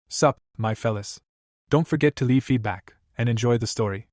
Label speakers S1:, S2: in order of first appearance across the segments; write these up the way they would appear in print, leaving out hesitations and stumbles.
S1: Sup, my fellas. Don't forget to leave feedback, and enjoy the story.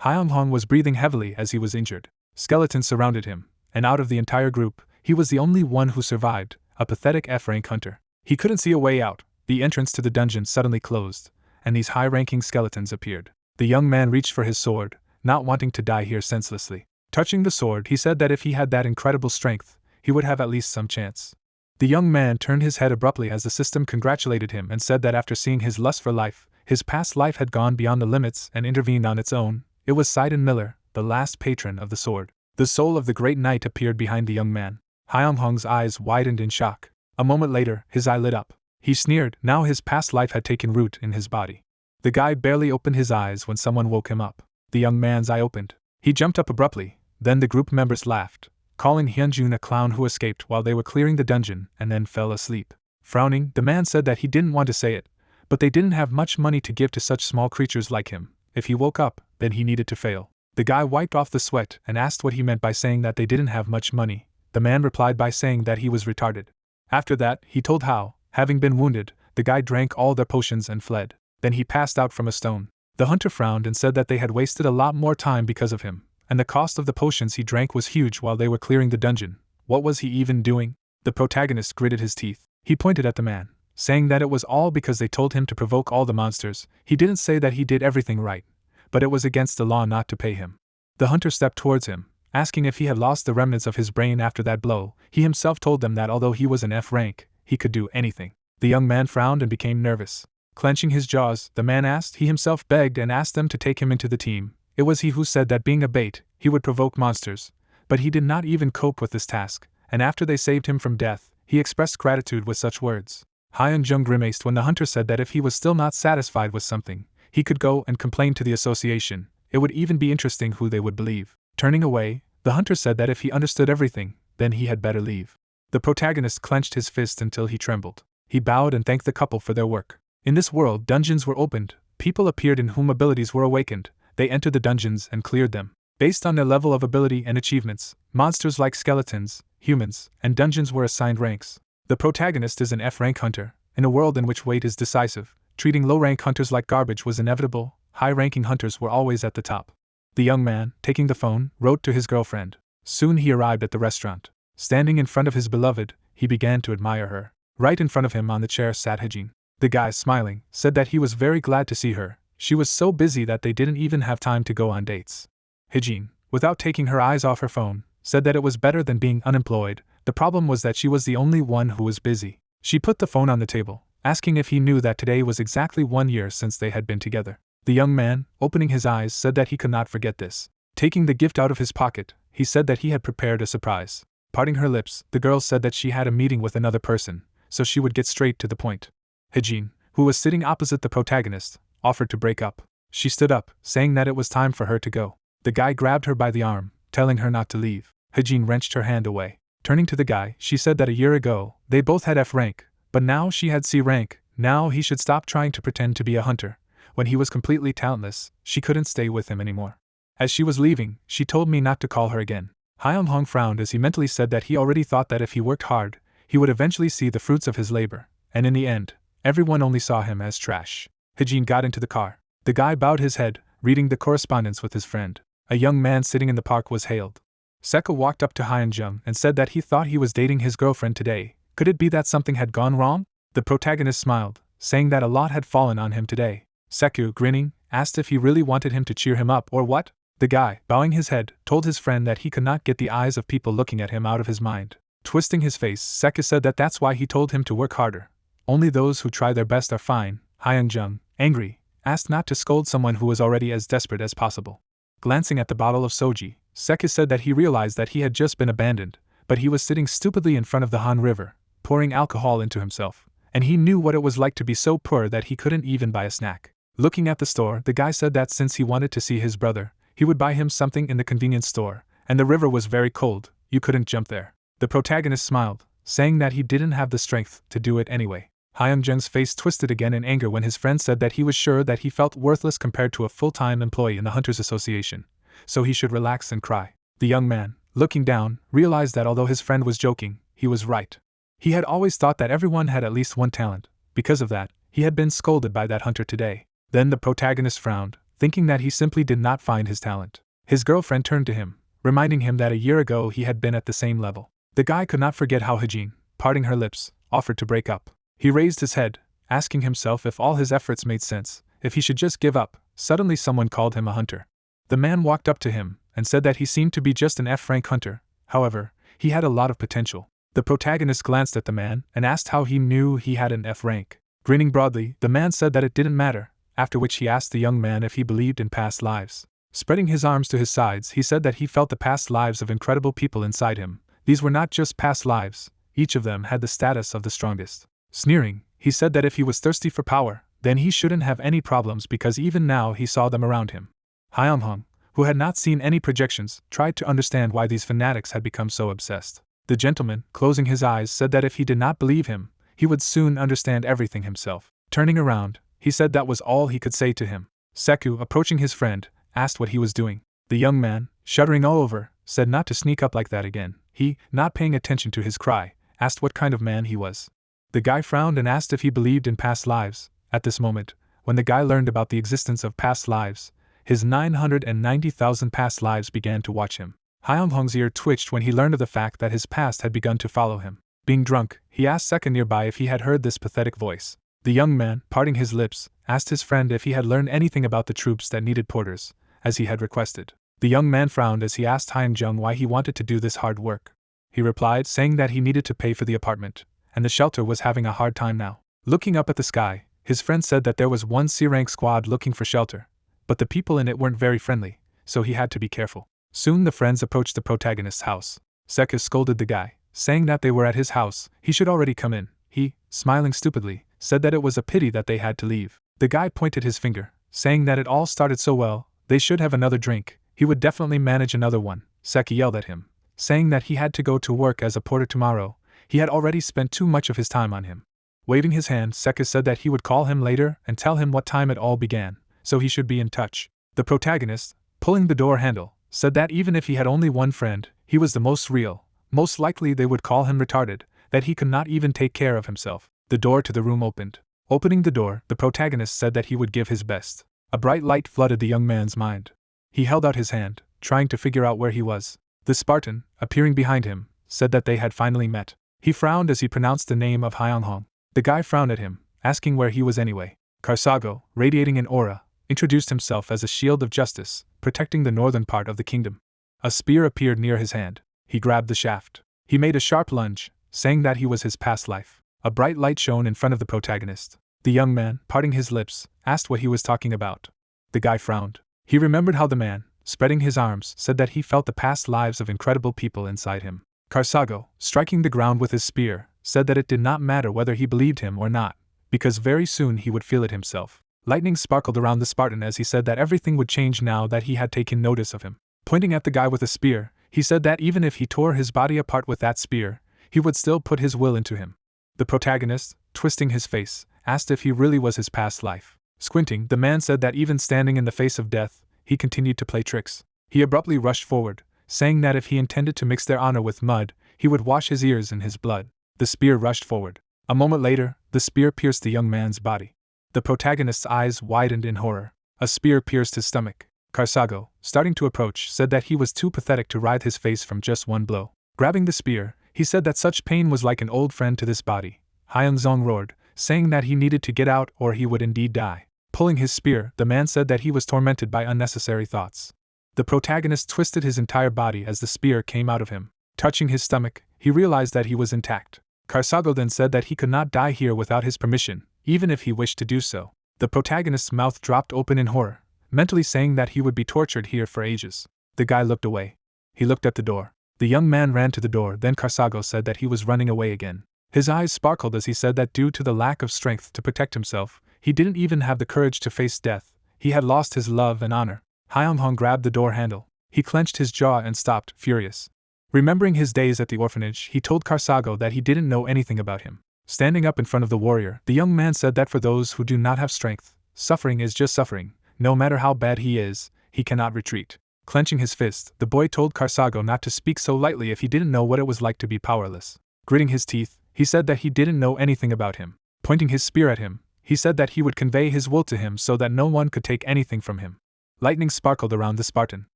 S1: Hyung-hong was breathing heavily as he was injured. Skeletons surrounded him, and out of the entire group, he was the only one who survived, a pathetic F-rank hunter. He couldn't see a way out. The entrance to the dungeon suddenly closed, and these high-ranking skeletons appeared. The young man reached for his sword, not wanting to die here senselessly. Touching the sword, he said that if he had that incredible strength, he would have at least some chance. The young man turned his head abruptly as the system congratulated him and said that after seeing his lust for life, his past life had gone beyond the limits and intervened on its own. It was Sidon Miller, the last patron of the sword. The soul of the great knight appeared behind the young man. Hyung-hong's eyes widened in shock. A moment later, his eye lit up. He sneered. Now his past life had taken root in his body. The guy barely opened his eyes when someone woke him up. The young man's eye opened. He jumped up abruptly. Then the group members laughed, calling Hyunjun a clown who escaped while they were clearing the dungeon and then fell asleep. Frowning, the man said that he didn't want to say it, but they didn't have much money to give to such small creatures like him. If he woke up, then he needed to fail. The guy wiped off the sweat and asked what he meant by saying that they didn't have much money. The man replied by saying that he was retarded. After that, he told how, having been wounded, the guy drank all their potions and fled. Then he passed out from a stone. The hunter frowned and said that they had wasted a lot more time because of him, and the cost of the potions he drank was huge while they were clearing the dungeon. What was he even doing? The protagonist gritted his teeth. He pointed at the man, saying that it was all because they told him to provoke all the monsters. He didn't say that he did everything right, but it was against the law not to pay him. The hunter stepped towards him, asking if he had lost the remnants of his brain after that blow. He himself told them that although he was an F rank, he could do anything. The young man frowned and became nervous. Clenching his jaws, the man asked. He himself begged and asked them to take him into the team. It was he who said that being a bait, he would provoke monsters, but he did not even cope with this task, and after they saved him from death, he expressed gratitude with such words. Hyun-jung grimaced when the hunter said that if he was still not satisfied with something, he could go and complain to the association. It would even be interesting who they would believe. Turning away, the hunter said that if he understood everything, then he had better leave. The protagonist clenched his fist until he trembled. He bowed and thanked the couple for their work. In this world, dungeons were opened, people appeared in whom abilities were awakened. They entered the dungeons and cleared them. Based on their level of ability and achievements, monsters like skeletons, humans, and dungeons were assigned ranks. The protagonist is an F-rank hunter. In a world in which weight is decisive, treating low-rank hunters like garbage was inevitable. High-ranking hunters were always at the top. The young man, taking the phone, wrote to his girlfriend. Soon he arrived at the restaurant. Standing in front of his beloved, he began to admire her. Right in front of him on the chair sat Hijin. The guy, smiling, said that he was very glad to see her. She was so busy that they didn't even have time to go on dates. Hijin, without taking her eyes off her phone, said that it was better than being unemployed. The problem was that she was the only one who was busy. She put the phone on the table, asking if he knew that today was exactly 1 year since they had been together. The young man, opening his eyes, said that he could not forget this. Taking the gift out of his pocket, he said that he had prepared a surprise. Parting her lips, the girl said that she had a meeting with another person, so she would get straight to the point. Hijin, who was sitting opposite the protagonist, offered to break up. She stood up, saying that it was time for her to go. The guy grabbed her by the arm, telling her not to leave. Hijin wrenched her hand away. Turning to the guy, she said that a year ago, they both had F rank, but now she had C rank. Now he should stop trying to pretend to be a hunter. When he was completely talentless, she couldn't stay with him anymore. As she was leaving, she told me not to call her again. Hyung-hong frowned as he mentally said that he already thought that if he worked hard, he would eventually see the fruits of his labor, and in the end, everyone only saw him as trash. Hijin got into the car. The guy bowed his head, reading the correspondence with his friend. A young man sitting in the park was hailed. Seka walked up to Hyun-jung and said that he thought he was dating his girlfriend today. Could it be that something had gone wrong? The protagonist smiled, saying that a lot had fallen on him today. Seku, grinning, asked if he really wanted him to cheer him up or what. The guy, bowing his head, told his friend that he could not get the eyes of people looking at him out of his mind. Twisting his face, Seku said that that's why he told him to work harder. Only those who try their best are fine. Hyun-jung, angry, asked not to scold someone who was already as desperate as possible. Glancing at the bottle of soji, Seku said that he realized that he had just been abandoned, but he was sitting stupidly in front of the Han River, pouring alcohol into himself, and he knew what it was like to be so poor that he couldn't even buy a snack. Looking at the store, the guy said that since he wanted to see his brother, he would buy him something in the convenience store, and the river was very cold, you couldn't jump there. The protagonist smiled, saying that he didn't have the strength to do it anyway. Hyun-jung's face twisted again in anger when his friend said that he was sure that he felt worthless compared to a full-time employee in the Hunters Association, so he should relax and cry. The young man, looking down, realized that although his friend was joking, he was right. He had always thought that everyone had at least one talent. Because of that, He had been scolded by that hunter today. Then the protagonist frowned, thinking that he simply did not find his talent. His girlfriend turned to him, reminding him that a year ago he had been at the same level. The guy could not forget how Hajin, parting her lips, offered to break up. He raised his head, asking himself if all his efforts made sense, if he should just give up. Suddenly someone called him a hunter. The man walked up to him and said that he seemed to be just an F-rank hunter. However, he had a lot of potential. The protagonist glanced at the man and asked how he knew he had an F rank. Grinning broadly, the man said that it didn't matter, after which he asked the young man if he believed in past lives. Spreading his arms to his sides, he said that he felt the past lives of incredible people inside him. These were not just past lives, each of them had the status of the strongest. Sneering, he said that if he was thirsty for power, then he shouldn't have any problems because even now he saw them around him. Hyung-hong, who had not seen any projections, tried to understand why these fanatics had become so obsessed. The gentleman, closing his eyes, said that if he did not believe him, he would soon understand everything himself. Turning around, he said that was all he could say to him. Seku, approaching his friend, asked what he was doing. The young man, shuddering all over, said not to sneak up like that again. He, not paying attention to his cry, asked what kind of man he was. The guy frowned and asked if he believed in past lives. At this moment, when the guy learned about the existence of past lives, his 990,000 past lives began to watch him. Hyung-hong's ear twitched when he learned of the fact that his past had begun to follow him. Being drunk, he asked Seka nearby if he had heard this pathetic voice. The young man, parting his lips, asked his friend if he had learned anything about the troops that needed porters, as he had requested. The young man frowned as he asked Hyung-jung why he wanted to do this hard work. He replied saying that he needed to pay for the apartment, and the shelter was having a hard time now. Looking up at the sky, his friend said that there was one C-rank squad looking for shelter, but the people in it weren't very friendly, so he had to be careful. Soon the friends approached the protagonist's house. Seka scolded the guy, saying that they were at his house, he should already come in. He, smiling stupidly, said that it was a pity that they had to leave. The guy pointed his finger, saying that it all started so well, they should have another drink, he would definitely manage another one. Seka yelled at him, saying that he had to go to work as a porter tomorrow, he had already spent too much of his time on him. Waving his hand, Seka said that he would call him later and tell him what time it all began, so he should be in touch. The protagonist, pulling the door handle, said that even if he had only one friend, he was the most real. Most likely they would call him retarded, that he could not even take care of himself. The door to the room opened. Opening the door, the protagonist said that he would give his best. A bright light flooded the young man's mind. He held out his hand, trying to figure out where he was. The Spartan, appearing behind him, said that they had finally met. He frowned as he pronounced the name of Hyung-hong. The guy frowned at him, asking where he was anyway. Karsago, radiating an aura, introduced himself as a shield of justice, protecting the northern part of the kingdom. A spear appeared near his hand. He grabbed the shaft. He made a sharp lunge, saying that he was his past life. A bright light shone in front of the protagonist. The young man, parting his lips, asked what he was talking about. The guy frowned. He remembered how the man, spreading his arms, said that he felt the past lives of incredible people inside him. Karsago, striking the ground with his spear, said that it did not matter whether he believed him or not, because very soon he would feel it himself. Lightning sparkled around the Spartan as he said that everything would change now that he had taken notice of him. Pointing at the guy with a spear, he said that even if he tore his body apart with that spear, he would still put his will into him. The protagonist, twisting his face, asked if he really was his past life. Squinting, the man said that even standing in the face of death, he continued to play tricks. He abruptly rushed forward, saying that if he intended to mix their honor with mud, he would wash his ears in his blood. The spear rushed forward. A moment later, the spear pierced the young man's body. The protagonist's eyes widened in horror. A spear pierced his stomach. Karsago, starting to approach, said that he was too pathetic to writhe his face from just one blow. Grabbing the spear, he said that such pain was like an old friend to this body. Hyung-jung roared, saying that he needed to get out or he would indeed die. Pulling his spear, the man said that he was tormented by unnecessary thoughts. The protagonist twisted his entire body as the spear came out of him. Touching his stomach, he realized that he was intact. Karsago then said that he could not die here without his permission, even if he wished to do so. The protagonist's mouth dropped open in horror, mentally saying that he would be tortured here for ages. The guy looked away. He looked at the door. The young man ran to the door, then Karsago said that he was running away again. His eyes sparkled as he said that due to the lack of strength to protect himself, he didn't even have the courage to face death. He had lost his love and honor. Hyung-hong grabbed the door handle. He clenched his jaw and stopped, furious. Remembering his days at the orphanage, he told Karsago that he didn't know anything about him. Standing up in front of the warrior, the young man said that for those who do not have strength, suffering is just suffering. No matter how bad he is, he cannot retreat. Clenching his fist, the boy told Karsago not to speak so lightly if he didn't know what it was like to be powerless. Gritting his teeth, he said that he didn't know anything about him. Pointing his spear at him, he said that he would convey his will to him so that no one could take anything from him. Lightning sparkled around the Spartan.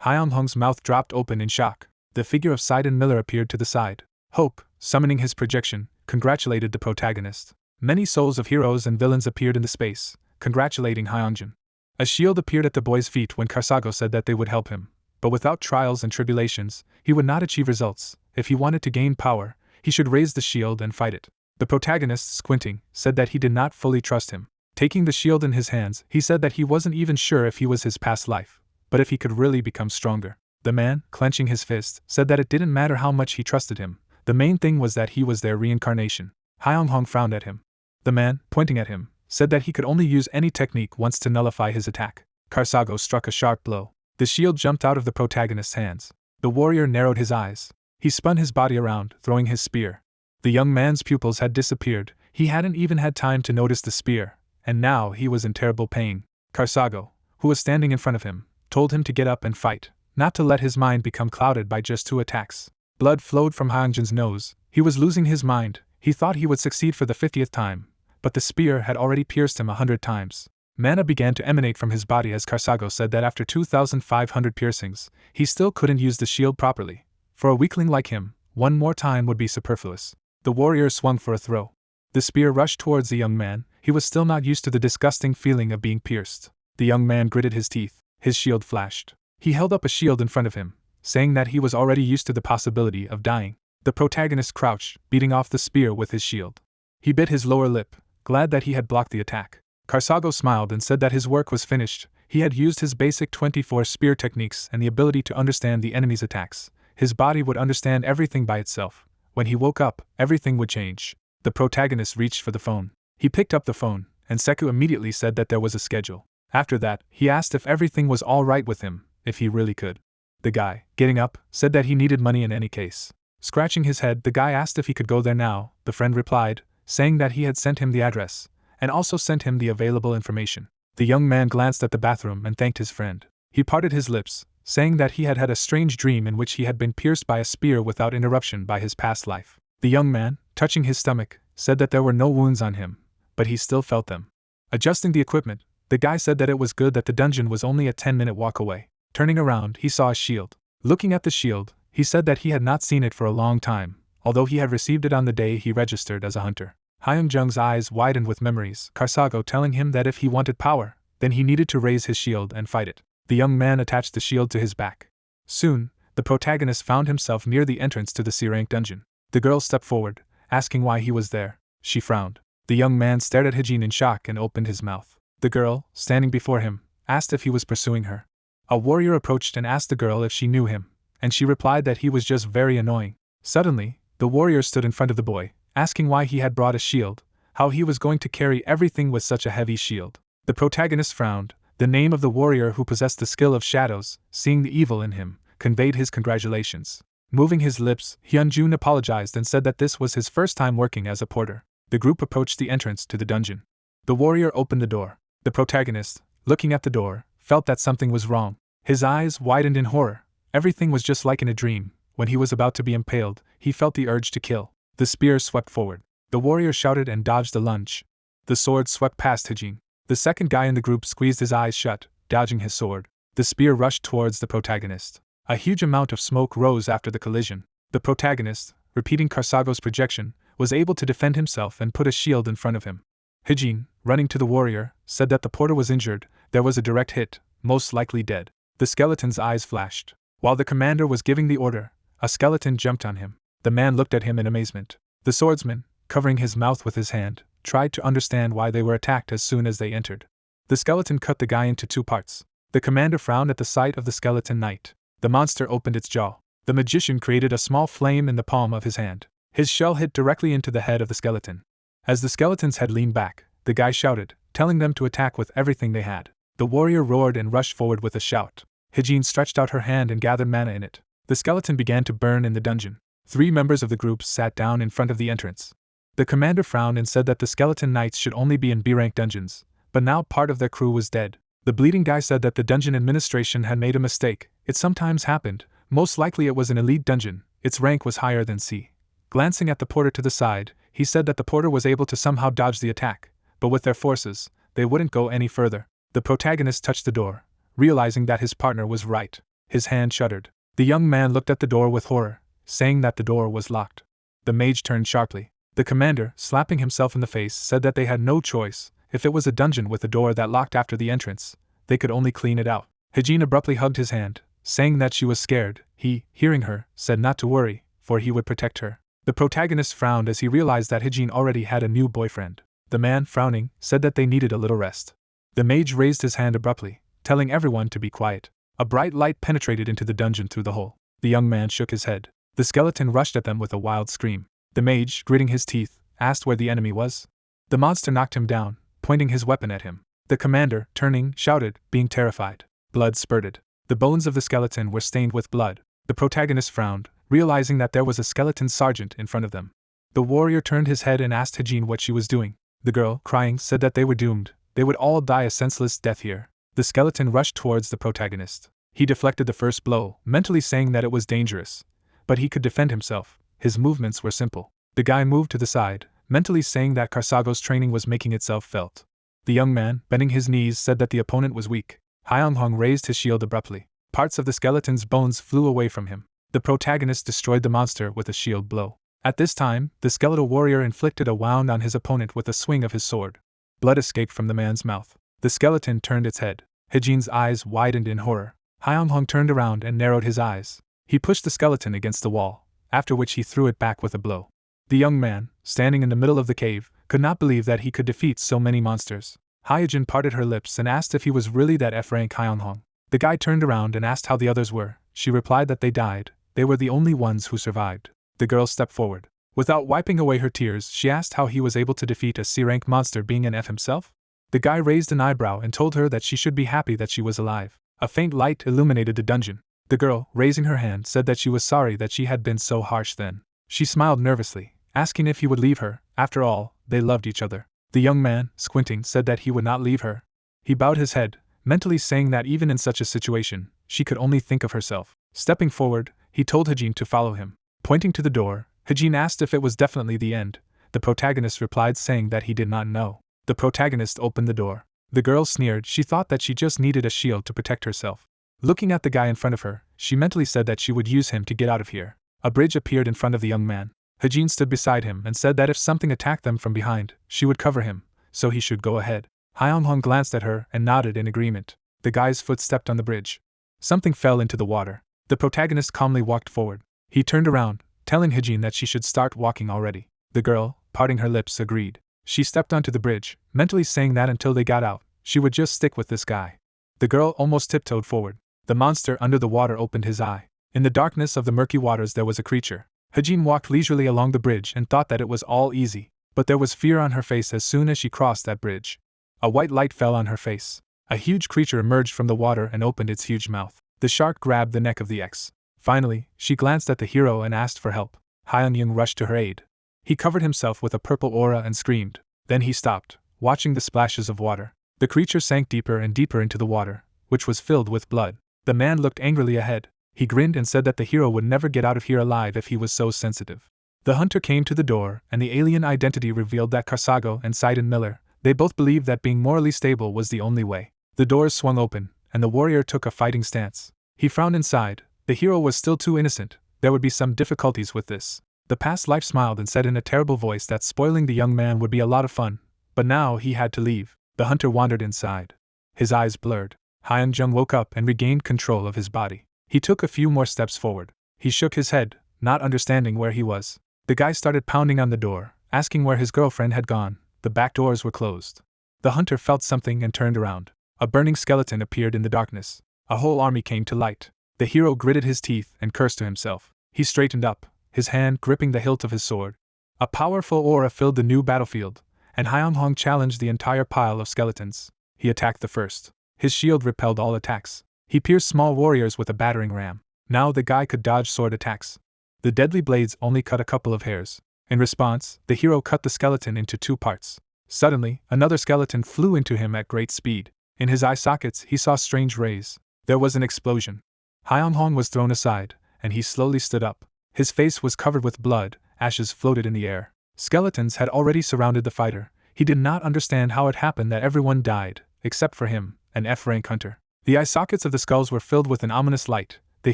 S1: Hyung-hong's mouth dropped open in shock. The figure of Sidon Miller appeared to the side. Hope, summoning his projection, congratulated the protagonist. Many souls of heroes and villains appeared in the space, congratulating Hyungjin. A shield appeared at the boy's feet when Karsago said that they would help him. But without trials and tribulations, he would not achieve results. If he wanted to gain power, he should raise the shield and fight it. The protagonist, squinting, said that he did not fully trust him. Taking the shield in his hands, he said that he wasn't even sure if he was his past life, but if he could really become stronger. The man, clenching his fist, said that it didn't matter how much he trusted him. The main thing was that he was their reincarnation. Hyung-hong frowned at him. The man, pointing at him, said that he could only use any technique once to nullify his attack. Karsago struck a sharp blow. The shield jumped out of the protagonist's hands. The warrior narrowed his eyes. He spun his body around, throwing his spear. The young man's pupils had disappeared. He hadn't even had time to notice the spear, and now he was in terrible pain. Karsago, who was standing in front of him, told him to get up and fight, not to let his mind become clouded by just 2 attacks. Blood flowed from Hyungjin's nose. He was losing his mind. He thought he would succeed for the 50th time, but the spear had already pierced him 100 times. Mana began to emanate from his body as Karsago said that after 2,500 piercings, he still couldn't use the shield properly. For a weakling like him, one more time would be superfluous. The warrior swung for a throw. The spear rushed towards the young man. He was still not used to the disgusting feeling of being pierced. The young man gritted his teeth. His shield flashed. He held up a shield in front of him, saying that he was already used to the possibility of dying. The protagonist crouched, beating off the spear with his shield. He bit his lower lip, glad that he had blocked the attack. Karsago smiled and said that his work was finished. He had used his basic 24 spear techniques and the ability to understand the enemy's attacks. His body would understand everything by itself. When he woke up, everything would change. The protagonist reached for the phone. He picked up the phone, and Seku immediately said that there was a schedule. After that, he asked if everything was all right with him, if he really could. The guy, getting up, said that he needed money in any case. Scratching his head, the guy asked if he could go there now. The friend replied, saying that he had sent him the address, and also sent him the available information. The young man glanced at the bathroom and thanked his friend. He parted his lips, saying that he had had a strange dream in which he had been pierced by a spear without interruption by his past life. The young man, touching his stomach, said that there were no wounds on him, but he still felt them. Adjusting the equipment, the guy said that it was good that the dungeon was only a 10-minute walk away. Turning around, he saw a shield. Looking at the shield, he said that he had not seen it for a long time, although he had received it on the day he registered as a hunter. Hyungjung's eyes widened with memories, Karsago telling him that if he wanted power, then he needed to raise his shield and fight it. The young man attached the shield to his back. Soon, the protagonist found himself near the entrance to the C-rank dungeon. The girl stepped forward, asking why he was there. She frowned. The young man stared at Hijin in shock and opened his mouth. The girl, standing before him, asked if he was pursuing her. A warrior approached and asked the girl if she knew him, and she replied that he was just very annoying. Suddenly, the warrior stood in front of the boy, asking why he had brought a shield, how he was going to carry everything with such a heavy shield. The protagonist frowned. The name of the warrior who possessed the skill of shadows, seeing the evil in him, conveyed his congratulations. Moving his lips, Hyunjun apologized and said that this was his first time working as a porter. The group approached the entrance to the dungeon. The warrior opened the door. The protagonist, looking at the door, felt that something was wrong. His eyes widened in horror. Everything was just like in a dream. When he was about to be impaled, he felt the urge to kill. The spear swept forward. The warrior shouted and dodged the lunge. The sword swept past Hijin. The second guy in the group squeezed his eyes shut, dodging his sword. The spear rushed towards the protagonist. A huge amount of smoke rose after the collision. The protagonist, repeating Karsago's projection, was able to defend himself and put a shield in front of him. Hijin, running to the warrior, said that the porter was injured. There was a direct hit, most likely dead. The skeleton's eyes flashed. While the commander was giving the order, a skeleton jumped on him. The man looked at him in amazement. The swordsman, covering his mouth with his hand, tried to understand why they were attacked as soon as they entered. The skeleton cut the guy into 2 parts. The commander frowned at the sight of the skeleton knight. The monster opened its jaw. The magician created a small flame in the palm of his hand. His shell hit directly into the head of the skeleton. As the skeleton's head leaned back, the guy shouted, telling them to attack with everything they had. The warrior roared and rushed forward with a shout. Hijin stretched out her hand and gathered mana in it. The skeleton began to burn in the dungeon. 3 members of the group sat down in front of the entrance. The commander frowned and said that the skeleton knights should only be in B-rank dungeons, but now part of their crew was dead. The bleeding guy said that the dungeon administration had made a mistake. It sometimes happened. Most likely it was an elite dungeon. Its rank was higher than C. Glancing at the porter to the side, he said that the porter was able to somehow dodge the attack, but with their forces, they wouldn't go any further. The protagonist touched the door, realizing that his partner was right. His hand shuddered. The young man looked at the door with horror, saying that the door was locked. The mage turned sharply. The commander, slapping himself in the face, said that they had no choice. If it was a dungeon with a door that locked after the entrance, they could only clean it out. Hijin abruptly hugged his hand, saying that she was scared. He, hearing her, said not to worry, for he would protect her. The protagonist frowned as he realized that Hijin already had a new boyfriend. The man, frowning, said that they needed a little rest. The mage raised his hand abruptly, telling everyone to be quiet. A bright light penetrated into the dungeon through the hole. The young man shook his head. The skeleton rushed at them with a wild scream. The mage, gritting his teeth, asked where the enemy was. The monster knocked him down, pointing his weapon at him. The commander, turning, shouted, being terrified. Blood spurted. The bones of the skeleton were stained with blood. The protagonist frowned, realizing that there was a skeleton sergeant in front of them. The warrior turned his head and asked Hijin what she was doing. The girl, crying, said that they were doomed. They would all die a senseless death here. The skeleton rushed towards the protagonist. He deflected the first blow, mentally saying that it was dangerous. But he could defend himself. His movements were simple. The guy moved to the side, mentally saying that Karsago's training was making itself felt. The young man, bending his knees, said that the opponent was weak. Hyeonghong raised his shield abruptly. Parts of the skeleton's bones flew away from him. The protagonist destroyed the monster with a shield blow. At this time, the skeletal warrior inflicted a wound on his opponent with a swing of his sword. Blood escaped from the man's mouth. The skeleton turned its head. Hijin's eyes widened in horror. Hyeonghong turned around and narrowed his eyes. He pushed the skeleton against the wall, after which he threw it back with a blow. The young man, standing in the middle of the cave, could not believe that he could defeat so many monsters. Hyejin parted her lips and asked if he was really that F-rank Hyeonghong. The guy turned around and asked how the others were. She replied that they died. They were the only ones who survived. The girl stepped forward. Without wiping away her tears, she asked how he was able to defeat a C-rank monster being an F himself. The guy raised an eyebrow and told her that she should be happy that she was alive. A faint light illuminated the dungeon. The girl, raising her hand, said that she was sorry that she had been so harsh then. She smiled nervously, asking if he would leave her. After all, they loved each other. The young man, squinting, said that he would not leave her. He bowed his head, mentally saying that even in such a situation, she could only think of herself. Stepping forward, he told Hijin to follow him. Pointing to the door, Hijin asked if it was definitely the end. The protagonist replied saying that he did not know. The protagonist opened the door. The girl sneered. She thought that she just needed a shield to protect herself. Looking at the guy in front of her, she mentally said that she would use him to get out of here. A bridge appeared in front of the young man. Hijin stood beside him and said that if something attacked them from behind, she would cover him, so he should go ahead. Hyeonghong glanced at her and nodded in agreement. The guy's foot stepped on the bridge. Something fell into the water. The protagonist calmly walked forward. He turned around, telling Hijin that she should start walking already. The girl, parting her lips, agreed. She stepped onto the bridge, mentally saying that until they got out, she would just stick with this guy. The girl almost tiptoed forward. The monster under the water opened his eye. In the darkness of the murky waters there was a creature. Hijin walked leisurely along the bridge and thought that it was all easy, but there was fear on her face as soon as she crossed that bridge. A white light fell on her face. A huge creature emerged from the water and opened its huge mouth. The shark grabbed the neck of the X. Finally, she glanced at the hero and asked for help. Hyeon-young rushed to her aid. He covered himself with a purple aura and screamed. Then he stopped, watching the splashes of water. The creature sank deeper and deeper into the water, which was filled with blood. The man looked angrily ahead. He grinned and said that the hero would never get out of here alive if he was so sensitive. The hunter came to the door, and the alien identity revealed that Karsago and Sidon Miller, they both believed that being morally stable was the only way. The doors swung open, and the warrior took a fighting stance. He frowned inside. The hero was still too innocent. There would be some difficulties with this. The past life smiled and said in a terrible voice that spoiling the young man would be a lot of fun, but now he had to leave. The hunter wandered inside. His eyes blurred. Hyun-jung woke up and regained control of his body. He took a few more steps forward. He shook his head, not understanding where he was. The guy started pounding on the door, asking where his girlfriend had gone. The back doors were closed. The hunter felt something and turned around. A burning skeleton appeared in the darkness. A whole army came to light. The hero gritted his teeth and cursed to himself. He straightened up, his hand gripping the hilt of his sword. A powerful aura filled the new battlefield, and Hyeonghong challenged the entire pile of skeletons. He attacked the first. His shield repelled all attacks. He pierced small warriors with a battering ram. Now the guy could dodge sword attacks. The deadly blades only cut a couple of hairs. In response, the hero cut the skeleton into 2 parts. Suddenly, another skeleton flew into him at great speed. In his eye sockets, he saw strange rays. There was an explosion. Hyeonghong was thrown aside, and he slowly stood up. His face was covered with blood, ashes floated in the air. Skeletons had already surrounded the fighter. He did not understand how it happened that everyone died, except for him, an F-rank hunter. The eye sockets of the skulls were filled with an ominous light. The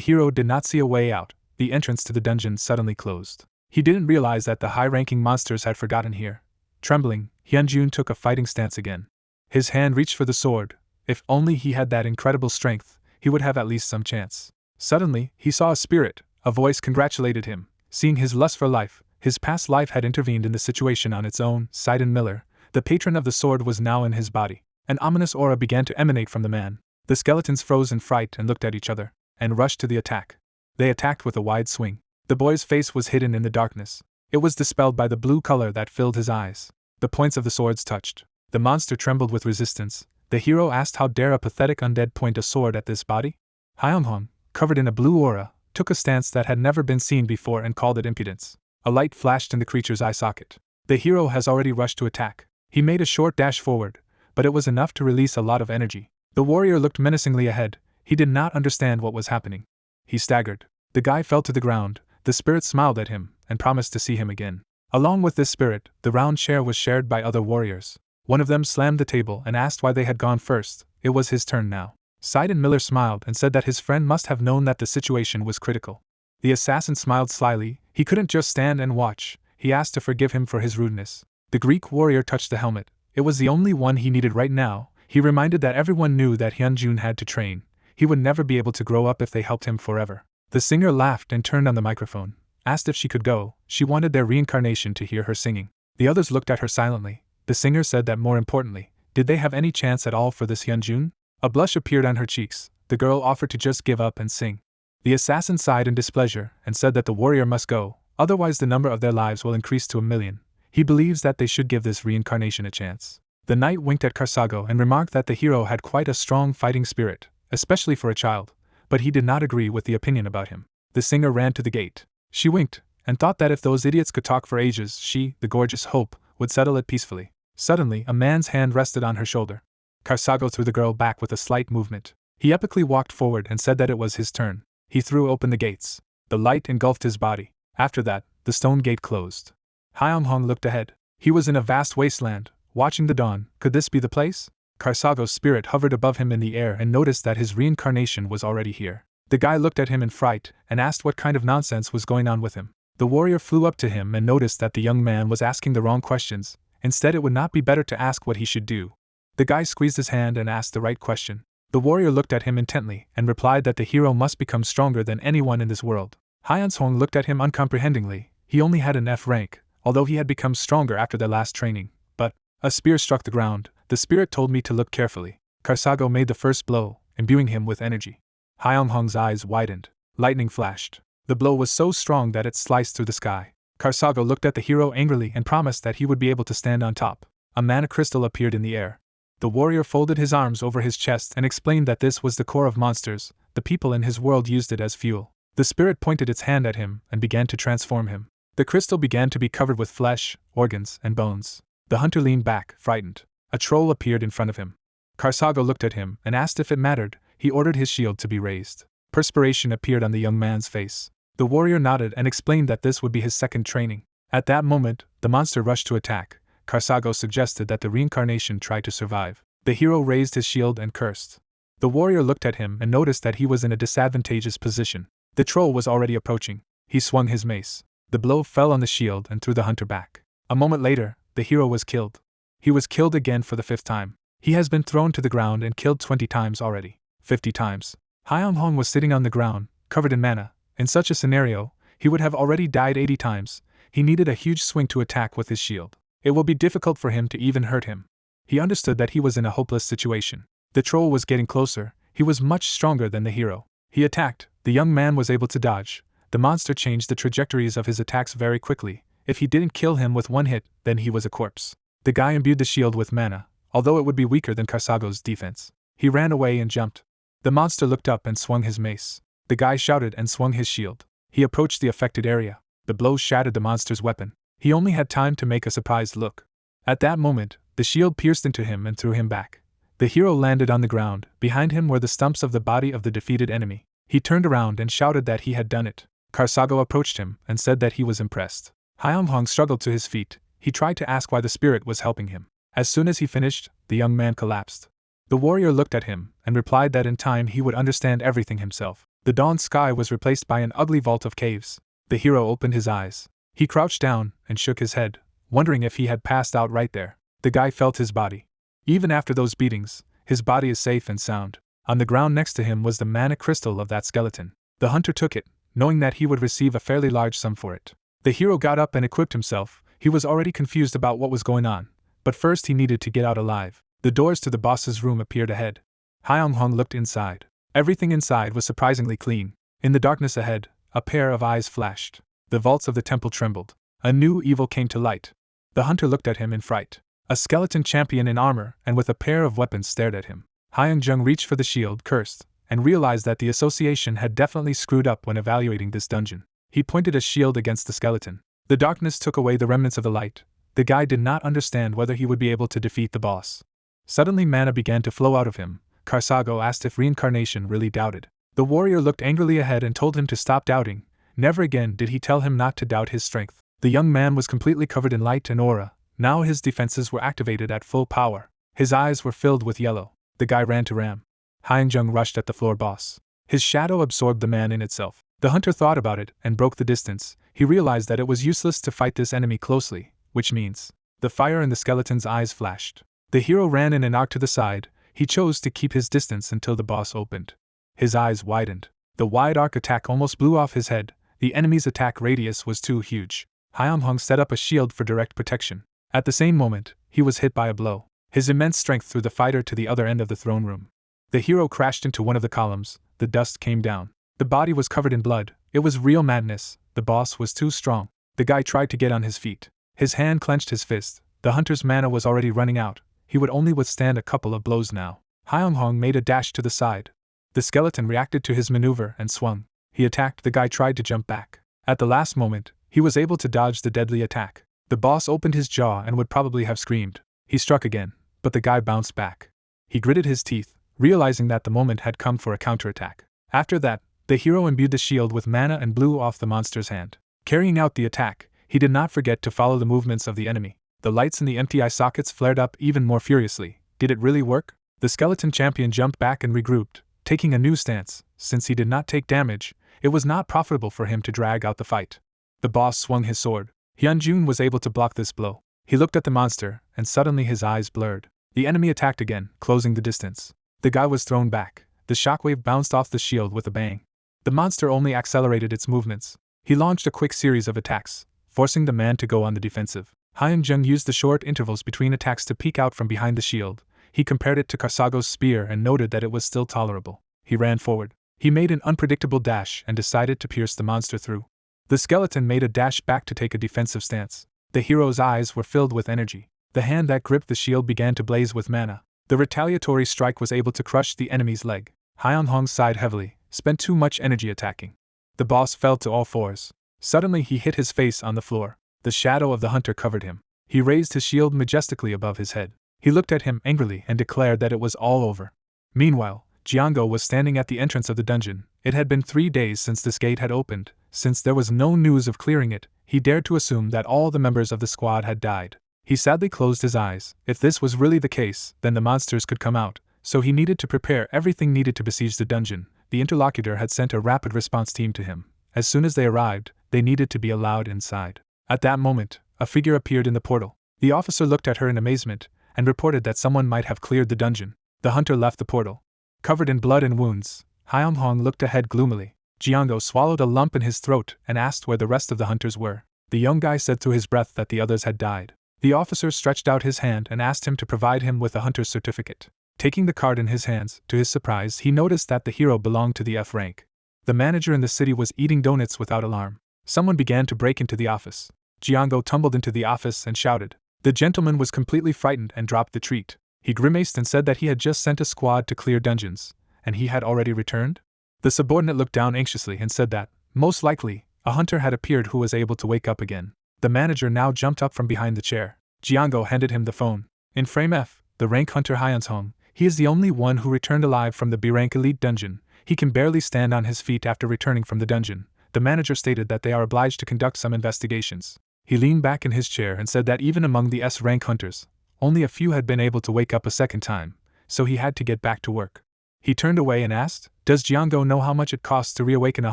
S1: hero did not see a way out. The entrance to the dungeon suddenly closed. He didn't realize that the high-ranking monsters had forgotten here. Trembling, Hyunjun took a fighting stance again. His hand reached for the sword. If only he had that incredible strength, he would have at least some chance. Suddenly, he saw a spirit. A voice congratulated him. Seeing his lust for life, his past life had intervened in the situation on its own. Sidon Miller, the patron of the sword, was now in his body. An ominous aura began to emanate from the man. The skeletons froze in fright and looked at each other, and rushed to the attack. They attacked with a wide swing. The boy's face was hidden in the darkness. It was dispelled by the blue color that filled his eyes. The points of the swords touched. The monster trembled with resistance. The hero asked, how dare a pathetic undead point a sword at this body? Hyunghong, covered in a blue aura, took a stance that had never been seen before and called it impudence. A light flashed in the creature's eye socket. The hero has already rushed to attack. He made a short dash forward, but it was enough to release a lot of energy. The warrior looked menacingly ahead. He did not understand what was happening. He staggered. The guy fell to the ground. The spirit smiled at him and promised to see him again. Along with this spirit, the round chair was shared by other warriors. One of them slammed the table and asked why they had gone first. It was his turn now. Sidon Miller smiled and said that his friend must have known that the situation was critical. The assassin smiled slyly. He couldn't just stand and watch. He asked to forgive him for his rudeness. The Greek warrior touched the helmet. It was the only one he needed right now. He reminded that everyone knew that Hyunjun had to train. He would never be able to grow up if they helped him forever. The singer laughed and turned on the microphone. Asked if she could go. She wanted their reincarnation to hear her singing. The others looked at her silently. The singer said that more importantly, did they have any chance at all for this Hyunjun? A blush appeared on her cheeks. The girl offered to just give up and sing. The assassin sighed in displeasure and said that the warrior must go, otherwise the number of their lives will increase to 1,000,000. He believes that they should give this reincarnation a chance. The knight winked at Karsago and remarked that the hero had quite a strong fighting spirit, especially for a child, but he did not agree with the opinion about him. The singer ran to the gate. She winked, and thought that if those idiots could talk for ages, she, the gorgeous Hope, would settle it peacefully. Suddenly, a man's hand rested on her shoulder. Karsago threw the girl back with a slight movement. He epically walked forward and said that it was his turn. He threw open the gates. The light engulfed his body. After that, the stone gate closed. Hyunghong looked ahead. He was in a vast wasteland, watching the dawn. Could this be the place? Karsago's spirit hovered above him in the air and noticed that his reincarnation was already here. The guy looked at him in fright and asked what kind of nonsense was going on with him. The warrior flew up to him and noticed that the young man was asking the wrong questions. Instead, it would not be better to ask what he should do. The guy squeezed his hand and asked the right question. The warrior looked at him intently and replied that the hero must become stronger than anyone in this world. Hyunshong looked at him uncomprehendingly. He only had an F rank, although he had become stronger after their last training. But a spear struck the ground. The spirit told me to look carefully. Karsago made the first blow, imbuing him with energy. Hyunghong's eyes widened. Lightning flashed. The blow was so strong that it sliced through the sky. Karsago looked at the hero angrily and promised that he would be able to stand on top. A mana crystal appeared in the air. The warrior folded his arms over his chest and explained that this was the core of monsters. The people in his world used it as fuel. The spirit pointed its hand at him and began to transform him. The crystal began to be covered with flesh, organs, and bones. The hunter leaned back, frightened. A troll appeared in front of him. Karsago looked at him and asked if it mattered. He ordered his shield to be raised. Perspiration appeared on the young man's face. The warrior nodded and explained that this would be his second training. At that moment, the monster rushed to attack. Karsago suggested that the reincarnation try to survive. The hero raised his shield and cursed. The warrior looked at him and noticed that he was in a disadvantageous position. The troll was already approaching. He swung his mace. The blow fell on the shield and threw the hunter back. A moment later, the hero was killed. He was killed again for the 5th time. He has been thrown to the ground and killed 20 times already. 50 times. Hyunghong was sitting on the ground, covered in mana. In such a scenario, he would have already died 80 times. He needed a huge swing to attack with his shield. It will be difficult for him to even hurt him. He understood that he was in a hopeless situation. The troll was getting closer. He was much stronger than the hero. He attacked. The young man was able to dodge. The monster changed the trajectories of his attacks very quickly. If he didn't kill him with one hit, then he was a corpse. The guy imbued the shield with mana, although it would be weaker than Karsago's defense. He ran away and jumped. The monster looked up and swung his mace. The guy shouted and swung his shield. He approached the affected area. The blow shattered the monster's weapon. He only had time to make a surprised look. At that moment, the shield pierced into him and threw him back. The hero landed on the ground. Behind him were the stumps of the body of the defeated enemy. He turned around and shouted that he had done it. Karsago approached him and said that he was impressed. Hyunghong struggled to his feet. He tried to ask why the spirit was helping him. As soon as he finished, the young man collapsed. The warrior looked at him and replied that in time he would understand everything himself. The dawn sky was replaced by an ugly vault of caves. The hero opened his eyes. He crouched down and shook his head, wondering if he had passed out right there. The guy felt his body. Even after those beatings, his body is safe and sound. On the ground next to him was the mana crystal of that skeleton. The hunter took it, knowing that he would receive a fairly large sum for it. The hero got up and equipped himself. He was already confused about what was going on, but first he needed to get out alive. The doors to the boss's room appeared ahead. Hyung-hong looked inside. Everything inside was surprisingly clean. In the darkness ahead, a pair of eyes flashed. The vaults of the temple trembled. A new evil came to light. The hunter looked at him in fright. A skeleton champion in armor and with a pair of weapons stared at him. Hyung-jung reached for the shield, cursed, and realized that the association had definitely screwed up when evaluating this dungeon. He pointed a shield against the skeleton. The darkness took away the remnants of the light. The guy did not understand whether he would be able to defeat the boss. Suddenly mana began to flow out of him. Karsago asked if reincarnation really doubted. The warrior looked angrily ahead and told him to stop doubting. Never again did he tell him not to doubt his strength. The young man was completely covered in light and aura. Now his defenses were activated at full power. His eyes were filled with yellow. The guy ran to ram. Hyung-jung rushed at the floor boss. His shadow absorbed the man in itself. The hunter thought about it and broke the distance. He realized that it was useless to fight this enemy closely, which means the fire in the skeleton's eyes flashed. The hero ran in an arc to the side. He chose to keep his distance until the boss opened. His eyes widened. The wide arc attack almost blew off his head. The enemy's attack radius was too huge. Hyung-hong set up a shield for direct protection. At the same moment, he was hit by a blow. His immense strength threw the fighter to the other end of the throne room. The hero crashed into one of the columns. The dust came down. The body was covered in blood. It was real madness. The boss was too strong. The guy tried to get on his feet. His hand clenched his fist. The hunter's mana was already running out. He would only withstand a couple of blows now. Hyung-hong made a dash to the side. The skeleton reacted to his maneuver and swung. He attacked. The guy tried to jump back. At the last moment, he was able to dodge the deadly attack. The boss opened his jaw and would probably have screamed. He struck again, but the guy bounced back. He gritted his teeth, realizing that the moment had come for a counterattack. After that, the hero imbued the shield with mana and blew off the monster's hand. Carrying out the attack, he did not forget to follow the movements of the enemy. The lights in the empty eye sockets flared up even more furiously. Did it really work? The skeleton champion jumped back and regrouped, taking a new stance. Since he did not take damage, it was not profitable for him to drag out the fight. The boss swung his sword. Hyun-jun was able to block this blow. He looked at the monster, and suddenly his eyes blurred. The enemy attacked again, closing the distance. The guy was thrown back. The shockwave bounced off the shield with a bang. The monster only accelerated its movements. He launched a quick series of attacks, forcing the man to go on the defensive. Hyung-jung used the short intervals between attacks to peek out from behind the shield. He compared it to Karsago's spear and noted that it was still tolerable. He ran forward. He made an unpredictable dash and decided to pierce the monster through. The skeleton made a dash back to take a defensive stance. The hero's eyes were filled with energy. The hand that gripped the shield began to blaze with mana. The retaliatory strike was able to crush the enemy's leg. Hyung-hong sighed heavily, spent too much energy attacking. The boss fell to all fours. Suddenly he hit his face on the floor. The shadow of the hunter covered him. He raised his shield majestically above his head. He looked at him angrily and declared that it was all over. Meanwhile, Jiango was standing at the entrance of the dungeon. It had been 3 days since this gate had opened. Since there was no news of clearing it, he dared to assume that all the members of the squad had died. He sadly closed his eyes. If this was really the case, then the monsters could come out, so he needed to prepare everything needed to besiege the dungeon. The interlocutor had sent a rapid response team to him. As soon as they arrived, they needed to be allowed inside. At that moment, a figure appeared in the portal. The officer looked at her in amazement, and reported that someone might have cleared the dungeon. The hunter left the portal. Covered in blood and wounds, Hyung-hong looked ahead gloomily. Jiango swallowed a lump in his throat and asked where the rest of the hunters were. The young guy said through his breath that the others had died. The officer stretched out his hand and asked him to provide him with a hunter's certificate. Taking the card in his hands, to his surprise he noticed that the hero belonged to the F rank. The manager in the city was eating donuts without alarm. Someone began to break into the office. Jiango tumbled into the office and shouted. The gentleman was completely frightened and dropped the treat. He grimaced and said that he had just sent a squad to clear dungeons, and he had already returned? The subordinate looked down anxiously and said that, most likely, a hunter had appeared who was able to wake up again. The manager now jumped up from behind the chair. Jiango handed him the phone. In frame F, the rank hunter Hyun-hong. He is the only one who returned alive from the B-rank elite dungeon. He can barely stand on his feet after returning from the dungeon. The manager stated that they are obliged to conduct some investigations. He leaned back in his chair and said that even among the S-rank hunters, only a few had been able to wake up a second time, so he had to get back to work. He turned away and asked, "Does Jiango know how much it costs to reawaken a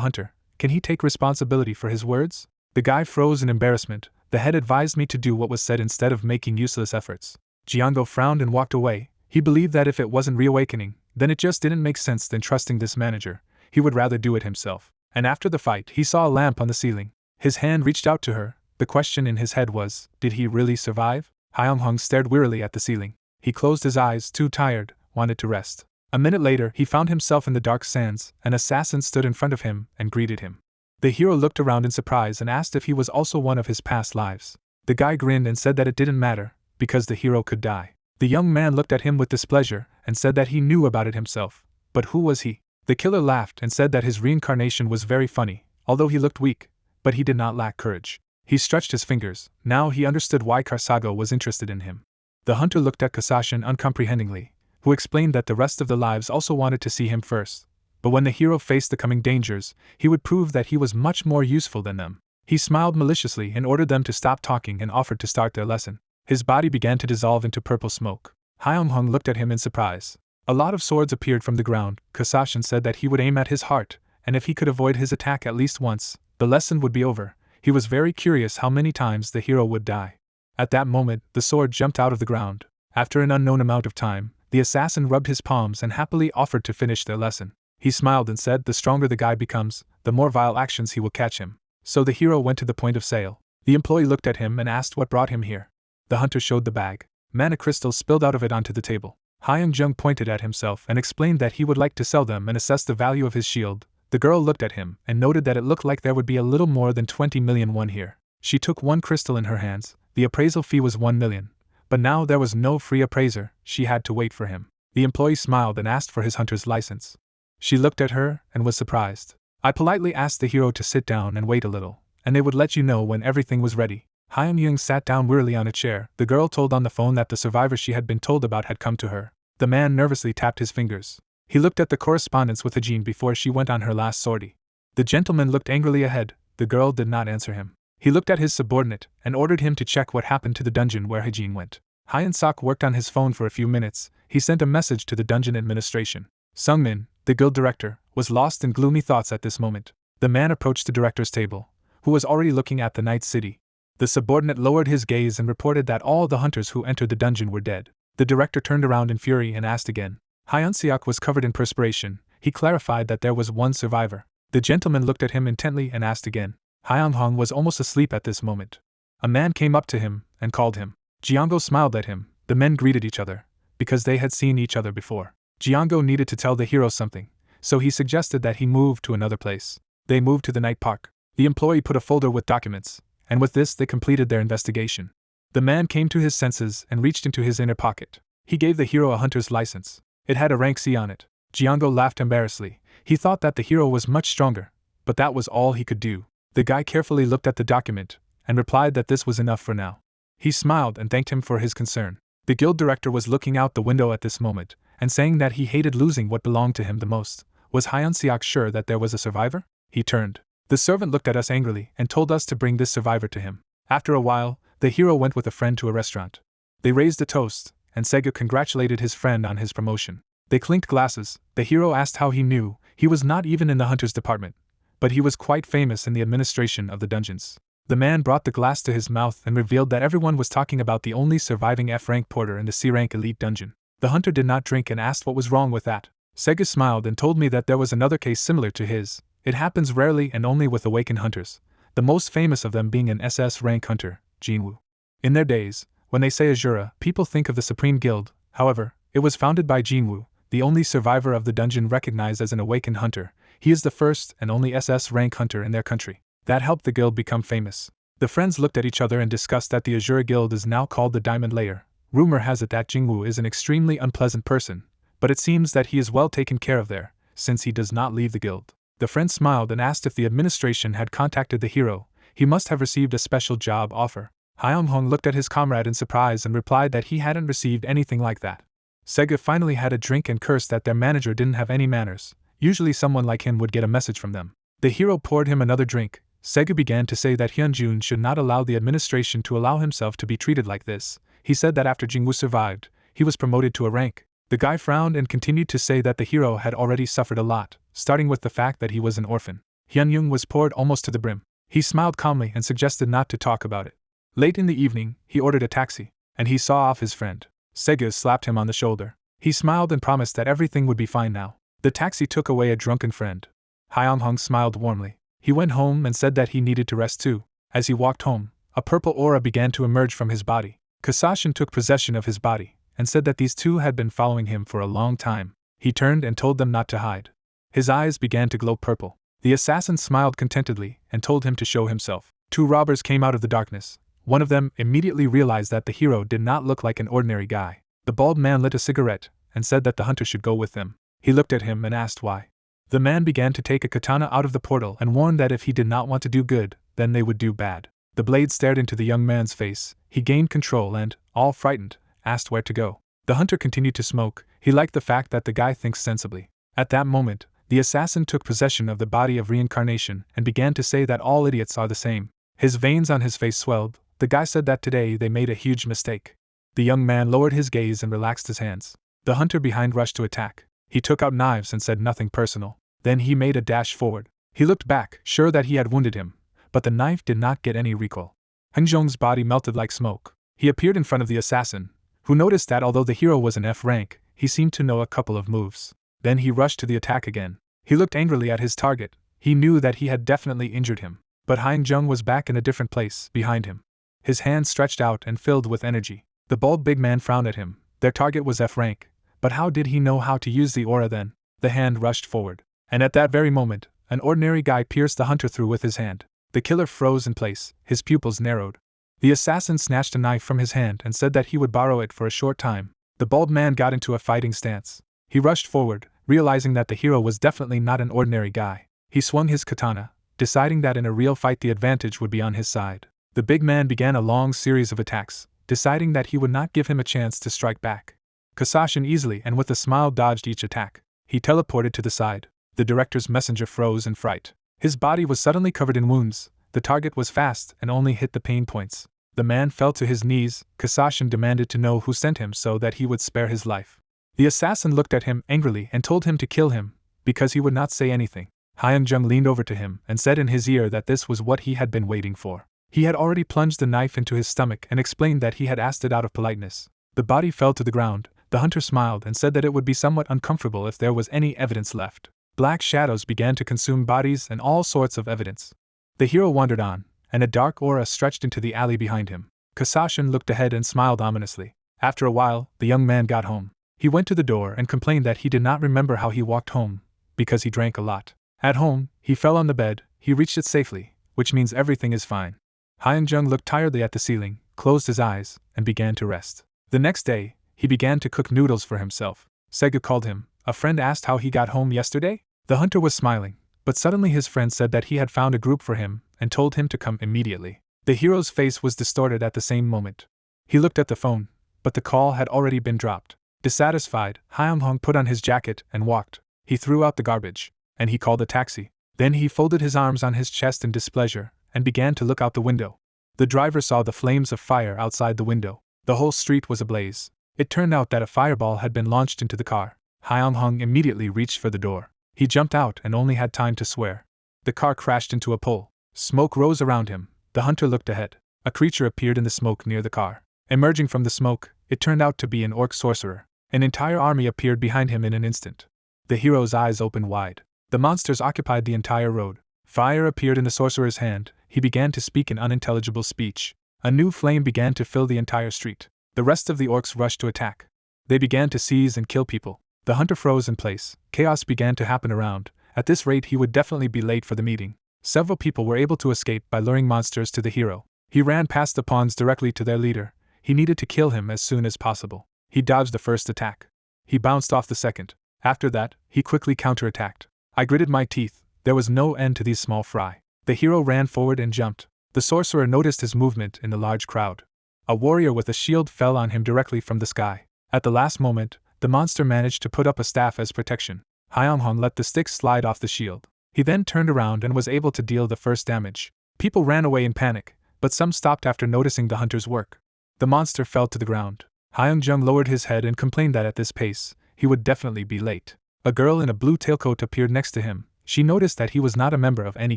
S1: hunter? Can he take responsibility for his words?" The guy froze in embarrassment. "The head advised me to do what was said instead of making useless efforts." Jiango frowned and walked away. He believed that if it wasn't reawakening, then it just didn't make sense than trusting this manager. He would rather do it himself. And after the fight, he saw a lamp on the ceiling. His hand reached out to her. The question in his head was, did he really survive? Hyung-hung stared wearily at the ceiling. He closed his eyes, too tired, wanted to rest. A minute later, he found himself in the dark sands. An assassin stood in front of him and greeted him. The hero looked around in surprise and asked if he was also one of his past lives. The guy grinned and said that it didn't matter, because the hero could die. The young man looked at him with displeasure and said that he knew about it himself. But who was he? The killer laughed and said that his reincarnation was very funny, although he looked weak, but he did not lack courage. He stretched his fingers. Now he understood why Karsago was interested in him. The hunter looked at Kasashin uncomprehendingly, who explained that the rest of the lives also wanted to see him first. But when the hero faced the coming dangers, he would prove that he was much more useful than them. He smiled maliciously and ordered them to stop talking and offered to start their lesson. His body began to dissolve into purple smoke. Hyung-hung looked at him in surprise. A lot of swords appeared from the ground. Kasashin said that he would aim at his heart, and if he could avoid his attack at least once, the lesson would be over. He was very curious how many times the hero would die. At that moment, the sword jumped out of the ground. After an unknown amount of time, the assassin rubbed his palms and happily offered to finish their lesson. He smiled and said, "The stronger the guy becomes, the more vile actions he will catch him." So the hero went to the point of sale. The employee looked at him and asked what brought him here. The hunter showed the bag. Mana crystals spilled out of it onto the table. Hyung-jung pointed at himself and explained that he would like to sell them and assess the value of his shield. The girl looked at him and noted that it looked like there would be a little more than 20 million won here. She took one crystal in her hands. The appraisal fee was 1 million. But now there was no free appraiser. She had to wait for him. The employee smiled and asked for his hunter's license. She looked at her and was surprised. "I politely asked the hero to sit down and wait a little, and they would let you know when everything was ready." Hyung-jung sat down wearily on a chair. The girl told on the phone that the survivor she had been told about had come to her. The man nervously tapped his fingers. He looked at the correspondence with Hajin before she went on her last sortie. The gentleman looked angrily ahead. The girl did not answer him. He looked at his subordinate and ordered him to check what happened to the dungeon where Hajin went. Hyun-sok worked on his phone for a few minutes. He sent a message to the dungeon administration. Sungmin, the guild director, was lost in gloomy thoughts at this moment. The man approached the director's table, who was already looking at the night city. The subordinate lowered his gaze and reported that all the hunters who entered the dungeon were dead. The director turned around in fury and asked again. Hyun-seok was covered in perspiration. He clarified that there was one survivor. The gentleman looked at him intently and asked again. Hyung-hong was almost asleep at this moment. A man came up to him and called him. Jiango smiled at him. The men greeted each other, because they had seen each other before. Jiango needed to tell the hero something, so he suggested that he move to another place. They moved to the night park. The employee put a folder with documents, and with this they completed their investigation. The man came to his senses and reached into his inner pocket. He gave the hero a hunter's license. It had a rank C on it. Jiango laughed embarrassedly. He thought that the hero was much stronger, but that was all he could do. The guy carefully looked at the document and replied that this was enough for now. He smiled and thanked him for his concern. The guild director was looking out the window at this moment and saying that he hated losing what belonged to him the most. Was Hyun-seok sure that there was a survivor? He turned. The servant looked at us angrily and told us to bring this survivor to him. After a while, the hero went with a friend to a restaurant. They raised a toast, and Sega congratulated his friend on his promotion. They clinked glasses. The hero asked how he knew. He was not even in the hunter's department, but he was quite famous in the administration of the dungeons. The man brought the glass to his mouth and revealed that everyone was talking about the only surviving F-rank porter in the C-rank elite dungeon. The hunter did not drink and asked what was wrong with that. Sega smiled and told me that there was another case similar to his. It happens rarely and only with awakened hunters, the most famous of them being an SS rank hunter, Jinwoo. In their days, when they say Azura, people think of the Supreme Guild. However, it was founded by Jinwoo, the only survivor of the dungeon recognized as an awakened hunter. He is the first and only SS rank hunter in their country. That helped the guild become famous. The friends looked at each other and discussed that the Azura Guild is now called the Diamond Layer. Rumor has it that Jinwoo is an extremely unpleasant person, but it seems that he is well taken care of there, since he does not leave the guild. The friend smiled and asked if the administration had contacted the hero. He must have received a special job offer. Hyung-hong looked at his comrade in surprise and replied that he hadn't received anything like that. Sega finally had a drink and cursed that their manager didn't have any manners. Usually someone like him would get a message from them. The hero poured him another drink. Sega began to say that Hyunjun should not allow the administration to allow himself to be treated like this. He said that after Jingwoo survived, he was promoted to a rank. The guy frowned and continued to say that the hero had already suffered a lot, starting with the fact that he was an orphan. Hyun-young was poured almost to the brim. He smiled calmly and suggested not to talk about it. Late in the evening, he ordered a taxi, and he saw off his friend. Sega slapped him on the shoulder. He smiled and promised that everything would be fine now. The taxi took away a drunken friend. Hyung-hung smiled warmly. He went home and said that he needed to rest too. As he walked home, a purple aura began to emerge from his body. Kasashin took possession of his body, and said that these two had been following him for a long time. He turned and told them not to hide. His eyes began to glow purple. The assassin smiled contentedly and told him to show himself. Two robbers came out of the darkness. One of them immediately realized that the hero did not look like an ordinary guy. The bald man lit a cigarette and said that the hunter should go with them. He looked at him and asked why. The man began to take a katana out of the portal and warned that if he did not want to do good, then they would do bad. The blade stared into the young man's face. He gained control and, all frightened, asked where to go. The hunter continued to smoke. He liked the fact that the guy thinks sensibly. At that moment, the assassin took possession of the body of reincarnation and began to say that all idiots are the same. His veins on his face swelled. The guy said that today they made a huge mistake. The young man lowered his gaze and relaxed his hands. The hunter behind rushed to attack. He took out knives and said nothing personal. Then he made a dash forward. He looked back, sure that he had wounded him, but the knife did not get any recoil. Hangjong's body melted like smoke. He appeared in front of the assassin, who noticed that although the hero was an F rank, he seemed to know a couple of moves. Then he rushed to the attack again. He looked angrily at his target. He knew that he had definitely injured him. But Hangjong was back in a different place, behind him. His hand stretched out and filled with energy. The bald big man frowned at him. Their target was F rank. But how did he know how to use the aura then? The hand rushed forward. And at that very moment, an ordinary guy pierced the hunter through with his hand. The killer froze in place, his pupils narrowed. The assassin snatched a knife from his hand and said that he would borrow it for a short time. The bald man got into a fighting stance. He rushed forward, realizing that the hero was definitely not an ordinary guy. He swung his katana, deciding that in a real fight the advantage would be on his side. The big man began a long series of attacks, deciding that he would not give him a chance to strike back. Kasashin easily and with a smile dodged each attack. He teleported to the side. The director's messenger froze in fright. His body was suddenly covered in wounds. The target was fast and only hit the pain points. The man fell to his knees. Kasashin demanded to know who sent him so that he would spare his life. The assassin looked at him angrily and told him to kill him, because he would not say anything. Hyun-jung leaned over to him and said in his ear that this was what he had been waiting for. He had already plunged the knife into his stomach and explained that he had asked it out of politeness. The body fell to the ground. The hunter smiled and said that it would be somewhat uncomfortable if there was any evidence left. Black shadows began to consume bodies and all sorts of evidence. The hero wandered on, and a dark aura stretched into the alley behind him. Kasashin looked ahead and smiled ominously. After a while, the young man got home. He went to the door and complained that he did not remember how he walked home, because he drank a lot. At home, he fell on the bed. He reached it safely, which means everything is fine. Hyun-jung looked tiredly at the ceiling, closed his eyes, and began to rest. The next day, he began to cook noodles for himself. Sega called him. A friend asked how he got home yesterday? The hunter was smiling, but suddenly his friend said that he had found a group for him and told him to come immediately. The hero's face was distorted at the same moment. He looked at the phone, but the call had already been dropped. Dissatisfied, Hyun-hong put on his jacket and walked. He threw out the garbage, and he called a taxi. Then he folded his arms on his chest in displeasure and began to look out the window. The driver saw the flames of fire outside the window. The whole street was ablaze. It turned out that a fireball had been launched into the car. Hyun-hong immediately reached for the door. He jumped out and only had time to swear. The car crashed into a pole. Smoke rose around him. The hunter looked ahead. A creature appeared in the smoke near the car. Emerging from the smoke, it turned out to be an orc sorcerer. An entire army appeared behind him in an instant. The hero's eyes opened wide. The monsters occupied the entire road. Fire appeared in the sorcerer's hand. He began to speak in unintelligible speech. A new flame began to fill the entire street. The rest of the orcs rushed to attack. They began to seize and kill people. The hunter froze in place. Chaos began to happen around. At this rate he would definitely be late for the meeting. Several people were able to escape by luring monsters to the hero. He ran past the pawns directly to their leader. He needed to kill him as soon as possible. He dodged the first attack. He bounced off the second. After that, he quickly counterattacked. I gritted my teeth. There was no end to these small fry. The hero ran forward and jumped. The sorcerer noticed his movement in the large crowd. A warrior with a shield fell on him directly from the sky. At the last moment, the monster managed to put up a staff as protection. Hyun-hong let the stick slide off the shield. He then turned around and was able to deal the first damage. People ran away in panic, but some stopped after noticing the hunter's work. The monster fell to the ground. Hyung-jung lowered his head and complained that at this pace, he would definitely be late. A girl in a blue tailcoat appeared next to him. She noticed that he was not a member of any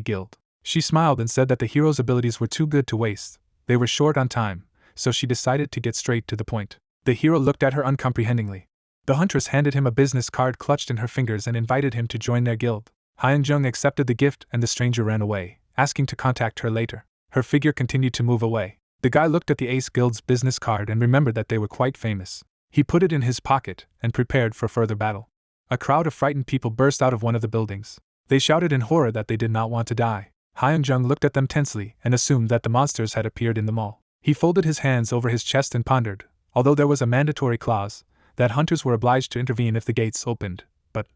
S1: guild. She smiled and said that the hero's abilities were too good to waste. They were short on time, so she decided to get straight to the point. The hero looked at her uncomprehendingly. The huntress handed him a business card clutched in her fingers and invited him to join their guild. Hyun-jung accepted the gift and the stranger ran away, asking to contact her later. Her figure continued to move away. The guy looked at the Ace Guild's business card and remembered that they were quite famous. He put it in his pocket and prepared for further battle. A crowd of frightened people burst out of one of the buildings. They shouted in horror that they did not want to die. Hyun-jung looked at them tensely and assumed that the monsters had appeared in the mall. He folded his hands over his chest and pondered, although there was a mandatory clause that hunters were obliged to intervene if the gates opened, but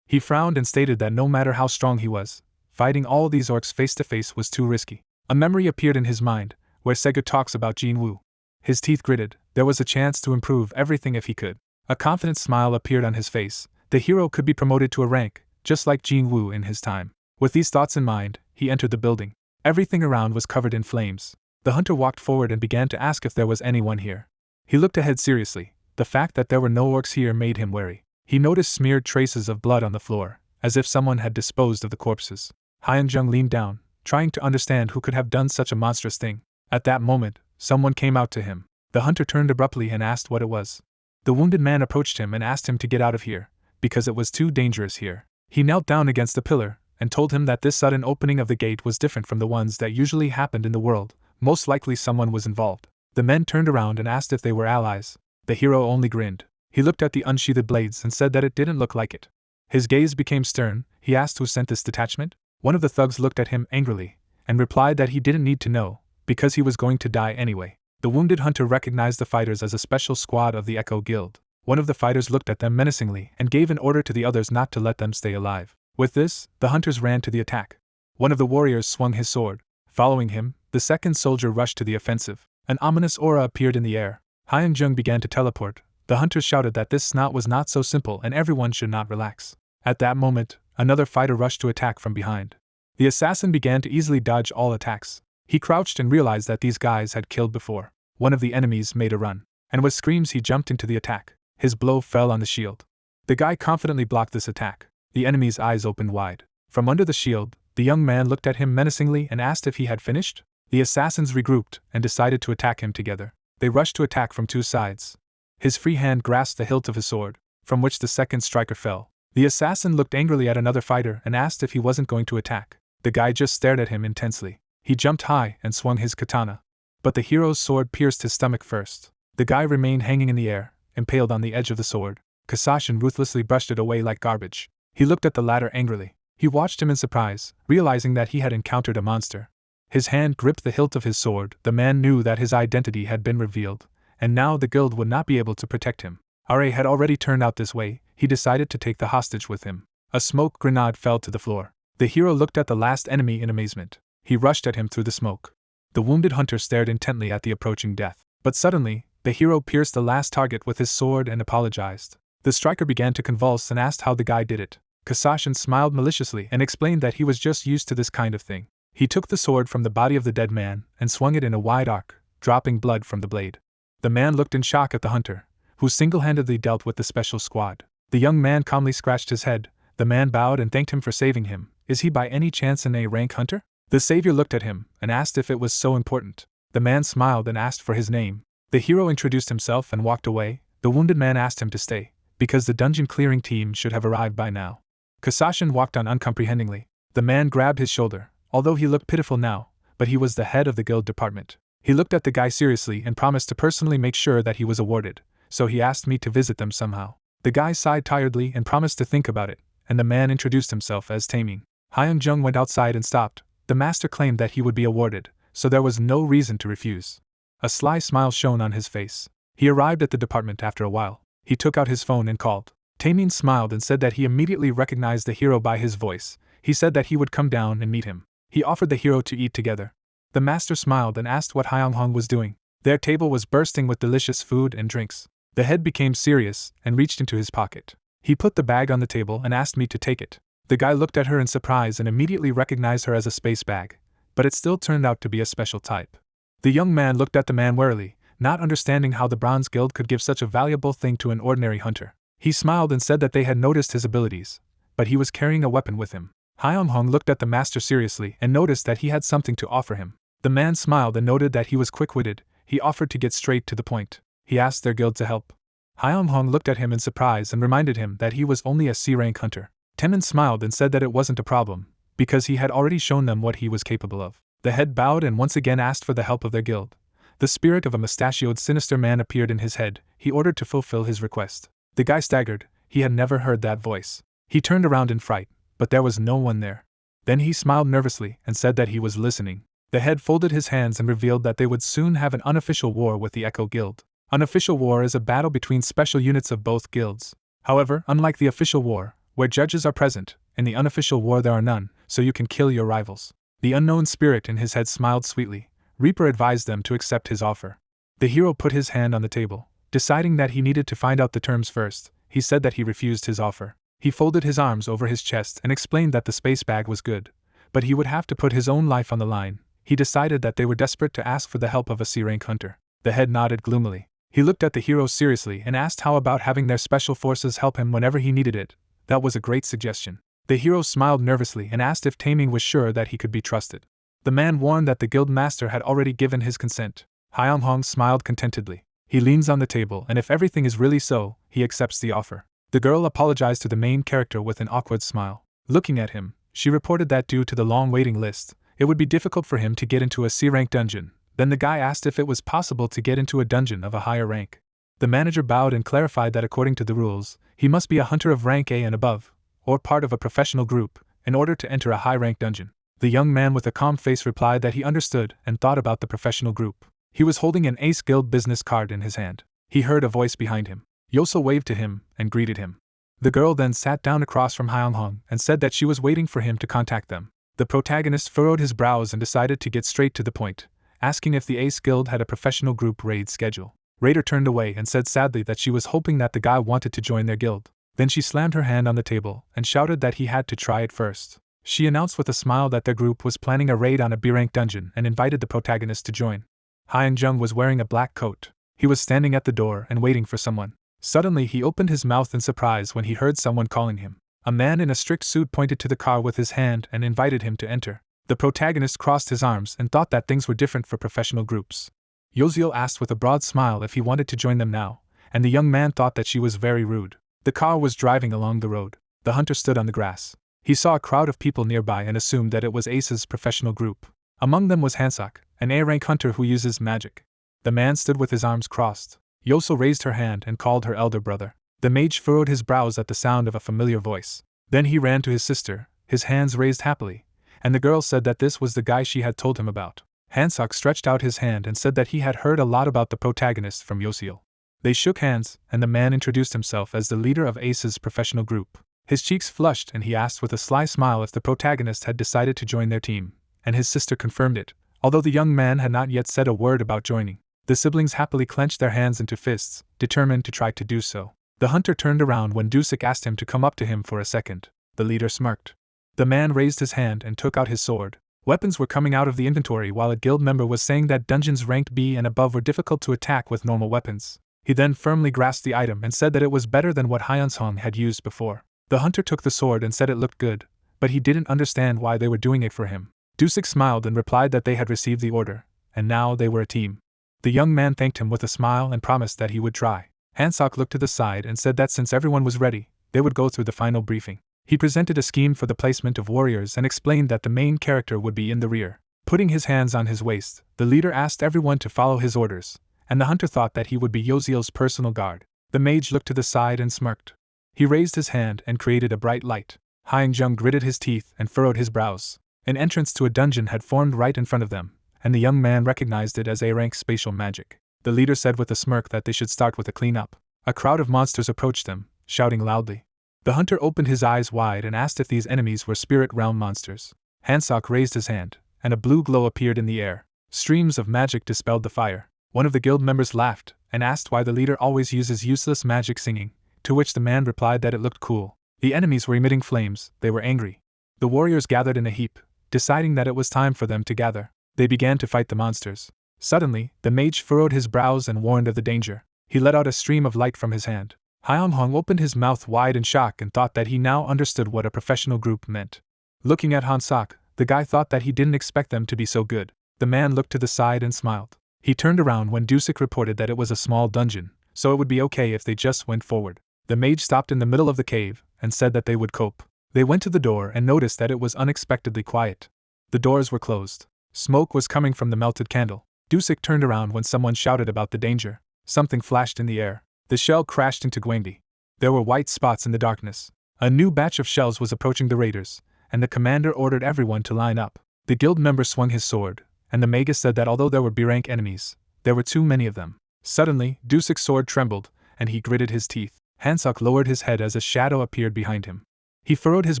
S1: he frowned and stated that no matter how strong he was, fighting all these orcs face to face was too risky. A memory appeared in his mind, where Sega talks about Jin Woo. His teeth gritted. There was a chance to improve everything if he could. A confident smile appeared on his face. The hero could be promoted to a rank, just like Jin Woo in his time. With these thoughts in mind, he entered the building. Everything around was covered in flames. The hunter walked forward and began to ask if there was anyone here. He looked ahead seriously. The fact that there were no orcs here made him wary. He noticed smeared traces of blood on the floor, as if someone had disposed of the corpses. Hyun-jung leaned down, trying to understand who could have done such a monstrous thing. At that moment, someone came out to him. The hunter turned abruptly and asked what it was. The wounded man approached him and asked him to get out of here, because it was too dangerous here. He knelt down against the pillar, and told him that this sudden opening of the gate was different from the ones that usually happened in the world. Most likely someone was involved. The men turned around and asked if they were allies. The hero only grinned. He looked at the unsheathed blades and said that it didn't look like it. His gaze became stern. He asked who sent this detachment. One of the thugs looked at him angrily, and replied that he didn't need to know, because he was going to die anyway. The wounded hunter recognized the fighters as a special squad of the Echo Guild. One of the fighters looked at them menacingly and gave an order to the others not to let them stay alive. With this, the hunters ran to the attack. One of the warriors swung his sword. Following him, the second soldier rushed to the offensive. An ominous aura appeared in the air. Hyun-jung began to teleport. The hunters shouted that this snot was not so simple and everyone should not relax. At that moment, another fighter rushed to attack from behind. The assassin began to easily dodge all attacks. He crouched and realized that these guys had killed before. One of the enemies made a run, and with screams he jumped into the attack. His blow fell on the shield. The guy confidently blocked this attack. The enemy's eyes opened wide. From under the shield, the young man looked at him menacingly and asked if he had finished. The assassins regrouped and decided to attack him together. They rushed to attack from two sides. His free hand grasped the hilt of his sword, from which the second striker fell. The assassin looked angrily at another fighter and asked if he wasn't going to attack. The guy just stared at him intensely. He jumped high and swung his katana. But the hero's sword pierced his stomach first. The guy remained hanging in the air, impaled on the edge of the sword. Kasashin ruthlessly brushed it away like garbage. He looked at the latter angrily. He watched him in surprise, realizing that he had encountered a monster. His hand gripped the hilt of his sword. The man knew that his identity had been revealed, and now the guild would not be able to protect him. Ra had already turned out this way. He decided to take the hostage with him. A smoke grenade fell to the floor. The hero looked at the last enemy in amazement. He rushed at him through the smoke. The wounded hunter stared intently at the approaching death. But suddenly, the hero pierced the last target with his sword and apologized. The striker began to convulse and asked how the guy did it. Kasashin smiled maliciously and explained that he was just used to this kind of thing. He took the sword from the body of the dead man and swung it in a wide arc, dropping blood from the blade. The man looked in shock at the hunter, who single-handedly dealt with the special squad. The young man calmly scratched his head. The man bowed and thanked him for saving him. Is he by any chance an A-rank hunter? The savior looked at him and asked if it was so important. The man smiled and asked for his name. The hero introduced himself and walked away. The wounded man asked him to stay, because the dungeon clearing team should have arrived by now. Kasashin walked on uncomprehendingly. The man grabbed his shoulder, although he looked pitiful now, but he was the head of the guild department. He looked at the guy seriously and promised to personally make sure that he was awarded, so he asked me to visit them somehow. The guy sighed tiredly and promised to think about it, and the man introduced himself as Taeming. Hyun-jung went outside and stopped. The master claimed that he would be awarded, so there was no reason to refuse. A sly smile shone on his face. He arrived at the department after a while. He took out his phone and called. Taeming smiled and said that he immediately recognized the hero by his voice. He said that he would come down and meet him. He offered the hero to eat together. The master smiled and asked what Hyung-hong was doing. Their table was bursting with delicious food and drinks. The head became serious and reached into his pocket. He put the bag on the table and asked me to take it. The guy looked at her in surprise and immediately recognized her as a space bag, but it still turned out to be a special type. The young man looked at the man warily, not understanding how the Bronze Guild could give such a valuable thing to an ordinary hunter. He smiled and said that they had noticed his abilities, but he was carrying a weapon with him. Hyung-hong looked at the master seriously and noticed that he had something to offer him. The man smiled and noted that he was quick-witted. He offered to get straight to the point. He asked their guild to help. Hyung-hong looked at him in surprise and reminded him that he was only a C-rank hunter. Temin smiled and said that it wasn't a problem, because he had already shown them what he was capable of. The head bowed and once again asked for the help of their guild. The spirit of a mustachioed sinister man appeared in his head. He ordered to fulfill his request. The guy staggered. He had never heard that voice. He turned around in fright, but there was no one there. Then he smiled nervously and said that he was listening. The head folded his hands and revealed that they would soon have an unofficial war with the Echo Guild. Unofficial war is a battle between special units of both guilds. However, unlike the official war, where judges are present, in the unofficial war there are none, so you can kill your rivals. The unknown spirit in his head smiled sweetly. Reaper advised them to accept his offer. The hero put his hand on the table, deciding that he needed to find out the terms first. He said that he refused his offer. He folded his arms over his chest and explained that the space bag was good, but he would have to put his own life on the line. He decided that they were desperate to ask for the help of a C-rank hunter. The head nodded gloomily. He looked at the hero seriously and asked how about having their special forces help him whenever he needed it. That was a great suggestion. The hero smiled nervously and asked if Taming was sure that he could be trusted. The man warned that the guild master had already given his consent. Hyung-hong smiled contentedly. He leans on the table and if everything is really so, he accepts the offer. The girl apologized to the main character with an awkward smile. Looking at him, she reported that due to the long waiting list, it would be difficult for him to get into a C-rank dungeon. Then the guy asked if it was possible to get into a dungeon of a higher rank. The manager bowed and clarified that according to the rules, he must be a hunter of rank A and above, or part of a professional group, in order to enter a high-rank dungeon. The young man with a calm face replied that he understood and thought about the professional group. He was holding an Ace Guild business card in his hand. He heard a voice behind him. Yoso waved to him and greeted him. The girl then sat down across from Hyung-hong and said that she was waiting for him to contact them. The protagonist furrowed his brows and decided to get straight to the point, asking if the Ace Guild had a professional group raid schedule. Raider turned away and said sadly that she was hoping that the guy wanted to join their guild. Then she slammed her hand on the table and shouted that he had to try it first. She announced with a smile that their group was planning a raid on a B-rank dungeon and invited the protagonist to join. Hyung-jung was wearing a black coat. He was standing at the door and waiting for someone. Suddenly he opened his mouth in surprise when he heard someone calling him. A man in a strict suit pointed to the car with his hand and invited him to enter. The protagonist crossed his arms and thought that things were different for professional groups. Yozio asked with a broad smile if he wanted to join them now, and the young man thought that she was very rude. The car was driving along the road. The hunter stood on the grass. He saw a crowd of people nearby and assumed that it was Ace's professional group. Among them was Hansak, an A-rank hunter who uses magic. The man stood with his arms crossed. Yoso raised her hand and called her elder brother. The mage furrowed his brows at the sound of a familiar voice. Then he ran to his sister, his hands raised happily, and the girl said that this was the guy she had told him about. Hansak stretched out his hand and said that he had heard a lot about the protagonist from Yosio. They shook hands, and the man introduced himself as the leader of Ace's professional group. His cheeks flushed and he asked with a sly smile if the protagonist had decided to join their team, and his sister confirmed it, although the young man had not yet said a word about joining. The siblings happily clenched their hands into fists, determined to try to do so. The hunter turned around when Dusik asked him to come up to him for a second. The leader smirked. The man raised his hand and took out his sword. Weapons were coming out of the inventory while a guild member was saying that dungeons ranked B and above were difficult to attack with normal weapons. He then firmly grasped the item and said that it was better than what Hyun-song had used before. The hunter took the sword and said it looked good, but he didn't understand why they were doing it for him. Dusik smiled and replied that they had received the order, and now they were a team. The young man thanked him with a smile and promised that he would try. Hansak looked to the side and said that since everyone was ready, they would go through the final briefing. He presented a scheme for the placement of warriors and explained that the main character would be in the rear. Putting his hands on his waist, the leader asked everyone to follow his orders, and the hunter thought that he would be Yozio's personal guard. The mage looked to the side and smirked. He raised his hand and created a bright light. Hyung-jung gritted his teeth and furrowed his brows. An entrance to a dungeon had formed right in front of them, and the young man recognized it as A-rank spatial magic. The leader said with a smirk that they should start with a cleanup. A crowd of monsters approached them, shouting loudly. The hunter opened his eyes wide and asked if these enemies were spirit realm monsters. Hansak raised his hand, and a blue glow appeared in the air. Streams of magic dispelled the fire. One of the guild members laughed and asked why the leader always uses useless magic singing, to which the man replied that it looked cool. The enemies were emitting flames. They were angry. The warriors gathered in a heap, deciding that it was time for them to gather. They began to fight the monsters. Suddenly, the mage furrowed his brows and warned of the danger. He let out a stream of light from his hand. Hyeonghong opened his mouth wide in shock and thought that he now understood what a professional group meant. Looking at Hansak, the guy thought that he didn't expect them to be so good. The man looked to the side and smiled. He turned around when Dusik reported that it was a small dungeon, so it would be okay if they just went forward. The mage stopped in the middle of the cave and said that they would cope. They went to the door and noticed that it was unexpectedly quiet. The doors were closed. Smoke was coming from the melted candle. Dusik turned around when someone shouted about the danger. Something flashed in the air. The shell crashed into Gwangi. There were white spots in the darkness. A new batch of shells was approaching the raiders, and the commander ordered everyone to line up. The guild member swung his sword, and the magus said that although there were B-rank enemies, there were too many of them. Suddenly, Dusik's sword trembled, and he gritted his teeth. Hansak lowered his head as a shadow appeared behind him. He furrowed his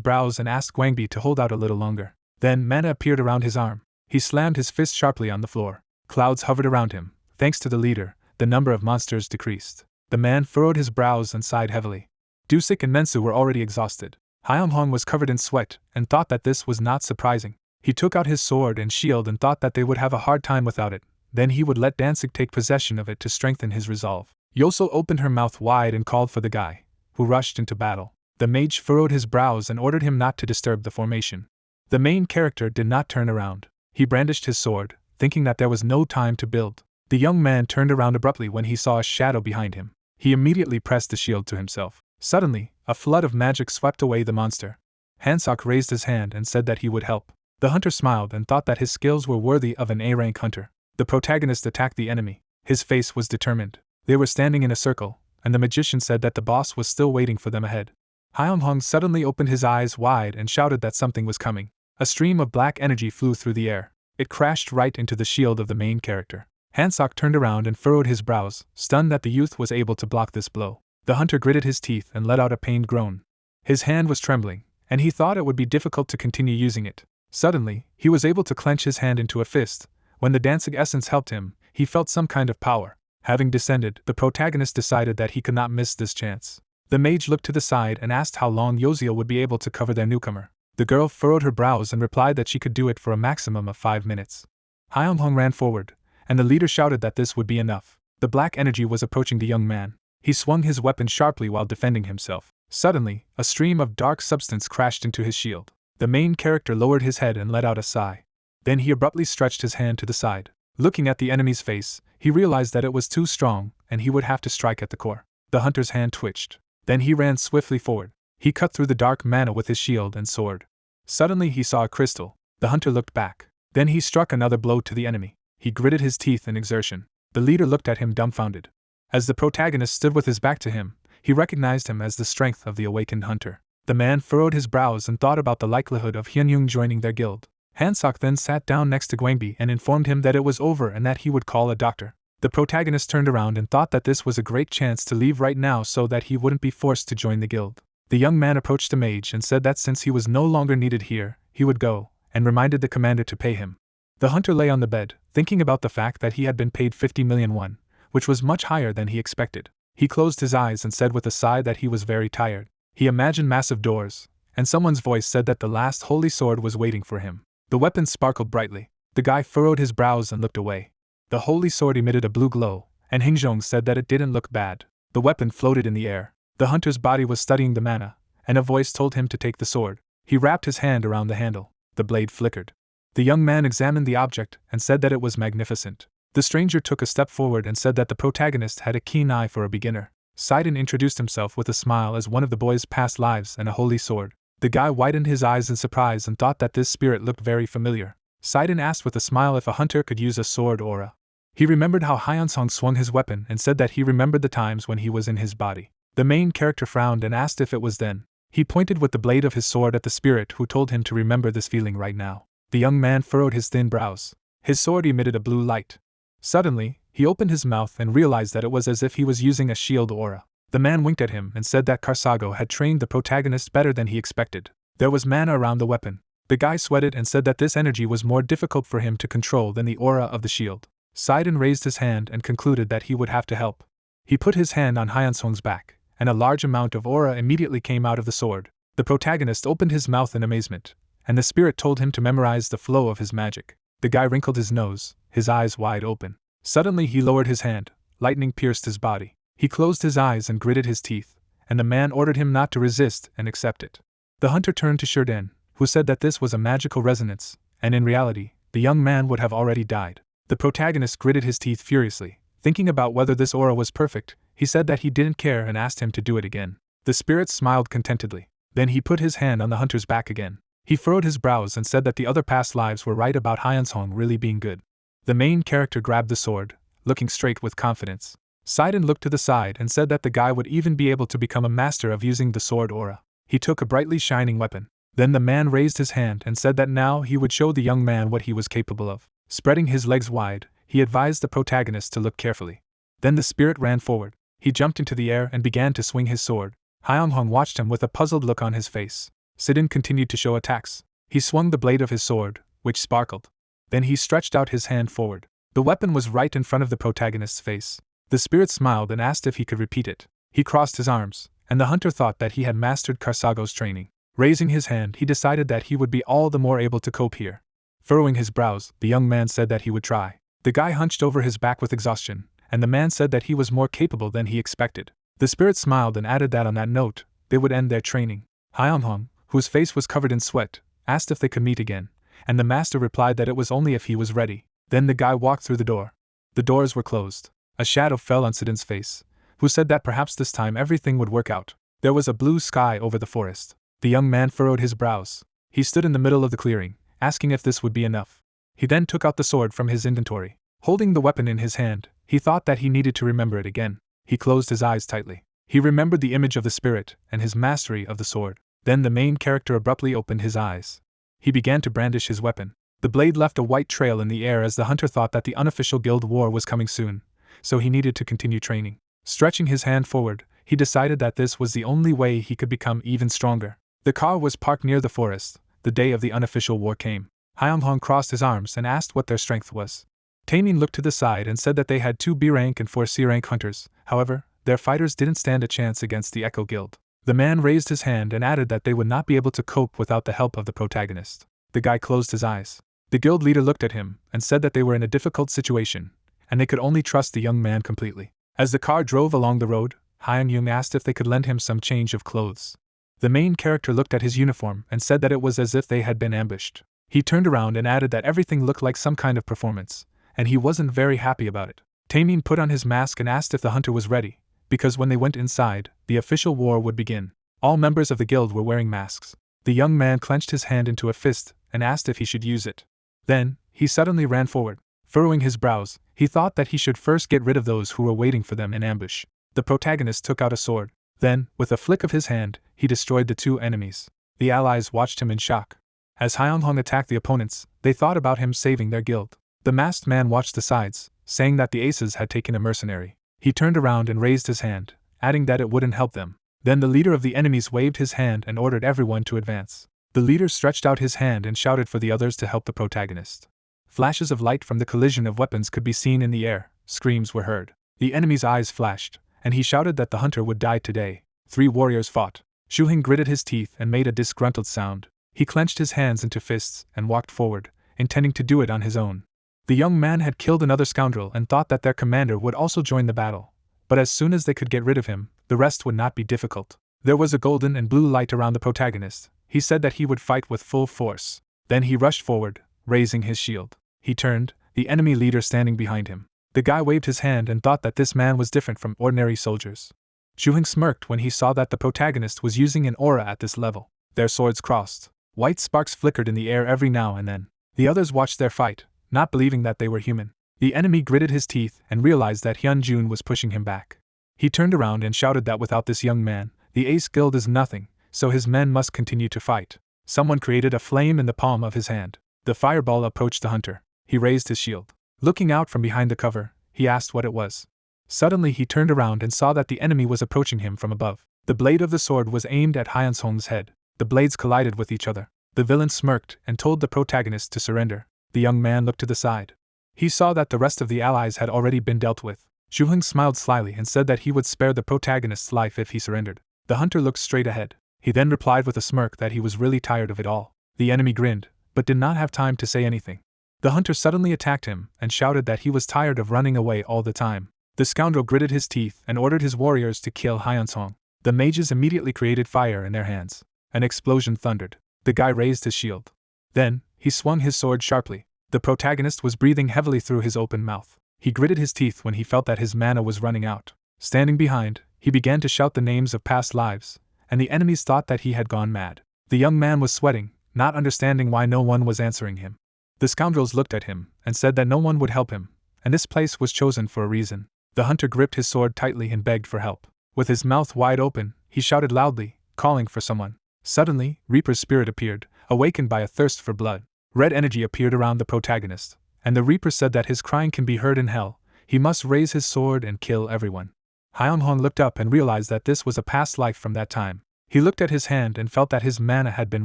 S1: brows and asked Gwangbi to hold out a little longer. Then mana appeared around his arm. He slammed his fist sharply on the floor. Clouds hovered around him. Thanks to the leader, the number of monsters decreased. The man furrowed his brows and sighed heavily. Dusik and Mensu were already exhausted. Hyeonghong was covered in sweat and thought that this was not surprising. He took out his sword and shield and thought that they would have a hard time without it. Then he would let Danzig take possession of it to strengthen his resolve. Yoso opened her mouth wide and called for the guy, who rushed into battle. The mage furrowed his brows and ordered him not to disturb the formation. The main character did not turn around. He brandished his sword, thinking that there was no time to build. The young man turned around abruptly when he saw a shadow behind him. He immediately pressed the shield to himself. Suddenly, a flood of magic swept away the monster. Hansak raised his hand and said that he would help. The hunter smiled and thought that his skills were worthy of an A-rank hunter. The protagonist attacked the enemy. His face was determined. They were standing in a circle, and the magician said that the boss was still waiting for them ahead. Hyeonghong suddenly opened his eyes wide and shouted that something was coming. A stream of black energy flew through the air. It crashed right into the shield of the main character. Hansak turned around and furrowed his brows, stunned that the youth was able to block this blow. The hunter gritted his teeth and let out a pained groan. His hand was trembling, and he thought it would be difficult to continue using it. Suddenly, he was able to clench his hand into a fist. When the Danzig essence helped him, he felt some kind of power. Having descended, the protagonist decided that he could not miss this chance. The mage looked to the side and asked how long Yoziel would be able to cover their newcomer. The girl furrowed her brows and replied that she could do it for a maximum of 5 minutes. Hyeonghong ran forward, and the leader shouted that this would be enough. The black energy was approaching the young man. He swung his weapon sharply while defending himself. Suddenly, a stream of dark substance crashed into his shield. The main character lowered his head and let out a sigh. Then he abruptly stretched his hand to the side. Looking at the enemy's face, he realized that it was too strong, and he would have to strike at the core. The hunter's hand twitched. Then he ran swiftly forward. He cut through the dark mana with his shield and sword. Suddenly he saw a crystal. The hunter looked back. Then he struck another blow to the enemy. He gritted his teeth in exertion. The leader looked at him dumbfounded. As the protagonist stood with his back to him, he recognized him as the strength of the awakened hunter. The man furrowed his brows and thought about the likelihood of Hyunyoung joining their guild. Hansak then sat down next to Gwangbi and informed him that it was over and that he would call a doctor. The protagonist turned around and thought that this was a great chance to leave right now so that he wouldn't be forced to join the guild. The young man approached the mage and said that since he was no longer needed here, he would go, and reminded the commander to pay him. The hunter lay on the bed, thinking about the fact that he had been paid 50 million won, which was much higher than he expected. He closed his eyes and said with a sigh that he was very tired. He imagined massive doors, and someone's voice said that the last holy sword was waiting for him. The weapon sparkled brightly. The guy furrowed his brows and looked away. The holy sword emitted a blue glow, and Hingjong said that it didn't look bad. The weapon floated in the air. The hunter's body was studying the mana, and a voice told him to take the sword. He wrapped his hand around the handle. The blade flickered. The young man examined the object and said that it was magnificent. The stranger took a step forward and said that the protagonist had a keen eye for a beginner. Sidon introduced himself with a smile as one of the boy's past lives and a holy sword. The guy widened his eyes in surprise and thought that this spirit looked very familiar. Sidon asked with a smile if a hunter could use a sword aura. He remembered how Hyeonsong swung his weapon and said that he remembered the times when he was in his body. The main character frowned and asked if it was then. He pointed with the blade of his sword at the spirit who told him to remember this feeling right now. The young man furrowed his thin brows. His sword emitted a blue light. Suddenly, he opened his mouth and realized that it was as if he was using a shield aura. The man winked at him and said that Karsago had trained the protagonist better than he expected. There was mana around the weapon. The guy sweated and said that this energy was more difficult for him to control than the aura of the shield. Sidon raised his hand and concluded that he would have to help. He put his hand on Hyeonsong's back, and a large amount of aura immediately came out of the sword. The protagonist opened his mouth in amazement, and the spirit told him to memorize the flow of his magic. The guy wrinkled his nose, his eyes wide open. Suddenly he lowered his hand, lightning pierced his body. He closed his eyes and gritted his teeth, and the man ordered him not to resist and accept it. The hunter turned to Shurden, who said that this was a magical resonance, and in reality, the young man would have already died. The protagonist gritted his teeth furiously, thinking about whether this aura was perfect. He said that he didn't care and asked him to do it again. The spirit smiled contentedly. Then he put his hand on the hunter's back again. He furrowed his brows and said that the other past lives were right about Hyeonsong really being good. The main character grabbed the sword, looking straight with confidence. Sidon looked to the side and said that the guy would even be able to become a master of using the sword aura. He took a brightly shining weapon. Then the man raised his hand and said that now he would show the young man what he was capable of. Spreading his legs wide, he advised the protagonist to look carefully. Then the spirit ran forward. He jumped into the air and began to swing his sword. Hyeonghong watched him with a puzzled look on his face. Sidon continued to show attacks. He swung the blade of his sword, which sparkled. Then he stretched out his hand forward. The weapon was right in front of the protagonist's face. The spirit smiled and asked if he could repeat it. He crossed his arms, and the hunter thought that he had mastered Karsago's training. Raising his hand, he decided that he would be all the more able to cope here. Furrowing his brows, the young man said that he would try. The guy hunched over his back with exhaustion, and the man said that he was more capable than he expected. The spirit smiled and added that on that note, they would end their training. Hyeonghong, whose face was covered in sweat, asked if they could meet again, and the master replied that it was only if he was ready. Then the guy walked through the door. The doors were closed. A shadow fell on Sidon's face, who said that perhaps this time everything would work out. There was a blue sky over the forest. The young man furrowed his brows. He stood in the middle of the clearing, asking if this would be enough. He then took out the sword from his inventory. Holding the weapon in his hand, he thought that he needed to remember it again. He closed his eyes tightly. He remembered the image of the spirit and his mastery of the sword. Then the main character abruptly opened his eyes. He began to brandish his weapon. The blade left a white trail in the air as the hunter thought that the unofficial guild war was coming soon, so he needed to continue training. Stretching his hand forward, he decided that this was the only way he could become even stronger. The car was parked near the forest. The day of the unofficial war came. Hyeonghong crossed his arms and asked what their strength was. Taemin looked to the side and said that they had 2 B rank and 4 C rank hunters. However, their fighters didn't stand a chance against the Echo Guild. The man raised his hand and added that they would not be able to cope without the help of the protagonist. The guy closed his eyes. The guild leader looked at him and said that they were in a difficult situation, and they could only trust the young man completely. As the car drove along the road, Hyeongyung asked if they could lend him some change of clothes. The main character looked at his uniform and said that it was as if they had been ambushed. He turned around and added that everything looked like some kind of performance, and he wasn't very happy about it. Taemin put on his mask and asked if the hunter was ready, because when they went inside, the official war would begin. All members of the guild were wearing masks. The young man clenched his hand into a fist and asked if he should use it. Then, he suddenly ran forward. Furrowing his brows, he thought that he should first get rid of those who were waiting for them in ambush. The protagonist took out a sword. Then, with a flick of his hand, he destroyed the 2 enemies. The allies watched him in shock. As Hyeonghong attacked the opponents, they thought about him saving their guild. The masked man watched the sides, saying that the aces had taken a mercenary. He turned around and raised his hand, adding that it wouldn't help them. Then the leader of the enemies waved his hand and ordered everyone to advance. The leader stretched out his hand and shouted for the others to help the protagonist. Flashes of light from the collision of weapons could be seen in the air. Screams were heard. The enemy's eyes flashed, and he shouted that the hunter would die today. 3 warriors fought. Shuhing gritted his teeth and made a disgruntled sound. He clenched his hands into fists and walked forward, intending to do it on his own. The young man had killed another scoundrel and thought that their commander would also join the battle. But as soon as they could get rid of him, the rest would not be difficult. There was a golden and blue light around the protagonist. He said that he would fight with full force. Then he rushed forward, raising his shield. He turned, the enemy leader standing behind him. The guy waved his hand and thought that this man was different from ordinary soldiers. Shuhing smirked when he saw that the protagonist was using an aura at this level. Their swords crossed. White sparks flickered in the air every now and then. The others watched their fight, not believing that they were human. The enemy gritted his teeth and realized that Hyunjun was pushing him back. He turned around and shouted that without this young man, the Ace Guild is nothing, so his men must continue to fight. Someone created a flame in the palm of his hand. The fireball approached the hunter. He raised his shield. Looking out from behind the cover, he asked what it was. Suddenly he turned around and saw that the enemy was approaching him from above. The blade of the sword was aimed at Hyunsong's head. The blades collided with each other. The villain smirked and told the protagonist to surrender. The young man looked to the side. He saw that the rest of the allies had already been dealt with. Shuheng smiled slyly and said that he would spare the protagonist's life if he surrendered. The hunter looked straight ahead. He then replied with a smirk that he was really tired of it all. The enemy grinned, but did not have time to say anything. The hunter suddenly attacked him and shouted that he was tired of running away all the time. The scoundrel gritted his teeth and ordered his warriors to kill Hyunsong. The mages immediately created fire in their hands. An explosion thundered. The guy raised his shield. Then, he swung his sword sharply. The protagonist was breathing heavily through his open mouth. He gritted his teeth when he felt that his mana was running out. Standing behind, he began to shout the names of past lives, and the enemies thought that he had gone mad. The young man was sweating, not understanding why no one was answering him. The scoundrels looked at him and said that no one would help him, and this place was chosen for a reason. The hunter gripped his sword tightly and begged for help. With his mouth wide open, he shouted loudly, calling for someone. Suddenly, Reaper's spirit appeared, awakened by a thirst for blood. Red energy appeared around the protagonist, and the Reaper said that his crying can be heard in hell. He must raise his sword and kill everyone. Hyunhong looked up and realized that this was a past life from that time. He looked at his hand and felt that his mana had been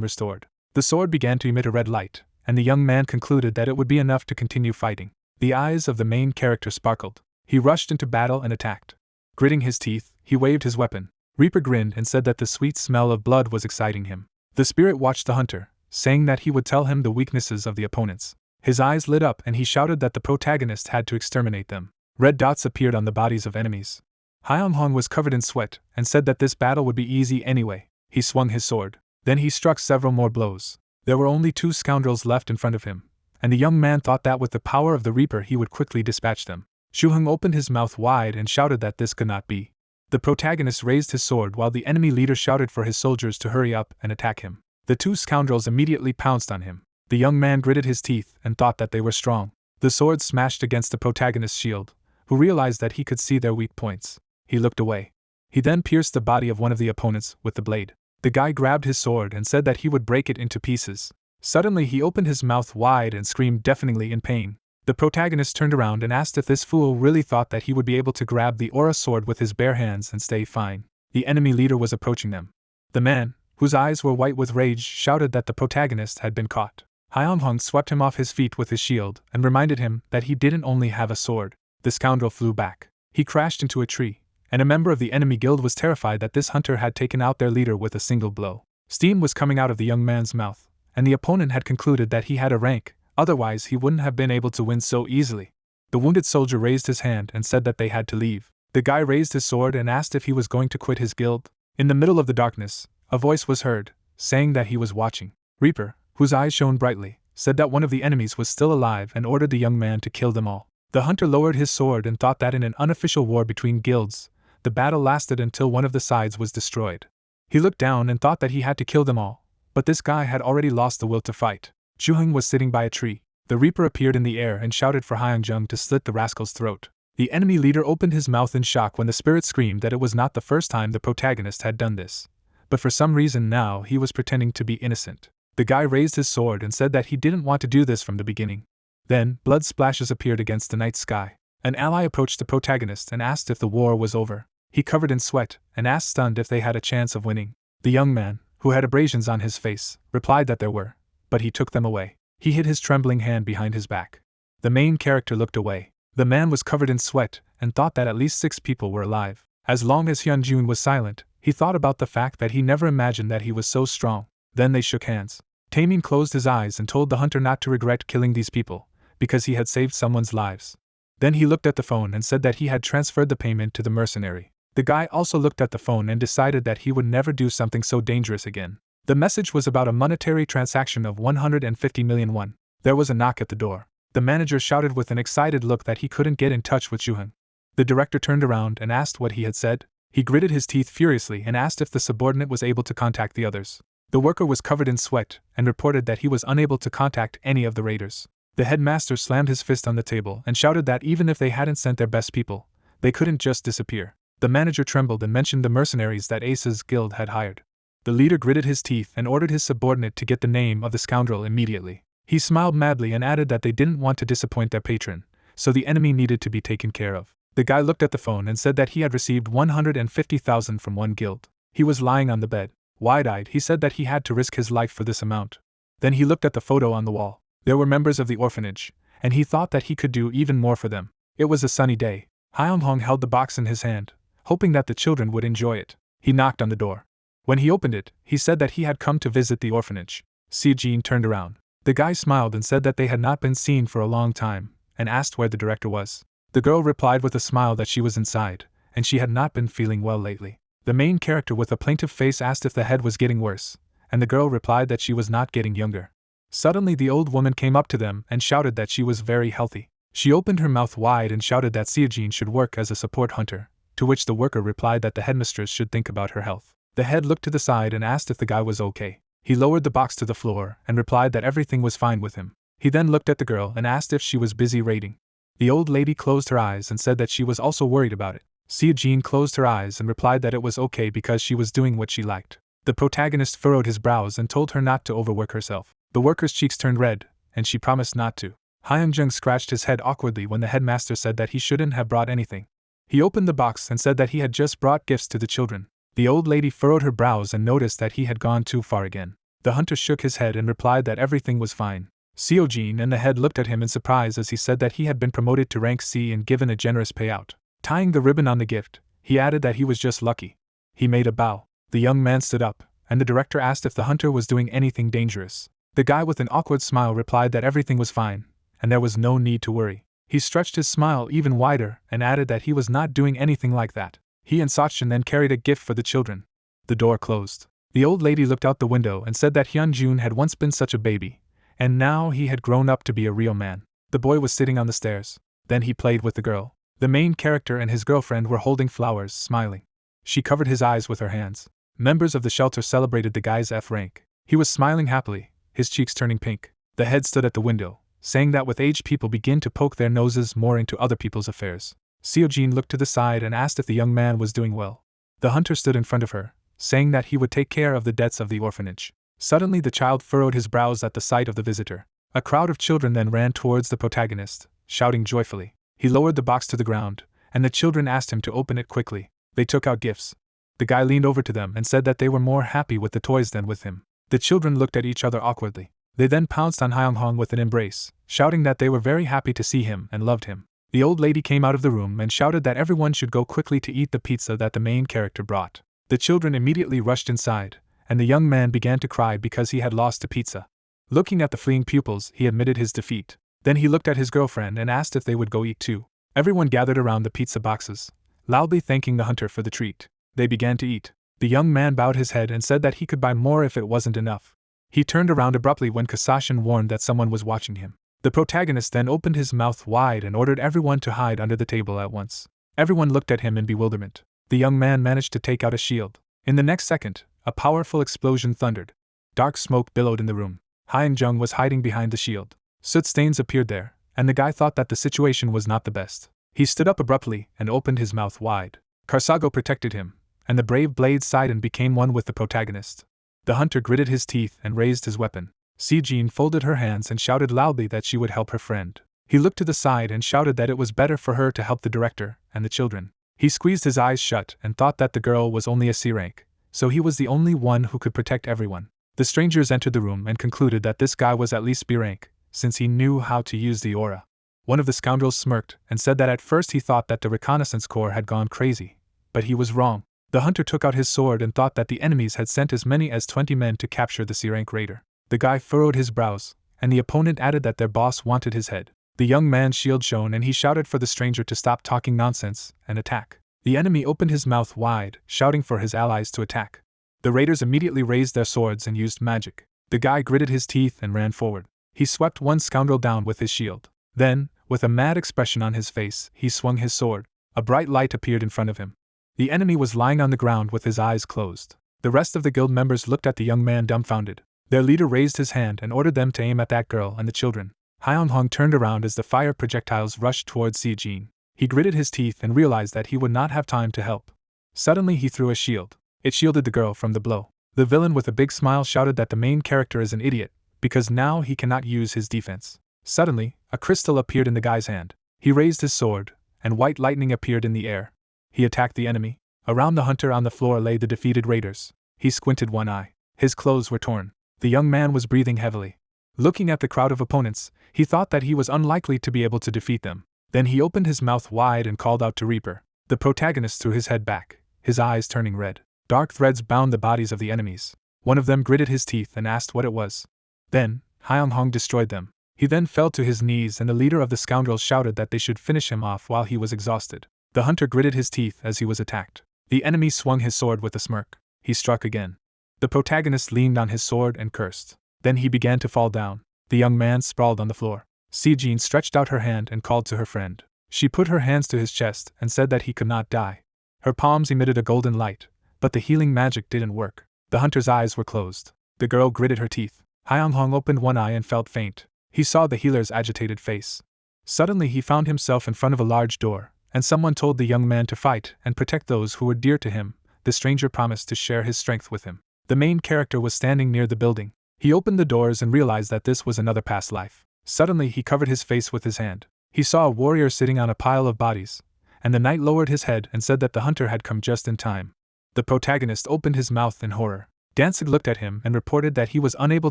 S1: restored. The sword began to emit a red light, and the young man concluded that it would be enough to continue fighting. The eyes of the main character sparkled. He rushed into battle and attacked. Gritting his teeth, he waved his weapon. Reaper grinned and said that the sweet smell of blood was exciting him. The spirit watched the hunter, saying that he would tell him the weaknesses of the opponents. His eyes lit up and he shouted that the protagonist had to exterminate them. Red dots appeared on the bodies of enemies. Hyunhong was covered in sweat and said that this battle would be easy anyway. He swung his sword. Then he struck several more blows. There were only 2 scoundrels left in front of him, and the young man thought that with the power of the Reaper he would quickly dispatch them. Shuheng opened his mouth wide and shouted that this could not be. The protagonist raised his sword while the enemy leader shouted for his soldiers to hurry up and attack him. The 2 scoundrels immediately pounced on him. The young man gritted his teeth and thought that they were strong. The sword smashed against the protagonist's shield, who realized that he could see their weak points. He looked away. He then pierced the body of one of the opponents with the blade. The guy grabbed his sword and said that he would break it into pieces. Suddenly he opened his mouth wide and screamed deafeningly in pain. The protagonist turned around and asked if this fool really thought that he would be able to grab the aura sword with his bare hands and stay fine. The enemy leader was approaching them. The man, whose eyes were white with rage, shouted that the protagonist had been caught. Hyunhong swept him off his feet with his shield and reminded him that he didn't only have a sword. The scoundrel flew back. He crashed into a tree, and a member of the enemy guild was terrified that this hunter had taken out their leader with a single blow. Steam was coming out of the young man's mouth, and the opponent had concluded that he had a rank, otherwise he wouldn't have been able to win so easily. The wounded soldier raised his hand and said that they had to leave. The guy raised his sword and asked if he was going to quit his guild. In the middle of the darkness, a voice was heard, saying that he was watching. Reaper, whose eyes shone brightly, said that one of the enemies was still alive and ordered the young man to kill them all. The hunter lowered his sword and thought that in an unofficial war between guilds, the battle lasted until one of the sides was destroyed. He looked down and thought that he had to kill them all, but this guy had already lost the will to fight. Shuheng was sitting by a tree. The Reaper appeared in the air and shouted for Hyunjung to slit the rascal's throat. The enemy leader opened his mouth in shock when the spirit screamed that it was not the first time the protagonist had done this, but for some reason now he was pretending to be innocent. The guy raised his sword and said that he didn't want to do this from the beginning. Then, blood splashes appeared against the night sky. An ally approached the protagonist and asked if the war was over. He covered in sweat and asked stunned if they had a chance of winning. The young man, who had abrasions on his face, replied that there were, but he took them away. He hid his trembling hand behind his back. The main character looked away. The man was covered in sweat and thought that at least 6 people were alive. As long as Hyunjun was silent, he thought about the fact that he never imagined that he was so strong. Then they shook hands. Taemin closed his eyes and told the hunter not to regret killing these people, because he had saved someone's lives. Then he looked at the phone and said that he had transferred the payment to the mercenary. The guy also looked at the phone and decided that he would never do something so dangerous again. The message was about a monetary transaction of 150 million won. There was a knock at the door. The manager shouted with an excited look that he couldn't get in touch with Shuheng. The director turned around and asked what he had said. He gritted his teeth furiously and asked if the subordinate was able to contact the others. The worker was covered in sweat and reported that he was unable to contact any of the raiders. The headmaster slammed his fist on the table and shouted that even if they hadn't sent their best people, they couldn't just disappear. The manager trembled and mentioned the mercenaries that Ace's guild had hired. The leader gritted his teeth and ordered his subordinate to get the name of the scoundrel immediately. He smiled madly and added that they didn't want to disappoint their patron, so the enemy needed to be taken care of. The guy looked at the phone and said that he had received 150,000 from one guild. He was lying on the bed. Wide-eyed, he said that he had to risk his life for this amount. Then he looked at the photo on the wall. There were members of the orphanage, and he thought that he could do even more for them. It was a sunny day. Hyunhong held the box in his hand, hoping that the children would enjoy it. He knocked on the door. When he opened it, he said that he had come to visit the orphanage. Si Jin turned around. The guy smiled and said that they had not been seen for a long time, and asked where the director was. The girl replied with a smile that she was inside, and she had not been feeling well lately. The main character with a plaintive face asked if the head was getting worse, and the girl replied that she was not getting younger. Suddenly the old woman came up to them and shouted that she was very healthy. She opened her mouth wide and shouted that Seojin should work as a support hunter, to which the worker replied that the headmistress should think about her health. The head looked to the side and asked if the guy was okay. He lowered the box to the floor and replied that everything was fine with him. He then looked at the girl and asked if she was busy raiding. The old lady closed her eyes and said that she was also worried about it. Seojin closed her eyes and replied that it was okay because she was doing what she liked. The protagonist furrowed his brows and told her not to overwork herself. The worker's cheeks turned red, and she promised not to. Hyunjung scratched his head awkwardly when the headmaster said that he shouldn't have brought anything. He opened the box and said that he had just brought gifts to the children. The old lady furrowed her brows and noticed that he had gone too far again. The hunter shook his head and replied that everything was fine. Seojin and the head looked at him in surprise as he said that he had been promoted to rank C and given a generous payout. Tying the ribbon on the gift, he added that he was just lucky. He made a bow. The young man stood up, and the director asked if the hunter was doing anything dangerous. The guy with an awkward smile replied that everything was fine, and there was no need to worry. He stretched his smile even wider and added that he was not doing anything like that. He and Sachin then carried a gift for the children. The door closed. The old lady looked out the window and said that Hyunjun had once been such a baby, and now he had grown up to be a real man. The boy was sitting on the stairs. Then he played with the girl. The main character and his girlfriend were holding flowers, smiling. She covered his eyes with her hands. Members of the shelter celebrated the guy's F rank. He was smiling happily, his cheeks turning pink. The head stood at the window, saying that with age people begin to poke their noses more into other people's affairs. Seojin looked to the side and asked if the young man was doing well. The hunter stood in front of her, saying that he would take care of the debts of the orphanage. Suddenly the child furrowed his brows at the sight of the visitor. A crowd of children then ran towards the protagonist, shouting joyfully. He lowered the box to the ground, and the children asked him to open it quickly. They took out gifts. The guy leaned over to them and said that they were more happy with the toys than with him. The children looked at each other awkwardly. They then pounced on Hyunghong with an embrace, shouting that they were very happy to see him and loved him. The old lady came out of the room and shouted that everyone should go quickly to eat the pizza that the main character brought. The children immediately rushed inside, and the young man began to cry because he had lost the pizza. Looking at the fleeing pupils, he admitted his defeat. Then he looked at his girlfriend and asked if they would go eat too. Everyone gathered around the pizza boxes, loudly thanking the hunter for the treat. They began to eat. The young man bowed his head and said that he could buy more if it wasn't enough. He turned around abruptly when Kasashin warned that someone was watching him. The protagonist then opened his mouth wide and ordered everyone to hide under the table at once. Everyone looked at him in bewilderment. The young man managed to take out a shield. In the next second, a powerful explosion thundered. Dark smoke billowed in the room. Hyunjung was hiding behind the shield. Soot stains appeared there, and the guy thought that the situation was not the best. He stood up abruptly and opened his mouth wide. Karsago protected him, and the brave blade Sidon became one with the protagonist. The hunter gritted his teeth and raised his weapon. Seojin folded her hands and shouted loudly that she would help her friend. He looked to the side and shouted that it was better for her to help the director and the children. He squeezed his eyes shut and thought that the girl was only a C rank, so he was the only one who could protect everyone. The strangers entered the room and concluded that this guy was at least B rank, since he knew how to use the aura. One of the scoundrels smirked and said that at first he thought that the reconnaissance corps had gone crazy, but he was wrong. The hunter took out his sword and thought that the enemies had sent as many as 20 men to capture the C rank raider. The guy furrowed his brows, and the opponent added that their boss wanted his head. The young man's shield shone and he shouted for the stranger to stop talking nonsense and attack. The enemy opened his mouth wide, shouting for his allies to attack. The raiders immediately raised their swords and used magic. The guy gritted his teeth and ran forward. He swept one scoundrel down with his shield. Then, with a mad expression on his face, he swung his sword. A bright light appeared in front of him. The enemy was lying on the ground with his eyes closed. The rest of the guild members looked at the young man dumbfounded. Their leader raised his hand and ordered them to aim at that girl and the children. Hyunghong turned around as the fire projectiles rushed towards Seojin. He gritted his teeth and realized that he would not have time to help. Suddenly he threw a shield. It shielded the girl from the blow. The villain with a big smile shouted that the main character is an idiot, because now he cannot use his defense. Suddenly, a crystal appeared in the guy's hand. He raised his sword, and white lightning appeared in the air. He attacked the enemy. Around the hunter on the floor lay the defeated raiders. He squinted one eye. His clothes were torn. The young man was breathing heavily. Looking at the crowd of opponents, he thought that he was unlikely to be able to defeat them. Then he opened his mouth wide and called out to Reaper. The protagonist threw his head back, his eyes turning red. Dark threads bound the bodies of the enemies. One of them gritted his teeth and asked what it was. Then, Hyung-hong destroyed them. He then fell to his knees and the leader of the scoundrels shouted that they should finish him off while he was exhausted. The hunter gritted his teeth as he was attacked. The enemy swung his sword with a smirk. He struck again. The protagonist leaned on his sword and cursed. Then he began to fall down. The young man sprawled on the floor. Si-jin stretched out her hand and called to her friend. She put her hands to his chest and said that he could not die. Her palms emitted a golden light, but the healing magic didn't work. The hunter's eyes were closed. The girl gritted her teeth. Hyung-hong opened one eye and felt faint. He saw the healer's agitated face. Suddenly he found himself in front of a large door, and someone told the young man to fight and protect those who were dear to him. The stranger promised to share his strength with him. The main character was standing near the building. He opened the doors and realized that this was another past life. Suddenly he covered his face with his hand. He saw a warrior sitting on a pile of bodies, and the knight lowered his head and said that the hunter had come just in time. The protagonist opened his mouth in horror. Danzig looked at him and reported that he was unable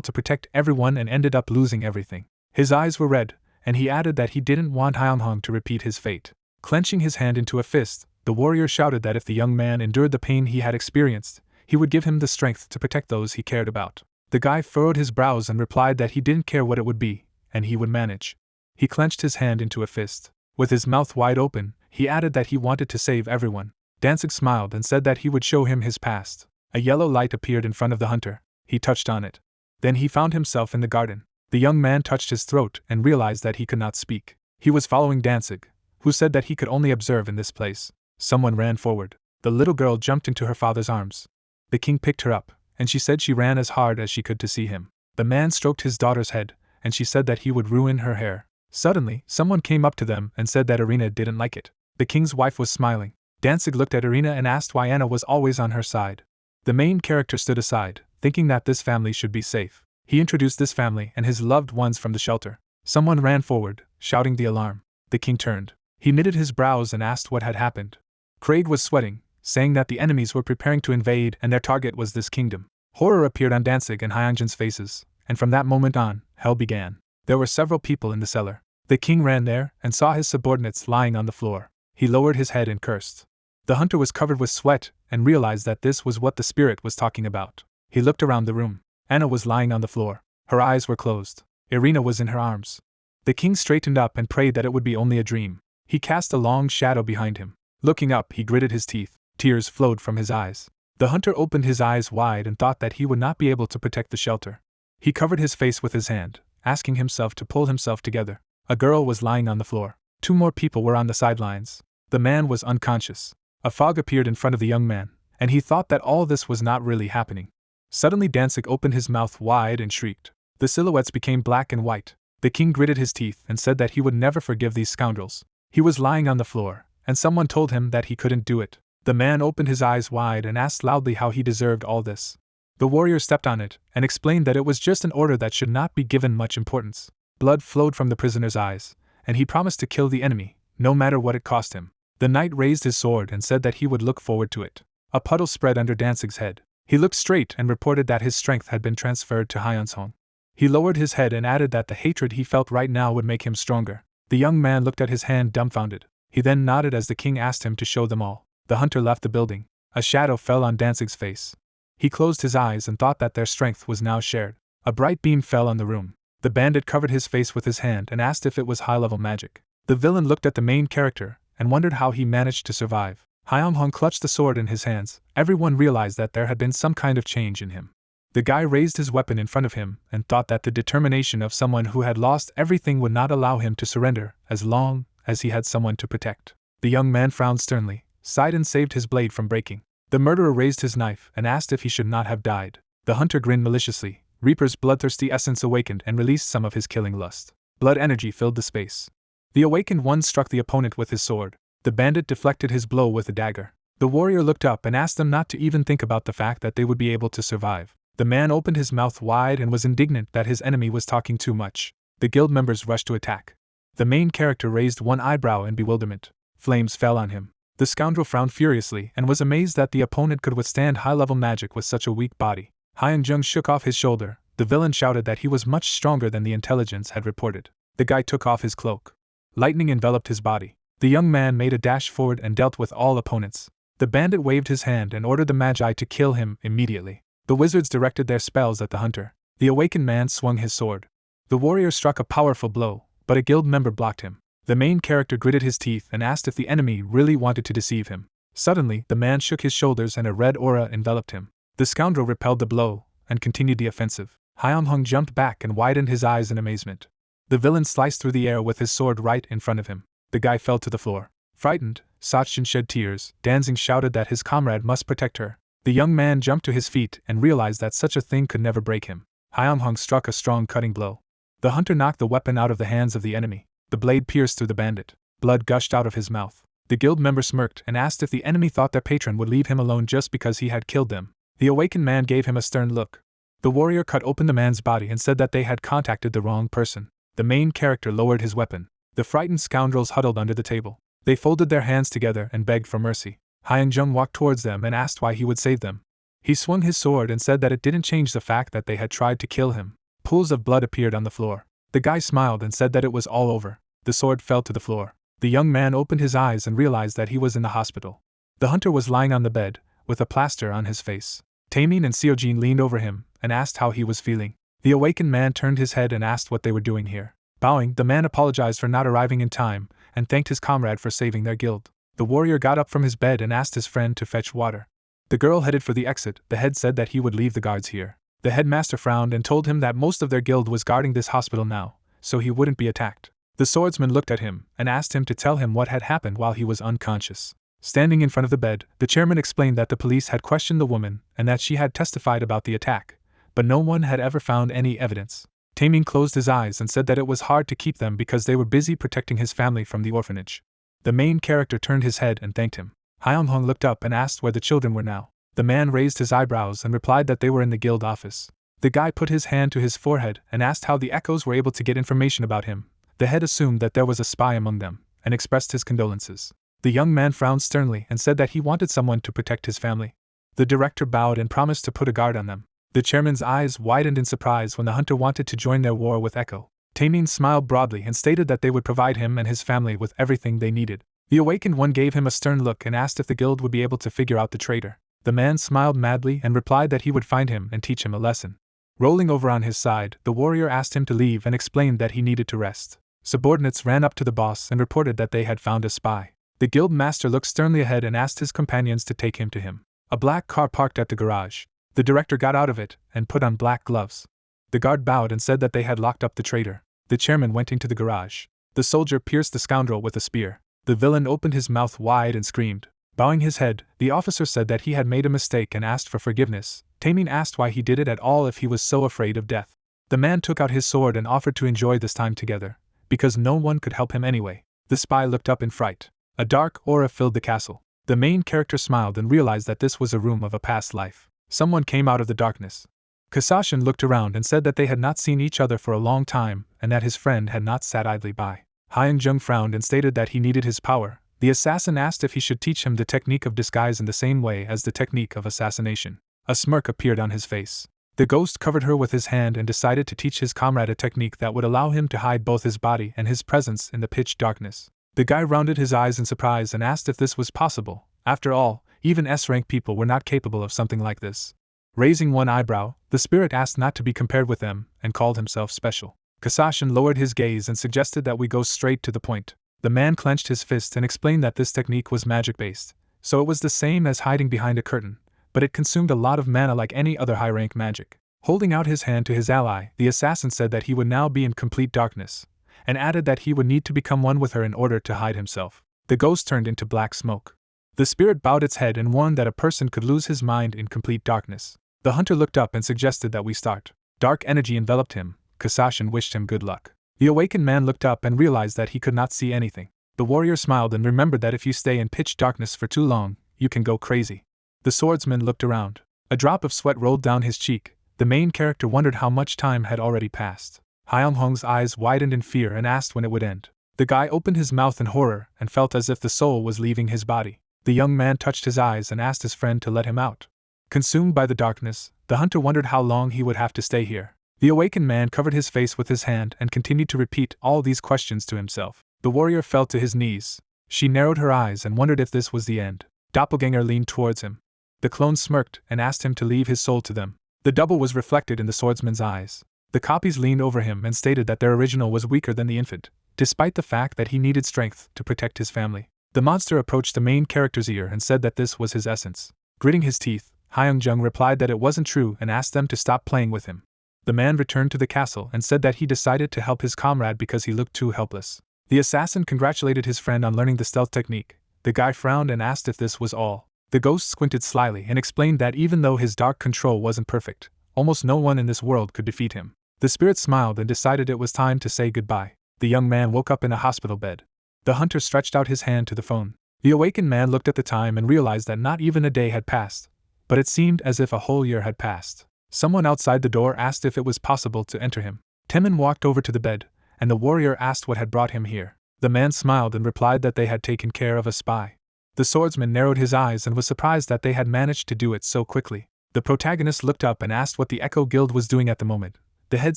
S1: to protect everyone and ended up losing everything. His eyes were red, and he added that he didn't want Hyung-hong to repeat his fate. Clenching his hand into a fist, the warrior shouted that if the young man endured the pain he had experienced, he would give him the strength to protect those he cared about. The guy furrowed his brows and replied that he didn't care what it would be, and he would manage. He clenched his hand into a fist. With his mouth wide open, he added that he wanted to save everyone. Danzig smiled and said that he would show him his past. A yellow light appeared in front of the hunter. He touched on it. Then he found himself in the garden. The young man touched his throat and realized that he could not speak. He was following Danzig, who said that he could only observe in this place. Someone ran forward. The little girl jumped into her father's arms. The king picked her up, and she said she ran as hard as she could to see him. The man stroked his daughter's head, and she said that he would ruin her hair. Suddenly, someone came up to them and said that Irina didn't like it. The king's wife was smiling. Danzig looked at Irina and asked why Anna was always on her side. The main character stood aside, thinking that this family should be safe. He introduced this family and his loved ones from the shelter. Someone ran forward, shouting the alarm. The king turned. He knitted his brows and asked what had happened. Craig was sweating, saying that the enemies were preparing to invade and their target was this kingdom. Horror appeared on Danzig and Hyungjin's faces, and from that moment on, hell began. There were several people in the cellar. The king ran there and saw his subordinates lying on the floor. He lowered his head and cursed. The hunter was covered with sweat and realized that this was what the spirit was talking about. He looked around the room. Anna was lying on the floor. Her eyes were closed. Irina was in her arms. The king straightened up and prayed that it would be only a dream. He cast a long shadow behind him. Looking up, he gritted his teeth. Tears flowed from his eyes. The hunter opened his eyes wide and thought that he would not be able to protect the shelter. He covered his face with his hand, asking himself to pull himself together. A girl was lying on the floor. 2 more people were on the sidelines. The man was unconscious. A fog appeared in front of the young man, and he thought that all this was not really happening. Suddenly Danzig opened his mouth wide and shrieked. The silhouettes became black and white. The king gritted his teeth and said that he would never forgive these scoundrels. He was lying on the floor, and someone told him that he couldn't do it. The man opened his eyes wide and asked loudly how he deserved all this. The warrior stepped on it and explained that it was just an order that should not be given much importance. Blood flowed from the prisoner's eyes, and he promised to kill the enemy, no matter what it cost him. The knight raised his sword and said that he would look forward to it. A puddle spread under Danzig's head. He looked straight and reported that his strength had been transferred to Hyunshong. He lowered his head and added that the hatred he felt right now would make him stronger. The young man looked at his hand dumbfounded. He then nodded as the king asked him to show them all. The hunter left the building. A shadow fell on Danzig's face. He closed his eyes and thought that their strength was now shared. A bright beam fell on the room. The bandit covered his face with his hand and asked if it was high-level magic. The villain looked at the main character and wondered how he managed to survive. Hyunghong clutched the sword in his hands. Everyone realized that there had been some kind of change in him. The guy raised his weapon in front of him and thought that the determination of someone who had lost everything would not allow him to surrender as long as he had someone to protect. The young man frowned sternly, sighed and saved his blade from breaking. The murderer raised his knife and asked if he should not have died. The hunter grinned maliciously. Reaper's bloodthirsty essence awakened and released some of his killing lust. Blood energy filled the space. The awakened one struck the opponent with his sword. The bandit deflected his blow with a dagger. The warrior looked up and asked them not to even think about the fact that they would be able to survive. The man opened his mouth wide and was indignant that his enemy was talking too much. The guild members rushed to attack. The main character raised one eyebrow in bewilderment. Flames fell on him. The scoundrel frowned furiously and was amazed that the opponent could withstand high-level magic with such a weak body. Hyunjung shook off his shoulder. The villain shouted that he was much stronger than the intelligence had reported. The guy took off his cloak. Lightning enveloped his body. The young man made a dash forward and dealt with all opponents. The bandit waved his hand and ordered the magi to kill him immediately. The wizards directed their spells at the hunter. The awakened man swung his sword. The warrior struck a powerful blow, but a guild member blocked him. The main character gritted his teeth and asked if the enemy really wanted to deceive him. Suddenly, the man shook his shoulders and a red aura enveloped him. The scoundrel repelled the blow and continued the offensive. Hyung-hung jumped back and widened his eyes in amazement. The villain sliced through the air with his sword right in front of him. The guy fell to the floor. Frightened, Sachin shed tears. Danzing shouted that his comrade must protect her. The young man jumped to his feet and realized that such a thing could never break him. Hyung-hung struck a strong cutting blow. The hunter knocked the weapon out of the hands of the enemy. The blade pierced through the bandit. Blood gushed out of his mouth. The guild member smirked and asked if the enemy thought their patron would leave him alone just because he had killed them. The awakened man gave him a stern look. The warrior cut open the man's body and said that they had contacted the wrong person. The main character lowered his weapon. The frightened scoundrels huddled under the table. They folded their hands together and begged for mercy. Hyung-jung walked towards them and asked why he would save them. He swung his sword and said that it didn't change the fact that they had tried to kill him. Pools of blood appeared on the floor. The guy smiled and said that it was all over. The sword fell to the floor. The young man opened his eyes and realized that he was in the hospital. The hunter was lying on the bed, with a plaster on his face. Taemin and Seojin leaned over him and asked how he was feeling. The awakened man turned his head and asked what they were doing here. Bowing, the man apologized for not arriving in time and thanked his comrade for saving their guild. The warrior got up from his bed and asked his friend to fetch water. The girl headed for the exit. The head said that he would leave the guards here. The headmaster frowned and told him that most of their guild was guarding this hospital now, so he wouldn't be attacked. The swordsman looked at him and asked him to tell him what had happened while he was unconscious. Standing in front of the bed, the chairman explained that the police had questioned the woman and that she had testified about the attack, but no one had ever found any evidence. Taemin closed his eyes and said that it was hard to keep them because they were busy protecting his family from the orphanage. The main character turned his head and thanked him. Hyung-hung looked up and asked where the children were now. The man raised his eyebrows and replied that they were in the guild office. The guy put his hand to his forehead and asked how the echoes were able to get information about him. The head assumed that there was a spy among them and expressed his condolences. The young man frowned sternly and said that he wanted someone to protect his family. The director bowed and promised to put a guard on them. The chairman's eyes widened in surprise when the hunter wanted to join their war with Echo. Taemin smiled broadly and stated that they would provide him and his family with everything they needed. The awakened one gave him a stern look and asked if the guild would be able to figure out the traitor. The man smiled madly and replied that he would find him and teach him a lesson. Rolling over on his side, the warrior asked him to leave and explained that he needed to rest. Subordinates ran up to the boss and reported that they had found a spy. The guild master looked sternly ahead and asked his companions to take him to him. A black car parked at the garage. The director got out of it and put on black gloves. The guard bowed and said that they had locked up the traitor. The chairman went into the garage. The soldier pierced the scoundrel with a spear. The villain opened his mouth wide and screamed. Bowing his head, the officer said that he had made a mistake and asked for forgiveness. Taemin asked why he did it at all if he was so afraid of death. The man took out his sword and offered to enjoy this time together, because no one could help him anyway. The spy looked up in fright. A dark aura filled the castle. The main character smiled and realized that this was a room of a past life. Someone came out of the darkness. Kasashin looked around and said that they had not seen each other for a long time and that his friend had not sat idly by. Hyung-jung frowned and stated that he needed his power. The assassin asked if he should teach him the technique of disguise in the same way as the technique of assassination. A smirk appeared on his face. The ghost covered her with his hand and decided to teach his comrade a technique that would allow him to hide both his body and his presence in the pitch darkness. The guy rounded his eyes in surprise and asked if this was possible. After all, even S-rank people were not capable of something like this. Raising one eyebrow, the spirit asked not to be compared with them and called himself special. Kasashin lowered his gaze and suggested that we go straight to the point. The man clenched his fist and explained that this technique was magic-based, so it was the same as hiding behind a curtain, but it consumed a lot of mana like any other high-rank magic. Holding out his hand to his ally, the assassin said that he would now be in complete darkness, and added that he would need to become one with her in order to hide himself. The ghost turned into black smoke. The spirit bowed its head and warned that a person could lose his mind in complete darkness. The hunter looked up and suggested that we start. Dark energy enveloped him. Kasashin wished him good luck. The awakened man looked up and realized that he could not see anything. The warrior smiled and remembered that if you stay in pitch darkness for too long, you can go crazy. The swordsman looked around. A drop of sweat rolled down his cheek. The main character wondered how much time had already passed. Hyung-hong's eyes widened in fear and asked when it would end. The guy opened his mouth in horror and felt as if the soul was leaving his body. The young man touched his eyes and asked his friend to let him out. Consumed by the darkness, the hunter wondered how long he would have to stay here. The awakened man covered his face with his hand and continued to repeat all these questions to himself. The warrior fell to his knees. She narrowed her eyes and wondered if this was the end. Doppelganger leaned towards him. The clone smirked and asked him to leave his soul to them. The double was reflected in the swordsman's eyes. The copies leaned over him and stated that their original was weaker than the infant, despite the fact that he needed strength to protect his family. The monster approached the main character's ear and said that this was his essence. Gritting his teeth, Hyung-jung replied that it wasn't true and asked them to stop playing with him. The man returned to the castle and said that he decided to help his comrade because he looked too helpless. The assassin congratulated his friend on learning the stealth technique. The guy frowned and asked if this was all. The ghost squinted slyly and explained that even though his dark control wasn't perfect, almost no one in this world could defeat him. The spirit smiled and decided it was time to say goodbye. The young man woke up in a hospital bed. The hunter stretched out his hand to the phone. The awakened man looked at the time and realized that not even a day had passed, but it seemed as if a whole year had passed. Someone outside the door asked if it was possible to enter him. Temin walked over to the bed, and the warrior asked what had brought him here. The man smiled and replied that they had taken care of a spy. The swordsman narrowed his eyes and was surprised that they had managed to do it so quickly. The protagonist looked up and asked what the Echo Guild was doing at the moment. The head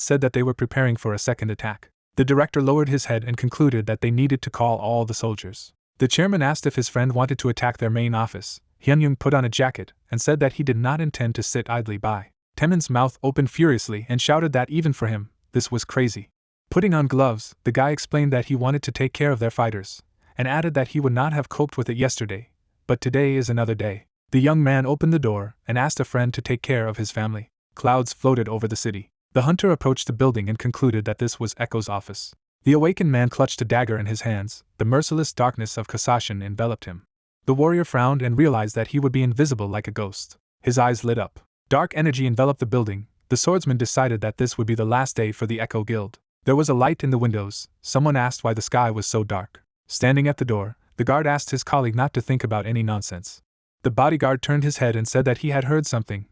S1: said that they were preparing for a second attack. The director lowered his head and concluded that they needed to call all the soldiers. The chairman asked if his friend wanted to attack their main office. Hyun-jung put on a jacket and said that he did not intend to sit idly by. Temin's mouth opened furiously and shouted that even for him, this was crazy. Putting on gloves, the guy explained that he wanted to take care of their fighters, and added that he would not have coped with it yesterday, but today is another day. The young man opened the door and asked a friend to take care of his family. Clouds floated over the city. The hunter approached the building and concluded that this was Echo's office. The awakened man clutched a dagger in his hands. The merciless darkness of Kasashin enveloped him. The warrior frowned and realized that he would be invisible like a ghost. His eyes lit up. Dark energy enveloped the building. The swordsman decided that this would be the last day for the Echo Guild. There was a light in the windows. Someone asked why the sky was so dark. Standing at the door, the guard asked his colleague not to think about any nonsense. The bodyguard turned his head and said that he had heard something.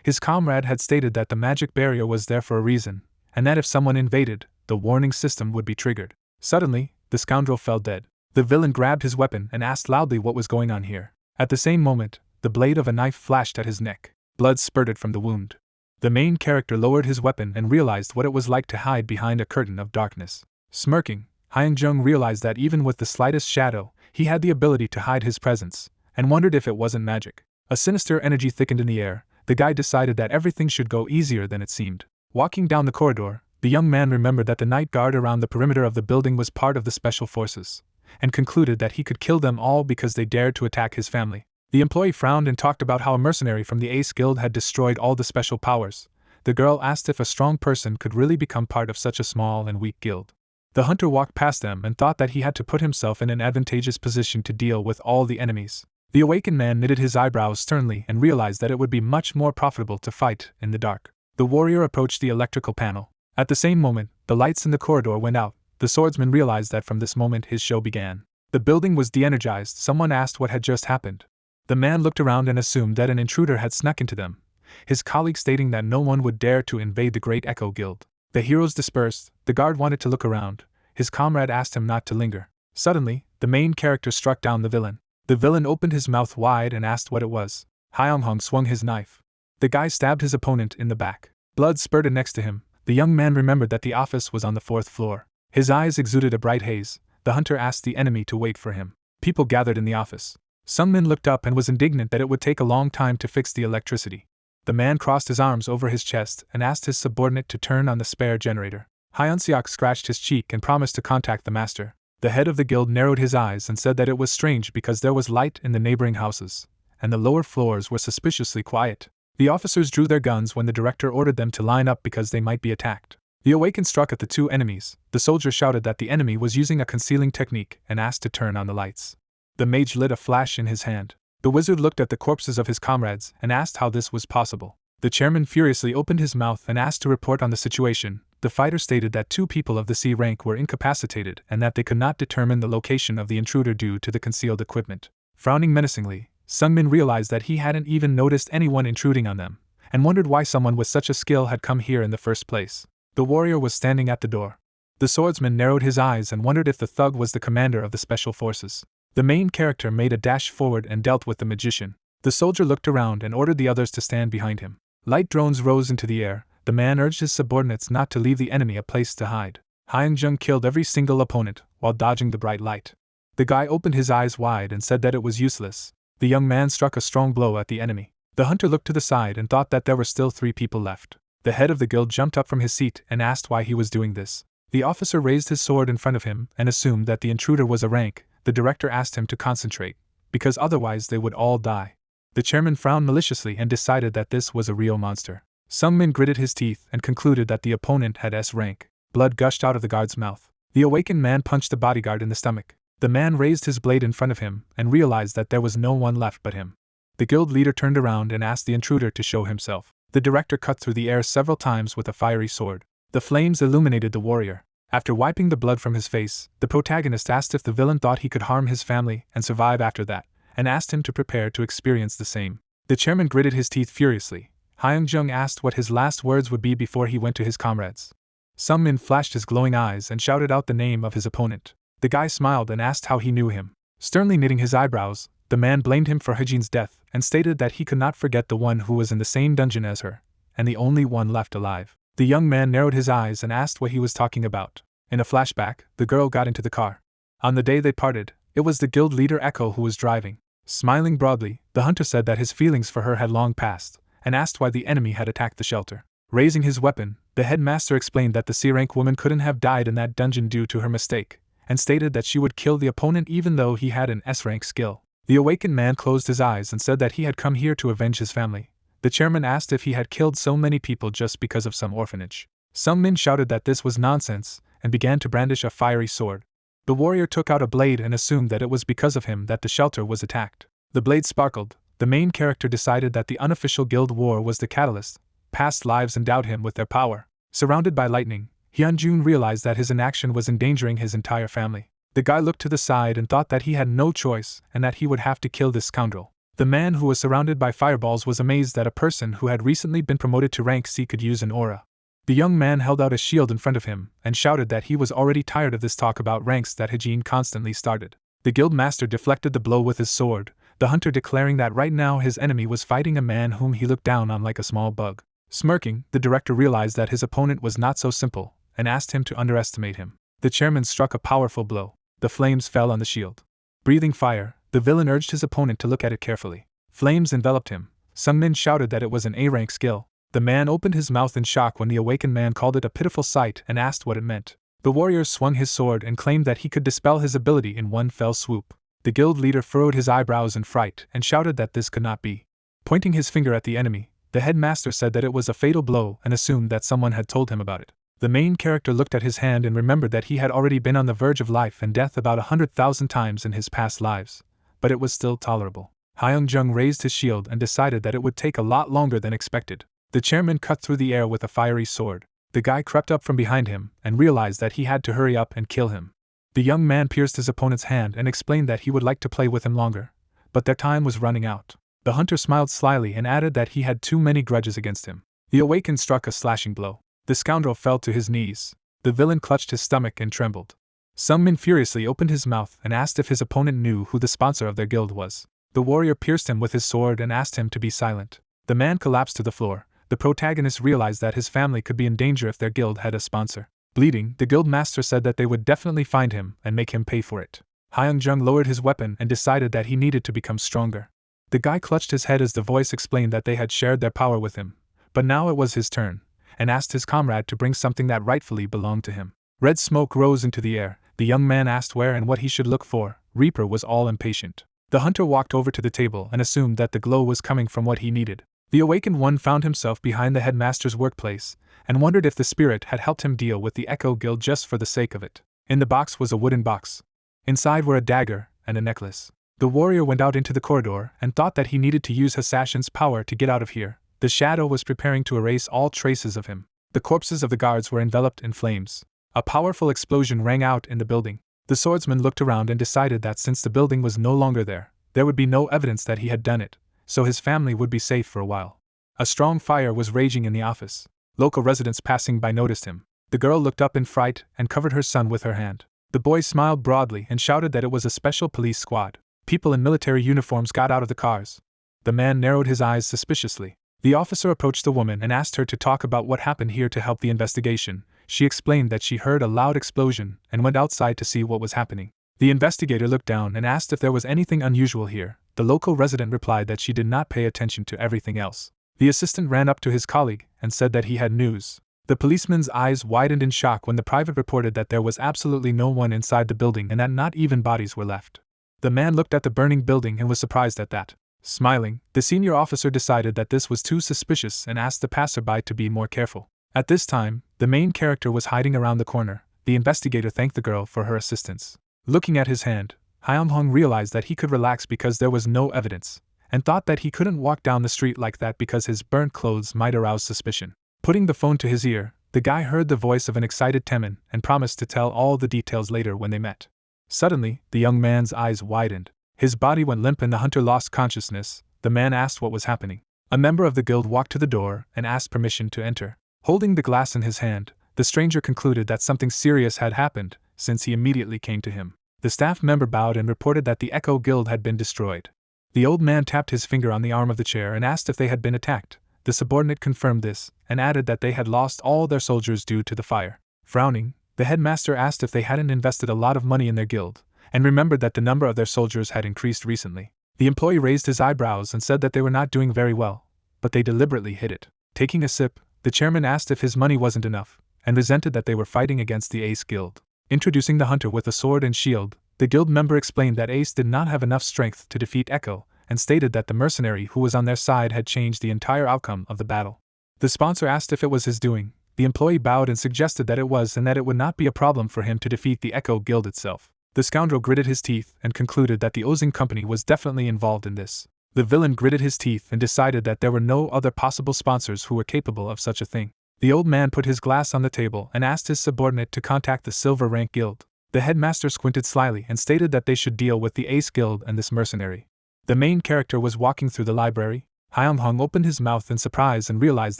S1: His comrade had stated that the magic barrier was there for a reason, and that if someone invaded, the warning system would be triggered. Suddenly, the scoundrel fell dead. The villain grabbed his weapon and asked loudly what was going on here. At the same moment, the blade of a knife flashed at his neck. Blood spurted from the wound. The main character lowered his weapon and realized what it was like to hide behind a curtain of darkness. Smirking, Hyung-jung realized that even with the slightest shadow, he had the ability to hide his presence, and wondered if it wasn't magic. A sinister energy thickened in the air. The guy decided that everything should go easier than it seemed. Walking down the corridor, the young man remembered that the night guard around the perimeter of the building was part of the special forces, and concluded that he could kill them all because they dared to attack his family. The employee frowned and talked about how a mercenary from the Ace Guild had destroyed all the special powers. The girl asked if a strong person could really become part of such a small and weak guild. The hunter walked past them and thought that he had to put himself in an advantageous position to deal with all the enemies. The awakened man knitted his eyebrows sternly and realized that it would be much more profitable to fight in the dark. The warrior approached the electrical panel. At the same moment, the lights in the corridor went out. The swordsman realized that from this moment his show began. The building was de-energized. Someone asked what had just happened. The man looked around and assumed that an intruder had snuck into them, his colleague stating that no one would dare to invade the Great Echo Guild. The heroes dispersed. The guard wanted to look around. His comrade asked him not to linger. Suddenly, the main character struck down the villain. The villain opened his mouth wide and asked what it was. Hyung-jung swung his knife. The guy stabbed his opponent in the back. Blood spurted next to him. The young man remembered that the office was on the 4th floor. His eyes exuded a bright haze. The hunter asked the enemy to wait for him. People gathered in the office. Sungmin looked up and was indignant that it would take a long time to fix the electricity. The man crossed his arms over his chest and asked his subordinate to turn on the spare generator. Hyun-seok scratched his cheek and promised to contact the master. The head of the guild narrowed his eyes and said that it was strange because there was light in the neighboring houses, and the lower floors were suspiciously quiet. The officers drew their guns when the director ordered them to line up because they might be attacked. The awakened struck at the two enemies. The soldier shouted that the enemy was using a concealing technique and asked to turn on the lights. The mage lit a flash in his hand. The wizard looked at the corpses of his comrades and asked how this was possible. The chairman furiously opened his mouth and asked to report on the situation. The fighter stated that 2 people of the C rank were incapacitated and that they could not determine the location of the intruder due to the concealed equipment. Frowning menacingly, Sungmin realized that he hadn't even noticed anyone intruding on them, and wondered why someone with such a skill had come here in the first place. The warrior was standing at the door. The swordsman narrowed his eyes and wondered if the thug was the commander of the special forces. The main character made a dash forward and dealt with the magician. The soldier looked around and ordered the others to stand behind him. Light drones rose into the air. The man urged his subordinates not to leave the enemy a place to hide. Hyung-jung killed every single opponent while dodging the bright light. The guy opened his eyes wide and said that it was useless. The young man struck a strong blow at the enemy. The hunter looked to the side and thought that there were still 3 people left. The head of the guild jumped up from his seat and asked why he was doing this. The officer raised his sword in front of him and assumed that the intruder was a rank. The director asked him to concentrate, because otherwise they would all die. The chairman frowned maliciously and decided that this was a real monster. Sungmin gritted his teeth and concluded that the opponent had S rank. Blood gushed out of the guard's mouth. The awakened man punched the bodyguard in the stomach. The man raised his blade in front of him and realized that there was no one left but him. The guild leader turned around and asked the intruder to show himself. The director cut through the air several times with a fiery sword. The flames illuminated the warrior. After wiping the blood from his face, the protagonist asked if the villain thought he could harm his family and survive after that, and asked him to prepare to experience the same. The chairman gritted his teeth furiously. Hyung-jung asked what his last words would be before he went to his comrades. Sungmin flashed his glowing eyes and shouted out the name of his opponent. The guy smiled and asked how he knew him. Sternly knitting his eyebrows, the man blamed him for Hejin's death and stated that he could not forget the one who was in the same dungeon as her, and the only one left alive. The young man narrowed his eyes and asked what he was talking about. In a flashback, the girl got into the car. On the day they parted, it was the guild leader Echo who was driving. Smiling broadly, the hunter said that his feelings for her had long passed, and asked why the enemy had attacked the shelter. Raising his weapon, the headmaster explained that the C-rank woman couldn't have died in that dungeon due to her mistake, and stated that she would kill the opponent even though he had an S-rank skill. The awakened man closed his eyes and said that he had come here to avenge his family. The chairman asked if he had killed so many people just because of some orphanage. Sungmin shouted that this was nonsense, and began to brandish a fiery sword. The warrior took out a blade and assumed that it was because of him that the shelter was attacked. The blade sparkled. The main character decided that the unofficial guild war was the catalyst. Past lives endowed him with their power. Surrounded by lightning, Hyunjun realized that his inaction was endangering his entire family. The guy looked to the side and thought that he had no choice and that he would have to kill this scoundrel. The man who was surrounded by fireballs was amazed that a person who had recently been promoted to rank C could use an aura. The young man held out a shield in front of him and shouted that he was already tired of this talk about ranks that Hejin constantly started. The guild master deflected the blow with his sword, the hunter declaring that right now his enemy was fighting a man whom he looked down on like a small bug. Smirking, the director realized that his opponent was not so simple, and asked him to underestimate him. The chairman struck a powerful blow. The flames fell on the shield. Breathing fire, the villain urged his opponent to look at it carefully. Flames enveloped him. Sungmin shouted that it was an A-rank skill. The man opened his mouth in shock when the awakened man called it a pitiful sight and asked what it meant. The warrior swung his sword and claimed that he could dispel his ability in one fell swoop. The guild leader furrowed his eyebrows in fright and shouted that this could not be. Pointing his finger at the enemy, the headmaster said that it was a fatal blow and assumed that someone had told him about it. The main character looked at his hand and remembered that he had already been on the verge of life and death about 100,000 times in his past lives, but it was still tolerable. Hyung-jung raised his shield and decided that it would take a lot longer than expected. The chairman cut through the air with a fiery sword. The guy crept up from behind him and realized that he had to hurry up and kill him. The young man pierced his opponent's hand and explained that he would like to play with him longer, but their time was running out. The hunter smiled slyly and added that he had too many grudges against him. The awakened struck a slashing blow. The scoundrel fell to his knees. The villain clutched his stomach and trembled. Sungmin furiously opened his mouth and asked if his opponent knew who the sponsor of their guild was. The warrior pierced him with his sword and asked him to be silent. The man collapsed to the floor. The protagonist realized that his family could be in danger if their guild had a sponsor. Bleeding, the guild master said that they would definitely find him and make him pay for it. Hyung-jung lowered his weapon and decided that he needed to become stronger. The guy clutched his head as the voice explained that they had shared their power with him, but now it was his turn, and asked his comrade to bring something that rightfully belonged to him. Red smoke rose into the air. The young man asked where and what he should look for. Reaper was all impatient. The hunter walked over to the table and assumed that the glow was coming from what he needed. The awakened one found himself behind the headmaster's workplace, and wondered if the spirit had helped him deal with the Echo Guild just for the sake of it. In the box was a wooden box. Inside were a dagger and a necklace. The warrior went out into the corridor and thought that he needed to use Hasashin's power to get out of here. The shadow was preparing to erase all traces of him. The corpses of the guards were enveloped in flames. A powerful explosion rang out in the building. The swordsman looked around and decided that since the building was no longer there would be no evidence that he had done it, so his family would be safe for a while. A strong fire was raging in the office. Local residents passing by noticed him. The girl looked up in fright and covered her son with her hand. The boy smiled broadly and shouted that it was a special police squad. People in military uniforms got out of the cars. The man narrowed his eyes suspiciously. The officer approached the woman and asked her to talk about what happened here to help the investigation. She explained that she heard a loud explosion and went outside to see what was happening. The investigator looked down and asked if there was anything unusual here. The local resident replied that she did not pay attention to everything else. The assistant ran up to his colleague and said that he had news. The policeman's eyes widened in shock when the private reported that there was absolutely no one inside the building and that not even bodies were left. The man looked at the burning building and was surprised at that. Smiling, the senior officer decided that this was too suspicious and asked the passerby to be more careful. At this time, the main character was hiding around the corner. The investigator thanked the girl for her assistance. Looking at his hand, Hyun-hong realized that he could relax because there was no evidence, and thought that he couldn't walk down the street like that because his burnt clothes might arouse suspicion. Putting the phone to his ear, the guy heard the voice of an excited Taemin and promised to tell all the details later when they met. Suddenly, the young man's eyes widened. His body went limp and the hunter lost consciousness. The man asked what was happening. A member of the guild walked to the door and asked permission to enter. Holding the glass in his hand, the stranger concluded that something serious had happened, since he immediately came to him. The staff member bowed and reported that the Echo Guild had been destroyed. The old man tapped his finger on the arm of the chair and asked if they had been attacked. The subordinate confirmed this, and added that they had lost all their soldiers due to the fire. Frowning, the headmaster asked if they hadn't invested a lot of money in their guild, and remembered that the number of their soldiers had increased recently. The employee raised his eyebrows and said that they were not doing very well, but they deliberately hid it. Taking a sip, the chairman asked if his money wasn't enough, and resented that they were fighting against the Ace Guild. Introducing the hunter with a sword and shield, the guild member explained that Ace did not have enough strength to defeat Echo, and stated that the mercenary who was on their side had changed the entire outcome of the battle. The sponsor asked if it was his doing. The employee bowed and suggested that it was and that it would not be a problem for him to defeat the Echo Guild itself. The scoundrel gritted his teeth and concluded that the Ozing Company was definitely involved in this. The villain gritted his teeth and decided that there were no other possible sponsors who were capable of such a thing. The old man put his glass on the table and asked his subordinate to contact the Silver Rank Guild. The headmaster squinted slyly and stated that they should deal with the Ace Guild and this mercenary. The main character was walking through the library. Hyun-hong opened his mouth in surprise and realized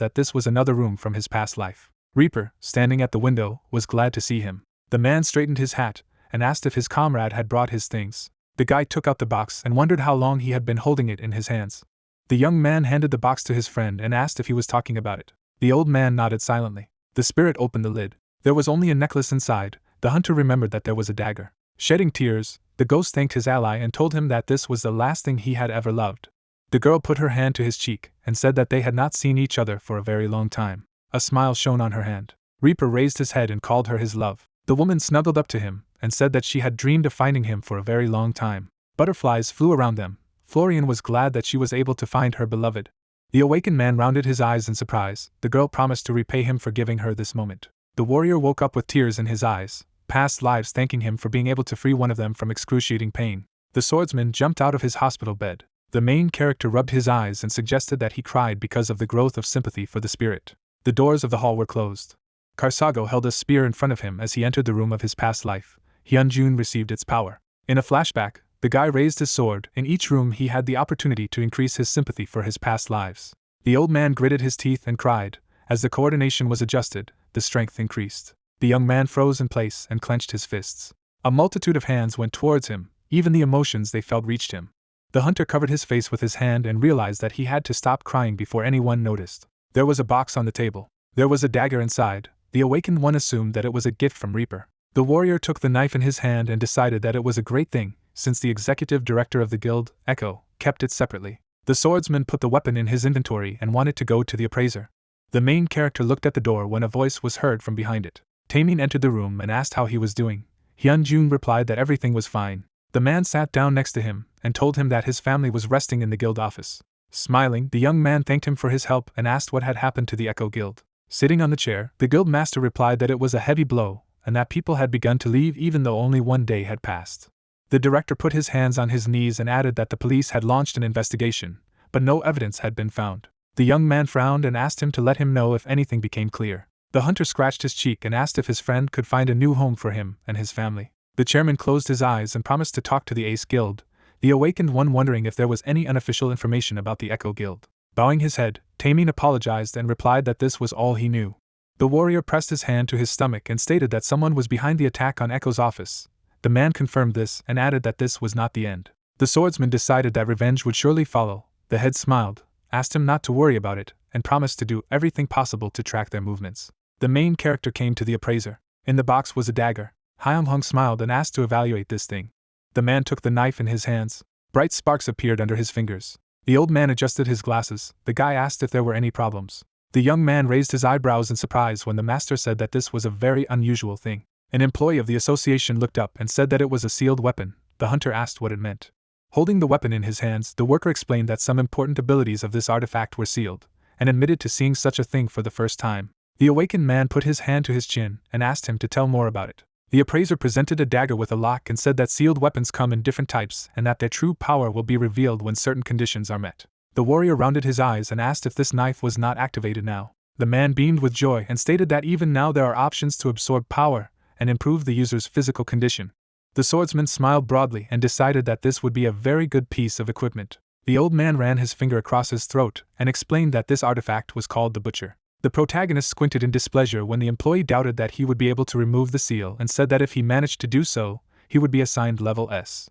S1: that this was another room from his past life. Reaper, standing at the window, was glad to see him. The man straightened his hat and asked if his comrade had brought his things. The guy took out the box and wondered how long he had been holding it in his hands. The young man handed the box to his friend and asked if he was talking about it. The old man nodded silently. The spirit opened the lid. There was only a necklace inside. The hunter remembered that there was a dagger. Shedding tears, the ghost thanked his ally and told him that this was the last thing he had ever loved. The girl put her hand to his cheek and said that they had not seen each other for a very long time. A smile shone on her hand. Reaper raised his head and called her his love. The woman snuggled up to him and said that she had dreamed of finding him for a very long time. Butterflies flew around them. Florian was glad that she was able to find her beloved. The awakened man rounded his eyes in surprise. The girl promised to repay him for giving her this moment. The warrior woke up with tears in his eyes, past lives thanking him for being able to free one of them from excruciating pain. The swordsman jumped out of his hospital bed. The main character rubbed his eyes and suggested that he cried because of the growth of sympathy for the spirit. The doors of the hall were closed. Karsago held a spear in front of him as he entered the room of his past life. Hyunjun received its power. In a flashback, the guy raised his sword. In each room he had the opportunity to increase his sympathy for his past lives. The old man gritted his teeth and cried. As the coordination was adjusted, the strength increased. The young man froze in place and clenched his fists. A multitude of hands went towards him. Even the emotions they felt reached him. The hunter covered his face with his hand and realized that he had to stop crying before anyone noticed. There was a box on the table. There was a dagger inside. The awakened one assumed that it was a gift from Reaper. The warrior took the knife in his hand and decided that it was a great thing, since the executive director of the guild, Echo, kept it separately. The swordsman put the weapon in his inventory and wanted to go to the appraiser. The main character looked at the door when a voice was heard from behind it. Taemin entered the room and asked how he was doing. Hyunjun replied that everything was fine. The man sat down next to him and told him that his family was resting in the guild office. Smiling, the young man thanked him for his help and asked what had happened to the Echo Guild. Sitting on the chair, the guild master replied that it was a heavy blow and that people had begun to leave even though only one day had passed. The director put his hands on his knees and added that the police had launched an investigation, but no evidence had been found. The young man frowned and asked him to let him know if anything became clear. The hunter scratched his cheek and asked if his friend could find a new home for him and his family. The chairman closed his eyes and promised to talk to the Ace Guild, the awakened one wondering if there was any unofficial information about the Echo Guild. Bowing his head, Taemin apologized and replied that this was all he knew. The warrior pressed his hand to his stomach and stated that someone was behind the attack on Echo's office. The man confirmed this and added that this was not the end. The swordsman decided that revenge would surely follow. The head smiled, asked him not to worry about it, and promised to do everything possible to track their movements. The main character came to the appraiser. In the box was a dagger. Hyun-hong smiled and asked to evaluate this thing. The man took the knife in his hands. Bright sparks appeared under his fingers. The old man adjusted his glasses. The guy asked if there were any problems. The young man raised his eyebrows in surprise when the master said that this was a very unusual thing. An employee of the association looked up and said that it was a sealed weapon. The hunter asked what it meant. Holding the weapon in his hands, the worker explained that some important abilities of this artifact were sealed, and admitted to seeing such a thing for the first time. The awakened man put his hand to his chin and asked him to tell more about it. The appraiser presented a dagger with a lock and said that sealed weapons come in different types and that their true power will be revealed when certain conditions are met. The warrior rounded his eyes and asked if this knife was not activated now. The man beamed with joy and stated that even now there are options to absorb power and improve the user's physical condition. The swordsman smiled broadly and decided that this would be a very good piece of equipment. The old man ran his finger across his throat and explained that this artifact was called the Butcher. The protagonist squinted in displeasure when the employee doubted that he would be able to remove the seal and said that if he managed to do so, he would be assigned level S.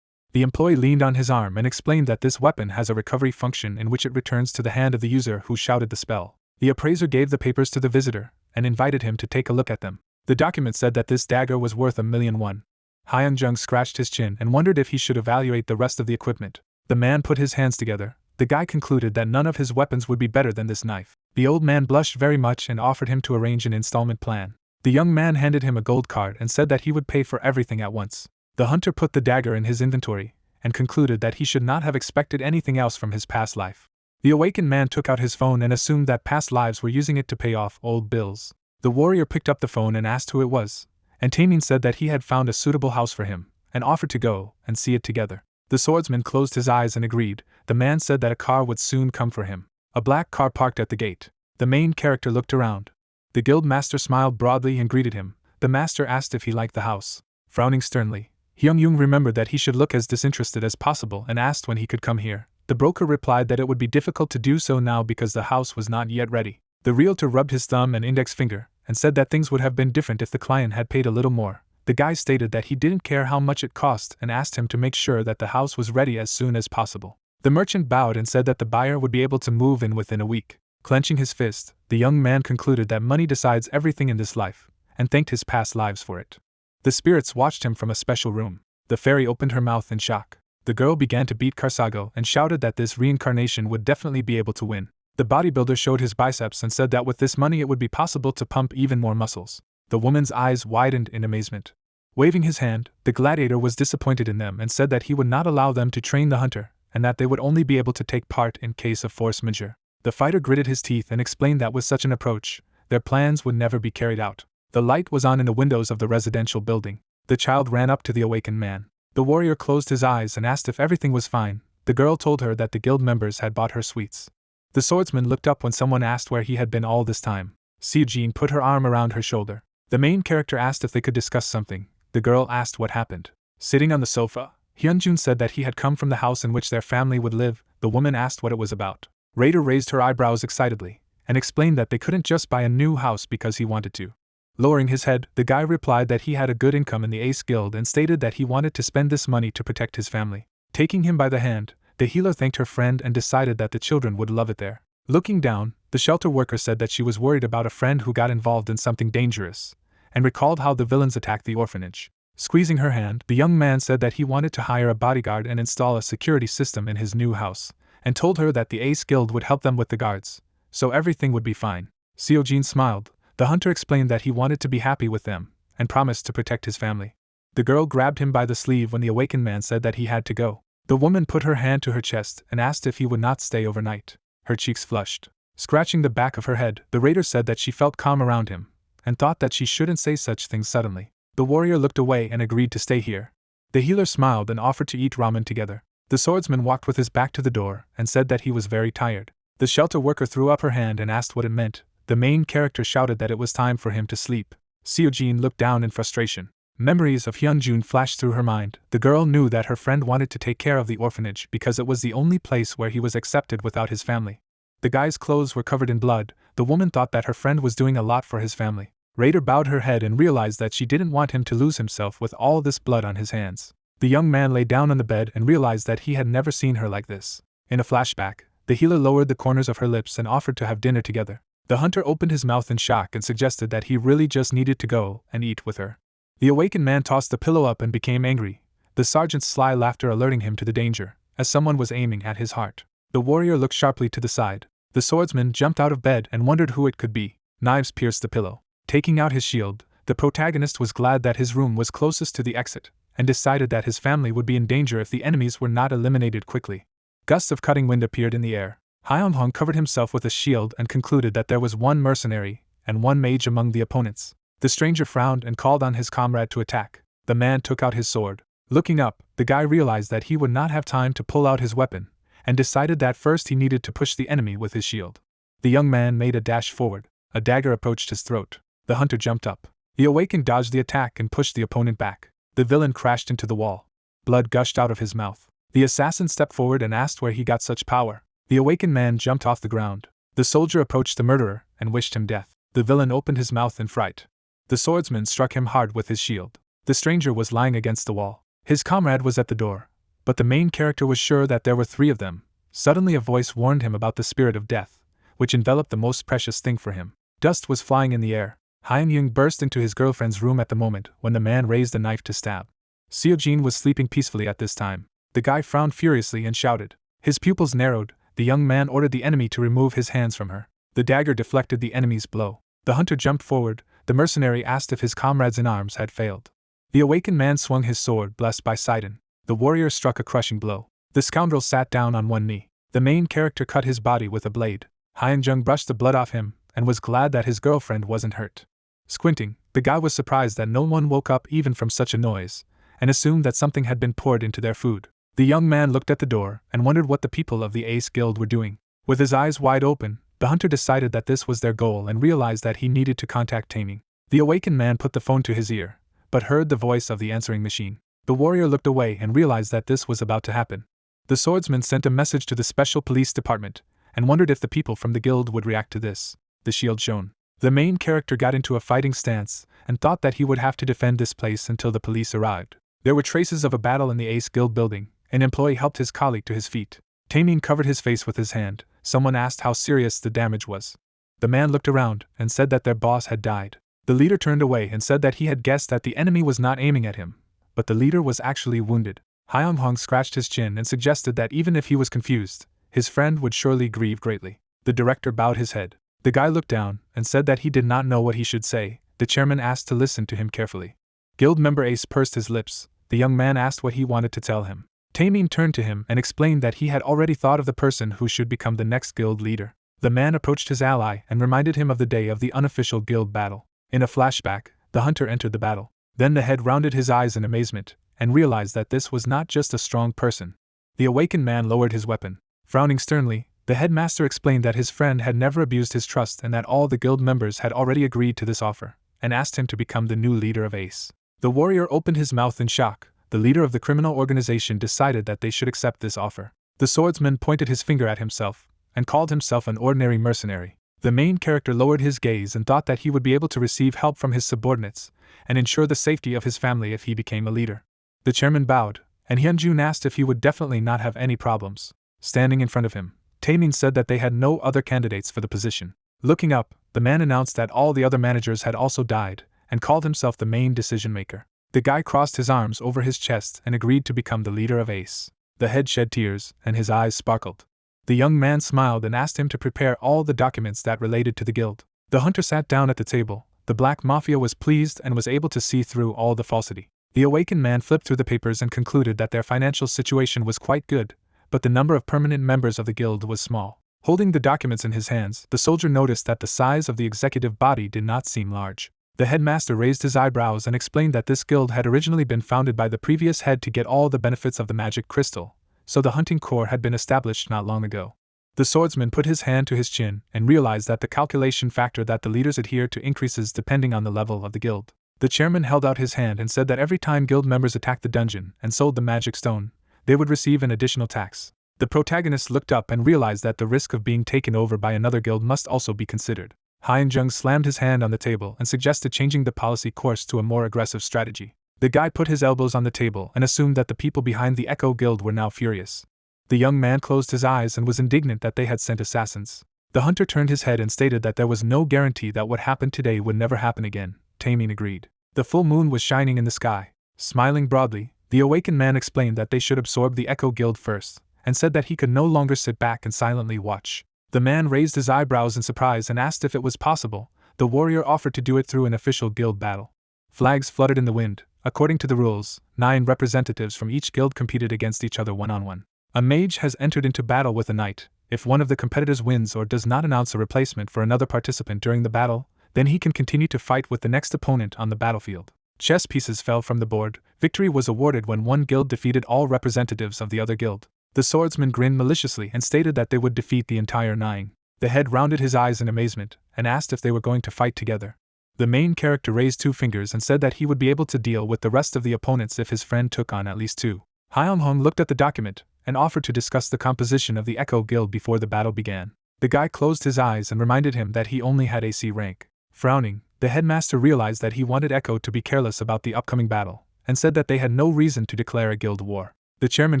S1: The employee leaned on his arm and explained that this weapon has a recovery function in which it returns to the hand of the user who shouted the spell. The appraiser gave the papers to the visitor and invited him to take a look at them. The document said that this dagger was worth 1,000,000 won. Hyun-jung scratched his chin and wondered if he should evaluate the rest of the equipment. The man put his hands together. The guy concluded that none of his weapons would be better than this knife. The old man blushed very much and offered him to arrange an installment plan. The young man handed him a gold card and said that he would pay for everything at once. The hunter put the dagger in his inventory and concluded that he should not have expected anything else from his past life. The awakened man took out his phone and assumed that past lives were using it to pay off old bills. The warrior picked up the phone and asked who it was, and Taemin said that he had found a suitable house for him and offered to go and see it together. The swordsman closed his eyes and agreed. The man said that a car would soon come for him. A black car parked at the gate. The main character looked around. The guild master smiled broadly and greeted him. The master asked if he liked the house. Frowning sternly, Hyung-jung remembered that he should look as disinterested as possible and asked when he could come here. The broker replied that it would be difficult to do so now because the house was not yet ready. The realtor rubbed his thumb and index finger and said that things would have been different if the client had paid a little more. The guy stated that he didn't care how much it cost and asked him to make sure that the house was ready as soon as possible. The merchant bowed and said that the buyer would be able to move in within a week. Clenching his fist, the young man concluded that money decides everything in this life, and thanked his past lives for it. The spirits watched him from a special room. The fairy opened her mouth in shock. The girl began to beat Karsago and shouted that this reincarnation would definitely be able to win. The bodybuilder showed his biceps and said that with this money it would be possible to pump even more muscles. The woman's eyes widened in amazement. Waving his hand, the gladiator was disappointed in them and said that he would not allow them to train the hunter, and that they would only be able to take part in case of force majeure. The fighter gritted his teeth and explained that with such an approach, their plans would never be carried out. The light was on in the windows of the residential building. The child ran up to the awakened man. The warrior closed his eyes and asked if everything was fine. The girl told her that the guild members had bought her sweets. The swordsman looked up when someone asked where he had been all this time. Seojin put her arm around her shoulder. The main character asked if they could discuss something. The girl asked what happened. Sitting on the sofa, Hyunjun said that he had come from the house in which their family would live. The woman asked what it was about. Raider raised her eyebrows excitedly, and explained that they couldn't just buy a new house because he wanted to. Lowering his head, the guy replied that he had a good income in the Ace Guild and stated that he wanted to spend this money to protect his family. Taking him by the hand, the healer thanked her friend and decided that the children would love it there. Looking down, the shelter worker said that she was worried about a friend who got involved in something dangerous, and recalled how the villains attacked the orphanage. Squeezing her hand, the young man said that he wanted to hire a bodyguard and install a security system in his new house, and told her that the Ace Guild would help them with the guards, so everything would be fine. Seojin smiled. The hunter explained that he wanted to be happy with them, and promised to protect his family. The girl grabbed him by the sleeve when the awakened man said that he had to go. The woman put her hand to her chest and asked if he would not stay overnight. Her cheeks flushed. Scratching the back of her head, the raider said that she felt calm around him, and thought that she shouldn't say such things suddenly. The warrior looked away and agreed to stay here. The healer smiled and offered to eat ramen together. The swordsman walked with his back to the door and said that he was very tired. The shelter worker threw up her hand and asked what it meant. The main character shouted that it was time for him to sleep. Seojin looked down in frustration. Memories of Hyunjun flashed through her mind. The girl knew that her friend wanted to take care of the orphanage because it was the only place where he was accepted without his family. The guy's clothes were covered in blood. The woman thought that her friend was doing a lot for his family. Raider bowed her head and realized that she didn't want him to lose himself with all this blood on his hands. The young man lay down on the bed and realized that he had never seen her like this. In a flashback, the healer lowered the corners of her lips and offered to have dinner together. The hunter opened his mouth in shock and suggested that he really just needed to go and eat with her. The awakened man tossed the pillow up and became angry, the sergeant's sly laughter alerting him to the danger, as someone was aiming at his heart. The warrior looked sharply to the side. The swordsman jumped out of bed and wondered who it could be. Knives pierced the pillow. Taking out his shield, the protagonist was glad that his room was closest to the exit, and decided that his family would be in danger if the enemies were not eliminated quickly. Gusts of cutting wind appeared in the air. Hyung-hong covered himself with a shield and concluded that there was one mercenary and one mage among the opponents. The stranger frowned and called on his comrade to attack. The man took out his sword. Looking up, the guy realized that he would not have time to pull out his weapon, and decided that first he needed to push the enemy with his shield. The young man made a dash forward. A dagger approached his throat. The hunter jumped up. The awakened dodged the attack and pushed the opponent back. The villain crashed into the wall. Blood gushed out of his mouth. The assassin stepped forward and asked where he got such power. The awakened man jumped off the ground. The soldier approached the murderer and wished him death. The villain opened his mouth in fright. The swordsman struck him hard with his shield. The stranger was lying against the wall. His comrade was at the door, but the main character was sure that there were three of them. Suddenly a voice warned him about the spirit of death, which enveloped the most precious thing for him. Dust was flying in the air. Hyun-young burst into his girlfriend's room at the moment when the man raised a knife to stab. Seo-jin was sleeping peacefully at this time. The guy frowned furiously and shouted. His pupils narrowed. The young man ordered the enemy to remove his hands from her. The dagger deflected the enemy's blow. The hunter jumped forward. The mercenary asked if his comrades in arms had failed. The awakened man swung his sword, blessed by Sidon. The warrior struck a crushing blow. The scoundrel sat down on one knee. The main character cut his body with a blade. Hyun-jung brushed the blood off him and was glad that his girlfriend wasn't hurt. Squinting, the guy was surprised that no one woke up even from such a noise, and assumed that something had been poured into their food. The young man looked at the door and wondered what the people of the Ace Guild were doing. With his eyes wide open, the hunter decided that this was their goal and realized that he needed to contact Taming. The awakened man put the phone to his ear, but heard the voice of the answering machine. The warrior looked away and realized that this was about to happen. The swordsman sent a message to the special police department, and wondered if the people from the guild would react to this. The shield shone. The main character got into a fighting stance, and thought that he would have to defend this place until the police arrived. There were traces of a battle in the Ace Guild building. An employee helped his colleague to his feet. Taming covered his face with his hand. Someone asked how serious the damage was. The man looked around and said that their boss had died. The leader turned away and said that he had guessed that the enemy was not aiming at him, but the leader was actually wounded. Hyung-hong scratched his chin and suggested that even if he was confused, his friend would surely grieve greatly. The director bowed his head. The guy looked down and said that he did not know what he should say. The chairman asked to listen to him carefully. Guild member Ace pursed his lips. The young man asked what he wanted to tell him. Taming turned to him and explained that he had already thought of the person who should become the next guild leader. The man approached his ally and reminded him of the day of the unofficial guild battle. In a flashback, the hunter entered the battle. Then the head rounded his eyes in amazement, and realized that this was not just a strong person. The awakened man lowered his weapon. Frowning sternly, the headmaster explained that his friend had never abused his trust and that all the guild members had already agreed to this offer, and asked him to become the new leader of Ace. The warrior opened his mouth in shock. The leader of the criminal organization decided that they should accept this offer. The swordsman pointed his finger at himself, and called himself an ordinary mercenary. The main character lowered his gaze and thought that he would be able to receive help from his subordinates, and ensure the safety of his family if he became a leader. The chairman bowed, and Hyun-jun asked if he would definitely not have any problems. Standing in front of him, Taming said that they had no other candidates for the position. Looking up, the man announced that all the other managers had also died, and called himself the main decision-maker. The guy crossed his arms over his chest and agreed to become the leader of Ace. The head shed tears, and his eyes sparkled. The young man smiled and asked him to prepare all the documents that related to the guild. The hunter sat down at the table. The Black Mafia was pleased and was able to see through all the falsity. The awakened man flipped through the papers and concluded that their financial situation was quite good, but the number of permanent members of the guild was small. Holding the documents in his hands, the soldier noticed that the size of the executive body did not seem large. The headmaster raised his eyebrows and explained that this guild had originally been founded by the previous head to get all the benefits of the magic crystal, so the hunting corps had been established not long ago. The swordsman put his hand to his chin and realized that the calculation factor that the leaders adhere to increases depending on the level of the guild. The chairman held out his hand and said that every time guild members attacked the dungeon and sold the magic stone, they would receive an additional tax. The protagonist looked up and realized that the risk of being taken over by another guild must also be considered. Hyun-jung slammed his hand on the table and suggested changing the policy course to a more aggressive strategy. The guy put his elbows on the table and assumed that the people behind the Echo Guild were now furious. The young man closed his eyes and was indignant that they had sent assassins. The hunter turned his head and stated that there was no guarantee that what happened today would never happen again. Taming agreed. The full moon was shining in the sky. Smiling broadly, the awakened man explained that they should absorb the Echo Guild first, and said that he could no longer sit back and silently watch. The man raised his eyebrows in surprise and asked if it was possible. The warrior offered to do it through an official guild battle. Flags fluttered in the wind. According to the rules, 9 representatives from each guild competed against each other one-on-one. A mage has entered into battle with a knight. If one of the competitors wins or does not announce a replacement for another participant during the battle, then he can continue to fight with the next opponent on the battlefield. Chess pieces fell from the board. Victory was awarded when one guild defeated all representatives of the other guild. The swordsman grinned maliciously and stated that they would defeat the entire 9. The head rounded his eyes in amazement and asked if they were going to fight together. The main character raised 2 fingers and said that he would be able to deal with the rest of the opponents if his friend took on at least 2. Hyung-hong looked at the document and offered to discuss the composition of the Echo Guild before the battle began. The guy closed his eyes and reminded him that he only had AC rank. Frowning, the headmaster realized that he wanted Echo to be careless about the upcoming battle, and said that they had no reason to declare a guild war. The chairman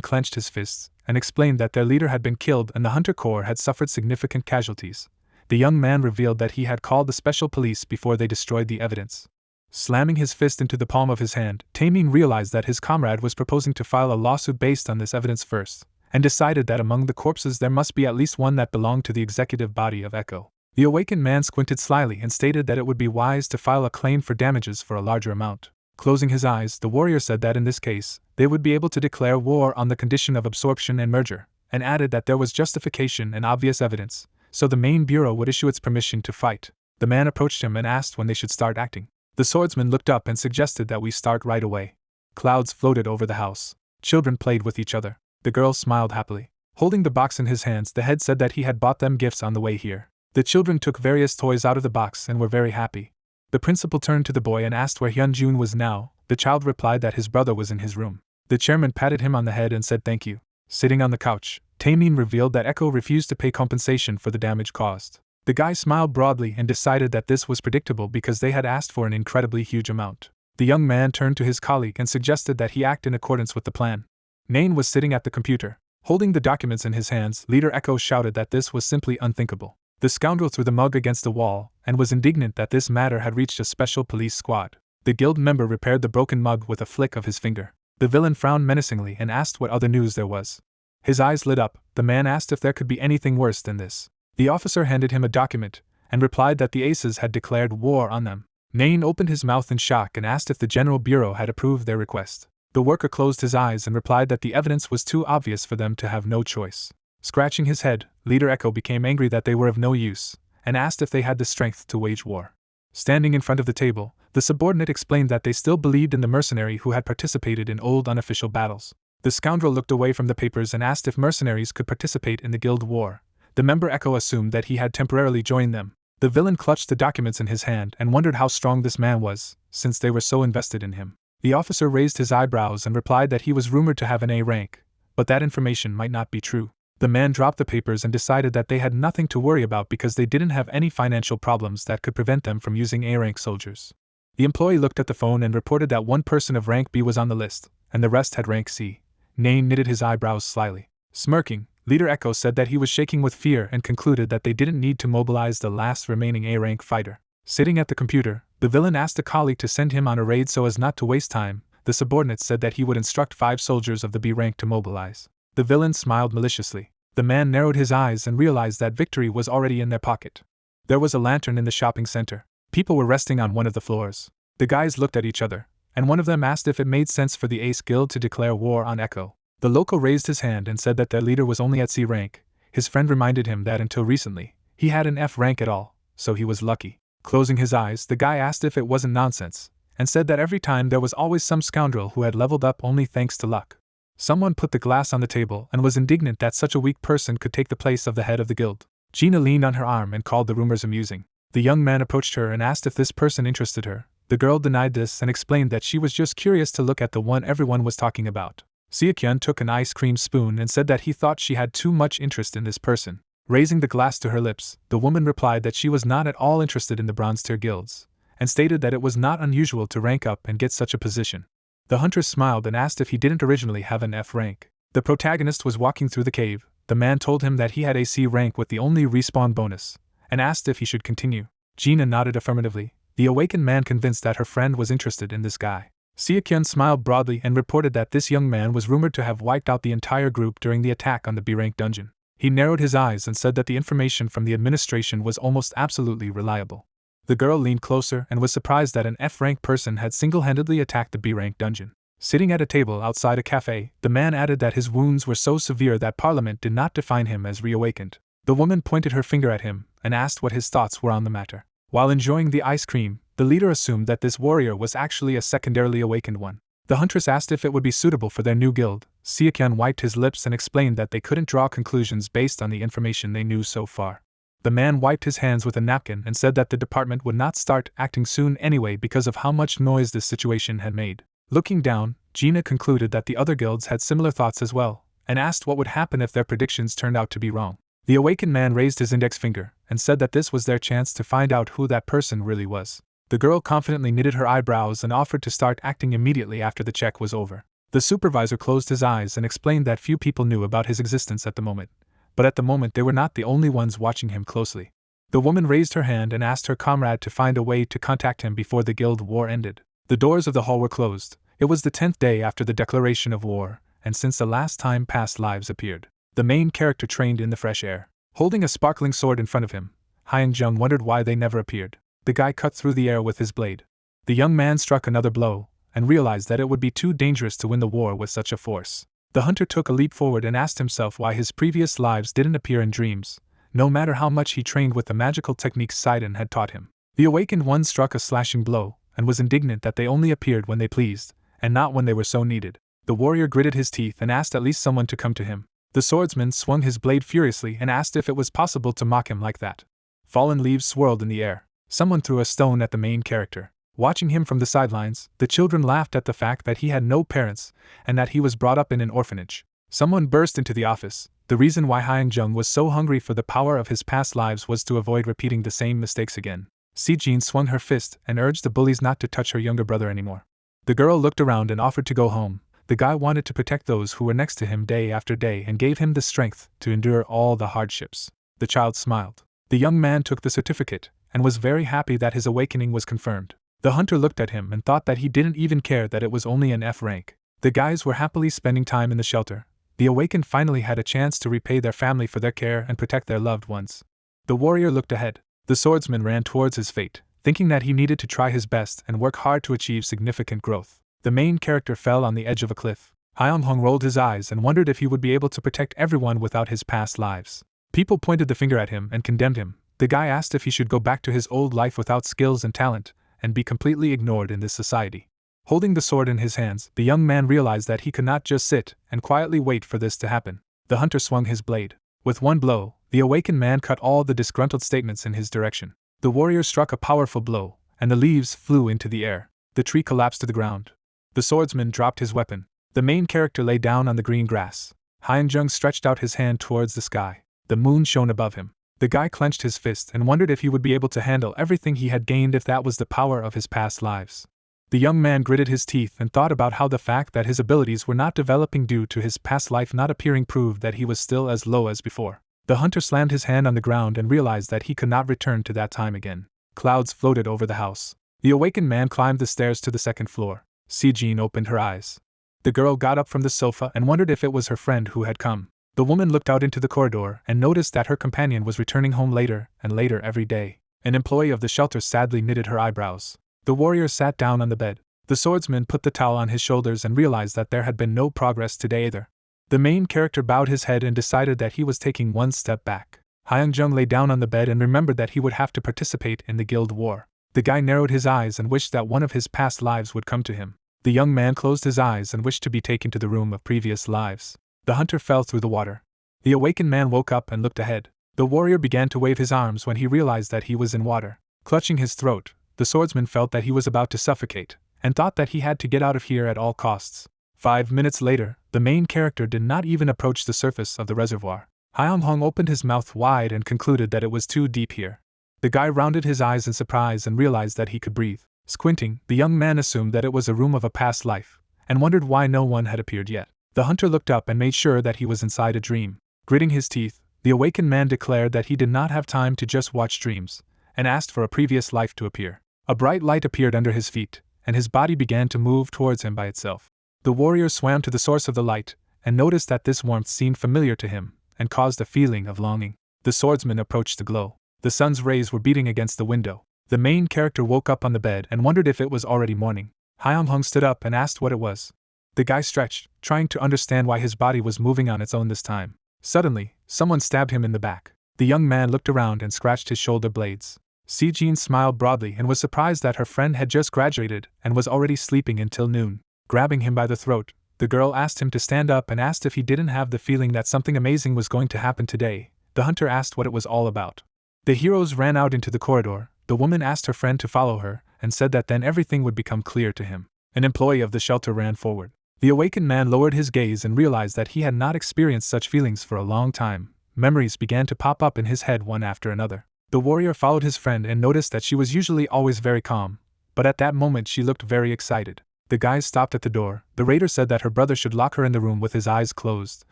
S1: clenched his fists and explained that their leader had been killed and the Hunter Corps had suffered significant casualties. The young man revealed that he had called the special police before they destroyed the evidence. Slamming his fist into the palm of his hand, Taemin realized that his comrade was proposing to file a lawsuit based on this evidence first, and decided that among the corpses there must be at least one that belonged to the executive body of Echo. The awakened man squinted slyly and stated that it would be wise to file a claim for damages for a larger amount. Closing his eyes, the warrior said that in this case, they would be able to declare war on the condition of absorption and merger, and added that there was justification and obvious evidence, so the main bureau would issue its permission to fight. The man approached him and asked when they should start acting. The swordsman looked up and suggested that we start right away. Clouds floated over the house. Children played with each other. The girl smiled happily. Holding the box in his hands, the head said that he had bought them gifts on the way here. The children took various toys out of the box and were very happy. The principal turned to the boy and asked where Hyunjun was now. The child replied that his brother was in his room. The chairman patted him on the head and said thank you. Sitting on the couch, Taemin revealed that Echo refused to pay compensation for the damage caused. The guy smiled broadly and decided that this was predictable because they had asked for an incredibly huge amount. The young man turned to his colleague and suggested that he act in accordance with the plan. Nain was sitting at the computer. Holding the documents in his hands, Leader Echo shouted that this was simply unthinkable. The scoundrel threw the mug against the wall and was indignant that this matter had reached a special police squad. The guild member repaired the broken mug with a flick of his finger. The villain frowned menacingly and asked what other news there was. His eyes lit up. The man asked if there could be anything worse than this. The officer handed him a document and replied that the aces had declared war on them. Nain opened his mouth in shock and asked if the General Bureau had approved their request. The worker closed his eyes and replied that the evidence was too obvious for them to have no choice. Scratching his head, Leader Echo became angry that they were of no use and asked if they had the strength to wage war. Standing in front of the table, the subordinate explained that they still believed in the mercenary who had participated in old unofficial battles. The scoundrel looked away from the papers and asked if mercenaries could participate in the guild war. The member Echo assumed that he had temporarily joined them. The villain clutched the documents in his hand and wondered how strong this man was, since they were so invested in him. The officer raised his eyebrows and replied that he was rumored to have an A rank, but that information might not be true. The man dropped the papers and decided that they had nothing to worry about because they didn't have any financial problems that could prevent them from using A rank soldiers. The employee looked at the phone and reported that one person of rank B was on the list, and the rest had rank C. Nain knitted his eyebrows slyly. Smirking, Leader Echo said that he was shaking with fear and concluded that they didn't need to mobilize the last remaining A-rank fighter. Sitting at the computer, the villain asked a colleague to send him on a raid so as not to waste time. The subordinate said that he would instruct 5 soldiers of the B rank to mobilize. The villain smiled maliciously. The man narrowed his eyes and realized that victory was already in their pocket. There was a lantern in the shopping center. People were resting on one of the floors. The guys looked at each other, and one of them asked if it made sense for the Ace Guild to declare war on Echo. The local raised his hand and said that their leader was only at C rank. His friend reminded him that until recently, he had an F rank at all, so he was lucky. Closing his eyes, the guy asked if it wasn't nonsense, and said that every time there was always some scoundrel who had leveled up only thanks to luck. Someone put the glass on the table and was indignant that such a weak person could take the place of the head of the guild. Gina leaned on her arm and called the rumors amusing. The young man approached her and asked if this person interested her. The girl denied this and explained that she was just curious to look at the one everyone was talking about. Seok-yeon took an ice cream spoon and said that he thought she had too much interest in this person. Raising the glass to her lips, the woman replied that she was not at all interested in the bronze tier guilds, and stated that it was not unusual to rank up and get such a position. The hunter smiled and asked if he didn't originally have an F rank. The protagonist was walking through the cave. The man told him that he had a C rank with the only respawn bonus, and asked if he should continue. Gina nodded affirmatively, the awakened man convinced that her friend was interested in this guy. Seok-yeon smiled broadly and reported that this young man was rumored to have wiped out the entire group during the attack on the B-rank dungeon. He narrowed his eyes and said that the information from the administration was almost absolutely reliable. The girl leaned closer and was surprised that an F-rank person had single-handedly attacked the B-rank dungeon. Sitting at a table outside a cafe, the man added that his wounds were so severe that Parliament did not define him as reawakened. The woman pointed her finger at him and asked what his thoughts were on the matter. While enjoying the ice cream, the leader assumed that this warrior was actually a secondarily awakened one. The huntress asked if it would be suitable for their new guild. Seok-yeon wiped his lips and explained that they couldn't draw conclusions based on the information they knew so far. The man wiped his hands with a napkin and said that the department would not start acting soon anyway because of how much noise this situation had made. Looking down, Gina concluded that the other guilds had similar thoughts as well, and asked what would happen if their predictions turned out to be wrong. The awakened man raised his index finger and said that this was their chance to find out who that person really was. The girl confidently knitted her eyebrows and offered to start acting immediately after the check was over. The supervisor closed his eyes and explained that few people knew about his existence at the moment, but at the moment they were not the only ones watching him closely. The woman raised her hand and asked her comrade to find a way to contact him before the guild war ended. The doors of the hall were closed. It was the 10th day after the declaration of war, and since the last time past lives appeared. The main character trained in the fresh air. Holding a sparkling sword in front of him, Hyung-jung wondered why they never appeared. The guy cut through the air with his blade. The young man struck another blow, and realized that it would be too dangerous to win the war with such a force. The hunter took a leap forward and asked himself why his previous lives didn't appear in dreams, no matter how much he trained with the magical techniques Sidon had taught him. The awakened one struck a slashing blow, and was indignant that they only appeared when they pleased, and not when they were so needed. The warrior gritted his teeth and asked at least someone to come to him. The swordsman swung his blade furiously and asked if it was possible to mock him like that. Fallen leaves swirled in the air. Someone threw a stone at the main character. Watching him from the sidelines, the children laughed at the fact that he had no parents and that he was brought up in an orphanage. Someone burst into the office. The reason why Hyung-jung was so hungry for the power of his past lives was to avoid repeating the same mistakes again. Si-jin swung her fist and urged the bullies not to touch her younger brother anymore. The girl looked around and offered to go home. The guy wanted to protect those who were next to him day after day and gave him the strength to endure all the hardships. The child smiled. The young man took the certificate and was very happy that his awakening was confirmed. The hunter looked at him and thought that he didn't even care that it was only an F rank. The guys were happily spending time in the shelter. The awakened finally had a chance to repay their family for their care and protect their loved ones. The warrior looked ahead. The swordsman ran towards his fate, thinking that he needed to try his best and work hard to achieve significant growth. The main character fell on the edge of a cliff. Hyung-jung rolled his eyes and wondered if he would be able to protect everyone without his past lives. People pointed the finger at him and condemned him. The guy asked if he should go back to his old life without skills and talent, and be completely ignored in this society. Holding the sword in his hands, the young man realized that he could not just sit and quietly wait for this to happen. The hunter swung his blade. With one blow, the awakened man cut all the disgruntled statements in his direction. The warrior struck a powerful blow, and the leaves flew into the air. The tree collapsed to the ground. The swordsman dropped his weapon. The main character lay down on the green grass. Hyung-jung stretched out his hand towards the sky. The moon shone above him. The guy clenched his fist and wondered if he would be able to handle everything he had gained if that was the power of his past lives. The young man gritted his teeth and thought about how the fact that his abilities were not developing due to his past life not appearing proved that he was still as low as before. The hunter slammed his hand on the ground and realized that he could not return to that time again. Clouds floated over the house. The awakened man climbed the stairs to the second floor. Si-jin opened her eyes. The girl got up from the sofa and wondered if it was her friend who had come. The woman looked out into the corridor and noticed that her companion was returning home later and later every day. An employee of the shelter sadly knitted her eyebrows. The warrior sat down on the bed. The swordsman put the towel on his shoulders and realized that there had been no progress today either. The main character bowed his head and decided that he was taking one step back. Hyung-jung lay down on the bed and remembered that he would have to participate in the guild war. The guy narrowed his eyes and wished that one of his past lives would come to him. The young man closed his eyes and wished to be taken to the room of previous lives. The hunter fell through the water. The awakened man woke up and looked ahead. The warrior began to wave his arms when he realized that he was in water. Clutching his throat, the swordsman felt that he was about to suffocate, and thought that he had to get out of here at all costs. 5 minutes later, the main character did not even approach the surface of the reservoir. Hyung-jung opened his mouth wide and concluded that it was too deep here. The guy rounded his eyes in surprise and realized that he could breathe. Squinting, the young man assumed that it was a room of a past life, and wondered why no one had appeared yet. The hunter looked up and made sure that he was inside a dream. Gritting his teeth, the awakened man declared that he did not have time to just watch dreams, and asked for a previous life to appear. A bright light appeared under his feet, and his body began to move towards him by itself. The warrior swam to the source of the light, and noticed that this warmth seemed familiar to him, and caused a feeling of longing. The swordsman approached the glow. The sun's rays were beating against the window. The main character woke up on the bed and wondered if it was already morning. Hyung-hung stood up and asked what it was. The guy stretched, trying to understand why his body was moving on its own this time. Suddenly, someone stabbed him in the back. The young man looked around and scratched his shoulder blades. Si-jin smiled broadly and was surprised that her friend had just graduated and was already sleeping until noon. Grabbing him by the throat, the girl asked him to stand up and asked if he didn't have the feeling that something amazing was going to happen today. The hunter asked what it was all about. The heroes ran out into the corridor. The woman asked her friend to follow her and said that then everything would become clear to him. An employee of the shelter ran forward. The awakened man lowered his gaze and realized that he had not experienced such feelings for a long time. Memories began to pop up in his head one after another. The warrior followed his friend and noticed that she was usually always very calm, but at that moment she looked very excited. The guys stopped at the door. The raider said that her brother should lock her in the room with his eyes closed.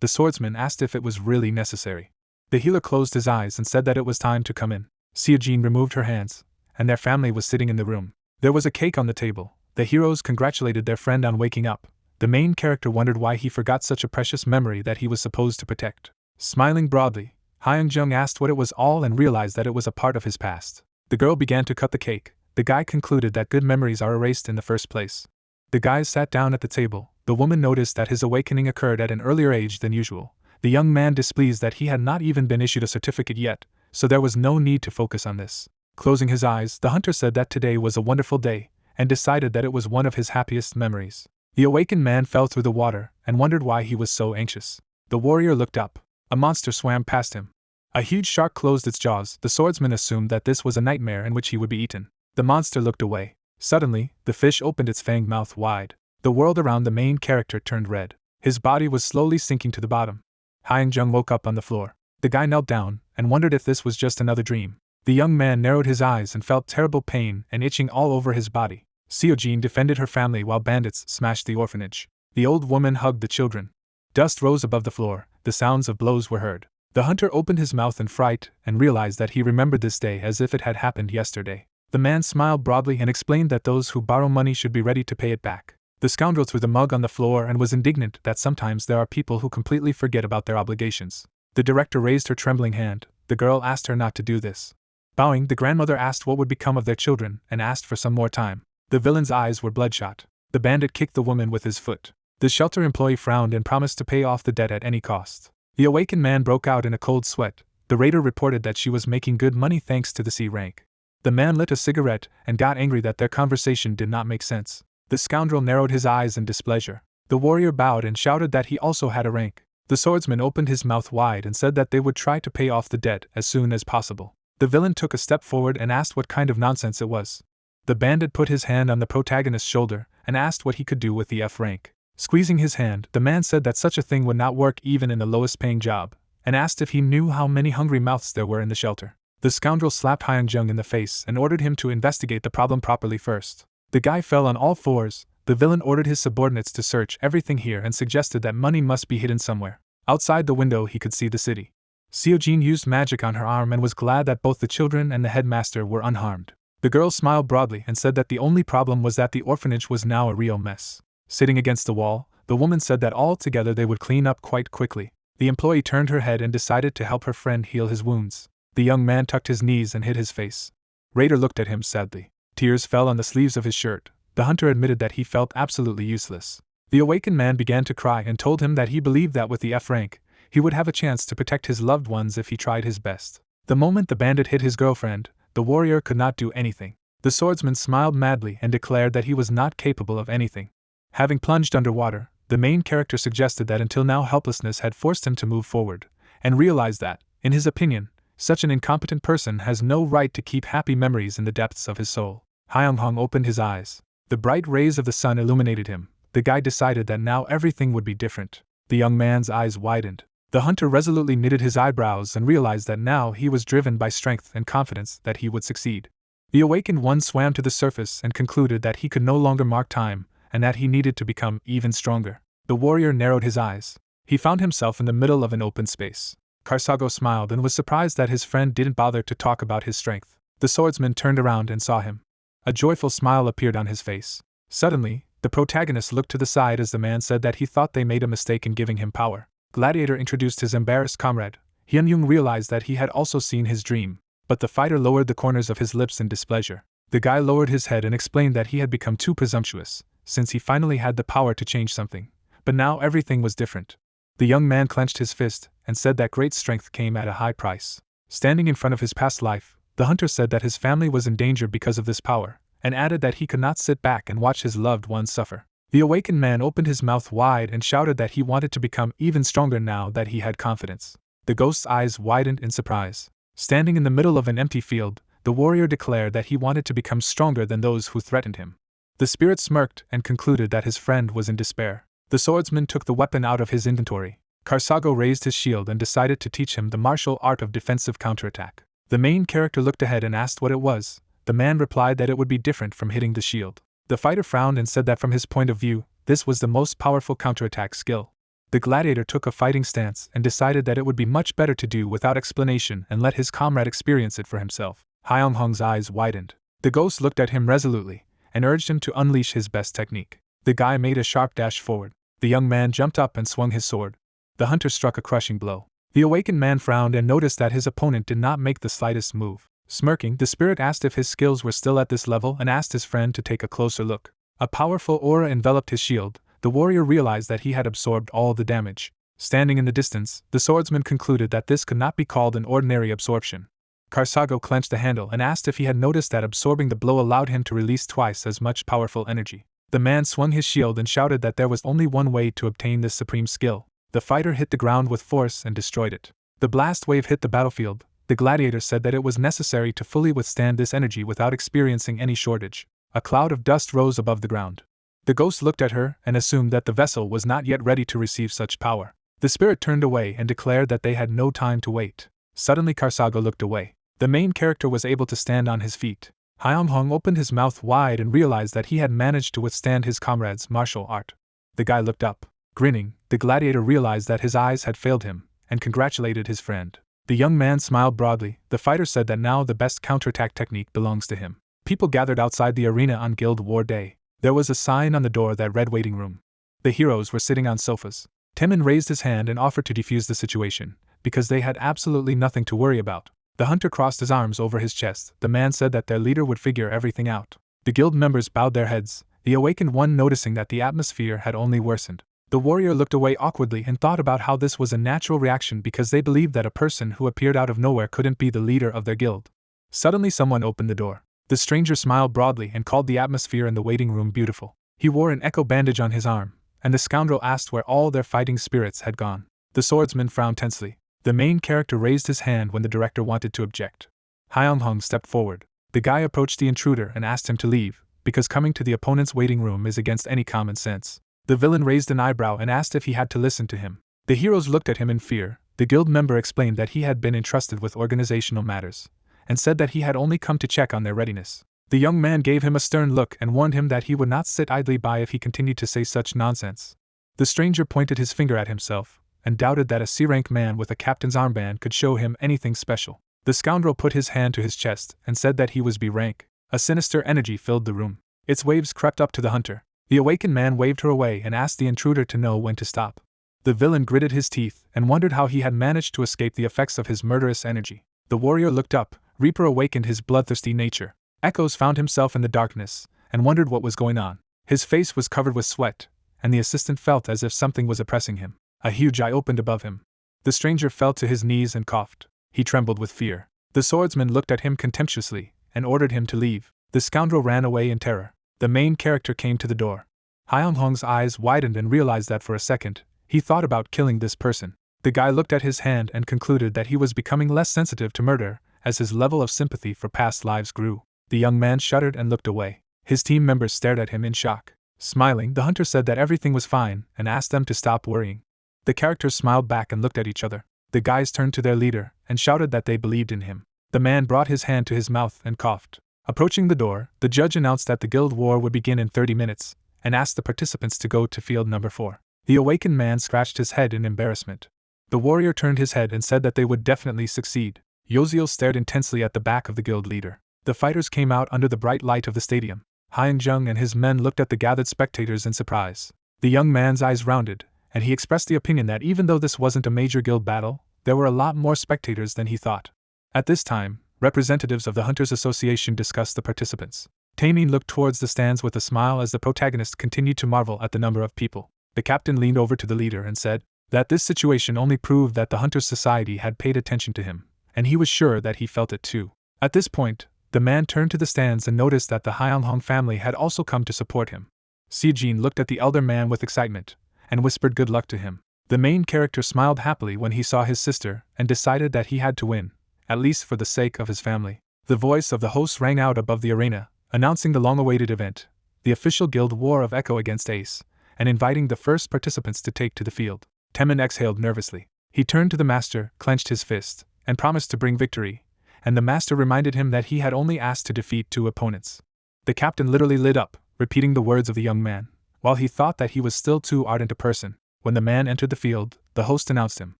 S1: The swordsman asked if it was really necessary. The healer closed his eyes and said that it was time to come in. Si-jin removed her hands, and their family was sitting in the room. There was a cake on the table. The heroes congratulated their friend on waking up. The main character wondered why he forgot such a precious memory that he was supposed to protect. Smiling broadly, Hyung-jung asked what it was all and realized that it was a part of his past. The girl began to cut the cake. The guy concluded that good memories are erased in the first place. The guys sat down at the table. The woman noticed that his awakening occurred at an earlier age than usual. The young man displeased that he had not even been issued a certificate yet, so there was no need to focus on this. Closing his eyes, the hunter said that today was a wonderful day, and decided that it was one of his happiest memories. The awakened man fell through the water and wondered why he was so anxious. The warrior looked up. A monster swam past him. A huge shark closed its jaws. The swordsman assumed that this was a nightmare in which he would be eaten. The monster looked away. Suddenly, the fish opened its fanged mouth wide. The world around the main character turned red. His body was slowly sinking to the bottom. Hyung-jung woke up on the floor. The guy knelt down and wondered if this was just another dream. The young man narrowed his eyes and felt terrible pain and itching all over his body. Si-jin defended her family while bandits smashed the orphanage. The old woman hugged the children. Dust rose above the floor. The sounds of blows were heard. The hunter opened his mouth in fright and realized that he remembered this day as if it had happened yesterday. The man smiled broadly and explained that those who borrow money should be ready to pay it back. The scoundrel threw the mug on the floor and was indignant that sometimes there are people who completely forget about their obligations. The director raised her trembling hand. The girl asked her not to do this. Bowing, the grandmother asked what would become of their children and asked for some more time. The villain's eyes were bloodshot. The bandit kicked the woman with his foot. The shelter employee frowned and promised to pay off the debt at any cost. The awakened man broke out in a cold sweat. The raider reported that she was making good money thanks to the C rank. The man lit a cigarette and got angry that their conversation did not make sense. The scoundrel narrowed his eyes in displeasure. The warrior bowed and shouted that he also had a rank. The swordsman opened his mouth wide and said that they would try to pay off the debt as soon as possible. The villain took a step forward and asked what kind of nonsense it was. The bandit put his hand on the protagonist's shoulder and asked what he could do with the F rank. Squeezing his hand, the man said that such a thing would not work even in the lowest paying job, and asked if he knew how many hungry mouths there were in the shelter. The scoundrel slapped Hyung-jung in the face and ordered him to investigate the problem properly first. The guy fell on all fours. The villain ordered his subordinates to search everything here and suggested that money must be hidden somewhere. Outside the window he could see the city. Si-jin used magic on her arm and was glad that both the children and the headmaster were unharmed. The girl smiled broadly and said that the only problem was that the orphanage was now a real mess. Sitting against the wall, the woman said that all together they would clean up quite quickly. The employee turned her head and decided to help her friend heal his wounds. The young man tucked his knees and hid his face. Raider looked at him sadly. Tears fell on the sleeves of his shirt. The hunter admitted that he felt absolutely useless. The awakened man began to cry and told him that he believed that with the F rank, he would have a chance to protect his loved ones if he tried his best. The moment the bandit hit his girlfriend, the warrior could not do anything. The swordsman smiled madly and declared that he was not capable of anything. Having plunged underwater, the main character suggested that until now helplessness had forced him to move forward, and realized that, in his opinion, such an incompetent person has no right to keep happy memories in the depths of his soul. Hyung-hung opened his eyes. The bright rays of the sun illuminated him. The guy decided that now everything would be different. The young man's eyes widened. The hunter resolutely knitted his eyebrows and realized that now he was driven by strength and confidence that he would succeed. The awakened one swam to the surface and concluded that he could no longer mark time, and that he needed to become even stronger. The warrior narrowed his eyes. He found himself in the middle of an open space. Karsago smiled and was surprised that his friend didn't bother to talk about his strength. The swordsman turned around and saw him. A joyful smile appeared on his face. Suddenly, the protagonist looked to the side as the man said that he thought they made a mistake in giving him power. Gladiator introduced his embarrassed comrade. Hyun-Young realized that he had also seen his dream, but the fighter lowered the corners of his lips in displeasure. The guy lowered his head and explained that he had become too presumptuous, since he finally had the power to change something. But now everything was different. The young man clenched his fist and said that great strength came at a high price. Standing in front of his past life, the hunter said that his family was in danger because of this power, and added that he could not sit back and watch his loved ones suffer. The awakened man opened his mouth wide and shouted that he wanted to become even stronger now that he had confidence. The ghost's eyes widened in surprise. Standing in the middle of an empty field, the warrior declared that he wanted to become stronger than those who threatened him. The spirit smirked and concluded that his friend was in despair. The swordsman took the weapon out of his inventory. Karsago raised his shield and decided to teach him the martial art of defensive counterattack. The main character looked ahead and asked what it was. The man replied that it would be different from hitting the shield. The fighter frowned and said that from his point of view, this was the most powerful counterattack skill. The gladiator took a fighting stance and decided that it would be much better to do without explanation and let his comrade experience it for himself. Hyung-Hong's eyes widened. The ghost looked at him resolutely and urged him to unleash his best technique. The guy made a sharp dash forward. The young man jumped up and swung his sword. The hunter struck a crushing blow. The awakened man frowned and noticed that his opponent did not make the slightest move. Smirking, the spirit asked if his skills were still at this level and asked his friend to take a closer look. A powerful aura enveloped his shield. The warrior realized that he had absorbed all the damage. Standing in the distance, the swordsman concluded that this could not be called an ordinary absorption. Karsago clenched the handle and asked if he had noticed that absorbing the blow allowed him to release twice as much powerful energy. The man swung his shield and shouted that there was only one way to obtain this supreme skill. The fighter hit the ground with force and destroyed it. The blast wave hit the battlefield. The gladiator said that it was necessary to fully withstand this energy without experiencing any shortage. A cloud of dust rose above the ground. The ghost looked at her and assumed that the vessel was not yet ready to receive such power. The spirit turned away and declared that they had no time to wait. Suddenly Karsago looked away. The main character was able to stand on his feet. Hyung-Hong opened his mouth wide and realized that he had managed to withstand his comrade's martial art. The guy looked up. Grinning, the gladiator realized that his eyes had failed him, and congratulated his friend. The young man smiled broadly. The fighter said that now the best counterattack technique belongs to him. People gathered outside the arena on Guild War Day. There was a sign on the door that read waiting room. The heroes were sitting on sofas. Temin raised his hand and offered to defuse the situation, because they had absolutely nothing to worry about. The hunter crossed his arms over his chest. The man said that their leader would figure everything out. The guild members bowed their heads, the awakened one noticing that the atmosphere had only worsened. The warrior looked away awkwardly and thought about how this was a natural reaction because they believed that a person who appeared out of nowhere couldn't be the leader of their guild. Suddenly someone opened the door. The stranger smiled broadly and called the atmosphere in the waiting room beautiful. He wore an echo bandage on his arm, and the scoundrel asked where all their fighting spirits had gone. The swordsman frowned tensely. The main character raised his hand when the director wanted to object. Hyung-Hong stepped forward. The guy approached the intruder and asked him to leave, because coming to the opponent's waiting room is against any common sense. The villain raised an eyebrow and asked if he had to listen to him. The heroes looked at him in fear. The guild member explained that he had been entrusted with organizational matters, and said that he had only come to check on their readiness. The young man gave him a stern look and warned him that he would not sit idly by if he continued to say such nonsense. The stranger pointed his finger at himself, and doubted that a C-rank man with a captain's armband could show him anything special. The scoundrel put his hand to his chest and said that he was B-rank. A sinister energy filled the room. Its waves crept up to the hunter. The awakened man waved her away and asked the intruder to know when to stop. The villain gritted his teeth and wondered how he had managed to escape the effects of his murderous energy. The warrior looked up. Reaper awakened his bloodthirsty nature. Echoes found himself in the darkness and wondered what was going on. His face was covered with sweat, and the assistant felt as if something was oppressing him. A huge eye opened above him. The stranger fell to his knees and coughed. He trembled with fear. The swordsman looked at him contemptuously and ordered him to leave. The scoundrel ran away in terror. The main character came to the door. Hyung-Hong's eyes widened and realized that for a second, he thought about killing this person. The guy looked at his hand and concluded that he was becoming less sensitive to murder as his level of sympathy for past lives grew. The young man shuddered and looked away. His team members stared at him in shock. Smiling, the hunter said that everything was fine and asked them to stop worrying. The characters smiled back and looked at each other. The guys turned to their leader and shouted that they believed in him. The man brought his hand to his mouth and coughed. Approaching the door, the judge announced that the guild war would begin in 30 minutes and asked the participants to go to field number 4. The awakened man scratched his head in embarrassment. The warrior turned his head and said that they would definitely succeed. Yoziel stared intensely at the back of the guild leader. The fighters came out under the bright light of the stadium. Hyun-jung and his men looked at the gathered spectators in surprise. The young man's eyes rounded, and he expressed the opinion that even though this wasn't a major guild battle, there were a lot more spectators than he thought. At this time, representatives of the Hunters Association discussed the participants. Taemin looked towards the stands with a smile as the protagonist continued to marvel at the number of people. The captain leaned over to the leader and said that this situation only proved that the Hunters Society had paid attention to him, and he was sure that he felt it too. At this point, the man turned to the stands and noticed that the Hyun-hong family had also come to support him. Sejin looked at the elder man with excitement, and whispered good luck to him. The main character smiled happily when he saw his sister, and decided that he had to win, at least for the sake of his family. The voice of the host rang out above the arena, announcing the long-awaited event, the official guild war of Echo against Ace, and inviting the first participants to take to the field. Taemin exhaled nervously. He turned to the master, clenched his fist, and promised to bring victory, and the master reminded him that he had only asked to defeat 2 opponents. The captain literally lit up, repeating the words of the young man, while he thought that he was still too ardent a person. When the man entered the field, the host announced him.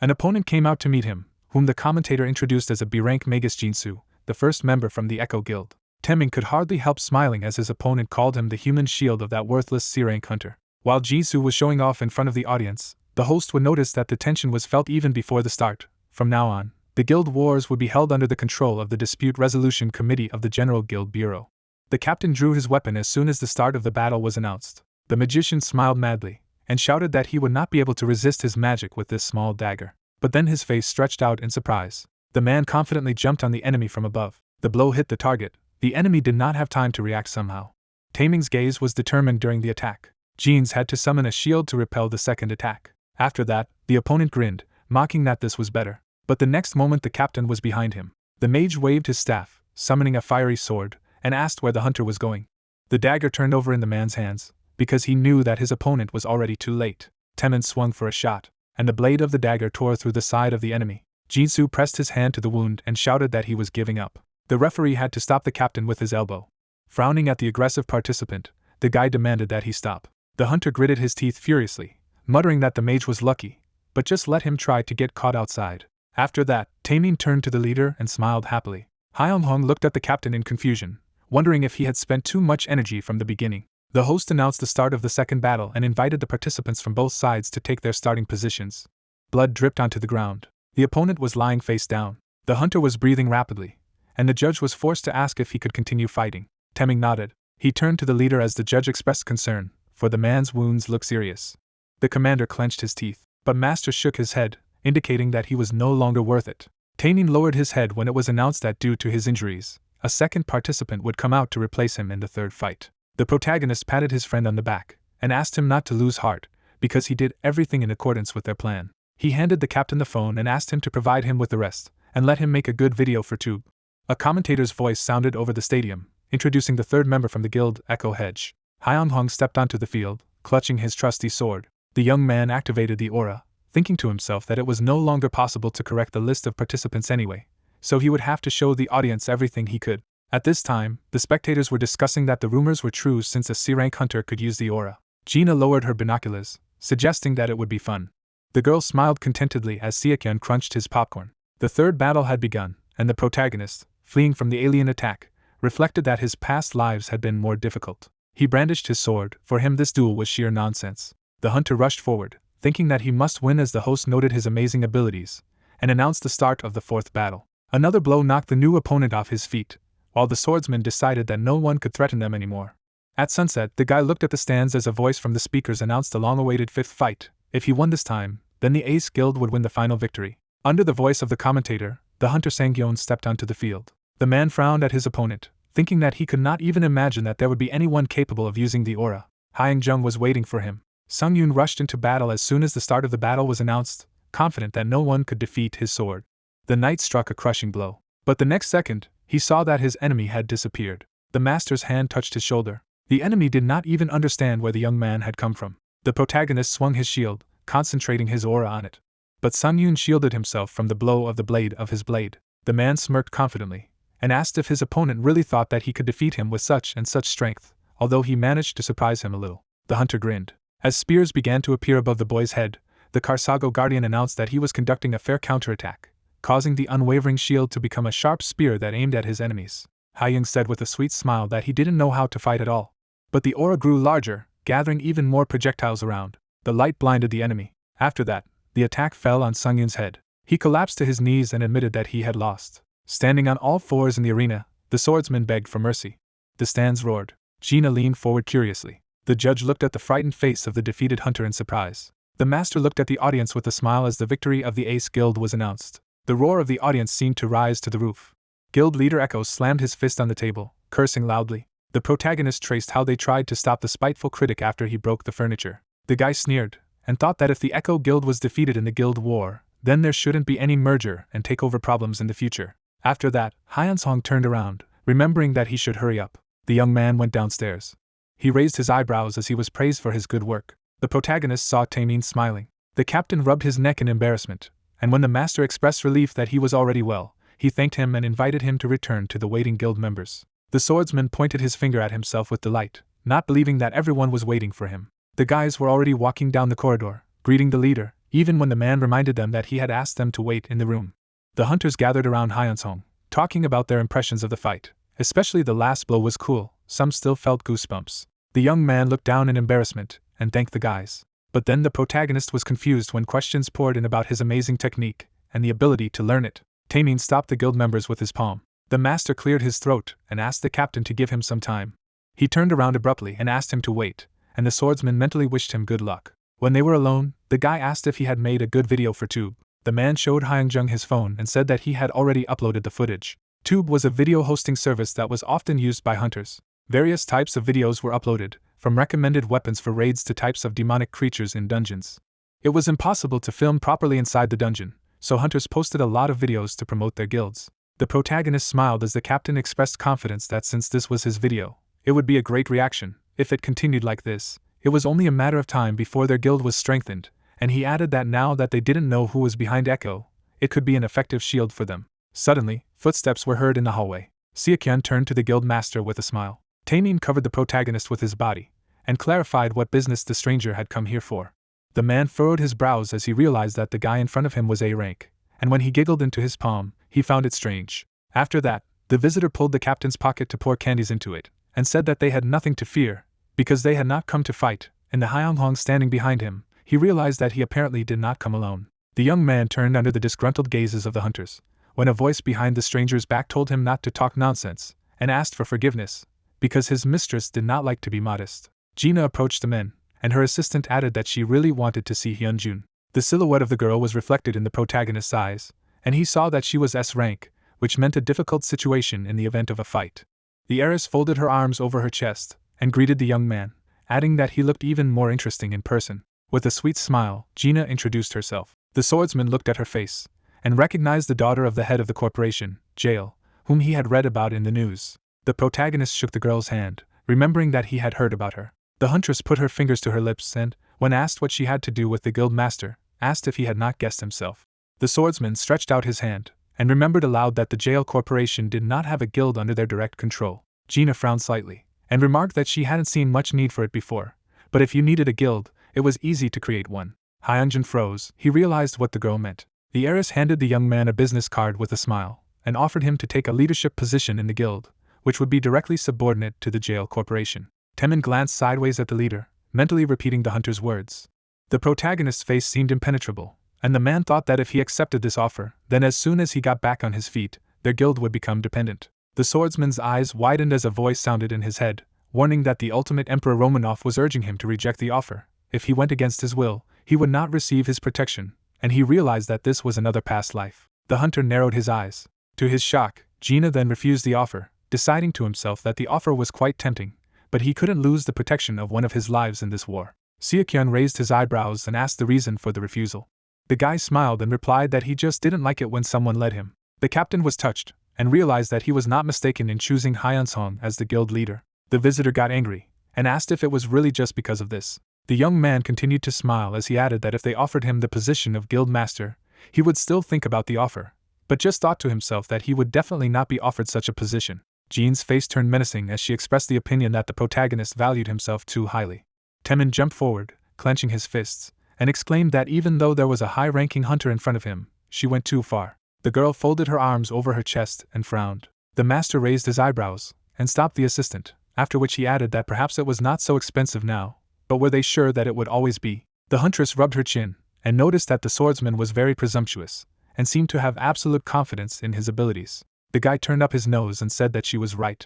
S1: An opponent came out to meet him, whom the commentator introduced as a B-rank Magus Jinsu, the first member from the Echo Guild. Taemin could hardly help smiling as his opponent called him the human shield of that worthless C-rank hunter. While Jinsu was showing off in front of the audience, the host would notice that the tension was felt even before the start. From now on, the guild wars would be held under the control of the Dispute Resolution Committee of the General Guild Bureau. The captain drew his weapon as soon as the start of the battle was announced. The magician smiled madly, and shouted that he would not be able to resist his magic with this small dagger. But then his face stretched out in surprise. The man confidently jumped on the enemy from above. The blow hit the target. The enemy did not have time to react somehow. Taemin's gaze was determined during the attack. Jeans had to summon a shield to repel the second attack. After that, the opponent grinned, mocking that this was better. But the next moment the captain was behind him. The mage waved his staff, summoning a fiery sword, and asked where the hunter was going. The dagger turned over in the man's hands, because he knew that his opponent was already too late. Taemin swung for a shot, and the blade of the dagger tore through the side of the enemy. Jinsu pressed his hand to the wound and shouted that he was giving up. The referee had to stop the captain with his elbow. Frowning at the aggressive participant, the guy demanded that he stop. The hunter gritted his teeth furiously, muttering that the mage was lucky, but just let him try to get caught outside. After that, Taemin turned to the leader and smiled happily. Hyun-hong looked at the captain in confusion, wondering if he had spent too much energy from the beginning. The host announced the start of the second battle and invited the participants from both sides to take their starting positions. Blood dripped onto the ground. The opponent was lying face down. The hunter was breathing rapidly, and the judge was forced to ask if he could continue fighting. Taemin nodded. He turned to the leader as the judge expressed concern, for the man's wounds looked serious. The commander clenched his teeth, but Master shook his head, indicating that he was no longer worth it. Taemin lowered his head when it was announced that due to his injuries, a second participant would come out to replace him in the third fight. The protagonist patted his friend on the back, and asked him not to lose heart, because he did everything in accordance with their plan. He handed the captain the phone and asked him to provide him with the rest, and let him make a good video for Tube. A commentator's voice sounded over the stadium, introducing the third member from the guild, Echo Hedge. Hyun-hong stepped onto the field, clutching his trusty sword. The young man activated the aura, thinking to himself that it was no longer possible to correct the list of participants anyway, so he would have to show the audience everything he could. At this time, the spectators were discussing that the rumors were true since a C-rank hunter could use the aura. Gina lowered her binoculars, suggesting that it would be fun. The girl smiled contentedly as Seokyeon crunched his popcorn. The third battle had begun, and the protagonist, fleeing from the alien attack, reflected that his past lives had been more difficult. He brandished his sword. For him this duel was sheer nonsense. The hunter rushed forward, thinking that he must win as the host noted his amazing abilities, and announced the start of the fourth battle. Another blow knocked the new opponent off his feet, while the swordsman decided that no one could threaten them anymore. At sunset, the guy looked at the stands as a voice from the speakers announced the long-awaited fifth fight. If he won this time, then the Ace Guild would win the final victory. Under the voice of the commentator, the hunter Sangyeon stepped onto the field. The man frowned at his opponent, thinking that he could not even imagine that there would be anyone capable of using the aura. Hyun-jung was waiting for him. Sung-yoon rushed into battle as soon as the start of the battle was announced, confident that no one could defeat his sword. The knight struck a crushing blow. But the next second, he saw that his enemy had disappeared. The master's hand touched his shoulder. The enemy did not even understand where the young man had come from. The protagonist swung his shield, concentrating his aura on it. But Sung-yoon shielded himself from the blow of the blade of his blade. The man smirked confidently, and asked if his opponent really thought that he could defeat him with such and such strength, although he managed to surprise him a little. The hunter grinned. As spears began to appear above the boy's head, the Karsago Guardian announced that he was conducting a fair counterattack, causing the unwavering shield to become a sharp spear that aimed at his enemies. Hayoung said with a sweet smile that he didn't know how to fight at all. But the aura grew larger, gathering even more projectiles around. The light blinded the enemy. After that, the attack fell on Sungyun's head. He collapsed to his knees and admitted that he had lost. Standing on all fours in the arena, the swordsman begged for mercy. The stands roared. Gina leaned forward curiously. The judge looked at the frightened face of the defeated hunter in surprise. The master looked at the audience with a smile as the victory of the Ace Guild was announced. The roar of the audience seemed to rise to the roof. Guild leader Echo slammed his fist on the table, cursing loudly. The protagonist traced how they tried to stop the spiteful critic after he broke the furniture. The guy sneered, and thought that if the Echo Guild was defeated in the guild war, then there shouldn't be any merger and takeover problems in the future. After that, Hyeonsong turned around, remembering that he should hurry up. The young man went downstairs. He raised his eyebrows as he was praised for his good work. The protagonist saw Taemin smiling. The captain rubbed his neck in embarrassment, and when the master expressed relief that he was already well, he thanked him and invited him to return to the waiting guild members. The swordsman pointed his finger at himself with delight, not believing that everyone was waiting for him. The guys were already walking down the corridor, greeting the leader, even when the man reminded them that he had asked them to wait in the room. The hunters gathered around Hyeonsong, talking about their impressions of the fight. Especially the last blow was cool, some still felt goosebumps. The young man looked down in embarrassment, and thanked the guys. But then the protagonist was confused when questions poured in about his amazing technique, and the ability to learn it. Taemin stopped the guild members with his palm. The master cleared his throat, and asked the captain to give him some time. He turned around abruptly and asked him to wait, and the swordsman mentally wished him good luck. When they were alone, the guy asked if he had made a good video for Tube. The man showed Hyeongjung his phone and said that he had already uploaded the footage. Tube was a video hosting service that was often used by hunters. Various types of videos were uploaded, from recommended weapons for raids to types of demonic creatures in dungeons. It was impossible to film properly inside the dungeon, so hunters posted a lot of videos to promote their guilds. The protagonist smiled as the captain expressed confidence that since this was his video, it would be a great reaction. If it continued like this, it was only a matter of time before their guild was strengthened, and he added that now that they didn't know who was behind Echo, it could be an effective shield for them. Suddenly, footsteps were heard in the hallway. Seokyeon turned to the guild master with a smile. Taemin covered the protagonist with his body, and clarified what business the stranger had come here for. The man furrowed his brows as he realized that the guy in front of him was A rank, and when he giggled into his palm, he found it strange. After that, the visitor pulled the captain's pocket to pour candies into it, and said that they had nothing to fear, because they had not come to fight. And the Hyeonghong standing behind him, he realized that he apparently did not come alone. The young man turned under the disgruntled gazes of the hunters, when a voice behind the stranger's back told him not to talk nonsense, and asked for forgiveness, because his mistress did not like to be modest. Gina approached the men, and her assistant added that she really wanted to see Hyunjun. The silhouette of the girl was reflected in the protagonist's eyes, and he saw that she was S rank, which meant a difficult situation in the event of a fight. The heiress folded her arms over her chest, and greeted the young man, adding that he looked even more interesting in person. With a sweet smile, Gina introduced herself. The swordsman looked at her face, and recognized the daughter of the head of the corporation, Jael, whom he had read about in the news. The protagonist shook the girl's hand, remembering that he had heard about her. The huntress put her fingers to her lips and, when asked what she had to do with the guild master, asked if he had not guessed himself. The swordsman stretched out his hand, and remembered aloud that the Jael corporation did not have a guild under their direct control. Gina frowned slightly, and remarked that she hadn't seen much need for it before, but if you needed a guild, it was easy to create one. Hyunjin froze. He realized what the girl meant. The heiress handed the young man a business card with a smile, and offered him to take a leadership position in the guild, which would be directly subordinate to the Jael corporation. Taemin glanced sideways at the leader, mentally repeating the hunter's words. The protagonist's face seemed impenetrable, and the man thought that if he accepted this offer, then as soon as he got back on his feet, their guild would become dependent. The swordsman's eyes widened as a voice sounded in his head, warning that the ultimate Emperor Romanov was urging him to reject the offer. If he went against his will, he would not receive his protection, and he realized that this was another past life. The hunter narrowed his eyes. To his shock, Gina then refused the offer, deciding to himself that the offer was quite tempting, but he couldn't lose the protection of one of his lives in this war. Seokyeon raised his eyebrows and asked the reason for the refusal. The guy smiled and replied that he just didn't like it when someone led him. The captain was touched, and realized that he was not mistaken in choosing Hyunsong as the guild leader. The visitor got angry, and asked if it was really just because of this. The young man continued to smile as he added that if they offered him the position of guild master, he would still think about the offer, but just thought to himself that he would definitely not be offered such a position. Jean's face turned menacing as she expressed the opinion that the protagonist valued himself too highly. Taemin jumped forward, clenching his fists, and exclaimed that even though there was a high-ranking hunter in front of him, she went too far. The girl folded her arms over her chest and frowned. The master raised his eyebrows and stopped the assistant, after which he added that perhaps it was not so expensive now, but were they sure that it would always be? The huntress rubbed her chin and noticed that the swordsman was very presumptuous and seemed to have absolute confidence in his abilities. The guy turned up his nose and said that she was right.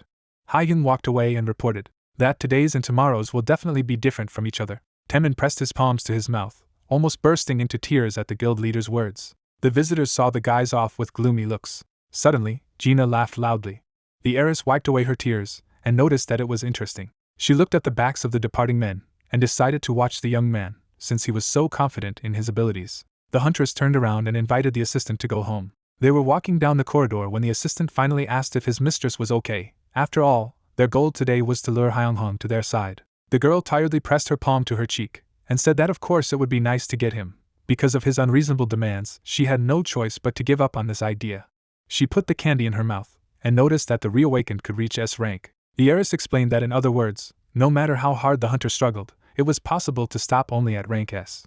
S1: Hyun walked away and reported that today's and tomorrow's will definitely be different from each other. Taemin pressed his palms to his mouth, almost bursting into tears at the guild leader's words. The visitors saw the guys off with gloomy looks. Suddenly, Gina laughed loudly. The heiress wiped away her tears and noticed that it was interesting. She looked at the backs of the departing men and decided to watch the young man, since he was so confident in his abilities. The huntress turned around and invited the assistant to go home. They were walking down the corridor when the assistant finally asked if his mistress was okay. After all, their goal today was to lure Hyung-hong to their side. The girl tiredly pressed her palm to her cheek and said that of course it would be nice to get him. Because of his unreasonable demands, she had no choice but to give up on this idea. She put the candy in her mouth and noticed that the reawakened could reach S rank. The heiress explained that in other words, no matter how hard the hunter struggled, it was possible to stop only at rank S.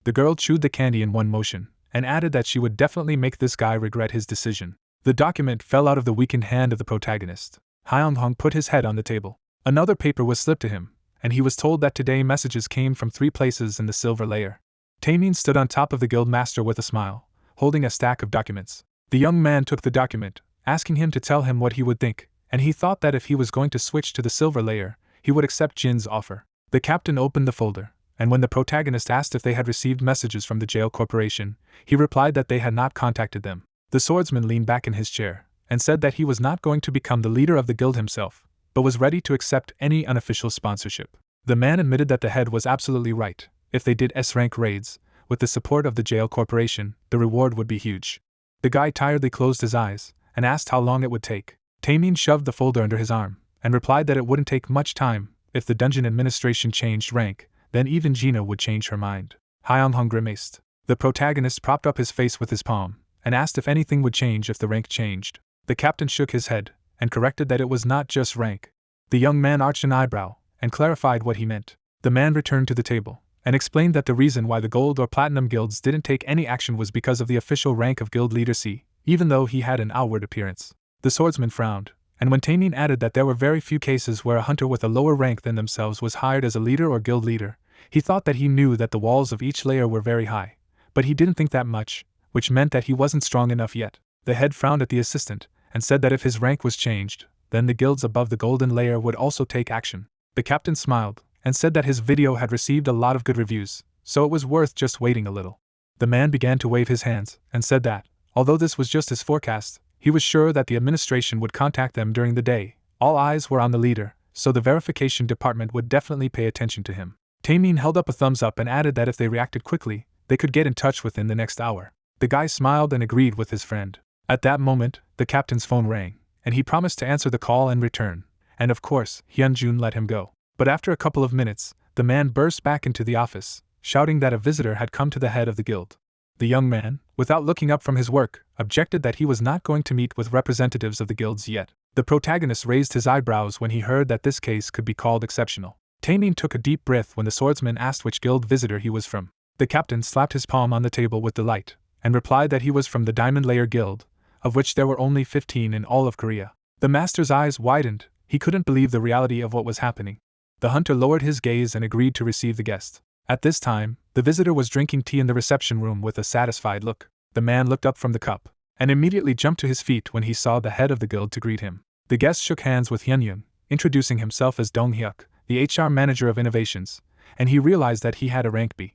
S1: The girl chewed the candy in one motion and added that she would definitely make this guy regret his decision. The document fell out of the weakened hand of the protagonist. Hyung-hong put his head on the table. Another paper was slipped to him, and he was told that today messages came from 3 places in the silver layer. Taemin stood on top of the guild master with a smile, holding a stack of documents. The young man took the document, asking him to tell him what he would think, and he thought that if he was going to switch to the silver layer, he would accept Jin's offer. The captain opened the folder, and when the protagonist asked if they had received messages from the jail corporation, he replied that they had not contacted them. The swordsman leaned back in his chair and said that he was not going to become the leader of the guild himself, but was ready to accept any unofficial sponsorship. The man admitted that the head was absolutely right. If they did S-rank raids, with the support of the jail corporation, the reward would be huge. The guy tiredly closed his eyes and asked how long it would take. Taemin shoved the folder under his arm and replied that it wouldn't take much time. If the dungeon administration changed rank, then even Gina would change her mind. Hyung-hong grimaced. The protagonist propped up his face with his palm and asked if anything would change if the rank changed. The captain shook his head and corrected that it was not just rank. The young man arched an eyebrow and clarified what he meant. The man returned to the table and explained that the reason why the gold or platinum guilds didn't take any action was because of the official rank of guild leader C, even though he had an outward appearance. The swordsman frowned, and when Taemin added that there were very few cases where a hunter with a lower rank than themselves was hired as a leader or guild leader, he thought that he knew that the walls of each layer were very high, but he didn't think that much, which meant that he wasn't strong enough yet. The head frowned at the assistant and said that if his rank was changed, then the guilds above the golden layer would also take action. The captain smiled and said that his video had received a lot of good reviews, so it was worth just waiting a little. The man began to wave his hands and said that, although this was just his forecast, he was sure that the administration would contact them during the day. All eyes were on the leader, so the verification department would definitely pay attention to him. Taemin held up a thumbs up and added that if they reacted quickly, they could get in touch within the next hour. The guy smiled and agreed with his friend. At that moment, the captain's phone rang, and he promised to answer the call and return. And of course, Hyun-jun let him go. But after a couple of minutes, the man burst back into the office, shouting that a visitor had come to the head of the guild. The young man, without looking up from his work, objected that he was not going to meet with representatives of the guilds yet. The protagonist raised his eyebrows when he heard that this case could be called exceptional. Taemin took a deep breath when the swordsman asked which guild visitor he was from. The captain slapped his palm on the table with delight, and replied that he was from the Diamond Layer Guild, of which there were only 15 in all of Korea. The master's eyes widened. He couldn't believe the reality of what was happening. The hunter lowered his gaze and agreed to receive the guest. At this time, the visitor was drinking tea in the reception room with a satisfied look. The man looked up from the cup and immediately jumped to his feet when he saw the head of the guild to greet him. The guest shook hands with Hyun-jun, introducing himself as Dong-hyuk, the HR manager of innovations, and he realized that he had a rank B.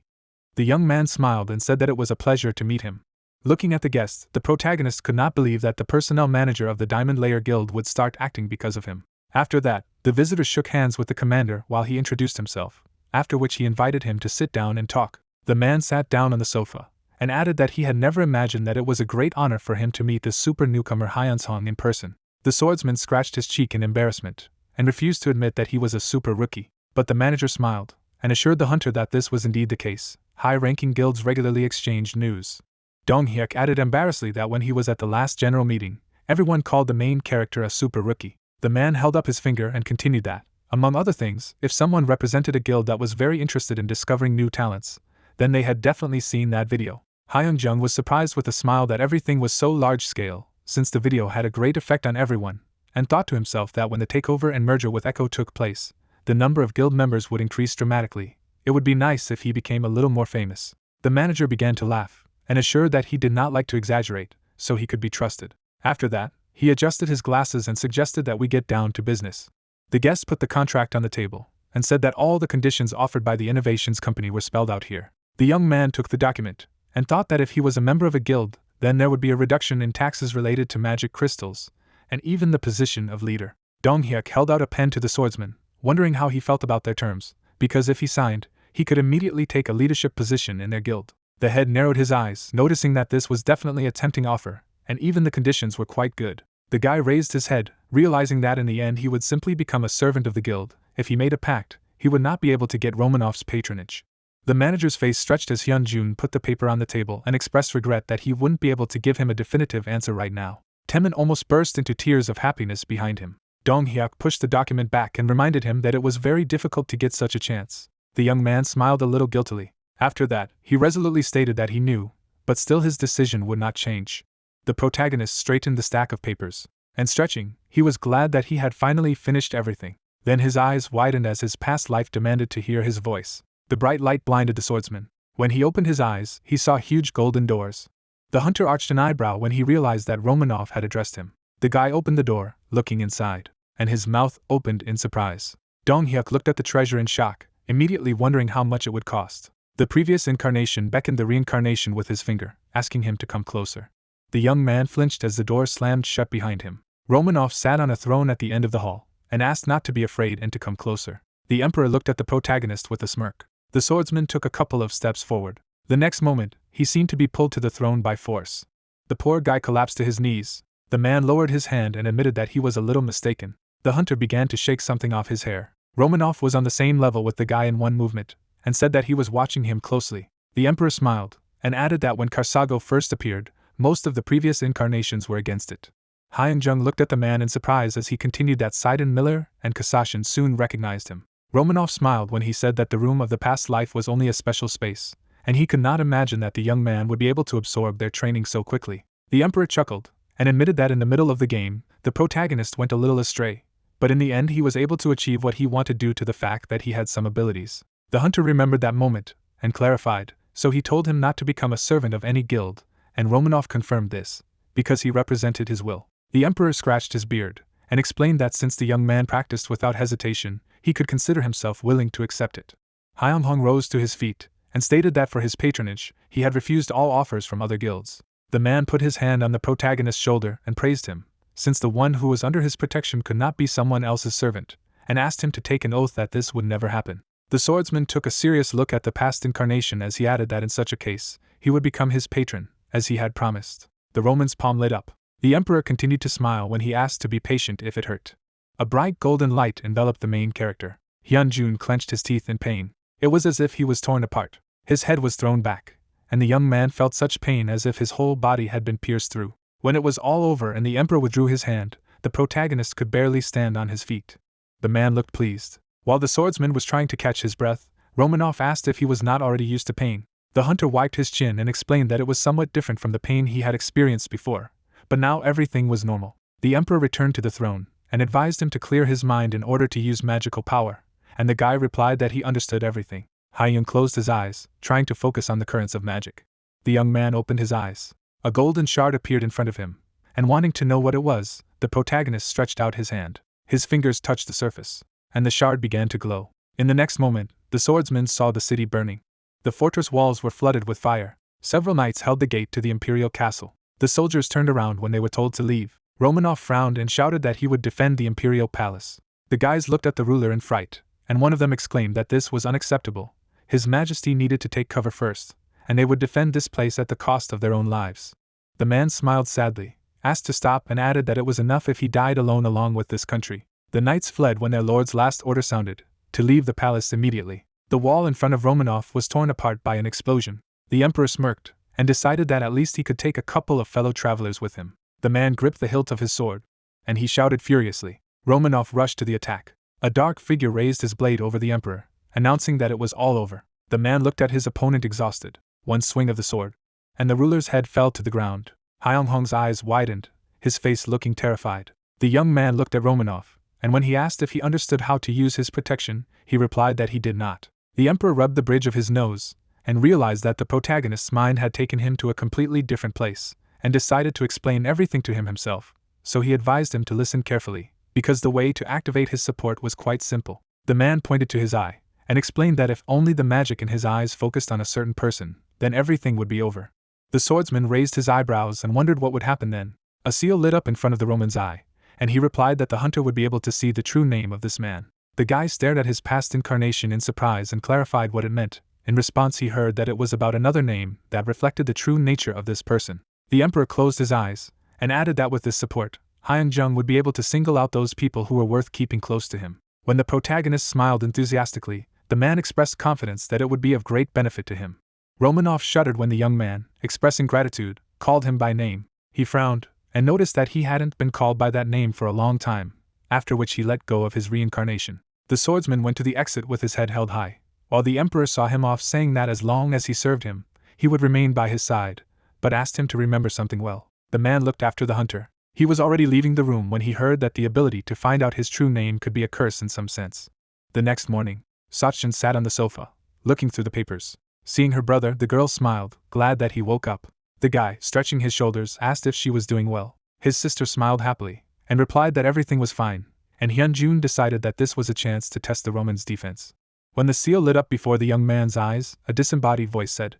S1: The young man smiled and said that it was a pleasure to meet him. Looking at the guest, the protagonist could not believe that the personnel manager of the Diamond Layer Guild would start acting because of him. After that, the visitor shook hands with the commander while he introduced himself, after which he invited him to sit down and talk. The man sat down on the sofa and added that he had never imagined that it was a great honor for him to meet the super newcomer Hyun-song in person. The swordsman scratched his cheek in embarrassment and refused to admit that he was a super rookie, but the manager smiled and assured the hunter that this was indeed the case. High-ranking guilds regularly exchanged news. Dong-hyuk added embarrassedly that when he was at the last general meeting, everyone called the main character a super rookie. The man held up his finger and continued that, among other things, if someone represented a guild that was very interested in discovering new talents, then they had definitely seen that video. Hyun-jung was surprised with a smile that everything was so large-scale, since the video had a great effect on everyone, and thought to himself that when the takeover and merger with Echo took place, the number of guild members would increase dramatically. It would be nice if he became a little more famous. The manager began to laugh, and assured that he did not like to exaggerate, so he could be trusted. After that, he adjusted his glasses and suggested that we get down to business. The guest put the contract on the table, and said that all the conditions offered by the Innovations Company were spelled out here. The young man took the document, and thought that if he was a member of a guild, then there would be a reduction in taxes related to magic crystals, and even the position of leader. Dong Hyuk held out a pen to the swordsman, wondering how he felt about their terms, because if he signed, he could immediately take a leadership position in their guild. The head narrowed his eyes, noticing that this was definitely a tempting offer, and even the conditions were quite good. The guy raised his head, realizing that in the end he would simply become a servant of the guild. If he made a pact, he would not be able to get Romanov's patronage. The manager's face stretched as Hyun-jun put the paper on the table and expressed regret that he wouldn't be able to give him a definitive answer right now. Temin almost burst into tears of happiness behind him. Dong Hyuk pushed the document back and reminded him that it was very difficult to get such a chance. The young man smiled a little guiltily. After that, he resolutely stated that he knew, but still his decision would not change. The protagonist straightened the stack of papers, and stretching, he was glad that he had finally finished everything. Then his eyes widened as his past life demanded to hear his voice. The bright light blinded the swordsman. When he opened his eyes, he saw huge golden doors. The hunter arched an eyebrow when he realized that Romanov had addressed him. The guy opened the door, looking inside, and his mouth opened in surprise. Dong Hyuk looked at the treasure in shock, immediately wondering how much it would cost. The previous incarnation beckoned the reincarnation with his finger, asking him to come closer. The young man flinched as the door slammed shut behind him. Romanov sat on a throne at the end of the hall, and asked not to be afraid and to come closer. The emperor looked at the protagonist with a smirk. The swordsman took a couple of steps forward. The next moment, he seemed to be pulled to the throne by force. The poor guy collapsed to his knees. The man lowered his hand and admitted that he was a little mistaken. The hunter began to shake something off his hair. Romanov was on the same level with the guy in one movement, and said that he was watching him closely. The emperor smiled, and added that when Karsago first appeared, most of the previous incarnations were against it. Hyun-jung looked at the man in surprise as he continued that Seiden Miller and Kasashin soon recognized him. Romanov smiled when he said that the room of the past life was only a special space, and he could not imagine that the young man would be able to absorb their training so quickly. The emperor chuckled, and admitted that in the middle of the game, the protagonist went a little astray, but in the end he was able to achieve what he wanted due to the fact that he had some abilities. The hunter remembered that moment, and clarified, so he told him not to become a servant of any guild, and Romanov confirmed this, because he represented his will. The emperor scratched his beard, and explained that since the young man practiced without hesitation, he could consider himself willing to accept it. Hyung-hong rose to his feet, and stated that for his patronage, he had refused all offers from other guilds. The man put his hand on the protagonist's shoulder and praised him, since the one who was under his protection could not be someone else's servant, and asked him to take an oath that this would never happen. The swordsman took a serious look at the past incarnation as he added that in such a case, he would become his patron, as he had promised. The Roman's palm lit up. The emperor continued to smile when he asked to be patient if it hurt. A bright golden light enveloped the main character. Hyun-jun clenched his teeth in pain. It was as if he was torn apart. His head was thrown back, and the young man felt such pain as if his whole body had been pierced through. When it was all over and the emperor withdrew his hand, the protagonist could barely stand on his feet. The man looked pleased. While the swordsman was trying to catch his breath, Romanov asked if he was not already used to pain. The hunter wiped his chin and explained that it was somewhat different from the pain he had experienced before, but now everything was normal. The emperor returned to the throne, and advised him to clear his mind in order to use magical power, and the guy replied that he understood everything. Hyun closed his eyes, trying to focus on the currents of magic. The young man opened his eyes. A golden shard appeared in front of him, and wanting to know what it was, the protagonist stretched out his hand. His fingers touched the surface, and the shard began to glow. In the next moment, the swordsman saw the city burning. The fortress walls were flooded with fire. Several knights held the gate to the imperial castle. The soldiers turned around when they were told to leave. Romanov frowned and shouted that he would defend the imperial palace. The guys looked at the ruler in fright, and one of them exclaimed that this was unacceptable. His Majesty needed to take cover first, and they would defend this place at the cost of their own lives. The man smiled sadly, asked to stop, and added that it was enough if he died alone along with this country. The knights fled when their lord's last order sounded, to leave the palace immediately. The wall in front of Romanov was torn apart by an explosion. The emperor smirked, and decided that at least he could take a couple of fellow travelers with him. The man gripped the hilt of his sword, and he shouted furiously. Romanov rushed to the attack. A dark figure raised his blade over the emperor, announcing that it was all over. The man looked at his opponent exhausted. One swing of the sword, and the ruler's head fell to the ground. Hyung-hong's eyes widened, his face looking terrified. The young man looked at Romanov, and when he asked if he understood how to use his protection, he replied that he did not. The Emperor rubbed the bridge of his nose, and realized that the protagonist's mind had taken him to a completely different place, and decided to explain everything to him himself, so he advised him to listen carefully, because the way to activate his support was quite simple. The man pointed to his eye, and explained that if only the magic in his eyes focused on a certain person, then everything would be over. The swordsman raised his eyebrows and wondered what would happen then. A seal lit up in front of the Roman's eye, and he replied that the hunter would be able to see the true name of this man. The guy stared at his past incarnation in surprise and clarified what it meant. In response, he heard that it was about another name that reflected the true nature of this person. The Emperor closed his eyes, and added that with this support, Hyun-jung would be able to single out those people who were worth keeping close to him. When the protagonist smiled enthusiastically, the man expressed confidence that it would be of great benefit to him. Romanov shuddered when the young man, expressing gratitude, called him by name. He frowned, and noticed that he hadn't been called by that name for a long time, after which he let go of his reincarnation. The swordsman went to the exit with his head held high, while the Emperor saw him off, saying that as long as he served him, he would remain by his side, but asked him to remember something well. The man looked after the hunter. He was already leaving the room when he heard that the ability to find out his true name could be a curse in some sense. The next morning, Sachin sat on the sofa, looking through the papers. Seeing her brother, the girl smiled, glad that he woke up. The guy, stretching his shoulders, asked if she was doing well. His sister smiled happily, and replied that everything was fine, and Hyun-jun decided that this was a chance to test the Roman's defense. When the seal lit up before the young man's eyes, a disembodied voice said,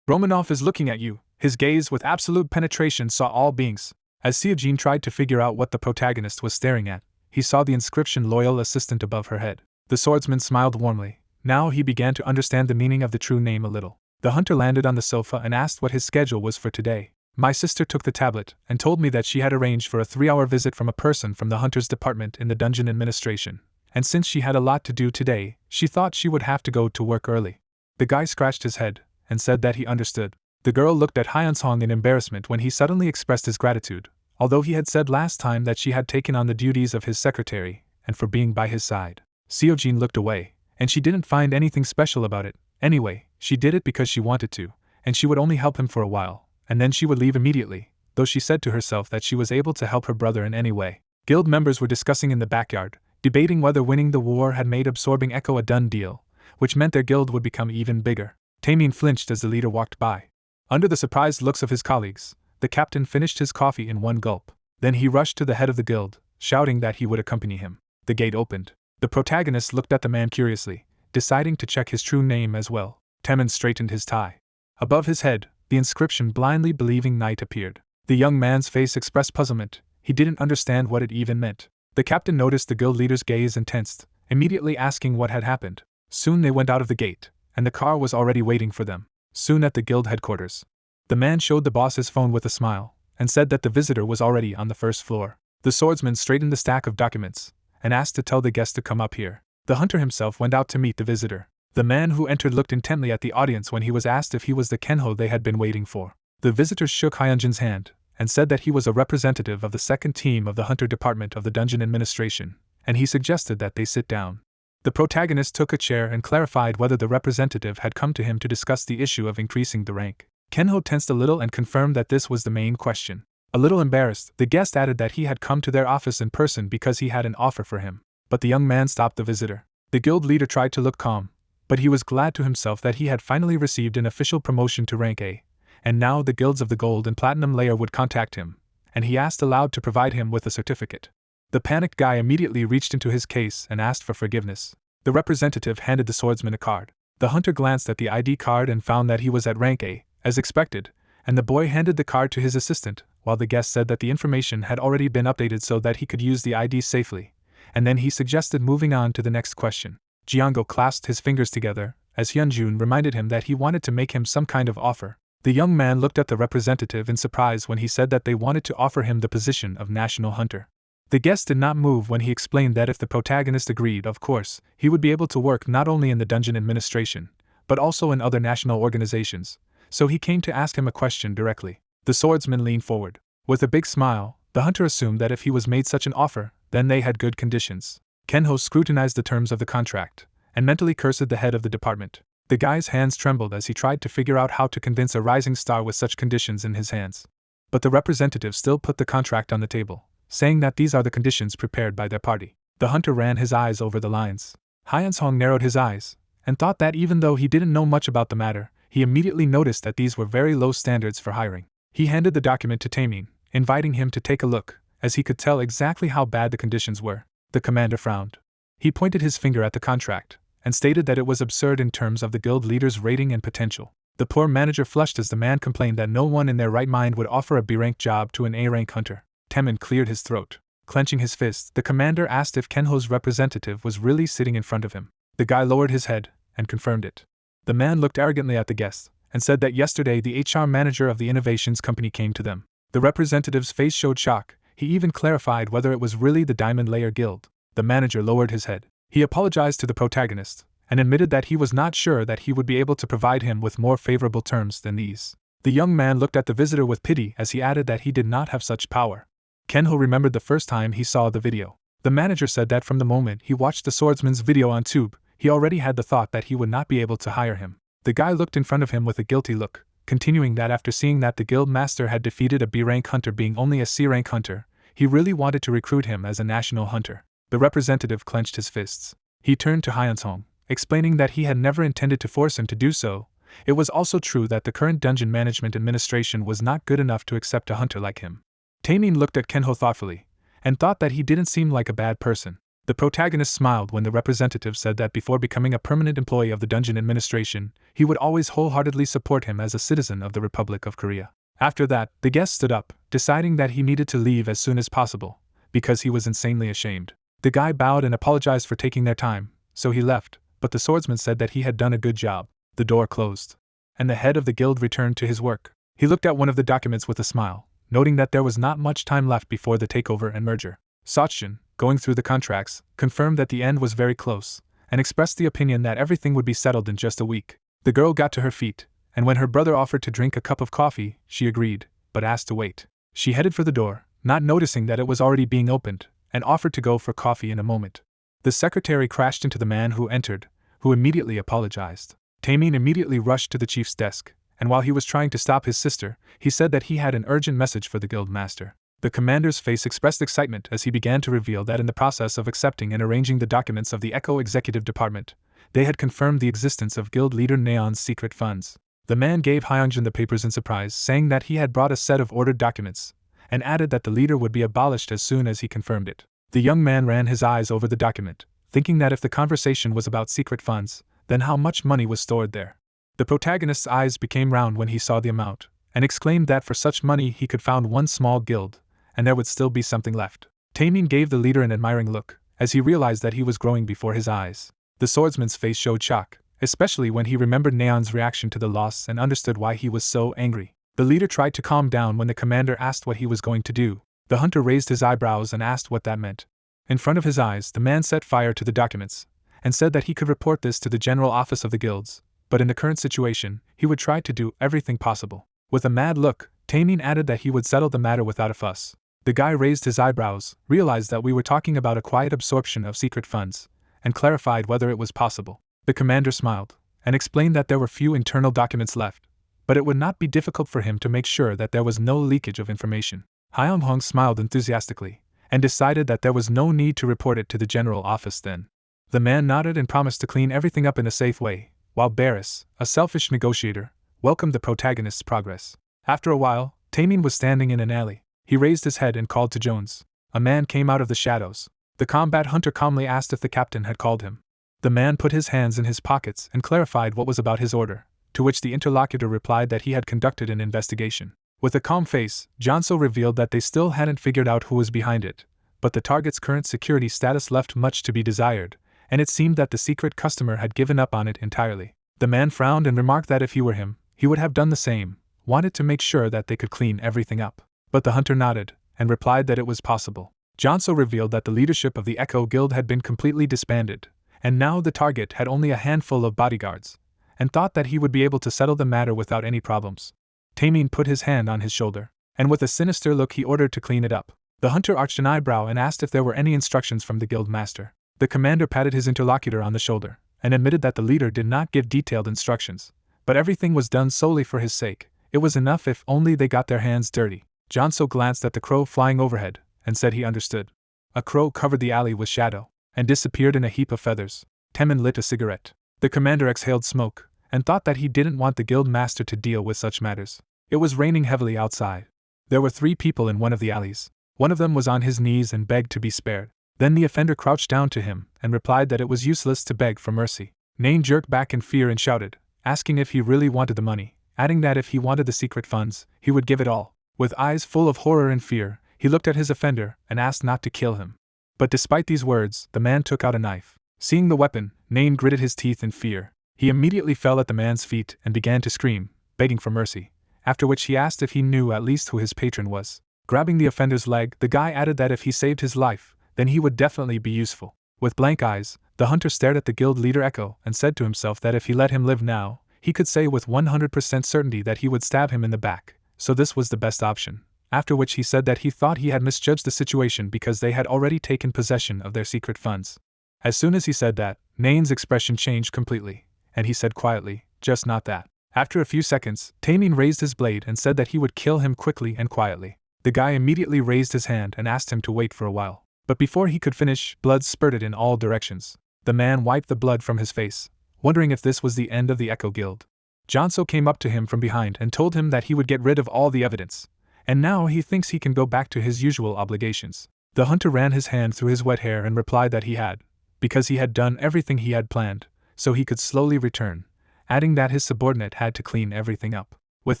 S1: "Romanov is looking at you." His gaze with absolute penetration saw all beings. As Seojin tried to figure out what the protagonist was staring at, he saw the inscription "Loyal Assistant" above her head. The swordsman smiled warmly. Now he began to understand the meaning of the true name a little. The hunter landed on the sofa and asked what his schedule was for today. "My sister took the tablet and told me that she had arranged for a 3-hour visit from a person from the hunter's department in the dungeon administration, and since she had a lot to do today, she thought she would have to go to work early." The guy scratched his head and said that he understood. The girl looked at Hyun-song in embarrassment when he suddenly expressed his gratitude, although he had said last time that she had taken on the duties of his secretary, and for being by his side. Seojin looked away, and she didn't find anything special about it. Anyway, she did it because she wanted to, and she would only help him for a while, and then she would leave immediately, though she said to herself that she was able to help her brother in any way. Guild members were discussing in the backyard, debating whether winning the war had made absorbing Echo a done deal, which meant their guild would become even bigger. Taemin flinched as the leader walked by. Under the surprised looks of his colleagues, the captain finished his coffee in one gulp. Then he rushed to the head of the guild, shouting that he would accompany him. The gate opened. The protagonist looked at the man curiously, deciding to check his true name as well. Taemin straightened his tie. Above his head, the inscription "Blindly Believing Knight" appeared. The young man's face expressed puzzlement. He didn't understand what it even meant. The captain noticed the guild leader's gaze and tensed, immediately asking what had happened. Soon they went out of the gate, and the car was already waiting for them. Soon at the guild headquarters, the man showed the boss his phone with a smile, and said that the visitor was already on the first floor. The swordsman straightened the stack of documents, and asked to tell the guest to come up here. The hunter himself went out to meet the visitor. The man who entered looked intently at the audience when he was asked if he was the Kenho they had been waiting for. The visitor shook Hyunjin's hand, and said that he was a representative of the second team of the hunter department of the dungeon administration, and he suggested that they sit down. The protagonist took a chair and clarified whether the representative had come to him to discuss the issue of increasing the rank. Kenho tensed a little and confirmed that this was the main question. A little embarrassed, the guest added that he had come to their office in person because he had an offer for him. But the young man stopped the visitor. The guild leader tried to look calm, but he was glad to himself that he had finally received an official promotion to rank A, and now the guilds of the gold and platinum layer would contact him, and he asked aloud to provide him with a certificate. The panicked guy immediately reached into his case and asked for forgiveness. The representative handed the swordsman a card. The hunter glanced at the ID card and found that he was at rank A, as expected, and the boy handed the card to his assistant, while the guest said that the information had already been updated so that he could use the ID safely, and then he suggested moving on to the next question. Jiango clasped his fingers together, as Hyunjun reminded him that he wanted to make him some kind of offer. The young man looked at the representative in surprise when he said that they wanted to offer him the position of national hunter. The guest did not move when he explained that if the protagonist agreed, of course, he would be able to work not only in the dungeon administration, but also in other national organizations, so he came to ask him a question directly. The swordsman leaned forward. With a big smile, the hunter assumed that if he was made such an offer, then they had good conditions. Kenho scrutinized the terms of the contract, and mentally cursed the head of the department. The guy's hands trembled as he tried to figure out how to convince a rising star with such conditions in his hands. But the representative still put the contract on the table, saying that these are the conditions prepared by their party. The hunter ran his eyes over the lines. Hyun-sung narrowed his eyes, and thought that even though he didn't know much about the matter, he immediately noticed that these were very low standards for hiring. He handed the document to Taemin, inviting him to take a look, as he could tell exactly how bad the conditions were. The commander frowned. He pointed his finger at the contract, and stated that it was absurd in terms of the guild leader's rating and potential. The poor manager flushed as the man complained that no one in their right mind would offer a B-rank job to an A-rank hunter. Taemin cleared his throat. Clenching his fist, the commander asked if Kenho's representative was really sitting in front of him. The guy lowered his head, and confirmed it. The man looked arrogantly at the guest, and said that yesterday the HR manager of the innovations company came to them. The representative's face showed shock. He even clarified whether it was really the Diamond Layer Guild. The manager lowered his head. He apologized to the protagonist, and admitted that he was not sure that he would be able to provide him with more favorable terms than these. The young man looked at the visitor with pity as he added that he did not have such power. Kenho remembered the first time he saw the video. The manager said that from the moment he watched the swordsman's video on Tube, he already had the thought that he would not be able to hire him. The guy looked in front of him with a guilty look, continuing that after seeing that the guild master had defeated a B-rank hunter being only a C-rank hunter, he really wanted to recruit him as a national hunter. The representative clenched his fists. He turned to Hyun-sung, explaining that he had never intended to force him to do so. It was also true that the current dungeon management administration was not good enough to accept a hunter like him. Taemin looked at Kenho thoughtfully, and thought that he didn't seem like a bad person. The protagonist smiled when the representative said that before becoming a permanent employee of the dungeon administration, he would always wholeheartedly support him as a citizen of the Republic of Korea. After that, the guest stood up, deciding that he needed to leave as soon as possible, because he was insanely ashamed. The guy bowed and apologized for taking their time, so he left, but the swordsman said that he had done a good job. The door closed, and the head of the guild returned to his work. He looked at one of the documents with a smile, noting that there was not much time left before the takeover and merger. Sochin, going through the contracts, confirmed that the end was very close, and expressed the opinion that everything would be settled in just a week. The girl got to her feet, and when her brother offered to drink a cup of coffee, she agreed, but asked to wait. She headed for the door, not noticing that it was already being opened, and offered to go for coffee in a moment. The secretary crashed into the man who entered, who immediately apologized. Taemin immediately rushed to the chief's desk, and while he was trying to stop his sister, he said that he had an urgent message for the guild master. The commander's face expressed excitement as he began to reveal that in the process of accepting and arranging the documents of the Echo Executive Department, they had confirmed the existence of guild leader Neon's secret funds. The man gave Hyunjin the papers in surprise, saying that he had brought a set of ordered documents, and added that the leader would be abolished as soon as he confirmed it. The young man ran his eyes over the document, thinking that if the conversation was about secret funds, then how much money was stored there. The protagonist's eyes became round when he saw the amount, and exclaimed that for such money he could found one small guild, and there would still be something left. Taemin gave the leader an admiring look, as he realized that he was growing before his eyes. The swordsman's face showed shock, especially when he remembered Neon's reaction to the loss and understood why he was so angry. The leader tried to calm down when the commander asked what he was going to do. The hunter raised his eyebrows and asked what that meant. In front of his eyes, the man set fire to the documents, and said that he could report this to the general office of the guilds, but in the current situation, he would try to do everything possible. With a mad look, Taemin added that he would settle the matter without a fuss. The guy raised his eyebrows, realized that we were talking about a quiet absorption of secret funds, and clarified whether it was possible. The commander smiled, and explained that there were few internal documents left, but it would not be difficult for him to make sure that there was no leakage of information. Hyung-hong smiled enthusiastically, and decided that there was no need to report it to the general office then. The man nodded and promised to clean everything up in a safe way, while Barris, a selfish negotiator, welcomed the protagonist's progress. After a while, Taemin was standing in an alley. He raised his head and called to Jones. A man came out of the shadows. The combat hunter calmly asked if the captain had called him. The man put his hands in his pockets and clarified what was about his order, to which the interlocutor replied that he had conducted an investigation. With a calm face, Jonso revealed that they still hadn't figured out who was behind it, but the target's current security status left much to be desired, and it seemed that the secret customer had given up on it entirely. The man frowned and remarked that if he were him, he would have done the same, wanted to make sure that they could clean everything up. But the hunter nodded, and replied that it was possible. Jonso revealed that the leadership of the Echo Guild had been completely disbanded, and now the target had only a handful of bodyguards, and thought that he would be able to settle the matter without any problems. Taemin put his hand on his shoulder, and with a sinister look he ordered to clean it up. The hunter arched an eyebrow and asked if there were any instructions from the guild master. The commander patted his interlocutor on the shoulder, and admitted that the leader did not give detailed instructions, but everything was done solely for his sake. It was enough if only they got their hands dirty. Jonso glanced at the crow flying overhead, and said he understood. A crow covered the alley with shadow, and disappeared in a heap of feathers. Taemin lit a cigarette. The commander exhaled smoke, and thought that he didn't want the guild master to deal with such matters. It was raining heavily outside. There were 3 people in one of the alleys. One of them was on his knees and begged to be spared. Then the offender crouched down to him and replied that it was useless to beg for mercy. Nain jerked back in fear and shouted, asking if he really wanted the money, adding that if he wanted the secret funds, he would give it all. With eyes full of horror and fear, he looked at his offender and asked not to kill him. But despite these words, the man took out a knife. Seeing the weapon, Nain gritted his teeth in fear. He immediately fell at the man's feet and began to scream, begging for mercy, after which he asked if he knew at least who his patron was. Grabbing the offender's leg, the guy added that if he saved his life, then he would definitely be useful. With blank eyes, the hunter stared at the guild leader Echo and said to himself that if he let him live now, he could say with 100% certainty that he would stab him in the back, so this was the best option. After which he said that he thought he had misjudged the situation because they had already taken possession of their secret funds. As soon as he said that, Nain's expression changed completely, and he said quietly, "Just not that." After a few seconds, Taemin raised his blade and said that he would kill him quickly and quietly. The guy immediately raised his hand and asked him to wait for a while. But before he could finish, blood spurted in all directions. The man wiped the blood from his face, wondering if this was the end of the Echo Guild. Jonso came up to him from behind and told him that he would get rid of all the evidence, and now he thinks he can go back to his usual obligations. The hunter ran his hand through his wet hair and replied that he had, because he had done everything he had planned, so he could slowly return, adding that his subordinate had to clean everything up. With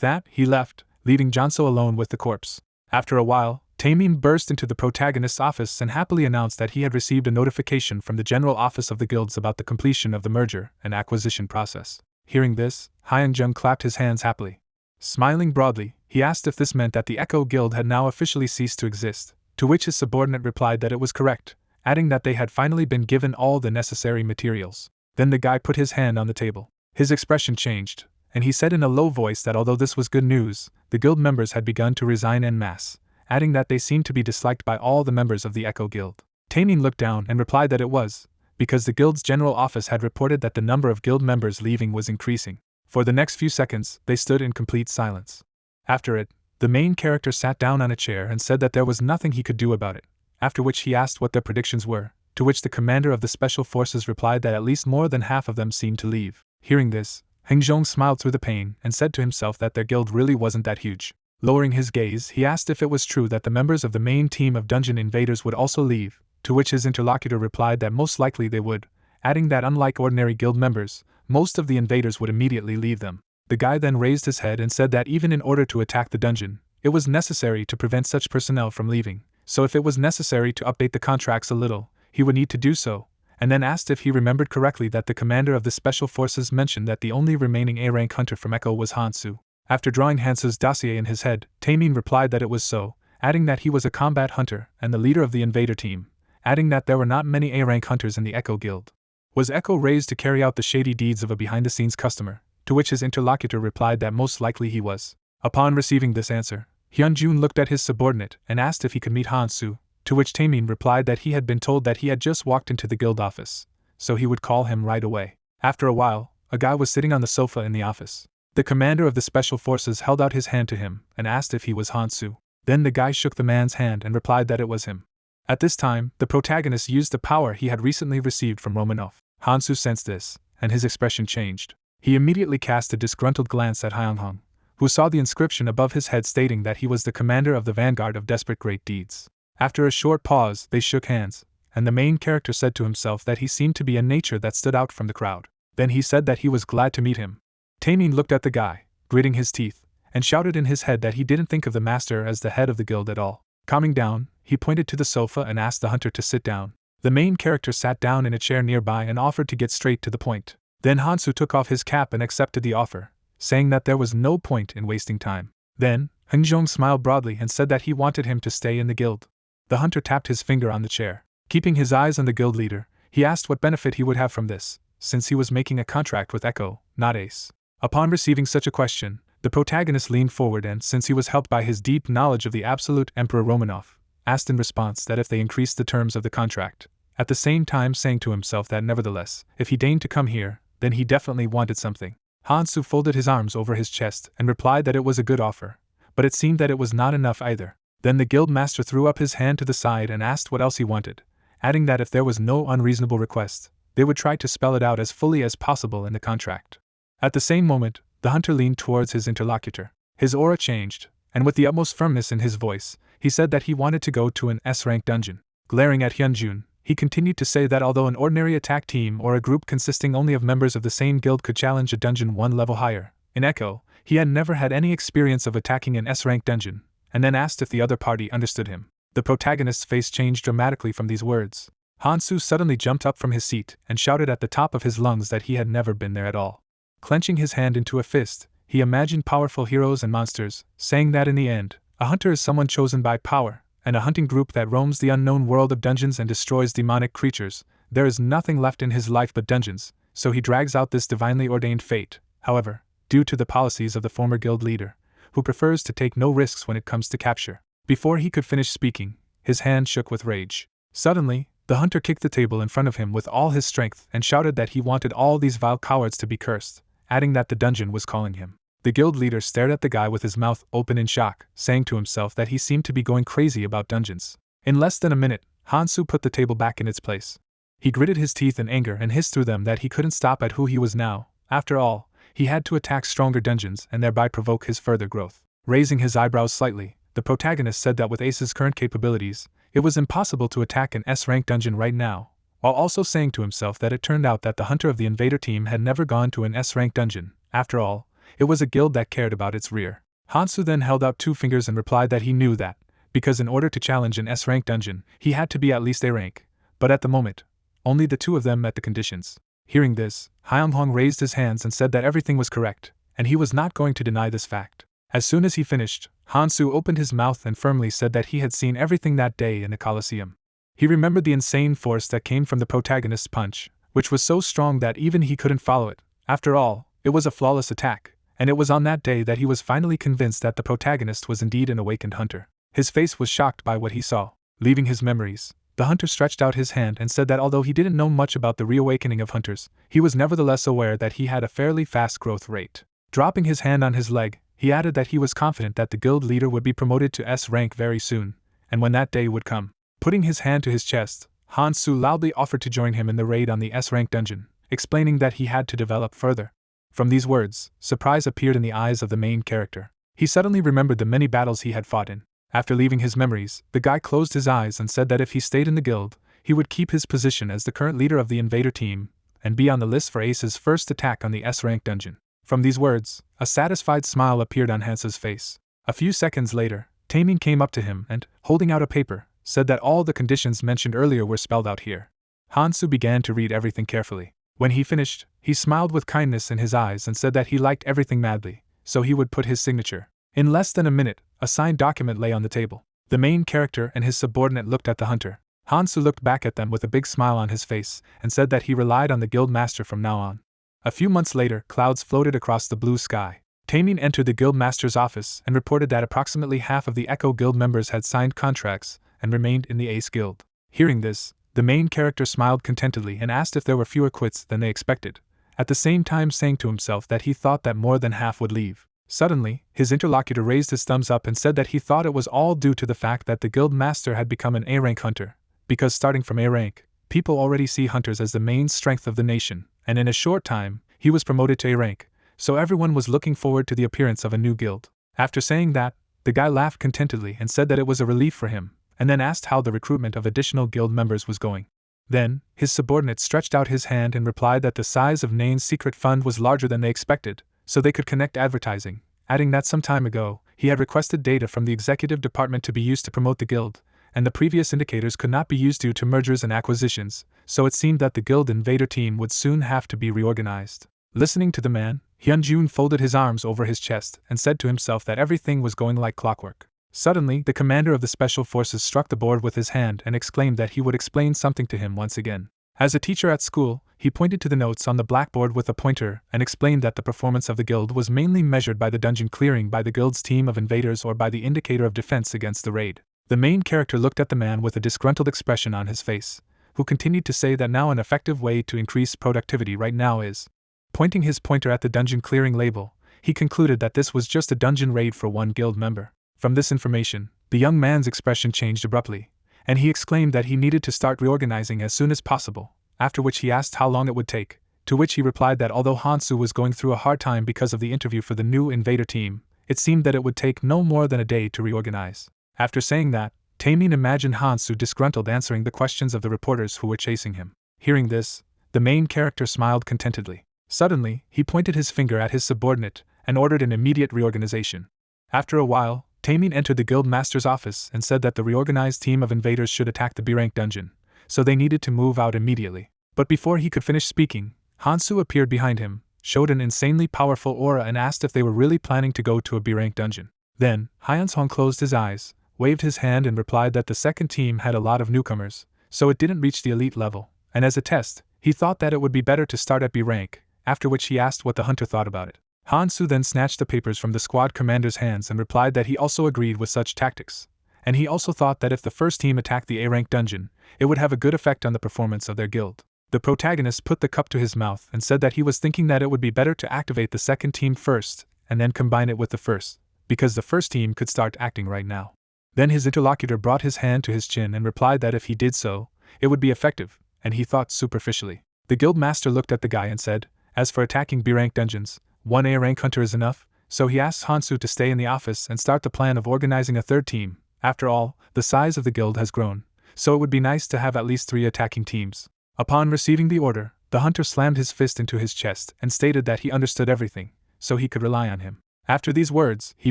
S1: that, he left, leaving Jonso alone with the corpse. After a while, Taemin burst into the protagonist's office and happily announced that he had received a notification from the general office of the guilds about the completion of the merger and acquisition process. Hearing this, Hyunjung clapped his hands happily. Smiling broadly, he asked if this meant that the Echo Guild had now officially ceased to exist, to which his subordinate replied that it was correct, adding that they had finally been given all the necessary materials. Then the guy put his hand on the table. His expression changed, and he said in a low voice that although this was good news, the guild members had begun to resign en masse, adding that they seemed to be disliked by all the members of the Echo Guild. Taemin looked down and replied that it was, because the guild's general office had reported that the number of guild members leaving was increasing. For the next few seconds, they stood in complete silence. After it, the main character sat down on a chair and said that there was nothing he could do about it, after which he asked what their predictions were, to which the commander of the special forces replied that at least more than half of them seemed to leave. Hearing this, Hyunjung smiled through the pain and said to himself that their guild really wasn't that huge. Lowering his gaze, he asked if it was true that the members of the main team of dungeon invaders would also leave, to which his interlocutor replied that most likely they would, adding that unlike ordinary guild members, most of the invaders would immediately leave them. The guy then raised his head and said that even in order to attack the dungeon, it was necessary to prevent such personnel from leaving, so if it was necessary to update the contracts a little, he would need to do so, and then asked if he remembered correctly that the commander of the special forces mentioned that the only remaining A-rank hunter from Echo was Hansu. After drawing Hansu's dossier in his head, Taemin replied that it was so, adding that he was a combat hunter and the leader of the invader team, adding that there were not many A-rank hunters in the Echo Guild. Was Echo raised to carry out the shady deeds of a behind-the-scenes customer, to which his interlocutor replied that most likely he was. Upon receiving this answer, Hyunjun looked at his subordinate and asked if he could meet Hansu, to which Taemin replied that he had been told that he had just walked into the guild office, so he would call him right away. After a while, a guy was sitting on the sofa in the office. The commander of the special forces held out his hand to him and asked if he was Hansu. Then the guy shook the man's hand and replied that it was him. At this time, the protagonist used the power he had recently received from Romanov. Hansu sensed this, and his expression changed. He immediately cast a disgruntled glance at Hyunghung, who saw the inscription above his head stating that he was the commander of the vanguard of desperate great deeds. After a short pause, they shook hands, and the main character said to himself that he seemed to be a nature that stood out from the crowd. Then he said that he was glad to meet him. Taemin looked at the guy, gritting his teeth, and shouted in his head that he didn't think of the master as the head of the guild at all. Calming down, he pointed to the sofa and asked the hunter to sit down. The main character sat down in a chair nearby and offered to get straight to the point. Then Hansu took off his cap and accepted the offer, saying that there was no point in wasting time. Then, Hyunjung smiled broadly and said that he wanted him to stay in the guild. The hunter tapped his finger on the chair. Keeping his eyes on the guild leader, he asked what benefit he would have from this, since he was making a contract with Echo, not Ace. Upon receiving such a question, the protagonist leaned forward and, since he was helped by his deep knowledge of the absolute Emperor Romanov, asked in response that if they increased the terms of the contract, at the same time saying to himself that nevertheless, if he deigned to come here, then he definitely wanted something. Hansu folded his arms over his chest and replied that it was a good offer, but it seemed that it was not enough either. Then the guild master threw up his hand to the side and asked what else he wanted, adding that if there was no unreasonable request, they would try to spell it out as fully as possible in the contract. At the same moment, the hunter leaned towards his interlocutor. His aura changed, and with the utmost firmness in his voice, he said that he wanted to go to an S-rank dungeon. Glaring at Hyunjun, he continued to say that although an ordinary attack team or a group consisting only of members of the same guild could challenge a dungeon one level higher, in Echo, he had never had any experience of attacking an S-rank dungeon, and then asked if the other party understood him. The protagonist's face changed dramatically from these words. Hansu suddenly jumped up from his seat and shouted at the top of his lungs that he had never been there at all. Clenching his hand into a fist, he imagined powerful heroes and monsters, saying that in the end, a hunter is someone chosen by power, and a hunting group that roams the unknown world of dungeons and destroys demonic creatures. There is nothing left in his life but dungeons, so he drags out this divinely ordained fate. However, due to the policies of the former guild leader, who prefers to take no risks when it comes to capture. Before he could finish speaking, his hand shook with rage. Suddenly, the hunter kicked the table in front of him with all his strength and shouted that he wanted all these vile cowards to be cursed, adding that the dungeon was calling him. The guild leader stared at the guy with his mouth open in shock, saying to himself that he seemed to be going crazy about dungeons. In less than a minute, Hansu put the table back in its place. He gritted his teeth in anger and hissed through them that he couldn't stop at who he was now. After all, he had to attack stronger dungeons and thereby provoke his further growth. Raising his eyebrows slightly, the protagonist said that with Ace's current capabilities, it was impossible to attack an S-rank dungeon right now, while also saying to himself that it turned out that the hunter of the invader team had never gone to an S-rank dungeon. After all, it was a guild that cared about its rear. Hansu then held out 2 fingers and replied that he knew that, because in order to challenge an S-rank dungeon, he had to be at least A rank, but at the moment, only the 2 of them met the conditions. Hearing this, Hyunghong raised his hands and said that everything was correct, and he was not going to deny this fact. As soon as he finished, Hansu opened his mouth and firmly said that he had seen everything that day in the Colosseum. He remembered the insane force that came from the protagonist's punch, which was so strong that even he couldn't follow it. After all, it was a flawless attack, and it was on that day that he was finally convinced that the protagonist was indeed an awakened hunter. His face was shocked by what he saw. Leaving his memories, the hunter stretched out his hand and said that although he didn't know much about the reawakening of hunters, he was nevertheless aware that he had a fairly fast growth rate. Dropping his hand on his leg, he added that he was confident that the guild leader would be promoted to S rank very soon, and when that day would come. Putting his hand to his chest, Hansu loudly offered to join him in the raid on the S rank dungeon, explaining that he had to develop further. From these words, surprise appeared in the eyes of the main character. He suddenly remembered the many battles he had fought in. After leaving his memories, the guy closed his eyes and said that if he stayed in the guild, he would keep his position as the current leader of the invader team, and be on the list for Ace's first attack on the S rank dungeon. From these words, a satisfied smile appeared on Hansu's face. A few seconds later, Taemin came up to him and, holding out a paper, said that all the conditions mentioned earlier were spelled out here. Hansu began to read everything carefully. When he finished, he smiled with kindness in his eyes and said that he liked everything madly, so he would put his signature. In less than a minute, a signed document lay on the table. The main character and his subordinate looked at the hunter. Hansu looked back at them with a big smile on his face and said that he relied on the guild master from now on. A few months later, clouds floated across the blue sky. Taemin entered the guild master's office and reported that approximately half of the Echo Guild members had signed contracts and remained in the Ace Guild. Hearing this, the main character smiled contentedly and asked if there were fewer quits than they expected, at the same time saying to himself that he thought that more than half would leave. Suddenly, his interlocutor raised his thumbs up and said that he thought it was all due to the fact that the guild master had become an A-rank hunter, because starting from A rank, people already see hunters as the main strength of the nation, and in a short time, he was promoted to A rank, so everyone was looking forward to the appearance of a new guild. After saying that, the guy laughed contentedly and said that it was a relief for him, and then asked how the recruitment of additional guild members was going. Then, his subordinate stretched out his hand and replied that the size of Nain's secret fund was larger than they expected, so they could connect advertising, adding that some time ago, he had requested data from the executive department to be used to promote the guild, and the previous indicators could not be used due to mergers and acquisitions, so it seemed that the guild invader team would soon have to be reorganized. Listening to the man, Hyunjun folded his arms over his chest and said to himself that everything was going like clockwork. Suddenly, the commander of the special forces struck the board with his hand and exclaimed that he would explain something to him once again. As a teacher at school, he pointed to the notes on the blackboard with a pointer and explained that the performance of the guild was mainly measured by the dungeon clearing by the guild's team of invaders or by the indicator of defense against the raid. The main character looked at the man with a disgruntled expression on his face, who continued to say that now an effective way to increase productivity right now is. Pointing his pointer at the dungeon clearing label, he concluded that this was just a dungeon raid for one guild member. From this information, The young man's expression changed abruptly, and he exclaimed that he needed to start reorganizing as soon as possible, after which he asked how long it would take, to which he replied that although Hansu was going through a hard time because of the interview for the new invader team, it seemed that it would take no more than a day to reorganize. After saying that, Taemin imagined Hansu disgruntled answering the questions of the reporters who were chasing him. Hearing this, the main character smiled contentedly. Suddenly, he pointed his finger at his subordinate and ordered an immediate reorganization. After a while, Taemin entered the guild master's office and said that the reorganized team of invaders should attack the B-rank dungeon, so they needed to move out immediately. But before he could finish speaking, Hansu appeared behind him, showed an insanely powerful aura and asked if they were really planning to go to a B-rank dungeon. Then, Hyeonsong closed his eyes, waved his hand and replied that the second team had a lot of newcomers, so it didn't reach the elite level, and as a test, he thought that it would be better to start at B rank, after which he asked what the hunter thought about it. Hansu then snatched the papers from the squad commander's hands and replied that he also agreed with such tactics, and he also thought that if the first team attacked the A-rank dungeon, it would have a good effect on the performance of their guild. The protagonist put the cup to his mouth and said that he was thinking that it would be better to activate the second team first, and then combine it with the first, because the first team could start acting right now. Then his interlocutor brought his hand to his chin and replied that if he did so, it would be effective, and he thought superficially. The guild master looked at the guy and said, as for attacking B-rank dungeons, one A-rank hunter is enough, so he asked Hansu to stay in the office and start the plan of organizing a third team. After all, the size of the guild has grown, so it would be nice to have at least 3 attacking teams. Upon receiving the order, the hunter slammed his fist into his chest and stated that he understood everything, so he could rely on him. After these words, he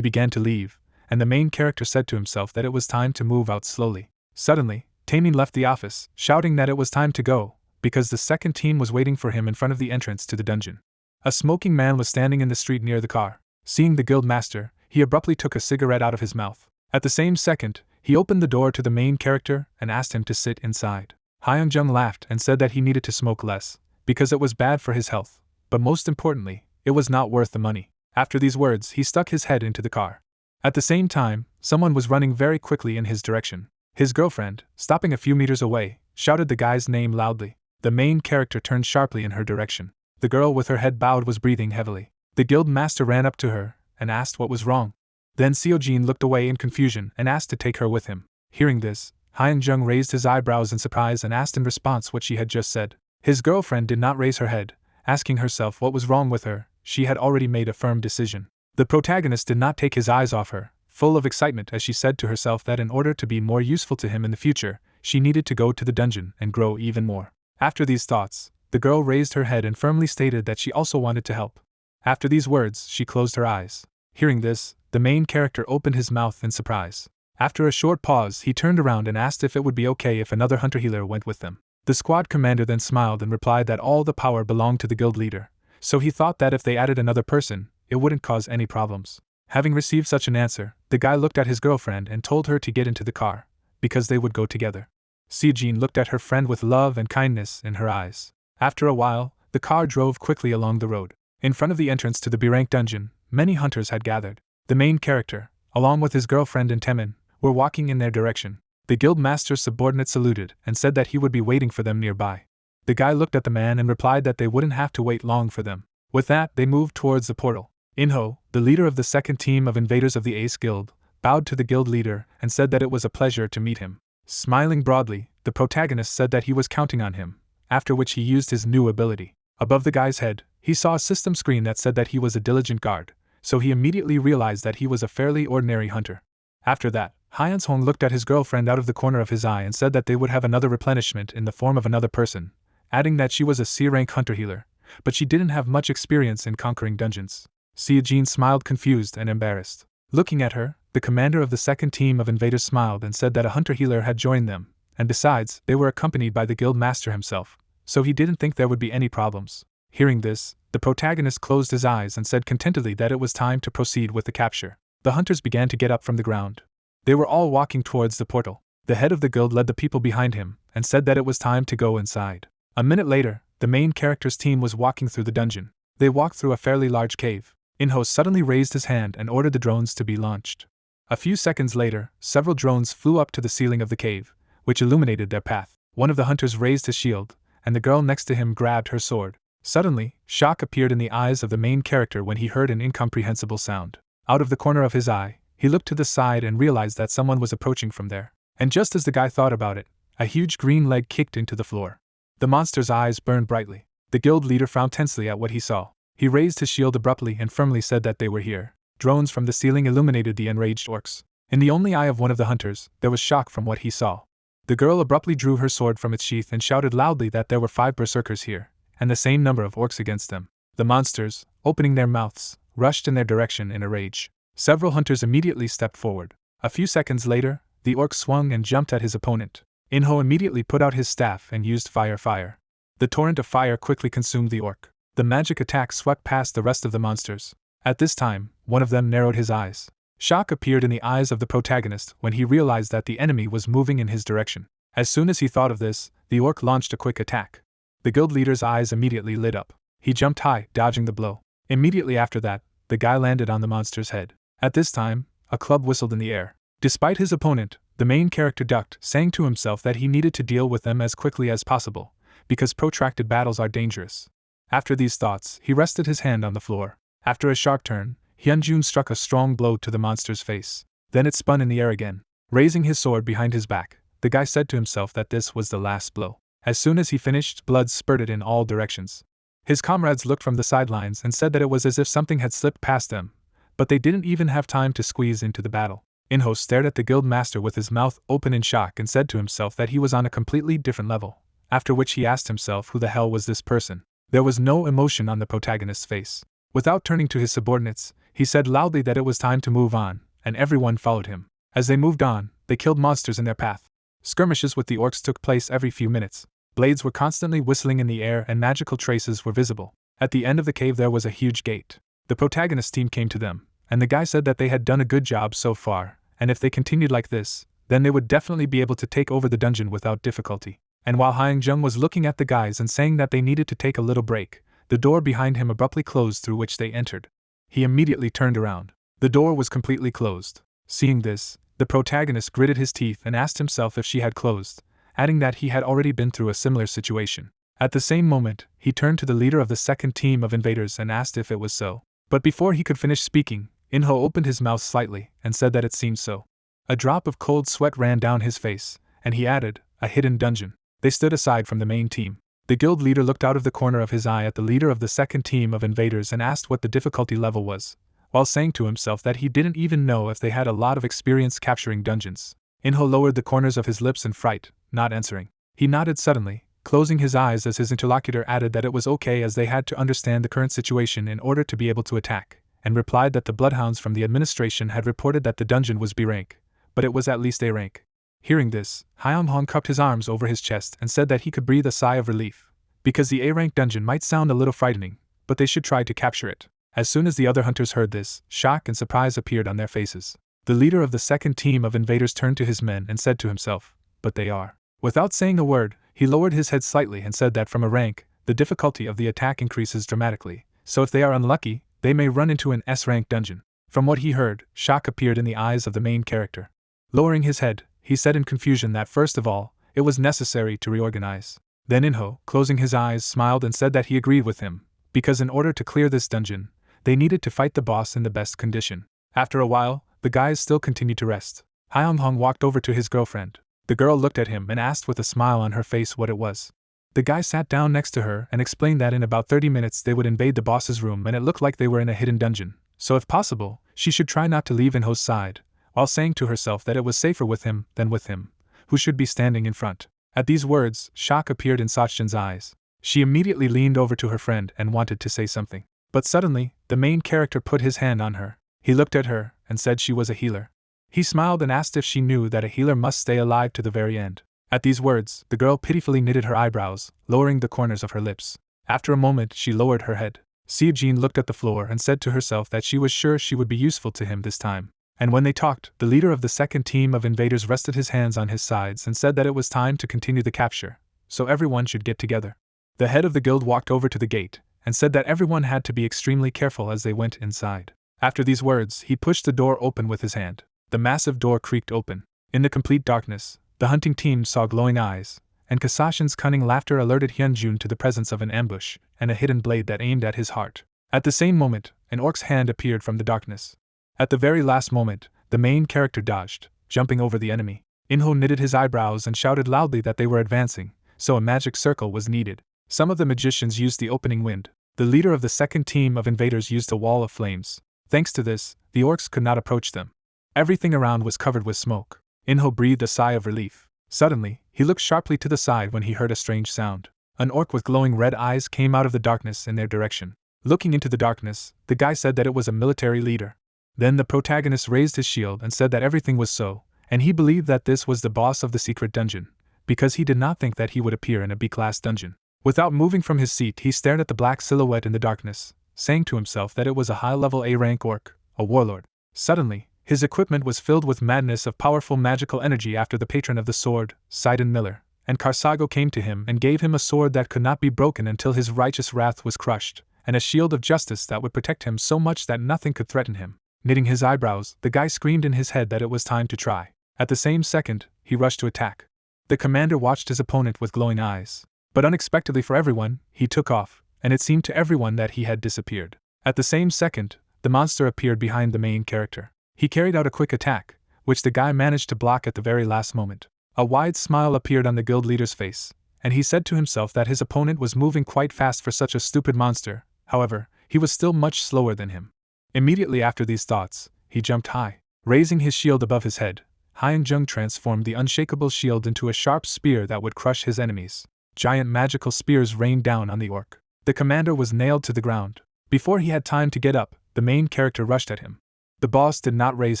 S1: began to leave, and the main character said to himself that it was time to move out slowly. Suddenly, Taemin left the office, shouting that it was time to go, because the second team was waiting for him in front of the entrance to the dungeon. A smoking man was standing in the street near the car. Seeing the guild master, he abruptly took a cigarette out of his mouth. At the same second, he opened the door to the main character and asked him to sit inside. Hyeongjung laughed and said that he needed to smoke less, because it was bad for his health, but most importantly, it was not worth the money. After these words, he stuck his head into the car. At the same time, someone was running very quickly in his direction. His girlfriend, stopping a few meters away, shouted the guy's name loudly. The main character turned sharply in her direction. The girl with her head bowed was breathing heavily. The guild master ran up to her and asked what was wrong. Then Seojin looked away in confusion and asked to take her with him. Hearing this, Hyeongjung raised his eyebrows in surprise and asked in response what she had just said. His girlfriend did not raise her head, asking herself what was wrong with her. She had already made a firm decision. The protagonist did not take his eyes off her, full of excitement as she said to herself that in order to be more useful to him in the future, she needed to go to the dungeon and grow even more. After these thoughts, the girl raised her head and firmly stated that she also wanted to help. After these words, she closed her eyes. Hearing this, the main character opened his mouth in surprise. After a short pause, he turned around and asked if it would be okay if another hunter healer went with them. The squad commander then smiled and replied that all the power belonged to the guild leader, so he thought that if they added another person, it wouldn't cause any problems. Having received such an answer, the guy looked at his girlfriend and told her to get into the car, because they would go together. Seojin looked at her friend with love and kindness in her eyes. After a while, the car drove quickly along the road. In front of the entrance to the B-rank dungeon, many hunters had gathered. The main character, along with his girlfriend and Taemin, were walking in their direction. The guild master's subordinate saluted and said that he would be waiting for them nearby. The guy looked at the man and replied that they wouldn't have to wait long for them. With that, they moved towards the portal. Inho, the leader of the second team of invaders of the Ace Guild, bowed to the guild leader and said that it was a pleasure to meet him. Smiling broadly, the protagonist said that he was counting on him, after which he used his new ability. Above the guy's head, he saw a system screen that said that he was a diligent guard, so he immediately realized that he was a fairly ordinary hunter. After that, Hyeonsong looked at his girlfriend out of the corner of his eye and said that they would have another replenishment in the form of another person, adding that she was a C-rank hunter healer, but she didn't have much experience in conquering dungeons. Seojin smiled confused and embarrassed. Looking at her, the commander of the second team of invaders smiled and said that a hunter healer had joined them, and besides, they were accompanied by the guild master himself, so he didn't think there would be any problems. Hearing this, the protagonist closed his eyes and said contentedly that it was time to proceed with the capture. The hunters began to get up from the ground. They were all walking towards the portal. The head of the guild led the people behind him and said that it was time to go inside. A minute later, the main character's team was walking through the dungeon. They walked through a fairly large cave. Inho suddenly raised his hand and ordered the drones to be launched. A few seconds later, several drones flew up to the ceiling of the cave, which illuminated their path. One of the hunters raised his shield, and the girl next to him grabbed her sword. Suddenly, shock appeared in the eyes of the main character when he heard an incomprehensible sound. Out of the corner of his eye, he looked to the side and realized that someone was approaching from there. And just as the guy thought about it, a huge green leg kicked into the floor. The monster's eyes burned brightly. The guild leader frowned tensely at what he saw. He raised his shield abruptly and firmly said that they were here. Drones from the ceiling illuminated the enraged orcs. In the only eye of one of the hunters, there was shock from what he saw. The girl abruptly drew her sword from its sheath and shouted loudly that there were 5 berserkers here, and the same number of orcs against them. The monsters, opening their mouths, rushed in their direction in a rage. Several hunters immediately stepped forward. A few seconds later, the orc swung and jumped at his opponent. Inho immediately put out his staff and used fire. The torrent of fire quickly consumed the orc. The magic attack swept past the rest of the monsters. At this time, one of them narrowed his eyes. Shock appeared in the eyes of the protagonist when he realized that the enemy was moving in his direction. As soon as he thought of this, the orc launched a quick attack. The guild leader's eyes immediately lit up. He jumped high, dodging the blow. Immediately after that, the guy landed on the monster's head. At this time, a club whistled in the air. Despite his opponent, the main character ducked, saying to himself that he needed to deal with them as quickly as possible, because protracted battles are dangerous. After these thoughts, he rested his hand on the floor. After a sharp turn, Hyunjun struck a strong blow to the monster's face. Then it spun in the air again. Raising his sword behind his back, the guy said to himself that this was the last blow. As soon as he finished, blood spurted in all directions. His comrades looked from the sidelines and said that it was as if something had slipped past them, but they didn't even have time to squeeze into the battle. Inho stared at the guild master with his mouth open in shock and said to himself that he was on a completely different level, after which he asked himself who the hell was this person. There was no emotion on the protagonist's face. Without turning to his subordinates, he said loudly that it was time to move on, and everyone followed him. As they moved on, they killed monsters in their path. Skirmishes with the orcs took place every few minutes. Blades were constantly whistling in the air and magical traces were visible. At the end of the cave there was a huge gate. The protagonist team came to them, and the guy said that they had done a good job so far, and if they continued like this, then they would definitely be able to take over the dungeon without difficulty. And while Hyunjung was looking at the guys and saying that they needed to take a little break, the door behind him abruptly closed through which they entered. He immediately turned around. The door was completely closed. Seeing this, the protagonist gritted his teeth and asked himself if she had closed, adding that he had already been through a similar situation. At the same moment, he turned to the leader of the second team of invaders and asked if it was so. But before he could finish speaking, Inho opened his mouth slightly and said that it seemed so. A drop of cold sweat ran down his face, and he added, "A hidden dungeon." They stood aside from the main team. The guild leader looked out of the corner of his eye at the leader of the second team of invaders and asked what the difficulty level was, while saying to himself that he didn't even know if they had a lot of experience capturing dungeons. Inho lowered the corners of his lips in fright, not answering. He nodded suddenly, closing his eyes as his interlocutor added that it was okay as they had to understand the current situation in order to be able to attack, and replied that the bloodhounds from the administration had reported that the dungeon was B rank, but it was at least A rank. Hearing this, Hyunjung cupped his arms over his chest and said that he could breathe a sigh of relief, because the A-rank dungeon might sound a little frightening, but they should try to capture it. As soon as the other hunters heard this, shock and surprise appeared on their faces. The leader of the second team of invaders turned to his men and said to himself, "But they are." Without saying a word, he lowered his head slightly and said that from a rank, the difficulty of the attack increases dramatically, so if they are unlucky, they may run into an S-rank dungeon. From what he heard, shock appeared in the eyes of the main character. Lowering his head, he said in confusion that first of all, it was necessary to reorganize. Then Inho, closing his eyes, smiled and said that he agreed with him, because in order to clear this dungeon, they needed to fight the boss in the best condition. After a while, the guys still continued to rest. Hyunjung walked over to his girlfriend. The girl looked at him and asked with a smile on her face what it was. The guy sat down next to her and explained that in about 30 minutes they would invade the boss's room and it looked like they were in a hidden dungeon, so if possible, she should try not to leave Inho's side, while saying to herself that it was safer with him than with him, who should be standing in front. At these words, shock appeared in Sachjin's eyes. She immediately leaned over to her friend and wanted to say something. But suddenly, the main character put his hand on her. He looked at her and said she was a healer. He smiled and asked if she knew that a healer must stay alive to the very end. At these words, the girl pitifully knitted her eyebrows, lowering the corners of her lips. After a moment, she lowered her head. Sejin looked at the floor and said to herself that she was sure she would be useful to him this time. And when they talked, the leader of the second team of invaders rested his hands on his sides and said that it was time to continue the capture, so everyone should get together. The head of the guild walked over to the gate and said that everyone had to be extremely careful as they went inside. After these words, he pushed the door open with his hand. The massive door creaked open. In the complete darkness, the hunting team saw glowing eyes, and Kasashin's cunning laughter alerted Hyunjun to the presence of an ambush and a hidden blade that aimed at his heart. At the same moment, an orc's hand appeared from the darkness. At the very last moment, the main character dodged, jumping over the enemy. Inho knitted his eyebrows and shouted loudly that they were advancing, so a magic circle was needed. Some of the magicians used the opening wind. The leader of the second team of invaders used a wall of flames. Thanks to this, the orcs could not approach them. Everything around was covered with smoke. Inho breathed a sigh of relief. Suddenly, he looked sharply to the side when he heard a strange sound. An orc with glowing red eyes came out of the darkness in their direction. Looking into the darkness, the guy said that it was a military leader. Then the protagonist raised his shield and said that everything was so, and he believed that this was the boss of the secret dungeon, because he did not think that he would appear in a B-class dungeon. Without moving from his seat, he stared at the black silhouette in the darkness, saying to himself that it was a high-level A-rank orc, a warlord. Suddenly, his equipment was filled with madness of powerful magical energy after the patron of the sword, Sidon Miller, and Karsago came to him and gave him a sword that could not be broken until his righteous wrath was crushed, and a shield of justice that would protect him so much that nothing could threaten him. Knitting his eyebrows, the guy screamed in his head that it was time to try. At the same second, he rushed to attack. The commander watched his opponent with glowing eyes. But unexpectedly for everyone, he took off, and it seemed to everyone that he had disappeared. At the same second, the monster appeared behind the main character. He carried out a quick attack, which the guy managed to block at the very last moment. A wide smile appeared on the guild leader's face, and he said to himself that his opponent was moving quite fast for such a stupid monster. However, he was still much slower than him. Immediately after these thoughts, he jumped high. Raising his shield above his head, Hyun-jung transformed the unshakable shield into a sharp spear that would crush his enemies. Giant magical spears rained down on the orc. The commander was nailed to the ground. Before he had time to get up, the main character rushed at him. The boss did not raise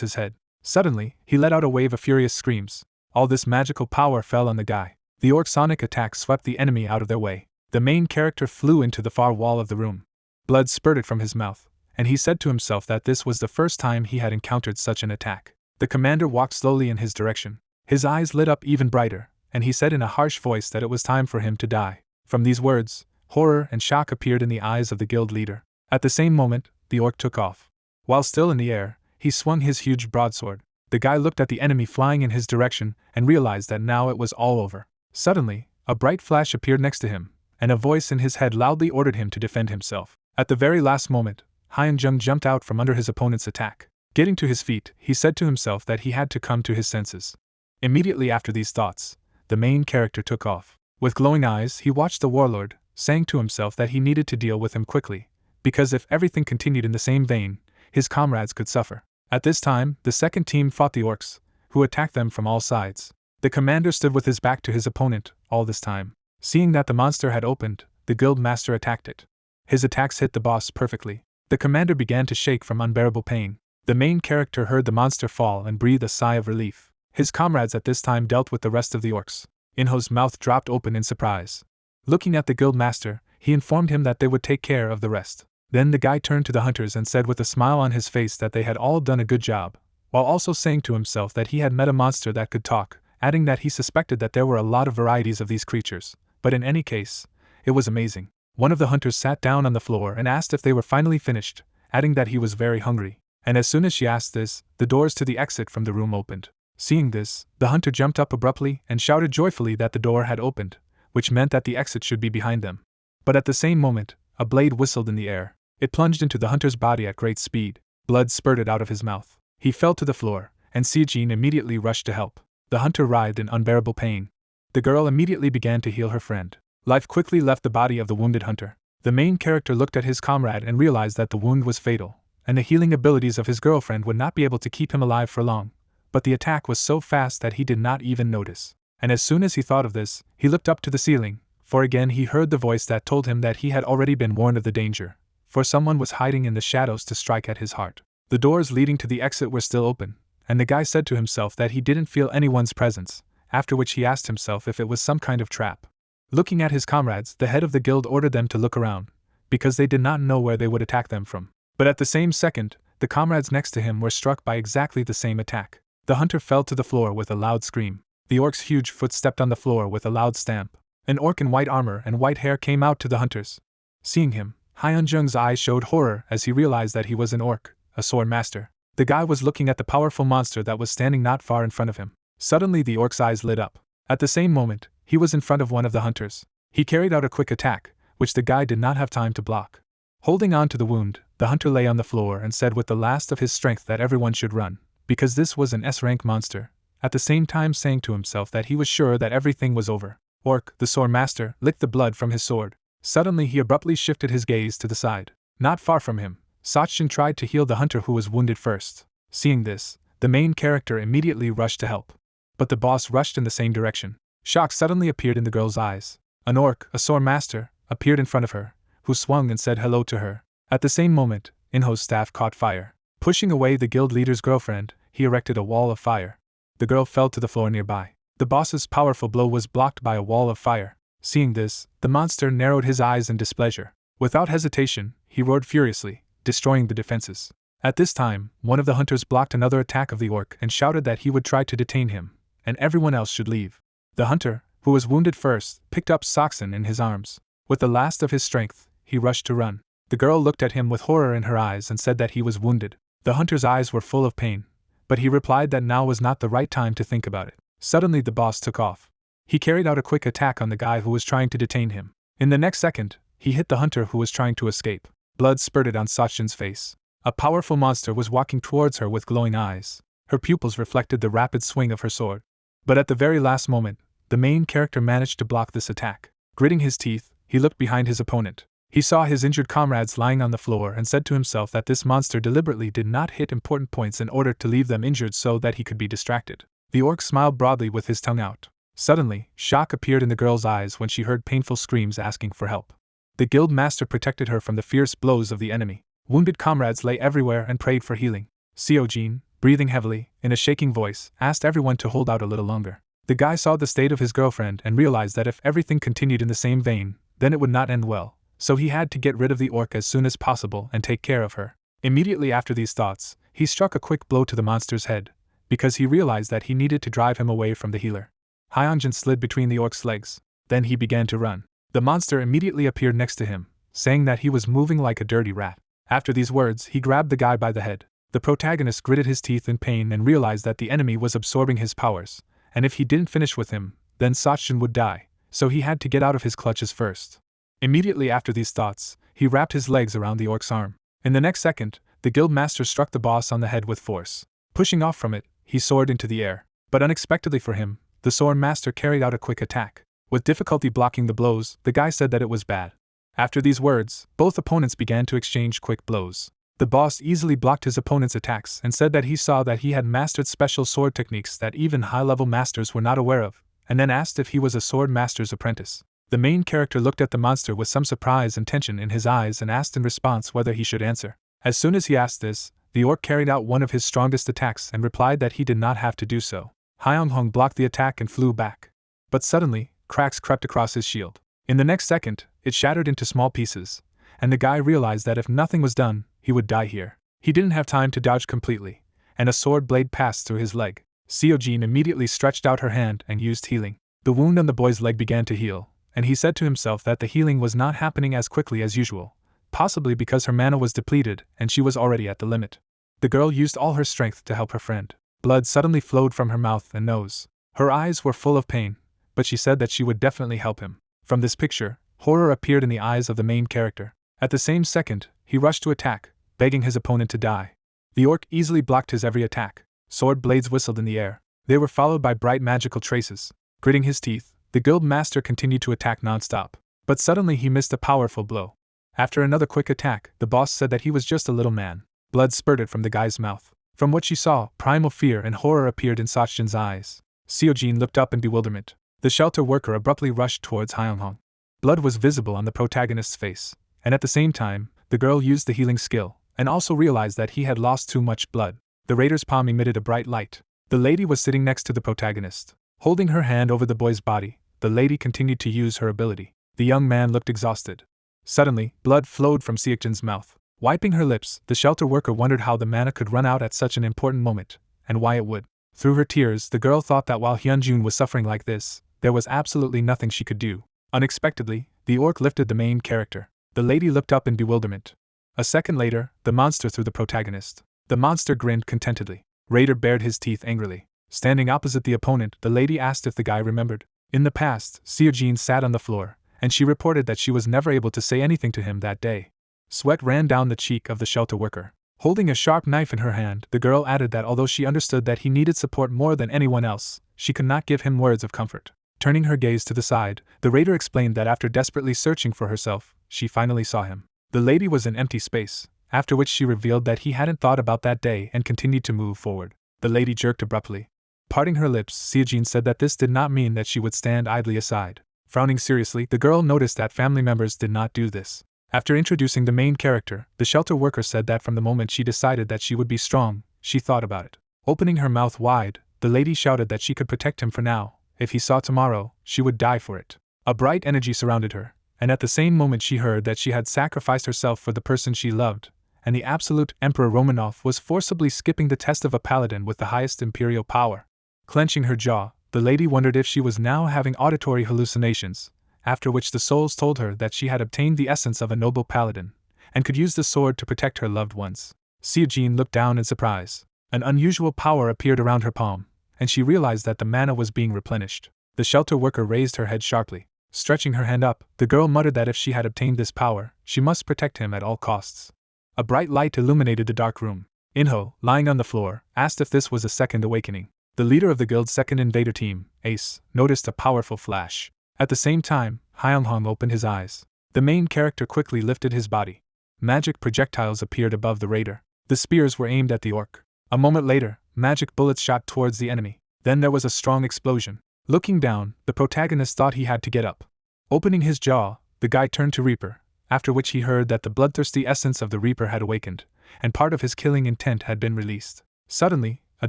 S1: his head. Suddenly, he let out a wave of furious screams. All this magical power fell on the guy. The orc sonic attack swept the enemy out of their way. The main character flew into the far wall of the room. Blood spurted from his mouth, and he said to himself that this was the first time he had encountered such an attack. The commander walked slowly in his direction. His eyes lit up even brighter, and he said in a harsh voice that it was time for him to die. From these words, horror and shock appeared in the eyes of the guild leader. At the same moment, the orc took off. While still in the air, he swung his huge broadsword. The guy looked at the enemy flying in his direction and realized that now it was all over. Suddenly, a bright flash appeared next to him, and a voice in his head loudly ordered him to defend himself. At the very last moment, Hyun-jung jumped out from under his opponent's attack. Getting to his feet, he said to himself that he had to come to his senses. Immediately after these thoughts, the main character took off. With glowing eyes, he watched the warlord, saying to himself that he needed to deal with him quickly, because if everything continued in the same vein, his comrades could suffer. At this time, the second team fought the orcs, who attacked them from all sides. The commander stood with his back to his opponent all this time. Seeing that the monster had opened, the guild master attacked it. His attacks hit the boss perfectly. The commander began to shake from unbearable pain. The main character heard the monster fall and breathed a sigh of relief. His comrades at this time dealt with the rest of the orcs. Inho's mouth dropped open in surprise. Looking at the guild master, he informed him that they would take care of the rest. Then the guy turned to the hunters and said with a smile on his face that they had all done a good job, while also saying to himself that he had met a monster that could talk, adding that he suspected that there were a lot of varieties of these creatures, but in any case, it was amazing. One of the hunters sat down on the floor and asked if they were finally finished, adding that he was very hungry. And as soon as she asked this, the doors to the exit from the room opened. Seeing this, the hunter jumped up abruptly and shouted joyfully that the door had opened, which meant that the exit should be behind them. But at the same moment, a blade whistled in the air. It plunged into the hunter's body at great speed. Blood spurted out of his mouth. He fell to the floor, and Sejin immediately rushed to help. The hunter writhed in unbearable pain. The girl immediately began to heal her friend. Life quickly left the body of the wounded hunter. The main character looked at his comrade and realized that the wound was fatal, and the healing abilities of his girlfriend would not be able to keep him alive for long. But the attack was so fast that he did not even notice. And as soon as he thought of this, he looked up to the ceiling, for again he heard the voice that told him that he had already been warned of the danger, for someone was hiding in the shadows to strike at his heart. The doors leading to the exit were still open, and the guy said to himself that he didn't feel anyone's presence, after which he asked himself if it was some kind of trap. Looking at his comrades, the head of the guild ordered them to look around, because they did not know where they would attack them from. But at the same second, the comrades next to him were struck by exactly the same attack. The hunter fell to the floor with a loud scream. The orc's huge foot stepped on the floor with a loud stamp. An orc in white armor and white hair came out to the hunters. Seeing him, Hyun-jung's eyes showed horror as he realized that he was an orc, a sword master. The guy was looking at the powerful monster that was standing not far in front of him. Suddenly the orc's eyes lit up. At the same moment, he was in front of one of the hunters. He carried out a quick attack, which the guy did not have time to block. Holding on to the wound, the hunter lay on the floor and said with the last of his strength that everyone should run, because this was an S-rank monster, at the same time saying to himself that he was sure that everything was over. Orc, the sword master, licked the blood from his sword. Suddenly he abruptly shifted his gaze to the side. Not far from him, Sachin tried to heal the hunter who was wounded first. Seeing this, the main character immediately rushed to help. But the boss rushed in the same direction. Shock suddenly appeared in the girl's eyes. An orc, a sword master, appeared in front of her, who swung and said hello to her. At the same moment, Inho's staff caught fire. Pushing away the guild leader's girlfriend, he erected a wall of fire. The girl fell to the floor nearby. The boss's powerful blow was blocked by a wall of fire. Seeing this, the monster narrowed his eyes in displeasure. Without hesitation, he roared furiously, destroying the defenses. At this time, one of the hunters blocked another attack of the orc and shouted that he would try to detain him, and everyone else should leave. The hunter, who was wounded first, picked up Sachin in his arms. With the last of his strength, he rushed to run. The girl looked at him with horror in her eyes and said that he was wounded. The hunter's eyes were full of pain, but he replied that now was not the right time to think about it. Suddenly the boss took off. He carried out a quick attack on the guy who was trying to detain him. In the next second, he hit the hunter who was trying to escape. Blood spurted on Sachin's face. A powerful monster was walking towards her with glowing eyes. Her pupils reflected the rapid swing of her sword. But at the very last moment, the main character managed to block this attack. Gritting his teeth, he looked behind his opponent. He saw his injured comrades lying on the floor and said to himself that this monster deliberately did not hit important points in order to leave them injured so that he could be distracted. The orc smiled broadly with his tongue out. Suddenly, shock appeared in the girl's eyes when she heard painful screams asking for help. The guild master protected her from the fierce blows of the enemy. Wounded comrades lay everywhere and prayed for healing. Seojin, breathing heavily, in a shaking voice, asked everyone to hold out a little longer. The guy saw the state of his girlfriend and realized that if everything continued in the same vein, then it would not end well, so he had to get rid of the orc as soon as possible and take care of her. Immediately after these thoughts, he struck a quick blow to the monster's head, because he realized that he needed to drive him away from the healer. Hyunjin slid between the orc's legs. Then he began to run. The monster immediately appeared next to him, saying that he was moving like a dirty rat. After these words, he grabbed the guy by the head. The protagonist gritted his teeth in pain and realized that the enemy was absorbing his powers, and if he didn't finish with him, then Sachin would die, so he had to get out of his clutches first. Immediately after these thoughts, he wrapped his legs around the orc's arm. In the next second, the guild master struck the boss on the head with force. Pushing off from it, he soared into the air. But unexpectedly for him, the sword master carried out a quick attack. With difficulty blocking the blows, the guy said that it was bad. After these words, both opponents began to exchange quick blows. The boss easily blocked his opponent's attacks and said that he saw that he had mastered special sword techniques that even high-level masters were not aware of, and then asked if he was a sword master's apprentice. The main character looked at the monster with some surprise and tension in his eyes and asked in response whether he should answer. As soon as he asked this, the orc carried out one of his strongest attacks and replied that he did not have to do so. Hyunghong blocked the attack and flew back. But suddenly, cracks crept across his shield. In the next second, it shattered into small pieces, and the guy realized that if nothing was done, he would die here. He didn't have time to dodge completely, and a sword blade passed through his leg. Seojin immediately stretched out her hand and used healing. The wound on the boy's leg began to heal, and he said to himself that the healing was not happening as quickly as usual, possibly because her mana was depleted and she was already at the limit. The girl used all her strength to help her friend. Blood suddenly flowed from her mouth and nose. Her eyes were full of pain, but she said that she would definitely help him. From this picture, horror appeared in the eyes of the main character. At the same second, he rushed to attack, begging his opponent to die. The orc easily blocked his every attack. Sword blades whistled in the air. They were followed by bright magical traces. Gritting his teeth, the guild master continued to attack non-stop. But suddenly he missed a powerful blow. After another quick attack, the boss said that he was just a little man. Blood spurted from the guy's mouth. From what she saw, primal fear and horror appeared in Sachin's eyes. Seojin looked up in bewilderment. The shelter worker abruptly rushed towards Hyunghong. Blood was visible on the protagonist's face, and at the same time, the girl used the healing skill, and also realized that he had lost too much blood. The raider's palm emitted a bright light. The lady was sitting next to the protagonist. Holding her hand over the boy's body, the lady continued to use her ability. The young man looked exhausted. Suddenly, blood flowed from Seojin's mouth. Wiping her lips, the shelter worker wondered how the mana could run out at such an important moment, and why it would. Through her tears, the girl thought that while Hyunjun was suffering like this, there was absolutely nothing she could do. Unexpectedly, the orc lifted the main character. The lady looked up in bewilderment. A second later, the monster threw the protagonist. The monster grinned contentedly. Raider bared his teeth angrily. Standing opposite the opponent, the lady asked if the guy remembered. In the past, Seojin sat on the floor, and she reported that she was never able to say anything to him that day. Sweat ran down the cheek of the shelter worker. Holding a sharp knife in her hand, the girl added that although she understood that he needed support more than anyone else, she could not give him words of comfort. Turning her gaze to the side, the raider explained that after desperately searching for herself, she finally saw him. The lady was an empty space, after which she revealed that he hadn't thought about that day and continued to move forward. The lady jerked abruptly. Parting her lips, Seojin said that this did not mean that she would stand idly aside. Frowning seriously, the girl noticed that family members did not do this. After introducing the main character, the shelter worker said that from the moment she decided that she would be strong, she thought about it. Opening her mouth wide, the lady shouted that she could protect him for now. If he saw tomorrow, she would die for it. A bright energy surrounded her, and at the same moment she heard that she had sacrificed herself for the person she loved, and the absolute Emperor Romanov was forcibly skipping the test of a paladin with the highest imperial power. Clenching her jaw, the lady wondered if she was now having auditory hallucinations, after which the souls told her that she had obtained the essence of a noble paladin, and could use the sword to protect her loved ones. Seojin looked down in surprise. An unusual power appeared around her palm, and she realized that the mana was being replenished. The shelter worker raised her head sharply. Stretching her hand up, the girl muttered that if she had obtained this power, she must protect him at all costs. A bright light illuminated the dark room. Inho, lying on the floor, asked if this was a second awakening. The leader of the guild's second invader team, Ace, noticed a powerful flash. At the same time, Hyeonghong opened his eyes. The main character quickly lifted his body. Magic projectiles appeared above the raider. The spears were aimed at the orc. A moment later, magic bullets shot towards the enemy. Then there was a strong explosion. Looking down, the protagonist thought he had to get up. Opening his jaw, the guy turned to Reaper, after which he heard that the bloodthirsty essence of the Reaper had awakened, and part of his killing intent had been released. Suddenly, a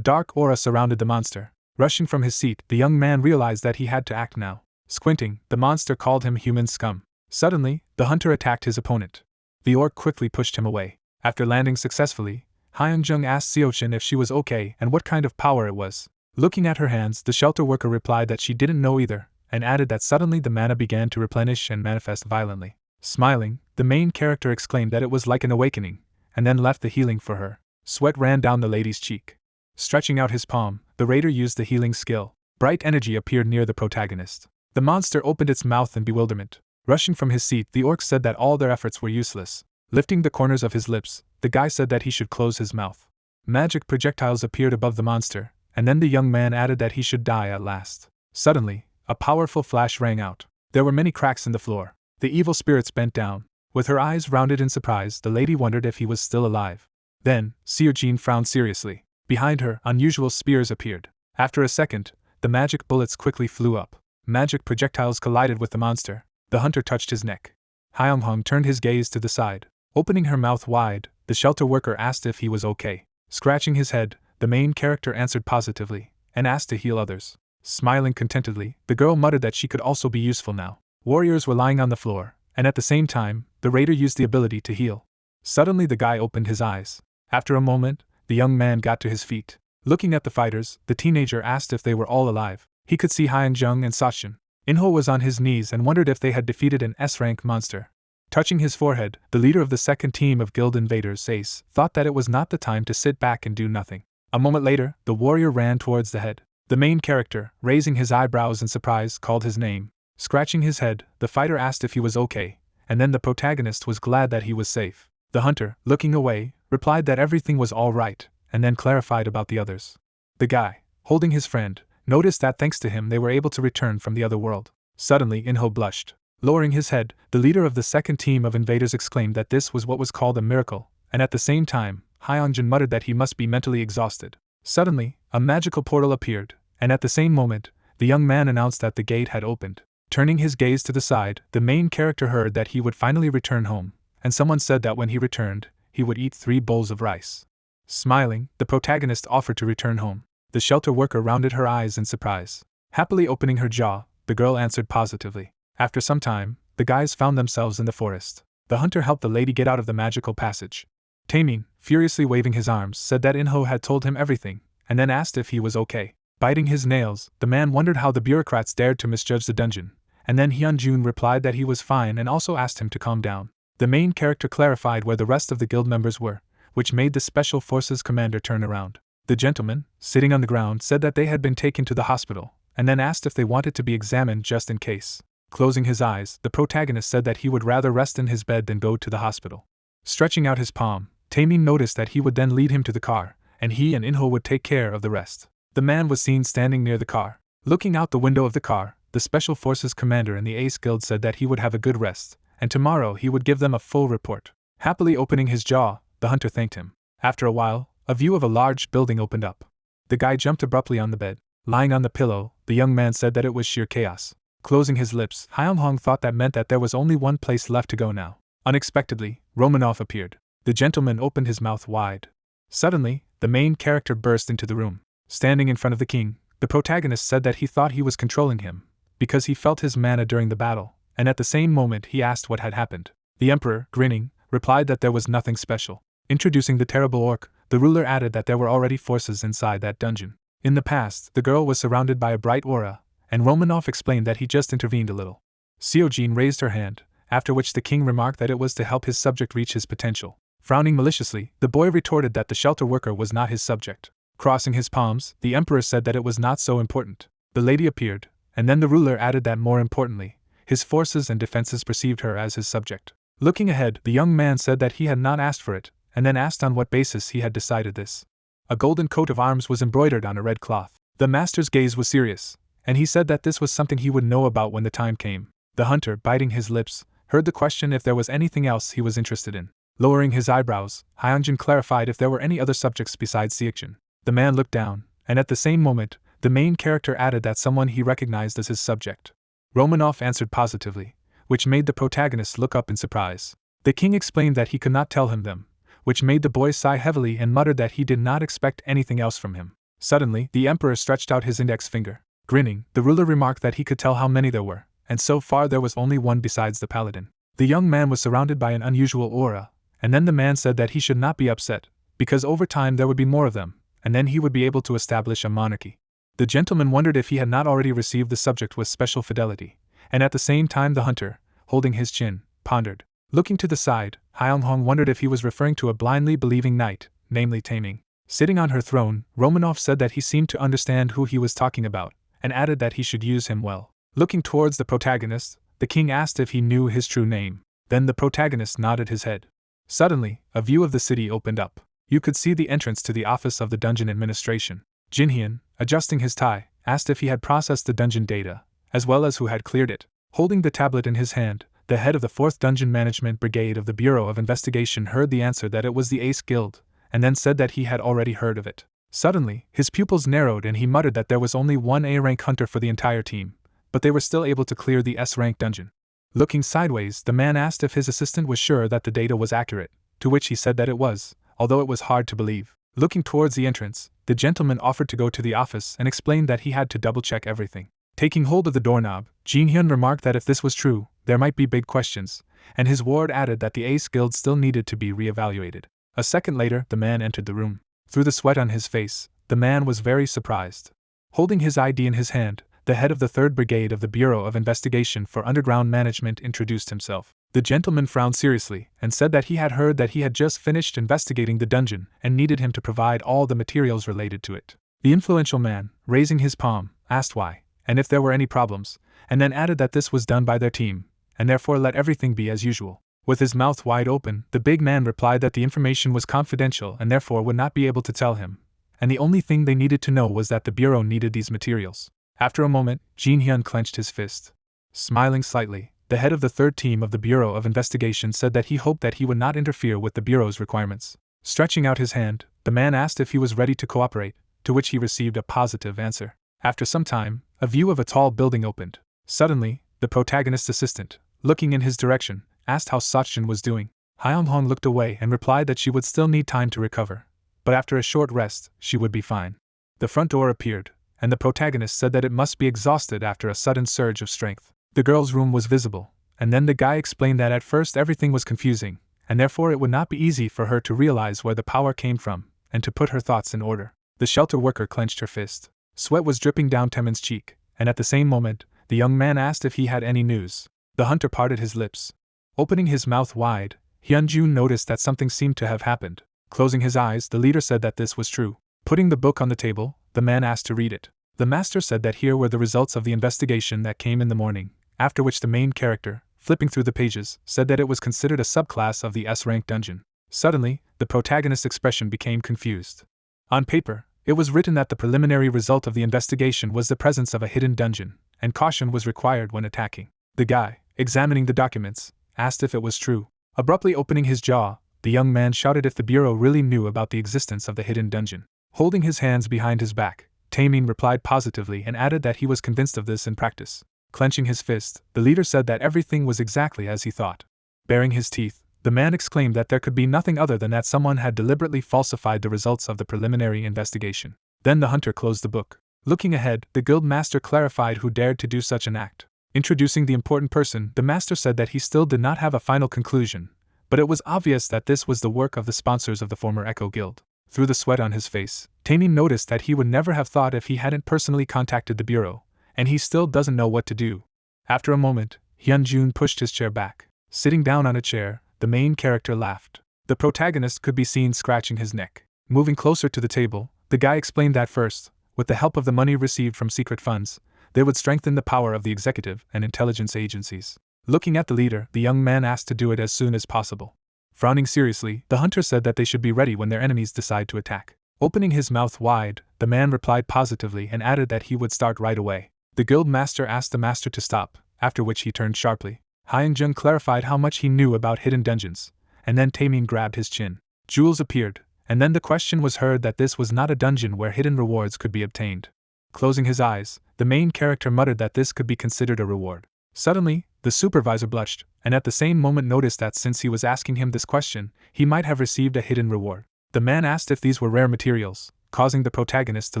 S1: dark aura surrounded the monster. Rushing from his seat, the young man realized that he had to act now. Squinting, the monster called him human scum. Suddenly, the hunter attacked his opponent. The orc quickly pushed him away. After landing successfully, Hyunjung asked Seochin if she was okay and what kind of power it was. Looking at her hands, the shelter worker replied that she didn't know either, and added that suddenly the mana began to replenish and manifest violently. Smiling, the main character exclaimed that it was like an awakening, and then left the healing for her. Sweat ran down the lady's cheek. Stretching out his palm, the raider used the healing skill. Bright energy appeared near the protagonist. The monster opened its mouth in bewilderment. Rushing from his seat, the orc said that all their efforts were useless. Lifting the corners of his lips, the guy said that he should close his mouth. Magic projectiles appeared above the monster, and then the young man added that he should die at last. Suddenly, a powerful flash rang out. There were many cracks in the floor. The evil spirits bent down. With her eyes rounded in surprise, the lady wondered if he was still alive. Then, Seojin frowned seriously. Behind her, unusual spears appeared. After a second, the magic bullets quickly flew up. Magic projectiles collided with the monster. The hunter touched his neck. Hyeonghong turned his gaze to the side. Opening her mouth wide, the shelter worker asked if he was okay. Scratching his head, the main character answered positively, and asked to heal others. Smiling contentedly, the girl muttered that she could also be useful now. Warriors were lying on the floor, and at the same time, the raider used the ability to heal. Suddenly the guy opened his eyes. After a moment, the young man got to his feet. Looking at the fighters, the teenager asked if they were all alive. He could see Hyunjung and Sachin. Inho was on his knees and wondered if they had defeated an S-rank monster. Touching his forehead, the leader of the second team of guild invaders, Ace, thought that it was not the time to sit back and do nothing. A moment later, the warrior ran towards the head. The main character, raising his eyebrows in surprise, called his name. Scratching his head, the fighter asked if he was okay, and then the protagonist was glad that he was safe. The hunter, looking away, replied that everything was all right, and then clarified about the others. The guy, holding his friend, noticed that thanks to him they were able to return from the other world. Suddenly, Inho blushed. Lowering his head, the leader of the second team of invaders exclaimed that this was what was called a miracle, and at the same time, Hyunjun muttered that he must be mentally exhausted. Suddenly, a magical portal appeared, and at the same moment, the young man announced that the gate had opened. Turning his gaze to the side, the main character heard that he would finally return home, and someone said that when he returned, he would eat 3 bowls of rice. Smiling, the protagonist offered to return home. The shelter worker rounded her eyes in surprise. Happily opening her jaw, the girl answered positively. After some time, the guys found themselves in the forest. The hunter helped the lady get out of the magical passage. Taemin, furiously waving his arms, said that Inho had told him everything, and then asked if he was okay. Biting his nails, the man wondered how the bureaucrats dared to misjudge the dungeon, and then Hyunjun replied that he was fine and also asked him to calm down. The main character clarified where the rest of the guild members were, which made the Special Forces commander turn around. The gentleman, sitting on the ground, said that they had been taken to the hospital, and then asked if they wanted to be examined just in case. Closing his eyes, the protagonist said that he would rather rest in his bed than go to the hospital. Stretching out his palm, Taemin noticed that he would then lead him to the car, and he and Inho would take care of the rest. The man was seen standing near the car. Looking out the window of the car, the Special Forces commander in the Ace Guild said that he would have a good rest, and tomorrow he would give them a full report. Happily opening his jaw, the hunter thanked him. After a while, a view of a large building opened up. The guy jumped abruptly on the bed. Lying on the pillow, the young man said that it was sheer chaos. Closing his lips, Hyung-hong thought that meant that there was only one place left to go now. Unexpectedly, Romanov appeared. The gentleman opened his mouth wide. Suddenly, the main character burst into the room. Standing in front of the king, the protagonist said that he thought he was controlling him, because he felt his mana during the battle, and at the same moment he asked what had happened. The emperor, grinning, replied that there was nothing special. Introducing the terrible orc, the ruler added that there were already forces inside that dungeon. In the past, the girl was surrounded by a bright aura, and Romanov explained that he just intervened a little. Seojin raised her hand, after which the king remarked that it was to help his subject reach his potential. Frowning maliciously, the boy retorted that the shelter worker was not his subject. Crossing his palms, the emperor said that it was not so important. The lady appeared, and then the ruler added that more importantly, his forces and defenses perceived her as his subject. Looking ahead, the young man said that he had not asked for it, and then asked on what basis he had decided this. A golden coat of arms was embroidered on a red cloth. The master's gaze was serious, and he said that this was something he would know about when the time came. The hunter, biting his lips, heard the question if there was anything else he was interested in. Lowering his eyebrows, Hyunjin clarified if there were any other subjects besides Seokjin. The man looked down, and at the same moment, the main character added that someone he recognized as his subject. Romanov answered positively, which made the protagonist look up in surprise. The king explained that he could not tell him them, which made the boy sigh heavily and muttered that he did not expect anything else from him. Suddenly, the emperor stretched out his index finger. Grinning, the ruler remarked that he could tell how many there were, and so far there was only one besides the paladin. The young man was surrounded by an unusual aura, and then the man said that he should not be upset, because over time there would be more of them, and then he would be able to establish a monarchy. The gentleman wondered if he had not already received the subject with special fidelity, and at the same time the hunter, holding his chin, pondered. Looking to the side, Hyung-hong wondered if he was referring to a blindly believing knight, namely Taeming. Sitting on her throne, Romanov said that he seemed to understand who he was talking about, and added that he should use him well. Looking towards the protagonist, the king asked if he knew his true name. Then the protagonist nodded his head. Suddenly, a view of the city opened up. You could see the entrance to the office of the dungeon administration. Jinhyun, adjusting his tie, asked if he had processed the dungeon data, as well as who had cleared it. Holding the tablet in his hand, the head of the 4th Dungeon Management Brigade of the Bureau of Investigation heard the answer that it was the Ace Guild, and then said that he had already heard of it. Suddenly, his pupils narrowed and he muttered that there was only one A-rank hunter for the entire team, but they were still able to clear the S-rank dungeon. Looking sideways, the man asked if his assistant was sure that the data was accurate, to which he said that it was, although it was hard to believe. Looking towards the entrance, the gentleman offered to go to the office and explained that he had to double-check everything. Taking hold of the doorknob, Jinhyun remarked that if this was true, there might be big questions, and his ward added that the Ace Guild still needed to be re-evaluated. A second later, the man entered the room. Through the sweat on his face, the man was very surprised. Holding his ID in his hand, the head of the 3rd Brigade of the Bureau of Investigation for Underground Management introduced himself. The gentleman frowned seriously and said that he had heard that he had just finished investigating the dungeon and needed him to provide all the materials related to it. The influential man, raising his palm, asked why, and if there were any problems, and then added that this was done by their team, and therefore let everything be as usual. With his mouth wide open, the big man replied that the information was confidential and therefore would not be able to tell him, and the only thing they needed to know was that the Bureau needed these materials. After a moment, Jinhyun clenched his fist. Smiling slightly, the head of the 3rd team of the Bureau of Investigation said that he hoped that he would not interfere with the Bureau's requirements. Stretching out his hand, the man asked if he was ready to cooperate, to which he received a positive answer. After some time, a view of a tall building opened. Suddenly, the protagonist's assistant, looking in his direction, asked how Seokjin was doing. Hyung-hong looked away and replied that she would still need time to recover, but after a short rest, she would be fine. The front door appeared, and the protagonist said that it must be exhausted after a sudden surge of strength. The girl's room was visible, and then the guy explained that at first everything was confusing, and therefore it would not be easy for her to realize where the power came from, and to put her thoughts in order. The shelter worker clenched her fist. Sweat was dripping down Temin's cheek, and at the same moment, the young man asked if he had any news. The hunter parted his lips. Opening his mouth wide, Hyunjun noticed that something seemed to have happened. Closing his eyes, the leader said that this was true. Putting the book on the table, the man asked to read it. The master said that here were the results of the investigation that came in the morning, after which the main character, flipping through the pages, said that it was considered a subclass of the S-rank dungeon. Suddenly, the protagonist's expression became confused. On paper, it was written that the preliminary result of the investigation was the presence of a hidden dungeon, and caution was required when attacking. The guy, examining the documents, asked if it was true. Abruptly opening his jaw, the young man shouted if the bureau really knew about the existence of the hidden dungeon. Holding his hands behind his back, Taemin replied positively and added that he was convinced of this in practice. Clenching his fist, the leader said that everything was exactly as he thought. Baring his teeth, the man exclaimed that there could be nothing other than that someone had deliberately falsified the results of the preliminary investigation. Then the hunter closed the book. Looking ahead, the guild master clarified who dared to do such an act. Introducing the important person, the master said that he still did not have a final conclusion, but it was obvious that this was the work of the sponsors of the former Echo Guild. Through the sweat on his face, Taemin noticed that he would never have thought if he hadn't personally contacted the bureau, and he still doesn't know what to do. After a moment, Hyunjun pushed his chair back. Sitting down on a chair, the main character laughed. The protagonist could be seen scratching his neck. Moving closer to the table, the guy explained that first, with the help of the money received from secret funds, they would strengthen the power of the executive and intelligence agencies. Looking at the leader, the young man asked to do it as soon as possible. Frowning seriously, the hunter said that they should be ready when their enemies decide to attack. Opening his mouth wide, the man replied positively and added that he would start right away. The guild master asked the master to stop, after which he turned sharply. Hyunjun clarified how much he knew about hidden dungeons, and then Taemin grabbed his chin. Jewels appeared, and then the question was heard that this was not a dungeon where hidden rewards could be obtained. Closing his eyes, the main character muttered that this could be considered a reward. Suddenly, the supervisor blushed, and at the same moment noticed that since he was asking him this question, he might have received a hidden reward. The man asked if these were rare materials, causing the protagonist to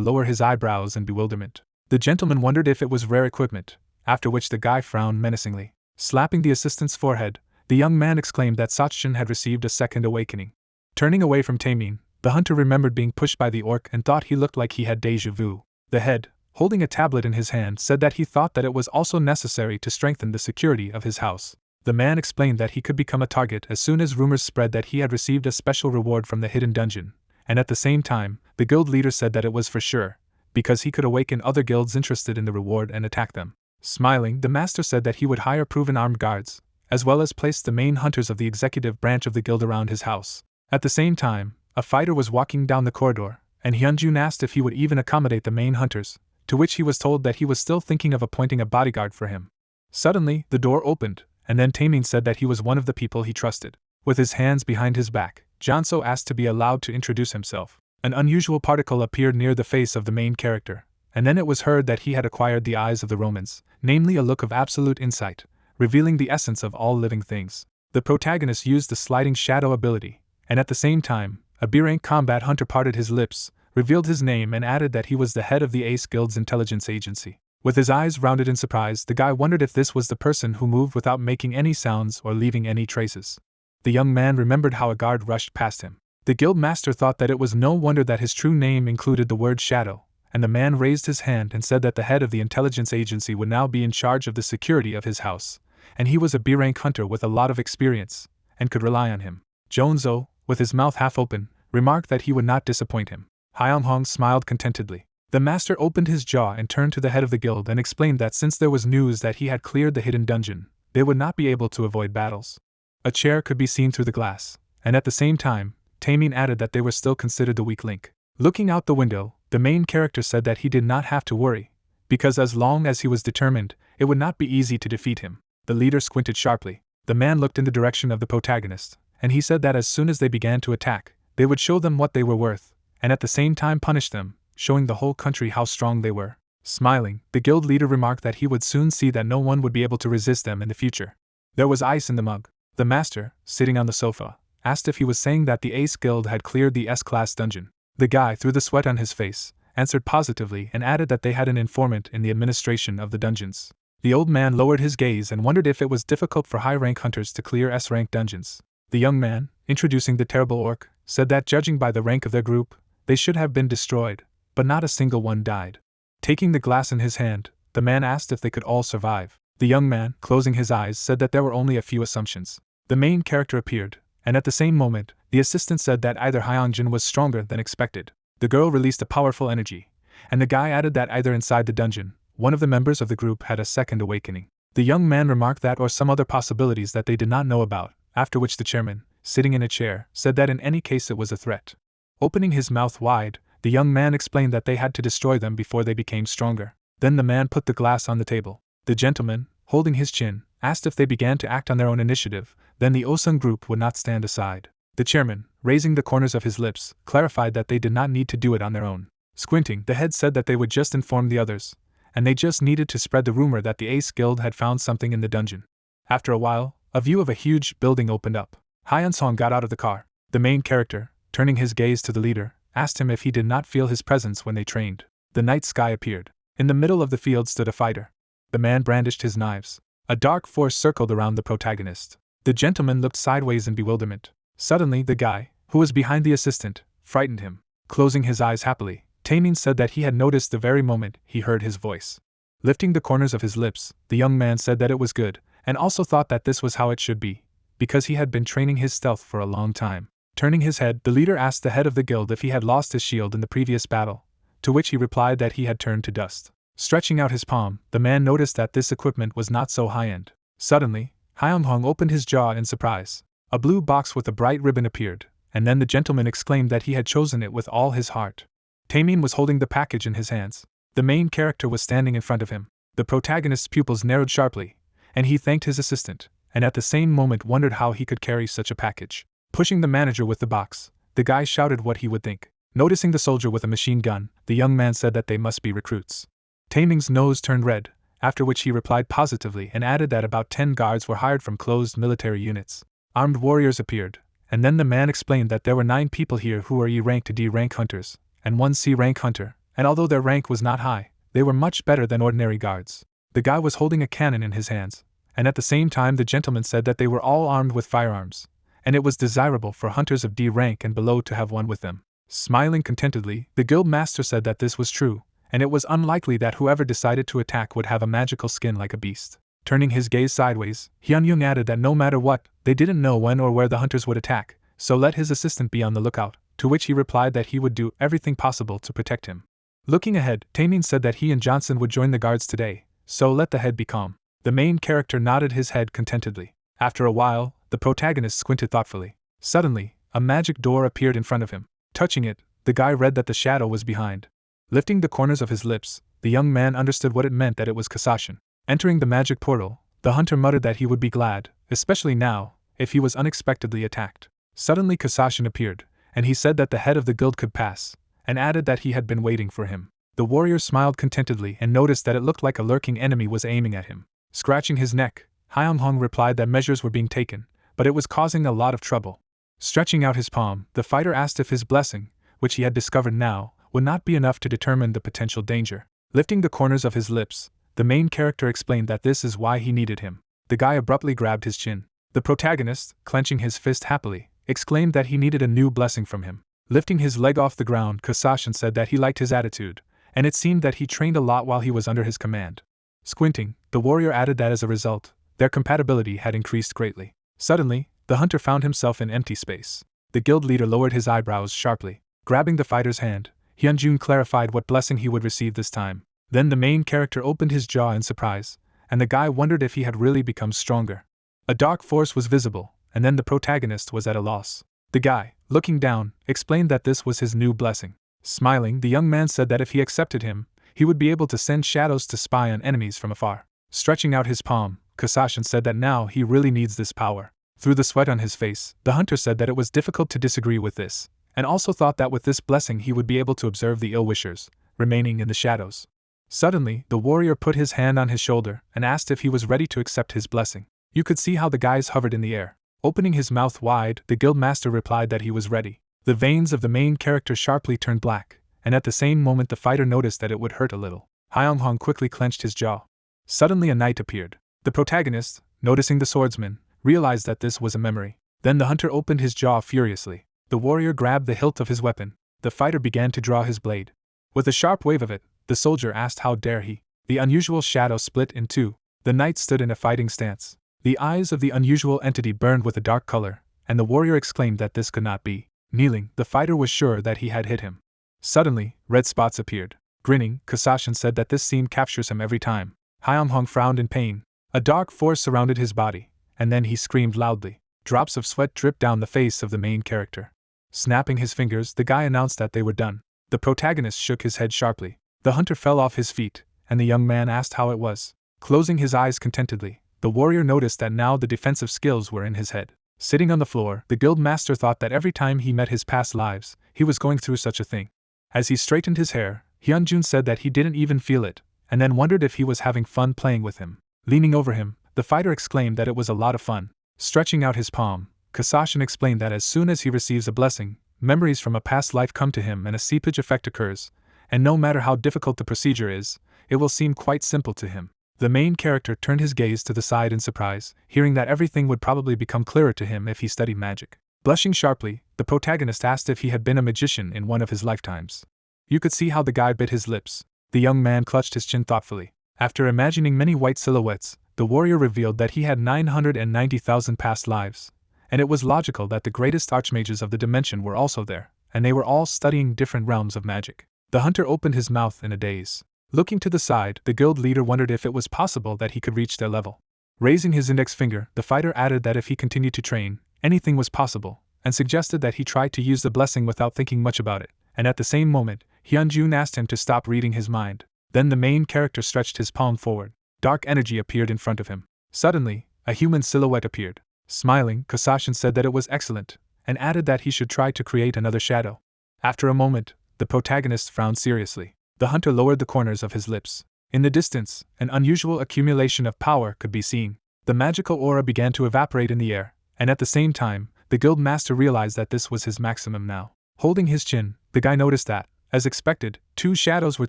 S1: lower his eyebrows in bewilderment. The gentleman wondered if it was rare equipment, after which the guy frowned menacingly. Slapping the assistant's forehead, the young man exclaimed that Sachjin had received a second awakening. Turning away from Taemin, the hunter remembered being pushed by the orc and thought he looked like he had déjà vu. The head, holding a tablet in his hand, said that he thought that it was also necessary to strengthen the security of his house. The man explained that he could become a target as soon as rumors spread that he had received a special reward from the hidden dungeon, and at the same time, the guild leader said that it was for sure, because he could awaken other guilds interested in the reward and attack them. Smiling, the master said that he would hire proven armed guards, as well as place the main hunters of the executive branch of the guild around his house. At the same time, a fighter was walking down the corridor, and Hyunjun asked if he would even accommodate the main hunters, to which he was told that he was still thinking of appointing a bodyguard for him. Suddenly, the door opened, and then Taemin said that he was one of the people he trusted. With his hands behind his back, Janso asked to be allowed to introduce himself. An unusual particle appeared near the face of the main character, and then it was heard that he had acquired the eyes of the Romans, namely a look of absolute insight, revealing the essence of all living things. The protagonist used the sliding shadow ability, and at the same time, a B-rank combat hunter parted his lips, revealed his name and added that he was the head of the Ace Guild's intelligence agency. With his eyes rounded in surprise, the guy wondered if this was the person who moved without making any sounds or leaving any traces. The young man remembered how a guard rushed past him. The guild master thought that it was no wonder that his true name included the word shadow, and the man raised his hand and said that the head of the intelligence agency would now be in charge of the security of his house, and he was a B-rank hunter with a lot of experience, and could rely on him. Jonzo, with his mouth half open, remarked that he would not disappoint him. Hyunhong smiled contentedly. The master opened his jaw and turned to the head of the guild and explained that since there was news that he had cleared the hidden dungeon, they would not be able to avoid battles. A chair could be seen through the glass, and at the same time, Taemin added that they were still considered the weak link. Looking out the window, the main character said that he did not have to worry, because as long as he was determined, it would not be easy to defeat him. The leader squinted sharply. The man looked in the direction of the protagonist, and he said that as soon as they began to attack, they would show them what they were worth, and at the same time punish them, showing the whole country how strong they were. Smiling, the guild leader remarked that he would soon see that no one would be able to resist them in the future. There was ice in the mug. The master, sitting on the sofa, asked if he was saying that the Ace Guild had cleared the S-class dungeon. The guy, through the sweat on his face, answered positively and added that they had an informant in the administration of the dungeons. The old man lowered his gaze and wondered if it was difficult for high-rank hunters to clear S-rank dungeons. The young man, introducing the terrible orc, said that judging by the rank of their group, they should have been destroyed, but not a single one died. Taking the glass in his hand, the man asked if they could all survive. The young man, closing his eyes, said that there were only a few assumptions. The main character appeared, and at the same moment, the assistant said that either Hyunjin was stronger than expected. The girl released a powerful energy, and the guy added that either inside the dungeon, one of the members of the group had a second awakening. The young man remarked that or some other possibilities that they did not know about, after which the chairman, sitting in a chair, said that in any case it was a threat. Opening his mouth wide, the young man explained that they had to destroy them before they became stronger. Then the man put the glass on the table. The gentleman, holding his chin, asked if they began to act on their own initiative, then the Osun group would not stand aside. The chairman, raising the corners of his lips, clarified that they did not need to do it on their own. Squinting, the head said that they would just inform the others, and they just needed to spread the rumor that the Ace Guild had found something in the dungeon. After a while, a view of a huge building opened up. Hyun-sung got out of the car. The main character, turning his gaze to the leader, asked him if he did not feel his presence when they trained. The night sky appeared. In the middle of the field stood a fighter. The man brandished his knives. A dark force circled around the protagonist. The gentleman looked sideways in bewilderment. Suddenly, the guy, who was behind the assistant, frightened him. Closing his eyes happily, Taemin said that he had noticed the very moment he heard his voice. Lifting the corners of his lips, the young man said that it was good, and also thought that this was how it should be, because he had been training his stealth for a long time. Turning his head, the leader asked the head of the guild if he had lost his shield in the previous battle, to which he replied that he had turned to dust. Stretching out his palm, the man noticed that this equipment was not so high-end. Suddenly, Hyung-hong opened his jaw in surprise. A blue box with a bright ribbon appeared, and then the gentleman exclaimed that he had chosen it with all his heart. Taemin was holding the package in his hands. The main character was standing in front of him. The protagonist's pupils narrowed sharply, and he thanked his assistant, and at the same moment wondered how he could carry such a package. Pushing the manager with the box, the guy shouted what he would think. Noticing the soldier with a machine gun, the young man said that they must be recruits. Taemin's nose turned red, after which he replied positively and added that about 10 guards were hired from closed military units. Armed warriors appeared, and then the man explained that there were 9 people here who were E rank to D rank hunters, and 1 C rank hunter, and although their rank was not high, they were much better than ordinary guards. The guy was holding a cannon in his hands, and at the same time the gentleman said that they were all armed with firearms, and it was desirable for hunters of D rank and below to have one with them. Smiling contentedly, the guild master said that this was true, and it was unlikely that whoever decided to attack would have a magical skin like a beast. Turning his gaze sideways, Hyun-young added that no matter what, they didn't know when or where the hunters would attack, so let his assistant be on the lookout, to which he replied that he would do everything possible to protect him. Looking ahead, Taemin said that he and Johnson would join the guards today, so let the head be calm. The main character nodded his head contentedly. After a while, the protagonist squinted thoughtfully. Suddenly, a magic door appeared in front of him. Touching it, the guy read that the shadow was behind. Lifting the corners of his lips, the young man understood what it meant, that it was Kasashin. Entering the magic portal, the hunter muttered that he would be glad, especially now, if he was unexpectedly attacked. Suddenly Kasashin appeared, and he said that the head of the guild could pass, and added that he had been waiting for him. The warrior smiled contentedly and noticed that it looked like a lurking enemy was aiming at him. Scratching his neck, Hyung-hong replied that measures were being taken, but it was causing a lot of trouble. Stretching out his palm, the fighter asked if his blessing, which he had discovered now, would not be enough to determine the potential danger. Lifting the corners of his lips, the main character explained that this is why he needed him. The guy abruptly grabbed his chin. The protagonist, clenching his fist happily, exclaimed that he needed a new blessing from him. Lifting his leg off the ground, Kasashin said that he liked his attitude, and it seemed that he trained a lot while he was under his command. Squinting, the warrior added that as a result, their compatibility had increased greatly. Suddenly, the hunter found himself in empty space. The guild leader lowered his eyebrows sharply. Grabbing the fighter's hand, Hyun-jun clarified what blessing he would receive this time. Then the main character opened his jaw in surprise, and the guy wondered if he had really become stronger. A dark force was visible, and then the protagonist was at a loss. The guy, looking down, explained that this was his new blessing. Smiling, the young man said that if he accepted him, he would be able to send shadows to spy on enemies from afar. Stretching out his palm, Kasashin said that now he really needs this power. Through the sweat on his face, the hunter said that it was difficult to disagree with this, and also thought that with this blessing he would be able to observe the ill-wishers, remaining in the shadows. Suddenly, the warrior put his hand on his shoulder and asked if he was ready to accept his blessing. You could see how the guys hovered in the air. Opening his mouth wide, the guild master replied that he was ready. The veins of the main character sharply turned black, and at the same moment the fighter noticed that it would hurt a little. Hyung-hong quickly clenched his jaw. Suddenly a knight appeared. The protagonist, noticing the swordsman, realized that this was a memory. Then the hunter opened his jaw furiously. The warrior grabbed the hilt of his weapon. The fighter began to draw his blade. With a sharp wave of it, the soldier asked how dare he. The unusual shadow split in two. The knight stood in a fighting stance. The eyes of the unusual entity burned with a dark color, and the warrior exclaimed that this could not be. Kneeling, the fighter was sure that he had hit him. Suddenly, red spots appeared. Grinning, Kasashin said that this scene captures him every time. Hyung-hong frowned in pain. A dark force surrounded his body, and then he screamed loudly. Drops of sweat dripped down the face of the main character. Snapping his fingers, the guy announced that they were done. The protagonist shook his head sharply. The hunter fell off his feet, and the young man asked how it was. Closing his eyes contentedly, the warrior noticed that now the defensive skills were in his head. Sitting on the floor, the guild master thought that every time he met his past lives, he was going through such a thing. As he straightened his hair, Hyunjun said that he didn't even feel it, and then wondered if he was having fun playing with him. Leaning over him, the fighter exclaimed that it was a lot of fun. Stretching out his palm, Kasashin explained that as soon as he receives a blessing, memories from a past life come to him and a seepage effect occurs, and no matter how difficult the procedure is, it will seem quite simple to him. The main character turned his gaze to the side in surprise, hearing that everything would probably become clearer to him if he studied magic. Blushing sharply, the protagonist asked if he had been a magician in one of his lifetimes. You could see how the guy bit his lips. The young man clutched his chin thoughtfully. After imagining many white silhouettes, the warrior revealed that he had 990,000 past lives, and it was logical that the greatest archmages of the dimension were also there, and they were all studying different realms of magic. The hunter opened his mouth in a daze. Looking to the side, the guild leader wondered if it was possible that he could reach their level. Raising his index finger, the fighter added that if he continued to train, anything was possible, and suggested that he try to use the blessing without thinking much about it, and at the same moment, Hyunjun asked him to stop reading his mind. Then the main character stretched his palm forward. Dark energy appeared in front of him. Suddenly, a human silhouette appeared. Smiling, Kasashin said that it was excellent, and added that he should try to create another shadow. After a moment, the protagonist frowned seriously. The hunter lowered the corners of his lips. In the distance, an unusual accumulation of power could be seen. The magical aura began to evaporate in the air, and at the same time, the guild master realized that this was his maximum now. Holding his chin, the guy noticed that, as expected, 2 shadows were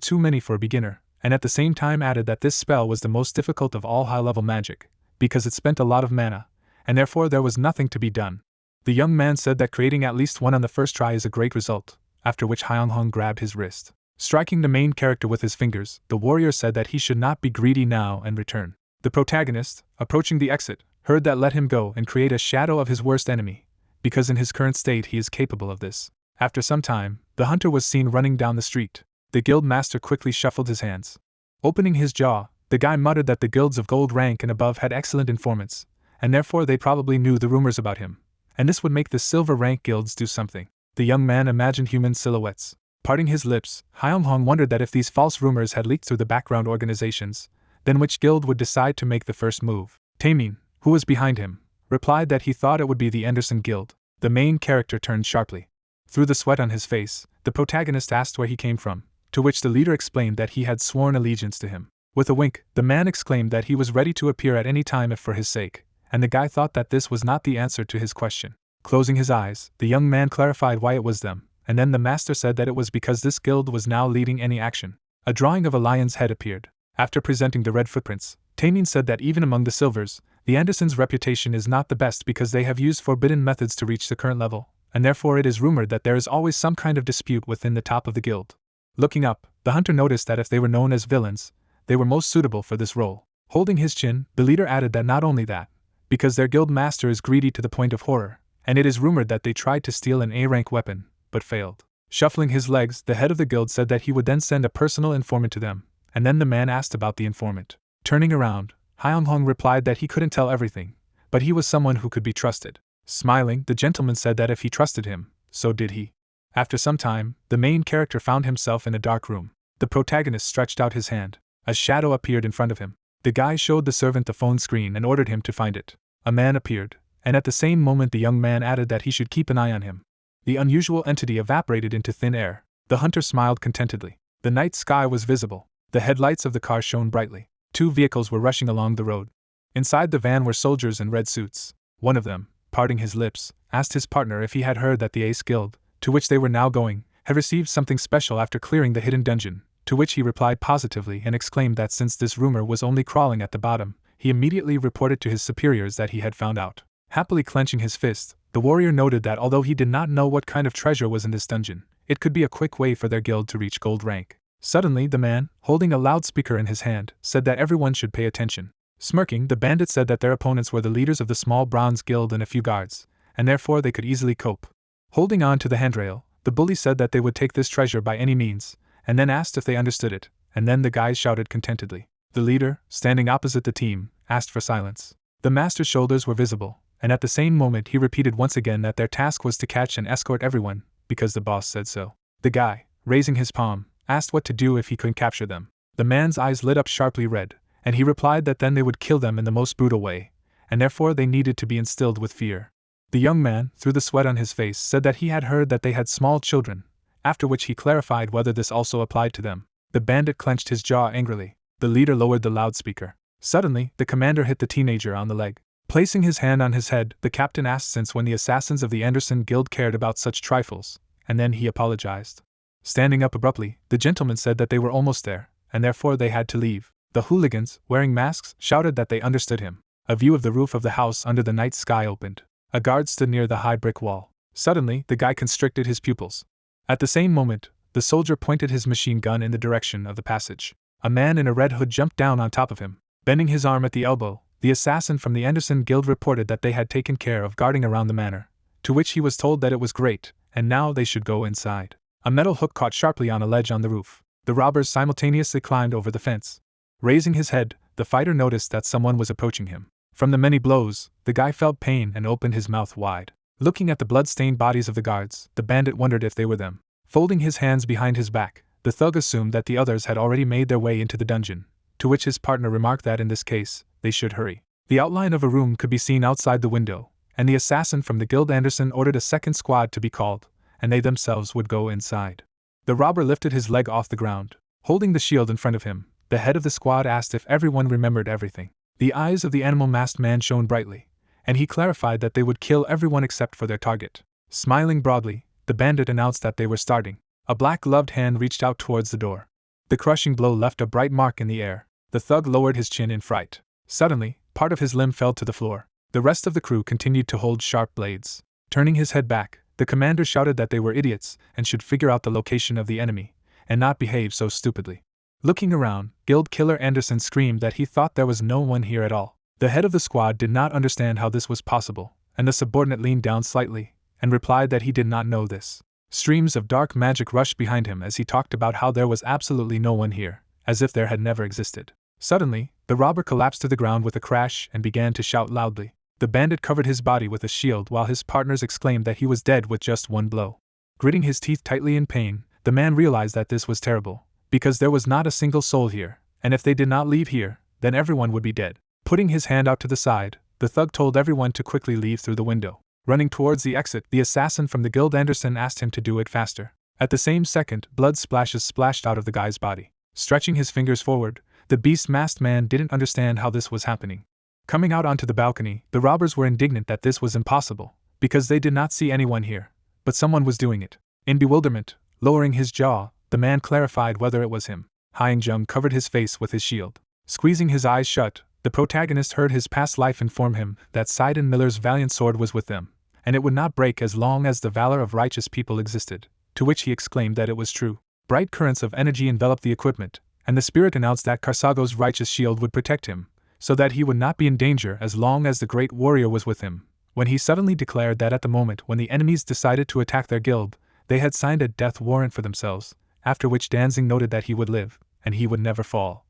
S1: too many for a beginner, and at the same time added that this spell was the most difficult of all high-level magic, because it spent a lot of mana, and therefore there was nothing to be done. The young man said that creating at least one on the first try is a great result, after which Hyunhong grabbed his wrist. Striking the main character with his fingers, the warrior said that he should not be greedy now and return. The protagonist, approaching the exit, heard that let him go and create a shadow of his worst enemy, because in his current state he is capable of this. After some time, the hunter was seen running down the street. The guild master quickly shuffled his hands. Opening his jaw, the guy muttered that the guilds of gold rank and above had excellent informants, and therefore they probably knew the rumors about him, and this would make the silver rank guilds do something. The young man imagined human silhouettes. Parting his lips, Hyunhong wondered that if these false rumors had leaked through the background organizations, then which guild would decide to make the first move. Taemin, who was behind him, replied that he thought it would be the Anderson Guild. The main character turned sharply. Through the sweat on his face, the protagonist asked where he came from, to which the leader explained that he had sworn allegiance to him. With a wink, the man exclaimed that he was ready to appear at any time if for his sake, and the guy thought that this was not the answer to his question. Closing his eyes, the young man clarified why it was them, and then the master said that it was because this guild was now leading any action. A drawing of a lion's head appeared. After presenting the red footprints, Taemin said that even among the silvers, the Andersons' reputation is not the best because they have used forbidden methods to reach the current level, and therefore it is rumored that there is always some kind of dispute within the top of the guild. Looking up, the hunter noticed that if they were known as villains, they were most suitable for this role. Holding his chin, the leader added that not only that, because their guild master is greedy to the point of horror, and it is rumored that they tried to steal an A-rank weapon, but failed. Shuffling his legs, the head of the guild said that he would then send a personal informant to them, and then the man asked about the informant. Turning around, Hyunhong replied that he couldn't tell everything, but he was someone who could be trusted. Smiling, the gentleman said that if he trusted him, so did he. After some time, the main character found himself in a dark room. The protagonist stretched out his hand. A shadow appeared in front of him. The guy showed the servant the phone screen and ordered him to find it. A man appeared, and at the same moment the young man added that he should keep an eye on him. The unusual entity evaporated into thin air. The hunter smiled contentedly. The night sky was visible. The headlights of the car shone brightly. 2 vehicles were rushing along the road. Inside the van were soldiers in red suits. One of them, parting his lips, asked his partner if he had heard that the Ace Guild, to which they were now going, had received something special after clearing the hidden dungeon, to which he replied positively and exclaimed that since this rumor was only crawling at the bottom, he immediately reported to his superiors that he had found out. Happily clenching his fist, the warrior noted that although he did not know what kind of treasure was in this dungeon, it could be a quick way for their guild to reach gold rank. Suddenly the man, holding a loudspeaker in his hand, said that everyone should pay attention. Smirking, the bandit said that their opponents were the leaders of the small bronze guild and a few guards, and therefore they could easily cope. Holding on to the handrail, the bully said that they would take this treasure by any means, and then asked if they understood it, and then the guys shouted contentedly. The leader, standing opposite the team, asked for silence. The master's shoulders were visible, and at the same moment he repeated once again that their task was to catch and escort everyone, because the boss said so. The guy, raising his palm, asked what to do if he couldn't capture them. The man's eyes lit up sharply red, and he replied that then they would kill them in the most brutal way, and therefore they needed to be instilled with fear. The young man, through the sweat on his face, said that he had heard that they had small children, after which he clarified whether this also applied to them. The bandit clenched his jaw angrily. The leader lowered the loudspeaker. Suddenly, the commander hit the teenager on the leg. Placing his hand on his head, the captain asked since when the assassins of the Anderson Guild cared about such trifles, and then he apologized. Standing up abruptly, the gentleman said that they were almost there, and therefore they had to leave. The hooligans, wearing masks, shouted that they understood him. A view of the roof of the house under the night sky opened. A guard stood near the high brick wall. Suddenly, the guy constricted his pupils. At the same moment, the soldier pointed his machine gun in the direction of the passage. A man in a red hood jumped down on top of him. Bending his arm at the elbow, the assassin from the Anderson Guild reported that they had taken care of guarding around the manor, to which he was told that it was great, and now they should go inside. A metal hook caught sharply on a ledge on the roof. The robbers simultaneously climbed over the fence. Raising his head, the fighter noticed that someone was approaching him. From the many blows, the guy felt pain and opened his mouth wide. Looking at the blood-stained bodies of the guards, the bandit wondered if they were them. Folding his hands behind his back, the thug assumed that the others had already made their way into the dungeon, to which his partner remarked that in this case, they should hurry. The outline of a room could be seen outside the window, and the assassin from the Guild Anderson ordered a second squad to be called, and they themselves would go inside. The robber lifted his leg off the ground. Holding the shield in front of him, the head of the squad asked if everyone remembered everything. The eyes of the animal-masked man shone brightly, and he clarified that they would kill everyone except for their target. Smiling broadly, the bandit announced that they were starting. A black-gloved hand reached out towards the door. The crushing blow left a bright mark in the air. The thug lowered his chin in fright. Suddenly, part of his limb fell to the floor. The rest of the crew continued to hold sharp blades. Turning his head back, the commander shouted that they were idiots and should figure out the location of the enemy, and not behave so stupidly. Looking around, Guild Killer Anderson screamed that he thought there was no one here at all. The head of the squad did not understand how this was possible, and the subordinate leaned down slightly, and replied that he did not know this. Streams of dark magic rushed behind him as he talked about how there was absolutely no one here, as if there had never existed. Suddenly, the robber collapsed to the ground with a crash and began to shout loudly. The bandit covered his body with a shield while his partners exclaimed that he was dead with just one blow. Gritting his teeth tightly in pain, the man realized that this was terrible, because there was not a single soul here, and if they did not leave here, then everyone would be dead. Putting his hand out to the side, the thug told everyone to quickly leave through the window. Running towards the exit, the assassin from the Guild Anderson asked him to do it faster. At the same second, blood splashes splashed out of the guy's body. Stretching his fingers forward, the beast-masked man didn't understand how this was happening. Coming out onto the balcony, the robbers were indignant that this was impossible, because they did not see anyone here, but someone was doing it. In bewilderment, lowering his jaw, the man clarified whether it was him. Hyung-jung covered his face with his shield. Squeezing his eyes shut, the protagonist heard his past life inform him that Sidon Miller's valiant sword was with them, and it would not break as long as the valor of righteous people existed, to which he exclaimed that it was true. Bright currents of energy enveloped the equipment, and the spirit announced that Karsago's righteous shield would protect him, so that he would not be in danger as long as the great warrior was with him, when he suddenly declared that at the moment when the enemies decided to attack their guild, they had signed a death warrant for themselves, after which Danzig noted that he would live, and he would never fall,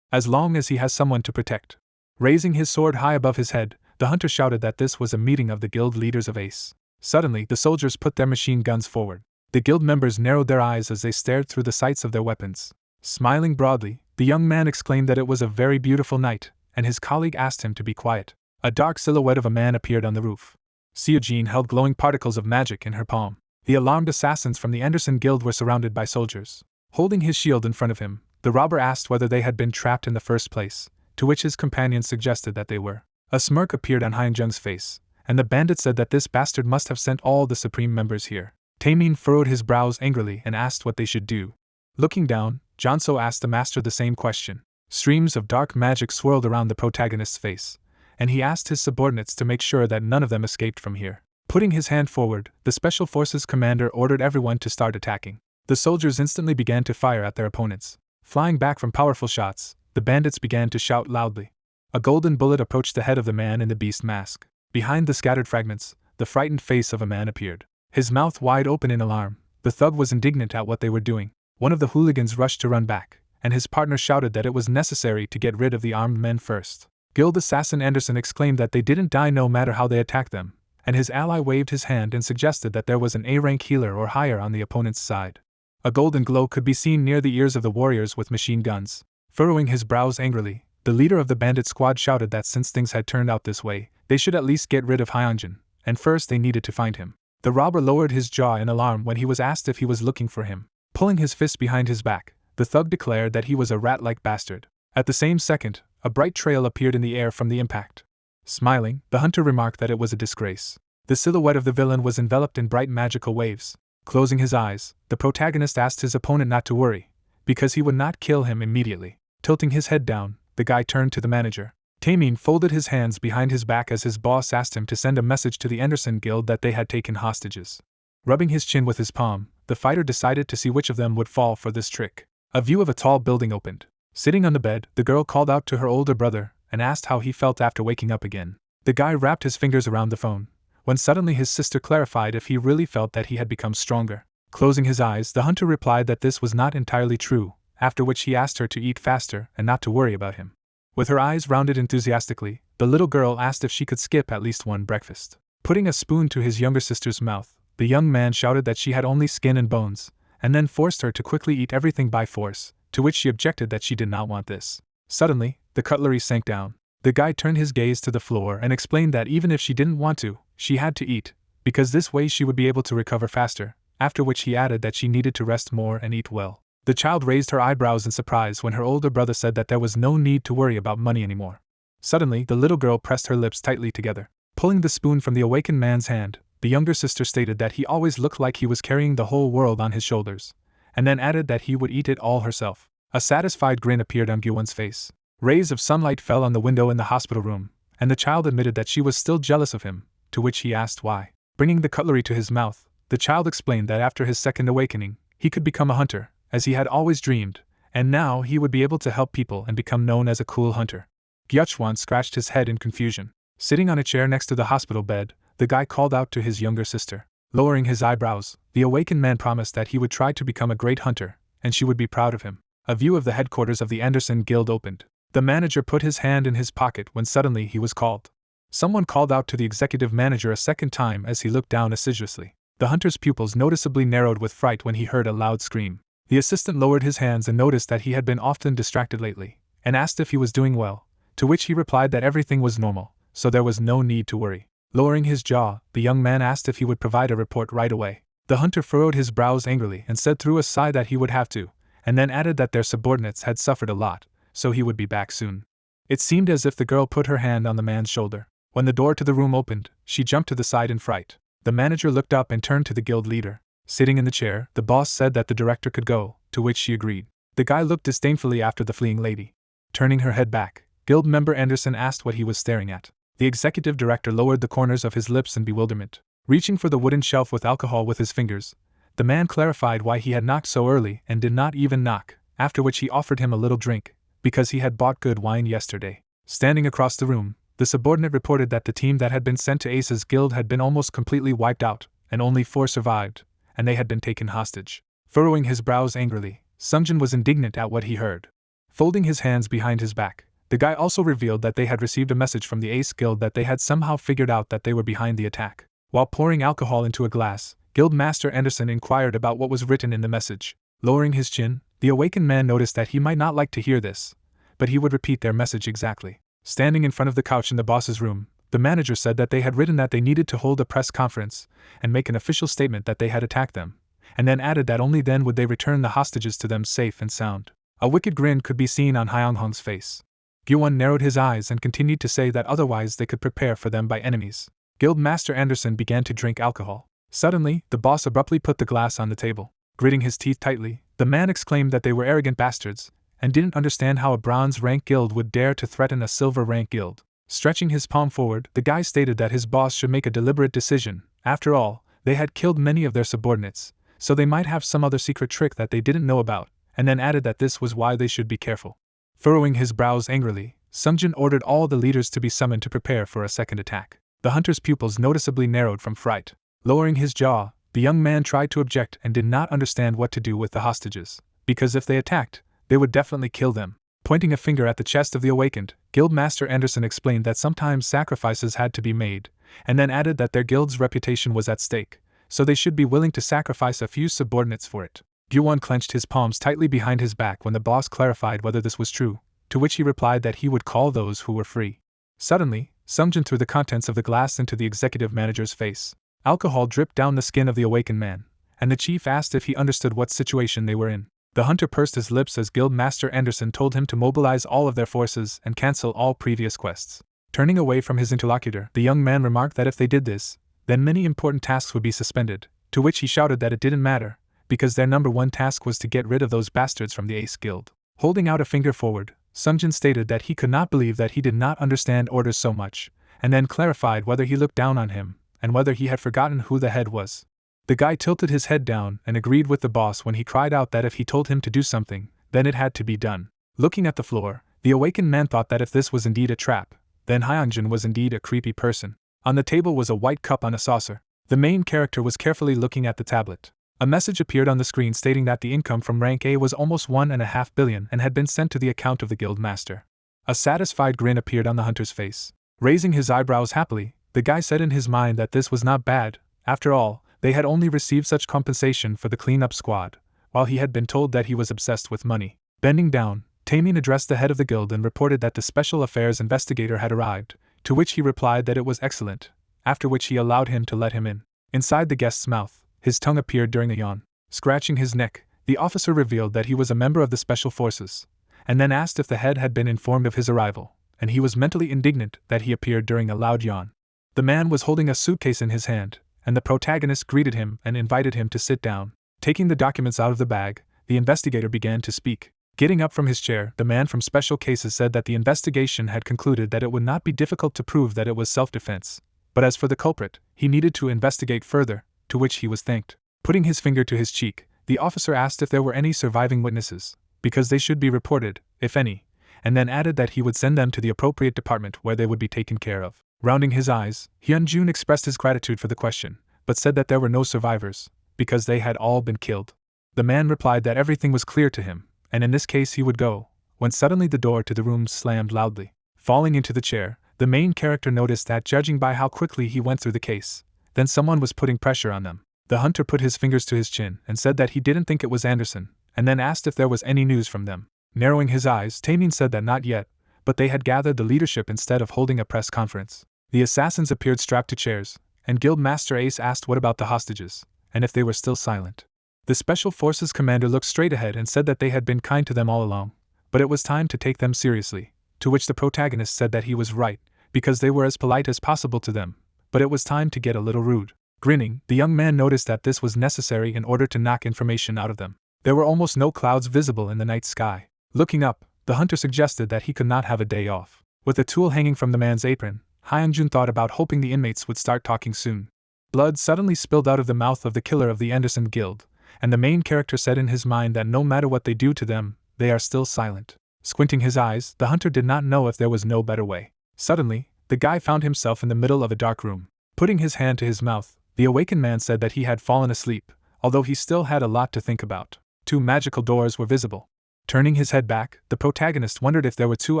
S1: as long as he has someone to protect. Raising his sword high above his head, the hunter shouted that this was a meeting of the guild leaders of Ace. Suddenly, the soldiers put their machine guns forward. The guild members narrowed their eyes as they stared through the sights of their weapons. Smiling broadly, the young man exclaimed that it was a very beautiful night, and his colleague asked him to be quiet. A dark silhouette of a man appeared on the roof. Seojin held glowing particles of magic in her palm. The alarmed assassins from the Anderson Guild were surrounded by soldiers. Holding his shield in front of him, the robber asked whether they had been trapped in the first place, to which his companions suggested that they were. A smirk appeared on Hyung-jung's face, and the bandit said that this bastard must have sent all the supreme members here. Taemin furrowed his brows angrily and asked what they should do. Looking down, Jonso asked the master the same question. Streams of dark magic swirled around the protagonist's face, and he asked his subordinates to make sure that none of them escaped from here. Putting his hand forward, the Special Forces commander ordered everyone to start attacking. The soldiers instantly began to fire at their opponents. Flying back from powerful shots, the bandits began to shout loudly. A golden bullet approached the head of the man in the beast mask. Behind the scattered fragments, the frightened face of a man appeared. His mouth wide open in alarm, the thug was indignant at what they were doing. One of the hooligans rushed to run back, and his partner shouted that it was necessary to get rid of the armed men first. Guild Assassin Anderson exclaimed that they didn't die no matter how they attacked them, and his ally waved his hand and suggested that there was an A-rank healer or higher on the opponent's side. A golden glow could be seen near the ears of the warriors with machine guns. Furrowing his brows angrily, the leader of the bandit squad shouted that since things had turned out this way, they should at least get rid of Hyunjin, and first they needed to find him. The robber lowered his jaw in alarm when he was asked if he was looking for him. Pulling his fist behind his back, the thug declared that he was a rat-like bastard. At the same second, a bright trail appeared in the air from the impact. Smiling, the hunter remarked that it was a disgrace. The silhouette of the villain was enveloped in bright magical waves. Closing his eyes, the protagonist asked his opponent not to worry, because he would not kill him immediately. Tilting his head down, the guy turned to the manager. Taemin folded his hands behind his back as his boss asked him to send a message to the Anderson Guild that they had taken hostages. Rubbing his chin with his palm, the fighter decided to see which of them would fall for this trick. A view of a tall building opened. Sitting on the bed, the girl called out to her older brother and asked how he felt after waking up again. The guy wrapped his fingers around the phone, when suddenly his sister clarified if he really felt that he had become stronger. Closing his eyes, the hunter replied that this was not entirely true, after which he asked her to eat faster and not to worry about him. With her eyes rounded enthusiastically, the little girl asked if she could skip at least one breakfast. Putting a spoon to his younger sister's mouth, the young man shouted that she had only skin and bones, and then forced her to quickly eat everything by force, to which she objected that she did not want this. Suddenly, the cutlery sank down. The guy turned his gaze to the floor and explained that even if she didn't want to, she had to eat, because this way she would be able to recover faster, after which he added that she needed to rest more and eat well. The child raised her eyebrows in surprise when her older brother said that there was no need to worry about money anymore. Suddenly, the little girl pressed her lips tightly together. Pulling the spoon from the awakened man's hand, the younger sister stated that he always looked like he was carrying the whole world on his shoulders, and then added that he would eat it all herself. A satisfied grin appeared on Gyuwon's face. Rays of sunlight fell on the window in the hospital room, and the child admitted that she was still jealous of him, to which he asked why. Bringing the cutlery to his mouth, the child explained that after his second awakening, he could become a hunter, as he had always dreamed, and now he would be able to help people and become known as a cool hunter. Gyuchwan scratched his head in confusion. Sitting on a chair next to the hospital bed, the guy called out to his younger sister. Lowering his eyebrows, the awakened man promised that he would try to become a great hunter, and she would be proud of him. A view of the headquarters of the Anderson Guild opened. The manager put his hand in his pocket when suddenly he was called. Someone called out to the executive manager a second time as he looked down assiduously. The hunter's pupils noticeably narrowed with fright when he heard a loud scream. The assistant lowered his hands and noticed that he had been often distracted lately, and asked if he was doing well, to which he replied that everything was normal, so there was no need to worry. Lowering his jaw, the young man asked if he would provide a report right away. The hunter furrowed his brows angrily and said through a sigh that he would have to, and then added that their subordinates had suffered a lot, so he would be back soon. It seemed as if the girl put her hand on the man's shoulder. When the door to the room opened, she jumped to the side in fright. The manager looked up and turned to the guild leader. Sitting in the chair, the boss said that the director could go, to which she agreed. The guy looked disdainfully after the fleeing lady. Turning her head back, guild member Anderson asked what he was staring at. The executive director lowered the corners of his lips in bewilderment. Reaching for the wooden shelf with alcohol with his fingers, the man clarified why he had knocked so early and did not even knock, after which he offered him a little drink, because he had bought good wine yesterday. Standing across the room, the subordinate reported that the team that had been sent to Ace's guild had been almost completely wiped out, and only 4 survived, and they had been taken hostage. Furrowing his brows angrily, Sungjin was indignant at what he heard. Folding his hands behind his back, the guy also revealed that they had received a message from the Ace Guild that they had somehow figured out that they were behind the attack. While pouring alcohol into a glass, Guild Master Anderson inquired about what was written in the message. Lowering his chin, the awakened man noticed that he might not like to hear this, but he would repeat their message exactly. Standing in front of the couch in the boss's room, the manager said that they had written that they needed to hold a press conference and make an official statement that they had attacked them, and then added that only then would they return the hostages to them safe and sound. A wicked grin could be seen on Hyunghong's face. Gyuwon narrowed his eyes and continued to say that otherwise they could prepare for them by enemies. Guild Master Anderson began to drink alcohol. Suddenly, the boss abruptly put the glass on the table. Gritting his teeth tightly, the man exclaimed that they were arrogant bastards, and didn't understand how a bronze-rank guild would dare to threaten a silver-rank guild. Stretching his palm forward, the guy stated that his boss should make a deliberate decision. After all, they had killed many of their subordinates, so they might have some other secret trick that they didn't know about, and then added that this was why they should be careful. Furrowing his brows angrily, Sungjin ordered all the leaders to be summoned to prepare for a second attack. The hunter's pupils noticeably narrowed from fright. Lowering his jaw, the young man tried to object and did not understand what to do with the hostages, because if they attacked, they would definitely kill them. Pointing a finger at the chest of the awakened, Guildmaster Anderson explained that sometimes sacrifices had to be made, and then added that their guild's reputation was at stake, so they should be willing to sacrifice a few subordinates for it. Gyuwon clenched his palms tightly behind his back when the boss clarified whether this was true, to which he replied that he would call those who were free. Suddenly, Sungjin threw the contents of the glass into the executive manager's face. Alcohol dripped down the skin of the awakened man, and the chief asked if he understood what situation they were in. The hunter pursed his lips as Guildmaster Anderson told him to mobilize all of their forces and cancel all previous quests. Turning away from his interlocutor, the young man remarked that if they did this, then many important tasks would be suspended, to which he shouted that it didn't matter, because their number one task was to get rid of those bastards from the Ace Guild. Holding out a finger forward, Sungjin stated that he could not believe that he did not understand orders so much, and then clarified whether he looked down on him, and whether he had forgotten who the head was. The guy tilted his head down and agreed with the boss when he cried out that if he told him to do something, then it had to be done. Looking at the floor, the awakened man thought that if this was indeed a trap, then Hyunjin was indeed a creepy person. On the table was a white cup on a saucer. The main character was carefully looking at the tablet. A message appeared on the screen stating that the income from rank A was almost 1.5 billion and had been sent to the account of the guild master. A satisfied grin appeared on the hunter's face. Raising his eyebrows happily, the guy said in his mind that this was not bad. After all, they had only received such compensation for the cleanup squad, while he had been told that he was obsessed with money. Bending down, Taemin addressed the head of the guild and reported that the special affairs investigator had arrived, to which he replied that it was excellent, after which he allowed him to let him in. Inside the guest's mouth, his tongue appeared during a yawn. Scratching his neck, the officer revealed that he was a member of the special forces, and then asked if the head had been informed of his arrival, and he was mentally indignant that he appeared during a loud yawn. The man was holding a suitcase in his hand, and the protagonist greeted him and invited him to sit down. Taking the documents out of the bag, the investigator began to speak. Getting up from his chair, the man from Special Cases said that the investigation had concluded that it would not be difficult to prove that it was self-defense, but as for the culprit, he needed to investigate further, to which he was thanked. Putting his finger to his cheek, the officer asked if there were any surviving witnesses, because they should be reported, if any, and then added that he would send them to the appropriate department where they would be taken care of. Rounding his eyes, Hyunjun expressed his gratitude for the question, but said that there were no survivors, because they had all been killed. The man replied that everything was clear to him, and in this case he would go, when suddenly the door to the room slammed loudly. Falling into the chair, the main character noticed that judging by how quickly he went through the case, then someone was putting pressure on them. The hunter put his fingers to his chin and said that he didn't think it was Anderson, and then asked if there was any news from them. Narrowing his eyes, Taemin said that not yet, but they had gathered the leadership instead of holding a press conference. The assassins appeared strapped to chairs, and Guildmaster Ace asked what about the hostages, and if they were still silent. The Special Forces commander looked straight ahead and said that they had been kind to them all along, but it was time to take them seriously, to which the protagonist said that he was right, because they were as polite as possible to them, but it was time to get a little rude. Grinning, the young man noticed that this was necessary in order to knock information out of them. There were almost no clouds visible in the night sky. Looking up, the hunter suggested that he could not have a day off. With a tool hanging from the man's apron, Hyunjun thought about hoping the inmates would start talking soon. Blood suddenly spilled out of the mouth of the killer of the Anderson Guild, and the main character said in his mind that no matter what they do to them, they are still silent. Squinting his eyes, the hunter did not know if there was no better way. Suddenly, the guy found himself in the middle of a dark room. Putting his hand to his mouth, the awakened man said that he had fallen asleep, although he still had a lot to think about. 2 magical doors were visible. Turning his head back, the protagonist wondered if there were 2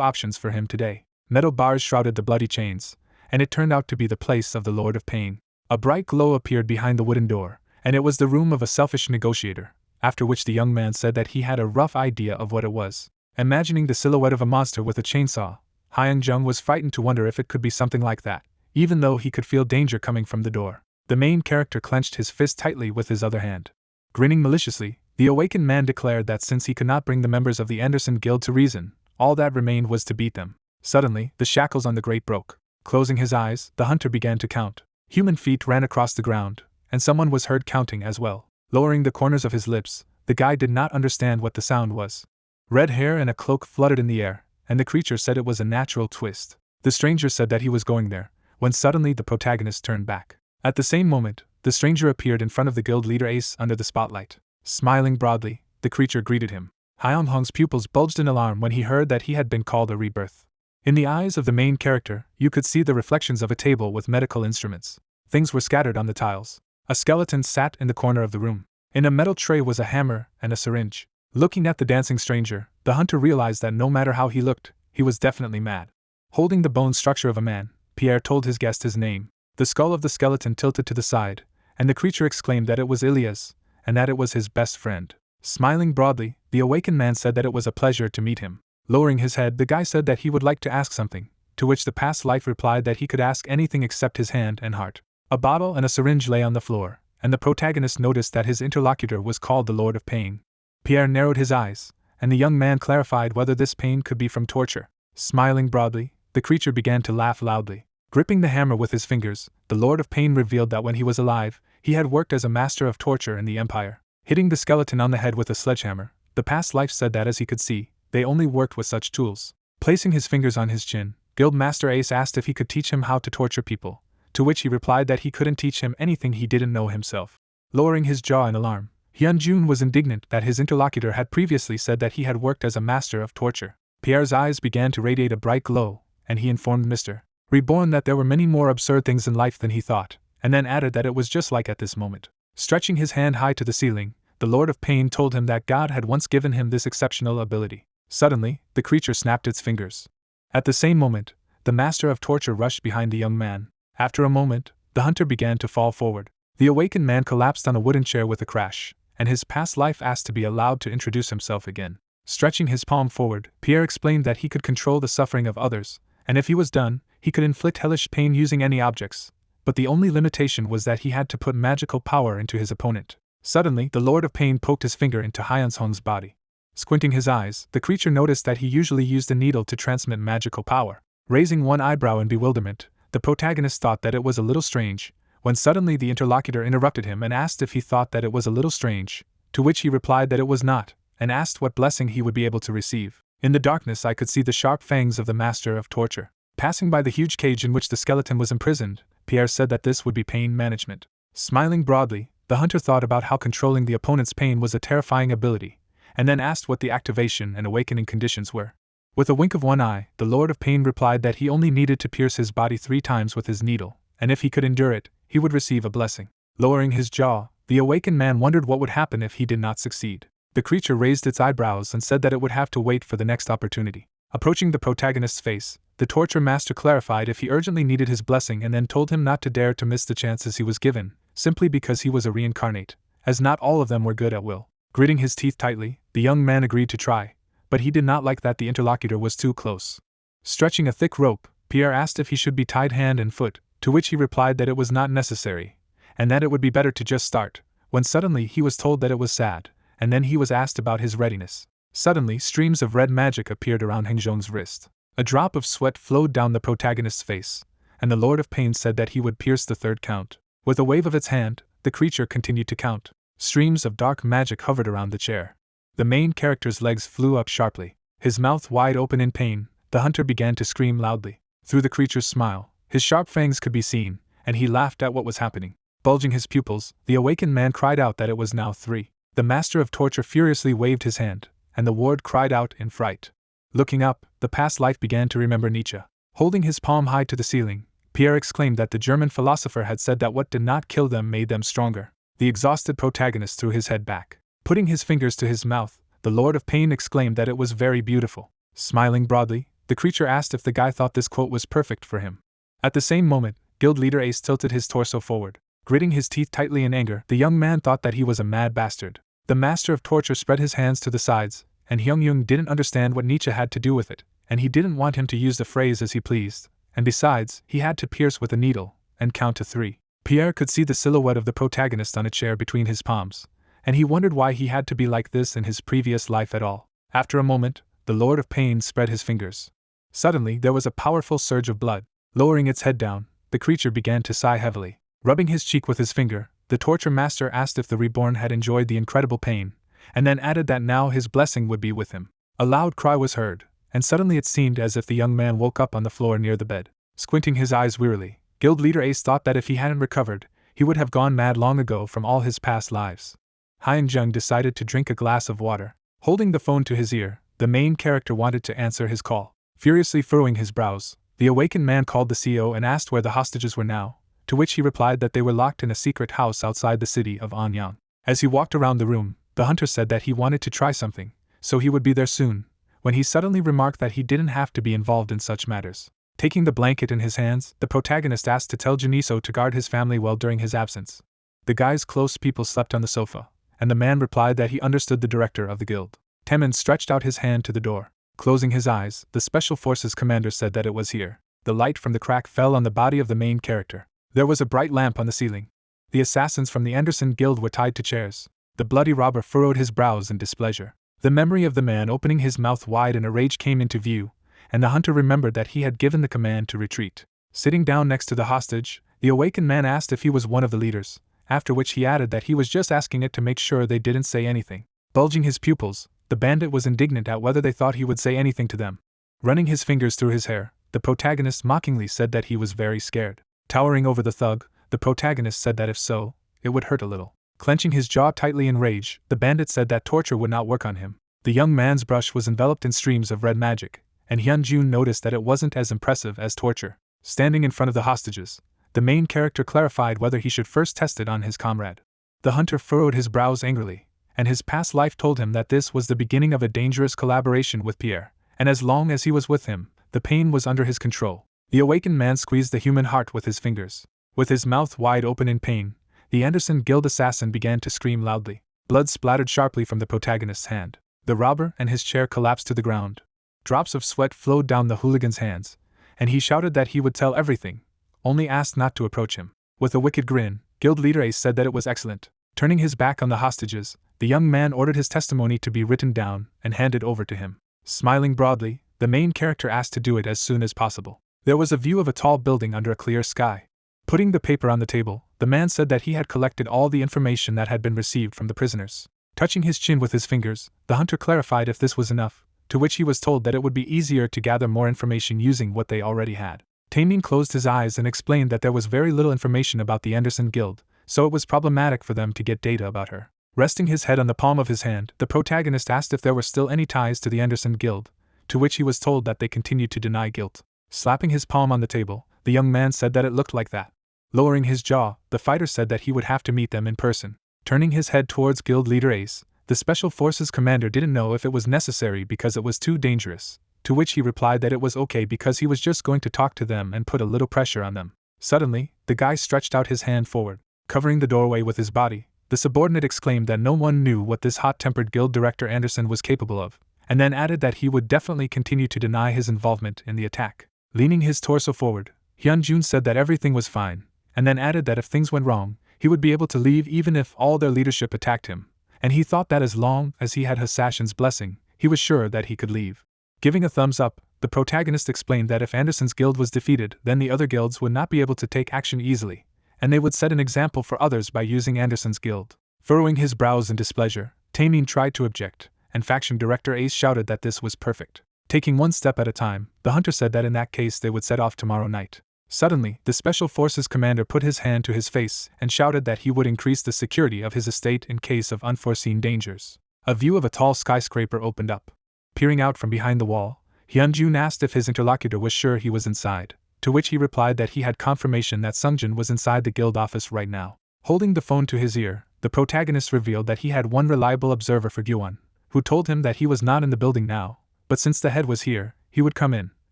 S1: options for him today. Metal bars shrouded the bloody chains, and it turned out to be the place of the Lord of Pain. A bright glow appeared behind the wooden door, and it was the room of a selfish negotiator, after which the young man said that he had a rough idea of what it was. Imagining the silhouette of a monster with a chainsaw, Hyunjung was frightened to wonder if it could be something like that, even though he could feel danger coming from the door. The main character clenched his fist tightly with his other hand. Grinning maliciously, the awakened man declared that since he could not bring the members of the Anderson Guild to reason, all that remained was to beat them. Suddenly, the shackles on the grate broke. Closing his eyes, the hunter began to count. Human feet ran across the ground, and someone was heard counting as well. Lowering the corners of his lips, the guy did not understand what the sound was. Red hair and a cloak fluttered in the air, and the creature said it was a natural twist. The stranger said that he was going there, when suddenly the protagonist turned back. At the same moment, the stranger appeared in front of the guild leader Ace under the spotlight. Smiling broadly, the creature greeted him. Hyunjung's pupils bulged in alarm when he heard that he had been called a rebirth. In the eyes of the main character, you could see the reflections of a table with medical instruments. Things were scattered on the tiles. A skeleton sat in the corner of the room. In a metal tray was a hammer and a syringe. Looking at the dancing stranger, the hunter realized that no matter how he looked, he was definitely mad. Holding the bone structure of a man, Pierre told his guest his name. The skull of the skeleton tilted to the side, and the creature exclaimed that it was Ilias, and that it was his best friend. Smiling broadly, the awakened man said that it was a pleasure to meet him. Lowering his head, the guy said that he would like to ask something, to which the past life replied that he could ask anything except his hand and heart. A bottle and a syringe lay on the floor, and the protagonist noticed that his interlocutor was called the Lord of Pain. Pierre narrowed his eyes, and the young man clarified whether this pain could be from torture. Smiling broadly, the creature began to laugh loudly. Gripping the hammer with his fingers, the Lord of Pain revealed that when he was alive, he had worked as a master of torture in the Empire. Hitting the skeleton on the head with a sledgehammer, the past life said that as he could see, they only worked with such tools. Placing his fingers on his chin, Guildmaster Ace asked if he could teach him how to torture people, to which he replied that he couldn't teach him anything he didn't know himself. Lowering his jaw in alarm, Hyunjun was indignant that his interlocutor had previously said that he had worked as a master of torture. Pierre's eyes began to radiate a bright glow, and he informed Mr. Reborn that there were many more absurd things in life than he thought, and then added that it was just like at this moment. Stretching his hand high to the ceiling, the Lord of Pain told him that God had once given him this exceptional ability. Suddenly, the creature snapped its fingers. At the same moment, the master of torture rushed behind the young man. After a moment, the hunter began to fall forward. The awakened man collapsed on a wooden chair with a crash, and his past life asked to be allowed to introduce himself again. Stretching his palm forward, Pierre explained that he could control the suffering of others, and if he was done, he could inflict hellish pain using any objects, but the only limitation was that he had to put magical power into his opponent. Suddenly, the Lord of Pain poked his finger into Hyunsun's body. Squinting his eyes, the creature noticed that he usually used a needle to transmit magical power. Raising one eyebrow in bewilderment, the protagonist thought that it was a little strange, when suddenly the interlocutor interrupted him and asked if he thought that it was a little strange, to which he replied that it was not, and asked what blessing he would be able to receive. In the darkness I could see the sharp fangs of the master of torture. Passing by the huge cage in which the skeleton was imprisoned, Pierre said that this would be pain management. Smiling broadly, the hunter thought about how controlling the opponent's pain was a terrifying ability, and then asked what the activation and awakening conditions were. With a wink of one eye, the Lord of Pain replied that he only needed to pierce his body 3 times with his needle, and if he could endure it, he would receive a blessing. Lowering his jaw, the awakened man wondered what would happen if he did not succeed. The creature raised its eyebrows and said that it would have to wait for the next opportunity. Approaching the protagonist's face, the torture master clarified if he urgently needed his blessing and then told him not to dare to miss the chances he was given, simply because he was a reincarnate, as not all of them were good at will. Gritting his teeth tightly, the young man agreed to try, but he did not like that the interlocutor was too close. Stretching a thick rope, Pierre asked if he should be tied hand and foot, to which he replied that it was not necessary, and that it would be better to just start, when suddenly he was told that it was sad, and then he was asked about his readiness. Suddenly, streams of red magic appeared around Hengzhong's wrist. A drop of sweat flowed down the protagonist's face, and the Lord of Pain said that he would pierce the 3rd count. With a wave of its hand, the creature continued to count. Streams of dark magic hovered around the chair. The main character's legs flew up sharply. His mouth wide open in pain, the hunter began to scream loudly. Through the creature's smile, his sharp fangs could be seen, and he laughed at what was happening. Bulging his pupils, the awakened man cried out that it was now 3. The master of torture furiously waved his hand, and the ward cried out in fright. Looking up, the past life began to remember Nietzsche. Holding his palm high to the ceiling, Pierre exclaimed that the German philosopher had said that what did not kill them made them stronger. The exhausted protagonist threw his head back. Putting his fingers to his mouth, the Lord of Pain exclaimed that it was very beautiful. Smiling broadly, the creature asked if the guy thought this quote was perfect for him. At the same moment, guild leader Ace tilted his torso forward. Gritting his teeth tightly in anger, the young man thought that he was a mad bastard. The master of torture spread his hands to the sides, and Hyunjung didn't understand what Nietzsche had to do with it, and he didn't want him to use the phrase as he pleased, and besides, he had to pierce with a needle, and count to 3. Pierre could see the silhouette of the protagonist on a chair between his palms, and he wondered why he had to be like this in his previous life at all. After a moment, the Lord of Pain spread his fingers. Suddenly, there was a powerful surge of blood. Lowering its head down, the creature began to sigh heavily. Rubbing his cheek with his finger, the torture master asked if the reborn had enjoyed the incredible pain, and then added that now his blessing would be with him. A loud cry was heard, and suddenly it seemed as if the young man woke up on the floor near the bed. Squinting his eyes wearily, guild leader Ace thought that if he hadn't recovered, he would have gone mad long ago from all his past lives. Hyunjung decided to drink a glass of water. Holding the phone to his ear, the main character wanted to answer his call. Furiously furrowing his brows, the awakened man called the CEO and asked where the hostages were now, to which he replied that they were locked in a secret house outside the city of Anyang. As he walked around the room, the hunter said that he wanted to try something, so he would be there soon, when he suddenly remarked that he didn't have to be involved in such matters. Taking the blanket in his hands, the protagonist asked to tell Juniso to guard his family well during his absence. The guy's close people slept on the sofa, and the man replied that he understood the director of the guild. Temin stretched out his hand to the door. Closing his eyes, the Special Forces commander said that it was here. The light from the crack fell on the body of the main character. There was a bright lamp on the ceiling. The assassins from the Anderson Guild were tied to chairs. The bloody robber furrowed his brows in displeasure. The memory of the man opening his mouth wide in a rage came into view, and the hunter remembered that he had given the command to retreat. Sitting down next to the hostage, the awakened man asked if he was one of the leaders, after which he added that he was just asking it to make sure they didn't say anything. Bulging his pupils, the bandit was indignant at whether they thought he would say anything to them. Running his fingers through his hair, the protagonist mockingly said that he was very scared. Towering over the thug, the protagonist said that if so, it would hurt a little. Clenching his jaw tightly in rage, the bandit said that torture would not work on him. The young man's brush was enveloped in streams of red magic, and Hyunjun noticed that it wasn't as impressive as torture. Standing in front of the hostages, the main character clarified whether he should first test it on his comrade. The hunter furrowed his brows angrily, and his past life told him that this was the beginning of a dangerous collaboration with Pierre, and as long as he was with him, the pain was under his control. The awakened man squeezed the human heart with his fingers. With his mouth wide open in pain, the Anderson Guild assassin began to scream loudly. Blood splattered sharply from the protagonist's hand. The robber and his chair collapsed to the ground. Drops of sweat flowed down the hooligan's hands, and he shouted that he would tell everything, only asked not to approach him. With a wicked grin, Guild Leader Ace said that it was excellent. Turning his back on the hostages, the young man ordered his testimony to be written down and handed over to him. Smiling broadly, the main character asked to do it as soon as possible. There was a view of a tall building under a clear sky. Putting the paper on the table, the man said that he had collected all the information that had been received from the prisoners. Touching his chin with his fingers, the hunter clarified if this was enough, to which he was told that it would be easier to gather more information using what they already had. Taemin closed his eyes and explained that there was very little information about the Anderson Guild, so it was problematic for them to get data about her. Resting his head on the palm of his hand, the protagonist asked if there were still any ties to the Anderson Guild, to which he was told that they continued to deny guilt. Slapping his palm on the table, the young man said that it looked like that. Lowering his jaw, the fighter said that he would have to meet them in person. Turning his head towards Guild Leader Ace, the Special Forces commander didn't know if it was necessary because it was too dangerous, to which he replied that it was okay because he was just going to talk to them and put a little pressure on them. Suddenly, the guy stretched out his hand forward. Covering the doorway with his body, the subordinate exclaimed that no one knew what this hot-tempered guild director Anderson was capable of, and then added that he would definitely continue to deny his involvement in the attack. Leaning his torso forward, Hyunjun said that everything was fine, and then added that if things went wrong, he would be able to leave even if all their leadership attacked him, and he thought that as long as he had Hasashin's blessing, he was sure that he could leave. Giving a thumbs up, the protagonist explained that if Anderson's guild was defeated, then the other guilds would not be able to take action easily, and they would set an example for others by using Anderson's guild. Furrowing his brows in displeasure, Taemin tried to object, and faction director Ace shouted that this was perfect. Taking one step at a time, the hunter said that in that case they would set off tomorrow night. Suddenly, the Special Forces commander put his hand to his face and shouted that he would increase the security of his estate in case of unforeseen dangers. A view of a tall skyscraper opened up. Peering out from behind the wall, Hyunjun asked if his interlocutor was sure he was inside, to which he replied that he had confirmation that Sungjin was inside the guild office right now. Holding the phone to his ear, the protagonist revealed that he had one reliable observer for Gyuan, who told him that he was not in the building now, but since the head was here, he would come in,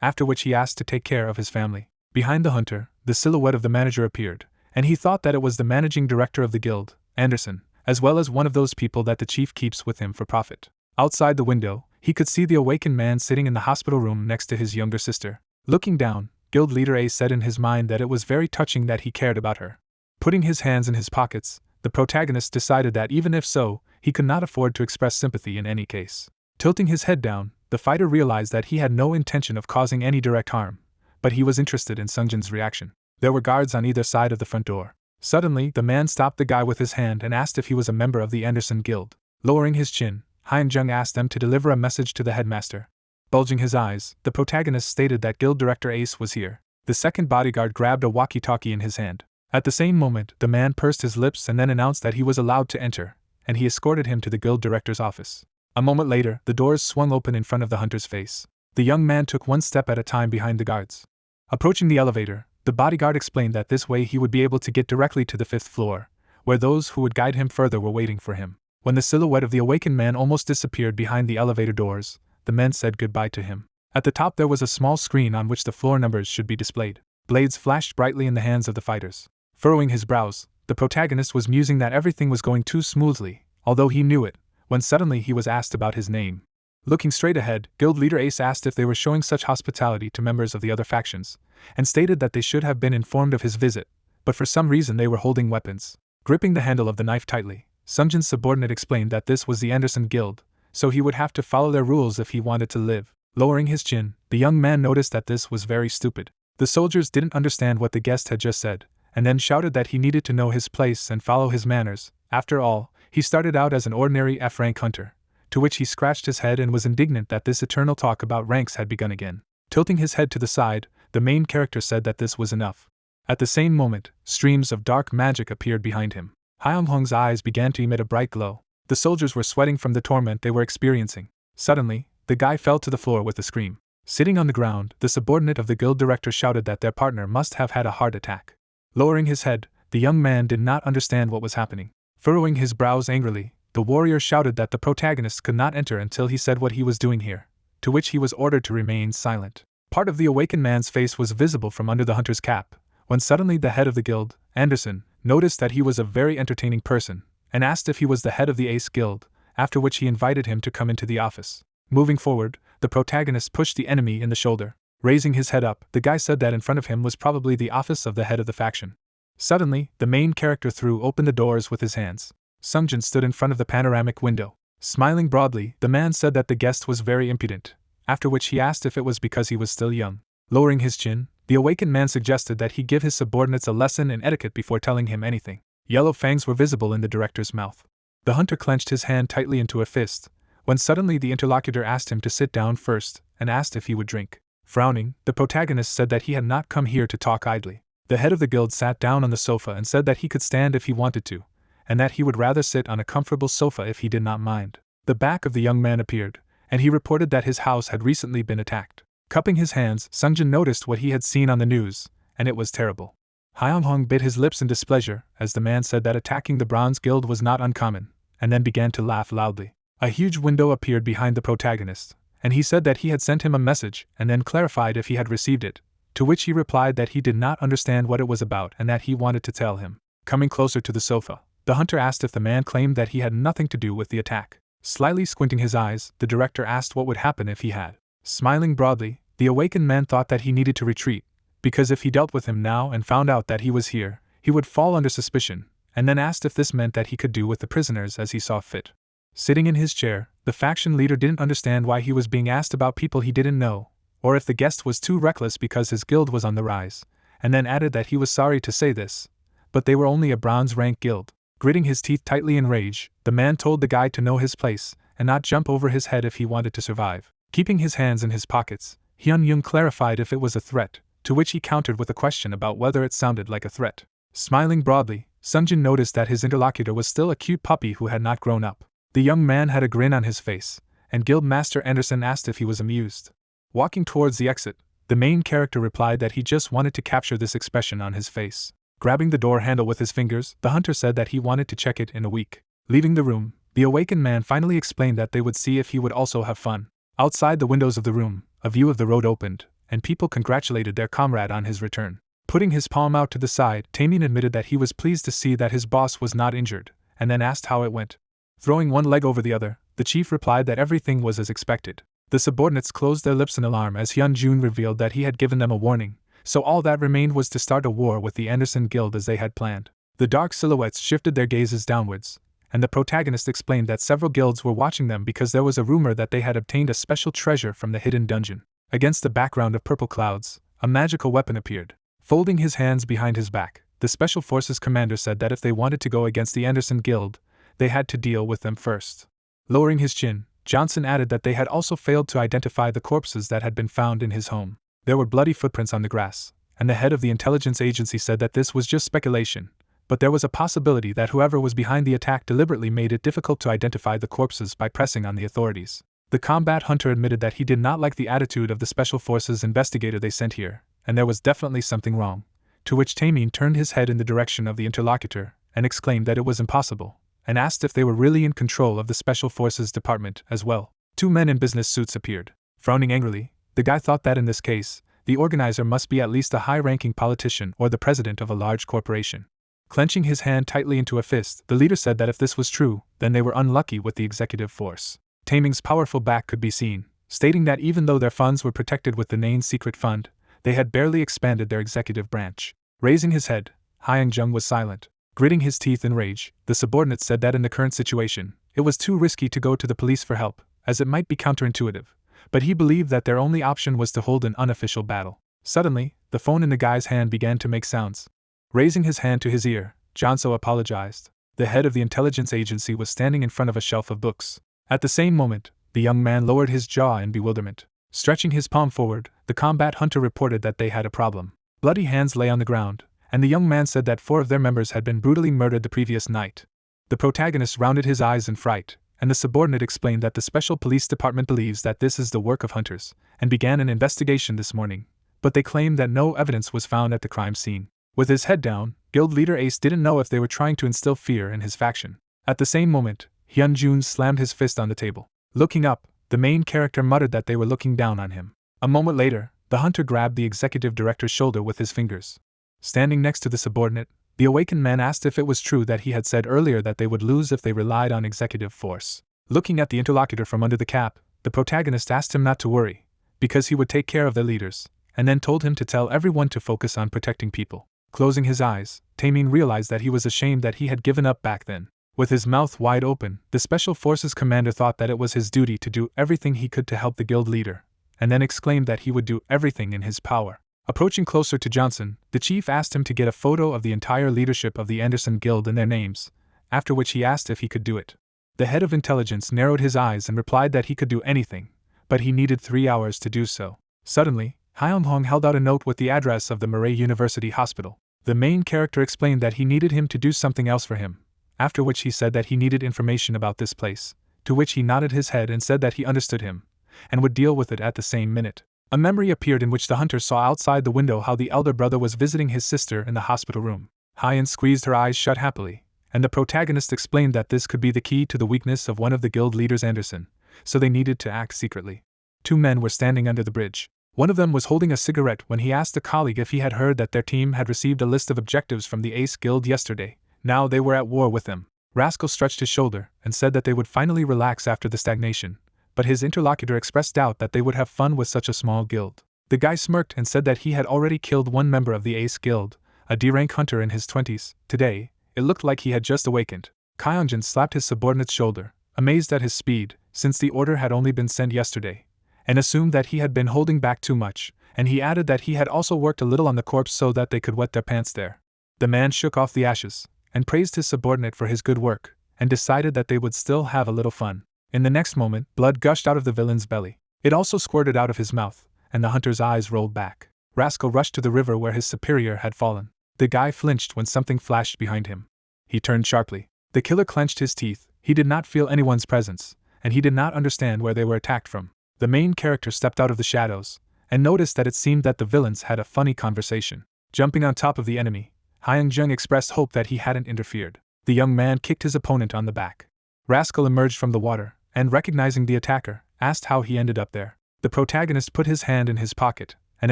S1: after which he asked to take care of his family. Behind the hunter, the silhouette of the manager appeared, and he thought that it was the managing director of the guild, Anderson, as well as one of those people that the chief keeps with him for profit. Outside the window, he could see the awakened man sitting in the hospital room next to his younger sister. Looking down, Guild Leader A said in his mind that it was very touching that he cared about her. Putting his hands in his pockets, the protagonist decided that even if so, he could not afford to express sympathy in any case. Tilting his head down, the fighter realized that he had no intention of causing any direct harm, but he was interested in Sungjin's reaction. There were guards on either side of the front door. Suddenly, the man stopped the guy with his hand and asked if he was a member of the Anderson Guild. Lowering his chin, Hyunjung asked them to deliver a message to the headmaster. Bulging his eyes, the protagonist stated that Guild Director Ace was here. The second bodyguard grabbed a walkie-talkie in his hand. At the same moment, the man pursed his lips and then announced that he was allowed to enter, and he escorted him to the guild director's office. A moment later, the doors swung open in front of the hunter's face. The young man took one step at a time behind the guards. Approaching the elevator, the bodyguard explained that this way he would be able to get directly to the 5th floor, where those who would guide him further were waiting for him. When the silhouette of the awakened man almost disappeared behind the elevator doors, the men said goodbye to him. At the top there was a small screen on which the floor numbers should be displayed. Blades flashed brightly in the hands of the fighters. Furrowing his brows, the protagonist was musing that everything was going too smoothly, although he knew it, when suddenly he was asked about his name. Looking straight ahead, guild leader Ace asked if they were showing such hospitality to members of the other factions, and stated that they should have been informed of his visit, but for some reason they were holding weapons. Gripping the handle of the knife tightly, Sungjin's subordinate explained that this was the Anderson Guild, so he would have to follow their rules if he wanted to live. Lowering his chin, the young man noticed that this was very stupid. The soldiers didn't understand what the guest had just said, and then shouted that he needed to know his place and follow his manners. After all, he started out as an ordinary F-rank hunter, to which he scratched his head and was indignant that this eternal talk about ranks had begun again. Tilting his head to the side, the main character said that this was enough. At the same moment, streams of dark magic appeared behind him. Hyung-hong's eyes began to emit a bright glow. The soldiers were sweating from the torment they were experiencing. Suddenly, the guy fell to the floor with a scream. Sitting on the ground, the subordinate of the guild director shouted that their partner must have had a heart attack. Lowering his head, the young man did not understand what was happening. Furrowing his brows angrily, the warrior shouted that the protagonist could not enter until he said what he was doing here, to which he was ordered to remain silent. Part of the awakened man's face was visible from under the hunter's cap, when suddenly the head of the guild, Anderson, noticed that he was a very entertaining person, and asked if he was the head of the Ace Guild, after which he invited him to come into the office. Moving forward, the protagonist pushed the enemy in the shoulder. Raising his head up, the guy said that in front of him was probably the office of the head of the faction. Suddenly, the main character threw open the doors with his hands. Sungjin stood in front of the panoramic window. Smiling broadly, the man said that the guest was very impudent, after which he asked if it was because he was still young. Lowering his chin, the awakened man suggested that he give his subordinates a lesson in etiquette before telling him anything. Yellow fangs were visible in the director's mouth. The hunter clenched his hand tightly into a fist, when suddenly the interlocutor asked him to sit down first, and asked if he would drink. Frowning, the protagonist said that he had not come here to talk idly. The head of the guild sat down on the sofa and said that he could stand if he wanted to, and that he would rather sit on a comfortable sofa if he did not mind. The back of the young man appeared, and he reported that his house had recently been attacked. Cupping his hands, Sungjin noticed what he had seen on the news, and it was terrible. Hyung-hong bit his lips in displeasure as the man said that attacking the Bronze Guild was not uncommon, and then began to laugh loudly. A huge window appeared behind the protagonist, and he said that he had sent him a message and then clarified if he had received it, to which he replied that he did not understand what it was about and that he wanted to tell him. Coming closer to the sofa, the hunter asked if the man claimed that he had nothing to do with the attack. Slightly squinting his eyes, the director asked what would happen if he had. Smiling broadly, the awakened man thought that he needed to retreat, because if he dealt with him now and found out that he was here, he would fall under suspicion, and then asked if this meant that he could do with the prisoners as he saw fit. Sitting in his chair, the faction leader didn't understand why he was being asked about people he didn't know, or if the guest was too reckless because his guild was on the rise, and then added that he was sorry to say this, but they were only a bronze rank guild. Gritting his teeth tightly in rage, the man told the guy to know his place and not jump over his head if he wanted to survive. Keeping his hands in his pockets, Hyun-Young clarified if it was a threat, to which he countered with a question about whether it sounded like a threat. Smiling broadly, Sungjin noticed that his interlocutor was still a cute puppy who had not grown up. The young man had a grin on his face, and Guildmaster Anderson asked if he was amused. Walking towards the exit, the main character replied that he just wanted to capture this expression on his face. Grabbing the door handle with his fingers, the hunter said that he wanted to check it in a week. Leaving the room, the awakened man finally explained that they would see if he would also have fun. Outside the windows of the room, a view of the road opened, and people congratulated their comrade on his return. Putting his palm out to the side, Taemin admitted that he was pleased to see that his boss was not injured, and then asked how it went. Throwing one leg over the other, the chief replied that everything was as expected. The subordinates closed their lips in alarm as Hyun-Jun revealed that he had given them a warning, so all that remained was to start a war with the Anderson Guild as they had planned. The dark silhouettes shifted their gazes downwards, and the protagonist explained that several guilds were watching them because there was a rumor that they had obtained a special treasure from the hidden dungeon. Against the background of purple clouds, a magical weapon appeared. Folding his hands behind his back, the Special Forces commander said that if they wanted to go against the Anderson Guild, they had to deal with them first. Lowering his chin, Johnson added that they had also failed to identify the corpses that had been found in his home. There were bloody footprints on the grass, and the head of the intelligence agency said that this was just speculation, but there was a possibility that whoever was behind the attack deliberately made it difficult to identify the corpses by pressing on the authorities. The combat hunter admitted that he did not like the attitude of the Special Forces investigator they sent here, and there was definitely something wrong, to which Taemin turned his head in the direction of the interlocutor and exclaimed that it was impossible, and asked if they were really in control of the Special Forces department as well. Two men in business suits appeared. Frowning angrily, the guy thought that in this case, the organizer must be at least a high-ranking politician or the president of a large corporation. Clenching his hand tightly into a fist, the leader said that if this was true, then they were unlucky with the executive force. Taming's powerful back could be seen, stating that even though their funds were protected with the Nain secret fund, they had barely expanded their executive branch. Raising his head, Hyung-jung was silent. Gritting his teeth in rage, the subordinate said that in the current situation, it was too risky to go to the police for help, as it might be counterintuitive, but he believed that their only option was to hold an unofficial battle. Suddenly, the phone in the guy's hand began to make sounds. Raising his hand to his ear, Jonso apologized. The head of the intelligence agency was standing in front of a shelf of books. At the same moment, the young man lowered his jaw in bewilderment. Stretching his palm forward, the combat hunter reported that they had a problem. Bloody hands lay on the ground, and the young man said that 4 of their members had been brutally murdered the previous night. The protagonist rounded his eyes in fright, and the subordinate explained that the special police department believes that this is the work of hunters, and began an investigation this morning, but they claimed that no evidence was found at the crime scene. With his head down, guild leader Ace didn't know if they were trying to instill fear in his faction. At the same moment, Hyun-jun slammed his fist on the table. Looking up, the main character muttered that they were looking down on him. A moment later, the hunter grabbed the executive director's shoulder with his fingers. Standing next to the subordinate, the awakened man asked if it was true that he had said earlier that they would lose if they relied on executive force. Looking at the interlocutor from under the cap, the protagonist asked him not to worry, because he would take care of their leaders, and then told him to tell everyone to focus on protecting people. Closing his eyes, Taemin realized that he was ashamed that he had given up back then. With his mouth wide open, the Special Forces commander thought that it was his duty to do everything he could to help the guild leader, and then exclaimed that he would do everything in his power. Approaching closer to Johnson, the chief asked him to get a photo of the entire leadership of the Anderson Guild and their names, after which he asked if he could do it. The head of intelligence narrowed his eyes and replied that he could do anything, but he needed 3 hours to do so. Suddenly, Hyung-hong held out a note with the address of the Murray University Hospital. The main character explained that he needed him to do something else for him, after which he said that he needed information about this place, to which he nodded his head and said that he understood him, and would deal with it at the same minute. A memory appeared in which the hunter saw outside the window how the elder brother was visiting his sister in the hospital room. Hyun squeezed her eyes shut happily, and the protagonist explained that this could be the key to the weakness of one of the guild leaders, Anderson, so they needed to act secretly. 2 men were standing under the bridge. One of them was holding a cigarette when he asked a colleague if he had heard that their team had received a list of objectives from the Ace Guild yesterday. Now they were at war with them. Rascal stretched his shoulder and said that they would finally relax after the stagnation, but his interlocutor expressed doubt that they would have fun with such a small guild. The guy smirked and said that he had already killed 1 member of the Ace Guild, a D-rank hunter in his 20s. Today, it looked like he had just awakened. Kyung-jin slapped his subordinate's shoulder, amazed at his speed, since the order had only been sent yesterday, and assumed that he had been holding back too much, and he added that he had also worked a little on the corpse so that they could wet their pants there. The man shook off the ashes, and praised his subordinate for his good work, and decided that they would still have a little fun. In the next moment, blood gushed out of the villain's belly. It also squirted out of his mouth, and the hunter's eyes rolled back. Rascal rushed to the river where his superior had fallen. The guy flinched when something flashed behind him. He turned sharply. The killer clenched his teeth. He did not feel anyone's presence, and he did not understand where they were attacked from. The main character stepped out of the shadows, and noticed that it seemed that the villains had a funny conversation. Jumping on top of the enemy, Hyung-jung expressed hope that he hadn't interfered. The young man kicked his opponent on the back. Rascal emerged from the water, and recognizing the attacker, asked how he ended up there. The protagonist put his hand in his pocket, and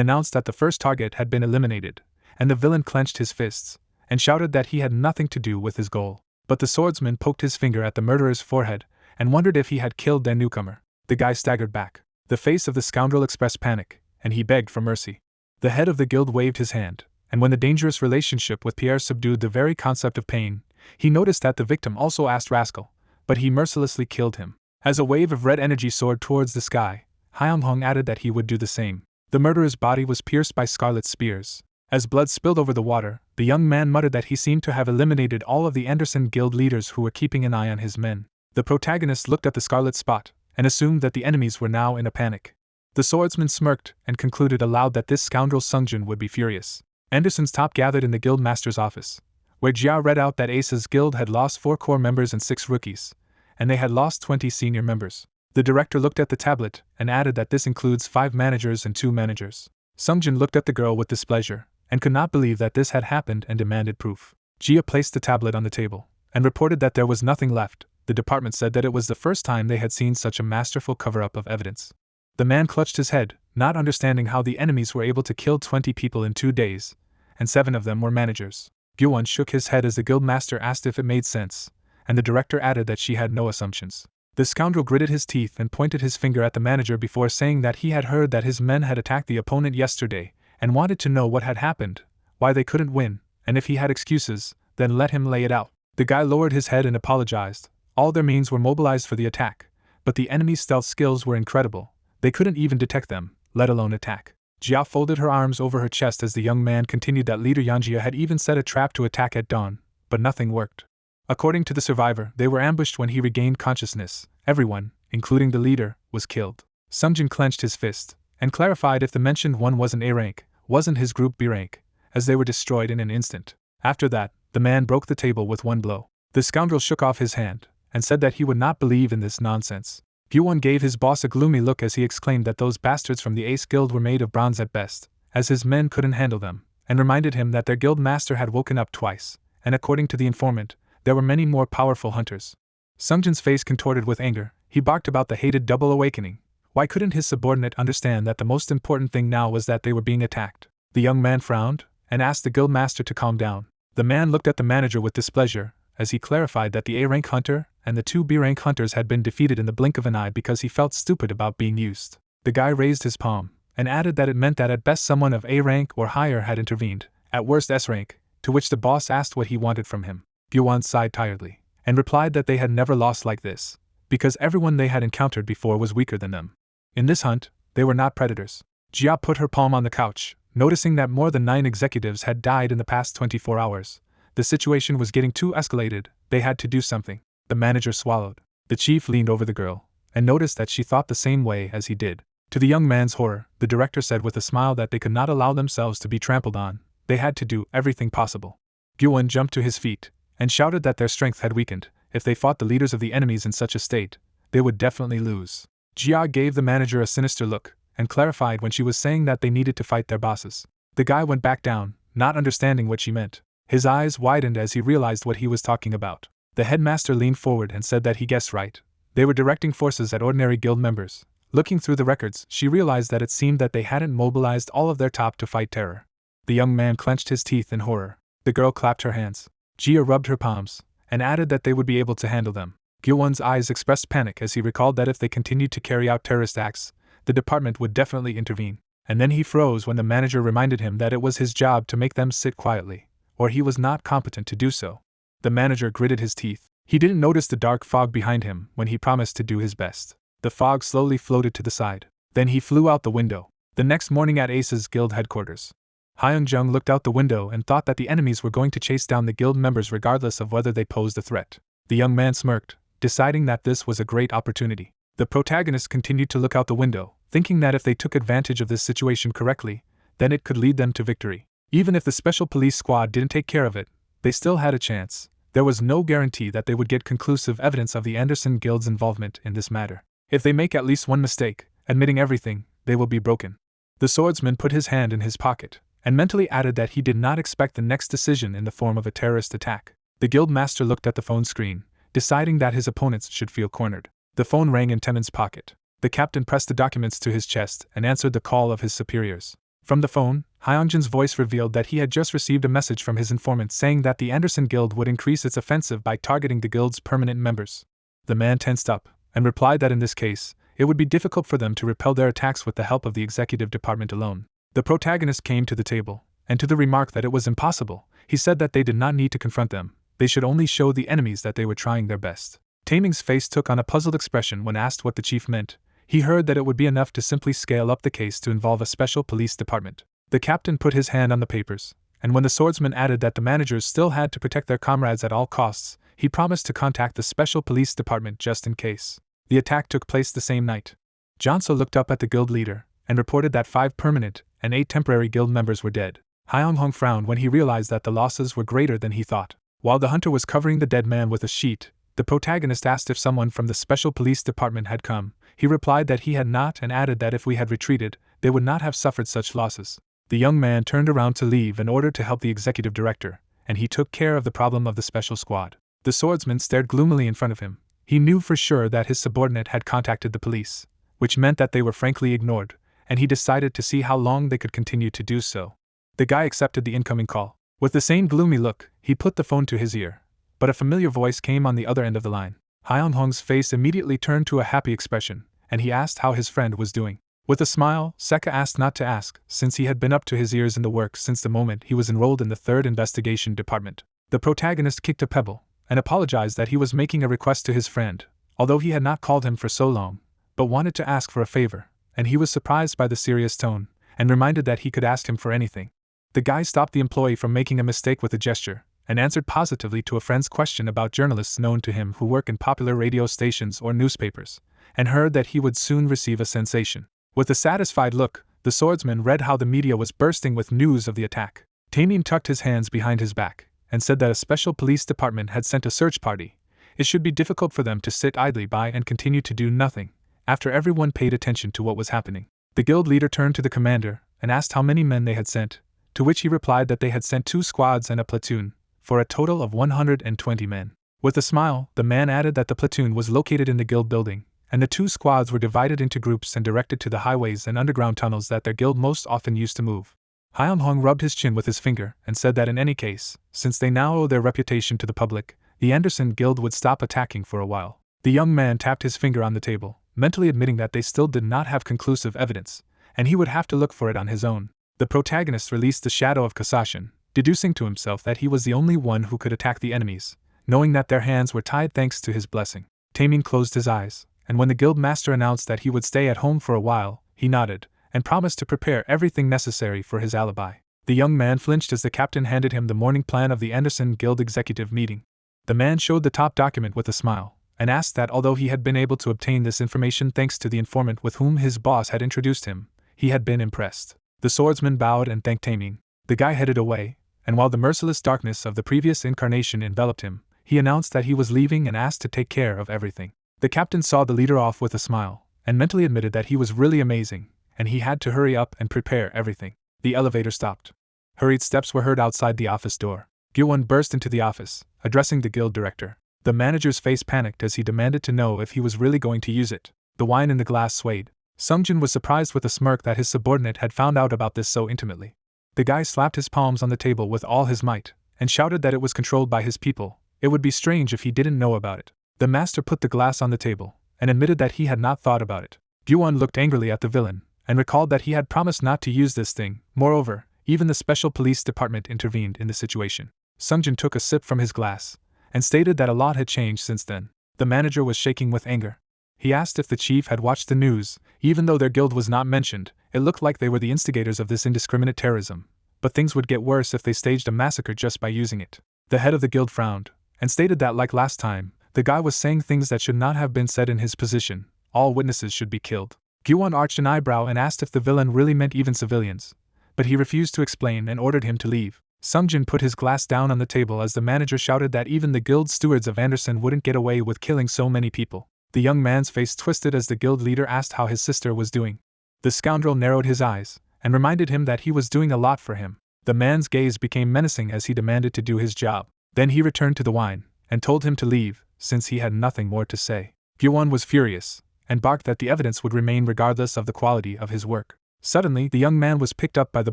S1: announced that the first target had been eliminated, and the villain clenched his fists, and shouted that he had nothing to do with his goal. But the swordsman poked his finger at the murderer's forehead, and wondered if he had killed their newcomer. The guy staggered back. The face of the scoundrel expressed panic, and he begged for mercy. The head of the guild waved his hand, and when the dangerous relationship with Pierre subdued the very concept of pain, he noticed that the victim also asked Rascal, but he mercilessly killed him. As a wave of red energy soared towards the sky, Hyung-hong added that he would do the same. The murderer's body was pierced by scarlet spears. As blood spilled over the water, the young man muttered that he seemed to have eliminated all of the Anderson Guild leaders who were keeping an eye on his men. The protagonist looked at the scarlet spot, and assumed that the enemies were now in a panic. The swordsman smirked and concluded aloud that this scoundrel Sungjun would be furious. Anderson's top gathered in the guild master's office, where Jia read out that Ace's guild had lost 4 core members and 6 rookies, and they had lost 20 senior members. The director looked at the tablet and added that this includes 5 managers and 2 managers. Sungjun looked at the girl with displeasure, and could not believe that this had happened and demanded proof. Jia placed the tablet on the table, and reported that there was nothing left, the department said that it was the first time they had seen such a masterful cover-up of evidence. The man clutched his head, not understanding how the enemies were able to kill 20 people in 2 days, and 7 of them were managers. Gyuwon shook his head as the guildmaster asked if it made sense, and the director added that she had no assumptions. The scoundrel gritted his teeth and pointed his finger at the manager before saying that he had heard that his men had attacked the opponent yesterday, and wanted to know what had happened, why they couldn't win, and if he had excuses, then let him lay it out. The guy lowered his head and apologized. All their means were mobilized for the attack, but the enemy's stealth skills were incredible. They couldn't even detect them, let alone attack. Jia folded her arms over her chest as the young man continued that leader Yanjia had even set a trap to attack at dawn, but nothing worked. According to the survivor, they were ambushed when he regained consciousness. Everyone, including the leader, was killed. Sungjin clenched his fist, and clarified if the mentioned one wasn't A rank, wasn't his group B rank, as they were destroyed in an instant. After that, the man broke the table with one blow. The scoundrel shook off his hand, and said that he would not believe in this nonsense. Gyuwon gave his boss a gloomy look as he exclaimed that those bastards from the Ace Guild were made of bronze at best, as his men couldn't handle them, and reminded him that their guild master had woken up twice, and according to the informant, there were many more powerful hunters. Sungjin's face contorted with anger. He barked about the hated double awakening. Why couldn't his subordinate understand that the most important thing now was that they were being attacked? The young man frowned, and asked the guild master to calm down. The man looked at the manager with displeasure, as he clarified that the A-rank hunter and the 2 B-rank hunters had been defeated in the blink of an eye because he felt stupid about being used. The guy raised his palm, and added that it meant that at best someone of A-rank or higher had intervened, at worst S-rank, to which the boss asked what he wanted from him. Gyuwon sighed tiredly, and replied that they had never lost like this, because everyone they had encountered before was weaker than them. In this hunt, they were not predators. Jia put her palm on the couch, noticing that more than 9 executives had died in the past 24 hours. The situation was getting too escalated, they had to do something. The manager swallowed. The chief leaned over the girl, and noticed that she thought the same way as he did. To the young man's horror, the director said with a smile that they could not allow themselves to be trampled on. They had to do everything possible. Gyuwon jumped to his feet, and shouted that their strength had weakened. If they fought the leaders of the enemies in such a state, they would definitely lose. Jia gave the manager a sinister look, and clarified when she was saying that they needed to fight their bosses. The guy went back down, not understanding what she meant. His eyes widened as he realized what he was talking about. The headmaster leaned forward and said that he guessed right. They were directing forces at ordinary guild members. Looking through the records, she realized that it seemed that they hadn't mobilized all of their top to fight terror. The young man clenched his teeth in horror. The girl clapped her hands. Jia rubbed her palms, and added that they would be able to handle them. Gyuwon's eyes expressed panic as he recalled that if they continued to carry out terrorist acts, the department would definitely intervene. And then he froze when the manager reminded him that it was his job to make them sit quietly, or he was not competent to do so. The manager gritted his teeth. He didn't notice the dark fog behind him when he promised to do his best. The fog slowly floated to the side. Then he flew out the window. The next morning at Ace's guild headquarters, Hyung-jung looked out the window and thought that the enemies were going to chase down the guild members regardless of whether they posed a threat. The young man smirked, deciding that this was a great opportunity. The protagonist continued to look out the window, thinking that if they took advantage of this situation correctly, then it could lead them to victory. Even if the special police squad didn't take care of it, they still had a chance. There was no guarantee that they would get conclusive evidence of the Anderson Guild's involvement in this matter. If they make at least one mistake, admitting everything, they will be broken. The swordsman put his hand in his pocket, and mentally added that he did not expect the next decision in the form of a terrorist attack. The guild master looked at the phone screen, deciding that his opponents should feel cornered. The phone rang in Temin's pocket. The captain pressed the documents to his chest and answered the call of his superiors. From the phone, Hyunjin's voice revealed that he had just received a message from his informant saying that the Anderson Guild would increase its offensive by targeting the guild's permanent members. The man tensed up, and replied that in this case, it would be difficult for them to repel their attacks with the help of the executive department alone. The protagonist came to the table, and to the remark that it was impossible, he said that they did not need to confront them, they should only show the enemies that they were trying their best. Taming's face took on a puzzled expression when asked what the chief meant. He heard that it would be enough to simply scale up the case to involve a special police department. The captain put his hand on the papers, and when the swordsman added that the managers still had to protect their comrades at all costs, he promised to contact the special police department just in case. The attack took place the same night. Jonso looked up at the guild leader, and reported that 5 permanent and 8 temporary guild members were dead. Hyung-hong frowned when he realized that the losses were greater than he thought. While the hunter was covering the dead man with a sheet, the protagonist asked if someone from the special police department had come. He replied that he had not and added that if we had retreated, they would not have suffered such losses. The young man turned around to leave in order to help the executive director, and he took care of the problem of the special squad. The swordsman stared gloomily in front of him, He knew for sure that his subordinate had contacted the police, which meant that they were frankly ignored, and he decided to see how long they could continue to do so. The guy accepted the incoming call. With the same gloomy look, he put the phone to his ear, but a familiar voice came on the other end of the line. Hyun-hong's face immediately turned to a happy expression, and he asked how his friend was doing. With a smile, Seka asked not to ask, since he had been up to his ears in the work since the moment he was enrolled in the 3rd Investigation Department. The protagonist kicked a pebble, and apologized that he was making a request to his friend, although he had not called him for so long, but wanted to ask for a favor, and he was surprised by the serious tone, and reminded that he could ask him for anything. The guy stopped the employee from making a mistake with a gesture, and answered positively to a friend's question about journalists known to him who work in popular radio stations or newspapers, and heard that he would soon receive a sensation. With a satisfied look, the swordsman read how the media was bursting with news of the attack. Taemin tucked his hands behind his back, and said that a special police department had sent a search party. It should be difficult for them to sit idly by and continue to do nothing, after everyone paid attention to what was happening. The guild leader turned to the commander, and asked how many men they had sent, to which he replied that they had sent 2 squads and a platoon, for a total of 120 men. With a smile, the man added that the platoon was located in the guild building, and the 2 squads were divided into groups and directed to the highways and underground tunnels that their guild most often used to move. Hyun-hong rubbed his chin with his finger and said that in any case, since they now owe their reputation to the public, the Anderson Guild would stop attacking for a while. The young man tapped his finger on the table, mentally admitting that they still did not have conclusive evidence, and he would have to look for it on his own. The protagonist released the shadow of Kasashin, deducing to himself that he was the only one who could attack the enemies, knowing that their hands were tied thanks to his blessing. Taemin closed his eyes, and when the guild master announced that he would stay at home for a while, he nodded, and promised to prepare everything necessary for his alibi. The young man flinched as the captain handed him the morning plan of the Anderson Guild executive meeting. The man showed the top document with a smile, and asked that although he had been able to obtain this information thanks to the informant with whom his boss had introduced him, he had been impressed. The swordsman bowed and thanked Taemin. The guy headed away, and while the merciless darkness of the previous incarnation enveloped him, he announced that he was leaving and asked to take care of everything. The captain saw the leader off with a smile, and mentally admitted that he was really amazing, and he had to hurry up and prepare everything. The elevator stopped. Hurried steps were heard outside the office door. Gyu-won burst into the office, addressing the guild director. The manager's face panicked as he demanded to know if he was really going to use it. The wine in the glass swayed. Sungjin was surprised with a smirk that his subordinate had found out about this so intimately. The guy slapped his palms on the table with all his might, and shouted that it was controlled by his people. It would be strange if he didn't know about it. The master put the glass on the table, and admitted that he had not thought about it. Gyu-won looked angrily at the villain, and recalled that he had promised not to use this thing. Moreover, even the special police department intervened in the situation. Sungjin took a sip from his glass, and stated that a lot had changed since then. The manager was shaking with anger. He asked if the chief had watched the news. Even though their guild was not mentioned, it looked like they were the instigators of this indiscriminate terrorism, but things would get worse if they staged a massacre just by using it. The head of the guild frowned, and stated that like last time, the guy was saying things that should not have been said in his position. All witnesses should be killed. Gyu-won arched an eyebrow and asked if the villain really meant even civilians, but he refused to explain and ordered him to leave. Sungjin put his glass down on the table as the manager shouted that even the guild stewards of Anderson wouldn't get away with killing so many people. The young man's face twisted as the guild leader asked how his sister was doing. The scoundrel narrowed his eyes, and reminded him that he was doing a lot for him. The man's gaze became menacing as he demanded to do his job. Then he returned to the wine, and told him to leave, since he had nothing more to say. Gyu-won was furious, and barked that the evidence would remain regardless of the quality of his work. Suddenly, the young man was picked up by the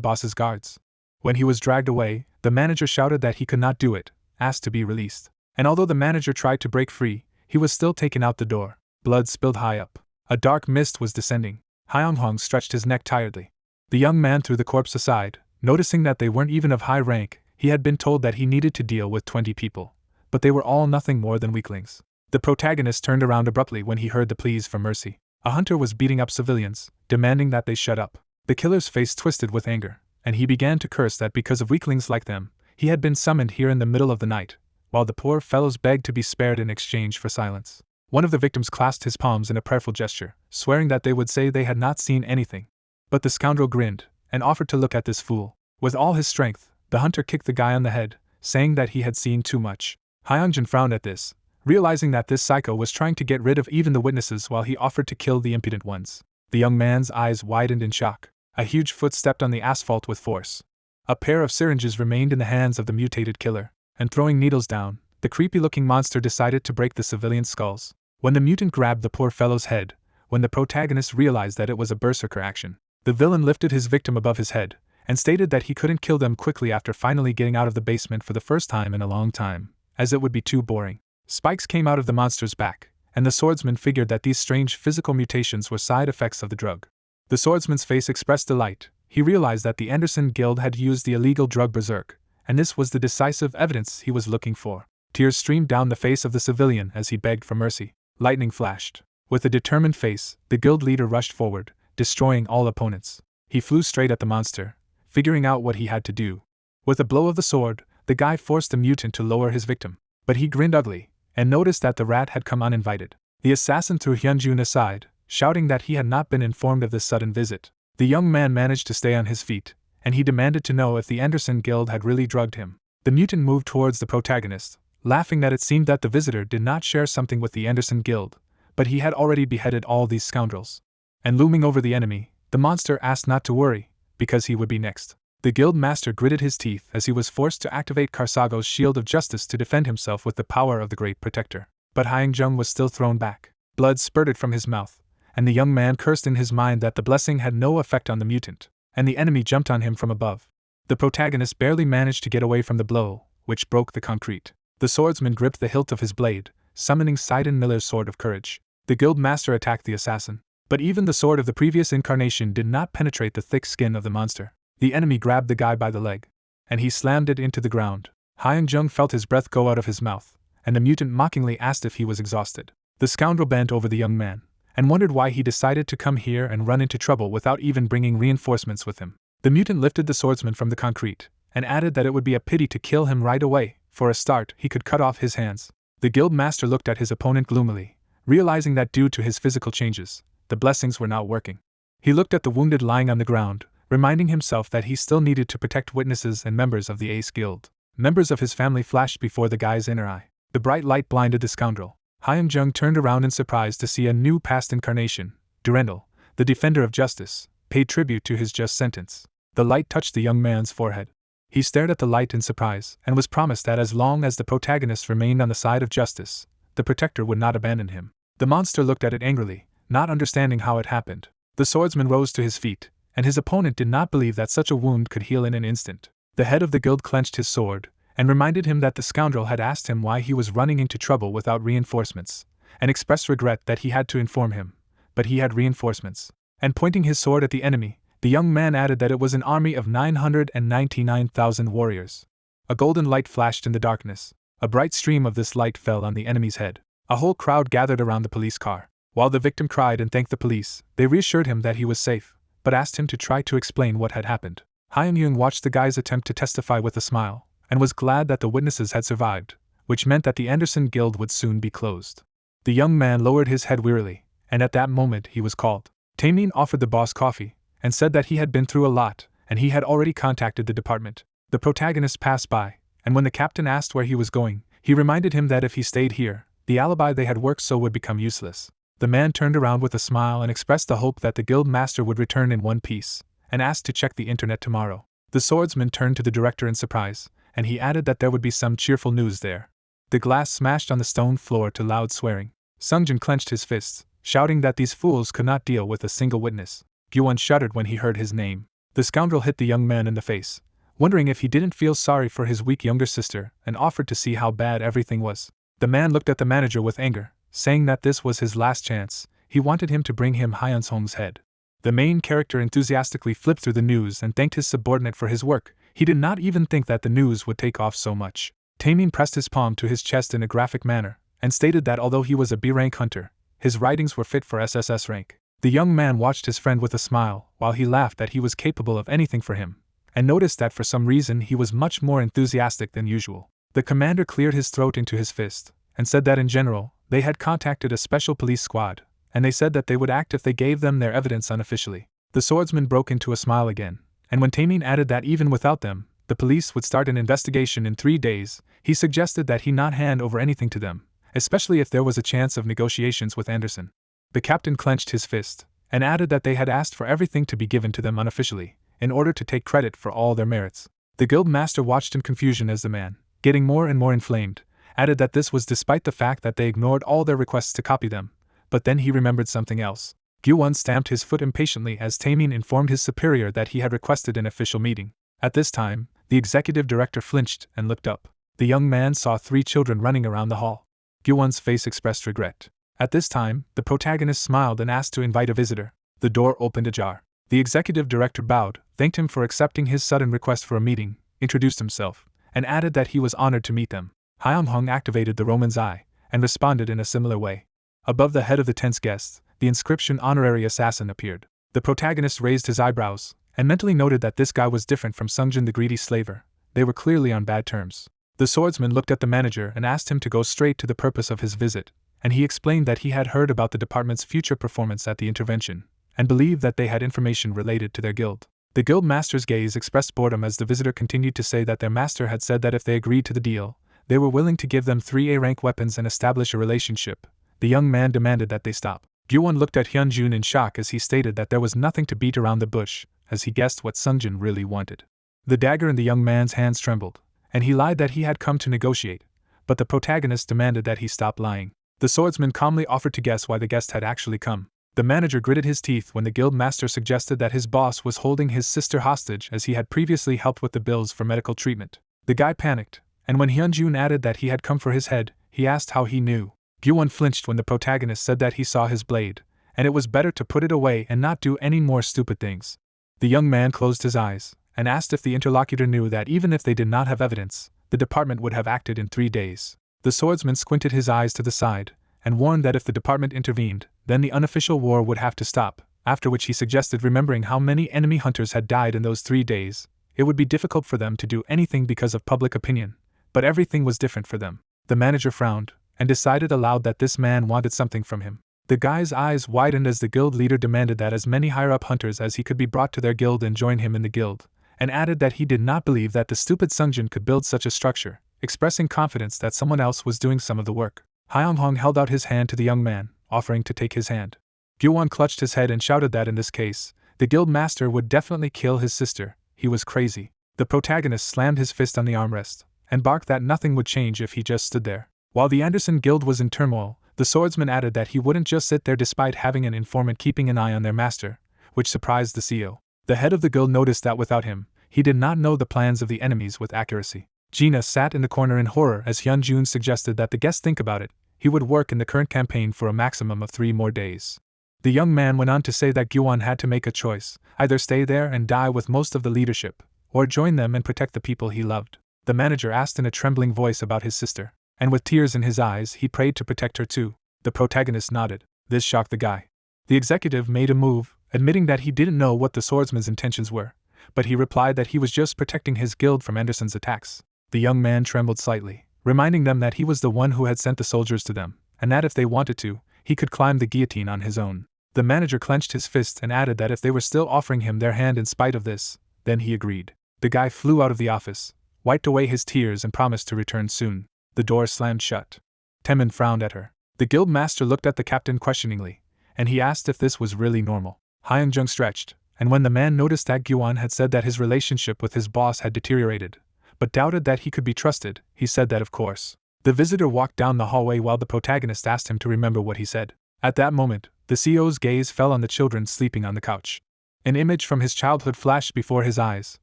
S1: boss's guards. When he was dragged away, the manager shouted that he could not do it, asked to be released. And although the manager tried to break free, he was still taken out the door. Blood spilled high up. A dark mist was descending. Hyun-hong stretched his neck tiredly. The young man threw the corpse aside, noticing that they weren't even of high rank. He had been told that he needed to deal with 20 people, but they were all nothing more than weaklings. The protagonist turned around abruptly when he heard the pleas for mercy. A hunter was beating up civilians, demanding that they shut up. The killer's face twisted with anger, and he began to curse that because of weaklings like them, he had been summoned here in the middle of the night, while the poor fellows begged to be spared in exchange for silence. One of the victims clasped his palms in a prayerful gesture, swearing that they would say they had not seen anything. But the scoundrel grinned, and offered to look at this fool. With all his strength, the hunter kicked the guy on the head, saying that he had seen too much. Hyunjin frowned at this, realizing that this psycho was trying to get rid of even the witnesses while he offered to kill the impudent ones. The young man's eyes widened in shock. A huge foot stepped on the asphalt with force. A pair of syringes remained in the hands of the mutated killer, and throwing needles down, the creepy-looking monster decided to break the civilians' skulls. When the mutant grabbed the poor fellow's head, when the protagonist realized that it was a berserker action, the villain lifted his victim above his head and stated that he couldn't kill them quickly after finally getting out of the basement for the first time in a long time, as it would be too boring. Spikes came out of the monster's back, and the swordsman figured that these strange physical mutations were side effects of the drug. The swordsman's face expressed delight. He realized that the Anderson Guild had used the illegal drug berserk, and this was the decisive evidence he was looking for. Tears streamed down the face of the civilian as he begged for mercy. Lightning flashed. With a determined face, the guild leader rushed forward, destroying all opponents. He flew straight at the monster, figuring out what he had to do. With a blow of the sword, the guy forced the mutant to lower his victim, but he grinned ugly, and noticed that the rat had come uninvited. The assassin threw Hyunjun aside, shouting that he had not been informed of this sudden visit. The young man managed to stay on his feet, and he demanded to know if the Anderson Guild had really drugged him. The mutant moved towards the protagonist, laughing that it seemed that the visitor did not share something with the Anderson Guild, but he had already beheaded all these scoundrels. And looming over the enemy, the monster asked not to worry, because he would be next. The guild master gritted his teeth as he was forced to activate Karsago's shield of justice to defend himself with the power of the great protector. But Hyunjung was still thrown back. Blood spurted from his mouth, and the young man cursed in his mind that the blessing had no effect on the mutant, and the enemy jumped on him from above. The protagonist barely managed to get away from the blow, which broke the concrete. The swordsman gripped the hilt of his blade, summoning Sidon Miller's sword of courage. The guild master attacked the assassin, but even the sword of the previous incarnation did not penetrate the thick skin of the monster. The enemy grabbed the guy by the leg, and he slammed it into the ground. Hyunjung felt his breath go out of his mouth, and the mutant mockingly asked if he was exhausted. The scoundrel bent over the young man, and wondered why he decided to come here and run into trouble without even bringing reinforcements with him. The mutant lifted the swordsman from the concrete, and added that it would be a pity to kill him right away. For a start, he could cut off his hands. The guild master looked at his opponent gloomily, realizing that due to his physical changes, the blessings were not working. He looked at the wounded lying on the ground, reminding himself that he still needed to protect witnesses and members of the Ace Guild. Members of his family flashed before the guy's inner eye. The bright light blinded the scoundrel. Hyunjung turned around in surprise to see a new past incarnation. Durendal, the defender of justice, paid tribute to his just sentence. The light touched the young man's forehead. He stared at the light in surprise and was promised that as long as the protagonist remained on the side of justice, the protector would not abandon him. The monster looked at it angrily, not understanding how it happened. The swordsman rose to his feet, and his opponent did not believe that such a wound could heal in an instant. The head of the guild clenched his sword, and reminded him that the scoundrel had asked him why he was running into trouble without reinforcements, and expressed regret that he had to inform him, but he had reinforcements. And pointing his sword at the enemy, the young man added that it was an army of 999,000 warriors. A golden light flashed in the darkness. A bright stream of this light fell on the enemy's head. A whole crowd gathered around the police car. While the victim cried and thanked the police, they reassured him that he was safe, but asked him to try to explain what had happened. Hyunjung watched the guy's attempt to testify with a smile, and was glad that the witnesses had survived, which meant that the Anderson Guild would soon be closed. The young man lowered his head wearily, and at that moment he was called. Taemin offered the boss coffee, and said that he had been through a lot, and he had already contacted the department. The protagonist passed by, and when the captain asked where he was going, he reminded him that if he stayed here, the alibi they had worked so would become useless. The man turned around with a smile and expressed the hope that the guild master would return in one piece, and asked to check the internet tomorrow. The swordsman turned to the director in surprise, and he added that there would be some cheerful news there. The glass smashed on the stone floor to loud swearing. Sungjin clenched his fists, shouting that these fools could not deal with a single witness. Gyuwon shuddered when he heard his name. The scoundrel hit the young man in the face, wondering if he didn't feel sorry for his weak younger sister, and offered to see how bad everything was. The man looked at the manager with anger, saying that this was his last chance. He wanted him to bring him Hyunsong's head. The main character enthusiastically flipped through the news and thanked his subordinate for his work. He did not even think that the news would take off so much. Taemin pressed his palm to his chest in a graphic manner, and stated that although he was a B-rank hunter, his writings were fit for SSS rank. The young man watched his friend with a smile, while he laughed that he was capable of anything for him, and noticed that for some reason he was much more enthusiastic than usual. The commander cleared his throat into his fist, and said that in general, they had contacted a special police squad, and they said that they would act if they gave them their evidence unofficially. The swordsman broke into a smile again, and when Taemin added that even without them, the police would start an investigation in 3 days, he suggested that he not hand over anything to them, especially if there was a chance of negotiations with Anderson. The captain clenched his fist, and added that they had asked for everything to be given to them unofficially, in order to take credit for all their merits. The guild master watched in confusion as the man, getting more and more inflamed, added that this was despite the fact that they ignored all their requests to copy them, but then he remembered something else. Gyu-won stamped his foot impatiently as Taemin informed his superior that he had requested an official meeting. At this time, the executive director flinched and looked up. The young man saw 3 children running around the hall. Gyu-won's face expressed regret. At this time, the protagonist smiled and asked to invite a visitor. The door opened ajar. The executive director bowed, thanked him for accepting his sudden request for a meeting, introduced himself, and added that he was honored to meet them. Hyung-hong activated the Roman's eye, and responded in a similar way. Above the head of the tense guests, the inscription Honorary Assassin appeared. The protagonist raised his eyebrows, and mentally noted that this guy was different from Sungjin the greedy slaver. They were clearly on bad terms. The swordsman looked at the manager and asked him to go straight to the purpose of his visit, and he explained that he had heard about the department's future performance at the intervention, and believed that they had information related to their guild. The guild master's gaze expressed boredom as the visitor continued to say that their master had said that if they agreed to the deal, they were willing to give them 3 A-rank weapons and establish a relationship. The young man demanded that they stop. Gyu-won looked at Hyunjun in shock as he stated that there was nothing to beat around the bush, as he guessed what Sungjin really wanted. The dagger in the young man's hands trembled, and he lied that he had come to negotiate, but the protagonist demanded that he stop lying. The swordsman calmly offered to guess why the guest had actually come. The manager gritted his teeth when the guild master suggested that his boss was holding his sister hostage as he had previously helped with the bills for medical treatment. The guy panicked, and when Hyunjun added that he had come for his head, he asked how he knew. Gyu-won flinched when the protagonist said that he saw his blade, and it was better to put it away and not do any more stupid things. The young man closed his eyes, and asked if the interlocutor knew that even if they did not have evidence, the department would have acted in 3 days. The swordsman squinted his eyes to the side, and warned that if the department intervened, then the unofficial war would have to stop, after which he suggested remembering how many enemy hunters had died in those 3 days, it would be difficult for them to do anything because of public opinion, but everything was different for them. The manager frowned, and decided aloud that this man wanted something from him. The guy's eyes widened as the guild leader demanded that as many higher-up hunters as he could be brought to their guild and join him in the guild, and added that he did not believe that the stupid Sungjin could build such a structure, expressing confidence that someone else was doing some of the work. Hyung-hong held out his hand to the young man, offering to take his hand. Gyu-won clutched his head and shouted that in this case, the guild master would definitely kill his sister. He was crazy. The protagonist slammed his fist on the armrest, and barked that nothing would change if he just stood there. While the Anderson guild was in turmoil, the swordsman added that he wouldn't just sit there despite having an informant keeping an eye on their master, which surprised the CEO. The head of the guild noticed that without him, he did not know the plans of the enemies with accuracy. Gina sat in the corner in horror as Hyunjun suggested that the guest think about it. He would work in the current campaign for a maximum of 3 more days. The young man went on to say that Gyu-won had to make a choice, either stay there and die with most of the leadership, or join them and protect the people he loved. The manager asked in a trembling voice about his sister, and with tears in his eyes he prayed to protect her too. The protagonist nodded. This shocked the guy. The executive made a move, admitting that he didn't know what the swordsman's intentions were, but he replied that he was just protecting his guild from Anderson's attacks. The young man trembled slightly, reminding them that he was the one who had sent the soldiers to them, and that if they wanted to, he could climb the guillotine on his own. The manager clenched his fist and added that if they were still offering him their hand in spite of this, then he agreed. The guy flew out of the office, wiped away his tears and promised to return soon. The door slammed shut. Taemin frowned at her. The guild master looked at the captain questioningly, and he asked if this was really normal. Hyunjung stretched, and when the man noticed that Gyu-won had said that his relationship with his boss had deteriorated, but doubted that he could be trusted, he said that of course. The visitor walked down the hallway while the protagonist asked him to remember what he said. At that moment, the CEO's gaze fell on the children sleeping on the couch. An image from his childhood flashed before his eyes,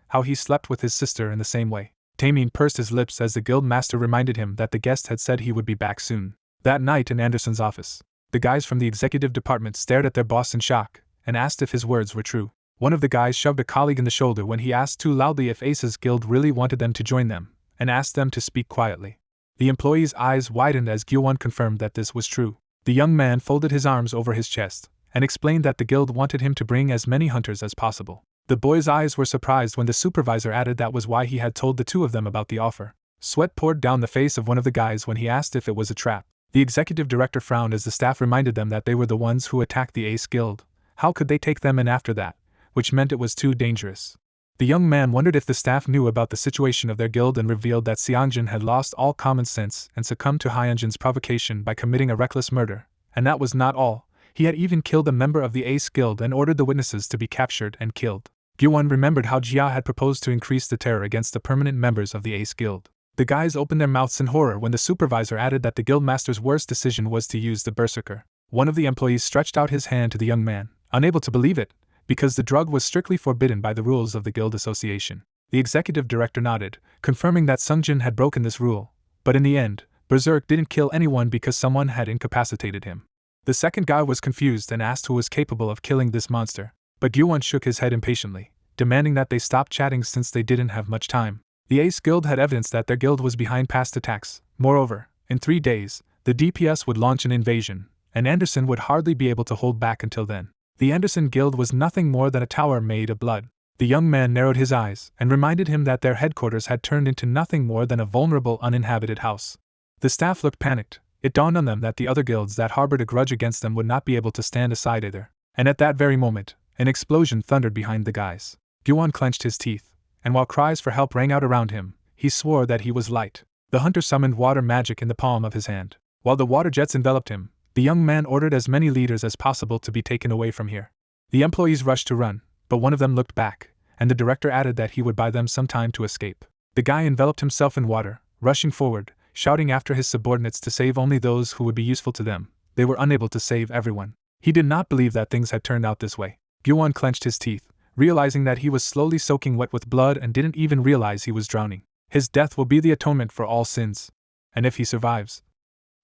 S1: how he slept with his sister in the same way. Taemin pursed his lips as the guild master reminded him that the guest had said he would be back soon. That night in Anderson's office, the guys from the executive department stared at their boss in shock, and asked if his words were true. One of the guys shoved a colleague in the shoulder when he asked too loudly if Ace's guild really wanted them to join them, and asked them to speak quietly. The employee's eyes widened as Gyu-won confirmed that this was true. The young man folded his arms over his chest, and explained that the guild wanted him to bring as many hunters as possible. The boy's eyes were surprised when the supervisor added that was why he had told the 2 of them about the offer. Sweat poured down the face of one of the guys when he asked if it was a trap. The executive director frowned as the staff reminded them that they were the ones who attacked the Ace Guild. How could they take them in after that? Which meant it was too dangerous. The young man wondered if the staff knew about the situation of their guild and revealed that Seongjin had lost all common sense and succumbed to Hyunjin's provocation by committing a reckless murder. And that was not all. He had even killed a member of the Ace Guild and ordered the witnesses to be captured and killed. Gyu-won remembered how Jia had proposed to increase the terror against the permanent members of the Ace Guild. The guys opened their mouths in horror when the supervisor added that the guildmaster's worst decision was to use the berserker. One of the employees stretched out his hand to the young man, unable to believe it, because the drug was strictly forbidden by the rules of the guild association. The executive director nodded, confirming that Sungjin had broken this rule, but in the end, Berserk didn't kill anyone because someone had incapacitated him. The second guy was confused and asked who was capable of killing this monster, but Gyuwon shook his head impatiently, demanding that they stop chatting since they didn't have much time. The Ace Guild had evidence that their guild was behind past attacks. Moreover, in 3 days, the DPS would launch an invasion, and Anderson would hardly be able to hold back until then. The Anderson Guild was nothing more than a tower made of blood. The young man narrowed his eyes and reminded him that their headquarters had turned into nothing more than a vulnerable, uninhabited house. The staff looked panicked. It dawned on them that the other guilds that harbored a grudge against them would not be able to stand aside either. And at that very moment, an explosion thundered behind the guys. Gyuwon clenched his teeth, and while cries for help rang out around him, he swore that he was light. The hunter summoned water magic in the palm of his hand. While the water jets enveloped him, the young man ordered as many leaders as possible to be taken away from here. The employees rushed to run, but one of them looked back, and the director added that he would buy them some time to escape. The guy enveloped himself in water, rushing forward, shouting after his subordinates to save only those who would be useful to them. They were unable to save everyone. He did not believe that things had turned out this way. Gyuwon clenched his teeth, realizing that he was slowly soaking wet with blood and didn't even realize he was drowning. His death will be the atonement for all sins. And if he survives...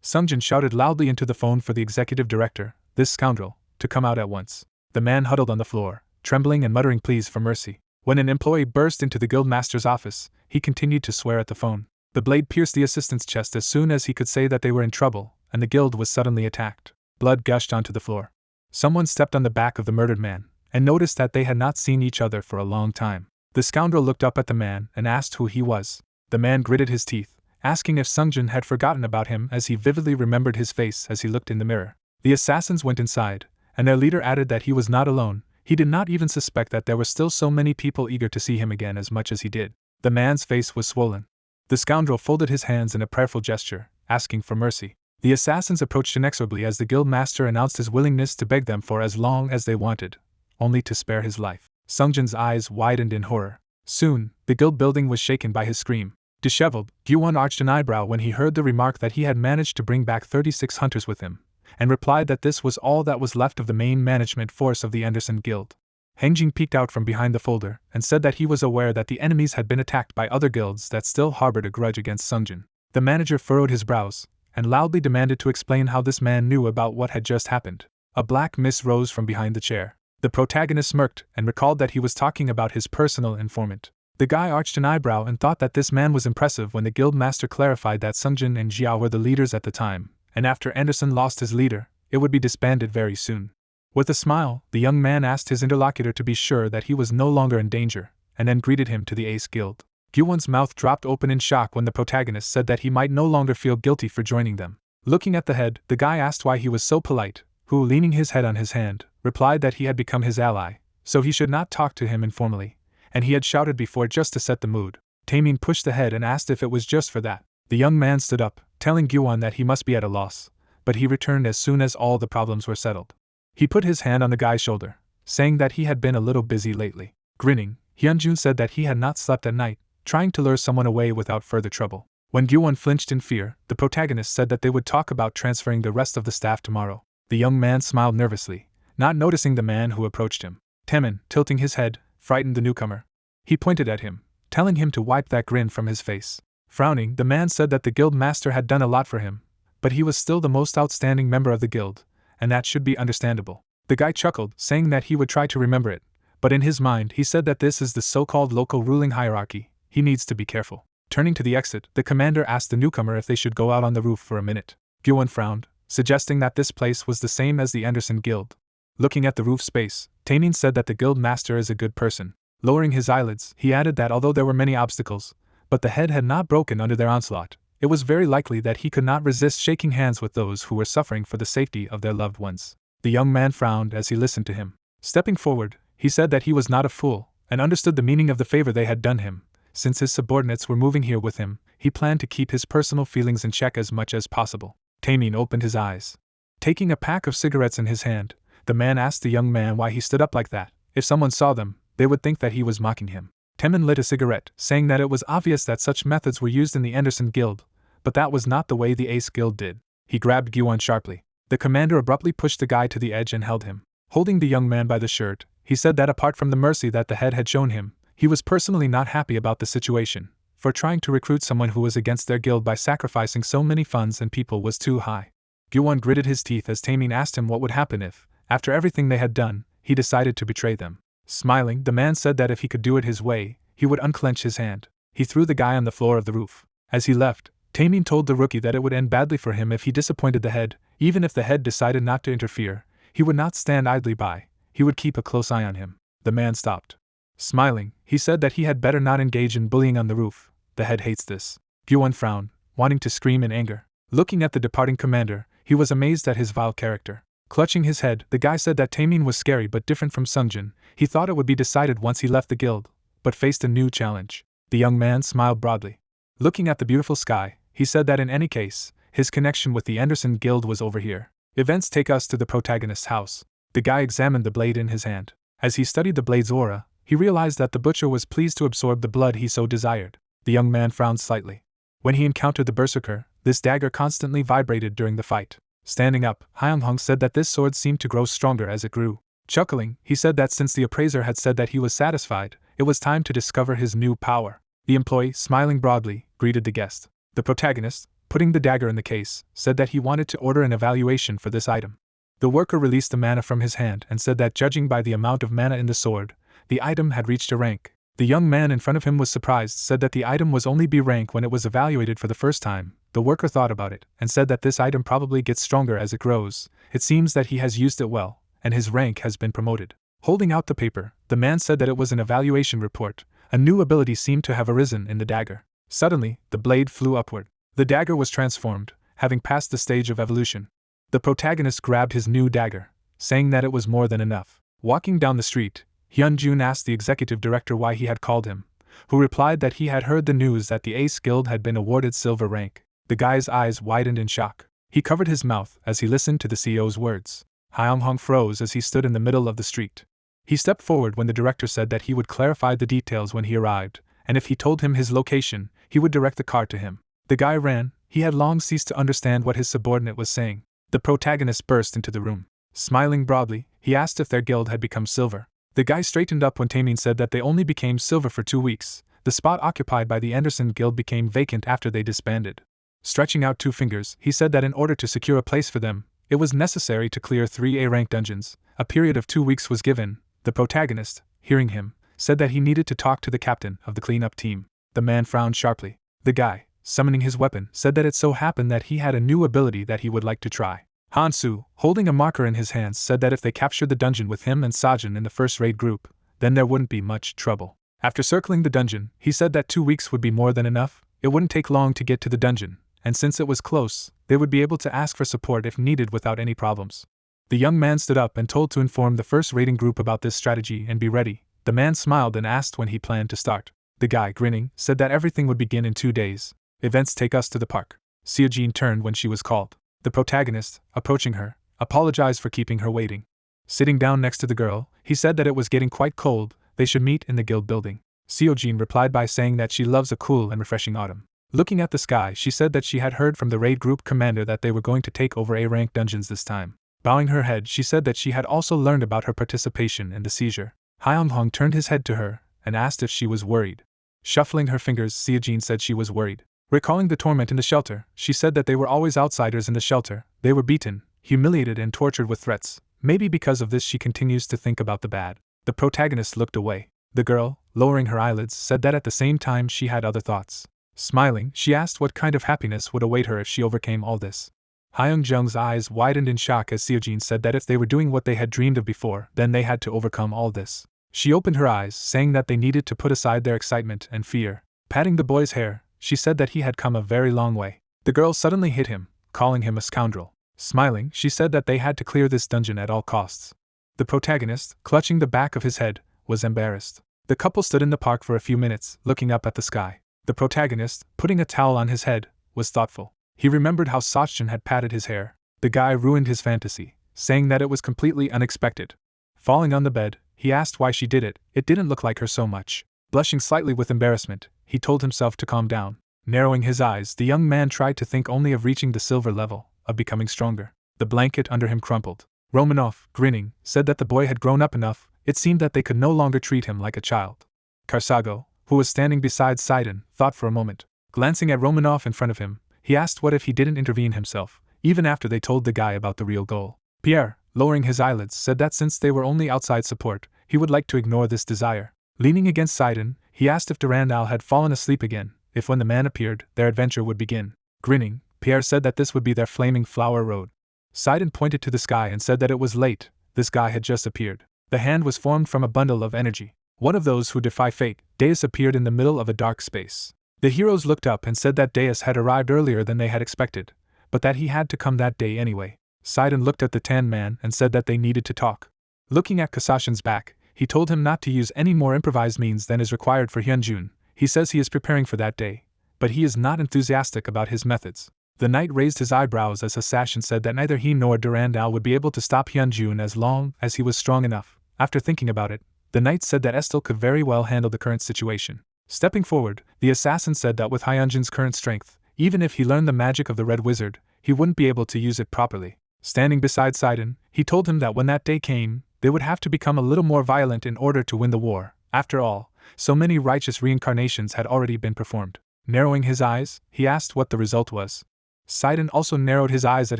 S1: Sungjin shouted loudly into the phone for the executive director, this scoundrel, to come out at once. The man huddled on the floor, trembling and muttering pleas for mercy. When an employee burst into the guildmaster's office, he continued to swear at the phone. The blade pierced the assistant's chest as soon as he could say that they were in trouble, and the guild was suddenly attacked. Blood gushed onto the floor. Someone stepped on the back of the murdered man, and noticed that they had not seen each other for a long time. The scoundrel looked up at the man and asked who he was. The man gritted his teeth, asking if Sungjin had forgotten about him as he vividly remembered his face as he looked in the mirror. The assassins went inside, and their leader added that he was not alone. He did not even suspect that there were still so many people eager to see him again as much as he did. The man's face was swollen. The scoundrel folded his hands in a prayerful gesture, asking for mercy. The assassins approached inexorably as the guild master announced his willingness to beg them for as long as they wanted, only to spare his life. Sungjin's eyes widened in horror. Soon, the guild building was shaken by his scream. Disheveled, Gyuwon arched an eyebrow when he heard the remark that he had managed to bring back 36 hunters with him, and replied that this was all that was left of the main management force of the Anderson Guild. Hangjing peeked out from behind the folder and said that he was aware that the enemies had been attacked by other guilds that still harbored a grudge against Sungjin. The manager furrowed his brows and loudly demanded to explain how this man knew about what had just happened. A black mist rose from behind the chair. The protagonist smirked and recalled that he was talking about his personal informant. The guy arched an eyebrow and thought that this man was impressive when the guild master clarified that Sungjin and Jiao were the leaders at the time, and after Anderson lost his leader, it would be disbanded very soon. With a smile, the young man asked his interlocutor to be sure that he was no longer in danger, and then greeted him to the Ace Guild. Gyuwon's mouth dropped open in shock when the protagonist said that he might no longer feel guilty for joining them. Looking at the head, the guy asked why he was so polite, who, leaning his head on his hand, replied that he had become his ally, so he should not talk to him informally, and he had shouted before just to set the mood. Taemin pushed the head and asked if it was just for that. The young man stood up, telling Gyuwon that he must be at a loss, but he returned as soon as all the problems were settled. He put his hand on the guy's shoulder, saying that he had been a little busy lately. Grinning, Hyunjun said that he had not slept at night, trying to lure someone away without further trouble. When Gyuwon flinched in fear, the protagonist said that they would talk about transferring the rest of the staff tomorrow. The young man smiled nervously, not noticing the man who approached him. Taemin, tilting his head, frightened the newcomer. He pointed at him, telling him to wipe that grin from his face. Frowning, the man said that the guild master had done a lot for him, but he was still the most outstanding member of the guild, and that should be understandable. The guy chuckled, saying that he would try to remember it, but in his mind he said that this is the so-called local ruling hierarchy, he needs to be careful. Turning to the exit, the commander asked the newcomer if they should go out on the roof for a minute. Gyuwon frowned, suggesting that this place was the same as the Anderson Guild. Looking at the roof space, Taemin said that the guild master is a good person. Lowering his eyelids, he added that although there were many obstacles, but the head had not broken under their onslaught, it was very likely that he could not resist shaking hands with those who were suffering for the safety of their loved ones. The young man frowned as he listened to him. Stepping forward, he said that he was not a fool, and understood the meaning of the favor they had done him. Since his subordinates were moving here with him, he planned to keep his personal feelings in check as much as possible. Taemin opened his eyes. Taking a pack of cigarettes in his hand, the man asked the young man why he stood up like that. If someone saw them, they would think that he was mocking him. Taemin lit a cigarette, saying that it was obvious that such methods were used in the Anderson Guild, but that was not the way the Ace Guild did. He grabbed Gyuwon sharply. The commander abruptly pushed the guy to the edge and held him. Holding the young man by the shirt, he said that apart from the mercy that the head had shown him, he was personally not happy about the situation, for trying to recruit someone who was against their guild by sacrificing so many funds and people was too high. Gyuwon gritted his teeth as Taemin asked him what would happen if, after everything they had done, he decided to betray them. Smiling, the man said that if he could do it his way, he would unclench his hand. He threw the guy on the floor of the roof. As he left, Taemin told the rookie that it would end badly for him if he disappointed the head. Even if the head decided not to interfere, he would not stand idly by, he would keep a close eye on him. The man stopped. Smiling, he said that he had better not engage in bullying on the roof. The head hates this. Gyuwon frowned, wanting to scream in anger. Looking at the departing commander, he was amazed at his vile character. Clutching his head, the guy said that Taemin was scary but different from Sungjin. He thought it would be decided once he left the guild, but faced a new challenge. The young man smiled broadly. Looking at the beautiful sky, he said that in any case, his connection with the Anderson Guild was over here. Events take us to the protagonist's house. The guy examined the blade in his hand. As he studied the blade's aura, he realized that the butcher was pleased to absorb the blood he so desired. The young man frowned slightly. When he encountered the berserker, this dagger constantly vibrated during the fight. Standing up, Hyung-hong said that this sword seemed to grow stronger as it grew. Chuckling, he said that since the appraiser had said that he was satisfied, it was time to discover his new power. The employee, smiling broadly, greeted the guest. The protagonist, putting the dagger in the case, said that he wanted to order an evaluation for this item. The worker released the mana from his hand and said that judging by the amount of mana in the sword, the item had reached a rank. The young man in front of him was surprised, said that the item was only B rank when it was evaluated for the first time. The worker thought about it, and said that this item probably gets stronger as it grows. It seems that he has used it well, and his rank has been promoted. Holding out the paper, the man said that it was an evaluation report. A new ability seemed to have arisen in the dagger. Suddenly, the blade flew upward. The dagger was transformed, having passed the stage of evolution. The protagonist grabbed his new dagger, saying that it was more than enough. Walking down the street, Hyun-jun asked the executive director why he had called him, who replied that he had heard the news that the Ace Guild had been awarded silver rank. The guy's eyes widened in shock. He covered his mouth as he listened to the CEO's words. Hyung-hong froze as he stood in the middle of the street. He stepped forward when the director said that he would clarify the details when he arrived, and if he told him his location, he would direct the car to him. The guy ran. He had long ceased to understand what his subordinate was saying. The protagonist burst into the room. Smiling broadly, he asked if their guild had become silver. The guy straightened up when Taemin said that they only became silver for 2 weeks. The spot occupied by the Anderson Guild became vacant after they disbanded. Stretching out 2 fingers, he said that in order to secure a place for them, it was necessary to clear 3 A-rank dungeons. A period of 2 weeks was given. The protagonist, hearing him, said that he needed to talk to the captain of the cleanup team. The man frowned sharply. The guy, summoning his weapon, said that it so happened that he had a new ability that he would like to try. Hansu, holding a marker in his hands, said that if they captured the dungeon with him and Sajin in the first raid group, then there wouldn't be much trouble. After circling the dungeon, he said that 2 weeks would be more than enough. It wouldn't take long to get to the dungeon, and since it was close, they would be able to ask for support if needed without any problems. The young man stood up and told to inform the first raiding group about this strategy and be ready. The man smiled and asked when he planned to start. The guy, grinning, said that everything would begin in 2 days. Events take us to the park. Seojin turned when she was called. The protagonist, approaching her, apologized for keeping her waiting. Sitting down next to the girl, he said that it was getting quite cold, they should meet in the guild building. Seojin replied by saying that she loves a cool and refreshing autumn. Looking at the sky, she said that she had heard from the raid group commander that they were going to take over A-rank dungeons this time. Bowing her head, she said that she had also learned about her participation in the seizure. Hyung-hong turned his head to her and asked if she was worried. Shuffling her fingers, Seojin said she was worried. Recalling the torment in the shelter, she said that they were always outsiders in the shelter. They were beaten, humiliated and tortured with threats. Maybe because of this she continues to think about the bad. The protagonist looked away. The girl, lowering her eyelids, said that at the same time she had other thoughts. Smiling, she asked what kind of happiness would await her if she overcame all this. Hyung-jung's eyes widened in shock as Seojin said that if they were doing what they had dreamed of before, then they had to overcome all this. She opened her eyes, saying that they needed to put aside their excitement and fear. Patting the boy's hair, she said that he had come a very long way. The girl suddenly hit him, calling him a scoundrel. Smiling, she said that they had to clear this dungeon at all costs. The protagonist, clutching the back of his head, was embarrassed. The couple stood in the park for a few minutes, looking up at the sky. The protagonist, putting a towel on his head, was thoughtful. He remembered how Sachin had patted his hair. The guy ruined his fantasy, saying that it was completely unexpected. Falling on the bed, he asked why she did it. It didn't look like her so much. Blushing slightly with embarrassment, he told himself to calm down. Narrowing his eyes, the young man tried to think only of reaching the silver level, of becoming stronger. The blanket under him crumpled. Romanov, grinning, said that the boy had grown up enough. It seemed that they could no longer treat him like a child. Karsago, who was standing beside Sidon, thought for a moment. Glancing at Romanov in front of him, he asked what if he didn't intervene himself, even after they told the guy about the real goal. Pierre, lowering his eyelids, said that since they were only outside support, he would like to ignore this desire. Leaning against Sidon, he asked if Durandal had fallen asleep again, if when the man appeared, their adventure would begin. Grinning, Pierre said that this would be their flaming flower road. Sidon pointed to the sky and said that it was late. This guy had just appeared. The hand was formed from a bundle of energy. One of those who defy fate. Deus appeared in the middle of a dark space. The heroes looked up and said that Deus had arrived earlier than they had expected, but that he had to come that day anyway. Sidon looked at the tan man and said that they needed to talk. Looking at Kasashin's back, he told him not to use any more improvised means than is required for Hyunjun. He says he is preparing for that day, but he is not enthusiastic about his methods. The knight raised his eyebrows as Kasashin said that neither he nor Durandal would be able to stop Hyunjun as long as he was strong enough. After thinking about it, the knight said that Estel could very well handle the current situation. Stepping forward, the assassin said that with Hyunjun's current strength, even if he learned the magic of the Red Wizard, he wouldn't be able to use it properly. Standing beside Sidon, he told him that when that day came, they would have to become a little more violent in order to win the war. After all, so many righteous reincarnations had already been performed. Narrowing his eyes, he asked what the result was. Sidon also narrowed his eyes at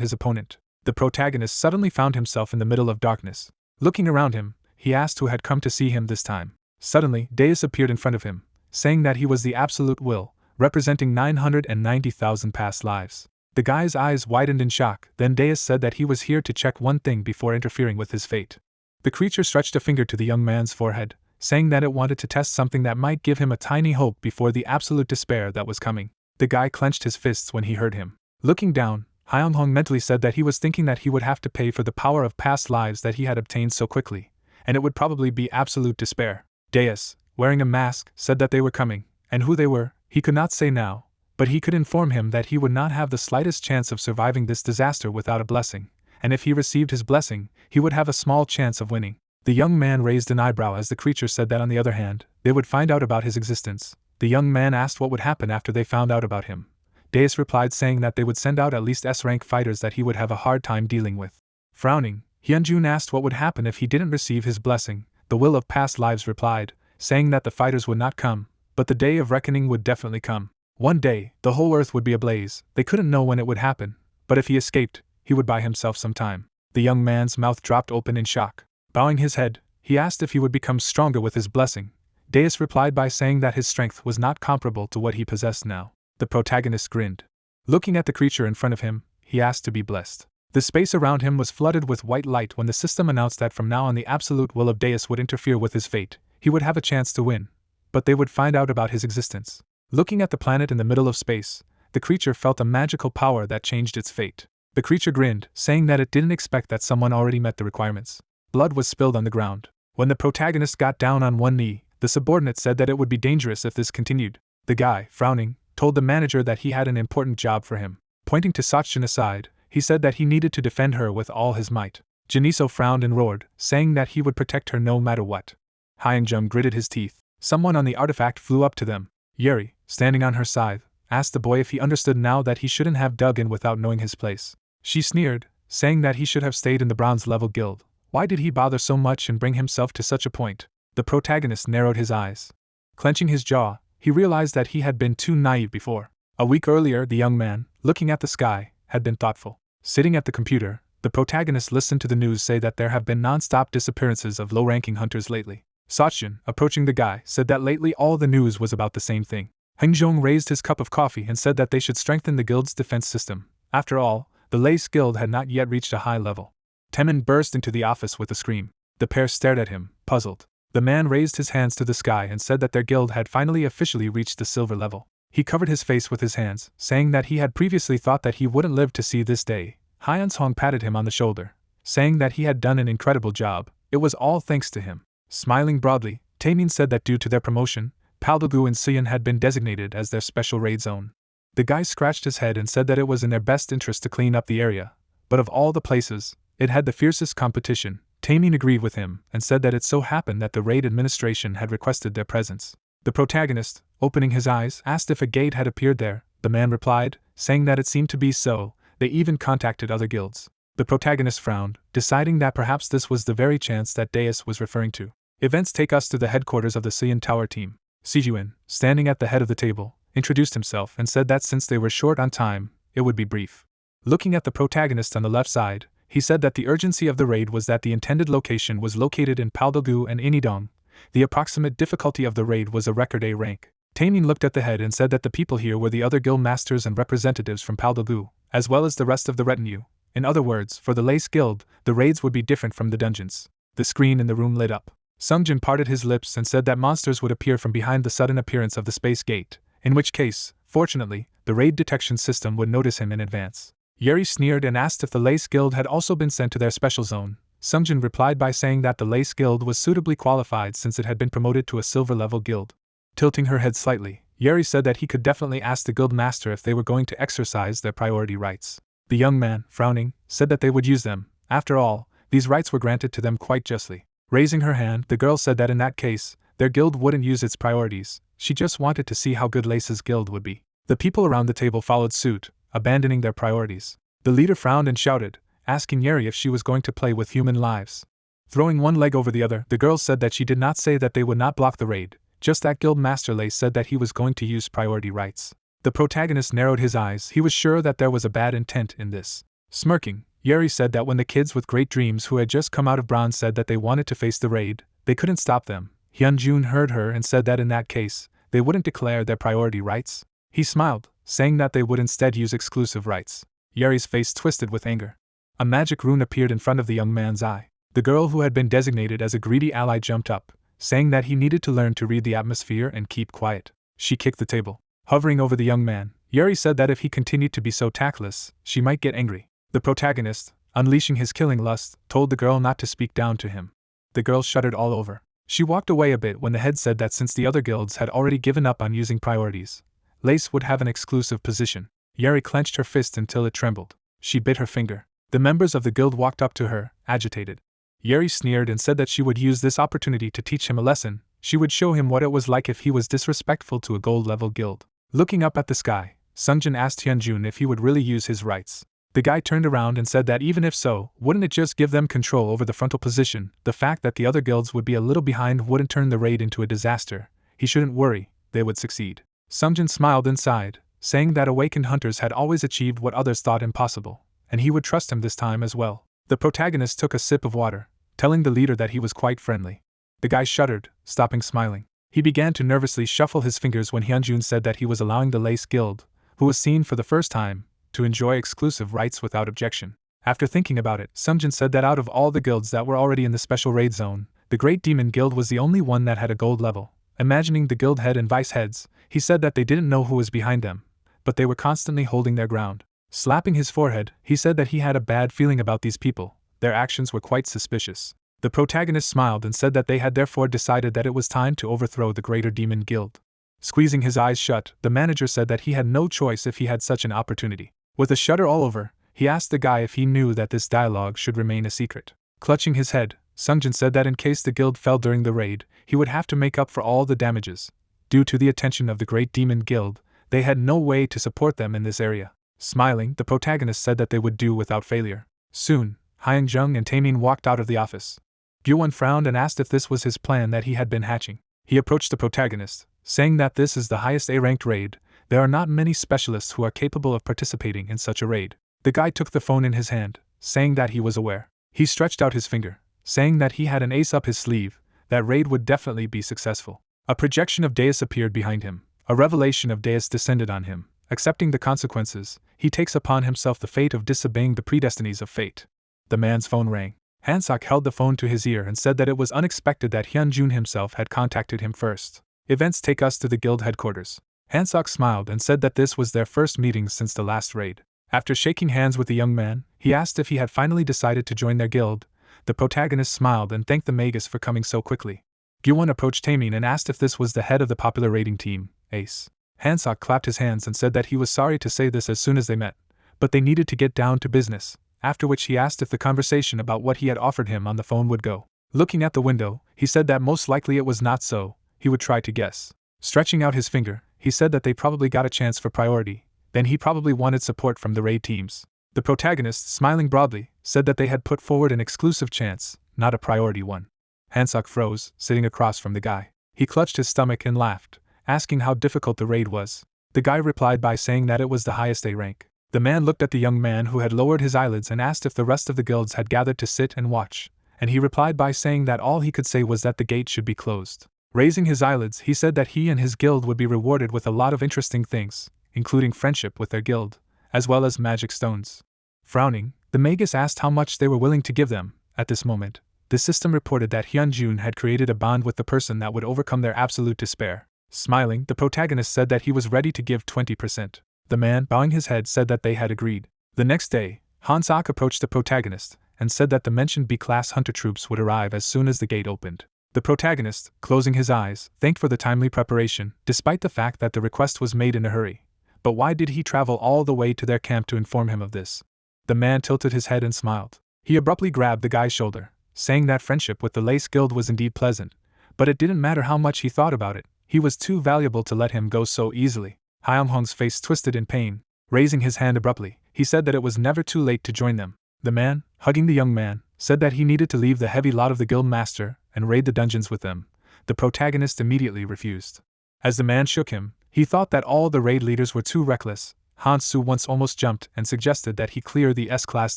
S1: his opponent. The protagonist suddenly found himself in the middle of darkness. Looking around him, he asked who had come to see him this time. Suddenly, Deus appeared in front of him, saying that he was the absolute will, representing 990,000 past lives. The guy's eyes widened in shock, then Deus said that he was here to check one thing before interfering with his fate. The creature stretched a finger to the young man's forehead, saying that it wanted to test something that might give him a tiny hope before the absolute despair that was coming. The guy clenched his fists when he heard him. Looking down, Hyunghong mentally said that he was thinking that he would have to pay for the power of past lives that he had obtained so quickly, and it would probably be absolute despair. Deus, wearing a mask, said that they were coming, and who they were, he could not say now, but he could inform him that he would not have the slightest chance of surviving this disaster without a blessing, and if he received his blessing, he would have a small chance of winning. The young man raised an eyebrow as the creature said that on the other hand, they would find out about his existence. The young man asked what would happen after they found out about him. Deus replied saying that they would send out at least S-rank fighters that he would have a hard time dealing with. Frowning, Hyunjun asked what would happen if he didn't receive his blessing. The will of past lives replied, saying that the fighters would not come, but the day of reckoning would definitely come. One day, the whole earth would be ablaze. They couldn't know when it would happen, but if he escaped, he would buy himself some time. The young man's mouth dropped open in shock. Bowing his head, he asked if he would become stronger with his blessing. Deus replied by saying that his strength was not comparable to what he possessed now. The protagonist grinned. Looking at the creature in front of him, he asked to be blessed. The space around him was flooded with white light when the system announced that from now on the absolute will of Deus would interfere with his fate. He would have a chance to win, but they would find out about his existence. Looking at the planet in the middle of space, the creature felt a magical power that changed its fate. The creature grinned, saying that it didn't expect that someone already met the requirements. Blood was spilled on the ground. When the protagonist got down on one knee, the subordinate said that it would be dangerous if this continued. The guy, frowning, told the manager that he had an important job for him. Pointing to Sachin aside, he said that he needed to defend her with all his might. Jiniso frowned and roared, saying that he would protect her no matter what. Hyunjung gritted his teeth. Someone on the artifact flew up to them. Yuri, standing on her side, asked the boy if he understood now that he shouldn't have dug in without knowing his place. She sneered, saying that he should have stayed in the bronze-level guild. Why did he bother so much and bring himself to such a point? The protagonist narrowed his eyes. Clenching his jaw, he realized that he had been too naive before. A week earlier, the young man, looking at the sky, had been thoughtful. Sitting at the computer, the protagonist listened to the news say that there have been non-stop disappearances of low-ranking hunters lately. Sachin, approaching the guy, said that lately all the news was about the same thing. Hengjong raised his cup of coffee and said that they should strengthen the guild's defense system. After all, the Lace Guild had not yet reached a high level. Temin burst into the office with a scream. The pair stared at him, puzzled. The man raised his hands to the sky and said that their guild had finally officially reached the silver level. He covered his face with his hands, saying that he had previously thought that he wouldn't live to see this day. Hyunshong patted him on the shoulder, saying that he had done an incredible job. It was all thanks to him. Smiling broadly, Taemin said that due to their promotion, Paldagu and Sian had been designated as their special raid zone. The guy scratched his head and said that it was in their best interest to clean up the area, but of all the places, it had the fiercest competition. Taemin agreed with him and said that it so happened that the raid administration had requested their presence. The protagonist, opening his eyes, asked if a gate had appeared there. The man replied, saying that it seemed to be so. They even contacted other guilds. The protagonist frowned, deciding that perhaps this was the very chance that Deus was referring to. Events take us to the headquarters of the CN Tower team. Sijuin, standing at the head of the table, introduced himself and said that since they were short on time, it would be brief. Looking at the protagonist on the left side, he said that the urgency of the raid was that the intended location was located in Paldogu and Inidong. The approximate difficulty of the raid was a record A rank. Taemin looked at the head and said that the people here were the other guild masters and representatives from Paldogu, as well as the rest of the retinue. In other words, for the Lace Guild, the raids would be different from the dungeons. The screen in the room lit up. Sungjin parted his lips and said that monsters would appear from behind the sudden appearance of the space gate, in which case, fortunately, the raid detection system would notice him in advance. Yeri sneered and asked if the Lace Guild had also been sent to their special zone. Sungjin replied by saying that the Lace Guild was suitably qualified since it had been promoted to a silver-level guild. Tilting her head slightly, Yeri said that he could definitely ask the guild master if they were going to exercise their priority rights. The young man, frowning, said that they would use them. After all, these rights were granted to them quite justly. Raising her hand, the girl said that in that case, their guild wouldn't use its priorities. She just wanted to see how good Lace's guild would be. The people around the table followed suit, abandoning their priorities. The leader frowned and shouted, asking Yeri if she was going to play with human lives. Throwing one leg over the other, the girl said that she did not say that they would not block the raid, just that Guild Master Lace said that he was going to use priority rights. The protagonist narrowed his eyes. He was sure that there was a bad intent in this. Smirking, Yeri said that when the kids with great dreams who had just come out of bronze said that they wanted to face the raid, they couldn't stop them. Hyunjun heard her and said that in that case, they wouldn't declare their priority rights. He smiled, saying that they would instead use exclusive rights. Yeri's face twisted with anger. A magic rune appeared in front of the young man's eye. The girl who had been designated as a greedy ally jumped up, saying that he needed to learn to read the atmosphere and keep quiet. She kicked the table. Hovering over the young man, Yeri said that if he continued to be so tactless, she might get angry. The protagonist, unleashing his killing lust, told the girl not to speak down to him. The girl shuddered all over. She walked away a bit when the head said that since the other guilds had already given up on using priorities, Lace would have an exclusive position. Yeri clenched her fist until it trembled. She bit her finger. The members of the guild walked up to her, agitated. Yeri sneered and said that she would use this opportunity to teach him a lesson. She would show him what it was like if he was disrespectful to a gold-level guild. Looking up at the sky, Sungjin asked Hyunjun if he would really use his rights. The guy turned around and said that even if so, wouldn't it just give them control over the frontal position? The fact that the other guilds would be a little behind wouldn't turn the raid into a disaster. He shouldn't worry, they would succeed. Sungjin smiled and sighed, saying that awakened hunters had always achieved what others thought impossible, and he would trust him this time as well. The protagonist took a sip of water, telling the leader that he was quite friendly. The guy shuddered, stopping smiling. He began to nervously shuffle his fingers when Hyunjun said that he was allowing the Lace Guild, who was seen for the first time, to enjoy exclusive rights without objection. After thinking about it, Sungjin said that out of all the guilds that were already in the special raid zone, the Great Demon Guild was the only one that had a gold level. Imagining the guild head and vice heads, he said that they didn't know who was behind them, but they were constantly holding their ground. Slapping his forehead, he said that he had a bad feeling about these people. Their actions were quite suspicious. The protagonist smiled and said that they had therefore decided that it was time to overthrow the Greater Demon Guild. Squeezing his eyes shut, the manager said that he had no choice if he had such an opportunity. With a shudder all over, he asked the guy if he knew that this dialogue should remain a secret. Clutching his head, Sungjin said that in case the guild fell during the raid, he would have to make up for all the damages. Due to the attention of the Great Demon Guild, they had no way to support them in this area. Smiling, the protagonist said that they would do without failure. Soon, Hyunjung and Taemin walked out of the office. Gyuwon frowned and asked if this was his plan that he had been hatching. He approached the protagonist, saying that this is the highest A-ranked raid. There are not many specialists who are capable of participating in such a raid. The guy took the phone in his hand, saying that he was aware. He stretched out his finger, saying that he had an ace up his sleeve. That raid would definitely be successful. A projection of Deus appeared behind him. A revelation of Deus descended on him. Accepting the consequences, he takes upon himself the fate of disobeying the predestinies of fate. The man's phone rang. Hansok held the phone to his ear and said that it was unexpected that Hyunjun himself had contacted him first. Events take us to the guild headquarters. Hansok smiled and said that this was their first meeting since the last raid. After shaking hands with the young man, he asked if he had finally decided to join their guild. The protagonist smiled and thanked the Magus for coming so quickly. Gyuwon approached Taemin and asked if this was the head of the popular raiding team, Ace. Hansok clapped his hands and said that he was sorry to say this as soon as they met, but they needed to get down to business, after which he asked if the conversation about what he had offered him on the phone would go. Looking at the window, he said that most likely it was not so. He would try to guess. Stretching out his finger, he said that they probably got a chance for priority, then he probably wanted support from the raid teams. The protagonist, smiling broadly, said that they had put forward an exclusive chance, not a priority one. Hansok froze, sitting across from the guy. He clutched his stomach and laughed, asking how difficult the raid was. The guy replied by saying that it was the highest A rank. The man looked at the young man who had lowered his eyelids and asked if the rest of the guilds had gathered to sit and watch, and he replied by saying that all he could say was that the gate should be closed. Raising his eyelids, he said that he and his guild would be rewarded with a lot of interesting things, including friendship with their guild, as well as magic stones. Frowning, the magus asked how much they were willing to give them. At this moment, the system reported that Hyunjun had created a bond with the person that would overcome their absolute despair. Smiling, the protagonist said that he was ready to give 20%. The man, bowing his head, said that they had agreed. The next day, Hansok approached the protagonist and said that the mentioned B-class hunter troops would arrive as soon as the gate opened. The protagonist, closing his eyes, thanked for the timely preparation, despite the fact that the request was made in a hurry. But why did he travel all the way to their camp to inform him of this? The man tilted his head and smiled. He abruptly grabbed the guy's shoulder, saying that friendship with the Lace Guild was indeed pleasant, but it didn't matter how much he thought about it, he was too valuable to let him go so easily. Hyunhong's face twisted in pain. Raising his hand abruptly, he said that it was never too late to join them. The man, hugging the young man, said that he needed to leave the heavy lot of the guild master and raid the dungeons with them. The protagonist immediately refused. As the man shook him, he thought that all the raid leaders were too reckless. Hansu once almost jumped and suggested that he clear the S-class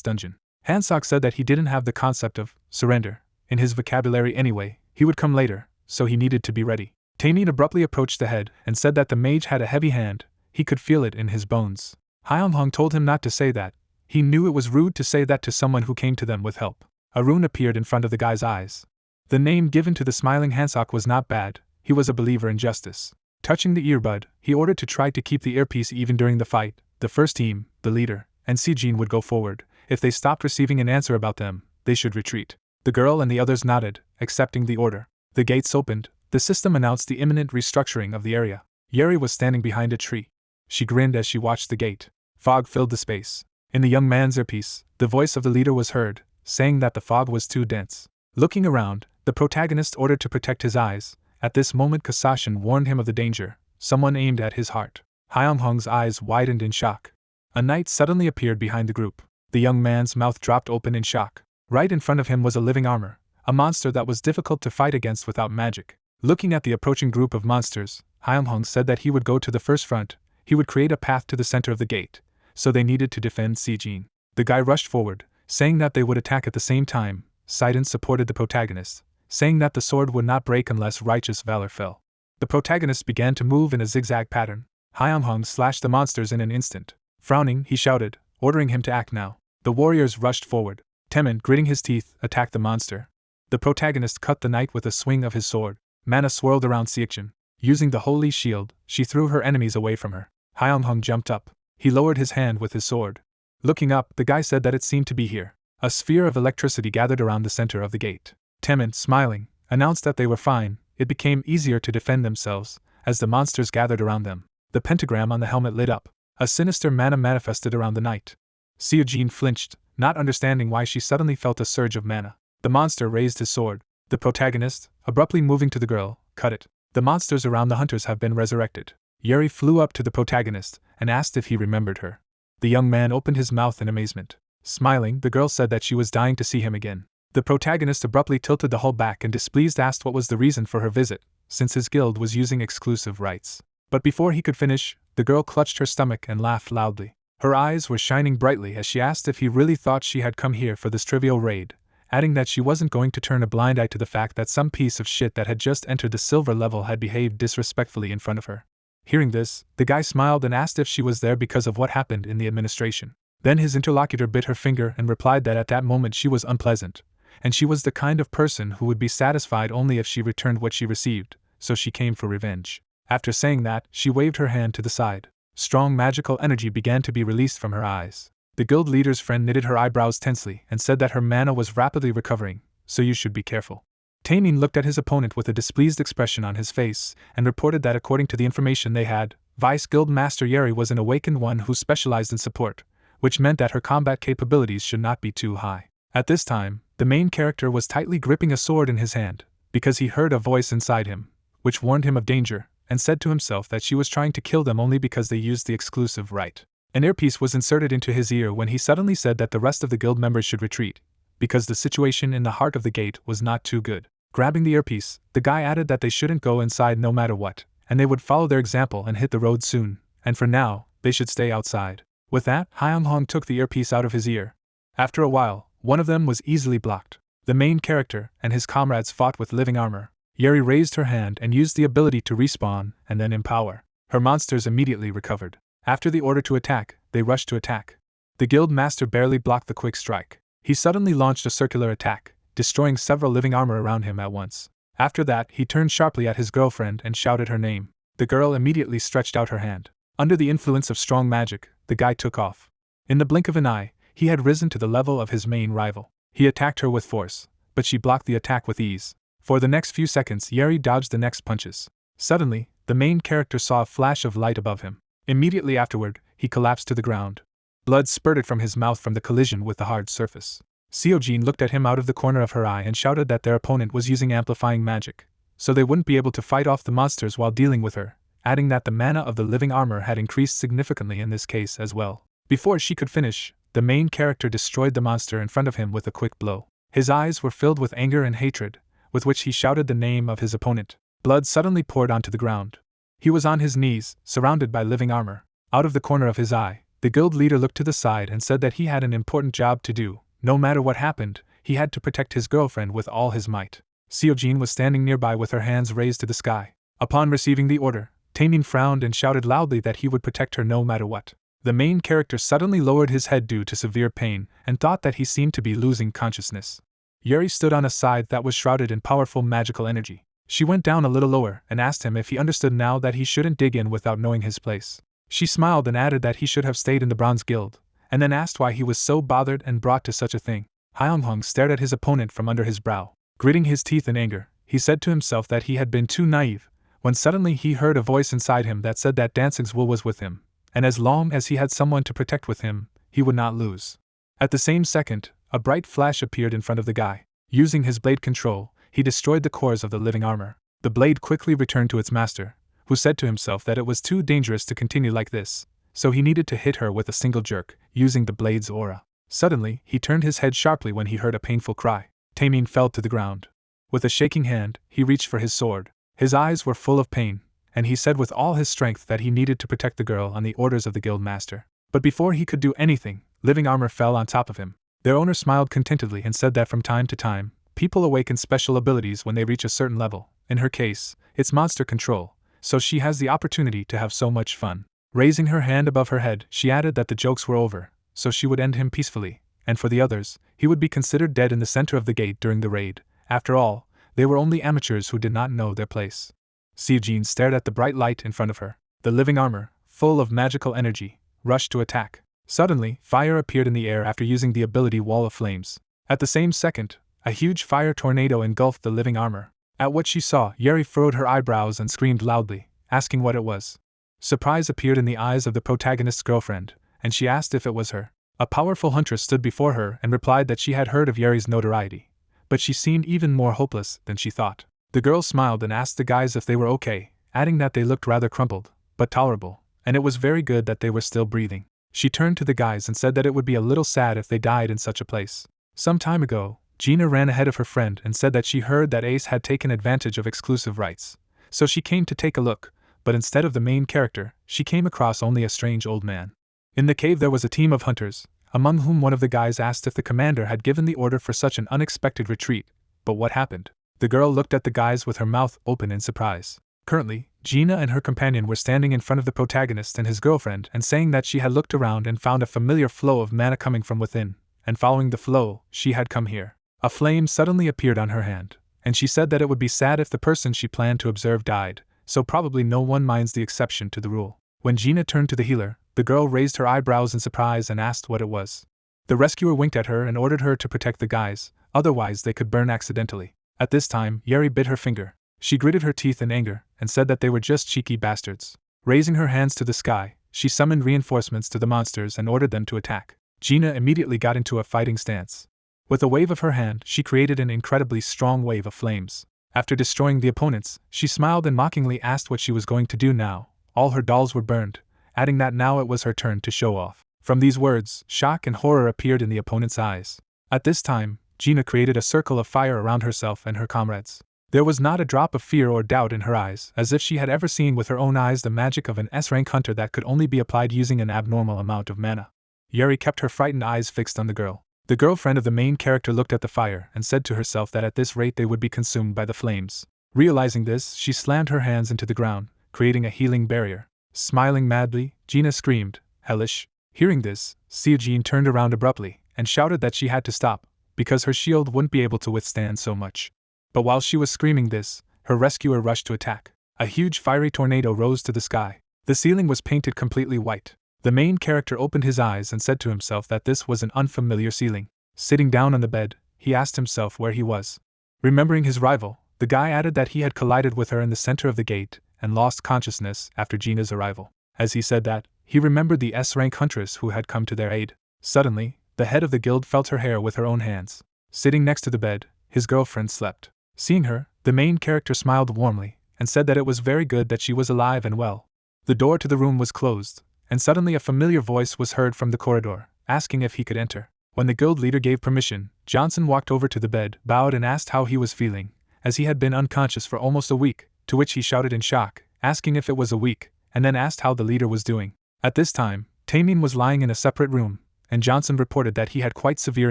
S1: dungeon. Hansok said that he didn't have the concept of surrender in his vocabulary anyway, he would come later, so he needed to be ready. Taemin abruptly approached the head and said that the mage had a heavy hand, he could feel it in his bones. Hyunhong told him not to say that. He knew it was rude to say that to someone who came to them with help. A rune appeared in front of the guy's eyes. The name given to the smiling Hansok was not bad, he was a believer in justice. Touching the earbud, he ordered to try to keep the earpiece even during the fight. The first team, the leader, and Sijin would go forward. If they stopped receiving an answer about them, they should retreat. The girl and the others nodded, accepting the order. The gates opened. The system announced the imminent restructuring of the area. Yeri was standing behind a tree. She grinned as she watched the gate. Fog filled the space. In the young man's earpiece, the voice of the leader was heard, saying that the fog was too dense. Looking around, the protagonist ordered to protect his eyes. At this moment Kasashin warned him of the danger. Someone aimed at his heart. Hyunhong's eyes widened in shock. A knight suddenly appeared behind the group. The young man's mouth dropped open in shock. Right in front of him was a living armor, a monster that was difficult to fight against without magic. Looking at the approaching group of monsters, Hyunhong said that he would go to the first front. He would create a path to the center of the gate, so they needed to defend Sijin. The guy rushed forward, saying that they would attack at the same time. Sidon supported the protagonist, saying that the sword would not break unless righteous valor fell. The protagonist began to move in a zigzag pattern. Hyunhong slashed the monsters in an instant. Frowning, he shouted, ordering him to act now. The warriors rushed forward. Temin, gritting his teeth, attacked the monster. The protagonist cut the knight with a swing of his sword. Mana swirled around Siekjin. Using the holy shield, she threw her enemies away from her. Hyunhong jumped up. He lowered his hand with his sword. Looking up, the guy said that it seemed to be here. A sphere of electricity gathered around the center of the gate. Temin, smiling, announced that they were fine. It became easier to defend themselves, as the monsters gathered around them. The pentagram on the helmet lit up. A sinister mana manifested around the knight. Siekjin flinched, not understanding why she suddenly felt a surge of mana. The monster raised his sword. The protagonist, abruptly moving to the girl, cut it. The monsters around the hunters have been resurrected. Yuri flew up to the protagonist and asked if he remembered her. The young man opened his mouth in amazement. Smiling, the girl said that she was dying to see him again. The protagonist abruptly tilted the hull back and displeased asked what was the reason for her visit, since his guild was using exclusive rights. But before he could finish, the girl clutched her stomach and laughed loudly. Her eyes were shining brightly as she asked if he really thought she had come here for this trivial raid, adding that she wasn't going to turn a blind eye to the fact that some piece of shit that had just entered the silver level had behaved disrespectfully in front of her. Hearing this, the guy smiled and asked if she was there because of what happened in the administration. Then his interlocutor bit her finger and replied that at that moment she was unpleasant, and she was the kind of person who would be satisfied only if she returned what she received, so she came for revenge. After saying that, she waved her hand to the side. Strong magical energy began to be released from her eyes. The guild leader's friend knitted her eyebrows tensely and said that her mana was rapidly recovering, so you should be careful. Taemin looked at his opponent with a displeased expression on his face and reported that according to the information they had, Vice Guild Master Yeri was an awakened one who specialized in support, which meant that her combat capabilities should not be too high. At this time, the main character was tightly gripping a sword in his hand, because he heard a voice inside him, which warned him of danger, and said to himself that she was trying to kill them only because they used the exclusive right. An earpiece was inserted into his ear when he suddenly said that the rest of the guild members should retreat, because the situation in the heart of the gate was not too good. Grabbing the earpiece, the guy added that they shouldn't go inside no matter what, and they would follow their example and hit the road soon, and for now, they should stay outside. With that, Hyung-hong took the earpiece out of his ear. After a while, one of them was easily blocked. The main character and his comrades fought with living armor. Yeri raised her hand and used the ability to respawn and then empower. Her monsters immediately recovered. After the order to attack, they rushed to attack. The guild master barely blocked the quick strike. He suddenly launched a circular attack, destroying several living armor around him at once. After that, he turned sharply at his girlfriend and shouted her name. The girl immediately stretched out her hand. Under the influence of strong magic, the guy took off. In the blink of an eye, he had risen to the level of his main rival. He attacked her with force, but she blocked the attack with ease. For the next few seconds, Yeri dodged the next punches. Suddenly, the main character saw a flash of light above him. Immediately afterward, he collapsed to the ground. Blood spurted from his mouth from the collision with the hard surface. Seojin looked at him out of the corner of her eye and shouted that their opponent was using amplifying magic, so they wouldn't be able to fight off the monsters while dealing with her, adding that the mana of the living armor had increased significantly in this case as well. Before she could finish, the main character destroyed the monster in front of him with a quick blow. His eyes were filled with anger and hatred, with which he shouted the name of his opponent. Blood suddenly poured onto the ground. He was on his knees, surrounded by living armor. Out of the corner of his eye, the guild leader looked to the side and said that he had an important job to do. No matter what happened, he had to protect his girlfriend with all his might. Seojin was standing nearby with her hands raised to the sky. Upon receiving the order, Taemin frowned and shouted loudly that he would protect her no matter what. The main character suddenly lowered his head due to severe pain and thought that he seemed to be losing consciousness. Yuri stood on a side that was shrouded in powerful magical energy. She went down a little lower and asked him if he understood now that he shouldn't dig in without knowing his place. She smiled and added that he should have stayed in the Bronze Guild, and then asked why he was so bothered and brought to such a thing. Hyung-hong stared at his opponent from under his brow. Gritting his teeth in anger, he said to himself that he had been too naive, when suddenly he heard a voice inside him that said that Dancing's will was with him, and as long as he had someone to protect with him, he would not lose. At the same second, a bright flash appeared in front of the guy. Using his blade control, he destroyed the cores of the living armor. The blade quickly returned to its master, who said to himself that it was too dangerous to continue like this, so he needed to hit her with a single jerk, using the blade's aura. Suddenly, he turned his head sharply when he heard a painful cry. Taemin fell to the ground. With a shaking hand, he reached for his sword. His eyes were full of pain, and he said with all his strength that he needed to protect the girl on the orders of the guild master. But before he could do anything, living armor fell on top of him. Their owner smiled contentedly and said that from time to time, people awaken special abilities when they reach a certain level. In her case, it's monster control, so she has the opportunity to have so much fun. Raising her hand above her head, she added that the jokes were over, so she would end him peacefully, and for the others, he would be considered dead in the center of the gate during the raid. After all, they were only amateurs who did not know their place. Seojin stared at the bright light in front of her. The living armor, full of magical energy, rushed to attack. Suddenly, fire appeared in the air after using the ability Wall of Flames. At the same second, a huge fire tornado engulfed the living armor. At what she saw, Yeri furrowed her eyebrows and screamed loudly, asking what it was. Surprise appeared in the eyes of the protagonist's girlfriend, and she asked if it was her. A powerful huntress stood before her and replied that she had heard of Yeri's notoriety, but she seemed even more hopeless than she thought. The girl smiled and asked the guys if they were okay, adding that they looked rather crumpled, but tolerable, and it was very good that they were still breathing. She turned to the guys and said that it would be a little sad if they died in such a place. Some time ago, Gina ran ahead of her friend and said that she heard that Ace had taken advantage of exclusive rights, so she came to take a look, but instead of the main character, she came across only a strange old man. In the cave there was a team of hunters, among whom one of the guys asked if the commander had given the order for such an unexpected retreat, but what happened? The girl looked at the guys with her mouth open in surprise. Currently, Gina and her companion were standing in front of the protagonist and his girlfriend and saying that she had looked around and found a familiar flow of mana coming from within, and following the flow, she had come here. A flame suddenly appeared on her hand, and she said that it would be sad if the person she planned to observe died, so probably no one minds the exception to the rule. When Gina turned to the healer, the girl raised her eyebrows in surprise and asked what it was. The rescuer winked at her and ordered her to protect the guys, otherwise they could burn accidentally. At this time, Yeri bit her finger. She gritted her teeth in anger and said that they were just cheeky bastards. Raising her hands to the sky, she summoned reinforcements to the monsters and ordered them to attack. Gina immediately got into a fighting stance. With a wave of her hand, she created an incredibly strong wave of flames. After destroying the opponents, she smiled and mockingly asked what she was going to do now. All her dolls were burned, adding that now it was her turn to show off. From these words, shock and horror appeared in the opponent's eyes. At this time, Gina created a circle of fire around herself and her comrades. There was not a drop of fear or doubt in her eyes, as if she had ever seen with her own eyes the magic of an S-rank hunter that could only be applied using an abnormal amount of mana. Yuri kept her frightened eyes fixed on the girl. The girlfriend of the main character looked at the fire and said to herself that at this rate they would be consumed by the flames. Realizing this, she slammed her hands into the ground, creating a healing barrier. Smiling madly, Gina screamed, "Hellish!" Hearing this, Seojin turned around abruptly and shouted that she had to stop, because her shield wouldn't be able to withstand so much. But while she was screaming this, her rescuer rushed to attack. A huge fiery tornado rose to the sky. The ceiling was painted completely white. The main character opened his eyes and said to himself that this was an unfamiliar ceiling. Sitting down on the bed, he asked himself where he was. Remembering his rival, the guy added that he had collided with her in the center of the gate and lost consciousness after Gina's arrival. As he said that, he remembered the S-rank huntress who had come to their aid. Suddenly, the head of the guild felt her hair with her own hands. Sitting next to the bed, his girlfriend slept. Seeing her, the main character smiled warmly and said that it was very good that she was alive and well. The door to the room was closed, and suddenly a familiar voice was heard from the corridor, asking if he could enter. When the guild leader gave permission, Johnson walked over to the bed, bowed and asked how he was feeling, as he had been unconscious for almost a week, to which he shouted in shock, asking if it was a week, and then asked how the leader was doing. At this time, Taemin was lying in a separate room, and Johnson reported that he had quite severe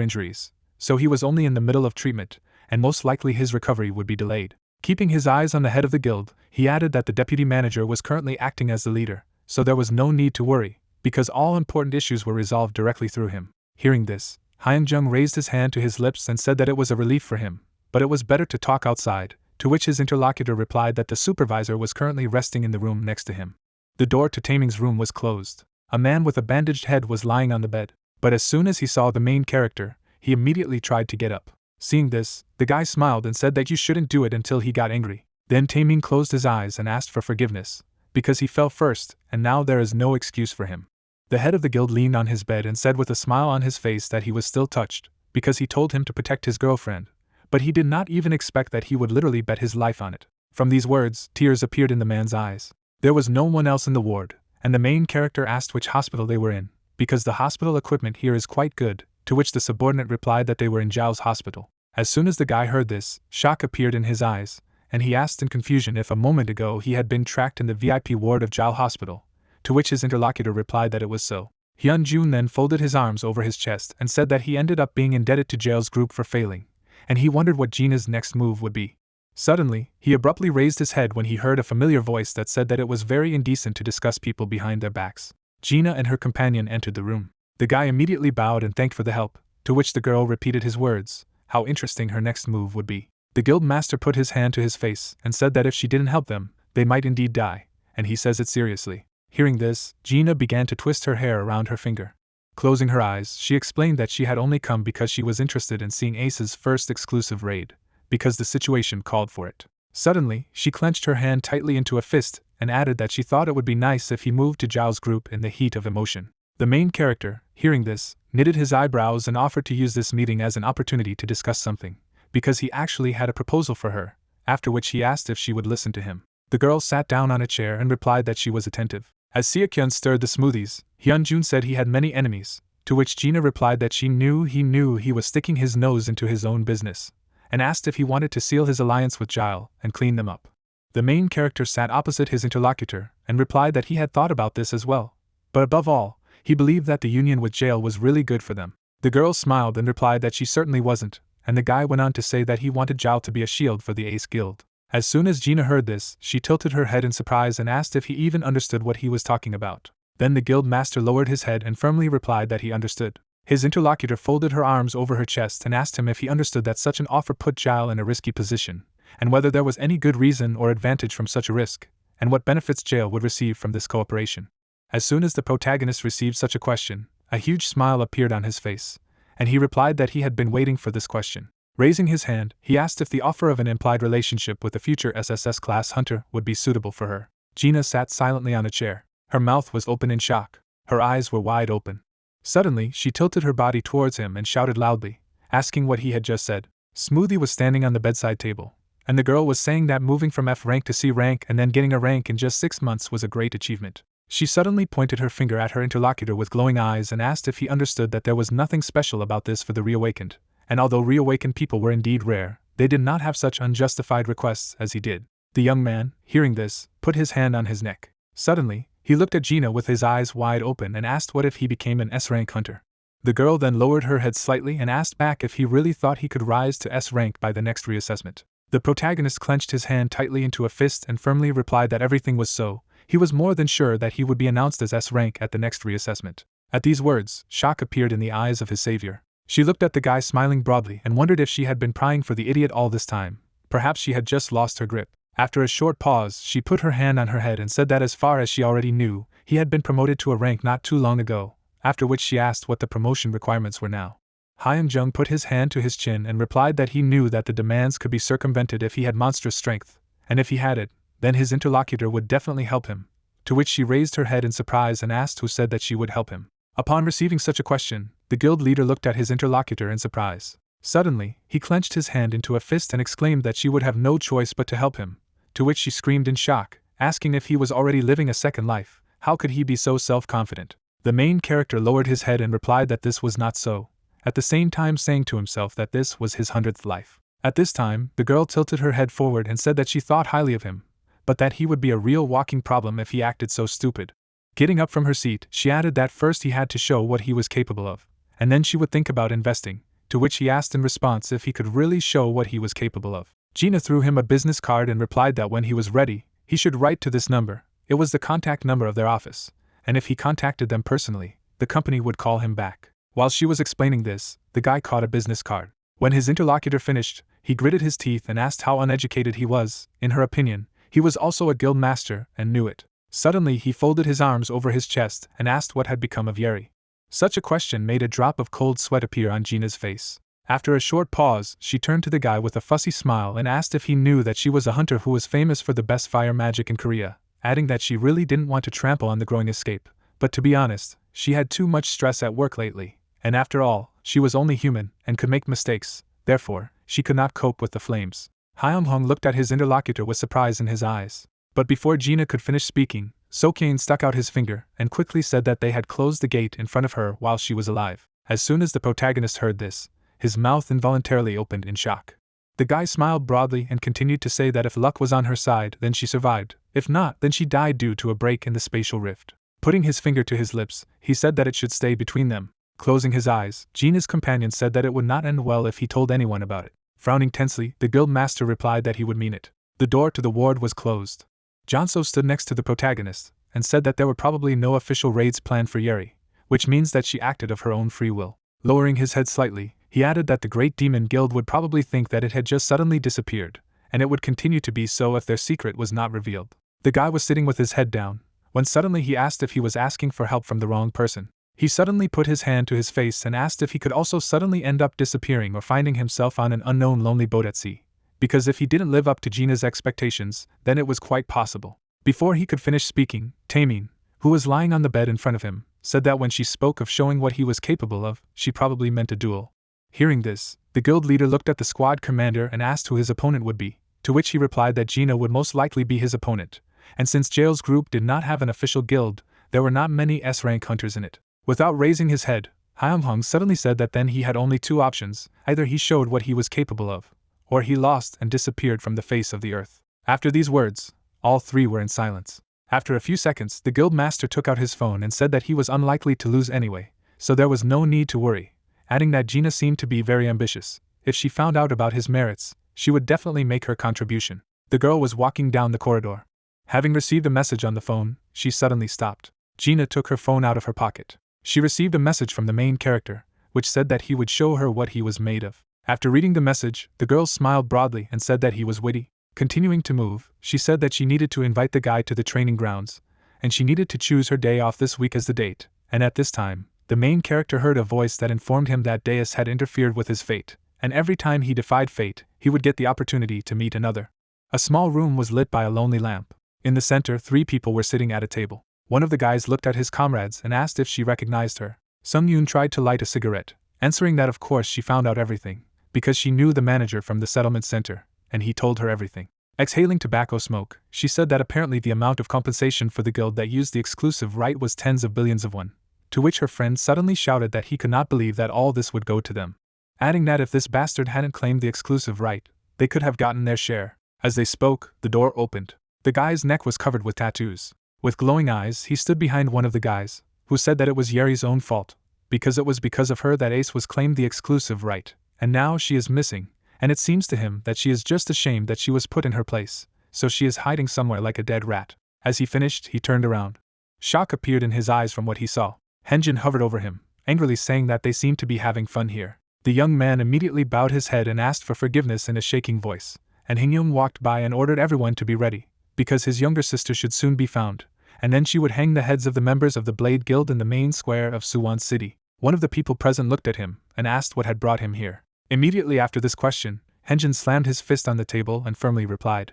S1: injuries, so he was only in the middle of treatment, and most likely his recovery would be delayed. Keeping his eyes on the head of the guild, he added that the deputy manager was currently acting as the leader, so there was no need to worry, because all important issues were resolved directly through him. Hearing this, Hyunjung raised his hand to his lips and said that it was a relief for him, but it was better to talk outside, to which his interlocutor replied that the supervisor was currently resting in the room next to him. The door to Taeming's room was closed. A man with a bandaged head was lying on the bed, but as soon as he saw the main character, he immediately tried to get up. Seeing this, the guy smiled and said that you shouldn't do it until he got angry. Then Taeming closed his eyes and asked for forgiveness, because he fell first, and now there is no excuse for him. The head of the guild leaned on his bed and said with a smile on his face that he was still touched, because he told him to protect his girlfriend, but he did not even expect that he would literally bet his life on it. From these words, tears appeared in the man's eyes. There was no one else in the ward, and the main character asked which hospital they were in, because the hospital equipment here is quite good, to which the subordinate replied that they were in Zhao's hospital. As soon as the guy heard this, shock appeared in his eyes, and he asked in confusion if a moment ago he had been tracked in the VIP ward of Zhao Hospital, to which his interlocutor replied that it was so. Hyunjun then folded his arms over his chest and said that he ended up being indebted to Zhao's group for failing, and he wondered what Gina's next move would be. Suddenly, he abruptly raised his head when he heard a familiar voice that said that it was very indecent to discuss people behind their backs. Gina and her companion entered the room. The guy immediately bowed and thanked for the help, to which the girl repeated his words, how interesting her next move would be. The guild master put his hand to his face and said that if she didn't help them, they might indeed die, and he says it seriously. Hearing this, Gina began to twist her hair around her finger. Closing her eyes, she explained that she had only come because she was interested in seeing Ace's first exclusive raid, because the situation called for it. Suddenly, she clenched her hand tightly into a fist and added that she thought it would be nice if he moved to Zhao's group in the heat of emotion. The main character, hearing this, knitted his eyebrows and offered to use this meeting as an opportunity to discuss something, because he actually had a proposal for her, after which he asked if she would listen to him. The girl sat down on a chair and replied that she was attentive. As Seokyun stirred the smoothies, Hyunjun said he had many enemies, to which Gina replied that she knew he was sticking his nose into his own business, and asked if he wanted to seal his alliance with Zhao and clean them up. The main character sat opposite his interlocutor and replied that he had thought about this as well, but above all, he believed that the union with Zhao was really good for them. The girl smiled and replied that she certainly wasn't, and the guy went on to say that he wanted Zhao to be a shield for the Ace Guild. As soon as Gina heard this, she tilted her head in surprise and asked if he even understood what he was talking about. Then the guild master lowered his head and firmly replied that he understood. His interlocutor folded her arms over her chest and asked him if he understood that such an offer put Zhao in a risky position, and whether there was any good reason or advantage from such a risk, and what benefits Zhao would receive from this cooperation. As soon as the protagonist received such a question, a huge smile appeared on his face, and he replied that he had been waiting for this question. Raising his hand, he asked if the offer of an implied relationship with a future SSS class hunter would be suitable for her. Gina sat silently on a chair. Her mouth was open in shock. Her eyes were wide open. Suddenly, she tilted her body towards him and shouted loudly, asking what he had just said. Smoothie was standing on the bedside table, and the girl was saying that moving from F rank to C rank and then getting a rank in just 6 months was a great achievement. She suddenly pointed her finger at her interlocutor with glowing eyes and asked if he understood that there was nothing special about this for the reawakened, and although reawakened people were indeed rare, they did not have such unjustified requests as he did. The young man, hearing this, put his hand on his neck. Suddenly, he looked at Gina with his eyes wide open and asked what if he became an S-rank hunter. The girl then lowered her head slightly and asked back if he really thought he could rise to S rank by the next reassessment. The protagonist clenched his hand tightly into a fist and firmly replied that everything was so. He was more than sure that he would be announced as S rank at the next reassessment. At these words, shock appeared in the eyes of his savior. She looked at the guy smiling broadly and wondered if she had been prying for the idiot all this time. Perhaps she had just lost her grip. After a short pause, she put her hand on her head and said that as far as she already knew, he had been promoted to a rank not too long ago, after which she asked what the promotion requirements were now. Hyung-jung put his hand to his chin and replied that he knew that the demands could be circumvented if he had monstrous strength, and if he had it, then his interlocutor would definitely help him, to which she raised her head in surprise and asked who said that she would help him. Upon receiving such a question, the guild leader looked at his interlocutor in surprise. Suddenly, he clenched his hand into a fist and exclaimed that she would have no choice but to help him, to which she screamed in shock, asking if he was already living a second life. How could he be so self-confident? The main character lowered his head and replied that this was not so, at the same time saying to himself that this was his 100th life. At this time, the girl tilted her head forward and said that she thought highly of him, but that he would be a real walking problem if he acted so stupid. Getting up from her seat, she added that first he had to show what he was capable of, and then she would think about investing, to which he asked in response if he could really show what he was capable of. Gina threw him a business card and replied that when he was ready, he should write to this number. It was the contact number of their office, and if he contacted them personally, the company would call him back. While she was explaining this, the guy caught a business card. When his interlocutor finished, he gritted his teeth and asked how uneducated he was. In her opinion, he was also a guild master and knew it. Suddenly he folded his arms over his chest and asked what had become of Yeri. Such a question made a drop of cold sweat appear on Gina's face. After a short pause, she turned to the guy with a fussy smile and asked if he knew that she was a hunter who was famous for the best fire magic in Korea, adding that she really didn't want to trample on the growing escape. But to be honest, she had too much stress at work lately, and after all, she was only human and could make mistakes, therefore, she could not cope with the flames. Hyung-hong looked at his interlocutor with surprise in his eyes. But before Gina could finish speaking, So-Kane stuck out his finger and quickly said that they had closed the gate in front of her while she was alive. As soon as the protagonist heard this, his mouth involuntarily opened in shock. The guy smiled broadly and continued to say that if luck was on her side, then she survived. If not, then she died due to a break in the spatial rift. Putting his finger to his lips, he said that it should stay between them. Closing his eyes, Gina's companion said that it would not end well if he told anyone about it. Frowning tensely, the guild master replied that he would mean it. The door to the ward was closed. Janso stood next to the protagonist and said that there were probably no official raids planned for Yeri, which means that she acted of her own free will. Lowering his head slightly, he added that the Great Demon Guild would probably think that it had just suddenly disappeared, and it would continue to be so if their secret was not revealed. The guy was sitting with his head down, when suddenly he asked if he was asking for help from the wrong person. He suddenly put his hand to his face and asked if he could also suddenly end up disappearing or finding himself on an unknown lonely boat at sea. Because if he didn't live up to Gina's expectations, then it was quite possible. Before he could finish speaking, Taemin, who was lying on the bed in front of him, said that when she spoke of showing what he was capable of, she probably meant a duel. Hearing this, the guild leader looked at the squad commander and asked who his opponent would be, to which he replied that Gina would most likely be his opponent, and since Jail's group did not have an official guild, there were not many S-rank hunters in it. Without raising his head, Hyung-hong suddenly said that then he had only two options: either he showed what he was capable of, or he lost and disappeared from the face of the earth. After these words, all three were in silence. After a few seconds, the guild master took out his phone and said that he was unlikely to lose anyway, so there was no need to worry, adding that Gina seemed to be very ambitious. If she found out about his merits, she would definitely make her contribution. The girl was walking down the corridor. Having received a message on the phone, she suddenly stopped. Gina took her phone out of her pocket. She received a message from the main character, which said that he would show her what he was made of. After reading the message, the girl smiled broadly and said that he was witty. Continuing to move, she said that she needed to invite the guy to the training grounds, and she needed to choose her day off this week as the date, and at this time, the main character heard a voice that informed him that Deus had interfered with his fate, and every time he defied fate, he would get the opportunity to meet another. A small room was lit by a lonely lamp. In the center, 3 people were sitting at a table. One of the guys looked at his comrades and asked if she recognized her. Sung-yoon tried to light a cigarette, answering that of course she found out everything, because she knew the manager from the settlement center, and he told her everything. Exhaling tobacco smoke, she said that apparently the amount of compensation for the guild that used the exclusive right was tens of billions of won, to which her friend suddenly shouted that he could not believe that all this would go to them, adding that if this bastard hadn't claimed the exclusive right, they could have gotten their share. As they spoke, the door opened. The guy's neck was covered with tattoos. With glowing eyes, he stood behind one of the guys, who said that it was Yeri's own fault, because it was because of her that Ace was claimed the exclusive right, and now she is missing, and it seems to him that she is just ashamed that she was put in her place, so she is hiding somewhere like a dead rat. As he finished, he turned around. Shock appeared in his eyes from what he saw. Henjin hovered over him, angrily saying that they seemed to be having fun here. The young man immediately bowed his head and asked for forgiveness in a shaking voice, and Hingyun walked by and ordered everyone to be ready, because his younger sister should soon be found, and then she would hang the heads of the members of the Blade Guild in the main square of Suwon City. One of the people present looked at him and asked what had brought him here. Immediately after this question, Henjin slammed his fist on the table and firmly replied,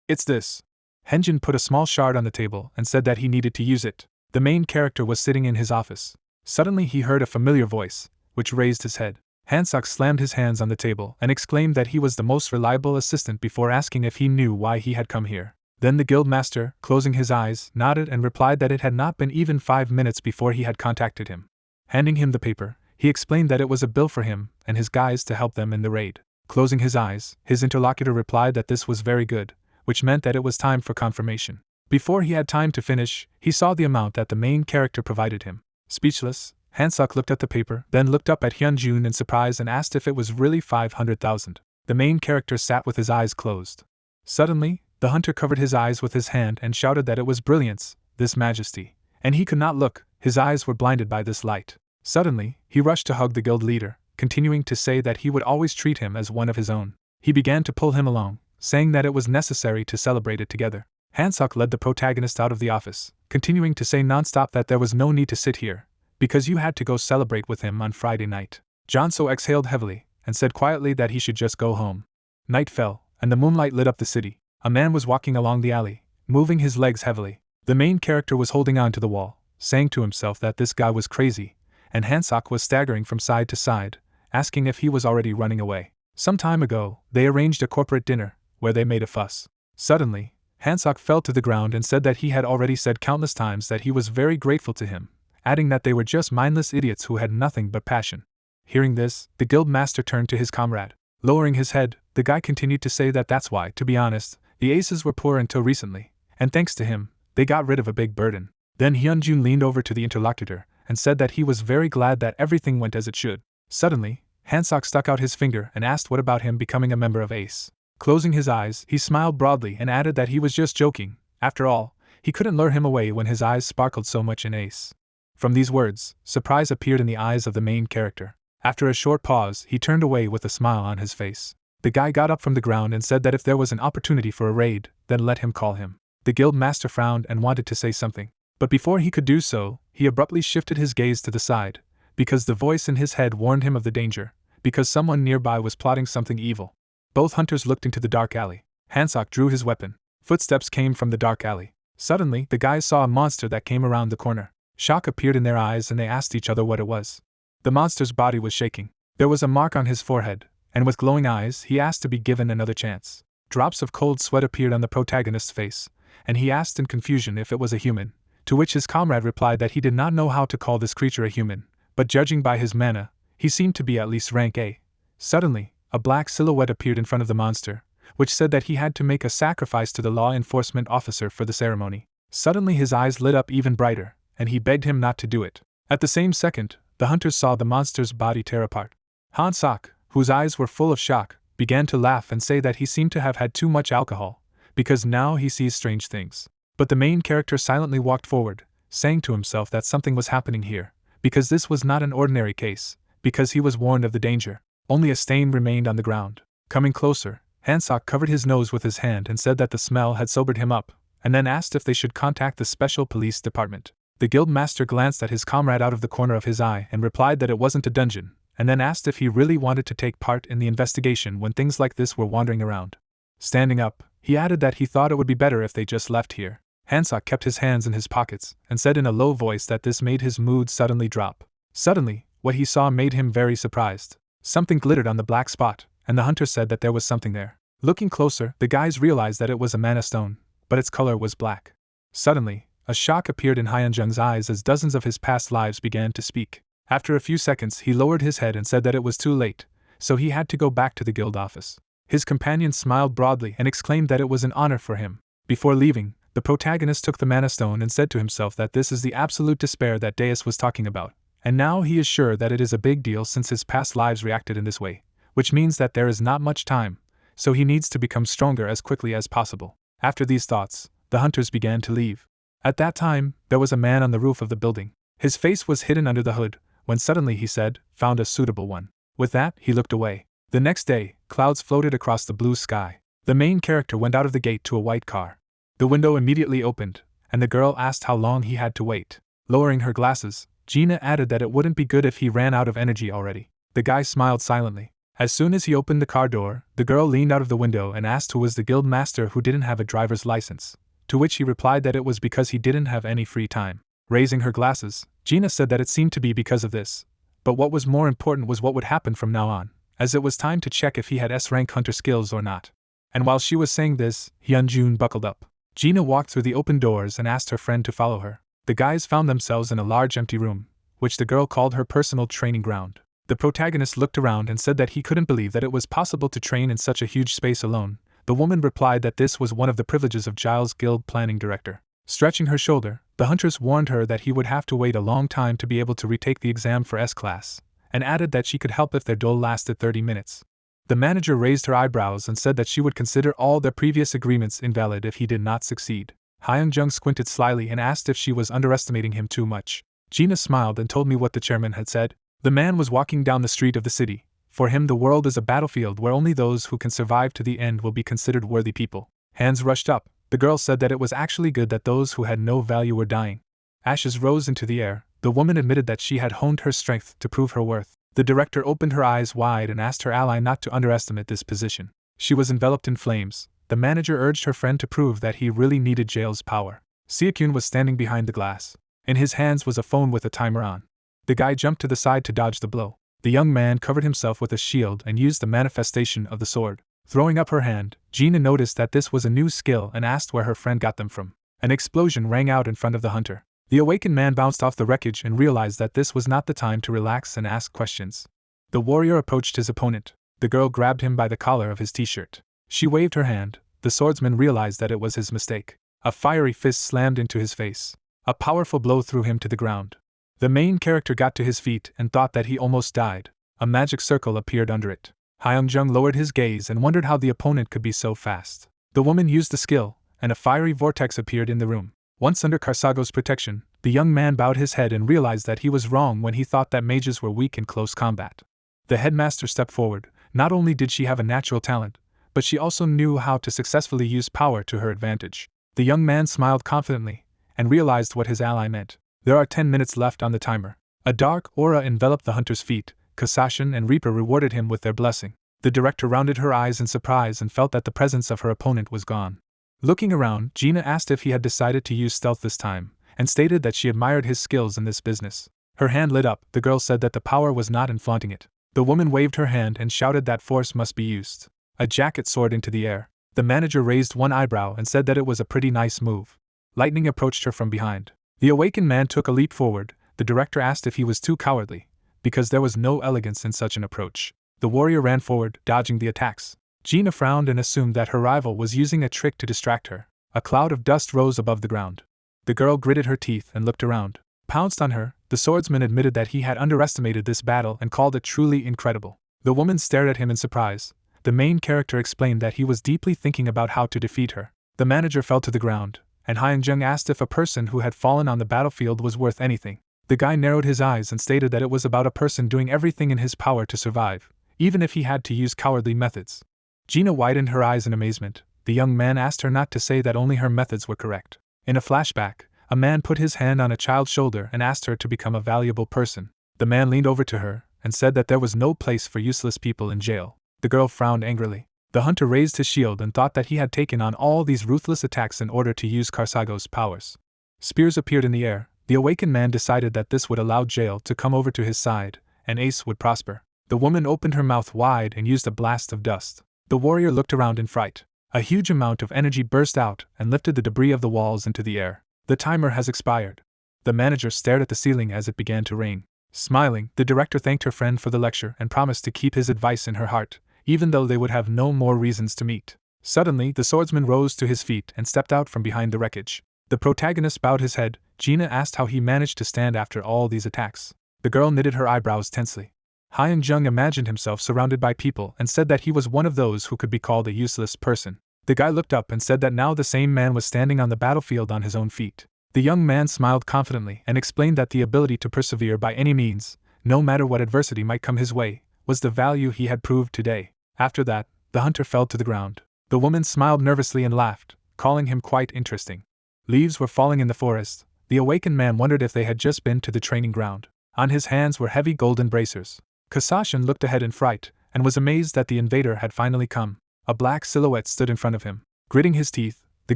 S1: "It's this." Henjin put a small shard on the table and said that he needed to use it. The main character was sitting in his office. Suddenly he heard a familiar voice, which raised his head. Hansok slammed his hands on the table and exclaimed that he was the most reliable assistant before asking if he knew why he had come here. Then the guild master, closing his eyes, nodded and replied that it had not been even 5 minutes before he had contacted him. Handing him the paper, he explained that it was a bill for him and his guys to help them in the raid. Closing his eyes, his interlocutor replied that this was very good, which meant that it was time for confirmation. Before he had time to finish, he saw the amount that the main character provided him. Speechless, Hansok looked at the paper, then looked up at Hyunjun in surprise and asked if it was really 500,000. The main character sat with his eyes closed. Suddenly, the hunter covered his eyes with his hand and shouted that it was brilliance, this majesty, and he could not look, his eyes were blinded by this light. Suddenly, he rushed to hug the guild leader, continuing to say that he would always treat him as one of his own. He began to pull him along, saying that it was necessary to celebrate it together. Hansok led the protagonist out of the office, continuing to say non-stop that there was no need to sit here, because you had to go celebrate with him on Friday night. Jonso exhaled heavily, and said quietly that he should just go home. Night fell, and the moonlight lit up the city. A man was walking along the alley, moving his legs heavily. The main character was holding on to the wall, saying to himself that this guy was crazy, and Hansok was staggering from side to side, asking if he was already running away. Some time ago, they arranged a corporate dinner, where they made a fuss. Suddenly, Hansok fell to the ground and said that he had already said countless times that he was very grateful to him, adding that they were just mindless idiots who had nothing but passion. Hearing this, the guild master turned to his comrade. Lowering his head, the guy continued to say that that's why, to be honest, the aces were poor until recently, and thanks to him, they got rid of a big burden. Then Hyunjun leaned over to the interlocutor and said that he was very glad that everything went as it should. Suddenly, Hansok stuck out his finger and asked what about him becoming a member of Ace. Closing his eyes, he smiled broadly and added that he was just joking. After all, he couldn't lure him away when his eyes sparkled so much in Ace. From these words, surprise appeared in the eyes of the main character. After a short pause, he turned away with a smile on his face. The guy got up from the ground and said that if there was an opportunity for a raid, then let him call him. The guild master frowned and wanted to say something, but before he could do so, he abruptly shifted his gaze to the side, because the voice in his head warned him of the danger, because someone nearby was plotting something evil. Both hunters looked into the dark alley. Hansok drew his weapon. Footsteps came from the dark alley. Suddenly, the guys saw a monster that came around the corner. Shock appeared in their eyes and they asked each other what it was. The monster's body was shaking. There was a mark on his forehead, and with glowing eyes, he asked to be given another chance. Drops of cold sweat appeared on the protagonist's face, and he asked in confusion if it was a human, to which his comrade replied that he did not know how to call this creature a human, but judging by his mana, he seemed to be at least rank A. Suddenly, a black silhouette appeared in front of the monster, which said that he had to make a sacrifice to the law enforcement officer for the ceremony. Suddenly his eyes lit up even brighter, and he begged him not to do it. At the same second, the hunters saw the monster's body tear apart. Hansok, whose eyes were full of shock, began to laugh and say that he seemed to have had too much alcohol, because now he sees strange things. But the main character silently walked forward, saying to himself that something was happening here, because this was not an ordinary case, because he was warned of the danger. Only a stain remained on the ground. Coming closer, Hansok covered his nose with his hand and said that the smell had sobered him up, and then asked if they should contact the special police department. The guild master glanced at his comrade out of the corner of his eye and replied that it wasn't a dungeon, and then asked if he really wanted to take part in the investigation when things like this were wandering around. Standing up, he added that he thought it would be better if they just left here. Hansok kept his hands in his pockets and said in a low voice that this made his mood suddenly drop. Suddenly, what he saw made him very surprised. Something glittered on the black spot, and the hunter said that there was something there. Looking closer, the guys realized that it was a mana stone, but its color was black. Suddenly, a shock appeared in Hyunjung's eyes as dozens of his past lives began to speak. After a few seconds, he lowered his head and said that it was too late, so he had to go back to the guild office. His companion smiled broadly and exclaimed that it was an honor for him. Before leaving, the protagonist took the mana stone and said to himself that this is the absolute despair that Deus was talking about, and now he is sure that it is a big deal since his past lives reacted in this way, which means that there is not much time, so he needs to become stronger as quickly as possible. After these thoughts, the hunters began to leave. At that time, there was a man on the roof of the building. His face was hidden under the hood, when suddenly he said, "Found a suitable one." With that, he looked away. The next day, clouds floated across the blue sky. The main character went out of the gate to a white car. The window immediately opened, and the girl asked how long he had to wait. Lowering her glasses, Gina added that it wouldn't be good if he ran out of energy already. The guy smiled silently. As soon as he opened the car door, the girl leaned out of the window and asked who was the guild master who didn't have a driver's license, to which he replied that it was because he didn't have any free time. Raising her glasses, Gina said that it seemed to be because of this, but what was more important was what would happen from now on, as it was time to check if he had S-rank hunter skills or not. And while she was saying this, Hyunjun buckled up. Gina walked through the open doors and asked her friend to follow her. The guys found themselves in a large empty room, which the girl called her personal training ground. The protagonist looked around and said that he couldn't believe that it was possible to train in such a huge space alone. The woman replied that this was one of the privileges of Giles' guild planning director. Stretching her shoulder, the huntress warned her that he would have to wait a long time to be able to retake the exam for S-class, and added that she could help if their duel lasted 30 minutes. The manager raised her eyebrows and said that she would consider all their previous agreements invalid if he did not succeed. Hyunjung squinted slyly and asked if she was underestimating him too much. Gina smiled and told me what the chairman had said. The man was walking down the street of the city. For him, the world is a battlefield where only those who can survive to the end will be considered worthy people. Hands rushed up. The girl said that it was actually good that those who had no value were dying. Ashes rose into the air. The woman admitted that she had honed her strength to prove her worth. The director opened her eyes wide and asked her ally not to underestimate this position. She was enveloped in flames. The manager urged her friend to prove that he really needed Jail's power. Seokyun was standing behind the glass. In his hands was a phone with a timer on. The guy jumped to the side to dodge the blow. The young man covered himself with a shield and used the manifestation of the sword. Throwing up her hand, Gina noticed that this was a new skill and asked where her friend got them from. An explosion rang out in front of the hunter. The awakened man bounced off the wreckage and realized that this was not the time to relax and ask questions. The warrior approached his opponent. The girl grabbed him by the collar of his t-shirt. She waved her hand. The swordsman realized that it was his mistake. A fiery fist slammed into his face. A powerful blow threw him to the ground. The main character got to his feet and thought that he almost died. A magic circle appeared under it. Hyunjung lowered his gaze and wondered how the opponent could be so fast. The woman used the skill, and a fiery vortex appeared in the room. Once under Karsago's protection, the young man bowed his head and realized that he was wrong when he thought that mages were weak in close combat. The headmaster stepped forward. Not only did she have a natural talent, but she also knew how to successfully use power to her advantage. The young man smiled confidently, and realized what his ally meant. There are 10 minutes left on the timer. A dark aura enveloped the hunter's feet. Kasashin and Reaper rewarded him with their blessing. The director rounded her eyes in surprise and felt that the presence of her opponent was gone. Looking around, Gina asked if he had decided to use stealth this time, and stated that she admired his skills in this business. Her hand lit up. The girl said that the power was not in flaunting it. The woman waved her hand and shouted that force must be used. A jacket soared into the air. The manager raised one eyebrow and said that it was a pretty nice move. Lightning approached her from behind. The awakened man took a leap forward. The director asked if he was too cowardly, because there was no elegance in such an approach. The warrior ran forward, dodging the attacks. Gina frowned and assumed that her rival was using a trick to distract her. A cloud of dust rose above the ground. The girl gritted her teeth and looked around. Pounced on her, the swordsman admitted that he had underestimated this battle and called it truly incredible. The woman stared at him in surprise. The main character explained that he was deeply thinking about how to defeat her. The manager fell to the ground, and Hyunjung asked if a person who had fallen on the battlefield was worth anything. The guy narrowed his eyes and stated that it was about a person doing everything in his power to survive, even if he had to use cowardly methods. Gina widened her eyes in amazement. The young man asked her not to say that only her methods were correct. In a flashback, a man put his hand on a child's shoulder and asked her to become a valuable person. The man leaned over to her and said that there was no place for useless people in jail. The girl frowned angrily. The hunter raised his shield and thought that he had taken on all these ruthless attacks in order to use Karsago's powers. Spears appeared in the air. The awakened man decided that this would allow Jail to come over to his side, and Ace would prosper. The woman opened her mouth wide and used a blast of dust. The warrior looked around in fright. A huge amount of energy burst out and lifted the debris of the walls into the air. The timer has expired. The manager stared at the ceiling as it began to rain. Smiling, the director thanked her friend for the lecture and promised to keep his advice in her heart, even though they would have no more reasons to meet. Suddenly, the swordsman rose to his feet and stepped out from behind the wreckage. The protagonist bowed his head. Gina asked how he managed to stand after all these attacks. The girl knitted her eyebrows tensely. Hyung-jung imagined himself surrounded by people and said that he was one of those who could be called a useless person. The guy looked up and said that now the same man was standing on the battlefield on his own feet. The young man smiled confidently and explained that the ability to persevere by any means, no matter what adversity might come his way, was the value he had proved today. After that, the hunter fell to the ground. The woman smiled nervously and laughed, calling him quite interesting. Leaves were falling in the forest. The awakened man wondered if they had just been to the training ground. On his hands were heavy golden bracers. Kasashin looked ahead in fright, and was amazed that the invader had finally come. A black silhouette stood in front of him. Gritting his teeth, the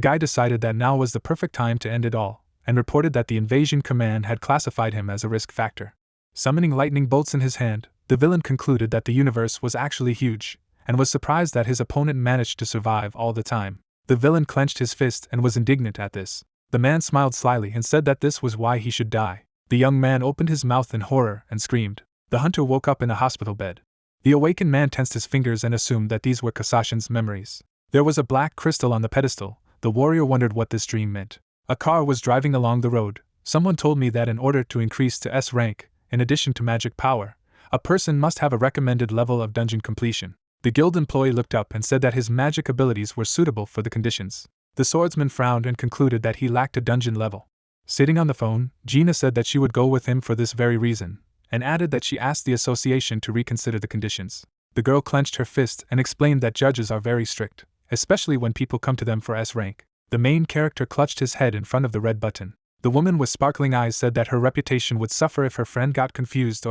S1: guy decided that now was the perfect time to end it all, and reported that the invasion command had classified him as a risk factor. Summoning lightning bolts in his hand, the villain concluded that the universe was actually huge, and was surprised that his opponent managed to survive all the time. The villain clenched his fist and was indignant at this. The man smiled slyly and said that this was why he should die. The young man opened his mouth in horror and screamed. The hunter woke up in a hospital bed. The awakened man tensed his fingers and assumed that these were Kasashin's memories. There was a black crystal on the pedestal. The warrior wondered what this dream meant. A car was driving along the road. Someone told me that in order to increase to S rank, in addition to magic power, a person must have a recommended level of dungeon completion. The guild employee looked up and said that his magic abilities were suitable for the conditions. The swordsman frowned and concluded that he lacked a dungeon level. Sitting on the phone, Gina said that she would go with him for this very reason, and added that she asked the association to reconsider the conditions. The girl clenched her fist and explained that judges are very strict, especially when people come to them for S rank. The main character clutched his head in front of the red button. The woman with sparkling eyes said that her reputation would suffer if her friend got confused.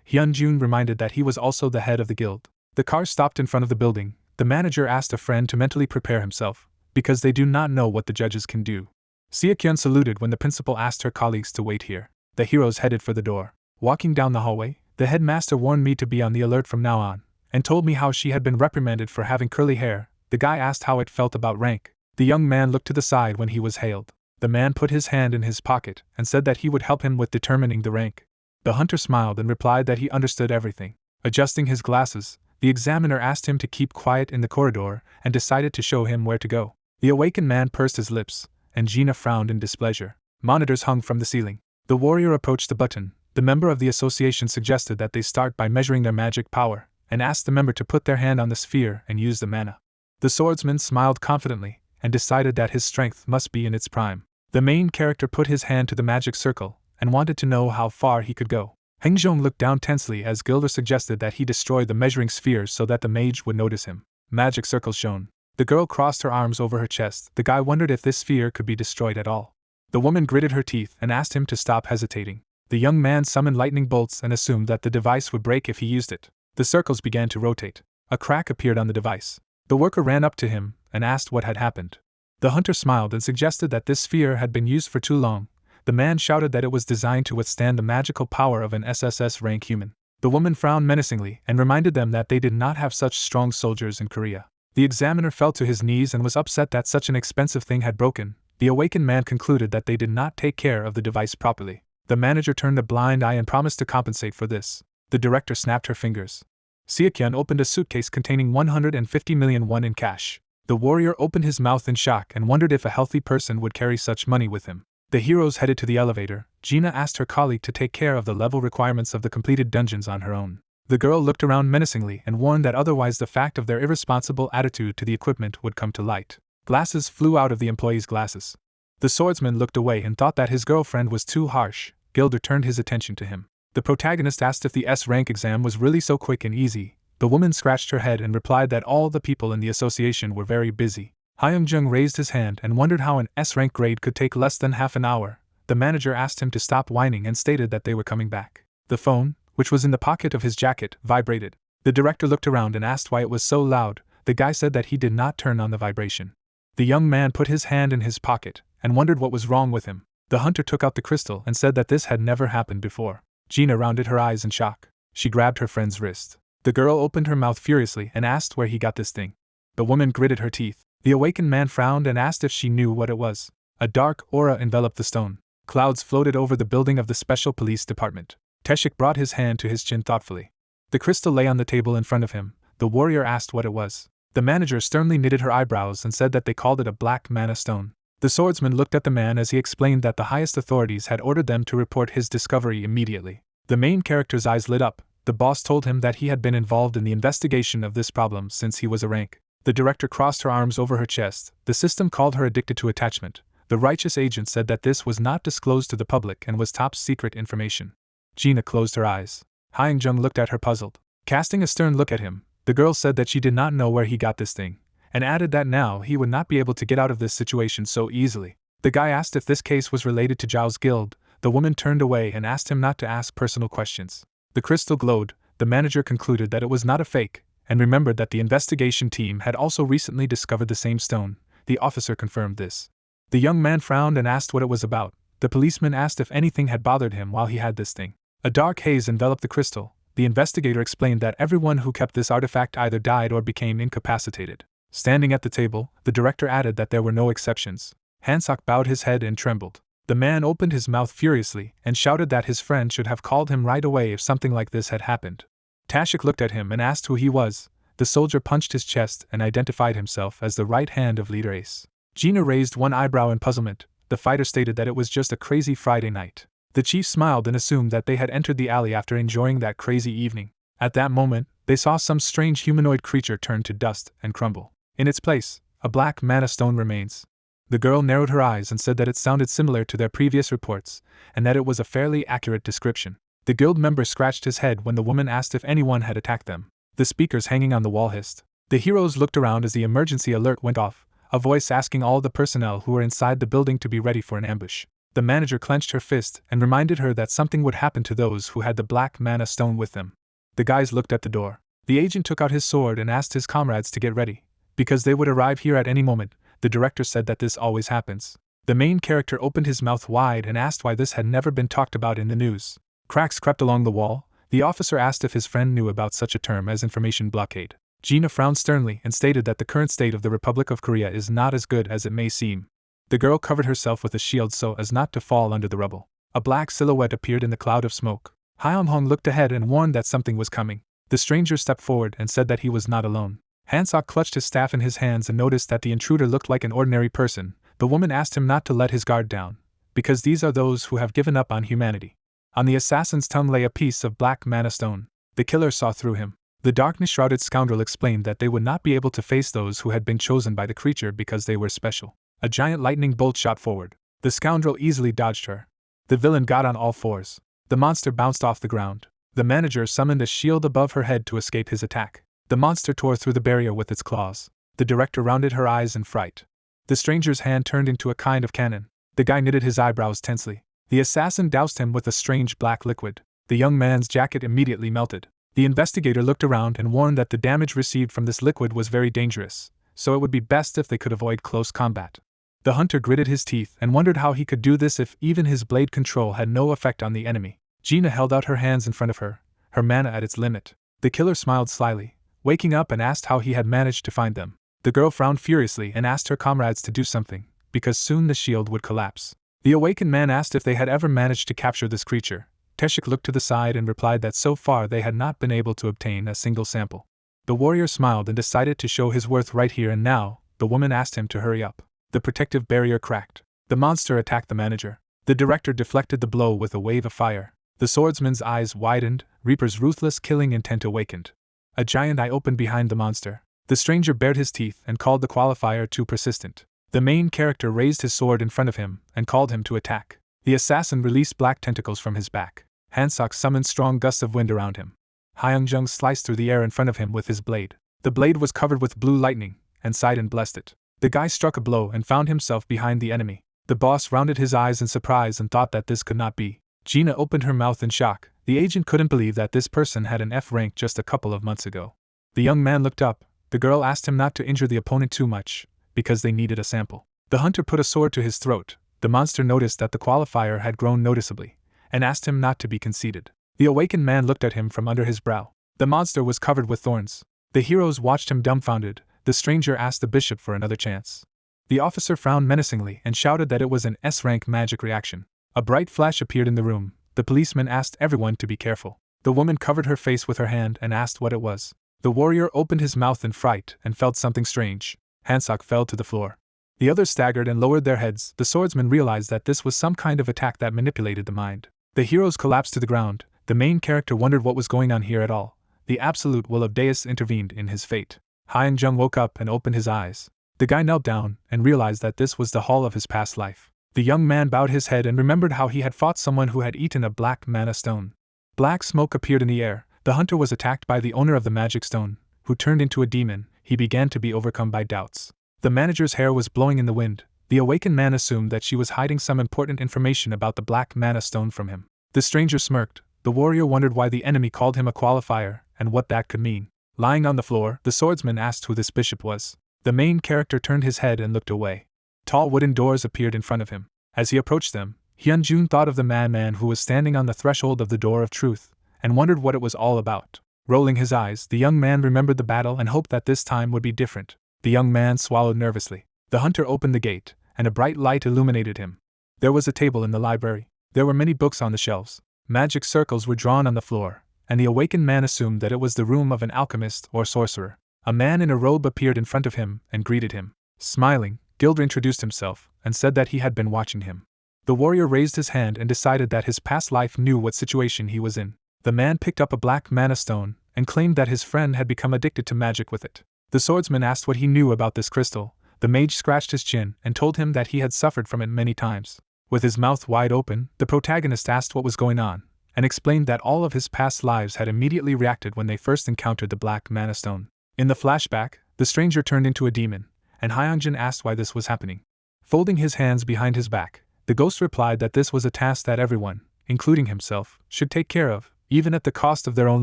S1: Hyun-jun reminded that he was also the head of the guild. The car stopped in front of the building. The manager asked a friend to mentally prepare himself, because they do not know what the judges can do. Sia-kyun saluted when the principal asked her colleagues to wait here. The heroes headed for the door. Walking down the hallway, the headmaster warned me to be on the alert from now on, and told me how she had been reprimanded for having curly hair. The guy asked how it felt about rank. The young man looked to the side when he was hailed. The man put his hand in his pocket and said that he would help him with determining the rank. The hunter smiled and replied that he understood everything. Adjusting his glasses, the examiner asked him to keep quiet in the corridor and decided to show him where to go. The awakened man pursed his lips, and Gina frowned in displeasure. Monitors hung from the ceiling. The warrior approached the button. The member of the association suggested that they start by measuring their magic power, and asked the member to put their hand on the sphere and use the mana. The swordsman smiled confidently, and decided that his strength must be in its prime. The main character put his hand to the magic circle, and wanted to know how far he could go. Hyung-jung looked down tensely as Gilder suggested that he destroy the measuring spheres so that the mage would notice him. Magic circles shone. The girl crossed her arms over her chest. The guy wondered if this sphere could be destroyed at all. The woman gritted her teeth and asked him to stop hesitating. The young man summoned lightning bolts and assumed that the device would break if he used it. The circles began to rotate. A crack appeared on the device. The worker ran up to him and asked what had happened. The hunter smiled and suggested that this sphere had been used for too long. The man shouted that it was designed to withstand the magical power of an SSS rank human. The woman frowned menacingly and reminded them that they did not have such strong soldiers in Korea. The examiner fell to his knees and was upset that such an expensive thing had broken. The awakened man concluded that they did not take care of the device properly. The manager turned a blind eye and promised to compensate for this. The director snapped her fingers. Sia-kyun opened a suitcase containing 150 million won in cash. The warrior opened his mouth in shock and wondered if a healthy person would carry such money with him. The heroes headed to the elevator. Gina asked her colleague to take care of the level requirements of the completed dungeons on her own. The girl looked around menacingly and warned that otherwise the fact of their irresponsible attitude to the equipment would come to light. Glasses flew out of the employee's glasses. The swordsman looked away and thought that his girlfriend was too harsh. Gilder turned his attention to him. The protagonist asked if the S-rank exam was really so quick and easy. The woman scratched her head and replied that all the people in the association were very busy. Hyung-jung raised his hand and wondered how an S-rank grade could take less than half an hour. The manager asked him to stop whining and stated that they were coming back. The phone, which was in the pocket of his jacket, vibrated. The director looked around and asked why it was so loud. The guy said that he did not turn on the vibration. The young man put his hand in his pocket and wondered what was wrong with him. The hunter took out the crystal and said that this had never happened before. Gina rounded her eyes in shock. She grabbed her friend's wrist. The girl opened her mouth furiously and asked where he got this thing. The woman gritted her teeth. The awakened man frowned and asked if she knew what it was. A dark aura enveloped the stone. Clouds floated over the building of the Special Police Department. Teshik brought his hand to his chin thoughtfully. The crystal lay on the table in front of him. The warrior asked what it was. The manager sternly knitted her eyebrows and said that they called it a black mana stone. The swordsman looked at the man as he explained that the highest authorities had ordered them to report his discovery immediately. The main character's eyes lit up. The boss told him that he had been involved in the investigation of this problem since he was a rank. The director crossed her arms over her chest. The system called her addicted to attachment. The righteous agent said that this was not disclosed to the public and was top secret information. Gina closed her eyes. Hyung-jung looked at her puzzled. Casting a stern look at him, the girl said that she did not know where he got this thing, and added that now he would not be able to get out of this situation so easily. The guy asked if this case was related to Zhao's guild. The woman turned away and asked him not to ask personal questions. The crystal glowed. The manager concluded that it was not a fake, and remembered that the investigation team had also recently discovered the same stone. The officer confirmed this. The young man frowned and asked what it was about. The policeman asked if anything had bothered him while he had this thing. A dark haze enveloped the crystal. The investigator explained that everyone who kept this artifact either died or became incapacitated. Standing at the table, the director added that there were no exceptions. Hansok bowed his head and trembled. The man opened his mouth furiously and shouted that his friend should have called him right away if something like this had happened. Tashik looked at him and asked who he was. The soldier punched his chest and identified himself as the right hand of Leader Ace. Gina raised one eyebrow in puzzlement. The fighter stated that it was just a crazy Friday night. The chief smiled and assumed that they had entered the alley after enjoying that crazy evening. At that moment, they saw some strange humanoid creature turn to dust and crumble. In its place, a black mana stone remains. The girl narrowed her eyes and said that it sounded similar to their previous reports, and that it was a fairly accurate description. The guild member scratched his head when the woman asked if anyone had attacked them. The speakers hanging on the wall hissed. The heroes looked around as the emergency alert went off, a voice asking all the personnel who were inside the building to be ready for an ambush. The manager clenched her fist and reminded her that something would happen to those who had the black mana stone with them. The guys looked at the door. The agent took out his sword and asked his comrades to get ready, because they would arrive here at any moment. The director said that this always happens. The main character opened his mouth wide and asked why this had never been talked about in the news. Cracks crept along the wall. The officer asked if his friend knew about such a term as information blockade. Gina frowned sternly and stated that the current state of the Republic of Korea is not as good as it may seem. The girl covered herself with a shield so as not to fall under the rubble. A black silhouette appeared in the cloud of smoke. Hyung-hong looked ahead and warned that something was coming. The stranger stepped forward and said that he was not alone. Hansok clutched his staff in his hands and noticed that the intruder looked like an ordinary person. The woman asked him not to let his guard down, because these are those who have given up on humanity. On the assassin's tongue lay a piece of black mana stone. The killer saw through him. The darkness-shrouded scoundrel explained that they would not be able to face those who had been chosen by the creature because they were special. A giant lightning bolt shot forward. The scoundrel easily dodged her. The villain got on all fours. The monster bounced off the ground. The manager summoned a shield above her head to escape his attack. The monster tore through the barrier with its claws. The director rounded her eyes in fright. The stranger's hand turned into a kind of cannon. The guy knitted his eyebrows tensely. The assassin doused him with a strange black liquid. The young man's jacket immediately melted. The investigator looked around and warned that the damage received from this liquid was very dangerous, so it would be best if they could avoid close combat. The hunter gritted his teeth and wondered how he could do this if even his blade control had no effect on the enemy. Gina held out her hands in front of her, her mana at its limit. The killer smiled slyly, waking up, and asked how he had managed to find them. The girl frowned furiously and asked her comrades to do something, because soon the shield would collapse. The awakened man asked if they had ever managed to capture this creature. Teshik looked to the side and replied that so far they had not been able to obtain a single sample. The warrior smiled and decided to show his worth right here and now. The woman asked him to hurry up. The protective barrier cracked. The monster attacked the manager. The director deflected the blow with a wave of fire. The swordsman's eyes widened. Reaper's ruthless killing intent awakened. A giant eye opened behind the monster. The stranger bared his teeth and called the qualifier too persistent. The main character raised his sword in front of him and called him to attack. The assassin released black tentacles from his back. Hansok summoned strong gusts of wind around him. Hyung-jung sliced through the air in front of him with his blade. The blade was covered with blue lightning, and Sidon blessed it. The guy struck a blow and found himself behind the enemy. The boss rounded his eyes in surprise and thought that this could not be. Gina opened her mouth in shock. The agent couldn't believe that this person had an F rank just a couple of months ago. The young man looked up. The girl asked him not to injure the opponent too much, because they needed a sample. The hunter put a sword to his throat. The monster noticed that the qualifier had grown noticeably, and asked him not to be conceited. The awakened man looked at him from under his brow. The monster was covered with thorns. The heroes watched him dumbfounded. The stranger asked the bishop for another chance. The officer frowned menacingly and shouted that it was an S-rank magic reaction. A bright flash appeared in the room. The policeman asked everyone to be careful. The woman covered her face with her hand and asked what it was. The warrior opened his mouth in fright and felt something strange. Hansak fell to the floor. The others staggered and lowered their heads. The swordsman realized that this was some kind of attack that manipulated the mind. The heroes collapsed to the ground. The main character wondered what was going on here at all. The absolute will of Deus intervened in his fate. Hyun-jung woke up and opened his eyes. The guy knelt down and realized that this was the hall of his past life. The young man bowed his head and remembered how he had fought someone who had eaten a black mana stone. Black smoke appeared in the air. The hunter was attacked by the owner of the magic stone, who turned into a demon. He began to be overcome by doubts. The manager's hair was blowing in the wind. The awakened man assumed that she was hiding some important information about the black mana stone from him. The stranger smirked. The warrior wondered why the enemy called him a qualifier, and what that could mean. Lying on the floor, the swordsman asked who this bishop was. The main character turned his head and looked away. Tall wooden doors appeared in front of him. As he approached them, Hyun-jun thought of the madman who was standing on the threshold of the door of truth, and wondered what it was all about. Rolling his eyes, the young man remembered the battle and hoped that this time would be different. The young man swallowed nervously. The hunter opened the gate, and a bright light illuminated him. There was a table in the library. There were many books on the shelves. Magic circles were drawn on the floor, and the awakened man assumed that it was the room of an alchemist or sorcerer. A man in a robe appeared in front of him and greeted him. Smiling, Gilder introduced himself and said that he had been watching him. The warrior raised his hand and decided that his past life knew what situation he was in. The man picked up a black mana stone and claimed that his friend had become addicted to magic with it. The swordsman asked what he knew about this crystal. The mage scratched his chin and told him that he had suffered from it many times. With his mouth wide open, the protagonist asked what was going on, and explained that all of his past lives had immediately reacted when they first encountered the black mana stone. In the flashback, the stranger turned into a demon, and Hyun-jun asked why this was happening. Folding his hands behind his back, the ghost replied that this was a task that everyone, including himself, should take care of, even at the cost of their own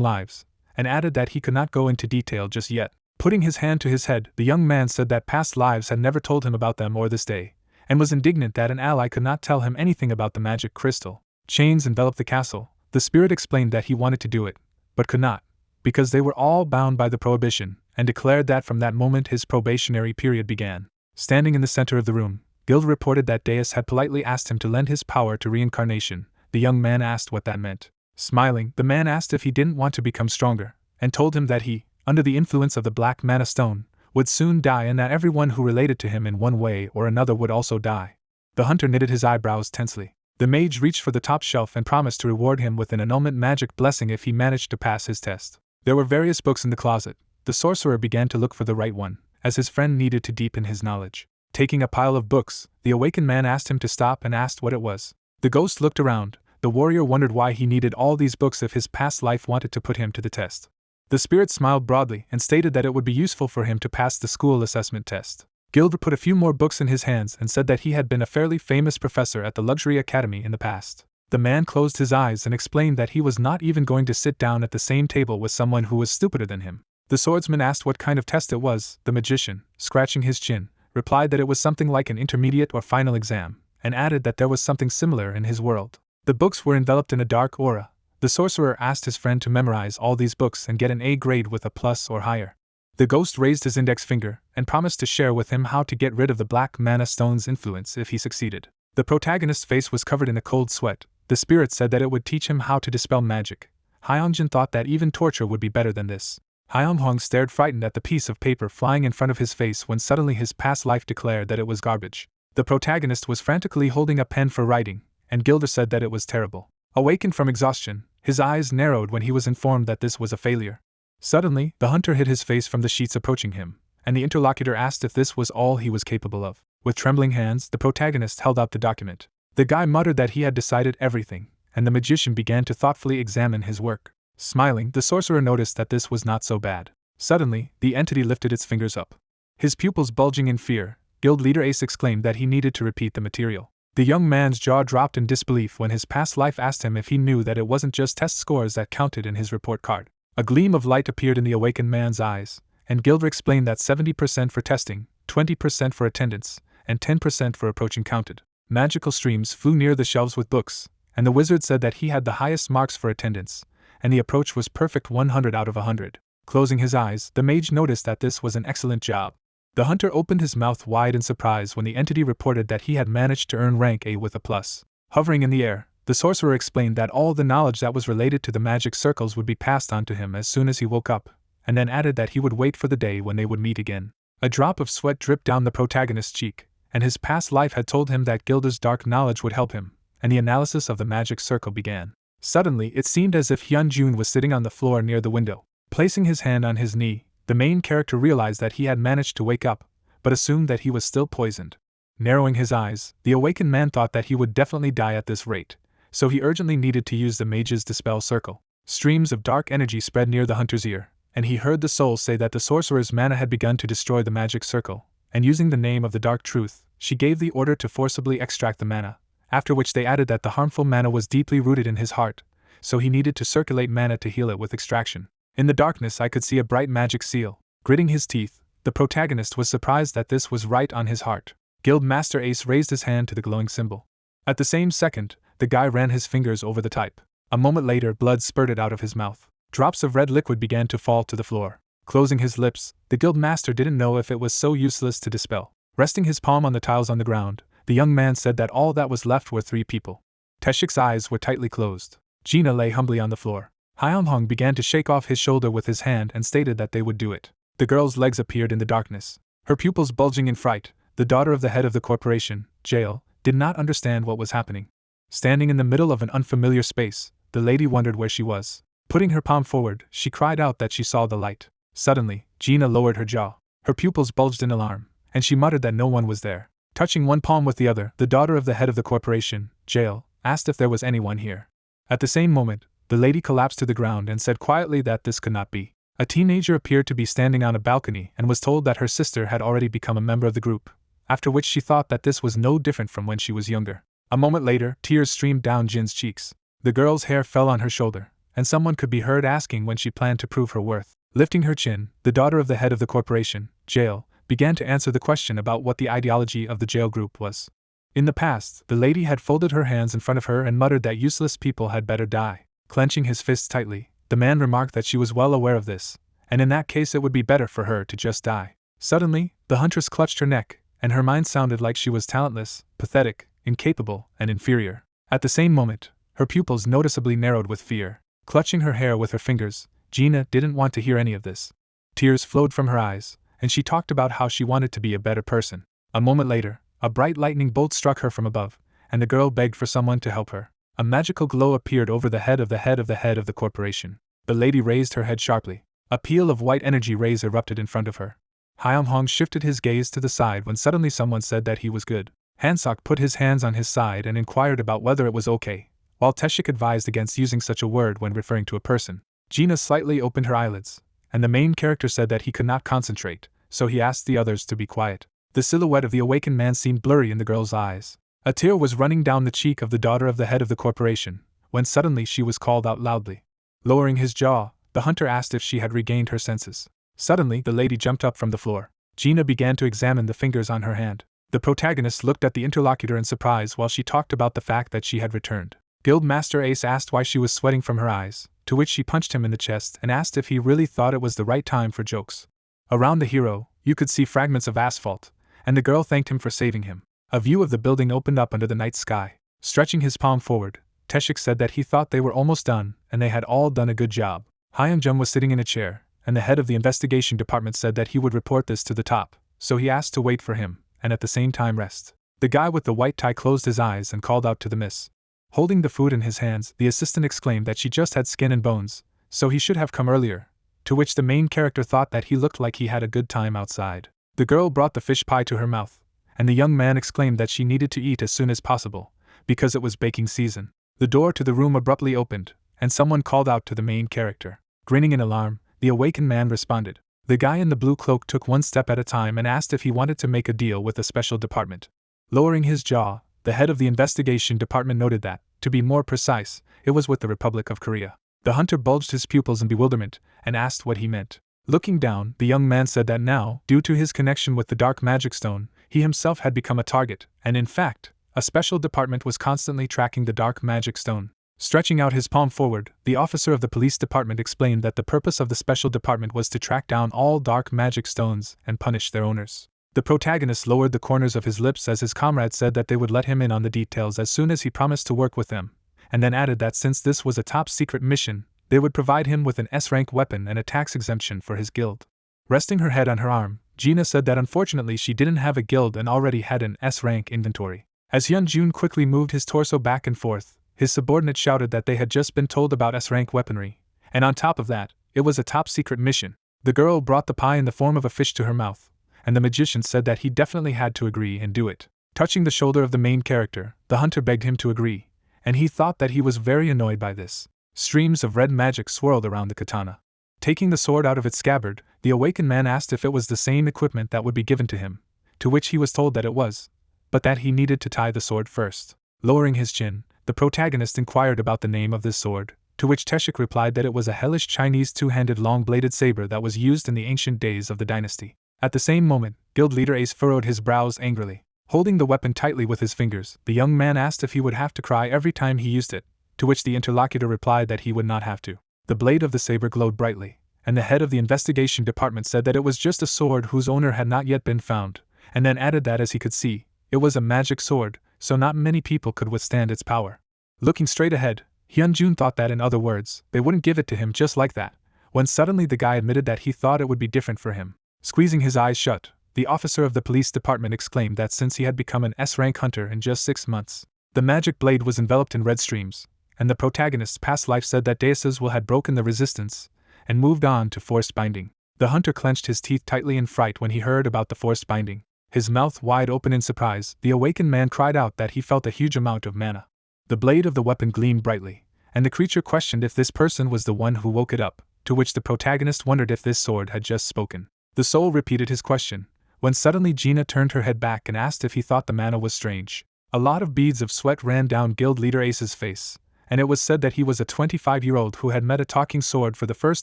S1: lives, and added that he could not go into detail just yet. Putting his hand to his head, the young man said that past lives had never told him about them or this day, and was indignant that an ally could not tell him anything about the magic crystal. Chains enveloped the castle. The spirit explained that he wanted to do it, but could not, because they were all bound by the prohibition, and declared that from that moment his probationary period began. Standing in the center of the room, Gilder reported that Deus had politely asked him to lend his power to reincarnation. The young man asked what that meant. Smiling, the man asked if he didn't want to become stronger, and told him that he, under the influence of the black mana stone, would soon die and that everyone who related to him in one way or another would also die. The hunter knitted his eyebrows tensely. The mage reached for the top shelf and promised to reward him with an annulment magic blessing if he managed to pass his test. There were various books in the closet. The sorcerer began to look for the right one, as his friend needed to deepen his knowledge. Taking a pile of books, the awakened man asked him to stop and asked what it was. The ghost looked around. The warrior wondered why he needed all these books if his past life wanted to put him to the test. The spirit smiled broadly and stated that it would be useful for him to pass the school assessment test. Gilder put a few more books in his hands and said that he had been a fairly famous professor at the luxury academy in the past. The man closed his eyes and explained that he was not even going to sit down at the same table with someone who was stupider than him. The swordsman asked what kind of test it was. The magician, scratching his chin, replied that it was something like an intermediate or final exam, and added that there was something similar in his world. The books were enveloped in a dark aura. The sorcerer asked his friend to memorize all these books and get an A grade with a plus or higher. The ghost raised his index finger and promised to share with him how to get rid of the black mana stone's influence if he succeeded. The protagonist's face was covered in a cold sweat. The spirit said that it would teach him how to dispel magic. Hyun-jun thought that even torture would be better than this. Hyun-hwang stared frightened at the piece of paper flying in front of his face when suddenly his past life declared that it was garbage. The protagonist was frantically holding a pen for writing, and Gilder said that it was terrible. Awakened from exhaustion, his eyes narrowed when he was informed that this was a failure. Suddenly, the hunter hid his face from the sheets approaching him, and the interlocutor asked if this was all he was capable of. With trembling hands, the protagonist held out the document. The guy muttered that he had decided everything, and the magician began to thoughtfully examine his work. Smiling, the sorcerer noticed that this was not so bad. Suddenly, the entity lifted its fingers up. His pupils bulging in fear, guild leader Ace exclaimed that he needed to repeat the material. The young man's jaw dropped in disbelief when his past life asked him if he knew that it wasn't just test scores that counted in his report card. A gleam of light appeared in the awakened man's eyes, and Gilder explained that 70% for testing, 20% for attendance, and 10% for approaching counted. Magical streams flew near the shelves with books, and the wizard said that he had the highest marks for attendance, and the approach was perfect 100 out of 100. Closing his eyes, the mage noticed that this was an excellent job. The hunter opened his mouth wide in surprise when the entity reported that he had managed to earn rank A with a plus. Hovering in the air, the sorcerer explained that all the knowledge that was related to the magic circles would be passed on to him as soon as he woke up, and then added that he would wait for the day when they would meet again. A drop of sweat dripped down the protagonist's cheek, and his past life had told him that Gilda's dark knowledge would help him, and the analysis of the magic circle began. Suddenly, it seemed as if Hyun-jun was sitting on the floor near the window. Placing his hand on his knee, the main character realized that he had managed to wake up, but assumed that he was still poisoned. Narrowing his eyes, the awakened man thought that he would definitely die at this rate, so he urgently needed to use the mage's dispel circle. Streams of dark energy spread near the hunter's ear, and he heard the soul say that the sorcerer's mana had begun to destroy the magic circle, and using the name of the Dark Truth, she gave the order to forcibly extract the mana, after which they added that the harmful mana was deeply rooted in his heart, so he needed to circulate mana to heal it with extraction. In the darkness I could see a bright magic seal. Gritting his teeth, the protagonist was surprised that this was right on his heart. Guild Master Ace raised his hand to the glowing symbol. At the same second, the guy ran his fingers over the type. A moment later, blood spurted out of his mouth. Drops of red liquid began to fall to the floor. Closing his lips, the guild master didn't know if it was so useless to dispel. Resting his palm on the tiles on the ground, the young man said that all that was left were 3 people. Teshik's eyes were tightly closed. Gina lay humbly on the floor. Hyun-hong began to shake off his shoulder with his hand and stated that they would do it. The girl's legs appeared in the darkness, her pupils bulging in fright. The daughter of the head of the corporation, Jail, did not understand what was happening. Standing in the middle of an unfamiliar space, the lady wondered where she was. Putting her palm forward, she cried out that she saw the light. Suddenly, Gina lowered her jaw. Her pupils bulged in alarm, and she muttered that no one was there. Touching one palm with the other, the daughter of the head of the corporation, Jail, asked if there was anyone here. At the same moment, the lady collapsed to the ground and said quietly that this could not be. A teenager appeared to be standing on a balcony and was told that her sister had already become a member of the group, after which she thought that this was no different from when she was younger. A moment later, tears streamed down Jin's cheeks. The girl's hair fell on her shoulder, and someone could be heard asking when she planned to prove her worth. Lifting her chin, the daughter of the head of the corporation, Jail, began to answer the question about what the ideology of the Jail group was. In the past, the lady had folded her hands in front of her and muttered that useless people had better die. Clenching his fists tightly, the man remarked that she was well aware of this, and in that case it would be better for her to just die. Suddenly, the huntress clutched her neck, and her mind sounded like she was talentless, pathetic, incapable, and inferior. At the same moment, her pupils noticeably narrowed with fear. Clutching her hair with her fingers, Gina didn't want to hear any of this. Tears flowed from her eyes, and she talked about how she wanted to be a better person. A moment later, a bright lightning bolt struck her from above, and the girl begged for someone to help her. A magical glow appeared over the head of the head of the head of the corporation. The lady raised her head sharply. A peal of white energy rays erupted in front of her. Hyun-hong shifted his gaze to the side when suddenly someone said that he was good. Hansok put his hands on his side and inquired about whether it was okay, while Teshik advised against using such a word when referring to a person. Gina slightly opened her eyelids, and the main character said that he could not concentrate, so he asked the others to be quiet. The silhouette of the awakened man seemed blurry in the girl's eyes. A tear was running down the cheek of the daughter of the head of the corporation, when suddenly she was called out loudly. Lowering his jaw, the hunter asked if she had regained her senses. Suddenly, the lady jumped up from the floor. Gina began to examine the fingers on her hand. The protagonist looked at the interlocutor in surprise while she talked about the fact that she had returned. Guild Master Ace asked why she was sweating from her eyes, to which she punched him in the chest and asked if he really thought it was the right time for jokes. Around the hero, you could see fragments of asphalt, and the girl thanked him for saving him. A view of the building opened up under the night sky. Stretching his palm forward, Teshik said that he thought they were almost done, and they had all done a good job. Hyun-jung was sitting in a chair, and the head of the investigation department said that he would report this to the top, so he asked to wait for him, and at the same time rest. The guy with the white tie closed his eyes and called out to the miss. Holding the food in his hands, the assistant exclaimed that she just had skin and bones, so he should have come earlier, to which the main character thought that he looked like he had a good time outside. The girl brought the fish pie to her mouth, and the young man exclaimed that she needed to eat as soon as possible, because it was baking season. The door to the room abruptly opened, and someone called out to the main character. Grinning in alarm, the awakened man responded. The guy in the blue cloak took one step at a time and asked if he wanted to make a deal with a special department. Lowering his jaw, the head of the investigation department noted that, to be more precise, it was with the Republic of Korea. The hunter bulged his pupils in bewilderment and asked what he meant. Looking down, the young man said that now, due to his connection with the dark magic stone, he himself had become a target, and in fact, a special department was constantly tracking the dark magic stone. Stretching out his palm forward, the officer of the police department explained that the purpose of the special department was to track down all dark magic stones and punish their owners. The protagonist lowered the corners of his lips as his comrade said that they would let him in on the details as soon as he promised to work with them, and then added that since this was a top-secret mission, they would provide him with an S-rank weapon and a tax exemption for his guild. Resting her head on her arm, Gina said that unfortunately she didn't have a guild and already had an S-rank inventory. As Hyunjun quickly moved his torso back and forth, his subordinate shouted that they had just been told about S-rank weaponry, and on top of that, it was a top-secret mission. The girl brought the pie in the form of a fish to her mouth, and the magician said that he definitely had to agree and do it. Touching the shoulder of the main character, the hunter begged him to agree, and he thought that he was very annoyed by this. Streams of red magic swirled around the katana. Taking the sword out of its scabbard, the awakened man asked if it was the same equipment that would be given to him, to which he was told that it was, but that he needed to tie the sword first. Lowering his chin, the protagonist inquired about the name of this sword, to which Teshik replied that it was a hellish Chinese two-handed long-bladed saber that was used in the ancient days of the dynasty. At the same moment, guild leader Ace furrowed his brows angrily. Holding the weapon tightly with his fingers, the young man asked if he would have to cry every time he used it, to which the interlocutor replied that he would not have to. The blade of the saber glowed brightly, and the head of the investigation department said that it was just a sword whose owner had not yet been found, and then added that as he could see, it was a magic sword, so not many people could withstand its power. Looking straight ahead, Hyunjun thought that in other words, they wouldn't give it to him just like that, when suddenly the guy admitted that he thought it would be different for him. Squeezing his eyes shut, the officer of the police department exclaimed that since he had become an S-rank hunter in just 6 months, the magic blade was enveloped in red streams, and the protagonist's past life said that Deus's will had broken the resistance, and moved on to forced binding. The hunter clenched his teeth tightly in fright when he heard about the forced binding. His mouth wide open in surprise, the awakened man cried out that he felt a huge amount of mana. The blade of the weapon gleamed brightly, and the creature questioned if this person was the one who woke it up, to which the protagonist wondered if this sword had just spoken. The soul repeated his question, when suddenly Gina turned her head back and asked if he thought the mana was strange. A lot of beads of sweat ran down guild leader Ace's face, and it was said that he was a 25-year-old who had met a talking sword for the first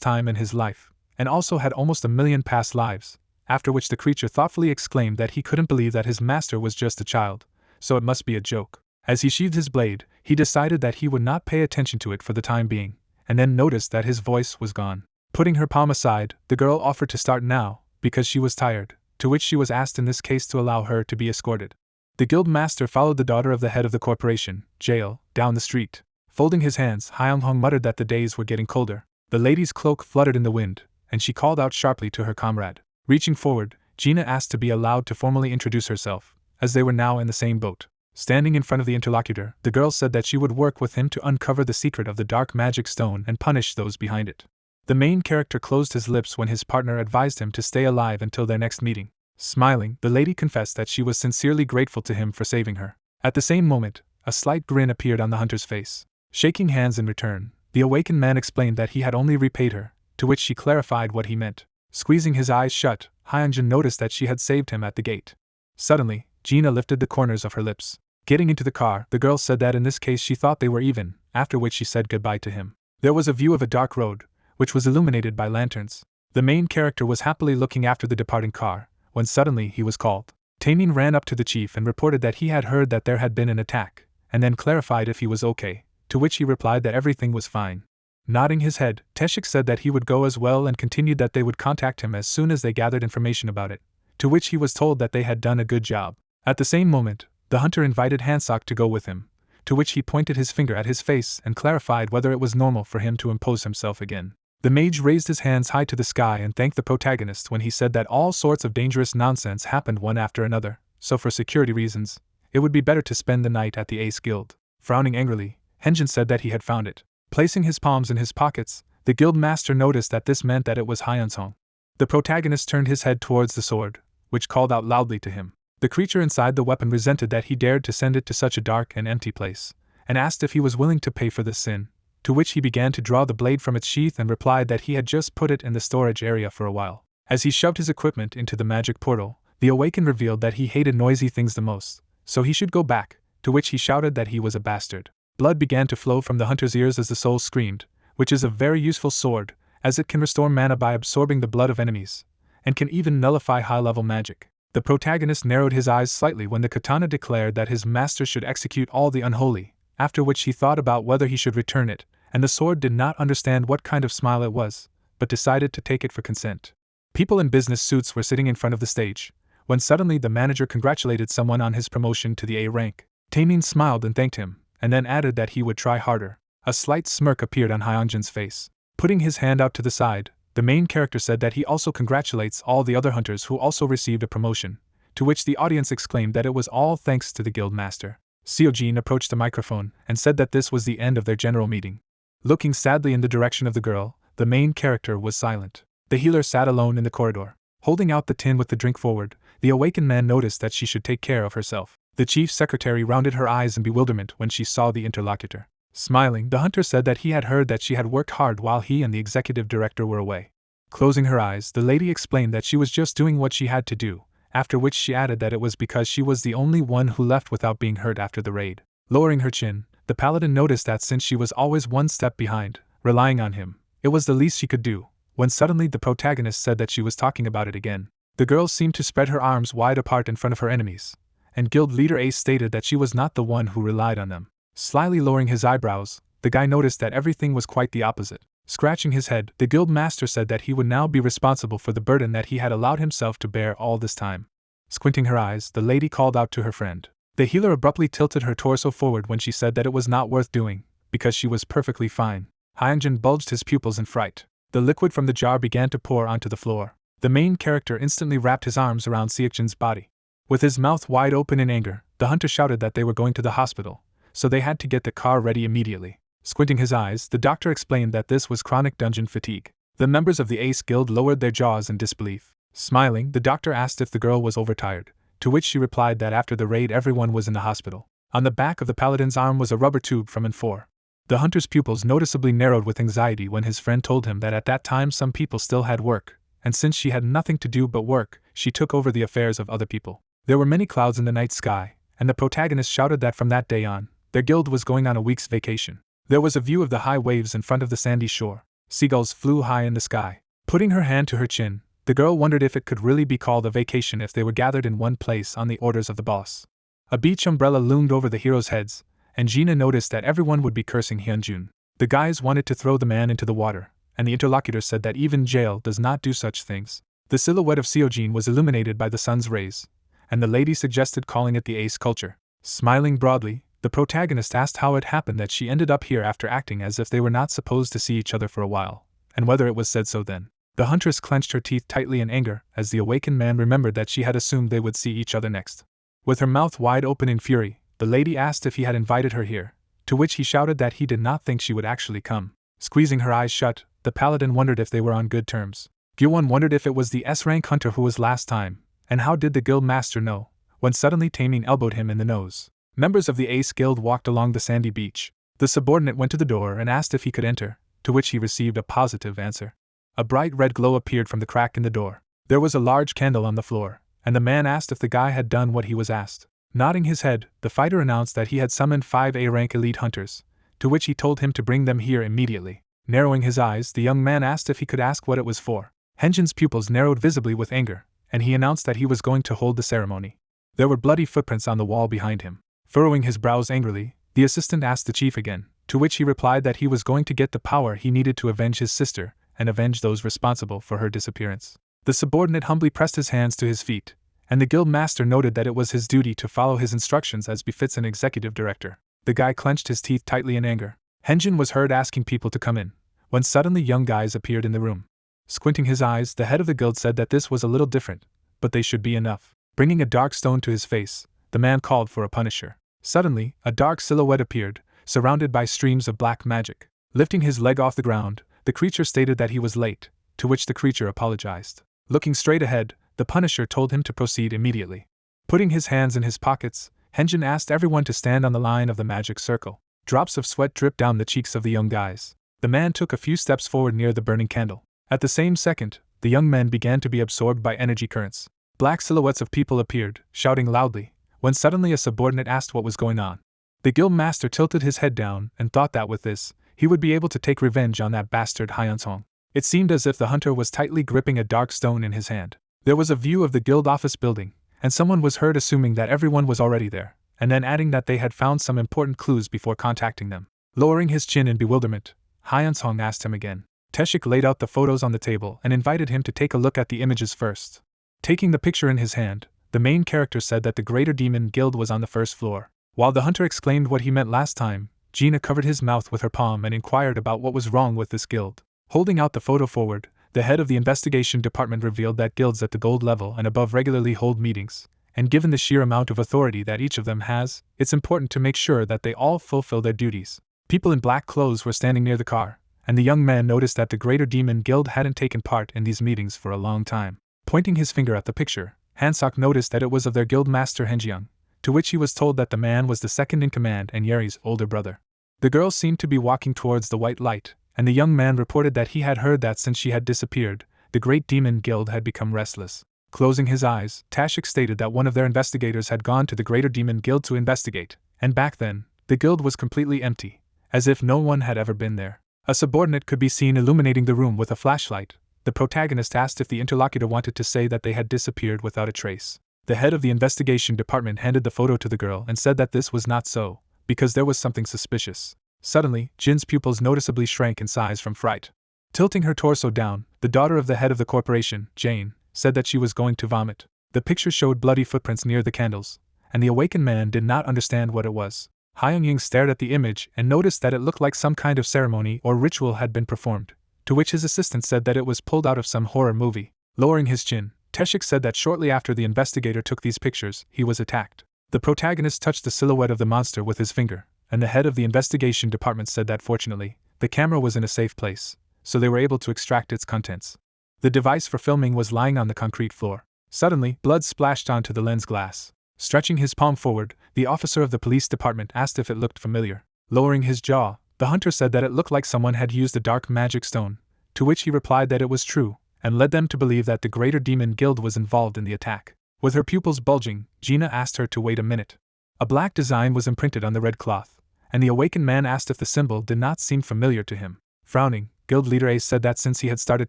S1: time in his life, and also had almost 1,000,000 past lives, after which the creature thoughtfully exclaimed that he couldn't believe that his master was just a child, so it must be a joke. As he sheathed his blade, he decided that he would not pay attention to it for the time being, and then noticed that his voice was gone. Putting her palm aside, the girl offered to start now, because she was tired, to which she was asked in this case to allow her to be escorted. The guild master followed the daughter of the head of the corporation, Jail, down the street. Folding his hands, Hyung-hong muttered that the days were getting colder. The lady's cloak fluttered in the wind, and she called out sharply to her comrade. Reaching forward, Gina asked to be allowed to formally introduce herself, as they were now in the same boat. Standing in front of the interlocutor, the girl said that she would work with him to uncover the secret of the dark magic stone and punish those behind it. The main character closed his lips when his partner advised him to stay alive until their next meeting. Smiling, the lady confessed that she was sincerely grateful to him for saving her. At the same moment, a slight grin appeared on the hunter's face. Shaking hands in return, the awakened man explained that he had only repaid her, to which she clarified what he meant. Squeezing his eyes shut, Hyunjin noticed that she had saved him at the gate. Suddenly, Gina lifted the corners of her lips. Getting into the car, the girl said that in this case she thought they were even, after which she said goodbye to him. There was a view of a dark road, which was illuminated by lanterns. The main character was happily looking after the departing car, when suddenly he was called. Taemin ran up to the chief and reported that he had heard that there had been an attack, and then clarified if he was okay, to which he replied that everything was fine. Nodding his head, Teshik said that he would go as well and continued that they would contact him as soon as they gathered information about it, to which he was told that they had done a good job. At the same moment, the hunter invited Hansok to go with him, to which he pointed his finger at his face and clarified whether it was normal for him to impose himself again. The mage raised his hands high to the sky and thanked the protagonist when he said that all sorts of dangerous nonsense happened one after another, so for security reasons, it would be better to spend the night at the Ace Guild. Frowning angrily, Henjin said that he had found it. Placing his palms in his pockets, the guild master noticed that this meant that it was Hyunsong. The protagonist turned his head towards the sword, which called out loudly to him. The creature inside the weapon resented that he dared to send it to such a dark and empty place, and asked if he was willing to pay for this sin, to which he began to draw the blade from its sheath and replied that he had just put it in the storage area for a while. As he shoved his equipment into the magic portal, the awakened revealed that he hated noisy things the most, so he should go back, to which he shouted that he was a bastard. Blood began to flow from the hunter's ears as the soul screamed, which is a very useful sword, as it can restore mana by absorbing the blood of enemies, and can even nullify high-level magic. The protagonist narrowed his eyes slightly when the katana declared that his master should execute all the unholy, after which he thought about whether he should return it, and the sword did not understand what kind of smile it was, but decided to take it for consent. People in business suits were sitting in front of the stage, when suddenly the manager congratulated someone on his promotion to the A rank. Taemin smiled and thanked him, and then added that he would try harder. A slight smirk appeared on Hyunjin's face. Putting his hand out to the side, the main character said that he also congratulates all the other hunters who also received a promotion, to which the audience exclaimed that it was all thanks to the guild master. Seojin approached the microphone and said that this was the end of their general meeting. Looking sadly in the direction of the girl, the main character was silent. The healer sat alone in the corridor, holding out the tin with the drink forward. The awakened man noticed that she should take care of herself. The chief secretary rounded her eyes in bewilderment when she saw the interlocutor. Smiling, the hunter said that he had heard that she had worked hard while he and the executive director were away. Closing her eyes, the lady explained that she was just doing what she had to do, after which she added that it was because she was the only one who left without being hurt after the raid. Lowering her chin, the paladin noticed that since she was always one step behind, relying on him, it was the least she could do, when suddenly the protagonist said that she was talking about it again. The girl seemed to spread her arms wide apart in front of her enemies, and guild leader Ace stated that she was not the one who relied on them. Slyly lowering his eyebrows, the guy noticed that everything was quite the opposite. Scratching his head, the guild master said that he would now be responsible for the burden that he had allowed himself to bear all this time. Squinting her eyes, the lady called out to her friend. The healer abruptly tilted her torso forward when she said that it was not worth doing, because she was perfectly fine. Hyunjin bulged his pupils in fright. The liquid from the jar began to pour onto the floor. The main character instantly wrapped his arms around Seokjin's body. With his mouth wide open in anger, the hunter shouted that they were going to the hospital, so they had to get the car ready immediately. Squinting his eyes, the doctor explained that this was chronic dungeon fatigue. The members of the Ace Guild lowered their jaws in disbelief. Smiling, the doctor asked if the girl was overtired, to which she replied that after the raid everyone was in the hospital. On the back of the paladin's arm was a rubber tube from N4. The hunter's pupils noticeably narrowed with anxiety when his friend told him that at that time some people still had work, and since she had nothing to do but work, she took over the affairs of other people. There were many clouds in the night sky, and the protagonist shouted that from that day on, their guild was going on a week's vacation. There was a view of the high waves in front of the sandy shore. Seagulls flew high in the sky. Putting her hand to her chin, the girl wondered if it could really be called a vacation if they were gathered in one place on the orders of the boss. A beach umbrella loomed over the heroes' heads, and Gina noticed that everyone would be cursing Hyunjun. The guys wanted to throw the man into the water, and the interlocutor said that even jail does not do such things. The silhouette of Seojin was illuminated by the sun's rays, and the lady suggested calling it the Ace culture. Smiling broadly, the protagonist asked how it happened that she ended up here after acting as if they were not supposed to see each other for a while, and whether it was said so then. The huntress clenched her teeth tightly in anger as the awakened man remembered that she had assumed they would see each other next. With her mouth wide open in fury, the lady asked if he had invited her here, to which he shouted that he did not think she would actually come. Squeezing her eyes shut, the paladin wondered if they were on good terms. Gyuwon wondered if it was the S-rank hunter who was last time, and how did the guild master know, when suddenly Taemin elbowed him in the nose. Members of the Ace Guild walked along the sandy beach. The subordinate went to the door and asked if he could enter, to which he received a positive answer. A bright red glow appeared from the crack in the door. There was a large candle on the floor, and the man asked if the guy had done what he was asked. Nodding his head, the fighter announced that he had summoned 5 A-rank elite hunters, to which he told him to bring them here immediately. Narrowing his eyes, the young man asked if he could ask what it was for. Hyunjin's pupils narrowed visibly with anger, and he announced that he was going to hold the ceremony. There were bloody footprints on the wall behind him. Furrowing his brows angrily, the assistant asked the chief again, to which he replied that he was going to get the power he needed to avenge his sister, and avenge those responsible for her disappearance. The subordinate humbly pressed his hands to his feet, and the guild master noted that it was his duty to follow his instructions as befits an executive director. The guy clenched his teeth tightly in anger. Hyunjin was heard asking people to come in, when suddenly young guys appeared in the room. Squinting his eyes, the head of the guild said that this was a little different, but they should be enough. Bringing a dark stone to his face, the man called for a punisher. Suddenly, a dark silhouette appeared, surrounded by streams of black magic. Lifting his leg off the ground, the creature stated that he was late, to which the creature apologized. Looking straight ahead, the punisher told him to proceed immediately. Putting his hands in his pockets, Hyunjin asked everyone to stand on the line of the magic circle. Drops of sweat dripped down the cheeks of the young guys. The man took a few steps forward near the burning candle. At the same second, the young men began to be absorbed by energy currents. Black silhouettes of people appeared, shouting loudly, when suddenly a subordinate asked what was going on. The guild master tilted his head down and thought that with this, he would be able to take revenge on that bastard Hyunsong. It seemed as if the hunter was tightly gripping a dark stone in his hand. There was a view of the guild office building, and someone was heard assuming that everyone was already there, and then adding that they had found some important clues before contacting them. Lowering his chin in bewilderment, Hyun-sung asked him again. Taeshik laid out the photos on the table and invited him to take a look at the images first. Taking the picture in his hand, the main character said that the Greater Demon Guild was on the first floor. While the hunter explained what he meant last time, Gina covered his mouth with her palm and inquired about what was wrong with this guild. Holding out the photo forward, the head of the investigation department revealed that guilds at the gold level and above regularly hold meetings, and given the sheer amount of authority that each of them has, it's important to make sure that they all fulfill their duties. People in black clothes were standing near the car, and the young man noticed that the Greater Demon Guild hadn't taken part in these meetings for a long time. Pointing his finger at the picture, Hansok noticed that it was of their guild master Henjeong, to which he was told that the man was the second in command and Yeri's older brother. The girl seemed to be walking towards the white light, and the young man reported that he had heard that since she had disappeared, the Great Demon Guild had become restless. Closing his eyes, Taeshik stated that one of their investigators had gone to the Greater Demon Guild to investigate, and back then, the guild was completely empty, as if no one had ever been there. A subordinate could be seen illuminating the room with a flashlight. The protagonist asked if the interlocutor wanted to say that they had disappeared without a trace. The head of the investigation department handed the photo to the girl and said that this was not so, because there was something suspicious. Suddenly, Jin's pupils noticeably shrank in size from fright. Tilting her torso down, the daughter of the head of the corporation, Jane, said that she was going to vomit. The picture showed bloody footprints near the candles, and the awakened man did not understand what it was. Hyun-ying stared at the image and noticed that it looked like some kind of ceremony or ritual had been performed, to which his assistant said that it was pulled out of some horror movie. Lowering his chin, Taeshik said that shortly after the investigator took these pictures, he was attacked. The protagonist touched the silhouette of the monster with his finger, and the head of the investigation department said that fortunately, the camera was in a safe place, so they were able to extract its contents. The device for filming was lying on the concrete floor. Suddenly, blood splashed onto the lens glass. Stretching his palm forward, the officer of the police department asked if it looked familiar. Lowering his jaw, the hunter said that it looked like someone had used a dark magic stone, to which he replied that it was true, and led them to believe that the Greater Demon Guild was involved in the attack. With her pupils bulging, Gina asked her to wait a minute. A black design was imprinted on the red cloth, and the awakened man asked if the symbol did not seem familiar to him. Frowning, Guild Leader Ace said that since he had started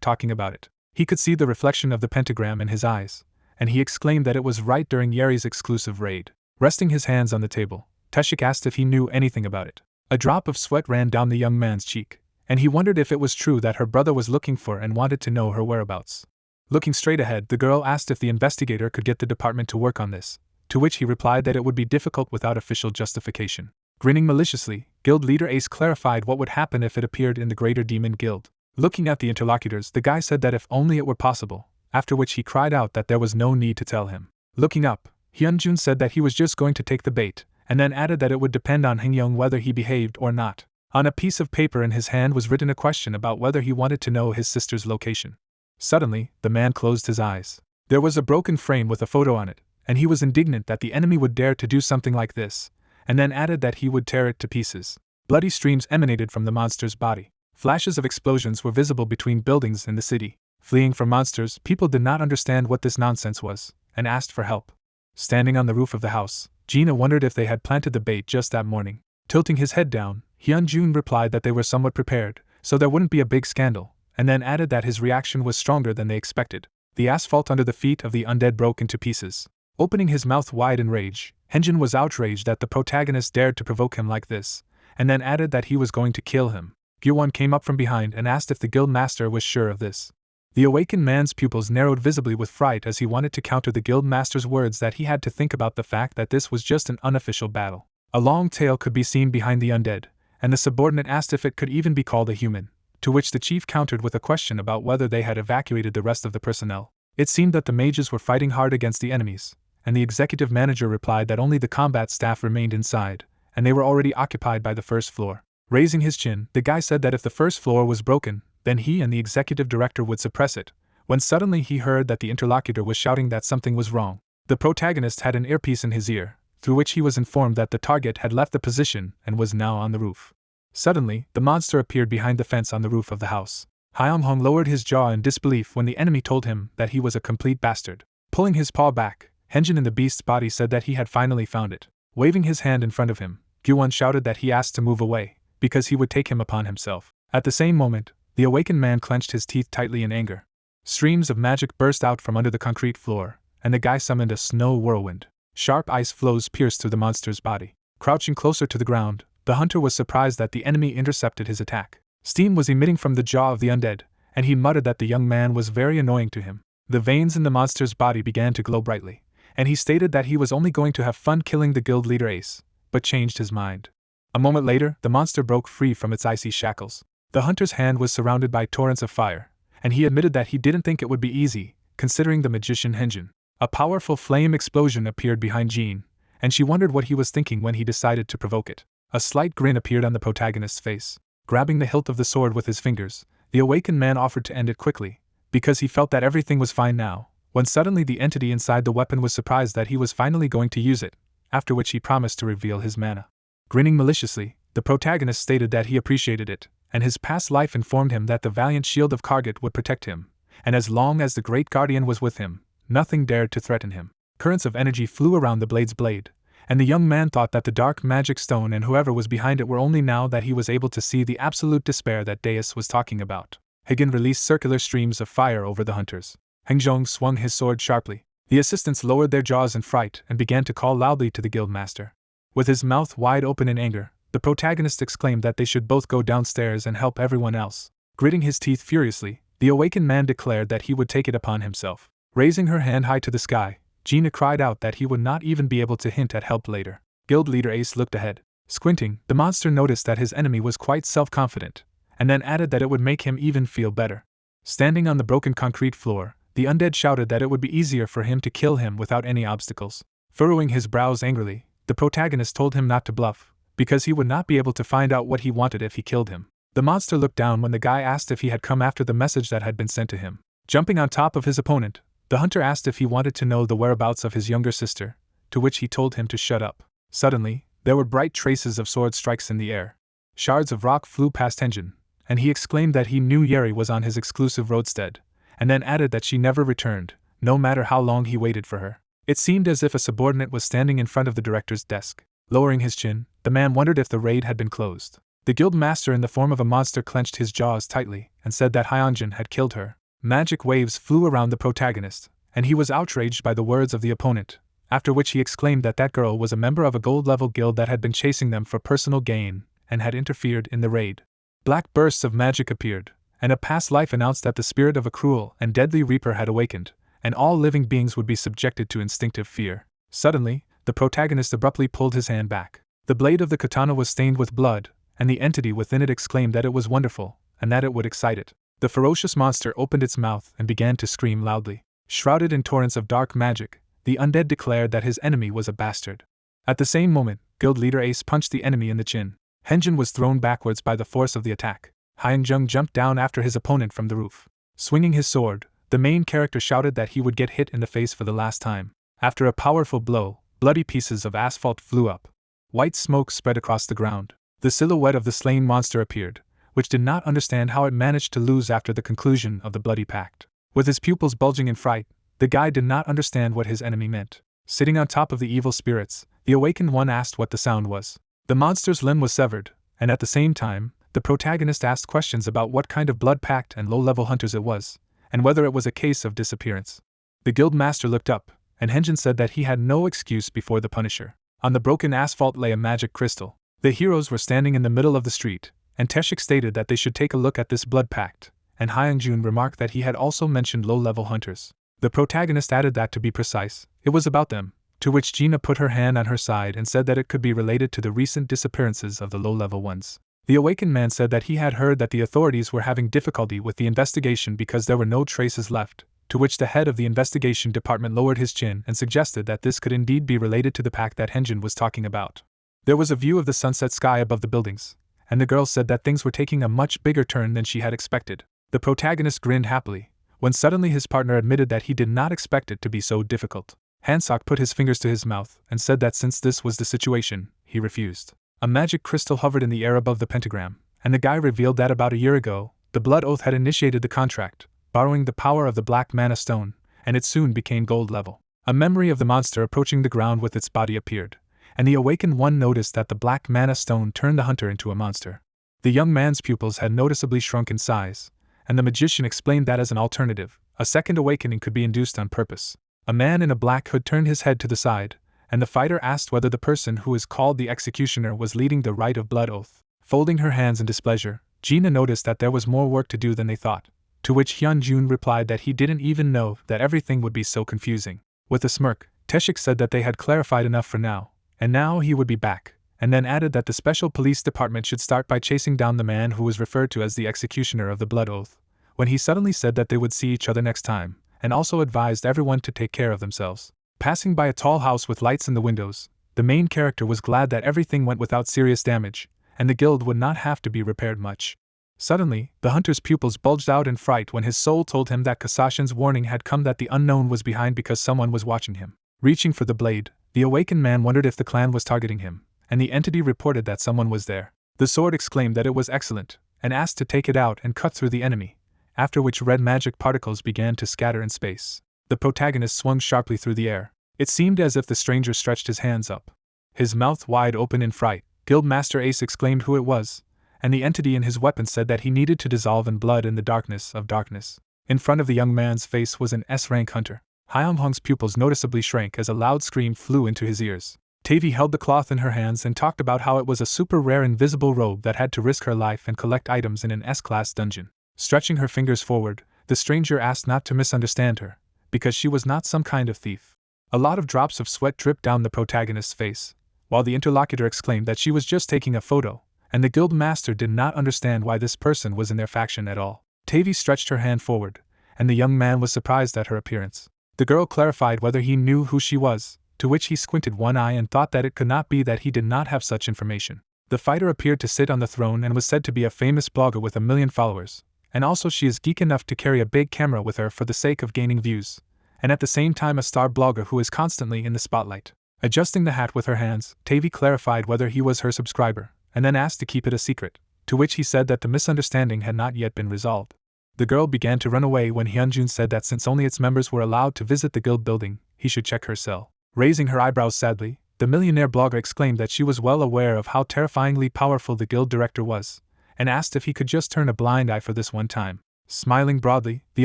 S1: talking about it, he could see the reflection of the pentagram in his eyes, and he exclaimed that it was right during Yeri's exclusive raid. Resting his hands on the table, Taeshik asked if he knew anything about it. A drop of sweat ran down the young man's cheek, and he wondered if it was true that her brother was looking for and wanted to know her whereabouts. Looking straight ahead, the girl asked if the investigator could get the department to work on this, to which he replied that it would be difficult without official justification. Grinning maliciously, Guild Leader Ace clarified what would happen if it appeared in the Greater Demon Guild. Looking at the interlocutors, the guy said that if only it were possible, after which he cried out that there was no need to tell him. Looking up, Hyunjun said that he was just going to take the bait, and then added that it would depend on Hyunyoung whether he behaved or not. On a piece of paper in his hand was written a question about whether he wanted to know his sister's location. Suddenly, the man closed his eyes. There was a broken frame with a photo on it, and he was indignant that the enemy would dare to do something like this, and then added that he would tear it to pieces. Bloody streams emanated from the monster's body. Flashes of explosions were visible between buildings in the city. Fleeing from monsters, people did not understand what this nonsense was, and asked for help. Standing on the roof of the house, Gina wondered if they had planted the bait just that morning. Tilting his head down, Hyunjun replied that they were somewhat prepared, so there wouldn't be a big scandal, and then added that his reaction was stronger than they expected. The asphalt under the feet of the undead broke into pieces. Opening his mouth wide in rage, Hyunjun was outraged that the protagonist dared to provoke him like this, and then added that he was going to kill him. Gyuwon came up from behind and asked if the guild master was sure of this. The awakened man's pupils narrowed visibly with fright as he wanted to counter the guild master's words that he had to think about the fact that this was just an unofficial battle. A long tail could be seen behind the undead, and the subordinate asked if it could even be called a human, to which the chief countered with a question about whether they had evacuated the rest of the personnel. It seemed that the mages were fighting hard against the enemies, and the executive manager replied that only the combat staff remained inside, and they were already occupied by the first floor. Raising his chin, the guy said that if the first floor was broken, then he and the executive director would suppress it, when suddenly he heard that the interlocutor was shouting that something was wrong. The protagonist had an earpiece in his ear, through which he was informed that the target had left the position and was now on the roof. Suddenly, the monster appeared behind the fence on the roof of the house. Hyung-hong lowered his jaw in disbelief when the enemy told him that he was a complete bastard. Pulling his paw back, Henjin in the beast's body said that he had finally found it. Waving his hand in front of him, Gyuwon shouted that he asked to move away, because he would take him upon himself. At the same moment, the awakened man clenched his teeth tightly in anger. Streams of magic burst out from under the concrete floor, and the guy summoned a snow whirlwind. Sharp ice flows pierced through the monster's body. Crouching closer to the ground, the hunter was surprised that the enemy intercepted his attack. Steam was emitting from the jaw of the undead, and he muttered that the young man was very annoying to him. The veins in the monster's body began to glow brightly, and he stated that he was only going to have fun killing the guild leader Ace, but changed his mind. A moment later, the monster broke free from its icy shackles. The hunter's hand was surrounded by torrents of fire, and he admitted that he didn't think it would be easy, considering the magician Henjin. A powerful flame explosion appeared behind Jean, and she wondered what he was thinking when he decided to provoke it. A slight grin appeared on the protagonist's face. Grabbing the hilt of the sword with his fingers, the awakened man offered to end it quickly, because he felt that everything was fine now, when suddenly the entity inside the weapon was surprised that he was finally going to use it, after which he promised to reveal his mana. Grinning maliciously, the protagonist stated that he appreciated it, and his past life informed him that the valiant shield of Kargat would protect him, and as long as the Great Guardian was with him, nothing dared to threaten him. Currents of energy flew around the blade's blade, and the young man thought that the dark magic stone and whoever was behind it were only now that he was able to see the absolute despair that Deus was talking about. Hagen released circular streams of fire over the hunters. Hengzhong swung his sword sharply. The assistants lowered their jaws in fright and began to call loudly to the guildmaster. With his mouth wide open in anger, the protagonist exclaimed that they should both go downstairs and help everyone else. Gritting his teeth furiously, the awakened man declared that he would take it upon himself. Raising her hand high to the sky, Gina cried out that he would not even be able to hint at help later. Guild leader Ace looked ahead. Squinting, the monster noticed that his enemy was quite self-confident, and then added that it would make him even feel better. Standing on the broken concrete floor, the undead shouted that it would be easier for him to kill him without any obstacles. Furrowing his brows angrily, the protagonist told him not to bluff, because he would not be able to find out what he wanted if he killed him. The monster looked down when the guy asked if he had come after the message that had been sent to him. Jumping on top of his opponent, the hunter asked if he wanted to know the whereabouts of his younger sister, to which he told him to shut up. Suddenly, there were bright traces of sword strikes in the air. Shards of rock flew past Henjin, and he exclaimed that he knew Yeri was on his exclusive roadstead, and then added that she never returned, no matter how long he waited for her. It seemed as if a subordinate was standing in front of the director's desk. Lowering his chin, the man wondered if the raid had been closed. The guild master in the form of a monster clenched his jaws tightly and said that Hyunjin had killed her. Magic waves flew around the protagonist, and he was outraged by the words of the opponent, after which he exclaimed that that girl was a member of a gold-level guild that had been chasing them for personal gain and had interfered in the raid. Black bursts of magic appeared, and a past life announced that the spirit of a cruel and deadly reaper had awakened, and all living beings would be subjected to instinctive fear. Suddenly, the protagonist abruptly pulled his hand back. The blade of the katana was stained with blood, and the entity within it exclaimed that it was wonderful, and that it would excite it. The ferocious monster opened its mouth and began to scream loudly. Shrouded in torrents of dark magic, the undead declared that his enemy was a bastard. At the same moment, guild leader Ace punched the enemy in the chin. Henjin was thrown backwards by the force of the attack. Hyunjung jumped down after his opponent from the roof. Swinging his sword, the main character shouted that he would get hit in the face for the last time. After a powerful blow, bloody pieces of asphalt flew up. White smoke spread across the ground. The silhouette of the slain monster appeared, which did not understand how it managed to lose after the conclusion of the bloody pact. With his pupils bulging in fright, the guy did not understand what his enemy meant. Sitting on top of the evil spirits, the awakened one asked what the sound was. The monster's limb was severed, and at the same time, the protagonist asked questions about what kind of blood pact and low-level hunters it was, and whether it was a case of disappearance. The guild master looked up, and Henjin said that he had no excuse before the Punisher. On the broken asphalt lay a magic crystal. The heroes were standing in the middle of the street, and Teshik stated that they should take a look at this blood pact, and Hyunjun remarked that he had also mentioned low-level hunters. The protagonist added that to be precise, it was about them, to which Gina put her hand on her side and said that it could be related to the recent disappearances of the low-level ones. The awakened man said that he had heard that the authorities were having difficulty with the investigation because there were no traces left, to which the head of the investigation department lowered his chin and suggested that this could indeed be related to the pact that Henjin was talking about. There was a view of the sunset sky above the buildings, and the girl said that things were taking a much bigger turn than she had expected. The protagonist grinned happily, when suddenly his partner admitted that he did not expect it to be so difficult. Hansok put his fingers to his mouth and said that since this was the situation, he refused. A magic crystal hovered in the air above the pentagram, and the guy revealed that about a year ago, the Blood Oath had initiated the contract, borrowing the power of the Black Mana Stone, and it soon became gold level. A memory of the monster approaching the ground with its body appeared, and the awakened one noticed that the Black Mana Stone turned the hunter into a monster. The young man's pupils had noticeably shrunk in size, and the magician explained that as an alternative, a second awakening could be induced on purpose. A man in a black hood turned his head to the side, and the fighter asked whether the person who is called the executioner was leading the rite of blood oath. Folding her hands in displeasure, Gina noticed that there was more work to do than they thought, to which Hyunjun replied that he didn't even know that everything would be so confusing. With a smirk, Taeshik said that they had clarified enough for now, and now he would be back, and then added that the special police department should start by chasing down the man who was referred to as the executioner of the blood oath, when he suddenly said that they would see each other next time, and also advised everyone to take care of themselves. Passing by a tall house with lights in the windows, the main character was glad that everything went without serious damage, and the guild would not have to be repaired much. Suddenly, the hunter's pupils bulged out in fright when his soul told him that Kasashin's warning had come that the unknown was behind because someone was watching him. Reaching for the blade, the awakened man wondered if the clan was targeting him, and the entity reported that someone was there. The sword exclaimed that it was excellent, and asked to take it out and cut through the enemy, after which red magic particles began to scatter in space. The protagonist swung sharply through the air. It seemed as if the stranger stretched his hands up, his mouth wide open in fright. Guildmaster Ace exclaimed who it was, and the entity in his weapon said that he needed to dissolve in blood in the darkness of darkness. In front of the young man's face was an S-rank hunter. Hyunghong's pupils noticeably shrank as a loud scream flew into his ears. Tavi held the cloth in her hands and talked about how it was a super rare invisible robe that had to risk her life and collect items in an S-class dungeon. Stretching her fingers forward, the stranger asked not to misunderstand her, because she was not some kind of thief. A lot of drops of sweat dripped down the protagonist's face, while the interlocutor exclaimed that she was just taking a photo, and the guild master did not understand why this person was in their faction at all. Tavi stretched her hand forward, and the young man was surprised at her appearance. The girl clarified whether he knew who she was, to which he squinted one eye and thought that it could not be that he did not have such information. The fighter appeared to sit on the throne and was said to be a famous blogger with 1 million followers, and also she is geek enough to carry a big camera with her for the sake of gaining views, and at the same time a star blogger who is constantly in the spotlight. Adjusting the hat with her hands, Tavi clarified whether he was her subscriber, and then asked to keep it a secret, to which he said that the misunderstanding had not yet been resolved. The girl began to run away when Hyunjun said that since only its members were allowed to visit the guild building, he should check her cell. Raising her eyebrows sadly, the millionaire blogger exclaimed that she was well aware of how terrifyingly powerful the guild director was, and asked if he could just turn a blind eye for this one time. Smiling broadly, the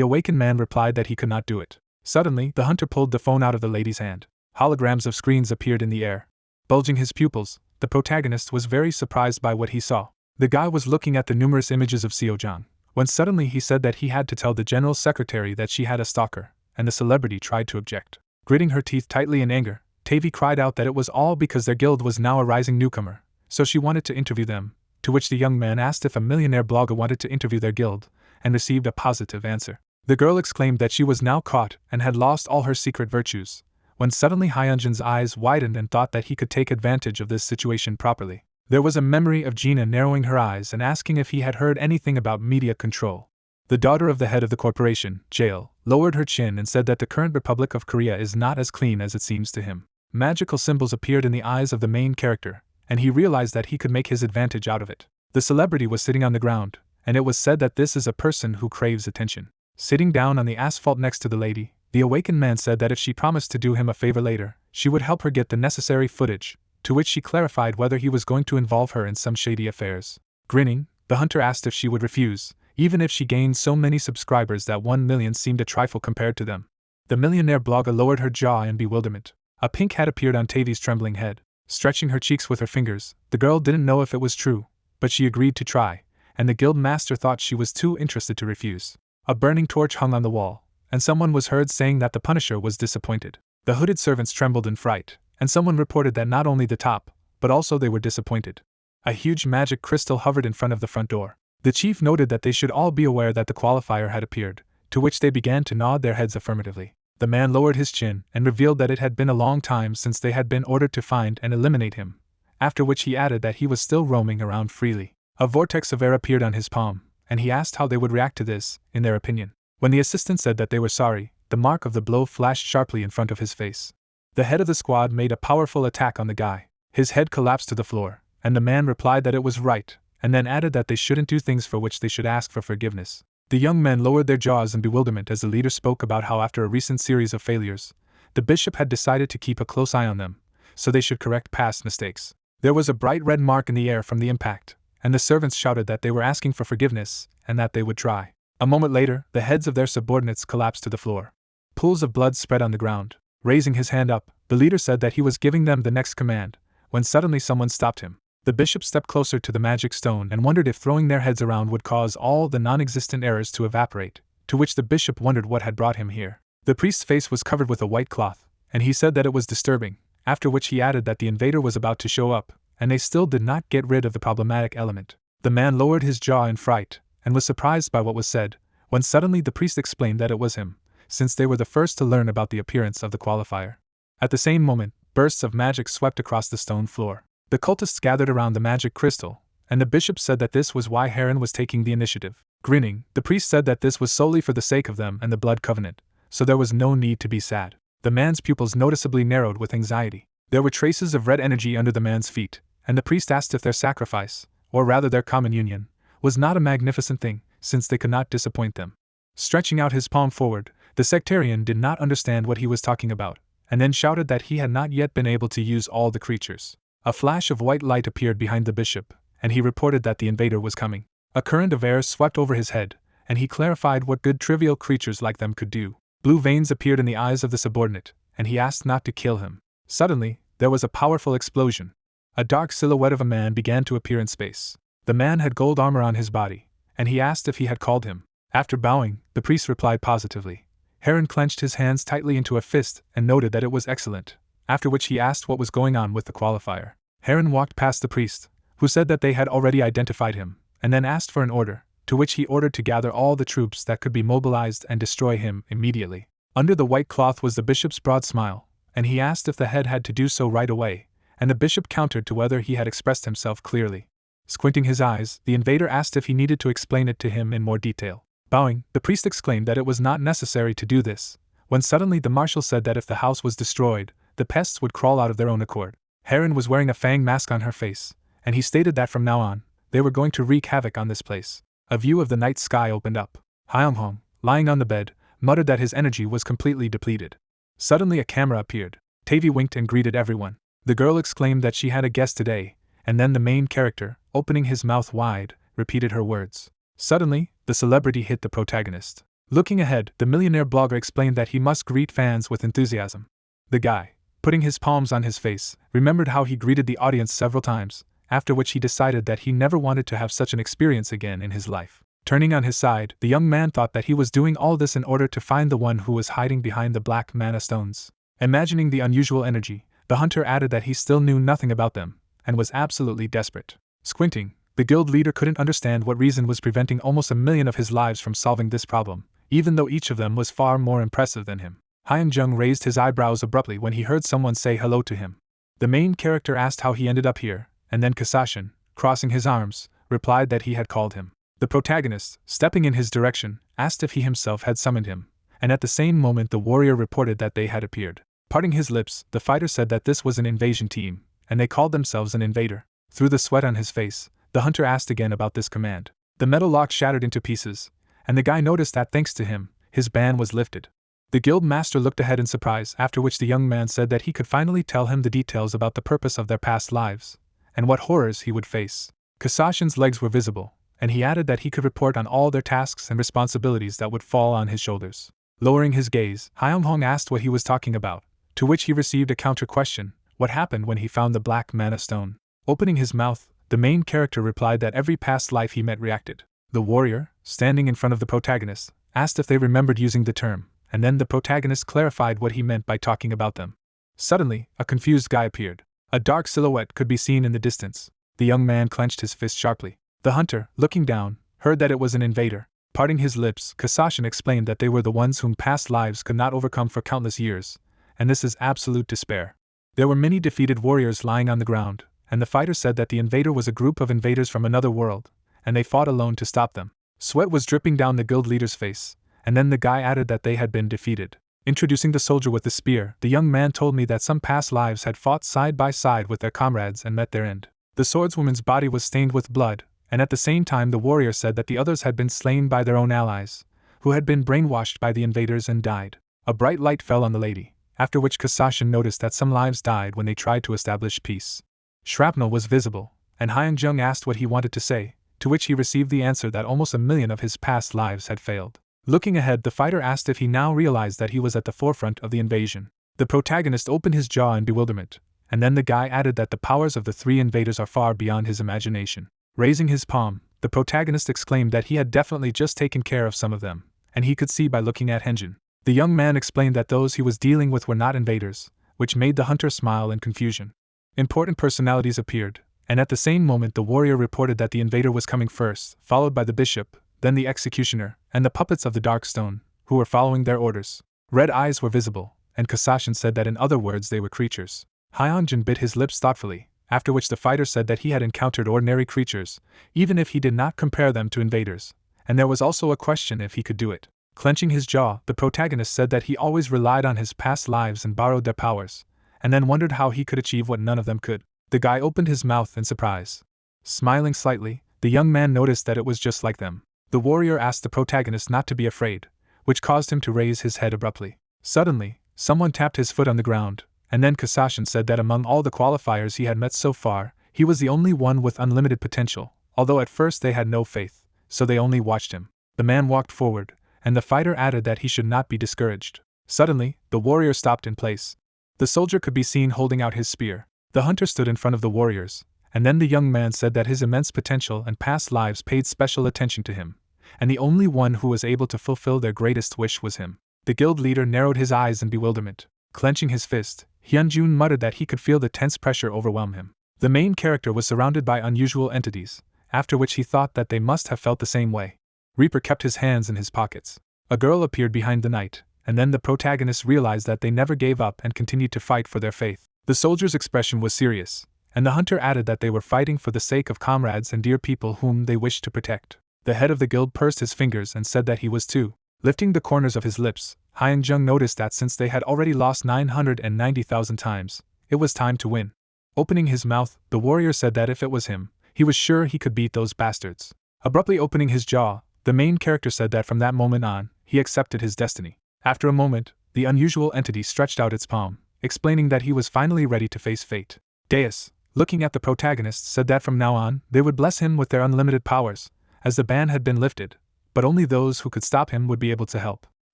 S1: awakened man replied that he could not do it. Suddenly, the hunter pulled the phone out of the lady's hand. Holograms of screens appeared in the air. Bulging his pupils, the protagonist was very surprised by what he saw. The guy was looking at the numerous images of Seojang, when suddenly he said that he had to tell the general secretary that she had a stalker, and the celebrity tried to object. Gritting her teeth tightly in anger, Tavi cried out that it was all because their guild was now a rising newcomer, so she wanted to interview them, to which the young man asked if a millionaire blogger wanted to interview their guild, and received a positive answer. The girl exclaimed that she was now caught and had lost all her secret virtues, when suddenly Hyunjin's eyes widened and thought that he could take advantage of this situation properly. There was a memory of Gina narrowing her eyes and asking if he had heard anything about media control. The daughter of the head of the corporation, Jail, lowered her chin and said that the current Republic of Korea is not as clean as it seems to him. Magical symbols appeared in the eyes of the main character, and he realized that he could make his advantage out of it. The celebrity was sitting on the ground, and it was said that this is a person who craves attention. Sitting down on the asphalt next to the lady, the awakened man said that if she promised to do him a favor later, she would help her get the necessary footage, to which she clarified whether he was going to involve her in some shady affairs. Grinning, the hunter asked if she would refuse, even if she gained so many subscribers that 1 million seemed a trifle compared to them. The millionaire blogger lowered her jaw in bewilderment. A pink hat appeared on Tavi's trembling head. Stretching her cheeks with her fingers, the girl didn't know if it was true, but she agreed to try, and the guild master thought she was too interested to refuse. A burning torch hung on the wall, and someone was heard saying that the Punisher was disappointed. The hooded servants trembled in fright, and someone reported that not only the top, but also they were disappointed. A huge magic crystal hovered in front of the front door. The chief noted that they should all be aware that the qualifier had appeared, to which they began to nod their heads affirmatively. The man lowered his chin and revealed that it had been a long time since they had been ordered to find and eliminate him, after which he added that he was still roaming around freely. A vortex of air appeared on his palm, and he asked how they would react to this, in their opinion. When the assistant said that they were sorry, the mark of the blow flashed sharply in front of his face. The head of the squad made a powerful attack on the guy. His head collapsed to the floor, and the man replied that it was right, and then added that they shouldn't do things for which they should ask for forgiveness. The young men lowered their jaws in bewilderment as the leader spoke about how after a recent series of failures, the bishop had decided to keep a close eye on them, so they should correct past mistakes. There was a bright red mark in the air from the impact, and the servants shouted that they were asking for forgiveness, and that they would try. A moment later, the heads of their subordinates collapsed to the floor. Pools of blood spread on the ground. Raising his hand up, the leader said that he was giving them the next command, when suddenly someone stopped him. The bishop stepped closer to the magic stone and wondered if throwing their heads around would cause all the non-existent errors to evaporate, to which the bishop wondered what had brought him here. The priest's face was covered with a white cloth, and he said that it was disturbing, after which he added that the invader was about to show up, and they still did not get rid of the problematic element. The man lowered his jaw in fright, and was surprised by what was said, when suddenly the priest explained that it was him, since they were the first to learn about the appearance of the qualifier. At the same moment, bursts of magic swept across the stone floor. The cultists gathered around the magic crystal, and the bishop said that this was why Heron was taking the initiative. Grinning, the priest said that this was solely for the sake of them and the blood covenant, so there was no need to be sad. The man's pupils noticeably narrowed with anxiety. There were traces of red energy under the man's feet, and the priest asked if their sacrifice, or rather their common union, was not a magnificent thing, since they could not disappoint them. Stretching out his palm forward, the sectarian did not understand what he was talking about, and then shouted that he had not yet been able to use all the creatures. A flash of white light appeared behind the bishop, and he reported that the invader was coming. A current of air swept over his head, and he clarified what good trivial creatures like them could do. Blue veins appeared in the eyes of the subordinate, and he asked not to kill him. Suddenly, there was a powerful explosion. A dark silhouette of a man began to appear in space. The man had gold armor on his body, and he asked if he had called him. After bowing, the priest replied positively. Heron clenched his hands tightly into a fist and noted that it was excellent, after which he asked what was going on with the qualifier. Heron walked past the priest, who said that they had already identified him, and then asked for an order, to which he ordered to gather all the troops that could be mobilized and destroy him immediately. Under the white cloth was the bishop's broad smile, and he asked if the head had to do so right away, and the bishop countered to whether he had expressed himself clearly. Squinting his eyes, the invader asked if he needed to explain it to him in more detail. Bowing, the priest exclaimed that it was not necessary to do this, when suddenly the marshal said that if the house was destroyed, the pests would crawl out of their own accord. Heron was wearing a fang mask on her face, and he stated that from now on, they were going to wreak havoc on this place. A view of the night sky opened up. Hyung-hong, lying on the bed, muttered that his energy was completely depleted. Suddenly a camera appeared. Tavi winked and greeted everyone. The girl exclaimed that she had a guest today, and then the main character, opening his mouth wide, repeated her words. Suddenly, the celebrity hit the protagonist. Looking ahead, the millionaire blogger explained that he must greet fans with enthusiasm. The guy, putting his palms on his face, remembered how he greeted the audience several times, after which he decided that he never wanted to have such an experience again in his life. Turning on his side, the young man thought that he was doing all this in order to find the one who was hiding behind the black mana stones. Imagining the unusual energy, the hunter added that he still knew nothing about them, and was absolutely desperate. Squinting, the guild leader couldn't understand what reason was preventing almost 1,000,000 of his lives from solving this problem, even though each of them was far more impressive than him. Hyung-jung raised his eyebrows abruptly when he heard someone say hello to him. The main character asked how he ended up here, and then Kasashin, crossing his arms, replied that he had called him. The protagonist, stepping in his direction, asked if he himself had summoned him, and at the same moment the warrior reported that they had appeared. Parting his lips, the fighter said that this was an invasion team, and they called themselves an invader. Through the sweat on his face, the hunter asked again about this command. The metal lock shattered into pieces, and the guy noticed that thanks to him, his ban was lifted. The guild master looked ahead in surprise, after which the young man said that he could finally tell him the details about the purpose of their past lives, and what horrors he would face. Kasashin's legs were visible, and he added that he could report on all their tasks and responsibilities that would fall on his shoulders. Lowering his gaze, Hyung-hong asked what he was talking about, to which he received a counter-question: what happened when he found the black mana stone? Opening his mouth, the main character replied that every past life he met reacted. The warrior, standing in front of the protagonist, asked if they remembered using the term, and then the protagonist clarified what he meant by talking about them. Suddenly, a confused guy appeared. A dark silhouette could be seen in the distance. The young man clenched his fist sharply. The hunter, looking down, heard that it was an invader. Parting his lips, Kasashin explained that they were the ones whom past lives could not overcome for countless years, and this is absolute despair. There were many defeated warriors lying on the ground, and the fighter said that the invader was a group of invaders from another world, and they fought alone to stop them. Sweat was dripping down the guild leader's face, and then the guy added that they had been defeated. Introducing the soldier with the spear, the young man told me that some past lives had fought side by side with their comrades and met their end. The swordswoman's body was stained with blood, and at the same time the warrior said that the others had been slain by their own allies, who had been brainwashed by the invaders and died. A bright light fell on the lady, after which Kasashin noticed that some lives died when they tried to establish peace. Shrapnel was visible, and Hyung-jung asked what he wanted to say, to which he received the answer that almost 1,000,000 of his past lives had failed. Looking ahead, the fighter asked if he now realized that he was at the forefront of the invasion. The protagonist opened his jaw in bewilderment, and then the guy added that the powers of the three invaders are far beyond his imagination. Raising his palm, the protagonist exclaimed that he had definitely just taken care of some of them, and he could see by looking at Henjin. The young man explained that those he was dealing with were not invaders, which made the hunter smile in confusion. Important personalities appeared, and at the same moment the warrior reported that the invader was coming first, followed by the bishop, then the executioner, and the puppets of the dark stone, who were following their orders. Red eyes were visible, and Kasashin said that in other words they were creatures. Hyunjin bit his lips thoughtfully, after which the fighter said that he had encountered ordinary creatures, even if he did not compare them to invaders, and there was also a question if he could do it. Clenching his jaw, the protagonist said that he always relied on his past lives and borrowed their powers, and then wondered how he could achieve what none of them could. The guy opened his mouth in surprise. Smiling slightly, the young man noticed that it was just like them. The warrior asked the protagonist not to be afraid, which caused him to raise his head abruptly. Suddenly, someone tapped his foot on the ground, and then Kasashin said that among all the qualifiers he had met so far, he was the only one with unlimited potential, although at first they had no faith, so they only watched him. The man walked forward, and the fighter added that he should not be discouraged. Suddenly, the warrior stopped in place. The soldier could be seen holding out his spear. The hunter stood in front of the warriors, and then the young man said that his immense potential and past lives paid special attention to him, and the only one who was able to fulfill their greatest wish was him. The guild leader narrowed his eyes in bewilderment. Clenching his fist, Hyunjun muttered that he could feel the tense pressure overwhelm him. The main character was surrounded by unusual entities, after which he thought that they must have felt the same way. Reaper kept his hands in his pockets. A girl appeared behind the knight, and then the protagonists realized that they never gave up and continued to fight for their faith. The soldier's expression was serious, and the hunter added that they were fighting for the sake of comrades and dear people whom they wished to protect. The head of the guild pursed his fingers and said that he was too. Lifting the corners of his lips, Hyunjung noticed that since they had already lost 990,000 times, it was time to win. Opening his mouth, the warrior said that if it was him, he was sure he could beat those bastards. Abruptly opening his jaw, the main character said that from that moment on, he accepted his destiny. After a moment, the unusual entity stretched out its palm, explaining that he was finally ready to face fate. Deus, looking at the protagonist, said that from now on, they would bless him with their unlimited powers, as the ban had been lifted, but only those who could stop him would be able to help.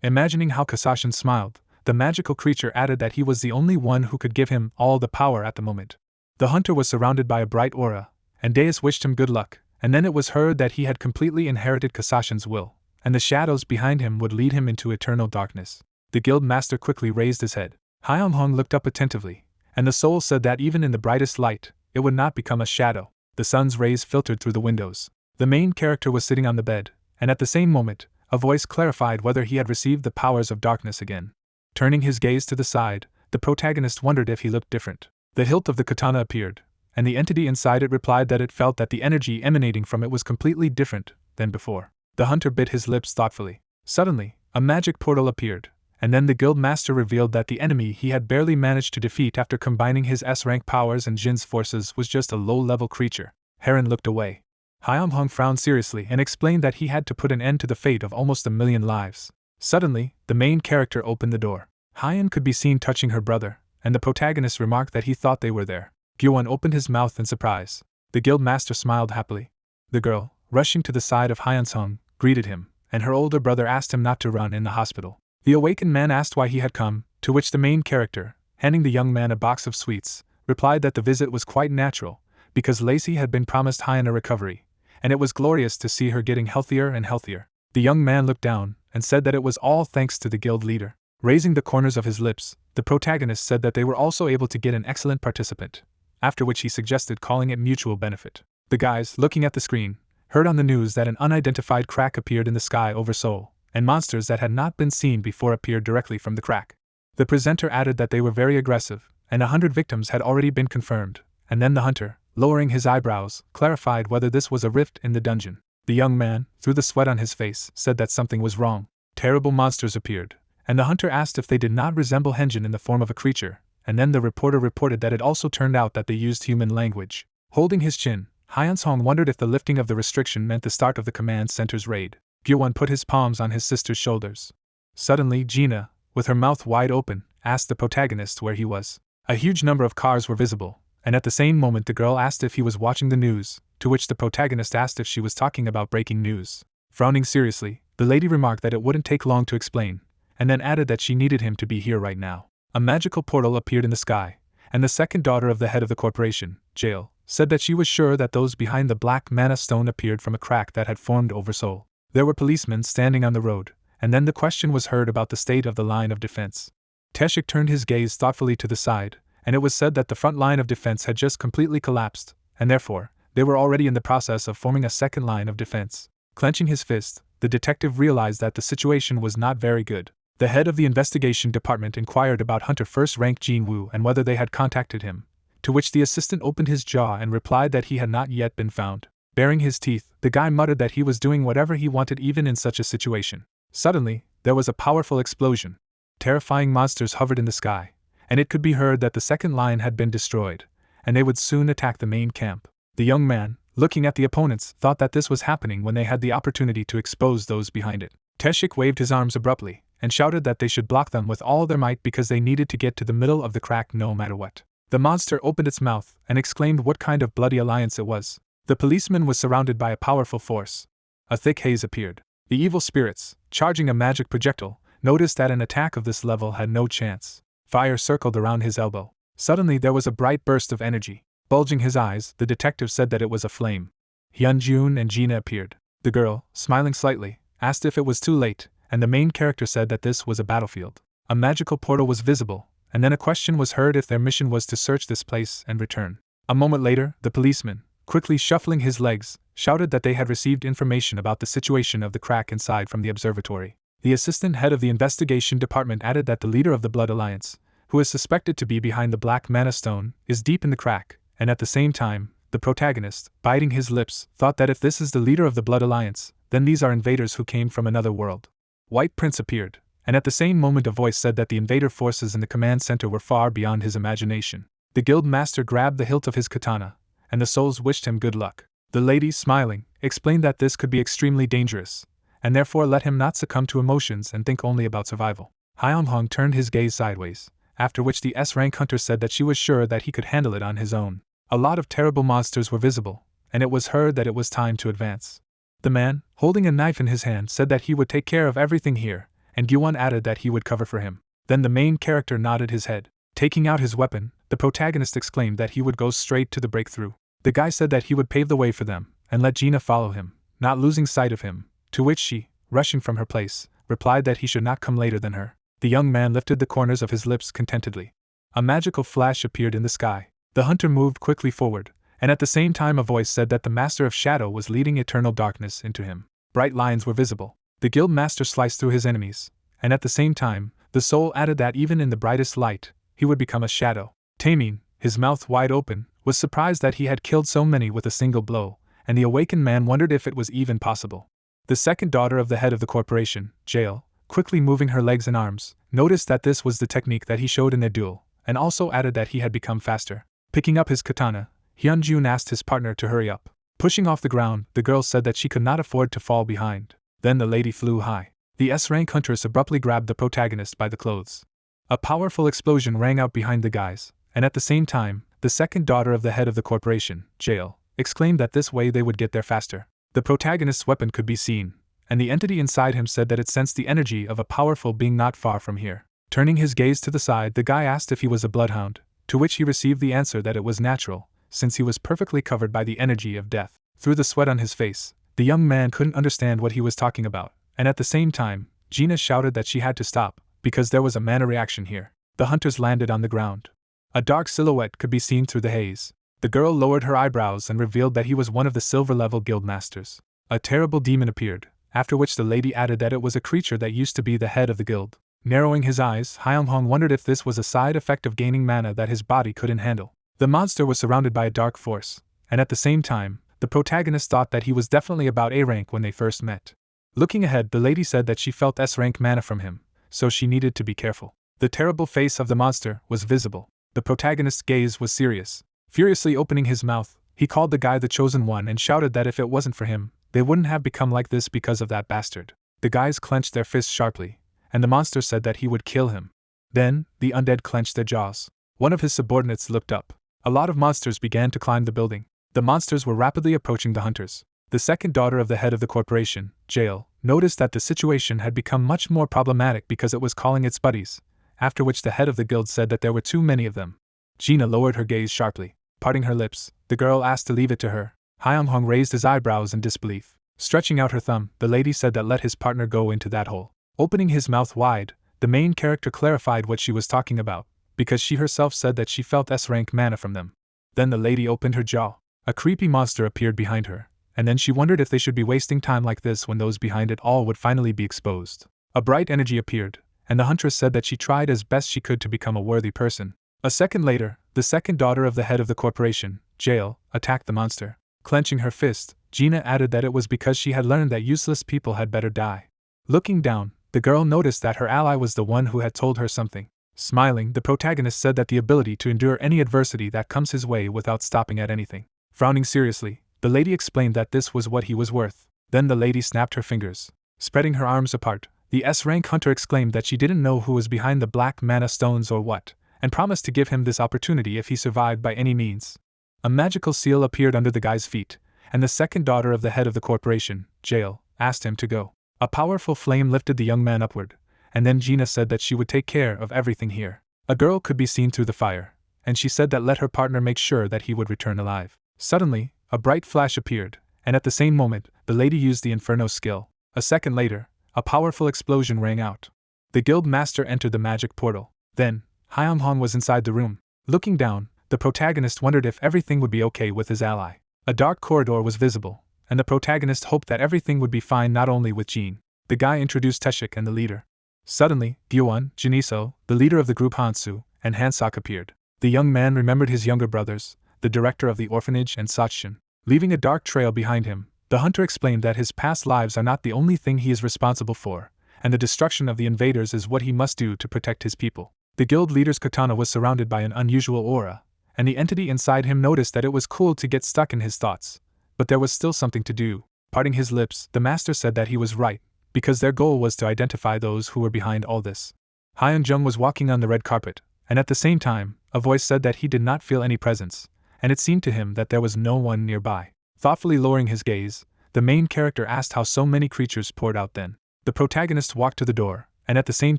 S1: Imagining how Kasashin smiled, the magical creature added that he was the only one who could give him all the power at the moment. The hunter was surrounded by a bright aura, and Deus wished him good luck, and then it was heard that he had completely inherited Kasashin's will, and the shadows behind him would lead him into eternal darkness. The guild master quickly raised his head. Hyunjung looked up attentively, and the soul said that even in the brightest light, it would not become a shadow. The sun's rays filtered through the windows. The main character was sitting on the bed, and at the same moment, a voice clarified whether he had received the powers of darkness again. Turning his gaze to the side, the protagonist wondered if he looked different. The hilt of the katana appeared, and the entity inside it replied that it felt that the energy emanating from it was completely different than before. The hunter bit his lips thoughtfully. Suddenly, a magic portal appeared, and then the guild master revealed that the enemy he had barely managed to defeat after combining his S-rank powers and Jin's forces was just a low-level creature. Heron looked away. Hyunjung frowned seriously and explained that he had to put an end to the fate of almost 1 million lives. Suddenly, the main character opened the door. Hyun could be seen touching her brother, and the protagonist remarked that he thought they were there. Gyuwon opened his mouth in surprise. The guild master smiled happily. The girl, rushing to the side of Hyunjung, greeted him, and her older brother asked him not to run in the hospital. The awakened man asked why he had come, to which the main character, handing the young man a box of sweets, replied that the visit was quite natural, because Lacey had been promised Hyun a recovery, and it was glorious to see her getting healthier and healthier. The young man looked down, and said that it was all thanks to the guild leader. Raising the corners of his lips, the protagonist said that they were also able to get an excellent participant, after which he suggested calling it mutual benefit. The guys, looking at the screen, heard on the news that an unidentified crack appeared in the sky over Seoul, and monsters that had not been seen before appeared directly from the crack. The presenter added that they were very aggressive, and 100 victims had already been confirmed, and then the hunter, lowering his eyebrows, clarified whether this was a rift in the dungeon. The young man, through the sweat on his face, said that something was wrong. Terrible monsters appeared, and the hunter asked if they did not resemble Henjin in the form of a creature, and then the reporter reported that it also turned out that they used human language. Holding his chin, Hyunjung wondered if the lifting of the restriction meant the start of the command center's raid. Gyuwon put his palms on his sister's shoulders. Suddenly, Gina, with her mouth wide open, asked the protagonist where he was. A huge number of cars were visible, and at the same moment the girl asked if he was watching the news, to which the protagonist asked if she was talking about breaking news. Frowning seriously, the lady remarked that it wouldn't take long to explain, and then added that she needed him to be here right now. A magical portal appeared in the sky, and the second daughter of the head of the corporation, Jael, said that she was sure that those behind the black mana stone appeared from a crack that had formed over Seoul. There were policemen standing on the road, and then the question was heard about the state of the line of defense. Taeshik turned his gaze thoughtfully to the side, and it was said that the front line of defense had just completely collapsed, and therefore, they were already in the process of forming a second line of defense. Clenching his fist, the detective realized that the situation was not very good. The head of the investigation department inquired about Hunter First Rank Jin Woo and whether they had contacted him, to which the assistant opened his jaw and replied that he had not yet been found. Baring his teeth, the guy muttered that he was doing whatever he wanted even in such a situation. Suddenly, there was a powerful explosion. Terrifying monsters hovered in the sky, and it could be heard that the second line had been destroyed, and they would soon attack the main camp. The young man, looking at the opponents, thought that this was happening when they had the opportunity to expose those behind it. Taeshik waved his arms abruptly, and shouted that they should block them with all their might because they needed to get to the middle of the crack no matter what. The monster opened its mouth and exclaimed what kind of bloody alliance it was. The policeman was surrounded by a powerful force. A thick haze appeared. The evil spirits, charging a magic projectile, noticed that an attack of this level had no chance. Fire circled around his elbow. Suddenly there was a bright burst of energy. Bulging his eyes, the detective said that it was a flame. Hyunjun and Gina appeared. The girl, smiling slightly, asked if it was too late, and the main character said that this was a battlefield. A magical portal was visible, and then a question was heard if their mission was to search this place and return. A moment later, the policeman, quickly shuffling his legs, shouted that they had received information about the situation of the crack inside from the observatory. The assistant head of the investigation department added that the leader of the Blood Alliance, who is suspected to be behind the Black Mana Stone, is deep in the crack, and at the same time, the protagonist, biting his lips, thought that if this is the leader of the Blood Alliance, then these are invaders who came from another world. White Prince appeared, and at the same moment a voice said that the invader forces in the command center were far beyond his imagination. The guild master grabbed the hilt of his katana, and the souls wished him good luck. The lady, smiling, explained that this could be extremely dangerous, and therefore let him not succumb to emotions and think only about survival. Hyung-hong turned his gaze sideways, after which the S-rank hunter said that she was sure that he could handle it on his own. A lot of terrible monsters were visible, and it was heard that it was time to advance. The man, holding a knife in his hand, said that he would take care of everything here, and Gyuwon added that he would cover for him. Then the main character nodded his head. Taking out his weapon, the protagonist exclaimed that he would go straight to the breakthrough. The guy said that he would pave the way for them, and let Gina follow him, not losing sight of him, to which she, rushing from her place, replied that he should not come later than her. The young man lifted the corners of his lips contentedly. A magical flash appeared in the sky. The hunter moved quickly forward, and at the same time a voice said that the Master of Shadow was leading eternal darkness into him. Bright lines were visible. The guild master sliced through his enemies, and at the same time, the soul added that even in the brightest light, he would become a shadow. Taemin, his mouth wide open, was surprised that he had killed so many with a single blow, and the awakened man wondered if it was even possible. The second daughter of the head of the corporation, Jael, quickly moving her legs and arms, noticed that this was the technique that he showed in their duel, and also added that he had become faster. Picking up his katana, Hyunjun asked his partner to hurry up. Pushing off the ground, the girl said that she could not afford to fall behind. Then the lady flew high. The S-rank huntress abruptly grabbed the protagonist by the clothes. A powerful explosion rang out behind the guys, and at the same time, the second daughter of the head of the corporation, Jael, exclaimed that this way they would get there faster. The protagonist's weapon could be seen, and the entity inside him said that it sensed the energy of a powerful being not far from here. Turning his gaze to the side, the guy asked if he was a bloodhound, to which he received the answer that it was natural, since he was perfectly covered by the energy of death. Through the sweat on his face, the young man couldn't understand what he was talking about, and at the same time, Gina shouted that she had to stop, because there was a mana reaction here. The hunters landed on the ground. A dark silhouette could be seen through the haze. The girl lowered her eyebrows and revealed that he was one of the silver-level guild masters. A terrible demon appeared, after which the lady added that it was a creature that used to be the head of the guild. Narrowing his eyes, Hyung-hong wondered if this was a side effect of gaining mana that his body couldn't handle. The monster was surrounded by a dark force, and at the same time, the protagonist thought that he was definitely about A rank when they first met. Looking ahead, the lady said that she felt S rank mana from him, so she needed to be careful. The terrible face of the monster was visible. The protagonist's gaze was serious. Furiously opening his mouth, he called the guy the Chosen One and shouted that if it wasn't for him, they wouldn't have become like this because of that bastard. The guys clenched their fists sharply, and the monster said that he would kill him. Then, the undead clenched their jaws. One of his subordinates looked up. A lot of monsters began to climb the building. The monsters were rapidly approaching the hunters. The second daughter of the head of the corporation, Jael, noticed that the situation had become much more problematic because it was calling its buddies, after which the head of the guild said that there were too many of them. Gina lowered her gaze sharply. Parting her lips, the girl asked to leave it to her. Hyung-hong raised his eyebrows in disbelief. Stretching out her thumb, the lady said that let his partner go into that hole. Opening his mouth wide, the main character clarified what she was talking about, because she herself said that she felt S-rank mana from them. Then the lady opened her jaw. A creepy monster appeared behind her, and then she wondered if they should be wasting time like this when those behind it all would finally be exposed. A bright energy appeared, and the huntress said that she tried as best she could to become a worthy person. A second later, the second daughter of the head of the corporation, Jael, attacked the monster. Clenching her fist, Gina added that it was because she had learned that useless people had better die. Looking down, the girl noticed that her ally was the one who had told her something. Smiling, the protagonist said that the ability to endure any adversity that comes his way without stopping at anything. Frowning seriously, the lady explained that this was what he was worth. Then the lady snapped her fingers. Spreading her arms apart, the S-rank hunter exclaimed that she didn't know who was behind the black mana stones or what, and promised to give him this opportunity if he survived by any means. A magical seal appeared under the guy's feet, and the second daughter of the head of the corporation, Jael, asked him to go. A powerful flame lifted the young man upward, and then Gina said that she would take care of everything here. A girl could be seen through the fire, and she said that let her partner make sure that he would return alive. Suddenly, a bright flash appeared, and at the same moment, the lady used the Inferno skill. A second later, a powerful explosion rang out. The guild master entered the magic portal. Then, Hyung-hong was inside the room. Looking down, the protagonist wondered if everything would be okay with his ally. A dark corridor was visible, and the protagonist hoped that everything would be fine not only with Jean. The guy introduced Teshik and the leader. Suddenly, Gyuwon, Jiniso, the leader of the group Hansu, and Hansok appeared. The young man remembered his younger brothers, the director of the orphanage and Sachin. Leaving a dark trail behind him, the hunter explained that his past lives are not the only thing he is responsible for, and the destruction of the invaders is what he must do to protect his people. The guild leader's katana was surrounded by an unusual aura, and the entity inside him noticed that it was cool to get stuck in his thoughts, but there was still something to do. Parting his lips, the master said that he was right, because their goal was to identify those who were behind all this. Hyun-jung was walking on the red carpet, and at the same time, a voice said that he did not feel any presence, and it seemed to him that there was no one nearby. Thoughtfully lowering his gaze, the main character asked how so many creatures poured out then. The protagonist walked to the door, and at the same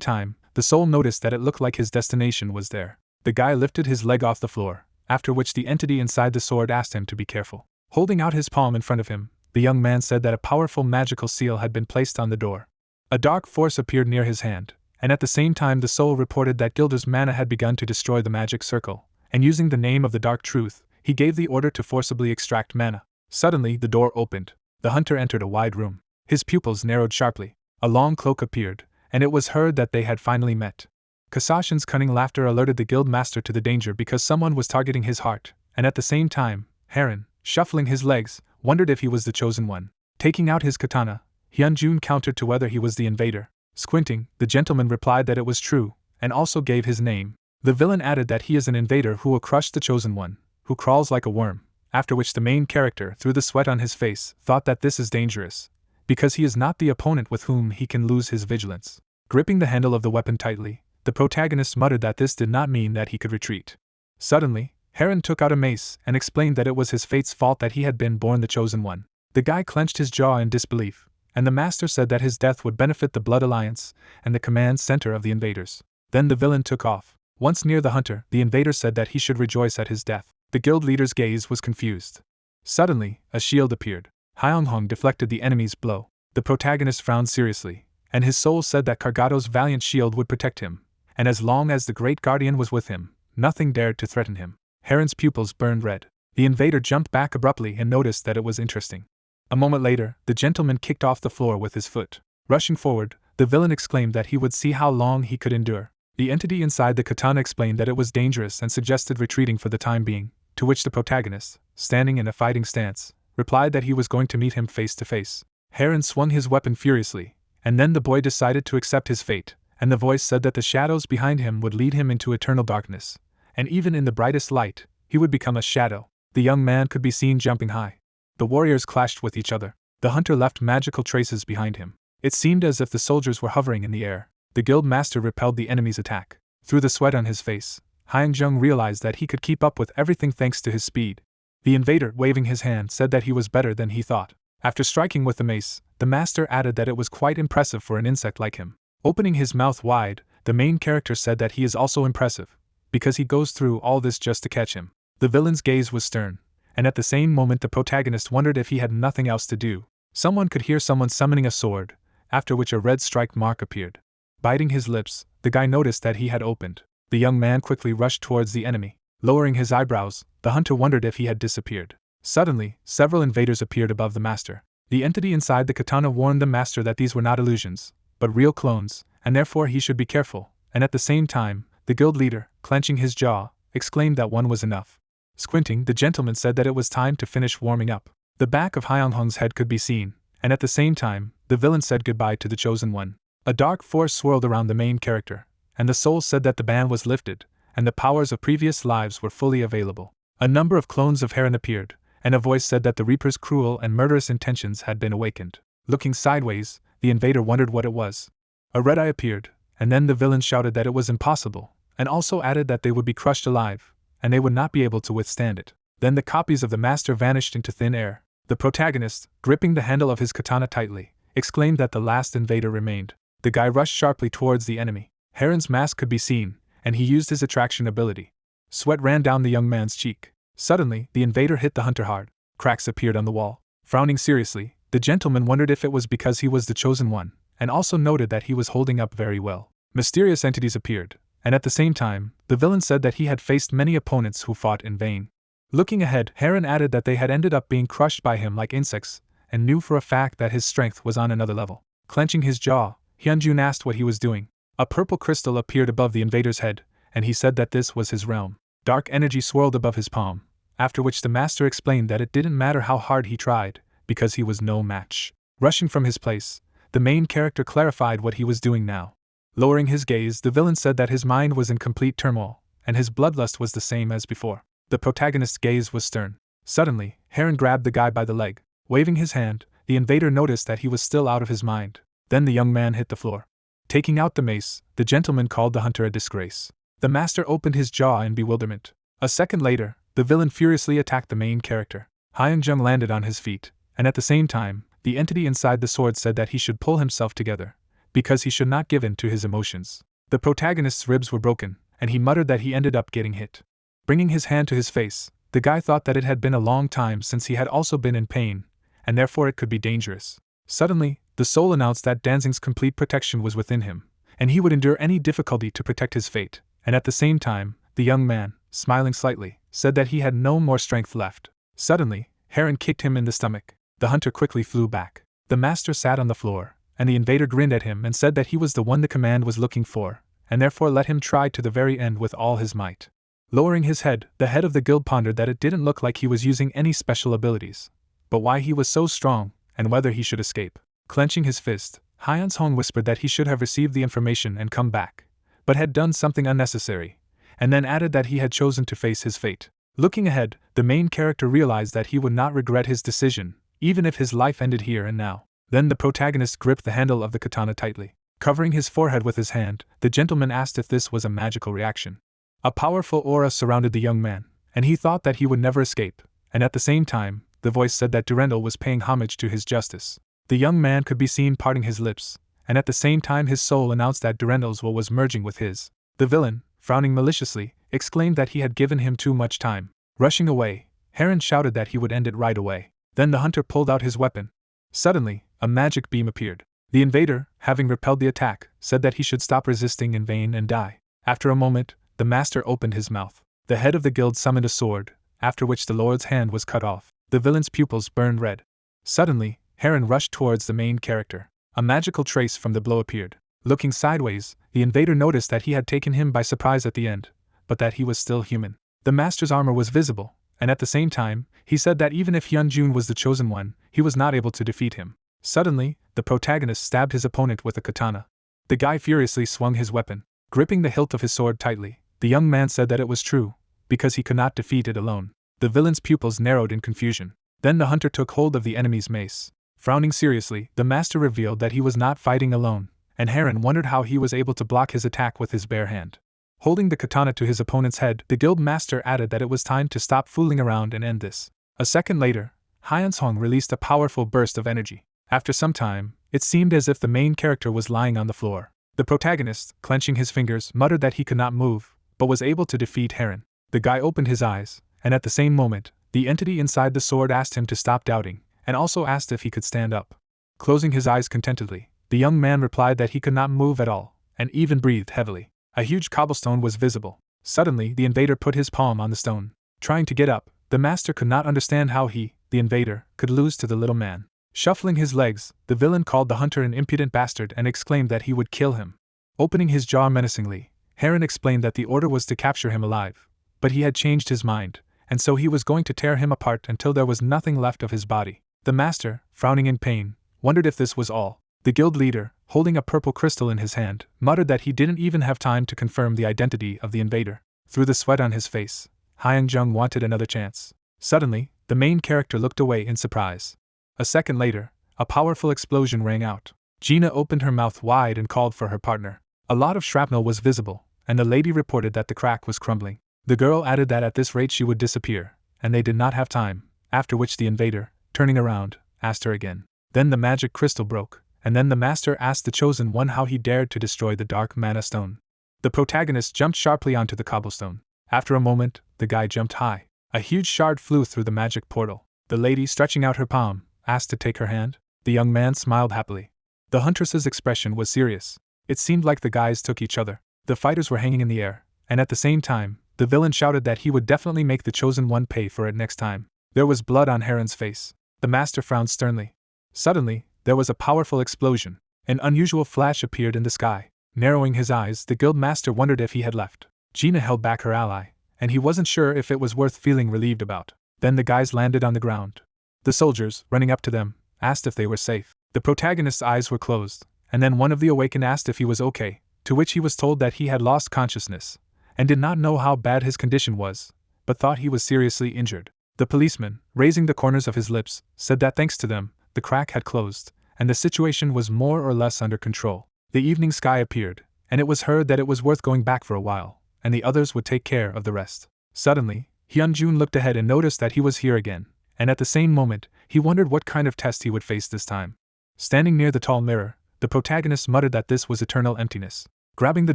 S1: time, the soul noticed that it looked like his destination was there. The guy lifted his leg off the floor, after which the entity inside the sword asked him to be careful. Holding out his palm in front of him, the young man said that a powerful magical seal had been placed on the door. A dark force appeared near his hand, and at the same time the soul reported that Gilder's mana had begun to destroy the magic circle, and using the name of the Dark Truth, he gave the order to forcibly extract mana. Suddenly, the door opened. The hunter entered a wide room. His pupils narrowed sharply. A long cloak appeared, and it was heard that they had finally met. Kasashin's cunning laughter alerted the guild master to the danger because someone was targeting his heart, and at the same time, Heron, shuffling his legs, wondered if he was the chosen one. Taking out his katana, Hyun-jun countered to whether he was the invader. Squinting, the gentleman replied that it was true, and also gave his name. The villain added that he is an invader who will crush the chosen one, who crawls like a worm, after which the main character, through the sweat on his face, thought that this is dangerous, because he is not the opponent with whom he can lose his vigilance. Gripping the handle of the weapon tightly, the protagonist muttered that this did not mean that he could retreat. Suddenly, Heron took out a mace and explained that it was his fate's fault that he had been born the chosen one. The guy clenched his jaw in disbelief, and the master said that his death would benefit the Blood Alliance and the command center of the invaders. Then the villain took off. Once near the hunter, the invader said that he should rejoice at his death. The guild leader's gaze was confused. Suddenly, a shield appeared. Hyung-hong deflected the enemy's blow. The protagonist frowned seriously, and his soul said that Kargato's valiant shield would protect him, and as long as the Great Guardian was with him, nothing dared to threaten him. Heron's pupils burned red. The invader jumped back abruptly and noticed that it was interesting. A moment later, the gentleman kicked off the floor with his foot. Rushing forward, the villain exclaimed that he would see how long he could endure. The entity inside the katana explained that it was dangerous and suggested retreating for the time being, to which the protagonist, standing in a fighting stance, replied that he was going to meet him face to face. Heron swung his weapon furiously, and then the boy decided to accept his fate, and the voice said that the shadows behind him would lead him into eternal darkness, and even in the brightest light, he would become a shadow. The young man could be seen jumping high. The warriors clashed with each other. The hunter left magical traces behind him. It seemed as if the soldiers were hovering in the air. The guild master repelled the enemy's attack. Through the sweat on his face, Hyung-jung realized that he could keep up with everything thanks to his speed. The invader, waving his hand, said that he was better than he thought. After striking with the mace, the master added that it was quite impressive for an insect like him. Opening his mouth wide, the main character said that he is also impressive, because he goes through all this just to catch him. The villain's gaze was stern, and at the same moment the protagonist wondered if he had nothing else to do. Someone could hear someone summoning a sword, after which a red strike mark appeared. Biting his lips, the guy noticed that he had opened. The young man quickly rushed towards the enemy. Lowering his eyebrows, the hunter wondered if he had disappeared. Suddenly, several invaders appeared above the master. The entity inside the katana warned the master that these were not illusions, but real clones, and therefore he should be careful, and at the same time, the guild leader, clenching his jaw, exclaimed that one was enough. Squinting, the gentleman said that it was time to finish warming up. The back of Hyunghong's head could be seen, and at the same time, the villain said goodbye to the chosen one. A dark force swirled around the main character, and the soul said that the ban was lifted, and the powers of previous lives were fully available. A number of clones of Heron appeared, and a voice said that the Reaper's cruel and murderous intentions had been awakened. Looking sideways, the invader wondered what it was. A red eye appeared, and then the villain shouted that it was impossible, and also added that they would be crushed alive, and they would not be able to withstand it. Then the copies of the master vanished into thin air. The protagonist, gripping the handle of his katana tightly, exclaimed that the last invader remained. The guy rushed sharply towards the enemy. Heron's mask could be seen, and he used his attraction ability. Sweat ran down the young man's cheek. Suddenly, the invader hit the hunter hard. Cracks appeared on the wall. Frowning seriously, the gentleman wondered if it was because he was the chosen one, and also noted that he was holding up very well. Mysterious entities appeared, and at the same time, the villain said that he had faced many opponents who fought in vain. Looking ahead, Heron added that they had ended up being crushed by him like insects, and knew for a fact that his strength was on another level. Clenching his jaw, Hyunjun asked what he was doing. A purple crystal appeared above the invader's head, and he said that this was his realm. Dark energy swirled above his palm, after which the master explained that it didn't matter how hard he tried, because he was no match. Rushing from his place, the main character clarified what he was doing now. Lowering his gaze, the villain said that his mind was in complete turmoil, and his bloodlust was the same as before. The protagonist's gaze was stern. Suddenly, Heron grabbed the guy by the leg. Waving his hand, the invader noticed that he was still out of his mind. Then the young man hit the floor. Taking out the mace, the gentleman called the hunter a disgrace. The master opened his jaw in bewilderment. A second later, the villain furiously attacked the main character. Hyunjung landed on his feet, and at the same time, the entity inside the sword said that he should pull himself together, because he should not give in to his emotions. The protagonist's ribs were broken, and he muttered that he ended up getting hit. Bringing his hand to his face, the guy thought that it had been a long time since he had also been in pain, and therefore it could be dangerous. Suddenly, the soul announced that Danzing's complete protection was within him, and he would endure any difficulty to protect his fate, and at the same time, the young man, smiling slightly, said that he had no more strength left. Suddenly, Heron kicked him in the stomach. The hunter quickly flew back. The master sat on the floor, and the invader grinned at him and said that he was the one the command was looking for, and therefore let him try to the very end with all his might. Lowering his head, the head of the guild pondered that it didn't look like he was using any special abilities, but why he was so strong, and whether he should escape. Clenching his fist, Hyunshong whispered that he should have received the information and come back, but had done something unnecessary, and then added that he had chosen to face his fate. Looking ahead, the main character realized that he would not regret his decision, even if his life ended here and now. Then the protagonist gripped the handle of the katana tightly. Covering his forehead with his hand, the gentleman asked if this was a magical reaction. A powerful aura surrounded the young man, and he thought that he would never escape, and at the same time, the voice said that Durendal was paying homage to his justice. The young man could be seen parting his lips, and at the same time his soul announced that Durendal's will was merging with his. The villain, frowning maliciously, exclaimed that he had given him too much time. Rushing away, Heron shouted that he would end it right away. Then the hunter pulled out his weapon. Suddenly, a magic beam appeared. The invader, having repelled the attack, said that he should stop resisting in vain and die. After a moment, the master opened his mouth. The head of the guild summoned a sword, after which the lord's hand was cut off. The villain's pupils burned red. Suddenly, Heron rushed towards the main character. A magical trace from the blow appeared. Looking sideways, the invader noticed that he had taken him by surprise at the end, but that he was still human. The master's armor was visible, and at the same time, he said that even if Hyunjun was the chosen one, he was not able to defeat him. Suddenly, the protagonist stabbed his opponent with a katana. The guy furiously swung his weapon. Gripping the hilt of his sword tightly, the young man said that it was true, because he could not defeat it alone. The villain's pupils narrowed in confusion. Then the hunter took hold of the enemy's mace. Frowning seriously, the master revealed that he was not fighting alone, and Heron wondered how he was able to block his attack with his bare hand. Holding the katana to his opponent's head, the guild master added that it was time to stop fooling around and end this. A second later, Hyunshong released a powerful burst of energy. After some time, it seemed as if the main character was lying on the floor. The protagonist, clenching his fingers, muttered that he could not move, but was able to defeat Heron. The guy opened his eyes, and at the same moment, the entity inside the sword asked him to stop doubting, and also asked if he could stand up. Closing his eyes contentedly, the young man replied that he could not move at all, and even breathed heavily. A huge cobblestone was visible. Suddenly, the invader put his palm on the stone. Trying to get up, the master could not understand how he, the invader, could lose to the little man. Shuffling his legs, the villain called the hunter an impudent bastard and exclaimed that he would kill him. Opening his jaw menacingly, Heron explained that the order was to capture him alive, but he had changed his mind, and so he was going to tear him apart until there was nothing left of his body. The master, frowning in pain, wondered if this was all. The guild leader, holding a purple crystal in his hand, muttered that he didn't even have time to confirm the identity of the invader. Through the sweat on his face, Hyung-jung wanted another chance. Suddenly, the main character looked away in surprise. A second later, a powerful explosion rang out. Gina opened her mouth wide and called for her partner. A lot of shrapnel was visible, and the lady reported that the crack was crumbling. The girl added that at this rate she would disappear, and they did not have time, after which the invader, turning around, asked her again. Then the magic crystal broke, and then the master asked the chosen one how he dared to destroy the dark mana stone. The protagonist jumped sharply onto the cobblestone. After a moment, the guy jumped high. A huge shard flew through the magic portal. The lady, stretching out her palm, asked to take her hand. The young man smiled happily. The huntress's expression was serious. It seemed like the guys took each other. The fighters were hanging in the air, and at the same time, the villain shouted that he would definitely make the chosen one pay for it next time. There was blood on Heron's face. The master frowned sternly. Suddenly, there was a powerful explosion. An unusual flash appeared in the sky. Narrowing his eyes, the guild master wondered if he had left. Gina held back her ally, and he wasn't sure if it was worth feeling relieved about. Then the guys landed on the ground. The soldiers, running up to them, asked if they were safe. The protagonist's eyes were closed, and then one of the awakened asked if he was okay, to which he was told that he had lost consciousness, and did not know how bad his condition was, but thought he was seriously injured. The policeman, raising the corners of his lips, said that thanks to them, the crack had closed, and the situation was more or less under control. The evening sky appeared, and it was heard that it was worth going back for a while, and the others would take care of the rest. Suddenly, Hyun-jun looked ahead and noticed that he was here again, and at the same moment, he wondered what kind of test he would face this time. Standing near the tall mirror, the protagonist muttered that this was eternal emptiness. Grabbing the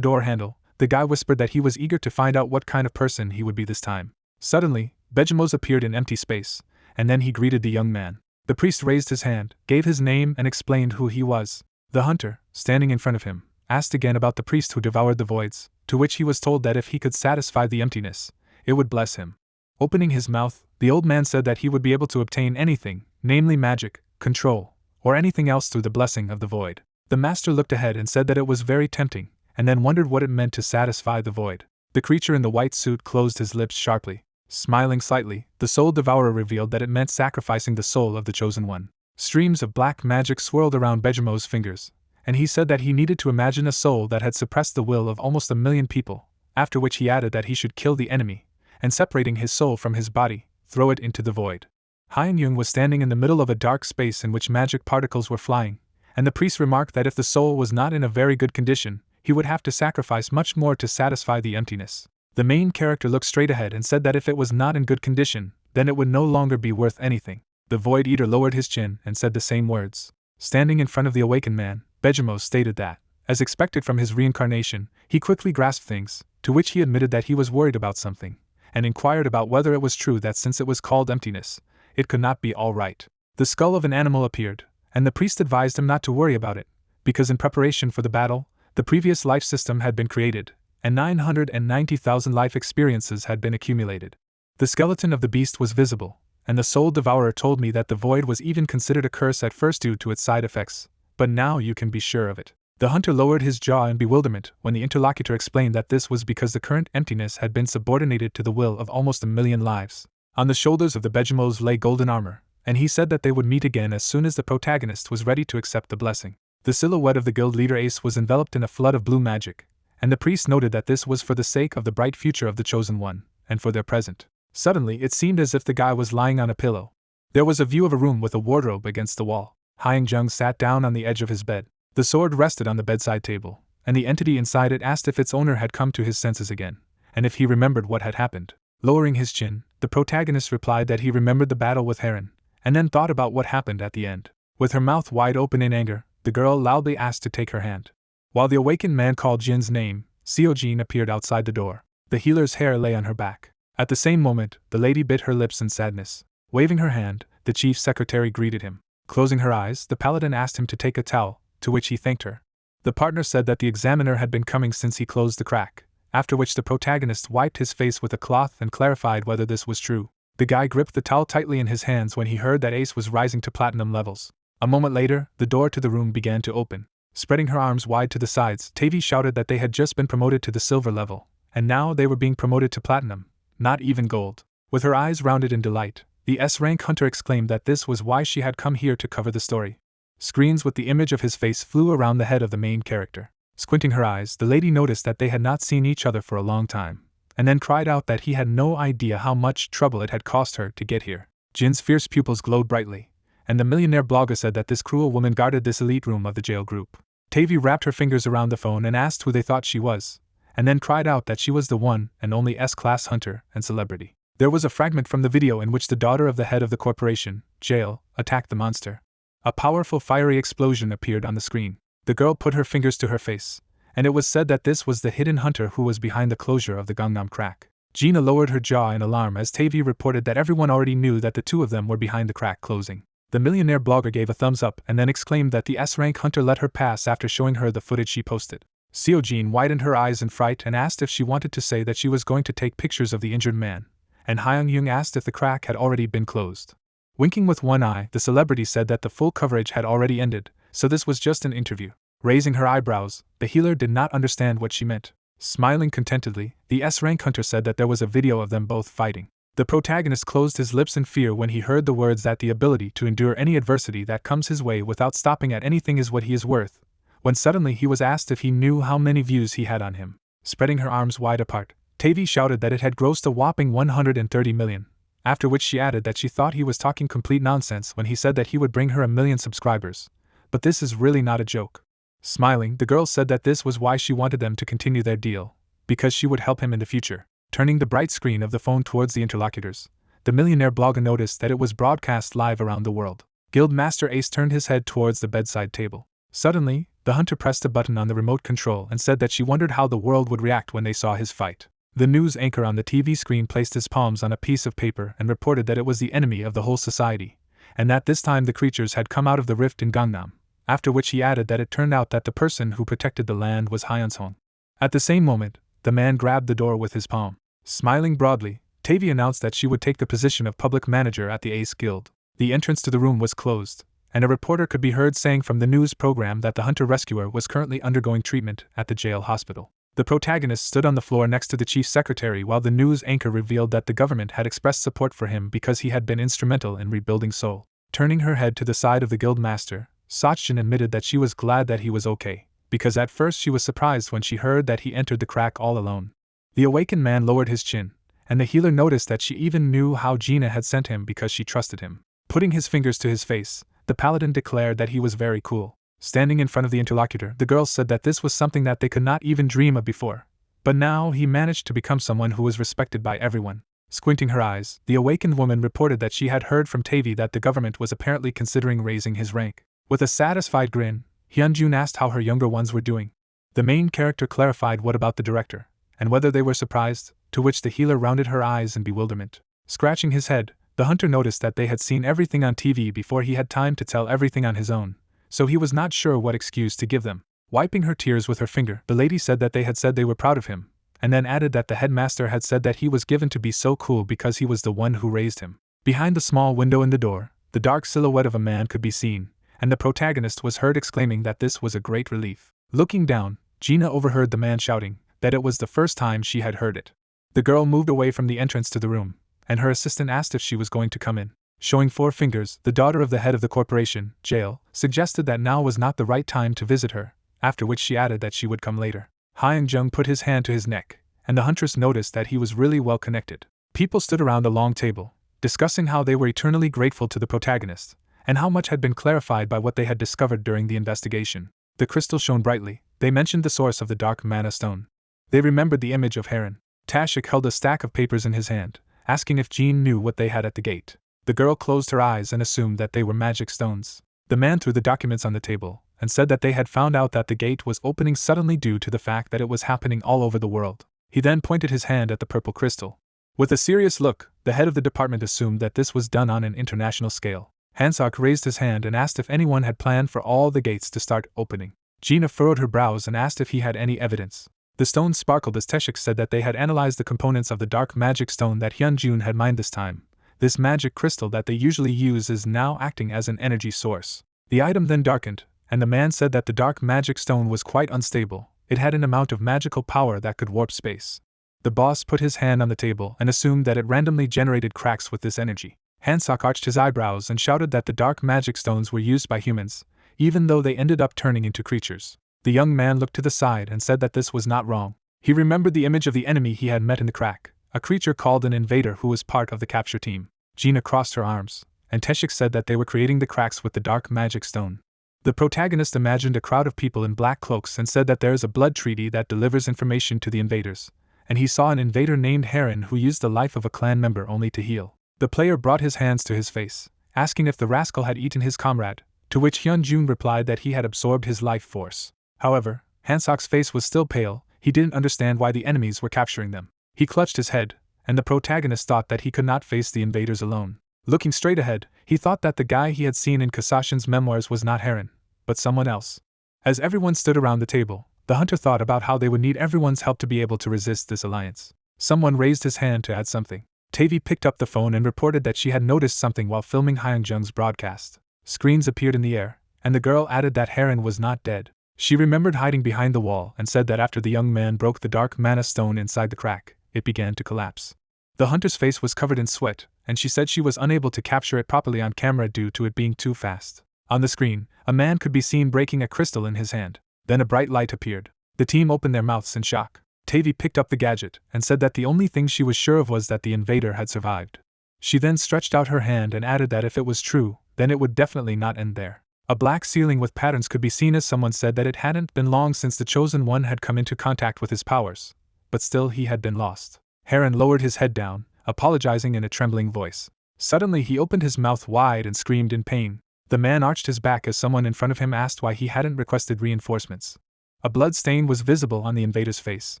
S1: door handle, the guy whispered that he was eager to find out what kind of person he would be this time. Suddenly, Bejimos appeared in empty space, and then he greeted the young man. The priest raised his hand, gave his name and explained who he was. The hunter, standing in front of him, asked again about the priest who devoured the voids, to which he was told that if he could satisfy the emptiness, it would bless him. Opening his mouth, the old man said that he would be able to obtain anything, namely magic, control, or anything else through the blessing of the void. The master looked ahead and said that it was very tempting, and then wondered what it meant to satisfy the void. The creature in the white suit closed his lips sharply. Smiling slightly, the soul devourer revealed that it meant sacrificing the soul of the chosen one. Streams of black magic swirled around Bejimos' fingers, and he said that he needed to imagine a soul that had suppressed the will of almost 1,000,000 people, after which he added that he should kill the enemy, and separating his soul from his body, throw it into the void. Hyun-jung was standing in the middle of a dark space in which magic particles were flying, and the priest remarked that if the soul was not in a very good condition, he would have to sacrifice much more to satisfy the emptiness. The main character looked straight ahead and said that if it was not in good condition, then it would no longer be worth anything. The Void Eater lowered his chin and said the same words. Standing in front of the awakened man, Bejimos stated that, as expected from his reincarnation, he quickly grasped things, to which he admitted that he was worried about something, and inquired about whether it was true that since it was called emptiness, it could not be all right. The skull of an animal appeared, and the priest advised him not to worry about it, because in preparation for the battle, the previous life system had been created, and 990,000 life experiences had been accumulated. The skeleton of the beast was visible, and the soul devourer told me that the void was even considered a curse at first due to its side effects, but now you can be sure of it. The hunter lowered his jaw in bewilderment when the interlocutor explained that this was because the current emptiness had been subordinated to the will of almost 1,000,000 lives. On the shoulders of the Bejimos lay golden armor, and he said that they would meet again as soon as the protagonist was ready to accept the blessing. The silhouette of the guild leader Ace was enveloped in a flood of blue magic, and the priest noted that this was for the sake of the bright future of the chosen one, and for their present. Suddenly, it seemed as if the guy was lying on a pillow. There was a view of a room with a wardrobe against the wall. Hyung-jung sat down on the edge of his bed. The sword rested on the bedside table, and the entity inside it asked if its owner had come to his senses again, and if he remembered what had happened. Lowering his chin, the protagonist replied that he remembered the battle with Heron, and then thought about what happened at the end. With her mouth wide open in anger, the girl loudly asked to take her hand. While the awakened man called Jin's name, Seo-jin appeared outside the door. The healer's hair lay on her back. At the same moment, the lady bit her lips in sadness. Waving her hand, the chief secretary greeted him. Closing her eyes, the paladin asked him to take a towel, to which he thanked her. The partner said that the examiner had been coming since he closed the crack, after which the protagonist wiped his face with a cloth and clarified whether this was true. The guy gripped the towel tightly in his hands when he heard that Ace was rising to platinum levels. A moment later, the door to the room began to open. Spreading her arms wide to the sides, Tavi shouted that they had just been promoted to the silver level, and now they were being promoted to platinum, not even gold. With her eyes rounded in delight, the S-rank hunter exclaimed that this was why she had come here to cover the story. Screens with the image of his face flew around the head of the main character. Squinting her eyes, the lady noticed that they had not seen each other for a long time, and then cried out that he had no idea how much trouble it had cost her to get here. Jin's fierce pupils glowed brightly, and the millionaire blogger said that this cruel woman guarded this elite room of the jail group. Tavi wrapped her fingers around the phone and asked who they thought she was, and then cried out that she was the one and only S-class hunter and celebrity. There was a fragment from the video in which the daughter of the head of the corporation, jail, attacked the monster. A powerful fiery explosion appeared on the screen. The girl put her fingers to her face, and it was said that this was the hidden hunter who was behind the closure of the Gangnam crack. Gina lowered her jaw in alarm as Tavi reported that everyone already knew that the two of them were behind the crack closing. The millionaire blogger gave a thumbs up and then exclaimed that the S-rank hunter let her pass after showing her the footage she posted. Seo-jin widened her eyes in fright and asked if she wanted to say that she was going to take pictures of the injured man, and Hyung-young asked if the crack had already been closed. Winking with one eye, the celebrity said that the full coverage had already ended, so this was just an interview. Raising her eyebrows, the healer did not understand what she meant. Smiling contentedly, the S-rank hunter said that there was a video of them both fighting. The protagonist closed his lips in fear when he heard the words that the ability to endure any adversity that comes his way without stopping at anything is what he is worth, when suddenly he was asked if he knew how many views he had on him. Spreading her arms wide apart, Tavi shouted that it had grossed a whopping 130 million, after which she added that she thought he was talking complete nonsense when he said that he would bring her 1 million subscribers. But this is really not a joke. Smiling, the girl said that this was why she wanted them to continue their deal, because she would help him in the future. Turning the bright screen of the phone towards the interlocutors, the millionaire blogger noticed that it was broadcast live around the world. Guildmaster Ace turned his head towards the bedside table. Suddenly, the hunter pressed a button on the remote control and said that she wondered how the world would react when they saw his fight. The news anchor on the TV screen placed his palms on a piece of paper and reported that it was the enemy of the whole society, and that this time the creatures had come out of the rift in Gangnam, after which he added that it turned out that the person who protected the land was Hyun-sung. At the same moment, the man grabbed the door with his palm. Smiling broadly, Tavi announced that she would take the position of public manager at the Ace Guild. The entrance to the room was closed, and a reporter could be heard saying from the news program that the hunter rescuer was currently undergoing treatment at the jail hospital. The protagonist stood on the floor next to the chief secretary while the news anchor revealed that the government had expressed support for him because he had been instrumental in rebuilding Seoul. Turning her head to the side of the guild master, Sachjin admitted that she was glad that he was okay, because at first she was surprised when she heard that he entered the crack all alone. The awakened man lowered his chin, and the healer noticed that she even knew how Gina had sent him because she trusted him. Putting his fingers to his face, the paladin declared that he was very cool. Standing in front of the interlocutor, the girl said that this was something that they could not even dream of before, but now he managed to become someone who was respected by everyone. Squinting her eyes, the awakened woman reported that she had heard from Tavi that the government was apparently considering raising his rank. With a satisfied grin, Hyunjun asked how her younger ones were doing. The main character clarified what about the director, and whether they were surprised, to which the healer rounded her eyes in bewilderment. Scratching his head, the hunter noticed that they had seen everything on TV before he had time to tell everything on his own, so he was not sure what excuse to give them. Wiping her tears with her finger, the lady said that they had said they were proud of him, and then added that the headmaster had said that he was given to be so cool because he was the one who raised him. Behind the small window in the door, the dark silhouette of a man could be seen, and the protagonist was heard exclaiming that this was a great relief. Looking down, Gina overheard the man shouting that it was the first time she had heard it. The girl moved away from the entrance to the room, and her assistant asked if she was going to come in. Showing 4 fingers, the daughter of the head of the corporation, jail, suggested that now was not the right time to visit her, after which she added that she would come later. Hyun-jung put his hand to his neck, and the huntress noticed that he was really well connected. People stood around a long table, discussing how they were eternally grateful to the protagonist, and how much had been clarified by what they had discovered during the investigation. The crystal shone brightly. They mentioned the source of the dark mana stone. They remembered the image of Heron. Tashik held a stack of papers in his hand, asking if Jean knew what they had at the gate. The girl closed her eyes and assumed that they were magic stones. The man threw the documents on the table, and said that they had found out that the gate was opening suddenly due to the fact that it was happening all over the world. He then pointed his hand at the purple crystal. With a serious look, the head of the department assumed that this was done on an international scale. Hansak raised his hand and asked if anyone had planned for all the gates to start opening. Gina furrowed her brows and asked if he had any evidence. The stones sparkled as Teshik said that they had analyzed the components of the dark magic stone that Hyunjun had mined this time. This magic crystal that they usually use is now acting as an energy source. The item then darkened, and the man said that the dark magic stone was quite unstable. It had an amount of magical power that could warp space. The boss put his hand on the table and assumed that it randomly generated cracks with this energy. Hansak arched his eyebrows and shouted that the dark magic stones were used by humans, even though they ended up turning into creatures. The young man looked to the side and said that this was not wrong. He remembered the image of the enemy he had met in the crack, a creature called an invader who was part of the capture team. Gina crossed her arms, and Teshik said that they were creating the cracks with the dark magic stone. The protagonist imagined a crowd of people in black cloaks and said that there is a blood treaty that delivers information to the invaders, and he saw an invader named Heron who used the life of a clan member only to heal. The player brought his hands to his face, asking if the rascal had eaten his comrade, to which Hyunjun replied that he had absorbed his life force. However, Hansok's face was still pale. He didn't understand why the enemies were capturing them. He clutched his head, and the protagonist thought that he could not face the invaders alone. Looking straight ahead, he thought that the guy he had seen in Kasashin's memoirs was not Heron, but someone else. As everyone stood around the table, the hunter thought about how they would need everyone's help to be able to resist this alliance. Someone raised his hand to add something. Tavi picked up the phone and reported that she had noticed something while filming Hyunjung's broadcast. Screens appeared in the air, and the girl added that Heron was not dead. She remembered hiding behind the wall and said that after the young man broke the dark mana stone inside the crack, it began to collapse. The hunter's face was covered in sweat, and she said she was unable to capture it properly on camera due to it being too fast. On the screen, a man could be seen breaking a crystal in his hand. Then a bright light appeared. The team opened their mouths in shock. Tavi picked up the gadget and said that the only thing she was sure of was that the invader had survived. She then stretched out her hand and added that if it was true, then it would definitely not end there. A black ceiling with patterns could be seen as someone said that it hadn't been long since the Chosen One had come into contact with his powers, but still he had been lost. Heron lowered his head down, apologizing in a trembling voice. Suddenly he opened his mouth wide and screamed in pain. The man arched his back as someone in front of him asked why he hadn't requested reinforcements. A blood stain was visible on the invader's face.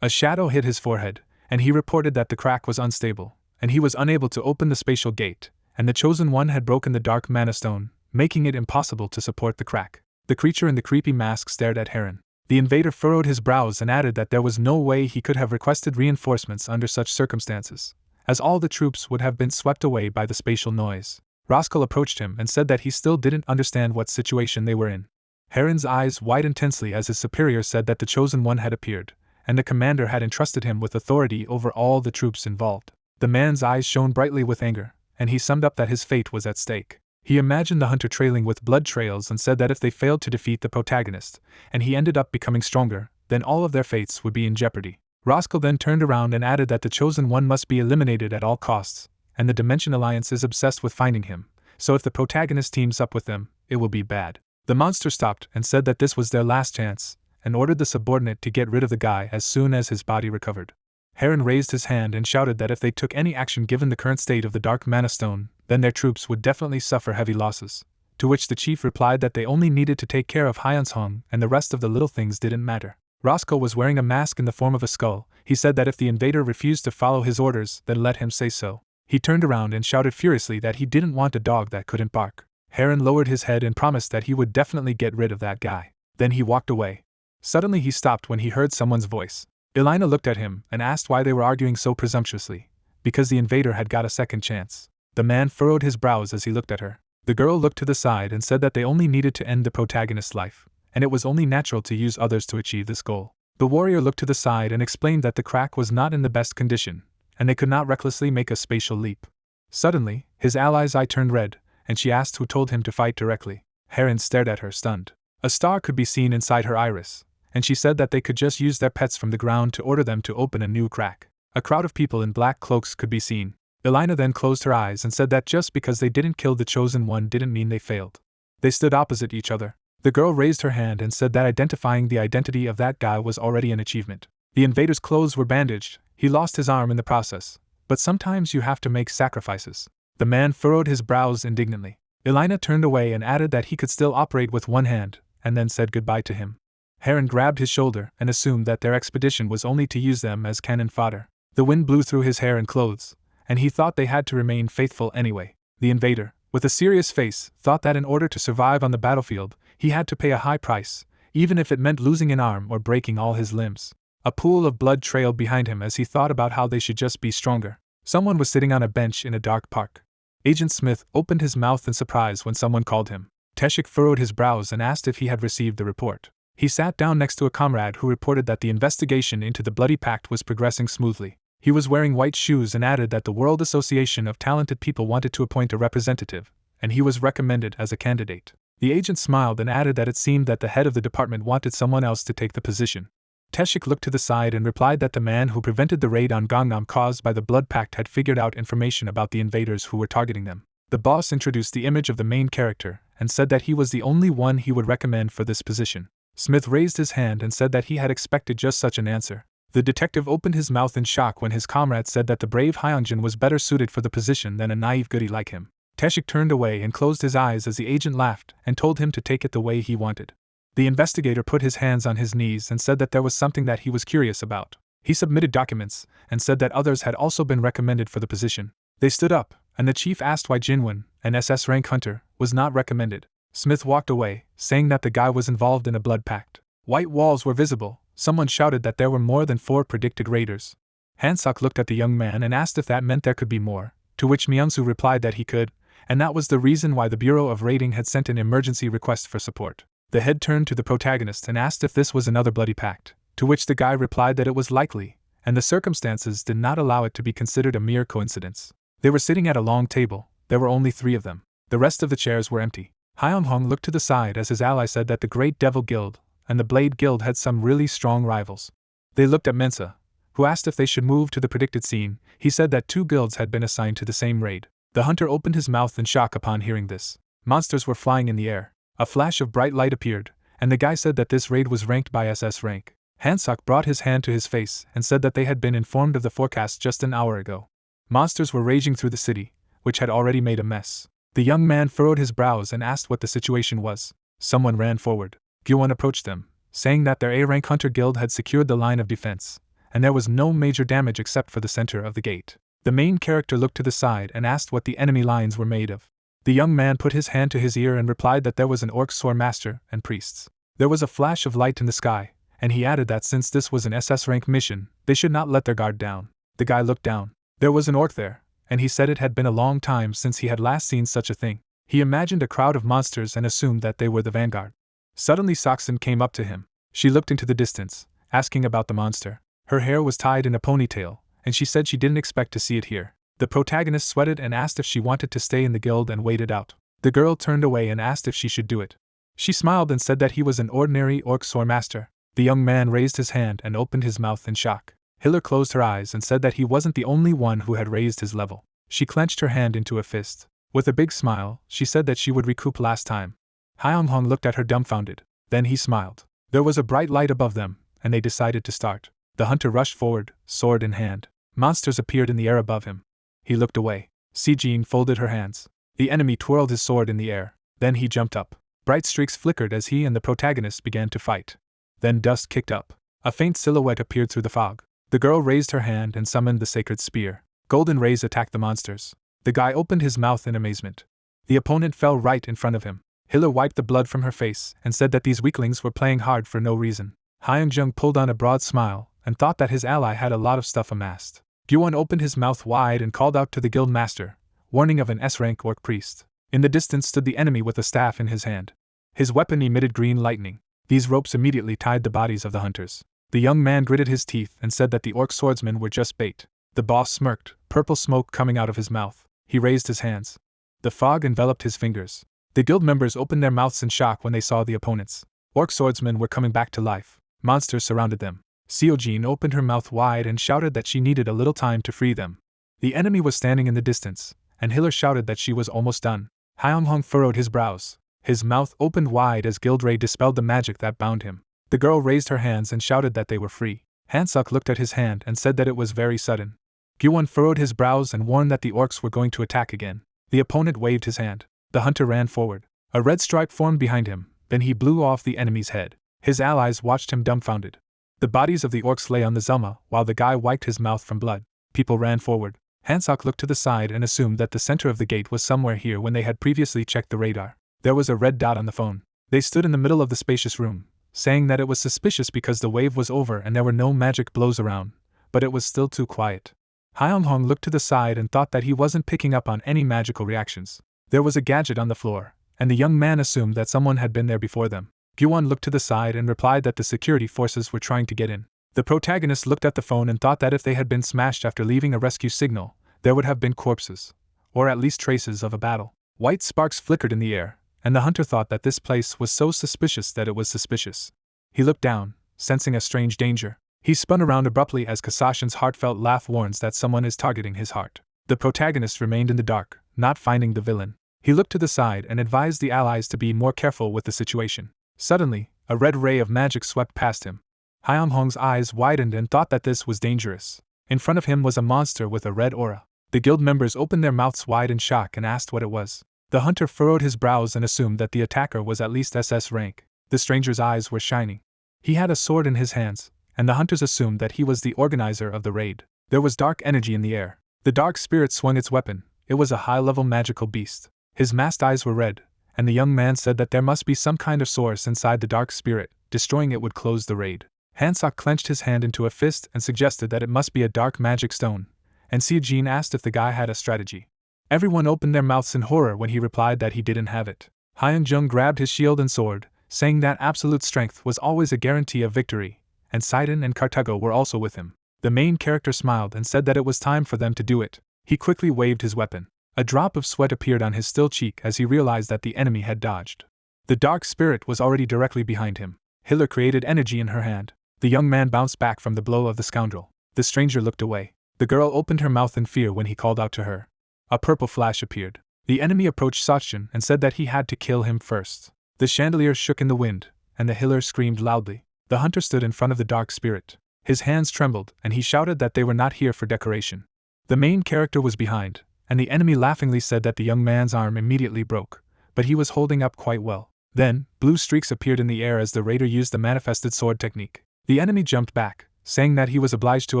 S1: A shadow hid his forehead, and he reported that the crack was unstable, and he was unable to open the spatial gate, and the Chosen One had broken the dark mana stone, making it impossible to support the crack. The creature in the creepy mask stared at Heron. The invader furrowed his brows and added that there was no way he could have requested reinforcements under such circumstances, as all the troops would have been swept away by the spatial noise. Roskell approached him and said that he still didn't understand what situation they were in. Heron's eyes widened tensely as his superior said that the Chosen One had appeared, and the commander had entrusted him with authority over all the troops involved. The man's eyes shone brightly with anger, and he summed up that his fate was at stake. He imagined the hunter trailing with blood trails and said that if they failed to defeat the protagonist, and he ended up becoming stronger, then all of their fates would be in jeopardy. Roskell then turned around and added that the Chosen One must be eliminated at all costs, and the Dimension Alliance is obsessed with finding him, so if the protagonist teams up with them, it will be bad. The monster stopped and said that this was their last chance, and ordered the subordinate to get rid of the guy as soon as his body recovered. Heron raised his hand and shouted that if they took any action given the current state of the Dark Mana Stone, then their troops would definitely suffer heavy losses, to which the chief replied that they only needed to take care of Hyunshong and the rest of the little things didn't matter. Roskell was wearing a mask in the form of a skull. He said that if the invader refused to follow his orders, then let him say so. He turned around and shouted furiously that he didn't want a dog that couldn't bark. Heron lowered his head and promised that he would definitely get rid of that guy. Then he walked away. Suddenly he stopped when he heard someone's voice. Elina looked at him and asked why they were arguing so presumptuously. Because the invader had got a second chance. The man furrowed his brows as he looked at her. The girl looked to the side and said that they only needed to end the protagonist's life, and it was only natural to use others to achieve this goal. The warrior looked to the side and explained that the crack was not in the best condition, and they could not recklessly make a spatial leap. Suddenly, his ally's eye turned red, and she asked who told him to fight directly. Heron stared at her, stunned. A star could be seen inside her iris, and she said that they could just use their pets from the ground to order them to open a new crack. A crowd of people in black cloaks could be seen. Elina then closed her eyes and said that just because they didn't kill the Chosen One didn't mean they failed. They stood opposite each other. The girl raised her hand and said that identifying the identity of that guy was already an achievement. The invader's clothes were bandaged. He lost his arm in the process, but sometimes you have to make sacrifices. The man furrowed his brows indignantly. Elina turned away and added that he could still operate with one hand, and then said goodbye to him. Heron grabbed his shoulder and assumed that their expedition was only to use them as cannon fodder. The wind blew through his hair and clothes, and he thought they had to remain faithful anyway. The invader, with a serious face, thought that in order to survive on the battlefield, he had to pay a high price, even if it meant losing an arm or breaking all his limbs. A pool of blood trailed behind him as he thought about how they should just be stronger. Someone was sitting on a bench in a dark park. Agent Smith opened his mouth in surprise when someone called him. Teshik furrowed his brows and asked if he had received the report. He sat down next to a comrade who reported that the investigation into the Bloody Pact was progressing smoothly. He was wearing white shoes and added that the World Association of Talented People wanted to appoint a representative, and he was recommended as a candidate. The agent smiled and added that it seemed that the head of the department wanted someone else to take the position. Teshik looked to the side and replied that the man who prevented the raid on Gangnam caused by the Blood Pact had figured out information about the invaders who were targeting them. The boss introduced the image of the main character and said that he was the only one he would recommend for this position. Smith raised his hand and said that he had expected just such an answer. The detective opened his mouth in shock when his comrade said that the brave Hyunjin was better suited for the position than a naive goody like him. Teshik turned away and closed his eyes as the agent laughed and told him to take it the way he wanted. The investigator put his hands on his knees and said that there was something that he was curious about. He submitted documents and said that others had also been recommended for the position. They stood up, and the chief asked why Jinwon, an SS rank hunter, was not recommended. Smith walked away, saying that the guy was involved in a blood pact. White walls were visible. Someone shouted that there were more than 4 predicted raiders. Hansok looked at the young man and asked if that meant there could be more, to which Myungsu replied that he could, and that was the reason why the Bureau of Raiding had sent an emergency request for support. The head turned to the protagonist and asked if this was another bloody pact, to which the guy replied that it was likely, and the circumstances did not allow it to be considered a mere coincidence. They were sitting at a long table. There were only 3 of them. The rest of the chairs were empty. Hyung-hong looked to the side as his ally said that the Great Devil Guild and the Blade Guild had some really strong rivals. They looked at Mensa, who asked if they should move to the predicted scene. He said that 2 guilds had been assigned to the same raid. The hunter opened his mouth in shock upon hearing this. Monsters were flying in the air. A flash of bright light appeared, and the guy said that this raid was ranked by SS rank. Hansok brought his hand to his face and said that they had been informed of the forecast just an hour ago. Monsters were raging through the city, which had already made a mess. The young man furrowed his brows and asked what the situation was. Someone ran forward. Gyuwon approached them, saying that their A-rank hunter guild had secured the line of defense, and there was no major damage except for the center of the gate. The main character looked to the side and asked what the enemy lines were made of. The young man put his hand to his ear and replied that there was an orc sword master and priests. There was a flash of light in the sky, and he added that since this was an SS rank mission, they should not let their guard down. The guy looked down. There was an orc there, and he said it had been a long time since he had last seen such a thing. He imagined a crowd of monsters and assumed that they were the vanguard. Suddenly Saksun came up to him. She looked into the distance, asking about the monster. Her hair was tied in a ponytail, and she said she didn't expect to see it here. The protagonist sweated and asked if she wanted to stay in the guild and wait it out. The girl turned away and asked if she should do it. She smiled and said that he was an ordinary orc sword master. The young man raised his hand and opened his mouth in shock. Hiller closed her eyes and said that he wasn't the only one who had raised his level. She clenched her hand into a fist. With a big smile, she said that she would recoup last time. Hyung-hong looked at her dumbfounded. Then he smiled. There was a bright light above them, and they decided to start. The hunter rushed forward, sword in hand. Monsters appeared in the air above him. He looked away. Si-jin folded her hands. The enemy twirled his sword in the air. Then he jumped up. Bright streaks flickered as he and the protagonist began to fight. Then dust kicked up. A faint silhouette appeared through the fog. The girl raised her hand and summoned the sacred spear. Golden rays attacked the monsters. The guy opened his mouth in amazement. The opponent fell right in front of him. Hiller wiped the blood from her face and said that these weaklings were playing hard for no reason. Hyung-jung pulled on a broad smile and thought that his ally had a lot of stuff amassed. Gyuwon opened his mouth wide and called out to the guild master, warning of an S-rank orc priest. In the distance stood the enemy with a staff in his hand. His weapon emitted green lightning. These ropes immediately tied the bodies of the hunters. The young man gritted his teeth and said that the orc swordsmen were just bait. The boss smirked, purple smoke coming out of his mouth. He raised his hands. The fog enveloped his fingers. The guild members opened their mouths in shock when they saw the opponents. Orc swordsmen were coming back to life. Monsters surrounded them. Seojin opened her mouth wide and shouted that she needed a little time to free them. The enemy was standing in the distance, and Hiller shouted that she was almost done. Hyung-hong furrowed his brows. His mouth opened wide as Gildray dispelled the magic that bound him. The girl raised her hands and shouted that they were free. Hansuk looked at his hand and said that it was very sudden. Gyuwon furrowed his brows and warned that the orcs were going to attack again. The opponent waved his hand. The hunter ran forward. A red stripe formed behind him, Then he blew off the enemy's head. His allies watched him dumbfounded. The bodies of the orcs lay on the Zelma, while the guy wiped his mouth from blood. People ran forward. Hansok looked to the side and assumed that the center of the gate was somewhere here when they had previously checked the radar. There was a red dot on the phone. They stood in the middle of the spacious room, saying that it was suspicious because the wave was over and there were no magic blows around, but it was still too quiet. Hyeonghong looked to the side and thought that he wasn't picking up on any magical reactions. There was a gadget on the floor, and the young man assumed that someone had been there before them. Gyuwon looked to the side and replied that the security forces were trying to get in. The protagonist looked at the phone and thought that if they had been smashed after leaving a rescue signal, there would have been corpses, or at least traces of a battle. White sparks flickered in the air, and the hunter thought that this place was so suspicious that it was suspicious. He looked down, sensing a strange danger. He spun around abruptly as Kasashin's heartfelt laugh warns that someone is targeting his heart. The protagonist remained in the dark, not finding the villain. He looked to the side and advised the allies to be more careful with the situation. Suddenly, a red ray of magic swept past him. Hyeonghong's eyes widened and thought that this was dangerous. In front of him was a monster with a red aura. The guild members opened their mouths wide in shock and asked what it was. The hunter furrowed his brows and assumed that the attacker was at least SS rank. The stranger's eyes were shining. He had a sword in his hands, and the hunters assumed that he was the organizer of the raid. There was dark energy in the air. The dark spirit swung its weapon. It was a high-level magical beast. His masked eyes were red, and the young man said that there must be some kind of source inside the dark spirit. Destroying it would close the raid. Hansok clenched his hand into a fist and suggested that it must be a dark magic stone, and Seojin asked if the guy had a strategy. Everyone opened their mouths in horror when he replied that he didn't have it. Hyunjung grabbed his shield and sword, saying that absolute strength was always a guarantee of victory, and Sidon and Cartago were also with him. The main character smiled and said that it was time for them to do it. He quickly waved his weapon. A drop of sweat appeared on his still cheek as he realized that the enemy had dodged. The dark spirit was already directly behind him. Hiller created energy in her hand. The young man bounced back from the blow of the scoundrel. The stranger looked away. The girl opened her mouth in fear when he called out to her. A purple flash appeared. The enemy approached Sachin and said that he had to kill him first. The chandelier shook in the wind, and the Hiller screamed loudly. The hunter stood in front of the dark spirit. His hands trembled, and he shouted that they were not here for decoration. The main character was behind, and the enemy laughingly said that the young man's arm immediately broke, but he was holding up quite well. Then, blue streaks appeared in the air as the raider used the manifested sword technique. The enemy jumped back, saying that he was obliged to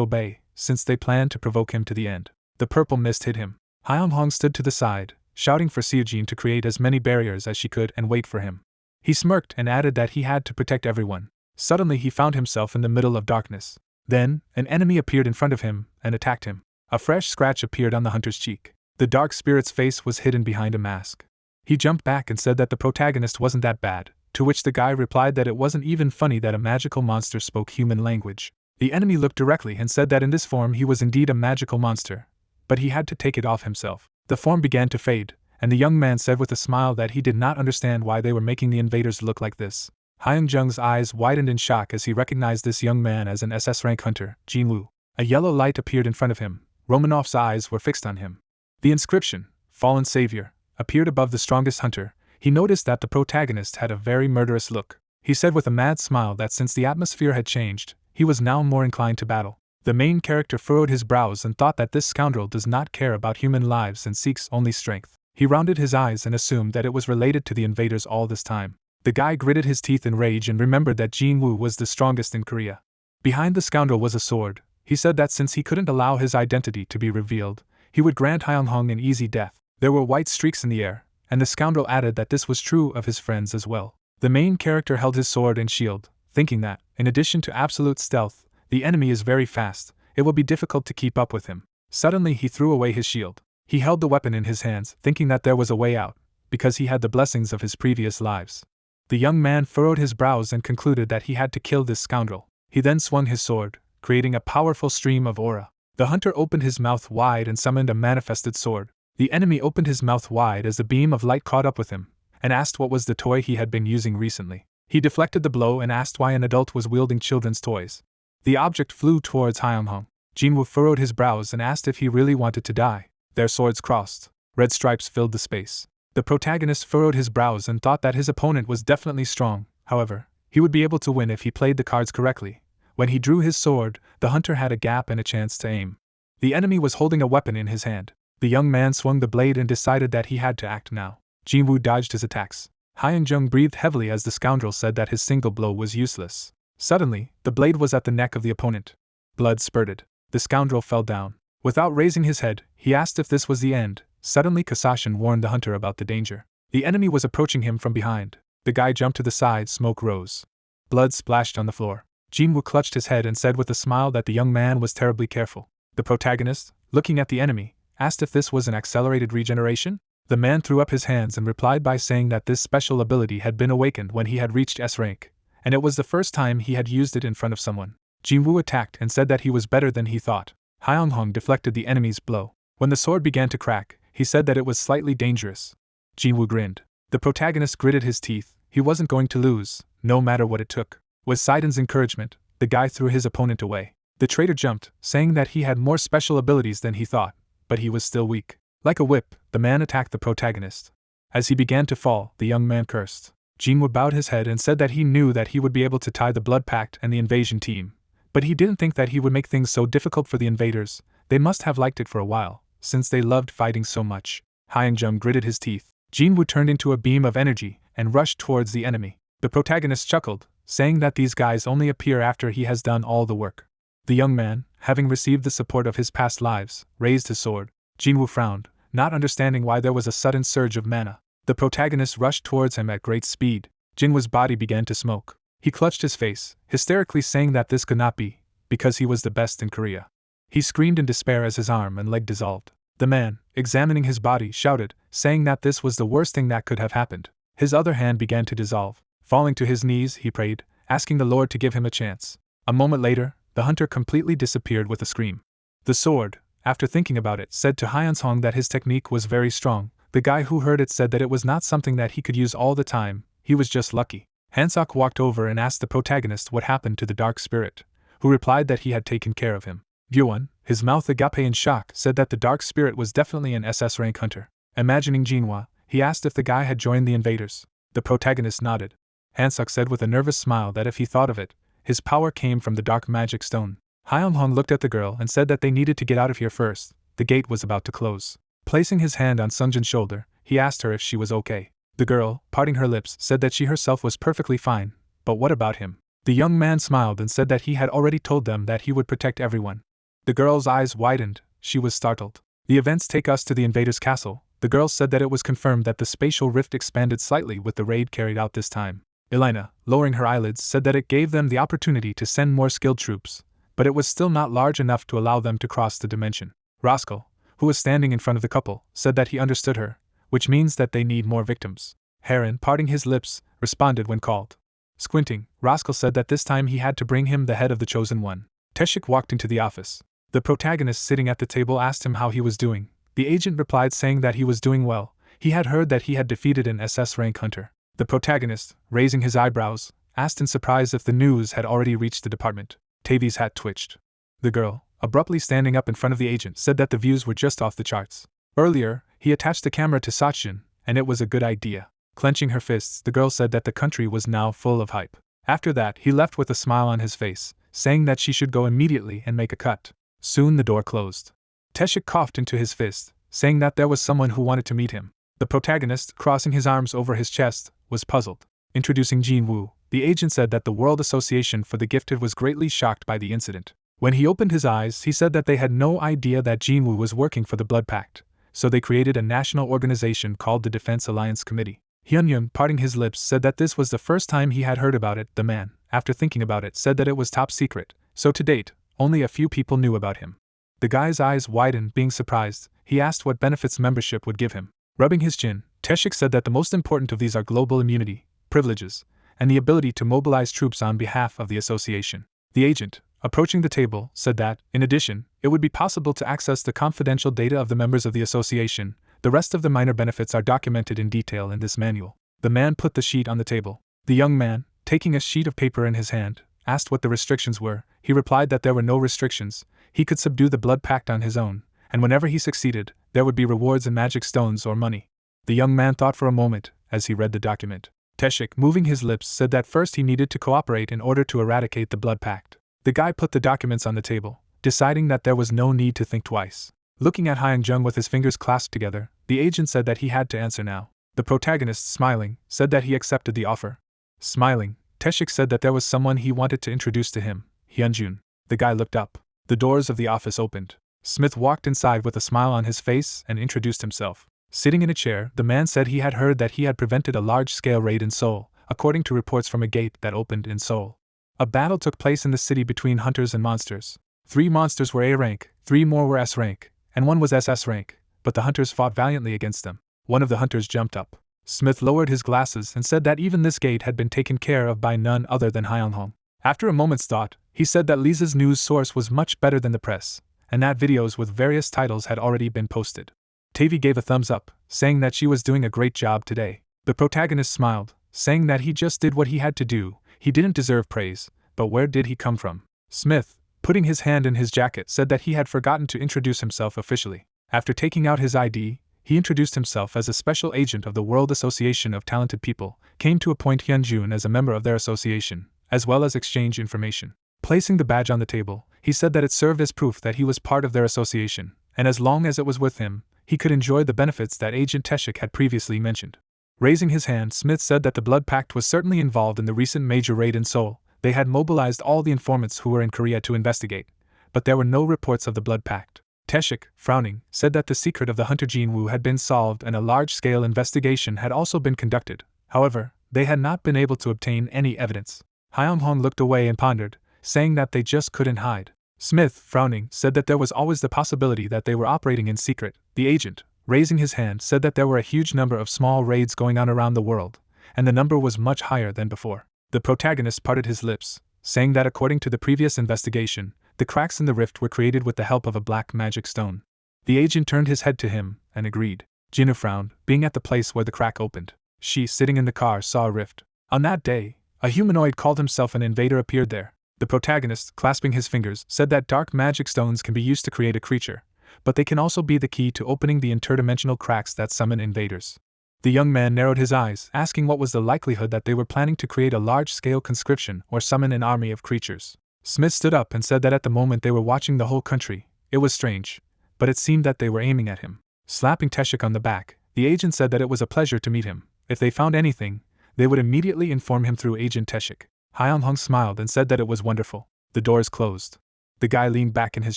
S1: obey, since they planned to provoke him to the end. The purple mist hit him. Hyeonghong stood to the side, shouting for Seojin to create as many barriers as she could and wait for him. He smirked and added that he had to protect everyone. Suddenly he found himself in the middle of darkness. Then, an enemy appeared in front of him and attacked him. A fresh scratch appeared on the hunter's cheek. The dark spirit's face was hidden behind a mask. He jumped back and said that the protagonist wasn't that bad, to which the guy replied that it wasn't even funny that a magical monster spoke human language. The enemy looked directly and said that in this form he was indeed a magical monster, but he had to take it off himself. The form began to fade, and the young man said with a smile that he did not understand why they were making the invaders look like this. Hyunjung's eyes widened in shock as he recognized this young man as an SS rank hunter, Jinwoo. A yellow light appeared in front of him. Romanoff's eyes were fixed on him. The inscription, Fallen Savior, appeared above the strongest hunter. He noticed that the protagonist had a very murderous look. He said with a mad smile that since the atmosphere had changed, he was now more inclined to battle. The main character furrowed his brows and thought that this scoundrel does not care about human lives and seeks only strength. He rounded his eyes and assumed that it was related to the invaders all this time. The guy gritted his teeth in rage and remembered that Jinwoo was the strongest in Korea. Behind the scoundrel was a sword. He said that since he couldn't allow his identity to be revealed, he would grant Hyunghong an easy death. There were white streaks in the air, and the scoundrel added that this was true of his friends as well. The main character held his sword and shield, thinking that, in addition to absolute stealth, the enemy is very fast. It will be difficult to keep up with him. Suddenly he threw away his shield. He held the weapon in his hands, thinking that there was a way out, because he had the blessings of his previous lives. The young man furrowed his brows and concluded that he had to kill this scoundrel. He then swung his sword, creating a powerful stream of aura. The hunter opened his mouth wide and summoned a manifested sword. The enemy opened his mouth wide as the beam of light caught up with him, and asked what was the toy he had been using recently. He deflected the blow and asked why an adult was wielding children's toys. The object flew towards Hyunghong. Jinwoo furrowed his brows and asked if he really wanted to die. Their swords crossed. Red stripes filled the space. The protagonist furrowed his brows and thought that his opponent was definitely strong. However, he would be able to win if he played the cards correctly. When he drew his sword, the hunter had a gap and a chance to aim. The enemy was holding a weapon in his hand. The young man swung the blade and decided that he had to act now. Jinwoo dodged his attacks. Hyun-jung breathed heavily as the scoundrel said that his single blow was useless. Suddenly, the blade was at the neck of the opponent. Blood spurted. The scoundrel fell down. Without raising his head, he asked if this was the end. Suddenly Kasashin warned the hunter about the danger. The enemy was approaching him from behind. The guy jumped to the side, smoke rose. Blood splashed on the floor. Jinwoo clutched his head and said with a smile that the young man was terribly careful. The protagonist, looking at the enemy, asked if this was an accelerated regeneration. The man threw up his hands and replied by saying that this special ability had been awakened when he had reached S rank, and it was the first time he had used it in front of someone. Jinwoo attacked and said that he was better than he thought. Hyung-hong deflected the enemy's blow. When the sword began to crack, he said that it was slightly dangerous. Jinwoo grinned. The protagonist gritted his teeth. He wasn't going to lose, no matter what it took. With Saiden's encouragement, the guy threw his opponent away. The traitor jumped, saying that he had more special abilities than he thought, but he was still weak. Like a whip, the man attacked the protagonist. As he began to fall, the young man cursed. Jinwoo bowed his head and said that he knew that he would be able to tie the Blood Pact and the invasion team, but he didn't think that he would make things so difficult for the invaders. They must have liked it for a while, since they loved fighting so much. Hyun-jung gritted his teeth. Jinwoo turned into a beam of energy and rushed towards the enemy. The protagonist chuckled, saying that these guys only appear after he has done all the work. The young man, having received the support of his past lives, raised his sword. Jinwoo frowned, not understanding why there was a sudden surge of mana. The protagonist rushed towards him at great speed. Jinwoo's body began to smoke. He clutched his face, hysterically saying that this could not be, because he was the best in Korea. He screamed in despair as his arm and leg dissolved. The man, examining his body, shouted, saying that this was the worst thing that could have happened. His other hand began to dissolve. Falling to his knees, he prayed, asking the Lord to give him a chance. A moment later, the hunter completely disappeared with a scream. The sword, after thinking about it, said to Hyun-song that his technique was very strong. The guy who heard it said that it was not something that he could use all the time, he was just lucky. Hansok walked over and asked the protagonist what happened to the dark spirit, who replied that he had taken care of him. Gyuwon, his mouth agape in shock, said that the dark spirit was definitely an SS rank hunter. Imagining Jinhwa, he asked if the guy had joined the invaders. The protagonist nodded. Hansok said with a nervous smile that if he thought of it, his power came from the dark magic stone. Hyun-hong looked at the girl and said that they needed to get out of here first. The gate was about to close. Placing his hand on Sunjin's shoulder, he asked her if she was okay. The girl, parting her lips, said that she herself was perfectly fine, but what about him? The young man smiled and said that he had already told them that he would protect everyone. The girl's eyes widened. She was startled. The events take us to the invaders' castle. The girl said that it was confirmed that the spatial rift expanded slightly with the raid carried out this time. Elena, lowering her eyelids, said that it gave them the opportunity to send more skilled troops, but it was still not large enough to allow them to cross the dimension. Roscoe, who was standing in front of the couple, said that he understood her, which means that they need more victims. Heron, parting his lips, responded when called. Squinting, Roscoe said that this time he had to bring him the head of the chosen one. Teshik walked into the office. The protagonist sitting at the table asked him how he was doing. The agent replied saying that he was doing well. He had heard that he had defeated an SS rank hunter. The protagonist, raising his eyebrows, asked in surprise if the news had already reached the department. Tavi's hat twitched. The girl, abruptly standing up in front of the agent, said that the views were just off the charts. Earlier, he attached the camera to Sachin, and it was a good idea. Clenching her fists, the girl said that the country was now full of hype. After that, he left with a smile on his face, saying that she should go immediately and make a cut. Soon the door closed. Teshik coughed into his fist, saying that there was someone who wanted to meet him. The protagonist, crossing his arms over his chest, was puzzled. Introducing Jinwoo, the agent said that the World Association for the Gifted was greatly shocked by the incident. When he opened his eyes, he said that they had no idea that Jinwoo was working for the Blood Pact, so they created a national organization called the Defense Alliance Committee. Hyun-yun, parting his lips, said that this was the first time he had heard about it. The man, after thinking about it, said that it was top secret, so to date, only a few people knew about him. The guy's eyes widened, being surprised. He asked what benefits membership would give him. Rubbing his chin, Teshik said that the most important of these are global immunity, privileges, and the ability to mobilize troops on behalf of the association. The agent, approaching the table, said that, in addition, it would be possible to access the confidential data of the members of the association. The rest of the minor benefits are documented in detail in this manual. The man put the sheet on the table. The young man, taking a sheet of paper in his hand, asked what the restrictions were. He replied that there were no restrictions. He could subdue the Blood Pact on his own, and whenever he succeeded, there would be rewards in magic stones or money. The young man thought for a moment as he read the document. Teshik, moving his lips, said that first he needed to cooperate in order to eradicate the Blood Pact. The guy put the documents on the table, deciding that there was no need to think twice. Looking at Hyun-jung with his fingers clasped together, the agent said that he had to answer now. The protagonist, smiling, said that he accepted the offer. Smiling, Taeshik said that there was someone he wanted to introduce to him, Hyunjun. The guy looked up. The doors of the office opened. Smith walked inside with a smile on his face and introduced himself. Sitting in a chair, the man said he had heard that he had prevented a large-scale raid in Seoul, according to reports from a gate that opened in Seoul. A battle took place in the city between hunters and monsters. 3 monsters were A rank, 3 more were S rank, and 1 was SS rank, but the hunters fought valiantly against them. One of the hunters jumped up. Smith lowered his glasses and said that even this gate had been taken care of by none other than Hyunghong. After a moment's thought, he said that Lisa's news source was much better than the press, and that videos with various titles had already been posted. Tavi gave a thumbs up, saying that she was doing a great job today. The protagonist smiled, saying that he just did what he had to do. He didn't deserve praise, but where did he come from? Smith, putting his hand in his jacket, said that he had forgotten to introduce himself officially. After taking out his ID, he introduced himself as a special agent of the World Association of Talented People, came to appoint Hyunjun as a member of their association, as well as exchange information. Placing the badge on the table, he said that it served as proof that he was part of their association, and as long as it was with him, he could enjoy the benefits that Agent Taeshik had previously mentioned. Raising his hand, Smith said that the Blood Pact was certainly involved in the recent major raid in Seoul. They had mobilized all the informants who were in Korea to investigate, but there were no reports of the Blood Pact. Taeshik, frowning, said that the secret of the hunter Jinwoo had been solved and a large-scale investigation had also been conducted. However, they had not been able to obtain any evidence. Hyunghong looked away and pondered, saying that they just couldn't hide. Smith, frowning, said that there was always the possibility that they were operating in secret. The agent, raising his hand, said that there were a huge number of small raids going on around the world, and the number was much higher than before. The protagonist parted his lips, saying that according to the previous investigation, the cracks in the rift were created with the help of a black magic stone. The agent turned his head to him and agreed. Jinwoo frowned, being at the place where the crack opened. She, sitting in the car, saw a rift. On that day, a humanoid called himself an invader appeared there. The protagonist, clasping his fingers, said that dark magic stones can be used to create a creature, but they can also be the key to opening the interdimensional cracks that summon invaders. The young man narrowed his eyes, asking what was the likelihood that they were planning to create a large-scale conscription or summon an army of creatures. Smith stood up and said that at the moment they were watching the whole country. It was strange, but it seemed that they were aiming at him. Slapping Taeshik on the back, the agent said that it was a pleasure to meet him. If they found anything, they would immediately inform him through Agent Taeshik. Hyunghong smiled and said that it was wonderful. The doors closed. The guy leaned back in his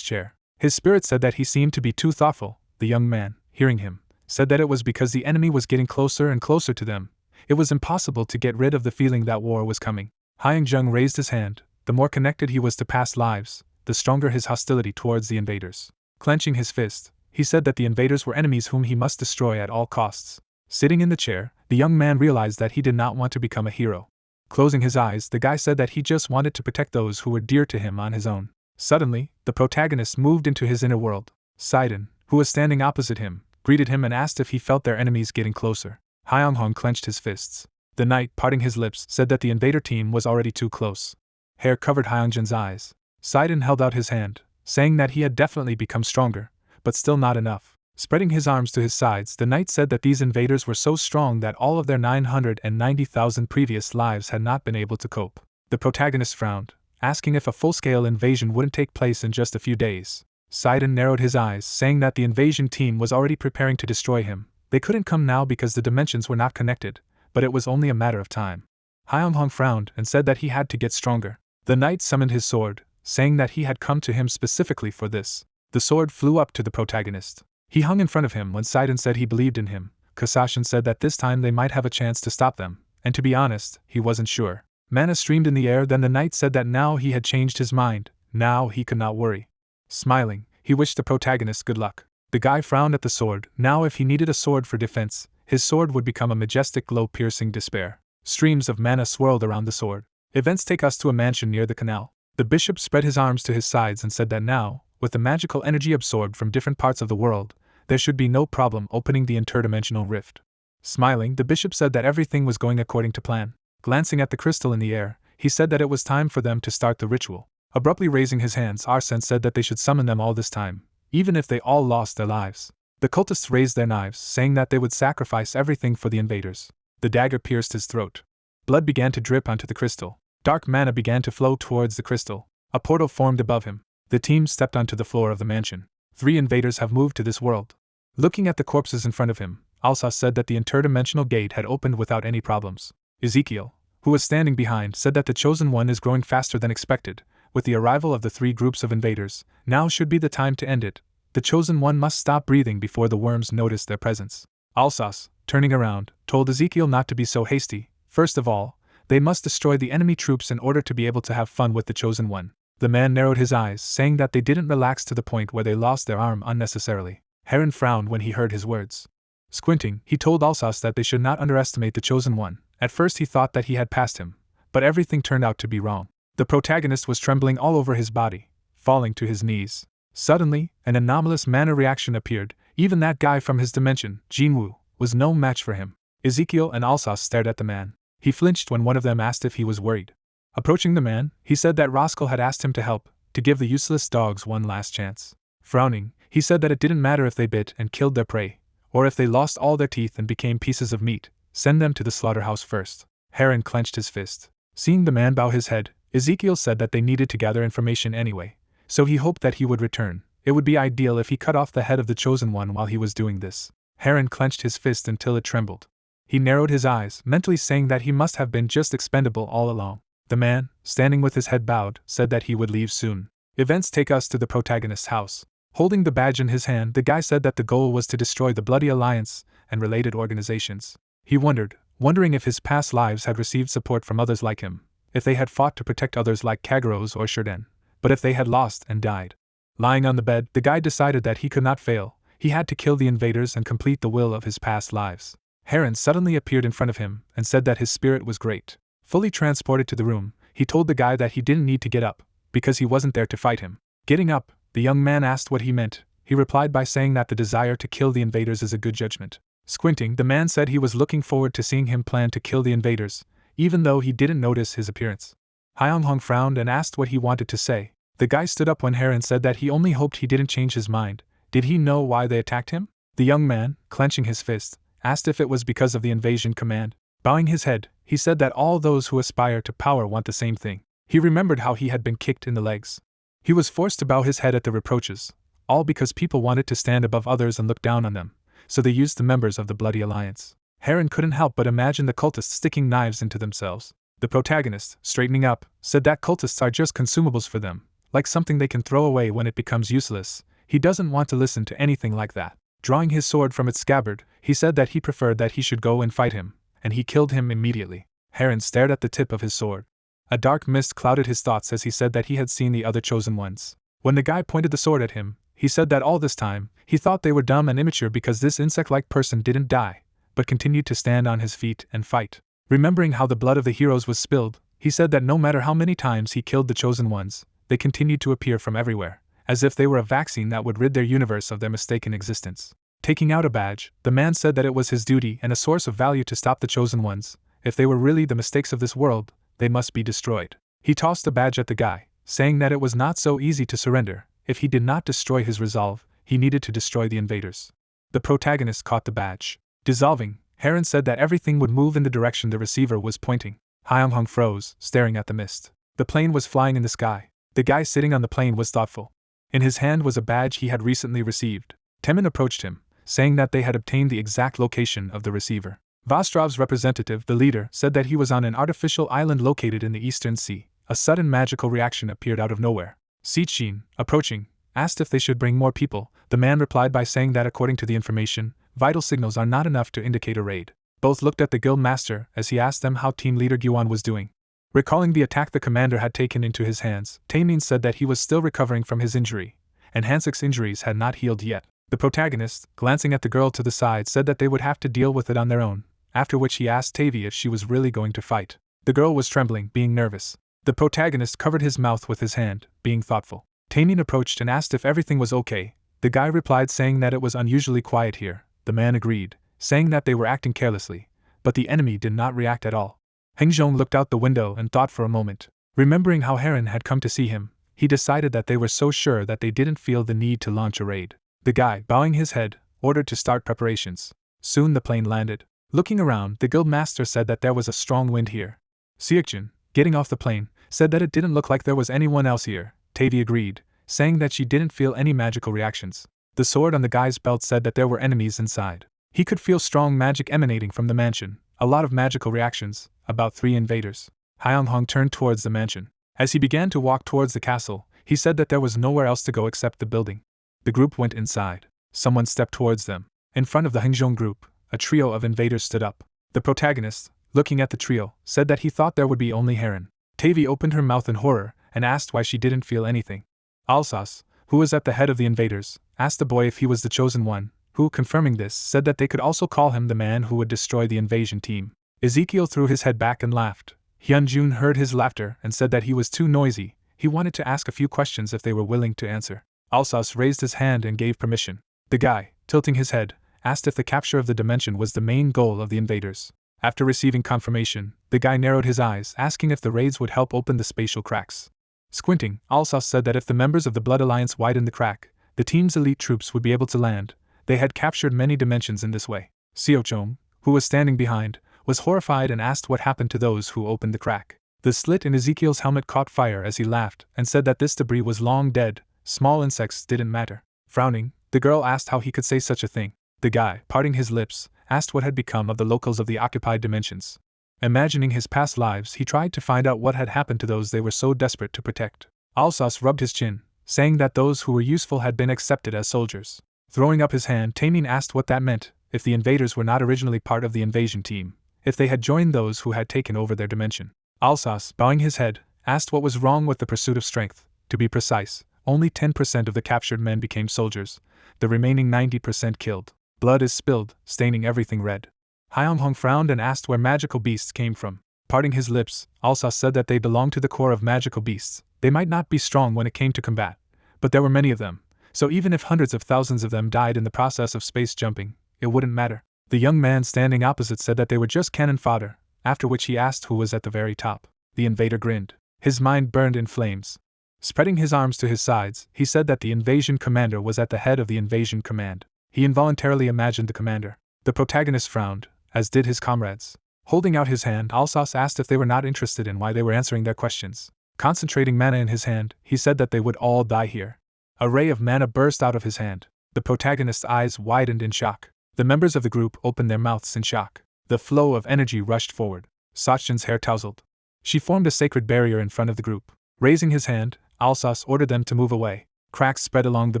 S1: chair. His spirit said that he seemed to be too thoughtful. The young man, hearing him, said that it was because the enemy was getting closer and closer to them. It was impossible to get rid of the feeling that war was coming. Hyungjung raised his hand. The more connected he was to past lives, the stronger his hostility towards the invaders. Clenching his fist, he said that the invaders were enemies whom he must destroy at all costs. Sitting in the chair, the young man realized that he did not want to become a hero. Closing his eyes, the guy said that he just wanted to protect those who were dear to him on his own. Suddenly, the protagonist moved into his inner world. Sidon, who was standing opposite him, greeted him and asked if he felt their enemies getting closer. Hyunghong clenched his fists. The knight, parting his lips, said that the invader team was already too close. Hair covered Hyungjun's eyes. Sidon held out his hand, saying that he had definitely become stronger, but still not enough. Spreading his arms to his sides, the knight said that these invaders were so strong that all of their 990,000 previous lives had not been able to cope. The protagonist frowned, asking if a full-scale invasion wouldn't take place in just a few days. Sidon narrowed his eyes, saying that the invasion team was already preparing to destroy him. They couldn't come now because the dimensions were not connected, but it was only a matter of time. Hyunghong frowned and said that he had to get stronger. The knight summoned his sword, saying that he had come to him specifically for this. The sword flew up to the protagonist. He hung in front of him when Sidon said he believed in him. Kasashin said that this time they might have a chance to stop them, and to be honest, he wasn't sure. Mana streamed in the air. Then the knight said that now he had changed his mind. Now he could not worry. Smiling, he wished the protagonist good luck. The guy frowned at the sword. Now if he needed a sword for defense, his sword would become a majestic glow-piercing despair. Streams of mana swirled around the sword. Events take us to a mansion near the canal. The bishop spread his arms to his sides and said that now, with the magical energy absorbed from different parts of the world, there should be no problem opening the interdimensional rift. Smiling, the bishop said that everything was going according to plan. Glancing at the crystal in the air, he said that it was time for them to start the ritual. Abruptly raising his hands, Arsene said that they should summon them all this time, even if they all lost their lives. The cultists raised their knives, saying that they would sacrifice everything for the invaders. The dagger pierced his throat. Blood began to drip onto the crystal. Dark mana began to flow towards the crystal. A portal formed above him. The team stepped onto the floor of the mansion. 3 invaders have moved to this world. Looking at the corpses in front of him, Alsace said that the interdimensional gate had opened without any problems. Ezekiel, who was standing behind, said that the Chosen One is growing faster than expected. With the arrival of the 3 groups of invaders, now should be the time to end it. The Chosen One must stop breathing before the worms notice their presence. Alsace, turning around, told Ezekiel not to be so hasty. First of all, they must destroy the enemy troops in order to be able to have fun with the Chosen One. The man narrowed his eyes, saying that they didn't relax to the point where they lost their arm unnecessarily. Heron frowned when he heard his words. Squinting, he told Alsace that they should not underestimate the Chosen One. At first he thought that he had passed him, but everything turned out to be wrong. The protagonist was trembling all over his body, falling to his knees. Suddenly, an anomalous mana reaction appeared. Even that guy from his dimension, Jinwoo, was no match for him. Ezekiel and Alsace stared at the man. He flinched when one of them asked if he was worried. Approaching the man, he said that Rascal had asked him to help, to give the useless dogs one last chance. Frowning, he said that it didn't matter if they bit and killed their prey, or if they lost all their teeth and became pieces of meat, send them to the slaughterhouse first. Heron clenched his fist. Seeing the man bow his head, Ezekiel said that they needed to gather information anyway, so he hoped that he would return. It would be ideal if he cut off the head of the Chosen One while he was doing this. Heron clenched his fist until it trembled. He narrowed his eyes, mentally saying that he must have been just expendable all along. The man, standing with his head bowed, said that he would leave soon. Events take us to the protagonist's house. Holding the badge in his hand, the guy said that the goal was to destroy the Bloody Alliance and related organizations. He wondering if his past lives had received support from others like him, if they had fought to protect others like Kageros or Shurden, but if they had lost and died. Lying on the bed, the guy decided that he could not fail. He had to kill the invaders and complete the will of his past lives. Heron suddenly appeared in front of him and said that his spirit was great. Fully transported to the room, he told the guy that he didn't need to get up, because he wasn't there to fight him. Getting up, the young man asked what he meant. He replied by saying that the desire to kill the invaders is a good judgment. Squinting, the man said he was looking forward to seeing him plan to kill the invaders, even though he didn't notice his appearance. Hyung-hong frowned and asked what he wanted to say. The guy stood up when Heron said that he only hoped he didn't change his mind. Did he know why they attacked him? The young man, clenching his fist, asked if it was because of the invasion command. Bowing his head, he said that all those who aspire to power want the same thing. He remembered how he had been kicked in the legs. He was forced to bow his head at the reproaches, all because people wanted to stand above others and look down on them, so they used the members of the Bloody Alliance. Heron couldn't help but imagine the cultists sticking knives into themselves. The protagonist, straightening up, said that cultists are just consumables for them, like something they can throw away when it becomes useless. He doesn't want to listen to anything like that. Drawing his sword from its scabbard, he said that he preferred that he should go and fight him, and he killed him immediately. Heron stared at the tip of his sword. A dark mist clouded his thoughts as he said that he had seen the other Chosen Ones. When the guy pointed the sword at him, he said that all this time, he thought they were dumb and immature because this insect-like person didn't die, but continued to stand on his feet and fight. Remembering how the blood of the heroes was spilled, he said that no matter how many times he killed the Chosen Ones, they continued to appear from everywhere, as if they were a vaccine that would rid their universe of their mistaken existence. Taking out a badge, the man said that it was his duty and a source of value to stop the Chosen Ones. If they were really the mistakes of this world, they must be destroyed. He tossed the badge at the guy, saying that it was not so easy to surrender. If he did not destroy his resolve, he needed to destroy the invaders. The protagonist caught the badge. Dissolving, Heron said that everything would move in the direction the receiver was pointing. Hyung-hong froze, staring at the mist. The plane was flying in the sky. The guy sitting on the plane was thoughtful. In his hand was a badge he had recently received. Temin approached him, saying that they had obtained the exact location of the receiver. Vostrov's representative, the leader, said that he was on an artificial island located in the Eastern Sea. A sudden magical reaction appeared out of nowhere. Sichin, approaching, asked if they should bring more people. The man replied by saying that according to the information, vital signals are not enough to indicate a raid. Both looked at the guild master as he asked them how team leader Gyuan was doing. Recalling the attack the commander had taken into his hands, Taemin said that he was still recovering from his injury, and Hansek's injuries had not healed yet. The protagonist, glancing at the girl to the side, said that they would have to deal with it on their own, after which he asked Tavi if she was really going to fight. The girl was trembling, being nervous. The protagonist covered his mouth with his hand, being thoughtful. Taemin approached and asked if everything was okay. The guy replied saying that it was unusually quiet here. The man agreed, saying that they were acting carelessly, but the enemy did not react at all. Hengzhong looked out the window and thought for a moment. Remembering how Heron had come to see him, he decided that they were so sure that they didn't feel the need to launch a raid. The guy, bowing his head, ordered to start preparations. Soon the plane landed. Looking around, the guild master said that there was a strong wind here. Seokjin, getting off the plane, said that it didn't look like there was anyone else here. Tavi agreed, saying that she didn't feel any magical reactions. The sword on the guy's belt said that there were enemies inside. He could feel strong magic emanating from the mansion, a lot of magical reactions, about 3 invaders. Hyeonghong turned towards the mansion. As he began to walk towards the castle, he said that there was nowhere else to go except the building. The group went inside. Someone stepped towards them. In front of the Hyeongjong group, a trio of invaders stood up. The protagonist, looking at the trio, said that he thought there would be only Heron. Tavi opened her mouth in horror and asked why she didn't feel anything. Alsace, who was at the head of the invaders, asked the boy if he was the chosen one, who, confirming this, said that they could also call him the man who would destroy the invasion team. Ezekiel threw his head back and laughed. Hyunjun heard his laughter and said that he was too noisy. He wanted to ask a few questions if they were willing to answer. Alsace raised his hand and gave permission. The guy, tilting his head, asked if the capture of the dimension was the main goal of the invaders. After receiving confirmation, the guy narrowed his eyes, asking if the raids would help open the spatial cracks. Squinting, Alsace said that if the members of the Blood Alliance widened the crack, the team's elite troops would be able to land. They had captured many dimensions in this way. Seochong, who was standing behind, was horrified and asked what happened to those who opened the crack. The slit in Ezekiel's helmet caught fire as he laughed and said that this debris was long dead. Small insects didn't matter. Frowning, the girl asked how he could say such a thing. The guy, parting his lips, asked what had become of the locals of the occupied dimensions. Imagining his past lives, he tried to find out what had happened to those they were so desperate to protect. Alsace rubbed his chin, saying that those who were useful had been accepted as soldiers. Throwing up his hand, Taemin asked what that meant, if the invaders were not originally part of the invasion team, if they had joined those who had taken over their dimension. Alsace, bowing his head, asked what was wrong with the pursuit of strength. To be precise, only 10% of the captured men became soldiers, the remaining 90% killed. Blood is spilled, staining everything red. Hyeonghong frowned and asked where magical beasts came from. Parting his lips, Alsace said that they belonged to the core of magical beasts. They might not be strong when it came to combat, but there were many of them, so even if hundreds of thousands of them died in the process of space jumping, it wouldn't matter. The young man standing opposite said that they were just cannon fodder, after which he asked who was at the very top. The invader grinned. His mind burned in flames. Spreading his arms to his sides, he said that the invasion commander was at the head of the invasion command. He involuntarily imagined the commander. The protagonist frowned, as did his comrades. Holding out his hand, Alsace asked if they were not interested in why they were answering their questions. Concentrating mana in his hand, he said that they would all die here. A ray of mana burst out of his hand. The protagonist's eyes widened in shock. The members of the group opened their mouths in shock. The flow of energy rushed forward. Sachin's hair tousled. She formed a sacred barrier in front of the group. Raising his hand, Alsace ordered them to move away. Cracks spread along the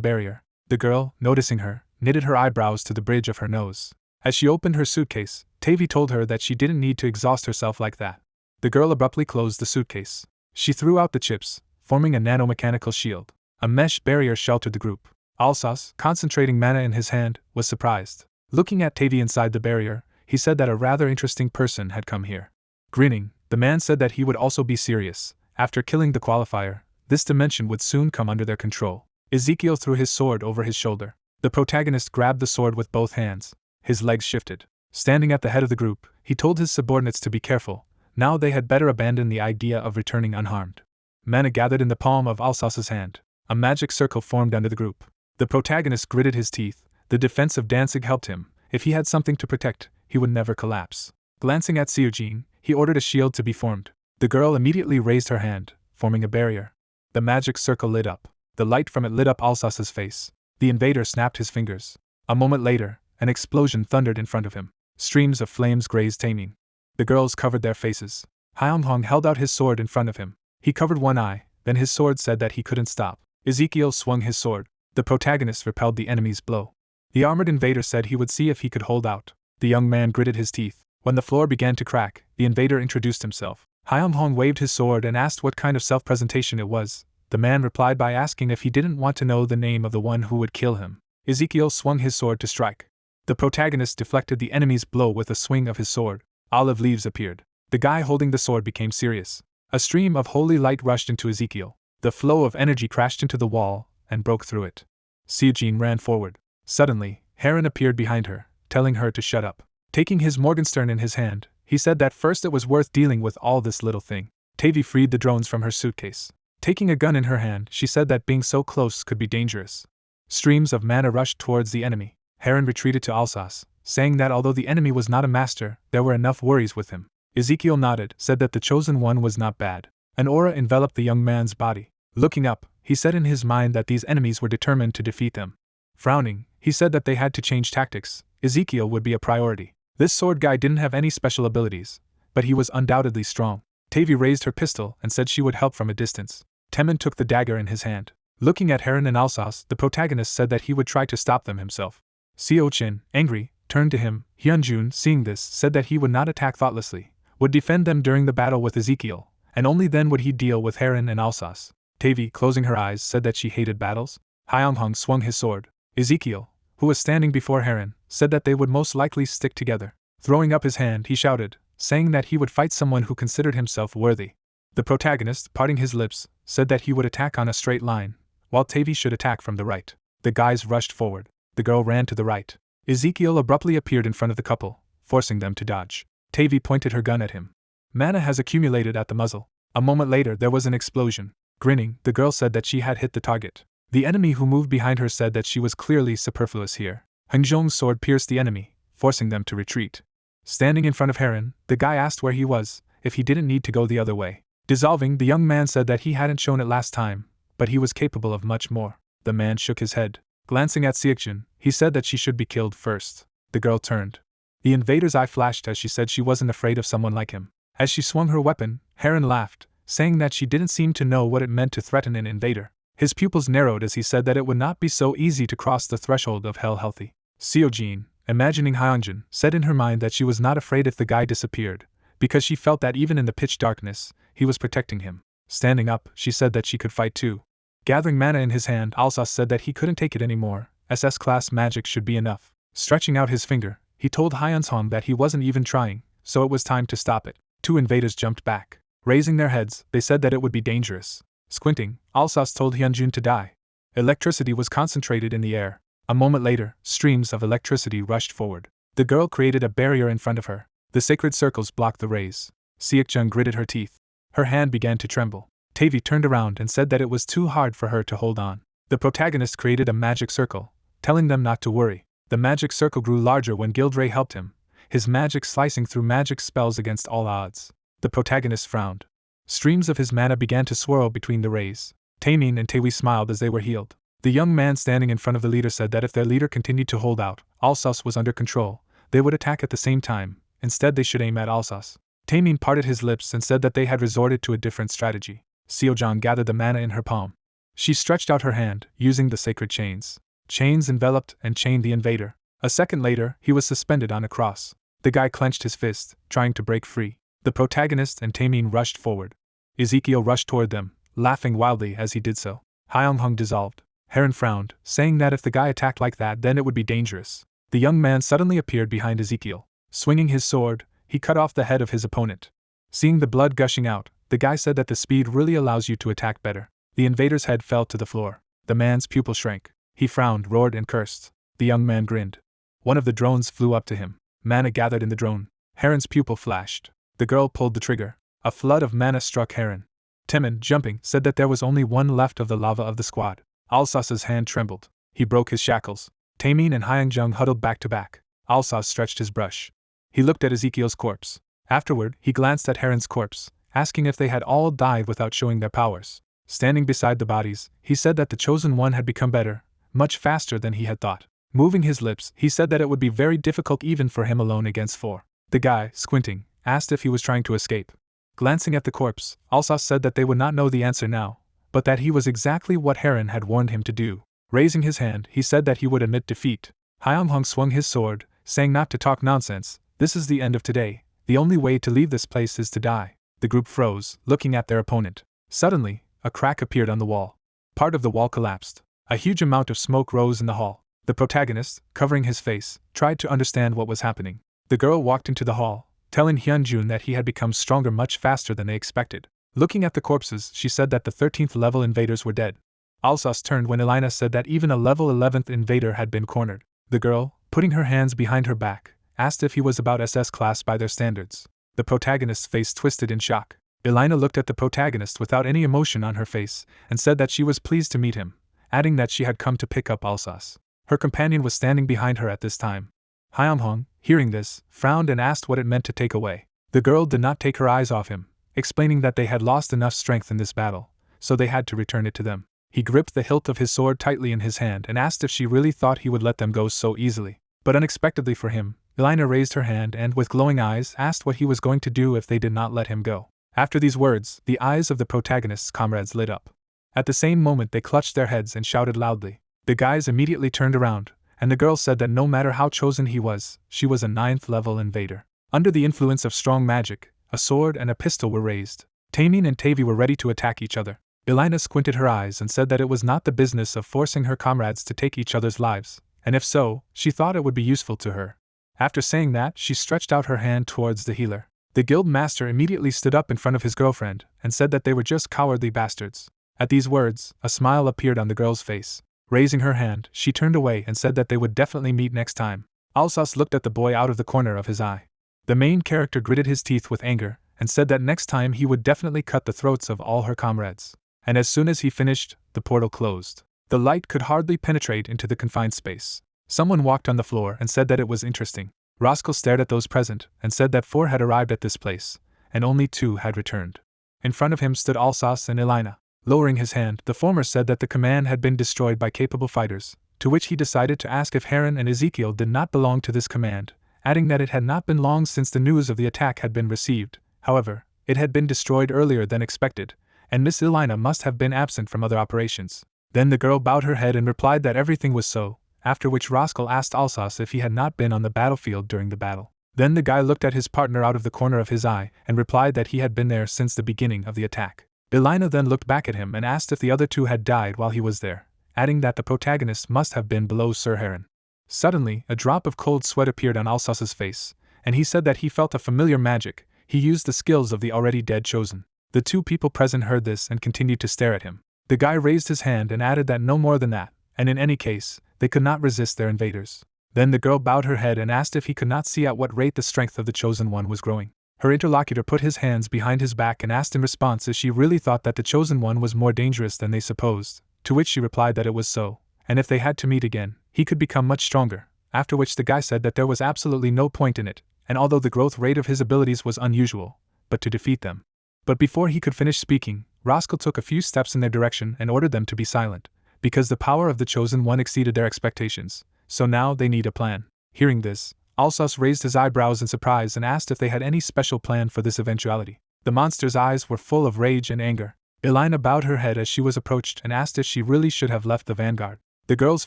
S1: barrier. The girl, noticing her, knitted her eyebrows to the bridge of her nose. As she opened her suitcase, Tavi told her that she didn't need to exhaust herself like that. The girl abruptly closed the suitcase. She threw out the chips, forming a nanomechanical shield. A mesh barrier sheltered the group. Alsace, concentrating mana in his hand, was surprised. Looking at Tavi inside the barrier, he said that a rather interesting person had come here. Grinning, the man said that he would also be serious. After killing the qualifier, this dimension would soon come under their control. Ezekiel threw his sword over his shoulder. The protagonist grabbed the sword with both hands. His legs shifted. Standing at the head of the group, he told his subordinates to be careful. Now they had better abandon the idea of returning unharmed. Mana gathered in the palm of Alsace's hand. A magic circle formed under the group. The protagonist gritted his teeth. The defense of Danzig helped him. If he had something to protect, he would never collapse. Glancing at Seojin, he ordered a shield to be formed. The girl immediately raised her hand, forming a barrier. The magic circle lit up. The light from it lit up Alsace's face. The invader snapped his fingers. A moment later, an explosion thundered in front of him. Streams of flames grazed Taemin. The girls covered their faces. Hyeonghong held out his sword in front of him. He covered one eye, then his sword said that he couldn't stop. Ezekiel swung his sword. The protagonist repelled the enemy's blow. The armored invader said he would see if he could hold out. The young man gritted his teeth. When the floor began to crack, the invader introduced himself. Hyeonghong waved his sword and asked what kind of self-presentation it was. The man replied by asking if he didn't want to know the name of the one who would kill him. Ezekiel swung his sword to strike. The protagonist deflected the enemy's blow with a swing of his sword. Olive leaves appeared. The guy holding the sword became serious. A stream of holy light rushed into Ezekiel. The flow of energy crashed into the wall and broke through it. Seojin ran forward. Suddenly, Heron appeared behind her, telling her to shut up. Taking his Morgenstern in his hand, he said that first it was worth dealing with all this little thing. Tavi freed the drones from her suitcase. Taking a gun in her hand, she said that being so close could be dangerous. Streams of mana rushed towards the enemy. Heron retreated to Alsace, saying that although the enemy was not a master, there were enough worries with him. Ezekiel nodded, said that the chosen one was not bad. An aura enveloped the young man's body. Looking up, he said in his mind that these enemies were determined to defeat them. Frowning, he said that they had to change tactics. Ezekiel would be a priority. This sword guy didn't have any special abilities, but he was undoubtedly strong. Tavi raised her pistol and said she would help from a distance. Temin took the dagger in his hand. Looking at Heron and Alsace, the protagonist said that he would try to stop them himself. Seo Chin, angry, turned to him. Hyunjun, seeing this, said that he would not attack thoughtlessly, would defend them during the battle with Ezekiel, and only then would he deal with Heron and Alsace. Tavi, closing her eyes, said that she hated battles. Hyeonghong swung his sword. Ezekiel, who was standing before Heron, said that they would most likely stick together. Throwing up his hand, he shouted, saying that he would fight someone who considered himself worthy. The protagonist, parting his lips, said that he would attack on a straight line, while Tavi should attack from the right. The guys rushed forward. The girl ran to the right. Ezekiel abruptly appeared in front of the couple, forcing them to dodge. Tavi pointed her gun at him. Mana has accumulated at the muzzle. A moment later there was an explosion. Grinning, the girl said that she had hit the target. The enemy who moved behind her said that she was clearly superfluous here. Hanjong's sword pierced the enemy, forcing them to retreat. Standing in front of Heron, the guy asked where he was, if he didn't need to go the other way. Dissolving, the young man said that he hadn't shown it last time, but he was capable of much more. The man shook his head. Glancing at Seokjin, he said that she should be killed first. The girl turned. The invader's eye flashed as she said she wasn't afraid of someone like him. As she swung her weapon, Heron laughed, saying that she didn't seem to know what it meant to threaten an invader. His pupils narrowed as he said that it would not be so easy to cross the threshold of hell healthy. Seojin, imagining Hyunjin, said in her mind that she was not afraid if the guy disappeared, because she felt that even in the pitch darkness, he was protecting him. Standing up, she said that she could fight too. Gathering mana in his hand, Alsace said that he couldn't take it anymore. SS-class magic should be enough. Stretching out his finger, he told Hyunshong that he wasn't even trying, so it was time to stop it. Two invaders jumped back. Raising their heads, they said that it would be dangerous. Squinting, Alsace told Hyunjun to die. Electricity was concentrated in the air. A moment later, streams of electricity rushed forward. The girl created a barrier in front of her. The sacred circles blocked the rays. Seokjun gritted her teeth. Her hand began to tremble. Tavi turned around and said that it was too hard for her to hold on. The protagonist created a magic circle, telling them not to worry. The magic circle grew larger when Gildray helped him, his magic slicing through magic spells against all odds. The protagonist frowned. Streams of his mana began to swirl between the rays. Taemin and Taewi smiled as they were healed. The young man standing in front of the leader said that if their leader continued to hold out, Alsace was under control, they would attack at the same time. Instead they should aim at Alsace. Taemin parted his lips and said that they had resorted to a different strategy. Seojang gathered the mana in her palm. She stretched out her hand, using the sacred chains. Chains enveloped and chained the invader. A second later, he was suspended on a cross. The guy clenched his fist, trying to break free. The protagonist and Taemin rushed forward. Ezekiel rushed toward them, laughing wildly as he did so. Hyeonghong dissolved. Heron frowned, saying that if the guy attacked like that then it would be dangerous. The young man suddenly appeared behind Ezekiel. Swinging his sword, he cut off the head of his opponent. Seeing the blood gushing out, the guy said that the speed really allows you to attack better. The invader's head fell to the floor. The man's pupil shrank. He frowned, roared, and cursed. The young man grinned. One of the drones flew up to him. Mana gathered in the drone. Heron's pupil flashed. The girl pulled the trigger. A flood of mana struck Heron. Temin, jumping, said that there was only one left of the lava of the squad. Alsace's hand trembled. He broke his shackles. Taemin and Hyunjung huddled back to back. Alsace stretched his brush. He looked at Ezekiel's corpse. Afterward, he glanced at Heron's corpse, asking if they had all died without showing their powers. Standing beside the bodies, he said that the chosen one had become better, much faster than he had thought. Moving his lips, he said that it would be very difficult even for him alone against four. The guy, squinting, asked if he was trying to escape. Glancing at the corpse, Alsace said that they would not know the answer now, but that he was exactly what Heron had warned him to do. Raising his hand, he said that he would admit defeat. Hyeonghong swung his sword, saying not to talk nonsense. This is the end of today. The only way to leave this place is to die. The group froze, looking at their opponent. Suddenly, a crack appeared on the wall. Part of the wall collapsed. A huge amount of smoke rose in the hall. The protagonist, covering his face, tried to understand what was happening. The girl walked into the hall, telling Hyunjun that he had become stronger much faster than they expected. Looking at the corpses, she said that the 13th level invaders were dead. Alsace turned when Elina said that even a level 11th invader had been cornered. The girl, putting her hands behind her back, asked if he was about SS class by their standards. The protagonist's face twisted in shock. Elina looked at the protagonist without any emotion on her face, and said that she was pleased to meet him, adding that she had come to pick up Alsace. Her companion was standing behind her at this time. Hyunghong, hearing this, frowned and asked what it meant to take away. The girl did not take her eyes off him, explaining that they had lost enough strength in this battle, so they had to return it to them. He gripped the hilt of his sword tightly in his hand and asked if she really thought he would let them go so easily. But unexpectedly for him, Elena raised her hand and, with glowing eyes, asked what he was going to do if they did not let him go. After these words, the eyes of the protagonist's comrades lit up. At the same moment they clutched their heads and shouted loudly. The guys immediately turned around, and the girl said that no matter how chosen he was, she was a 9th level invader. Under the influence of strong magic, a sword and a pistol were raised. Taemin and Tavi were ready to attack each other. Elena squinted her eyes and said that it was not the business of forcing her comrades to take each other's lives, and if so, she thought it would be useful to her. After saying that, she stretched out her hand towards the healer. The guild master immediately stood up in front of his girlfriend and said that they were just cowardly bastards. At these words, a smile appeared on the girl's face. Raising her hand, she turned away and said that they would definitely meet next time. Alsos looked at the boy out of the corner of his eye. The main character gritted his teeth with anger and said that next time he would definitely cut the throats of all her comrades. And as soon as he finished, the portal closed. The light could hardly penetrate into the confined space. Someone walked on the floor and said that it was interesting. Roscoe stared at those present and said that 4 had arrived at this place, and only 2 had returned. In front of him stood Alsos and Elena. Lowering his hand, the former said that the command had been destroyed by capable fighters, to which he decided to ask if Heron and Ezekiel did not belong to this command, adding that it had not been long since the news of the attack had been received. However, it had been destroyed earlier than expected, and Miss Elena must have been absent from other operations. Then the girl bowed her head and replied that everything was so, after which Roscoe asked Alsos if he had not been on the battlefield during the battle. Then the guy looked at his partner out of the corner of his eye and replied that he had been there since the beginning of the attack. Elena then looked back at him and asked if the other 2 had died while he was there, adding that the protagonist must have been below Sir Heron. Suddenly, a drop of cold sweat appeared on Alsos's face, and he said that he felt a familiar magic. He used the skills of the already dead chosen. The 2 people present heard this and continued to stare at him. The guy raised his hand and added that no more than that, and in any case, they could not resist their invaders. Then the girl bowed her head and asked if he could not see at what rate the strength of the chosen one was growing. Her interlocutor put his hands behind his back and asked in response if she really thought that the chosen one was more dangerous than they supposed, to which she replied that it was so, and if they had to meet again, he could become much stronger, after which the guy said that there was absolutely no point in it, and although the growth rate of his abilities was unusual, but to defeat them. But before he could finish speaking, Roscoe took a few steps in their direction and ordered them to be silent, because the power of the chosen one exceeded their expectations, so now they need a plan. Hearing this, Alsos raised his eyebrows in surprise and asked if they had any special plan for this eventuality. The monster's eyes were full of rage and anger. Elena bowed her head as she was approached and asked if she really should have left the vanguard. The girl's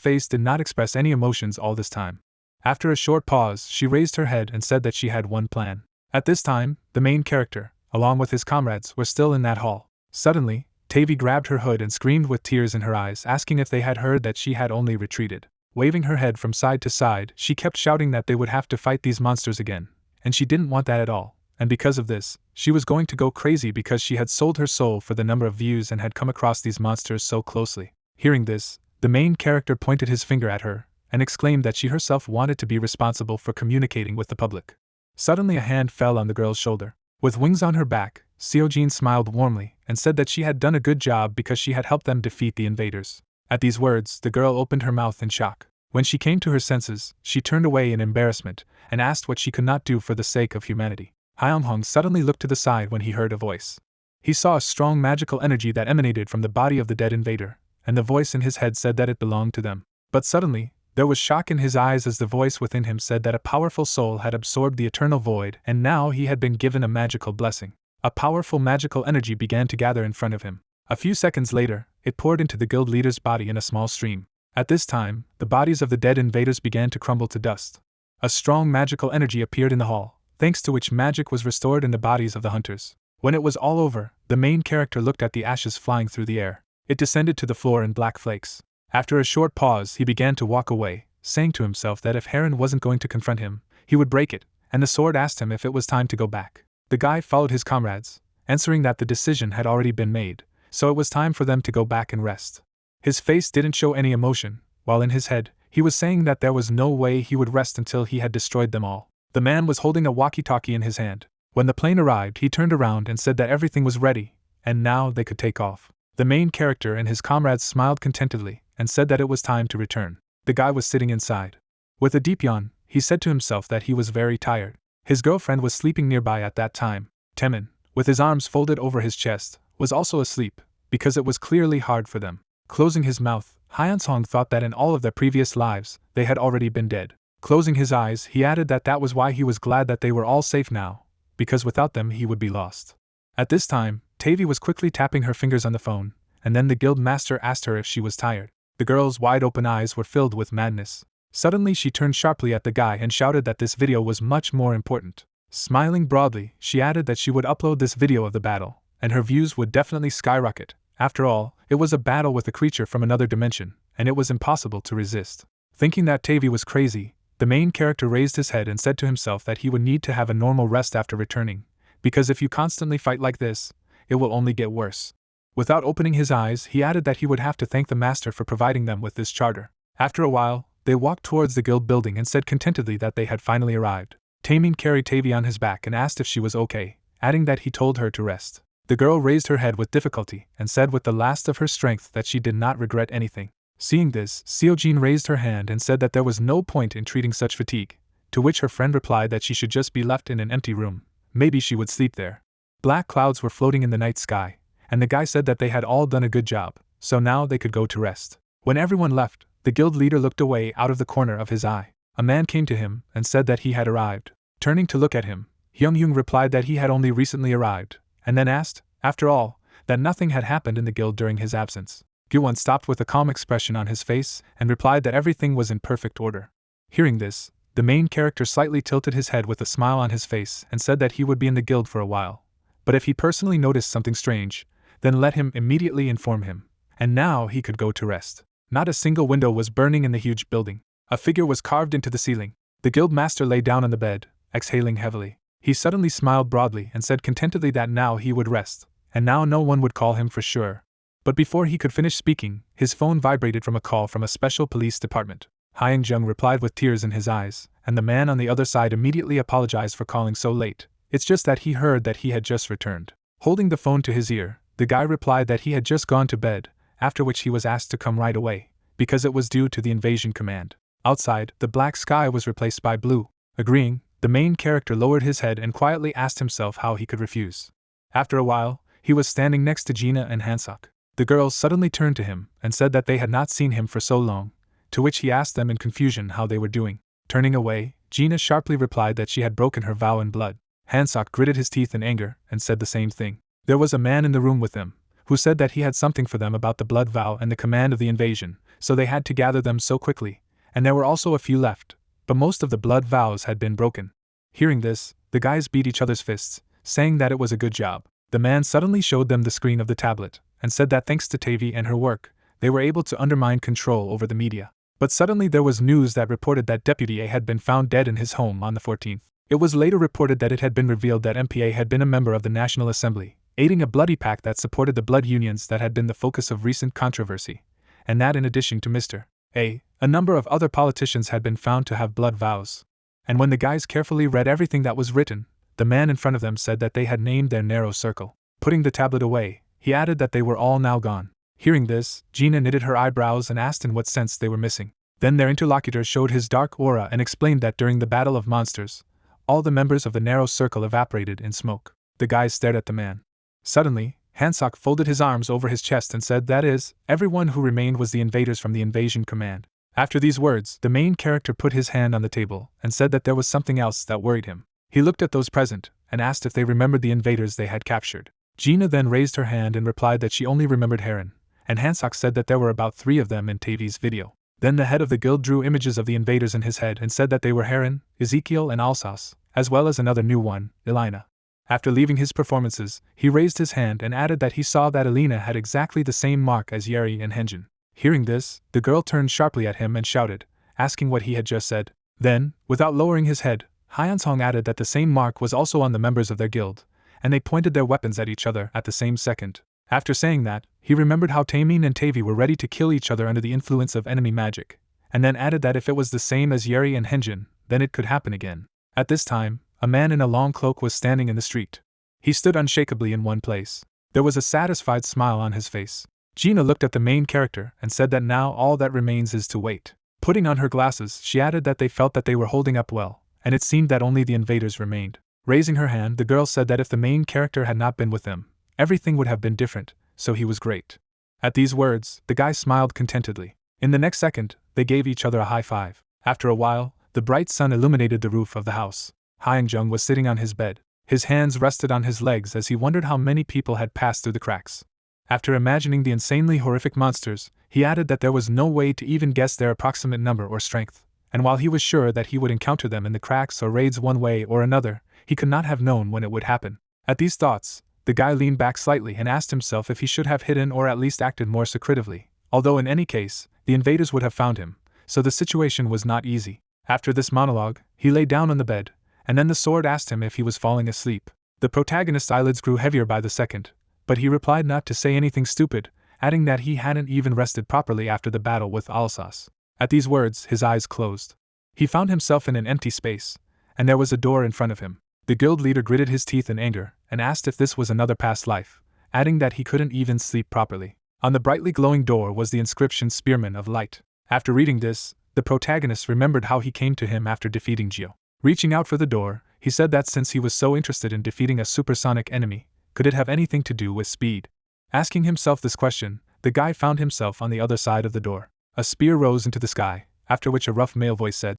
S1: face did not express any emotions all this time. After a short pause, she raised her head and said that she had one plan. At this time, the main character, along with his comrades, were still in that hall. Suddenly, Tavi grabbed her hood and screamed with tears in her eyes, asking if they had heard that she had only retreated. Waving her head from side to side, she kept shouting that they would have to fight these monsters again, and she didn't want that at all, and because of this, she was going to go crazy because she had sold her soul for the number of views and had come across these monsters so closely. Hearing this, the main character pointed his finger at her, and exclaimed that she herself wanted to be responsible for communicating with the public. Suddenly a hand fell on the girl's shoulder. With wings on her back, Seojin smiled warmly, and said that she had done a good job because she had helped them defeat the invaders. At these words, the girl opened her mouth in shock. When she came to her senses, she turned away in embarrassment, and asked what she could not do for the sake of humanity. Hyunghong suddenly looked to the side when he heard a voice. He saw a strong magical energy that emanated from the body of the dead invader, and the voice in his head said that it belonged to them. But suddenly, there was shock in his eyes as the voice within him said that a powerful soul had absorbed the eternal void and now he had been given a magical blessing. A powerful magical energy began to gather in front of him. A few seconds later, it poured into the guild leader's body in a small stream. At this time, the bodies of the dead invaders began to crumble to dust. A strong magical energy appeared in the hall, thanks to which magic was restored in the bodies of the hunters. When it was all over, the main character looked at the ashes flying through the air. It descended to the floor in black flakes. After a short pause, he began to walk away, saying to himself that if Heron wasn't going to confront him, he would break it, and the sword asked him if it was time to go back. The guy followed his comrades, answering that the decision had already been made, so it was time for them to go back and rest. His face didn't show any emotion, while in his head, he was saying that there was no way he would rest until he had destroyed them all. The man was holding a walkie-talkie in his hand. When the plane arrived, he turned around and said that everything was ready, and now they could take off. The main character and his comrades smiled contentedly, and said that it was time to return. The guy was sitting inside. With a deep yawn, he said to himself that he was very tired. His girlfriend was sleeping nearby at that time. Temin, with his arms folded over his chest, was also asleep, because it was clearly hard for them. Closing his mouth, Hyeonsong thought that in all of their previous lives, they had already been dead. Closing his eyes, he added that that was why he was glad that they were all safe now, because without them he would be lost. At this time, Tavi was quickly tapping her fingers on the phone, and then the guild master asked her if she was tired. The girl's wide-open eyes were filled with madness. Suddenly she turned sharply at the guy and shouted that this video was much more important. Smiling broadly, she added that she would upload this video of the battle, and her views would definitely skyrocket. After all, it was a battle with a creature from another dimension, and it was impossible to resist. Thinking that Tavi was crazy, the main character raised his head and said to himself that he would need to have a normal rest after returning, because if you constantly fight like this, it will only get worse. Without opening his eyes, he added that he would have to thank the master for providing them with this charter. After a while, they walked towards the guild building and said contentedly that they had finally arrived. Taemin carried Tavi on his back and asked if she was okay, adding that he told her to rest. The girl raised her head with difficulty and said with the last of her strength that she did not regret anything. Seeing this, Seojin raised her hand and said that there was no point in treating such fatigue, to which her friend replied that she should just be left in an empty room. Maybe she would sleep there. Black clouds were floating in the night sky, and the guy said that they had all done a good job, so now they could go to rest. When everyone left, the guild leader looked away out of the corner of his eye. A man came to him and said that he had arrived. Turning to look at him, Hyung replied that he had only recently arrived, and then asked, after all, that nothing had happened in the guild during his absence. Gyuwon stopped with a calm expression on his face and replied that everything was in perfect order. Hearing this, the main character slightly tilted his head with a smile on his face and said that he would be in the guild for a while, but if he personally noticed something strange, then let him immediately inform him. And now he could go to rest. Not a single window was burning in the huge building. A figure was carved into the ceiling. The guild master lay down on the bed, exhaling heavily. He suddenly smiled broadly and said contentedly that now he would rest, and now no one would call him for sure. But before he could finish speaking, his phone vibrated from a call from a special police department. Hyung replied with tears in his eyes, and the man on the other side immediately apologized for calling so late. It's just that he heard that he had just returned. Holding the phone to his ear, the guy replied that he had just gone to bed, after which he was asked to come right away, because it was due to the invasion command. Outside, the black sky was replaced by blue. Agreeing, the main character lowered his head and quietly asked himself how he could refuse. After a while, he was standing next to Gina and Hansok. The girls suddenly turned to him and said that they had not seen him for so long, to which he asked them in confusion how they were doing. Turning away, Gina sharply replied that she had broken her vow in blood. Hansok gritted his teeth in anger and said the same thing. There was a man in the room with them, who said that he had something for them about the blood vow and the command of the invasion, so they had to gather them so quickly, and there were also a few left, but most of the blood vows had been broken. Hearing this, the guys beat each other's fists, saying that it was a good job. The man suddenly showed them the screen of the tablet, and said that thanks to Tavi and her work, they were able to undermine control over the media. But suddenly there was news that reported that Deputy A had been found dead in his home on the 14th. It was later reported that it had been revealed that MPA had been a member of the National Assembly, aiding a bloody pact that supported the blood unions that had been the focus of recent controversy, and that in addition to Mr. A number of other politicians had been found to have blood vows. And when the guys carefully read everything that was written, the man in front of them said that they had named their narrow circle. Putting the tablet away, he added that they were all now gone. Hearing this, Gina knitted her eyebrows and asked in what sense they were missing. Then their interlocutor showed his dark aura and explained that during the Battle of Monsters, all the members of the narrow circle evaporated in smoke. The guys stared at the man. Suddenly, Hansok folded his arms over his chest and said that is, everyone who remained was the invaders from the invasion command. After these words, the main character put his hand on the table and said that there was something else that worried him. He looked at those present and asked if they remembered the invaders they had captured. Gina then raised her hand and replied that she only remembered Heron, and Hansok said that there were about 3 of them in Tavi's video. Then the head of the guild drew images of the invaders in his head and said that they were Heron, Ezekiel and Alsace, as well as another new one, Elena. After leaving his performances, he raised his hand and added that he saw that Elena had exactly the same mark as Yeri and Henjin. Hearing this, the girl turned sharply at him and shouted, asking what he had just said. Then, without lowering his head, Hyeonsong added that the same mark was also on the members of their guild, and they pointed their weapons at each other at the same second. After saying that, he remembered how Taemin and Tavi were ready to kill each other under the influence of enemy magic, and then added that if it was the same as Yeri and Henjin, then it could happen again. At this time, a man in a long cloak was standing in the street. He stood unshakably in one place. There was a satisfied smile on his face. Gina looked at the main character and said that now all that remains is to wait. Putting on her glasses, she added that they felt that they were holding up well, and it seemed that only the invaders remained. Raising her hand, the girl said that if the main character had not been with them, everything would have been different, so he was great. At these words, the guy smiled contentedly. In the next second, they gave each other a high five. After a while, The bright sun illuminated the roof of the house. Hyunjung was sitting on his bed. His hands rested on his legs as he wondered how many people had passed through the cracks. After imagining the insanely horrific monsters, he added that there was no way to even guess their approximate number or strength, and while he was sure that he would encounter them in the cracks or raids one way or another, he could not have known when it would happen. At these thoughts, the guy leaned back slightly and asked himself if he should have hidden or at least acted more secretively, although in any case, the invaders would have found him, so the situation was not easy. After this monologue, he lay down on the bed, and then the sword asked him if he was falling asleep. The protagonist's eyelids grew heavier by the second, but he replied not to say anything stupid, adding that he hadn't even rested properly after the battle with Alsace. At these words, his eyes closed. He found himself in an empty space, and there was a door in front of him. The guild leader gritted his teeth in anger, and asked if this was another past life, adding that he couldn't even sleep properly. On the brightly glowing door was the inscription Spearman of Light. After reading this, the protagonist remembered how he came to him after defeating Geo. Reaching out for the door, he said that since he was so interested in defeating a supersonic enemy, could it have anything to do with speed? Asking himself this question, the guy found himself on the other side of the door. A spear rose into the sky, after which a rough male voice said,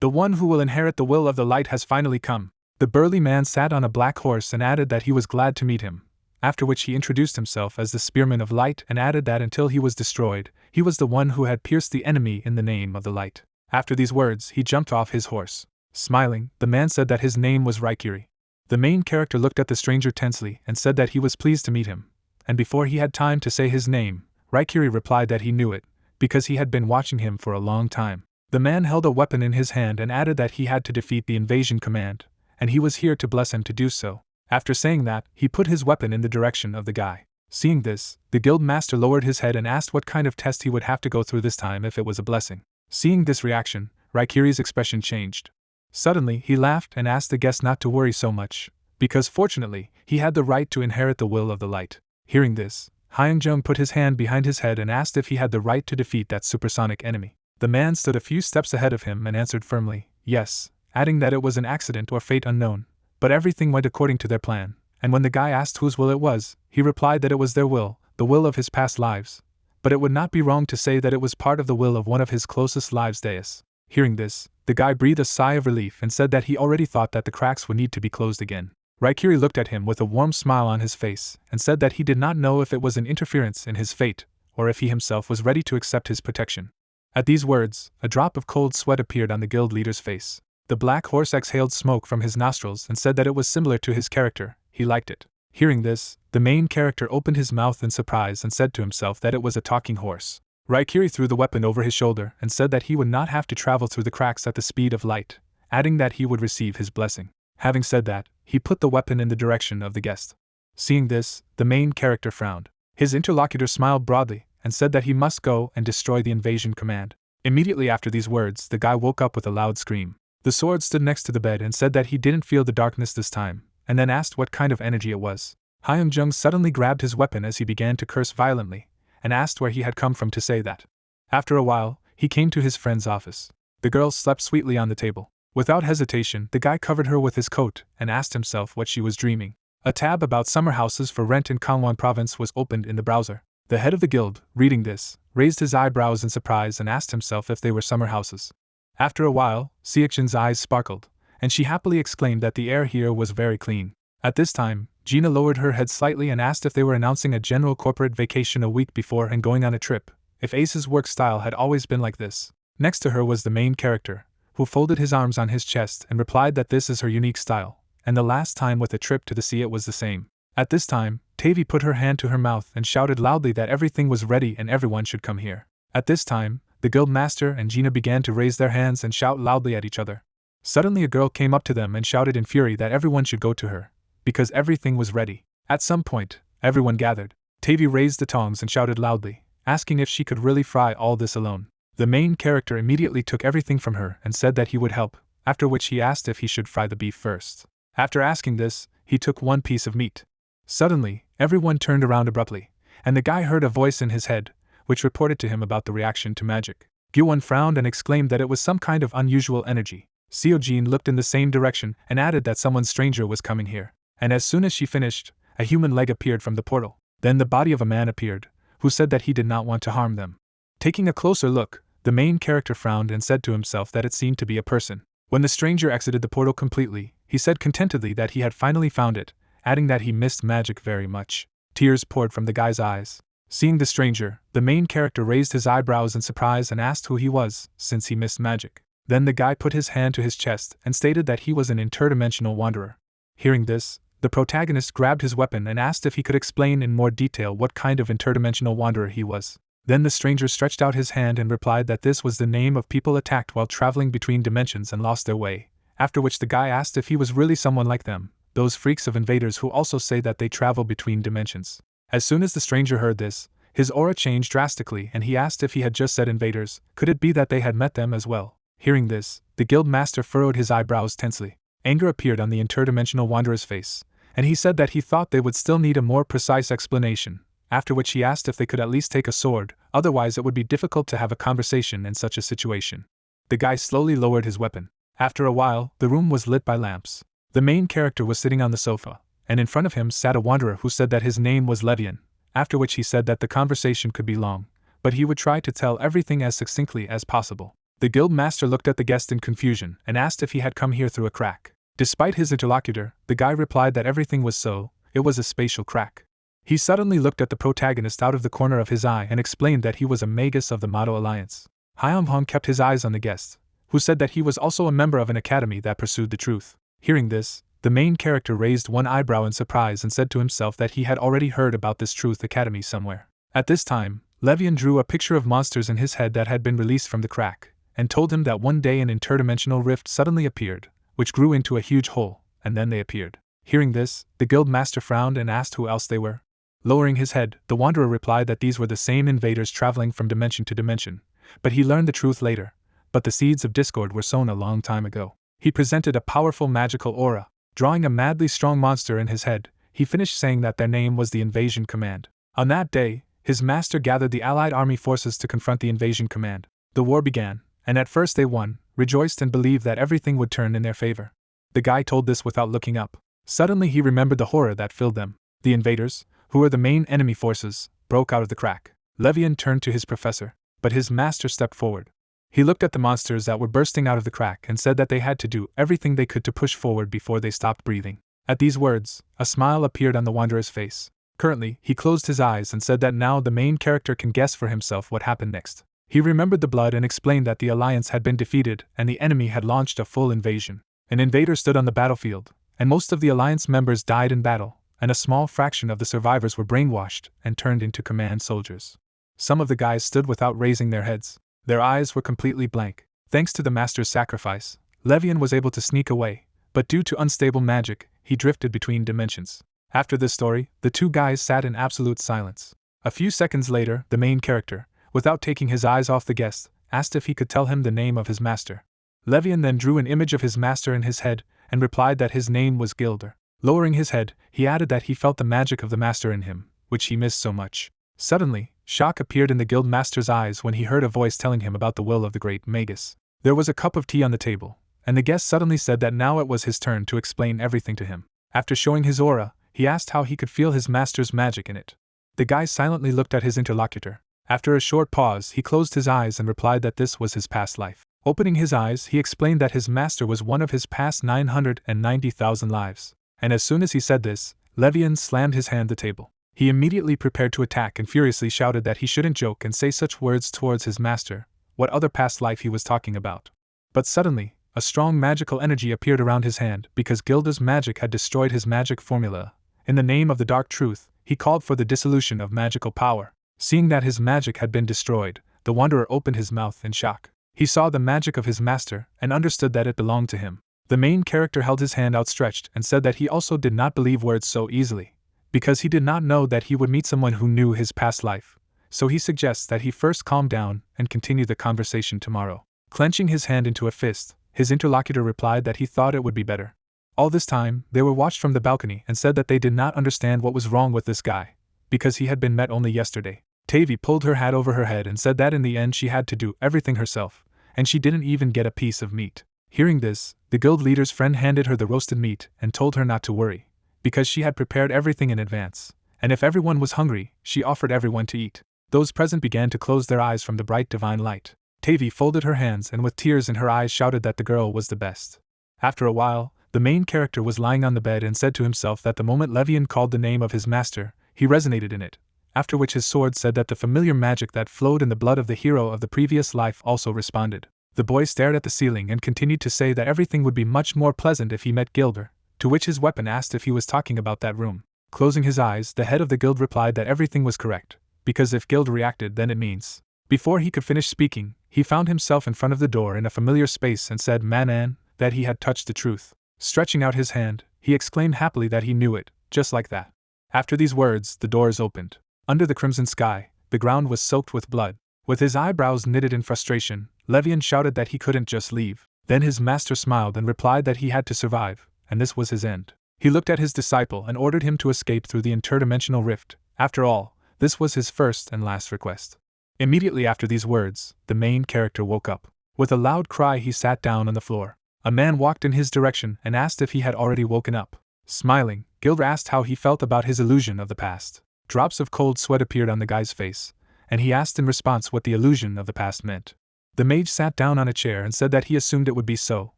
S1: "The one who will inherit the will of the light has finally come." The burly man sat on a black horse and added that he was glad to meet him, after which he introduced himself as the Spearman of Light and added that until he was destroyed, he was the one who had pierced the enemy in the name of the light. After these words, he jumped off his horse. Smiling, the man said that his name was Raikiri. The main character looked at the stranger tensely and said that he was pleased to meet him, and before he had time to say his name, Raikiri replied that he knew it, because he had been watching him for a long time. The man held a weapon in his hand and added that he had to defeat the invasion command, and he was here to bless him to do so. After saying that, he put his weapon in the direction of the guy. Seeing this, the guild master lowered his head and asked what kind of test he would have to go through this time if it was a blessing. Seeing this reaction, Raikiri's expression changed. Suddenly, he laughed and asked the guest not to worry so much, because fortunately, he had the right to inherit the will of the light. Hearing this, Hyunjung put his hand behind his head and asked if he had the right to defeat that supersonic enemy. The man stood a few steps ahead of him and answered firmly, yes, adding that it was an accident or fate unknown, but everything went according to their plan, and when the guy asked whose will it was, he replied that it was their will, the will of his past lives, but it would not be wrong to say that it was part of the will of one of his closest lives Deus. Hearing this, the guy breathed a sigh of relief and said that he already thought that the cracks would need to be closed again. Raikiri looked at him with a warm smile on his face and said that he did not know if it was an interference in his fate, or if he himself was ready to accept his protection. At these words, a drop of cold sweat appeared on the guild leader's face. The black horse exhaled smoke from his nostrils and said that it was similar to his character, he liked it. Hearing this, the main character opened his mouth in surprise and said to himself that it was a talking horse. Raikiri threw the weapon over his shoulder and said that he would not have to travel through the cracks at the speed of light, adding that he would receive his blessing. Having said that, he put the weapon in the direction of the guest. Seeing this, the main character frowned. His interlocutor smiled broadly and said that he must go and destroy the invasion command. Immediately after these words, the guy woke up with a loud scream. The sword stood next to the bed and said that he didn't feel the darkness this time, and then asked what kind of energy it was. Hyunjung suddenly grabbed his weapon as he began to curse violently, and asked where he had come from to say that. After a while, he came to his friend's office. The girl slept sweetly on the table. Without hesitation, the guy covered her with his coat and asked himself what she was dreaming. A tab about summer houses for rent in Gangwon province was opened in the browser. The head of the guild, reading this, raised his eyebrows in surprise and asked himself if they were summer houses. After a while, Seokjin's eyes sparkled, and she happily exclaimed that the air here was very clean. At this time, Gina lowered her head slightly and asked if they were announcing a general corporate vacation a week before and going on a trip, if Ace's work style had always been like this. Next to her was the main character, who folded his arms on his chest and replied that this is her unique style, and the last time with a trip to the sea it was the same. At this time, Tavi put her hand to her mouth and shouted loudly that everything was ready and everyone should come here. At this time, the guild master and Gina began to raise their hands and shout loudly at each other. Suddenly a girl came up to them and shouted in fury that everyone should go to her, because everything was ready. At some point, everyone gathered. Tavi raised the tongs and shouted loudly, asking if she could really fry all this alone. The main character immediately took everything from her and said that he would help, after which he asked if he should fry the beef first. After asking this, he took one piece of meat. Suddenly, everyone turned around abruptly, and the guy heard a voice in his head, which reported to him about the reaction to magic. Gyuwon frowned and exclaimed that it was some kind of unusual energy. Seojin looked in the same direction and added that someone stranger was coming here. And as soon as she finished, a human leg appeared from the portal. Then the body of a man appeared, who said that he did not want to harm them. Taking a closer look, the main character frowned and said to himself that it seemed to be a person. When the stranger exited the portal completely, he said contentedly that he had finally found it, adding that he missed magic very much. Tears poured from the guy's eyes. Seeing the stranger, the main character raised his eyebrows in surprise and asked who he was, since he missed magic. Then the guy put his hand to his chest and stated that he was an interdimensional wanderer. Hearing this, the protagonist grabbed his weapon and asked if he could explain in more detail what kind of interdimensional wanderer he was. Then the stranger stretched out his hand and replied that this was the name of people attacked while traveling between dimensions and lost their way, after which the guy asked if he was really someone like them, those freaks of invaders who also say that they travel between dimensions. As soon as the stranger heard this, his aura changed drastically and he asked if he had just said invaders, could it be that they had met them as well? Hearing this, the guild master furrowed his eyebrows tensely. Anger appeared on the interdimensional wanderer's face, and he said that he thought they would still need a more precise explanation, after which he asked if they could at least take a sword, otherwise it would be difficult to have a conversation in such a situation. The guy slowly lowered his weapon. After a while, the room was lit by lamps. The main character was sitting on the sofa, and in front of him sat a wanderer who said that his name was Levian, after which he said that the conversation could be long, but he would try to tell everything as succinctly as possible. The guild master looked at the guest in confusion and asked if he had come here through a crack. Despite his interlocutor, the guy replied that everything was so, it was a spatial crack. He suddenly looked at the protagonist out of the corner of his eye and explained that he was a magus of the Mado Alliance. Hyung-hong kept his eyes on the guest, who said that he was also a member of an academy that pursued the truth. Hearing this, the main character raised one eyebrow in surprise and said to himself that he had already heard about this truth academy somewhere. At this time, Levian drew a picture of monsters in his head that had been released from the crack, and told him that one day an interdimensional rift suddenly appeared, which grew into a huge hole, and then they appeared. Hearing this, the guild master frowned and asked who else they were. Lowering his head, the wanderer replied that these were the same invaders traveling from dimension to dimension, but he learned the truth later. But the seeds of discord were sown a long time ago. He presented a powerful magical aura. Drawing a madly strong monster in his head, he finished saying that their name was the Invasion Command. On that day, his master gathered the allied army forces to confront the Invasion Command. The war began, and at first they won, rejoiced and believed that everything would turn in their favor. The guy told this without looking up. Suddenly he remembered the horror that filled them. The invaders, who were the main enemy forces, broke out of the crack. Levian turned to his professor, but his master stepped forward. He looked at the monsters that were bursting out of the crack and said that they had to do everything they could to push forward before they stopped breathing. At these words, a smile appeared on the wanderer's face. Currently, he closed his eyes and said that now the main character can guess for himself what happened next. He remembered the blood and explained that the alliance had been defeated and the enemy had launched a full invasion. An invader stood on the battlefield, and most of the alliance members died in battle, and a small fraction of the survivors were brainwashed and turned into command soldiers. Some of the guys stood without raising their heads. Their eyes were completely blank. Thanks to the master's sacrifice, Levian was able to sneak away, but due to unstable magic, he drifted between dimensions. After this story, the two guys sat in absolute silence. A few seconds later, the main character, without taking his eyes off the guest, asked if he could tell him the name of his master. Levian then drew an image of his master in his head and replied that his name was Gilder. Lowering his head, he added that he felt the magic of the master in him, which he missed so much. Suddenly, shock appeared in the guild master's eyes when he heard a voice telling him about the will of the great magus. There was a cup of tea on the table, and the guest suddenly said that now it was his turn to explain everything to him. After showing his aura, he asked how he could feel his master's magic in it. The guy silently looked at his interlocutor. After a short pause, he closed his eyes and replied that this was his past life. Opening his eyes, he explained that his master was one of his past 990,000 lives. And as soon as he said this, Levian slammed his hand on the table. He immediately prepared to attack and furiously shouted that he shouldn't joke and say such words towards his master, what other past life he was talking about. But suddenly, a strong magical energy appeared around his hand because Gilda's magic had destroyed his magic formula. In the name of the dark truth, he called for the dissolution of magical power. Seeing that his magic had been destroyed, the wanderer opened his mouth in shock. He saw the magic of his master and understood that it belonged to him. The main character held his hand outstretched and said that he also did not believe words so easily, because he did not know that he would meet someone who knew his past life. So he suggests that he first calm down and continue the conversation tomorrow. Clenching his hand into a fist, his interlocutor replied that he thought it would be better. All this time, they were watched from the balcony and said that they did not understand what was wrong with this guy, because he had been met only yesterday. Tavi pulled her hat over her head and said that in the end she had to do everything herself, and she didn't even get a piece of meat. Hearing this, the guild leader's friend handed her the roasted meat and told her not to worry, because she had prepared everything in advance, and if everyone was hungry, she offered everyone to eat. Those present began to close their eyes from the bright divine light. Tavi folded her hands and with tears in her eyes shouted that the girl was the best. After a while, the main character was lying on the bed and said to himself that the moment Levian called the name of his master, he resonated in it, after which his sword said that the familiar magic that flowed in the blood of the hero of the previous life also responded. The boy stared at the ceiling and continued to say that everything would be much more pleasant if he met Gilder, to which his weapon asked if he was talking about that room. Closing his eyes, the head of the guild replied that everything was correct, because if Gilder reacted then it means. Before he could finish speaking, he found himself in front of the door in a familiar space and said Manan, that he had touched the truth. Stretching out his hand, he exclaimed happily that he knew it, just like that. After these words, the doors opened. Under the crimson sky, the ground was soaked with blood. With his eyebrows knitted in frustration, Levian shouted that he couldn't just leave. Then his master smiled and replied that he had to survive, and this was his end. He looked at his disciple and ordered him to escape through the interdimensional rift. After all, this was his first and last request. Immediately after these words, the main character woke up. With a loud cry he sat down on the floor. A man walked in his direction and asked if he had already woken up. Smiling, Gilder asked how he felt about his illusion of the past. Drops of cold sweat appeared on the guy's face, and he asked in response what the illusion of the past meant. The mage sat down on a chair and said that he assumed it would be so,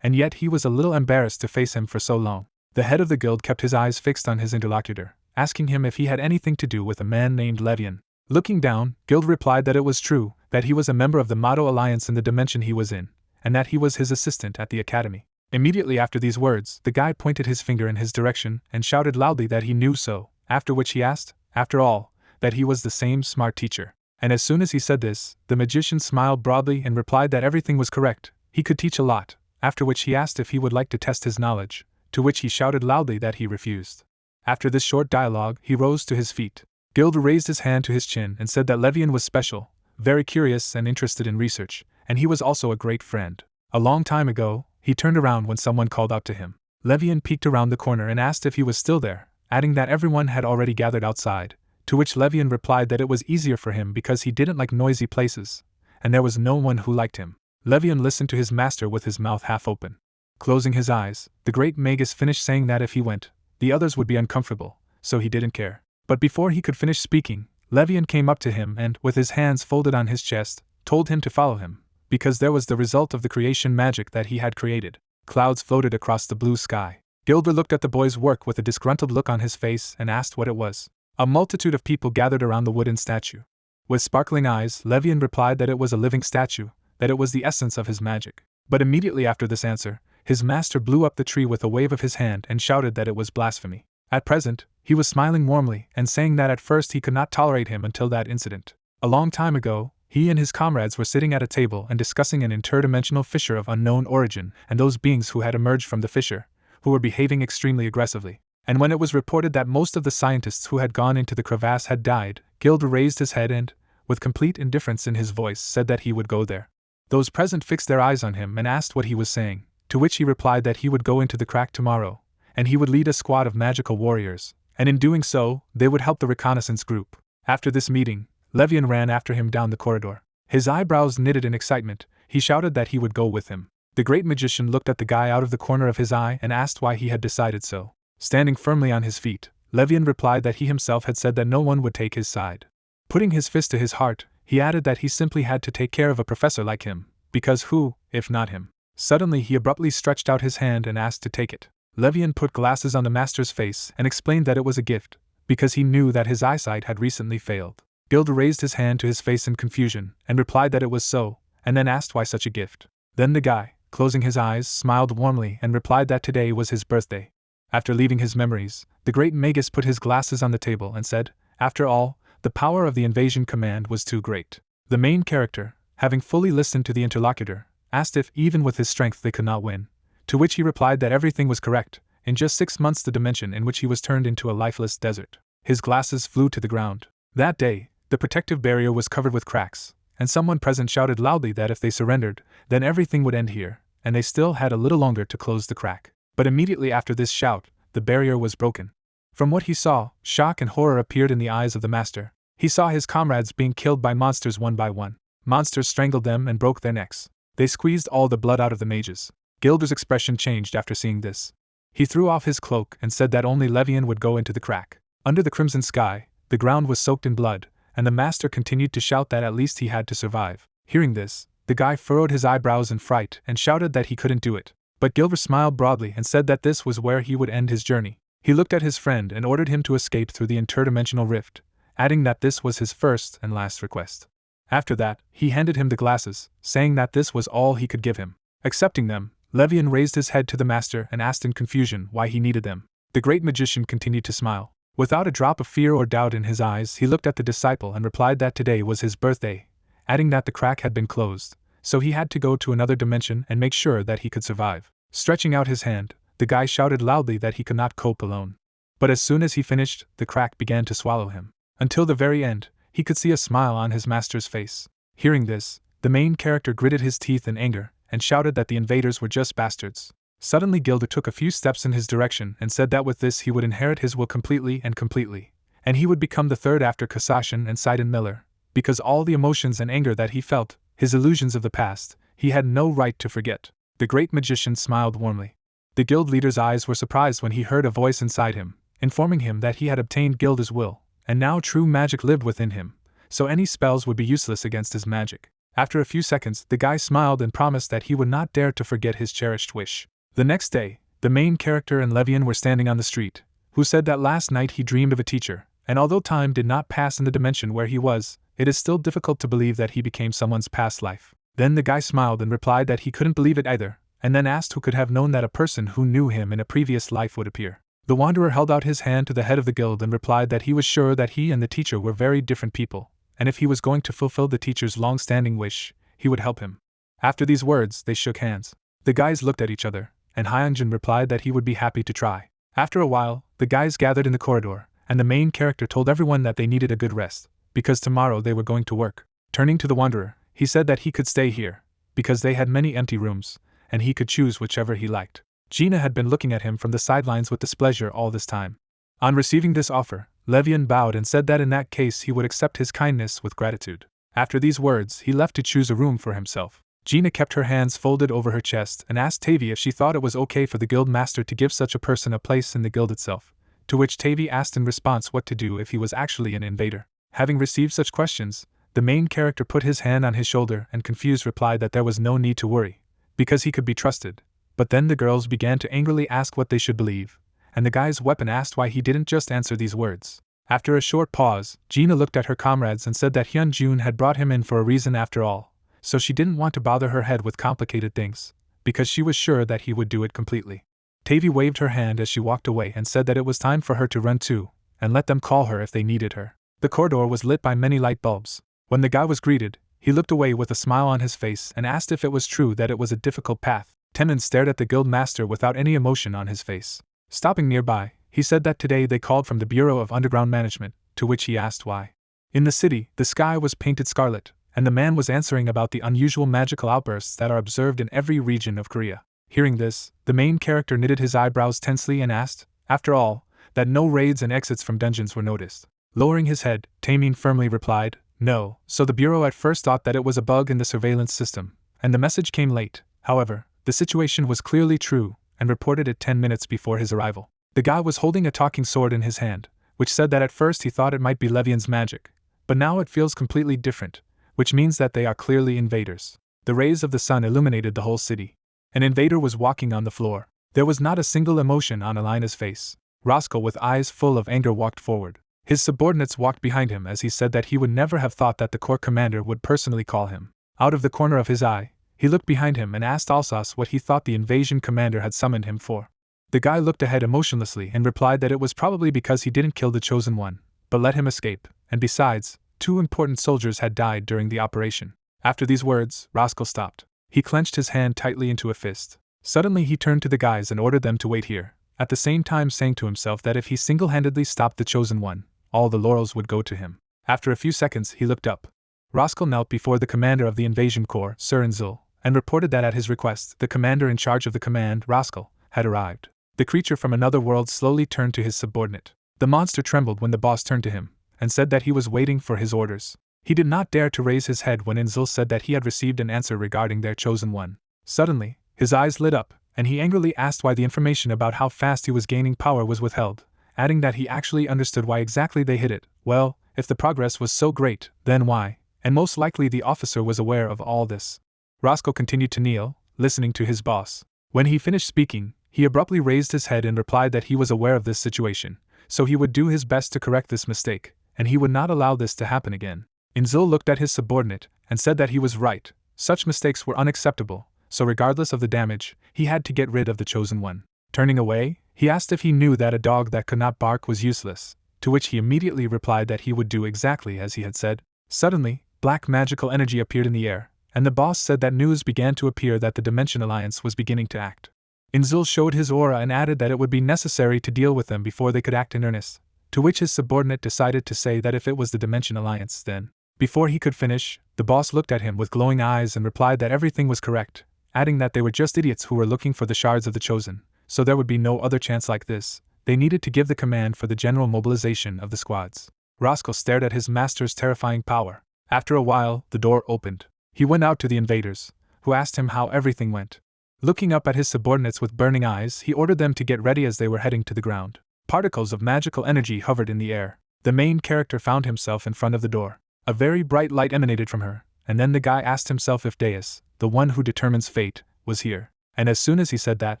S1: and yet he was a little embarrassed to face him for so long. The head of the guild kept his eyes fixed on his interlocutor, asking him if he had anything to do with a man named Levian. Looking down, Gilder replied that it was true, that he was a member of the Motto Alliance in the dimension he was in, and that he was his assistant at the academy. Immediately after these words, the guy pointed his finger in his direction and shouted loudly that he knew so, after which he asked, after all, that he was the same smart teacher. And as soon as he said this, the magician smiled broadly and replied that everything was correct, he could teach a lot, after which he asked if he would like to test his knowledge, to which he shouted loudly that he refused. After this short dialogue, he rose to his feet. Gilder raised his hand to his chin and said that Levian was special, very curious and interested in research, and he was also a great friend. A long time ago, he turned around when someone called out to him. Levian peeked around the corner and asked if he was still there, adding that everyone had already gathered outside, to which Levian replied that it was easier for him because he didn't like noisy places, and there was no one who liked him. Levian listened to his master with his mouth half open. Closing his eyes, the great magus finished saying that if he went, the others would be uncomfortable, so he didn't care. But before he could finish speaking, Levian came up to him and, with his hands folded on his chest, told him to follow him, because there was the result of the creation magic that he had created. Clouds floated across the blue sky. Gilder looked at the boy's work with a disgruntled look on his face and asked what it was. A multitude of people gathered around the wooden statue. With sparkling eyes, Levian replied that it was a living statue, that it was the essence of his magic. But immediately after this answer, his master blew up the tree with a wave of his hand and shouted that it was blasphemy. At present, he was smiling warmly and saying that at first he could not tolerate him until that incident. A long time ago, he and his comrades were sitting at a table and discussing an interdimensional fissure of unknown origin and those beings who had emerged from the fissure, who were behaving extremely aggressively. And when it was reported that most of the scientists who had gone into the crevasse had died, Gilder raised his head and, with complete indifference in his voice, said that he would go there. Those present fixed their eyes on him and asked what he was saying, to which he replied that he would go into the crack tomorrow, and he would lead a squad of magical warriors, and in doing so, they would help the reconnaissance group. After this meeting, Levian ran after him down the corridor. His eyebrows knitted in excitement, he shouted that he would go with him. The great magician looked at the guy out of the corner of his eye and asked why he had decided so. Standing firmly on his feet, Levian replied that he himself had said that no one would take his side. Putting his fist to his heart, he added that he simply had to take care of a professor like him, because who, if not him? Suddenly he abruptly stretched out his hand and asked to take it. Levian put glasses on the master's face and explained that it was a gift, because he knew that his eyesight had recently failed. Gilder raised his hand to his face in confusion and replied that it was so, and then asked why such a gift. Then the guy, closing his eyes, smiled warmly and replied that today was his birthday. After leaving his memories, the great magus put his glasses on the table and said, after all, the power of the invasion command was too great. The main character, having fully listened to the interlocutor, asked if even with his strength they could not win, to which he replied that everything was correct. In just 6 months the dimension in which he was turned into a lifeless desert. His glasses flew to the ground. That day, the protective barrier was covered with cracks, and someone present shouted loudly that if they surrendered, then everything would end here, and they still had a little longer to close the crack. But immediately after this shout, the barrier was broken. From what he saw, shock and horror appeared in the eyes of the master. He saw his comrades being killed by monsters one by one. Monsters strangled them and broke their necks. They squeezed all the blood out of the mages. Gilder's expression changed after seeing this. He threw off his cloak and said that only Levian would go into the crack. Under the crimson sky, the ground was soaked in blood, and the master continued to shout that at least he had to survive. Hearing this, The guy furrowed his eyebrows in fright and shouted that he couldn't do it. But Gilbert smiled broadly and said that this was where he would end his journey. He looked at his friend and ordered him to escape through the interdimensional rift, adding that this was his first and last request. After that, he handed him the glasses, saying that this was all he could give him. Accepting them, Levian raised his head to the master and asked in confusion why he needed them. The great magician continued to smile. Without a drop of fear or doubt in his eyes, he looked at the disciple and replied that today was his birthday, adding that the crack had been closed, so he had to go to another dimension and make sure that he could survive. Stretching out his hand, the guy shouted loudly that he could not cope alone. But as soon as he finished, the crack began to swallow him. Until the very end, he could see a smile on his master's face. Hearing this, the main character gritted his teeth in anger and shouted that the invaders were just bastards. Suddenly Gilda took a few steps in his direction and said that with this he would inherit his will completely, and he would become the third after Kasashin and Sidon Miller, because all the emotions and anger that he felt, his illusions of the past, he had no right to forget. The great magician smiled warmly. The guild leader's eyes were surprised when he heard a voice inside him, informing him that he had obtained Gilda's will, and now true magic lived within him, so any spells would be useless against his magic. After a few seconds, the guy smiled and promised that he would not dare to forget his cherished wish. The next day, the main character and Levian were standing on the street, who said that last night he dreamed of a teacher, and although time did not pass in the dimension where he was, it is still difficult to believe that he became someone's past life. Then the guy smiled and replied that he couldn't believe it either, and then asked who could have known that a person who knew him in a previous life would appear. The wanderer held out his hand to the head of the guild and replied that he was sure that he and the teacher were very different people, and if he was going to fulfill the teacher's long-standing wish, he would help him. After these words, they shook hands. The guys looked at each other, and Hyunjin replied that he would be happy to try. After a while, the guys gathered in the corridor, and the main character told everyone that they needed a good rest, because tomorrow they were going to work. Turning to the wanderer, he said that he could stay here, because they had many empty rooms, and he could choose whichever he liked. Gina had been looking at him from the sidelines with displeasure all this time. On receiving this offer, Levian bowed and said that in that case he would accept his kindness with gratitude. After these words, he left to choose a room for himself. Gina kept her hands folded over her chest and asked Tavi if she thought it was okay for the guild master to give such a person a place in the guild itself, to which Tavi asked in response what to do if he was actually an invader. Having received such questions, the main character put his hand on his shoulder and confused replied that there was no need to worry, because he could be trusted. But then the girls began to angrily ask what they should believe, and the guy's weapon asked why he didn't just answer these words. After a short pause, Gina looked at her comrades and said that Hyunjun had brought him in for a reason after all, so she didn't want to bother her head with complicated things, because she was sure that he would do it completely. Tavi waved her hand as she walked away and said that it was time for her to run too, and let them call her if they needed her. The corridor was lit by many light bulbs. When the guy was greeted, he looked away with a smile on his face and asked if it was true that it was a difficult path. Temin stared at the guild master without any emotion on his face. Stopping nearby, he said that today they called from the Bureau of Underground Management, to which he asked why. In the city, the sky was painted scarlet, and the man was answering about the unusual magical outbursts that are observed in every region of Korea. Hearing this, the main character knitted his eyebrows tensely and asked, after all, that no raids and exits from dungeons were noticed. Lowering his head, Taemin firmly replied, no, so the Bureau at first thought that it was a bug in the surveillance system, and the message came late. However, the situation was clearly true, and reported it 10 minutes before his arrival. The guy was holding a talking sword in his hand, which said that at first he thought it might be Levian's magic, but now it feels completely different, which means that they are clearly invaders. The rays of the sun illuminated the whole city. An invader was walking on the floor. There was not a single emotion on Alina's face. Roscoe, with eyes full of anger, walked forward. His subordinates walked behind him as he said that he would never have thought that the corps commander would personally call him. Out of the corner of his eye, he looked behind him and asked Alsace what he thought the invasion commander had summoned him for. The guy looked ahead emotionlessly and replied that it was probably because he didn't kill the chosen one, but let him escape, and besides, 2 important soldiers had died during the operation. After these words, Roscoe stopped. He clenched his hand tightly into a fist. Suddenly he turned to the guys and ordered them to wait here, at the same time saying to himself that if he single-handedly stopped the chosen one, all the laurels would go to him. After a few seconds he looked up. Roscoe knelt before the commander of the invasion corps, Sir Inzul, and reported that at his request, the commander in charge of the command, Roscoe, had arrived. The creature from another world slowly turned to his subordinate. The monster trembled when the boss turned to him, and said that he was waiting for his orders. He did not dare to raise his head when Inzul said that he had received an answer regarding their chosen one. Suddenly, his eyes lit up, and he angrily asked why the information about how fast he was gaining power was withheld, adding that he actually understood why exactly they hid it. Well, if the progress was so great, then why? And most likely the officer was aware of all this. Roscoe continued to kneel, listening to his boss. When he finished speaking, he abruptly raised his head and replied that he was aware of this situation, so he would do his best to correct this mistake, and he would not allow this to happen again. Inzul looked at his subordinate and said that he was right. Such mistakes were unacceptable, so regardless of the damage, he had to get rid of the chosen one. Turning away, he asked if he knew that a dog that could not bark was useless, to which he immediately replied that he would do exactly as he had said. Suddenly, black magical energy appeared in the air, and the boss said that news began to appear that the Dimension Alliance was beginning to act. Inzul showed his aura and added that it would be necessary to deal with them before they could act in earnest, to which his subordinate decided to say that if it was the Dimension Alliance then. Before he could finish, the boss looked at him with glowing eyes and replied that everything was correct, adding that they were just idiots who were looking for the shards of the Chosen, so there would be no other chance like this. They needed to give the command for the general mobilization of the squads. Roscoe stared at his master's terrifying power. After a while, the door opened. He went out to the invaders, who asked him how everything went. Looking up at his subordinates with burning eyes, he ordered them to get ready as they were heading to the ground. Particles of magical energy hovered in the air. The main character found himself in front of the door. A very bright light emanated from her, and then the guy asked himself if Deus, the one who determines fate, was here. And as soon as he said that,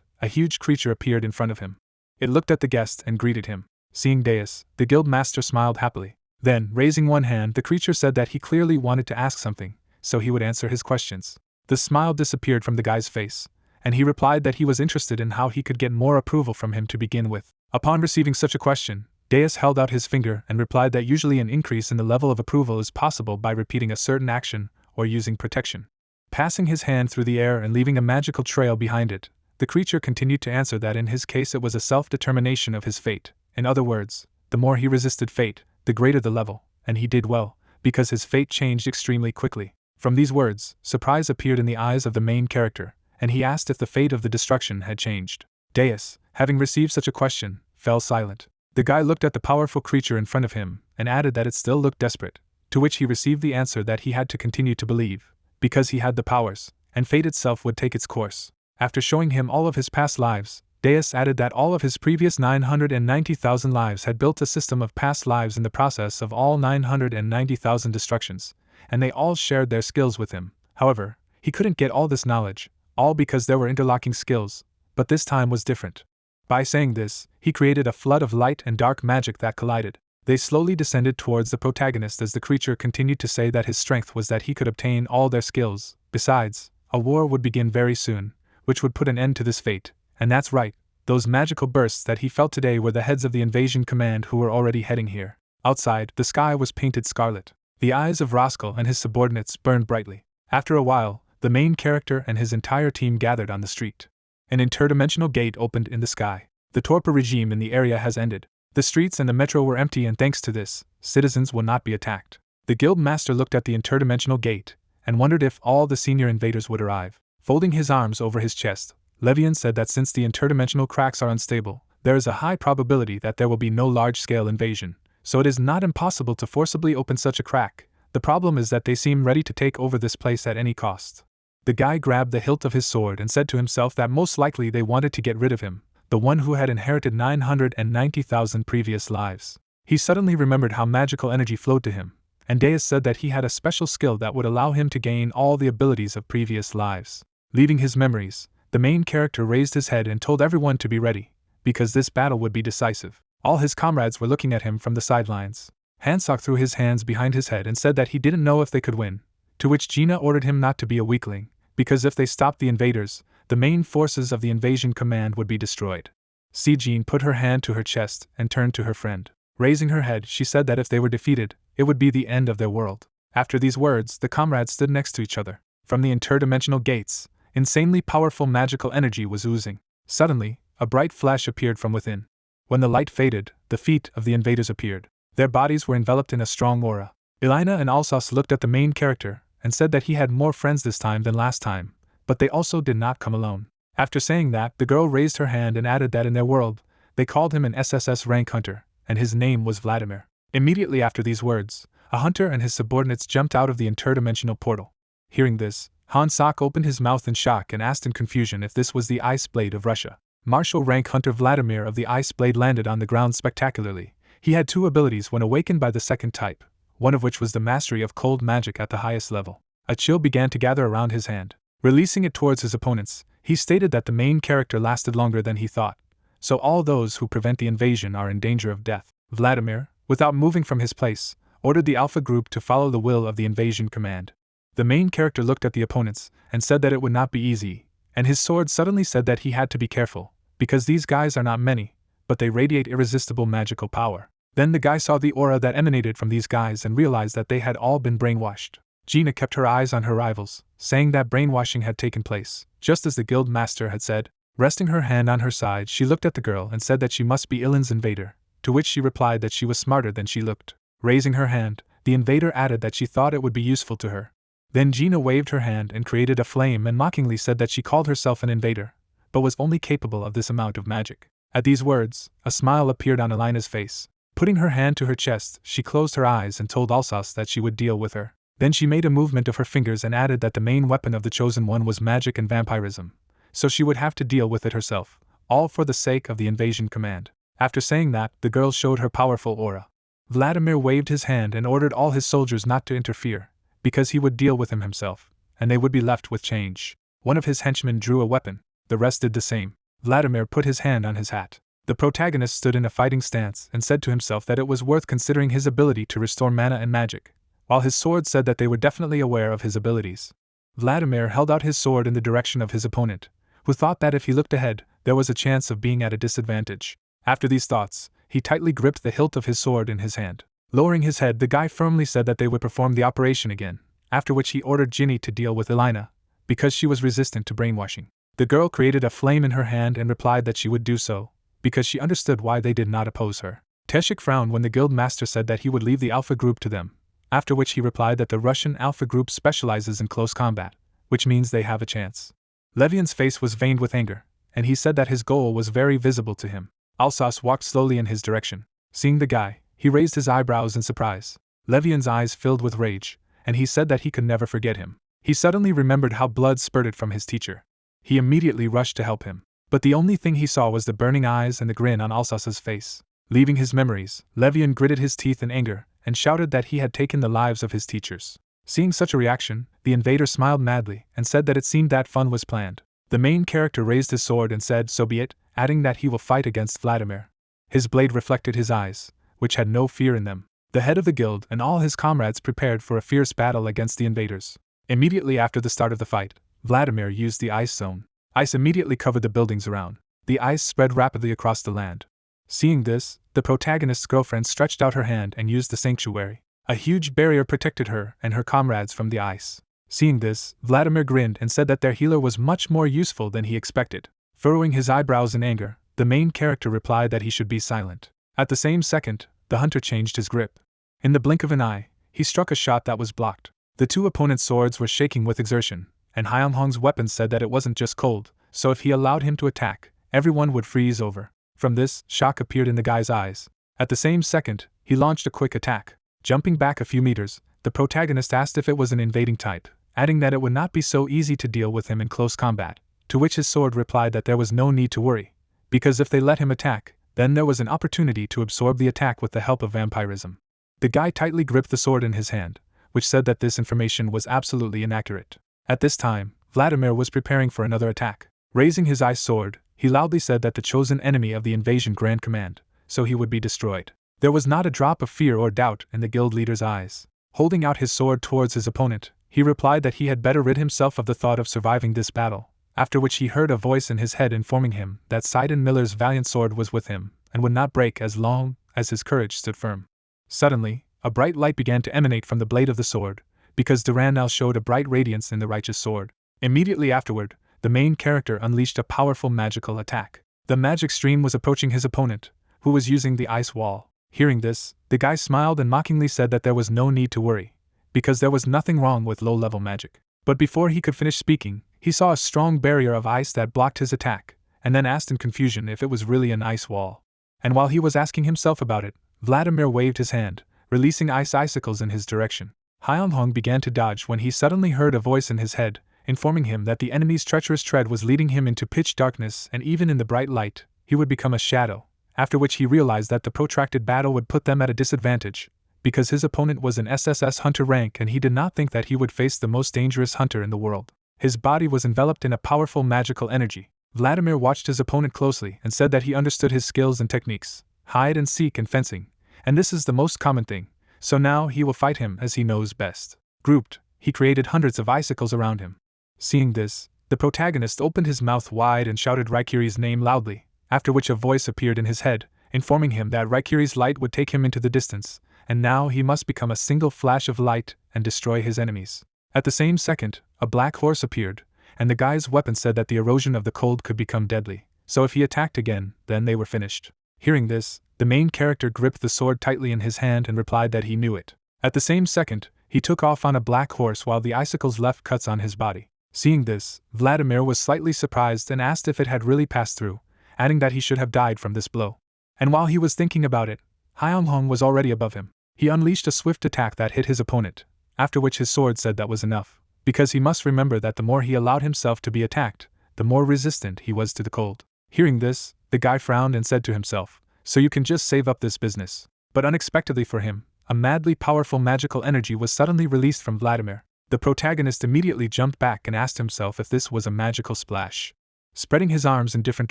S1: a huge creature appeared in front of him. It looked at the guest and greeted him. Seeing Deus, the guild master smiled happily. Then, raising one hand, the creature said that he clearly wanted to ask something, so he would answer his questions. The smile disappeared from the guy's face, and he replied that he was interested in how he could get more approval from him to begin with. Upon receiving such a question, Deus held out his finger and replied that usually an increase in the level of approval is possible by repeating a certain action or using protection. Passing his hand through the air and leaving a magical trail behind it, the creature continued to answer that in his case it was a self-determination of his fate. In other words, the more he resisted fate, the greater the level, and he did well, because his fate changed extremely quickly. From these words, surprise appeared in the eyes of the main character, and he asked if the fate of the destruction had changed. Deus, having received such a question, fell silent. The guy looked at the powerful creature in front of him, and added that it still looked desperate, to which he received the answer that he had to continue to believe, because he had the powers, and fate itself would take its course. After showing him all of his past lives, Deus added that all of his previous 990,000 lives had built a system of past lives in the process of all 990,000 destructions, and they all shared their skills with him. However, he couldn't get all this knowledge, all because there were interlocking skills, but this time was different. By saying this, he created a flood of light and dark magic that collided. They slowly descended towards the protagonist as the creature continued to say that his strength was that he could obtain all their skills. Besides, a war would begin very soon, which would put an end to this fate. And that's right, those magical bursts that he felt today were the heads of the invasion command who were already heading here. Outside, the sky was painted scarlet. The eyes of Roscoe and his subordinates burned brightly. After a while, the main character and his entire team gathered on the street. An interdimensional gate opened in the sky. The torpor regime in the area has ended. The streets and the metro were empty, and thanks to this, citizens will not be attacked. The guild master looked at the interdimensional gate and wondered if all the senior invaders would arrive. Folding his arms over his chest, Levian said that since the interdimensional cracks are unstable, there is a high probability that there will be no large-scale invasion, so it is not impossible to forcibly open such a crack. The problem is that they seem ready to take over this place at any cost. The guy grabbed the hilt of his sword and said to himself that most likely they wanted to get rid of him, the one who had inherited 990,000 previous lives. He suddenly remembered how magical energy flowed to him, and Deus said that he had a special skill that would allow him to gain all the abilities of previous lives. Leaving his memories, the main character raised his head and told everyone to be ready, because this battle would be decisive. All his comrades were looking at him from the sidelines. Hansock threw his hands behind his head and said that he didn't know if they could win, to which Gina ordered him not to be a weakling, because if they stopped the invaders, the main forces of the invasion command would be destroyed. Jean put her hand to her chest and turned to her friend. Raising her head, she said that if they were defeated, it would be the end of their world. After these words, the comrades stood next to each other. From the interdimensional gates, insanely powerful magical energy was oozing. Suddenly, a bright flash appeared from within. When the light faded, the feet of the invaders appeared. Their bodies were enveloped in a strong aura. Elena and Alsace looked at the main character and said that he had more friends this time than last time, but they also did not come alone. After saying that, the girl raised her hand and added that in their world, they called him an SSS rank hunter, and his name was Vladimir. Immediately after these words, a hunter and his subordinates jumped out of the interdimensional portal. Hearing this, Hansock opened his mouth in shock and asked in confusion if this was the Ice Blade of Russia. Martial rank hunter Vladimir of the Ice Blade landed on the ground spectacularly. He had two abilities when awakened by the second type, one of which was the mastery of cold magic at the highest level. A chill began to gather around his hand. Releasing it towards his opponents, he stated that the main character lasted longer than he thought, so all those who prevent the invasion are in danger of death. Vladimir, without moving from his place, ordered the Alpha Group to follow the will of the invasion command. The main character looked at the opponents and said that it would not be easy, and his sword suddenly said that he had to be careful, because these guys are not many, but they radiate irresistible magical power. Then the guy saw the aura that emanated from these guys and realized that they had all been brainwashed. Gina kept her eyes on her rivals, saying that brainwashing had taken place, just as the guild master had said. Resting her hand on her side, she looked at the girl and said that she must be Ilin's invader, to which she replied that she was smarter than she looked. Raising her hand, the invader added that she thought it would be useful to her. Then Gina waved her hand and created a flame and mockingly said that she called herself an invader, but was only capable of this amount of magic. At these words, a smile appeared on Alina's face. Putting her hand to her chest, she closed her eyes and told Alsace that she would deal with her. Then she made a movement of her fingers and added that the main weapon of the Chosen One was magic and vampirism, so she would have to deal with it herself, all for the sake of the invasion command. After saying that, the girl showed her powerful aura. Vladimir waved his hand and ordered all his soldiers not to interfere, because he would deal with him himself, and they would be left with change. One of his henchmen drew a weapon, the rest did the same. Vladimir put his hand on his hat. The protagonist stood in a fighting stance and said to himself that it was worth considering his ability to restore mana and magic, while his sword said that they were definitely aware of his abilities. Vladimir held out his sword in the direction of his opponent, who thought that if he looked ahead, there was a chance of being at a disadvantage. After these thoughts, he tightly gripped the hilt of his sword in his hand. Lowering his head, the guy firmly said that they would perform the operation again, after which he ordered Ginny to deal with Elena, because she was resistant to brainwashing. The girl created a flame in her hand and replied that she would do so, because she understood why they did not oppose her. Teshik frowned when the guild master said that he would leave the Alpha Group to them, after which he replied that the Russian Alpha Group specializes in close combat, which means they have a chance. Levian's face was veined with anger, and he said that his goal was very visible to him. Alsace walked slowly in his direction. Seeing the guy, he raised his eyebrows in surprise. Levian's eyes filled with rage, and he said that he could never forget him. He suddenly remembered how blood spurted from his teacher. He immediately rushed to help him, but the only thing he saw was the burning eyes and the grin on Alsace's face. Leaving his memories, Levian gritted his teeth in anger and shouted that he had taken the lives of his teachers. Seeing such a reaction, the invader smiled madly and said that it seemed that fun was planned. The main character raised his sword and said, "So be it," adding that he will fight against Vladimir. His blade reflected his eyes, which had no fear in them. The head of the guild and all his comrades prepared for a fierce battle against the invaders. Immediately after the start of the fight, Vladimir used the ice zone. Ice immediately covered the buildings around. The ice spread rapidly across the land. Seeing this, the protagonist's girlfriend stretched out her hand and used the sanctuary. A huge barrier protected her and her comrades from the ice. Seeing this, Vladimir grinned and said that their healer was much more useful than he expected. Furrowing his eyebrows in anger, the main character replied that he should be silent. At the same second, the hunter changed his grip. In the blink of an eye, he struck a shot that was blocked. The two opponents' swords were shaking with exertion, and Hyunghong's weapon said that it wasn't just cold, so if he allowed him to attack, everyone would freeze over. From this, shock appeared in the guy's eyes. At the same second, he launched a quick attack. Jumping back a few meters, the protagonist asked if it was an invading type, adding that it would not be so easy to deal with him in close combat, to which his sword replied that there was no need to worry, because if they let him attack, then there was an opportunity to absorb the attack with the help of vampirism. The guy tightly gripped the sword in his hand, which said that this information was absolutely inaccurate. At this time, Vladimir was preparing for another attack. Raising his ice sword, he loudly said that the chosen enemy of the invasion Grand Command, so he would be destroyed. There was not a drop of fear or doubt in the guild leader's eyes. Holding out his sword towards his opponent, he replied that he had better rid himself of the thought of surviving this battle, after which he heard a voice in his head informing him that Sidon Miller's valiant sword was with him, and would not break as long as his courage stood firm. Suddenly, a bright light began to emanate from the blade of the sword, because Durandal showed a bright radiance in the righteous sword. Immediately afterward, the main character unleashed a powerful magical attack. The magic stream was approaching his opponent, who was using the ice wall. Hearing this, the guy smiled and mockingly said that there was no need to worry, because there was nothing wrong with low-level magic. But before he could finish speaking, he saw a strong barrier of ice that blocked his attack, and then asked in confusion if it was really an ice wall. And while he was asking himself about it, Vladimir waved his hand, releasing ice icicles in his direction. Hyunghong began to dodge when he suddenly heard a voice in his head, informing him that the enemy's treacherous tread was leading him into pitch darkness, and even in the bright light, he would become a shadow, after which he realized that the protracted battle would put them at a disadvantage, because his opponent was an SSS hunter rank and he did not think that he would face the most dangerous hunter in the world. His body was enveloped in a powerful magical energy. Vladimir watched his opponent closely and said that he understood his skills and techniques, hide and seek and fencing, and this is the most common thing, so now he will fight him as he knows best. Grouped, he created hundreds of icicles around him. Seeing this, the protagonist opened his mouth wide and shouted Raikiri's name loudly, after which a voice appeared in his head, informing him that Raikiri's light would take him into the distance, and now he must become a single flash of light and destroy his enemies. At the same second, a black horse appeared, and the guy's weapon said that the erosion of the cold could become deadly, so if he attacked again, then they were finished. Hearing this, the main character gripped the sword tightly in his hand and replied that he knew it. At the same second, he took off on a black horse while the icicles left cuts on his body. Seeing this, Vladimir was slightly surprised and asked if it had really passed through, adding that he should have died from this blow. And while he was thinking about it, Hyunghong was already above him. He unleashed a swift attack that hit his opponent, after which his sword said that was enough, because he must remember that the more he allowed himself to be attacked, the more resistant he was to the cold. Hearing this, the guy frowned and said to himself, "So you can just save up this business." But unexpectedly for him, a madly powerful magical energy was suddenly released from Vladimir. The protagonist immediately jumped back and asked himself if this was a magical splash. Spreading his arms in different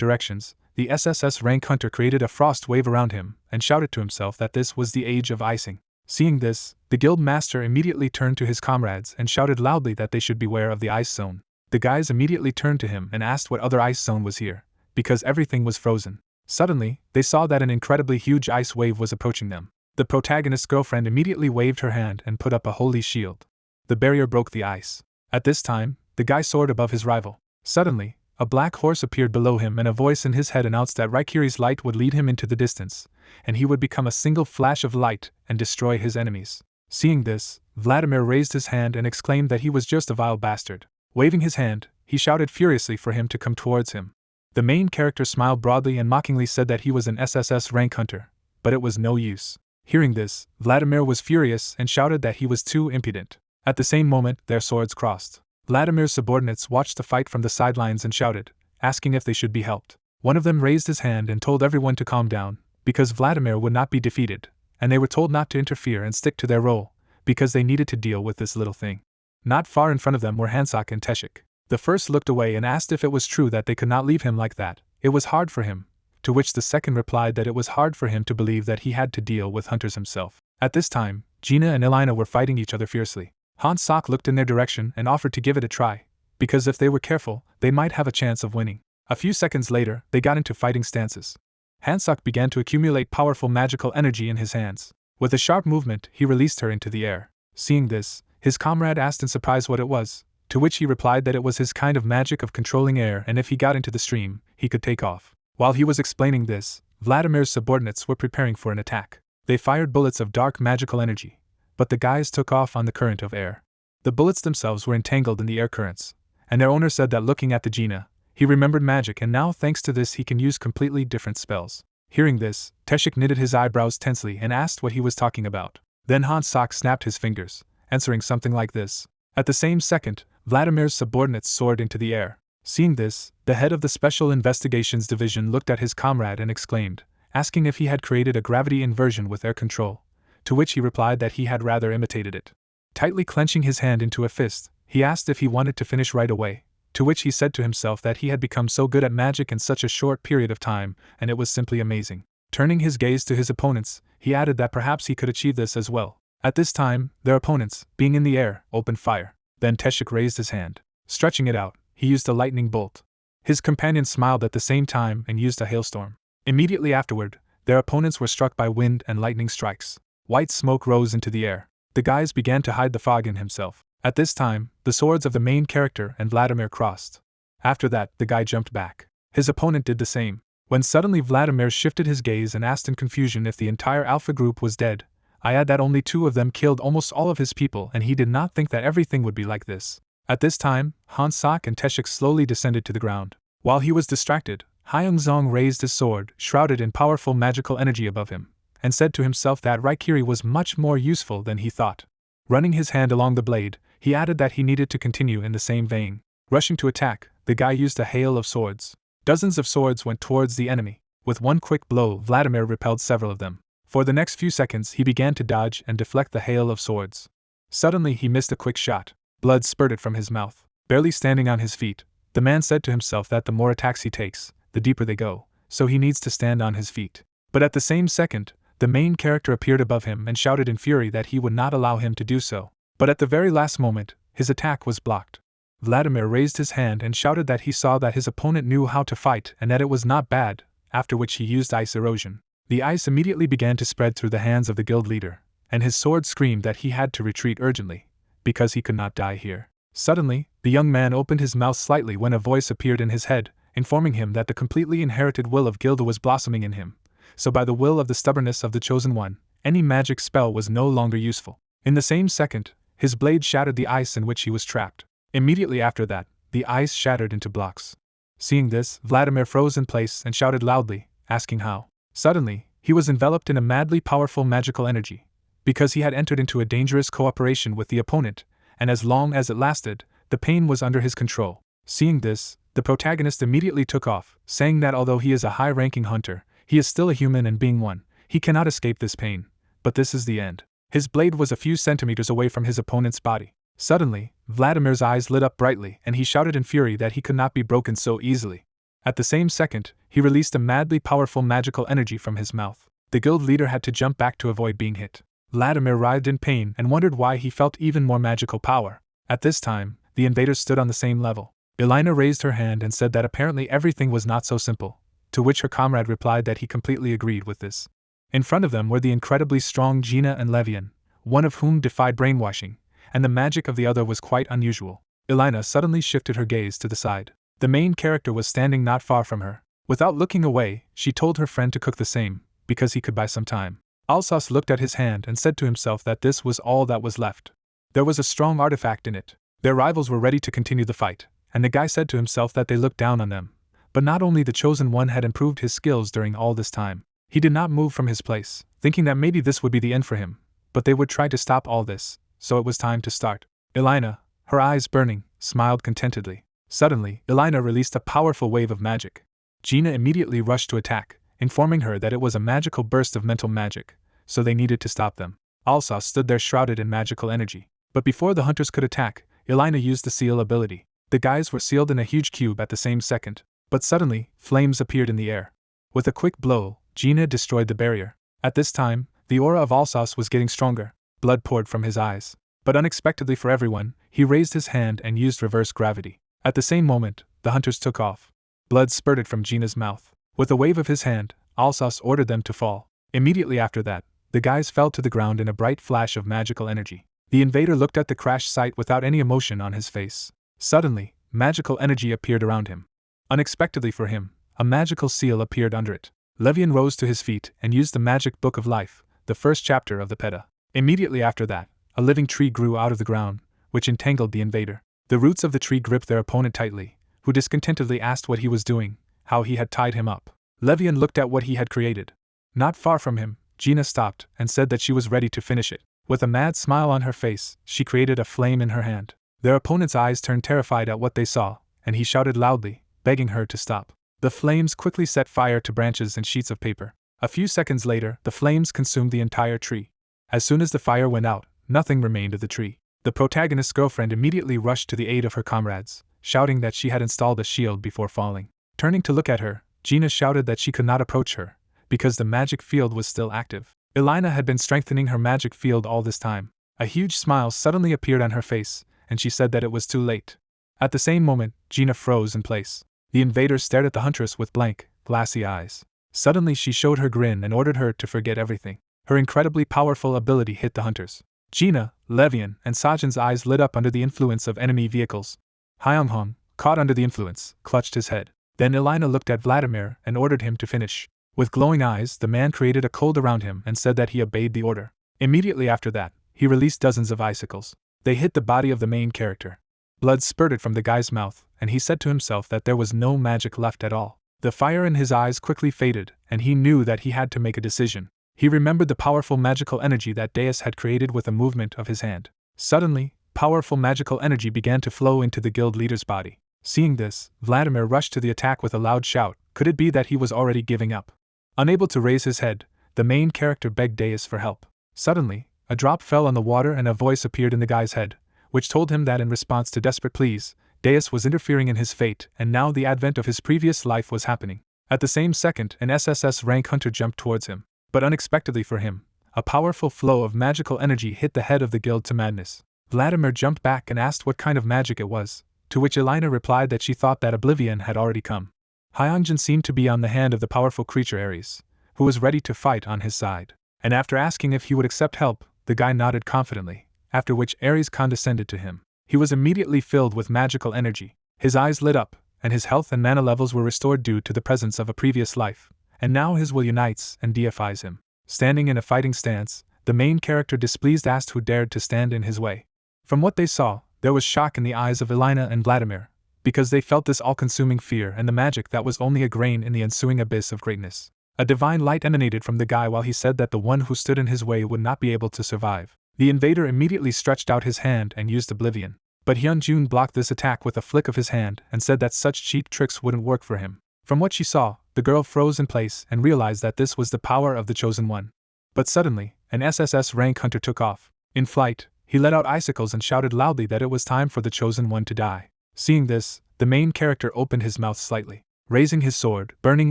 S1: directions, the SSS rank hunter created a frost wave around him and shouted to himself that this was the age of icing. Seeing this, the guild master immediately turned to his comrades and shouted loudly that they should beware of the ice zone. The guys immediately turned to him and asked what other ice zone was here, because everything was frozen. Suddenly, they saw that an incredibly huge ice wave was approaching them. The protagonist's girlfriend immediately waved her hand and put up a holy shield. The barrier broke the ice. At this time, the guy soared above his rival. Suddenly, a black horse appeared below him and a voice in his head announced that Raikiri's light would lead him into the distance, and he would become a single flash of light and destroy his enemies. Seeing this, Vladimir raised his hand and exclaimed that he was just a vile bastard. Waving his hand, he shouted furiously for him to come towards him. The main character smiled broadly and mockingly said that he was an SSS rank hunter, but it was no use. Hearing this, Vladimir was furious and shouted that he was too impudent. At the same moment, their swords crossed. Vladimir's subordinates watched the fight from the sidelines and shouted, asking if they should be helped. One of them raised his hand and told everyone to calm down, because Vladimir would not be defeated, and they were told not to interfere and stick to their role, because they needed to deal with this little thing. Not far in front of them were Hansak and Teshik. The first looked away and asked if it was true that they could not leave him like that. It was hard for him, to which the second replied that it was hard for him to believe that he had to deal with hunters himself. At this time, Gina and Elina were fighting each other fiercely. Hansak looked in their direction and offered to give it a try, because if they were careful, they might have a chance of winning. A few seconds later, they got into fighting stances. Hansak began to accumulate powerful magical energy in his hands. With a sharp movement, he released her into the air. Seeing this, his comrade asked in surprise what it was, to which he replied that it was his kind of magic of controlling air, and if he got into the stream, he could take off. While he was explaining this, Vladimir's subordinates were preparing for an attack. They fired bullets of dark magical energy, but the guys took off on the current of air. The bullets themselves were entangled in the air currents, and their owner said that looking at the Gina, he remembered magic, and now thanks to this he can use completely different spells. Hearing this, Teshik knitted his eyebrows tensely and asked what he was talking about. Then Hansak snapped his fingers, answering something like this. At the same second, Vladimir's subordinates soared into the air. Seeing this, the head of the Special Investigations Division looked at his comrade and exclaimed, asking if he had created a gravity inversion with air control, to which he replied that he had rather imitated it. Tightly clenching his hand into a fist, he asked if he wanted to finish right away, to which he said to himself that he had become so good at magic in such a short period of time, and it was simply amazing. Turning his gaze to his opponents, he added that perhaps he could achieve this as well. At this time, their opponents, being in the air, opened fire. Then Teshik raised his hand. Stretching it out, he used a lightning bolt. His companion smiled at the same time and used a hailstorm. Immediately afterward, their opponents were struck by wind and lightning strikes. White smoke rose into the air. The guys began to hide the fog in himself. At this time, the swords of the main character and Vladimir crossed. After that, the guy jumped back. His opponent did the same. When suddenly Vladimir shifted his gaze and asked in confusion if the entire Alpha group was dead. I add that only 2 of them killed almost all of his people, and he did not think that everything would be like this. At this time, Hansak and Teshik slowly descended to the ground. While he was distracted, Hyungzong raised his sword, shrouded in powerful magical energy above him, and said to himself that Raikiri was much more useful than he thought. Running his hand along the blade, he added that he needed to continue in the same vein. Rushing to attack, the guy used a hail of swords. Dozens of swords went towards the enemy. With one quick blow, Vladimir repelled several of them. For the next few seconds he began to dodge and deflect the hail of swords. Suddenly he missed a quick shot. Blood spurted from his mouth. Barely standing on his feet, the man said to himself that the more attacks he takes, the deeper they go, so he needs to stand on his feet. But at the same second, the main character appeared above him and shouted in fury that he would not allow him to do so. But at the very last moment, his attack was blocked. Vladimir raised his hand and shouted that he saw that his opponent knew how to fight and that it was not bad, after which he used ice erosion. The ice immediately began to spread through the hands of the guild leader, and his sword screamed that he had to retreat urgently, because he could not die here. Suddenly, the young man opened his mouth slightly when a voice appeared in his head, informing him that the completely inherited will of Gilda was blossoming in him, so by the will of the stubbornness of the Chosen One, any magic spell was no longer useful. In the same second, his blade shattered the ice in which he was trapped. Immediately after that, the ice shattered into blocks. Seeing this, Vladimir froze in place and shouted loudly, asking how. Suddenly, he was enveloped in a madly powerful magical energy, because he had entered into a dangerous cooperation with the opponent, and as long as it lasted, the pain was under his control. Seeing this, the protagonist immediately took off, saying that although he is a high-ranking hunter, he is still a human and being one, he cannot escape this pain. But this is the end. His blade was a few centimeters away from his opponent's body. Suddenly, Vladimir's eyes lit up brightly and he shouted in fury that he could not be broken so easily. At the same second, he released a madly powerful magical energy from his mouth. The guild leader had to jump back to avoid being hit. Vladimir writhed in pain and wondered why he felt even more magical power. At this time, the invaders stood on the same level. Elina raised her hand and said that apparently everything was not so simple, to which her comrade replied that he completely agreed with this. In front of them were the incredibly strong Gina and Levian, one of whom defied brainwashing, and the magic of the other was quite unusual. Elina suddenly shifted her gaze to the side. The main character was standing not far from her. Without looking away, she told her friend to cook the same, because he could buy some time. Alsace looked at his hand and said to himself that this was all that was left. There was a strong artifact in it. Their rivals were ready to continue the fight, and the guy said to himself that they looked down on them. But not only the Chosen One had improved his skills during all this time. He did not move from his place, thinking that maybe this would be the end for him, but they would try to stop all this, so it was time to start. Elina, her eyes burning, smiled contentedly. Suddenly, Elina released a powerful wave of magic. Gina immediately rushed to attack, informing her that it was a magical burst of mental magic, so they needed to stop them. Alsace stood there shrouded in magical energy. But before the hunters could attack, Elina used the seal ability. The guys were sealed in a huge cube at the same second, but suddenly, flames appeared in the air. With a quick blow, Gina destroyed the barrier. At this time, the aura of Alsace was getting stronger. Blood poured from his eyes. But unexpectedly for everyone, he raised his hand and used reverse gravity. At the same moment, the hunters took off. Blood spurted from Gina's mouth. With a wave of his hand, Alsace ordered them to fall. Immediately after that, the guys fell to the ground in a bright flash of magical energy. The invader looked at the crash site without any emotion on his face. Suddenly, magical energy appeared around him. Unexpectedly for him, a magical seal appeared under it. Levian rose to his feet and used the magic book of life, the first chapter of the Peta. Immediately after that, a living tree grew out of the ground, which entangled the invader. The roots of the tree gripped their opponent tightly, who discontentedly asked what he was doing, how he had tied him up. Levian looked at what he had created. Not far from him, Gina stopped and said that she was ready to finish it. With a mad smile on her face, she created a flame in her hand. Their opponent's eyes turned terrified at what they saw, and he shouted loudly, begging her to stop. The flames quickly set fire to branches and sheets of paper. A few seconds later, the flames consumed the entire tree. As soon as the fire went out, nothing remained of the tree. The protagonist's girlfriend immediately rushed to the aid of her comrades, shouting that she had installed a shield before falling. Turning to look at her, Gina shouted that she could not approach her, because the magic field was still active. Elina had been strengthening her magic field all this time. A huge smile suddenly appeared on her face, and she said that it was too late. At the same moment, Gina froze in place. The invader stared at the huntress with blank, glassy eyes. Suddenly she showed her grin and ordered her to forget everything. Her incredibly powerful ability hit the hunters. Gina, Levian, and Sajin's eyes lit up under the influence of enemy vehicles. Hyunghong, caught under the influence, clutched his head. Then Elina looked at Vladimir and ordered him to finish. With glowing eyes, the man created a cold around him and said that he obeyed the order. Immediately after that, he released dozens of icicles. They hit the body of the main character. Blood spurted from the guy's mouth, and he said to himself that there was no magic left at all. The fire in his eyes quickly faded, and he knew that he had to make a decision. He remembered the powerful magical energy that Deus had created with a movement of his hand. Suddenly, powerful magical energy began to flow into the guild leader's body. Seeing this, Vladimir rushed to the attack with a loud shout. Could it be that he was already giving up? Unable to raise his head, the main character begged Deus for help. Suddenly, a drop fell on the water and a voice appeared in the guy's head, which told him that in response to desperate pleas, Deus was interfering in his fate, and now the advent of his previous life was happening. At the same second, an SSS rank hunter jumped towards him. But unexpectedly for him, a powerful flow of magical energy hit the head of the guild to madness. Vladimir jumped back and asked what kind of magic it was, to which Elena replied that she thought that oblivion had already come. Hyungjin seemed to be on the hand of the powerful creature Ares, who was ready to fight on his side. And after asking if he would accept help, the guy nodded confidently, after which Ares condescended to him. He was immediately filled with magical energy. His eyes lit up, and his health and mana levels were restored due to the presence of a previous life, and now his will unites and deifies him. Standing in a fighting stance, the main character displeased asked who dared to stand in his way. From what they saw, there was shock in the eyes of Elena and Vladimir, because they felt this all-consuming fear and the magic that was only a grain in the ensuing abyss of greatness. A divine light emanated from the guy while he said that the one who stood in his way would not be able to survive. The invader immediately stretched out his hand and used oblivion. But Hyunjun blocked this attack with a flick of his hand and said that such cheap tricks wouldn't work for him. From what she saw, the girl froze in place and realized that this was the power of the Chosen One. But suddenly, an SSS rank hunter took off. In flight, he let out icicles and shouted loudly that it was time for the Chosen One to die. Seeing this, the main character opened his mouth slightly. Raising his sword, burning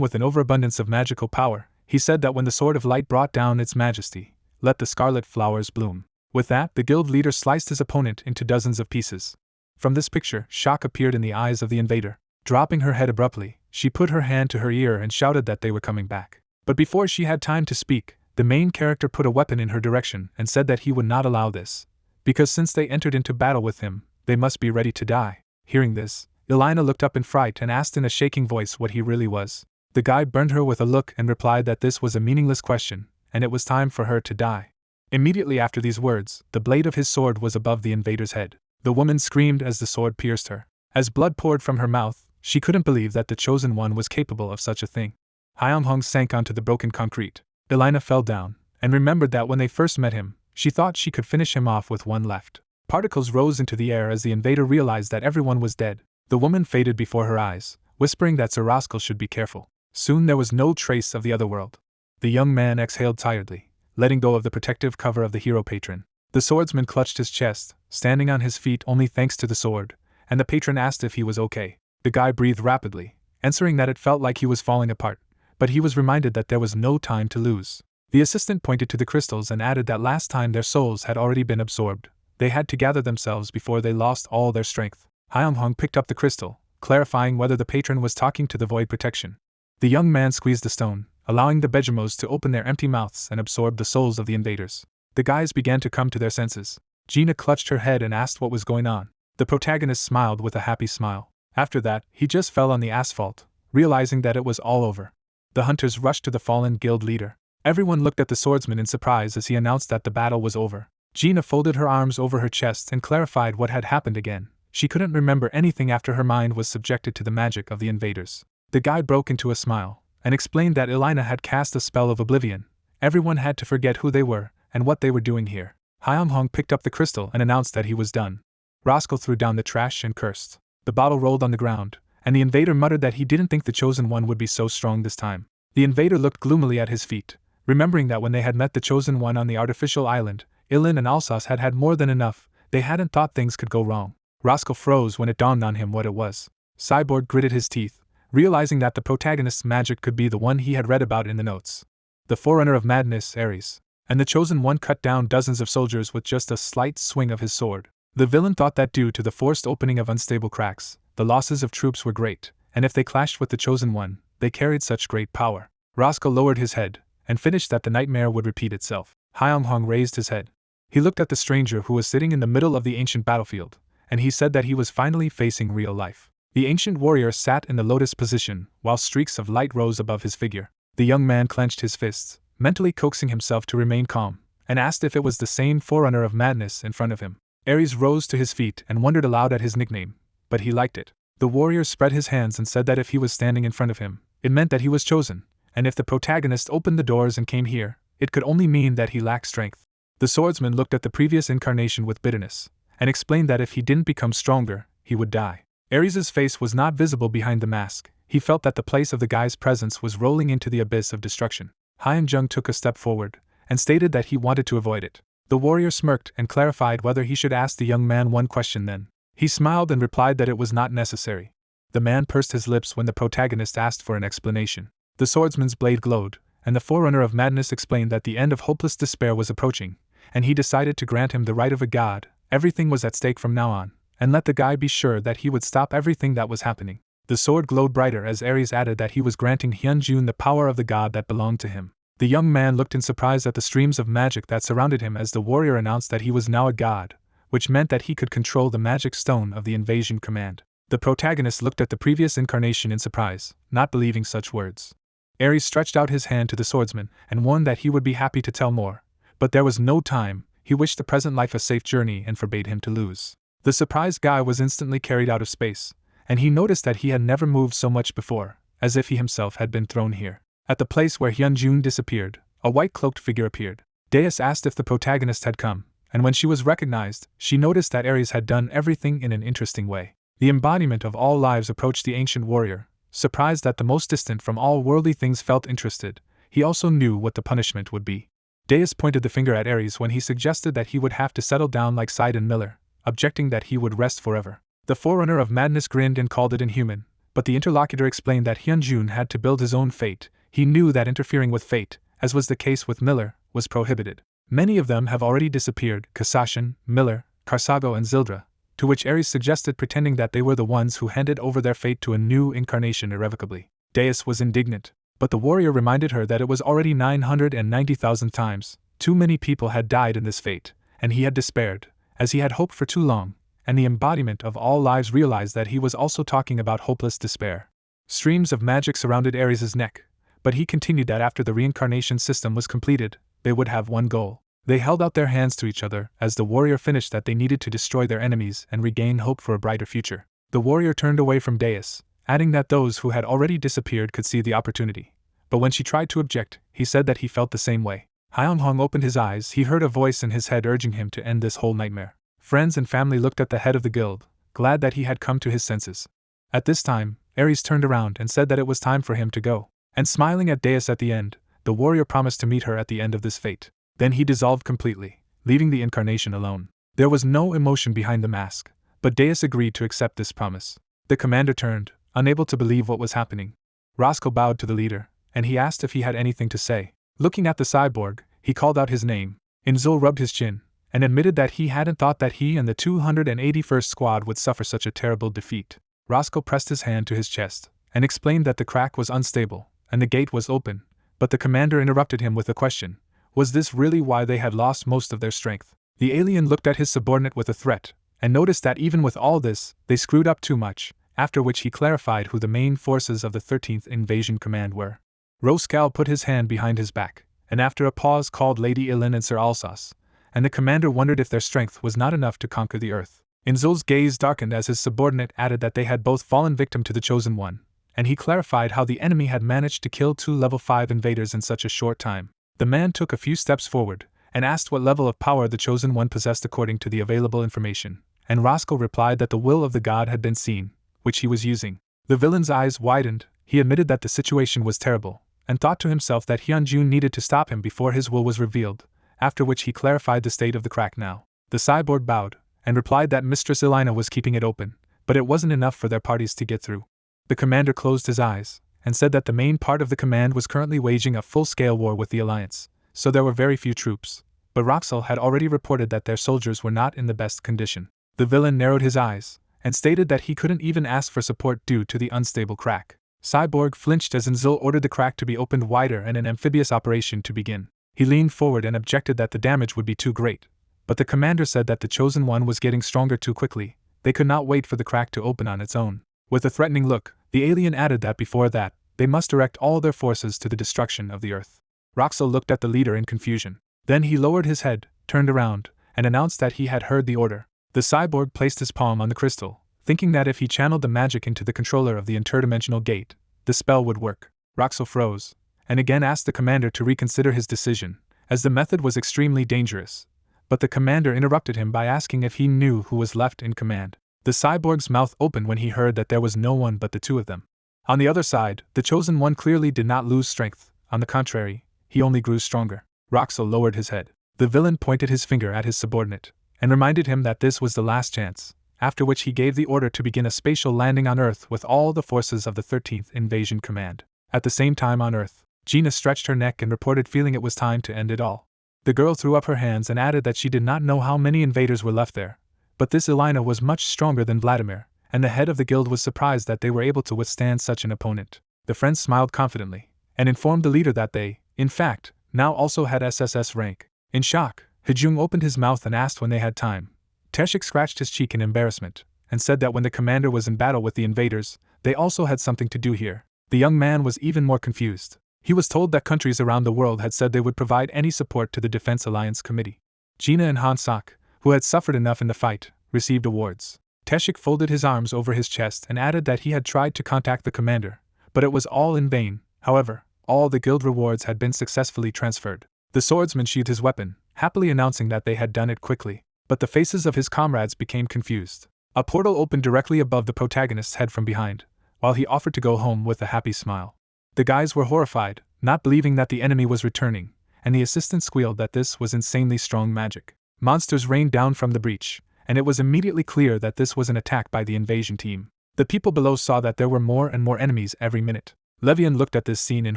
S1: with an overabundance of magical power, he said that when the Sword of Light brought down its majesty, let the scarlet flowers bloom. With that, the guild leader sliced his opponent into dozens of pieces. From this picture, shock appeared in the eyes of the invader. Dropping her head abruptly, she put her hand to her ear and shouted that they were coming back. But before she had time to speak, the main character put a weapon in her direction and said that he would not allow this, because since they entered into battle with him, they must be ready to die. Hearing this, Elena looked up in fright and asked in a shaking voice what he really was. The guy burned her with a look and replied that this was a meaningless question, and it was time for her to die. Immediately after these words, the blade of his sword was above the invader's head. The woman screamed as the sword pierced her. As blood poured from her mouth, she couldn't believe that the Chosen One was capable of such a thing. Hyunghong sank onto the broken concrete. Elena fell down, and remembered that when they first met him, she thought she could finish him off with one left. Particles rose into the air as the invader realized that everyone was dead. The woman faded before her eyes, whispering that Sir Rascal should be careful. Soon there was no trace of the other world. The young man exhaled tiredly, letting go of the protective cover of the hero patron. The swordsman clutched his chest, standing on his feet only thanks to the sword, and the patron asked if he was okay. The guy breathed rapidly, answering that it felt like he was falling apart, but he was reminded that there was no time to lose. The assistant pointed to the crystals and added that last time their souls had already been absorbed. They had to gather themselves before they lost all their strength. Hyunghong picked up the crystal, clarifying whether the patron was talking to the void protection. The young man squeezed the stone, allowing the Bejamos to open their empty mouths and absorb the souls of the invaders. The guys began to come to their senses. Gina clutched her head and asked what was going on. The protagonist smiled with a happy smile. After that, he just fell on the asphalt, realizing that it was all over. The hunters rushed to the fallen guild leader. Everyone looked at the swordsman in surprise as he announced that the battle was over. Gina folded her arms over her chest and clarified what had happened again. She couldn't remember anything after her mind was subjected to the magic of the invaders. The guide broke into a smile, and explained that Elena had cast a spell of oblivion. Everyone had to forget who they were, and what they were doing here. Hyunghong picked up the crystal and announced that he was done. Rascal threw down the trash and cursed. The bottle rolled on the ground, and the invader muttered that he didn't think the Chosen One would be so strong this time. The invader looked gloomily at his feet, remembering that when they had met the Chosen One on the artificial island, Ilin and Alsace had had more than enough. They hadn't thought things could go wrong. Rascal froze when it dawned on him what it was. Cyborg gritted his teeth, realizing that the protagonist's magic could be the one he had read about in the notes. The forerunner of madness, Ares. And the Chosen One cut down dozens of soldiers with just a slight swing of his sword. The villain thought that due to the forced opening of unstable cracks, the losses of troops were great, and if they clashed with the Chosen One, they carried such great power. Rascal lowered his head, and finished that the nightmare would repeat itself. Hyunghong raised his head. He looked at the stranger who was sitting in the middle of the ancient battlefield, and he said that he was finally facing real life. The ancient warrior sat in the lotus position, while streaks of light rose above his figure. The young man clenched his fists, mentally coaxing himself to remain calm, and asked if it was the same forerunner of madness in front of him. Ares rose to his feet and wondered aloud at his nickname, but he liked it. The warrior spread his hands and said that if he was standing in front of him, it meant that he was chosen, and if the protagonist opened the doors and came here, it could only mean that he lacked strength. The swordsman looked at the previous incarnation with bitterness, and explained that if he didn't become stronger, he would die. Ares's face was not visible behind the mask. He felt that the place of the guy's presence was rolling into the abyss of destruction. Hyunjung took a step forward, and stated that he wanted to avoid it. The warrior smirked and clarified whether he should ask the young man one question then. He smiled and replied that it was not necessary. The man pursed his lips when the protagonist asked for an explanation. The swordsman's blade glowed, and the forerunner of madness explained that the end of hopeless despair was approaching, and he decided to grant him the right of a god. Everything was at stake from now on, and let the guy be sure that he would stop everything that was happening. The sword glowed brighter as Ares added that he was granting Hyunjun the power of the god that belonged to him. The young man looked in surprise at the streams of magic that surrounded him as the warrior announced that he was now a god, which meant that he could control the magic stone of the invasion command. The protagonist looked at the previous incarnation in surprise, not believing such words. Ares stretched out his hand to the swordsman and warned that he would be happy to tell more, but there was no time. He wished the present life a safe journey and forbade him to lose. The surprised guy was instantly carried out of space, and he noticed that he had never moved so much before, as if he himself had been thrown here. At the place where Hyunjun disappeared, a white-cloaked figure appeared. Deus asked if the protagonist had come, and when she was recognized, she noticed that Ares had done everything in an interesting way. The embodiment of all lives approached the ancient warrior, surprised that the most distant from all worldly things felt interested. He also knew what the punishment would be. Deus pointed the finger at Ares when he suggested that he would have to settle down like Side and Miller, objecting that he would rest forever. The forerunner of madness grinned and called it inhuman, but the interlocutor explained that Hyunjun had to build his own fate. He knew that interfering with fate, as was the case with Miller, was prohibited. Many of them have already disappeared: Kasashan, Miller, Karsago and Zildra, to which Ares suggested pretending that they were the ones who handed over their fate to a new incarnation irrevocably. Deus was indignant, but the warrior reminded her that it was already 990,000 times. Too many people had died in this fate, and he had despaired, as he had hoped for too long, and the embodiment of all lives realized that he was also talking about hopeless despair. Streams of magic surrounded Ares' neck, but he continued that after the reincarnation system was completed, they would have one goal. They held out their hands to each other as the warrior finished that they needed to destroy their enemies and regain hope for a brighter future. The warrior turned away from Deus, adding that those who had already disappeared could see the opportunity. But when she tried to object, he said that he felt the same way. Hyeonghong opened his eyes. He heard a voice in his head urging him to end this whole nightmare. Friends and family looked at the head of the guild, glad that he had come to his senses. At this time, Ares turned around and said that it was time for him to go. And smiling at Deus at the end, the warrior promised to meet her at the end of this fate. Then he dissolved completely, leaving the incarnation alone. There was no emotion behind the mask, but Deus agreed to accept this promise. The commander turned, unable to believe what was happening. Roscoe bowed to the leader, and he asked if he had anything to say. Looking at the cyborg, he called out his name. Inzul rubbed his chin, and admitted that he hadn't thought that he and the 281st Squad would suffer such a terrible defeat. Roscoe pressed his hand to his chest, and explained that the crack was unstable, and the gate was open, but the commander interrupted him with a question. Was this really why they had lost most of their strength? The alien looked at his subordinate with a threat, and noticed that even with all this, they screwed up too much, after which he clarified who the main forces of the 13th Invasion Command were. Roskal put his hand behind his back, and after a pause called Lady Ilin and Sir Alsace, and the commander wondered if their strength was not enough to conquer the earth. Inzul's gaze darkened as his subordinate added that they had both fallen victim to the Chosen One, and he clarified how the enemy had managed to kill 2 level 5 invaders in such a short time. The man took a few steps forward, and asked what level of power the Chosen One possessed according to the available information, and Roscoe replied that the will of the god had been seen, which he was using. The villain's eyes widened. He admitted that the situation was terrible, and thought to himself that Hyunjun needed to stop him before his will was revealed, after which he clarified the state of the crack now. The cyborg bowed, and replied that Mistress Elina was keeping it open, but it wasn't enough for their parties to get through. The commander closed his eyes, and said that the main part of the command was currently waging a full-scale war with the Alliance, so there were very few troops, but Roxel had already reported that their soldiers were not in the best condition. The villain narrowed his eyes, and stated that he couldn't even ask for support due to the unstable crack. Cyborg flinched as Inzul ordered the crack to be opened wider and an amphibious operation to begin. He leaned forward and objected that the damage would be too great, but the commander said that the Chosen One was getting stronger too quickly. They could not wait for the crack to open on its own. With a threatening look, the alien added that before that, they must direct all their forces to the destruction of the Earth. Roxel looked at the leader in confusion. Then he lowered his head, turned around, and announced that he had heard the order. The cyborg placed his palm on the crystal, thinking that if he channeled the magic into the controller of the interdimensional gate, the spell would work. Roxel froze, and again asked the commander to reconsider his decision, as the method was extremely dangerous. But the commander interrupted him by asking if he knew who was left in command. The cyborg's mouth opened when he heard that there was no one but the two of them. On the other side, the Chosen One clearly did not lose strength. On the contrary, he only grew stronger. Roxel lowered his head. The villain pointed his finger at his subordinate, and reminded him that this was the last chance, after which he gave the order to begin a spatial landing on Earth with all the forces of the 13th Invasion Command. At the same time on Earth, Gina stretched her neck and reported feeling it was time to end it all. The girl threw up her hands and added that she did not know how many invaders were left there, but this Elena was much stronger than Vladimir, and the head of the guild was surprised that they were able to withstand such an opponent. The friends smiled confidently, and informed the leader that they, in fact, now also had SSS rank. In shock, Hejung opened his mouth and asked when they had time. Tershik scratched his cheek in embarrassment, and said that when the commander was in battle with the invaders, they also had something to do here. The young man was even more confused. He was told that countries around the world had said they would provide any support to the Defense Alliance Committee. Gina and Han Sok, who had suffered enough in the fight, received awards. Tershik folded his arms over his chest and added that he had tried to contact the commander, but it was all in vain. However, all the guild rewards had been successfully transferred. The swordsman sheathed his weapon, happily announcing that they had done it quickly. But the faces of his comrades became confused. A portal opened directly above the protagonist's head from behind, while he offered to go home with a happy smile. The guys were horrified, not believing that the enemy was returning, and the assistant squealed that this was insanely strong magic. Monsters rained down from the breach, and it was immediately clear that this was an attack by the invasion team. The people below saw that there were more and more enemies every minute. Levian looked at this scene in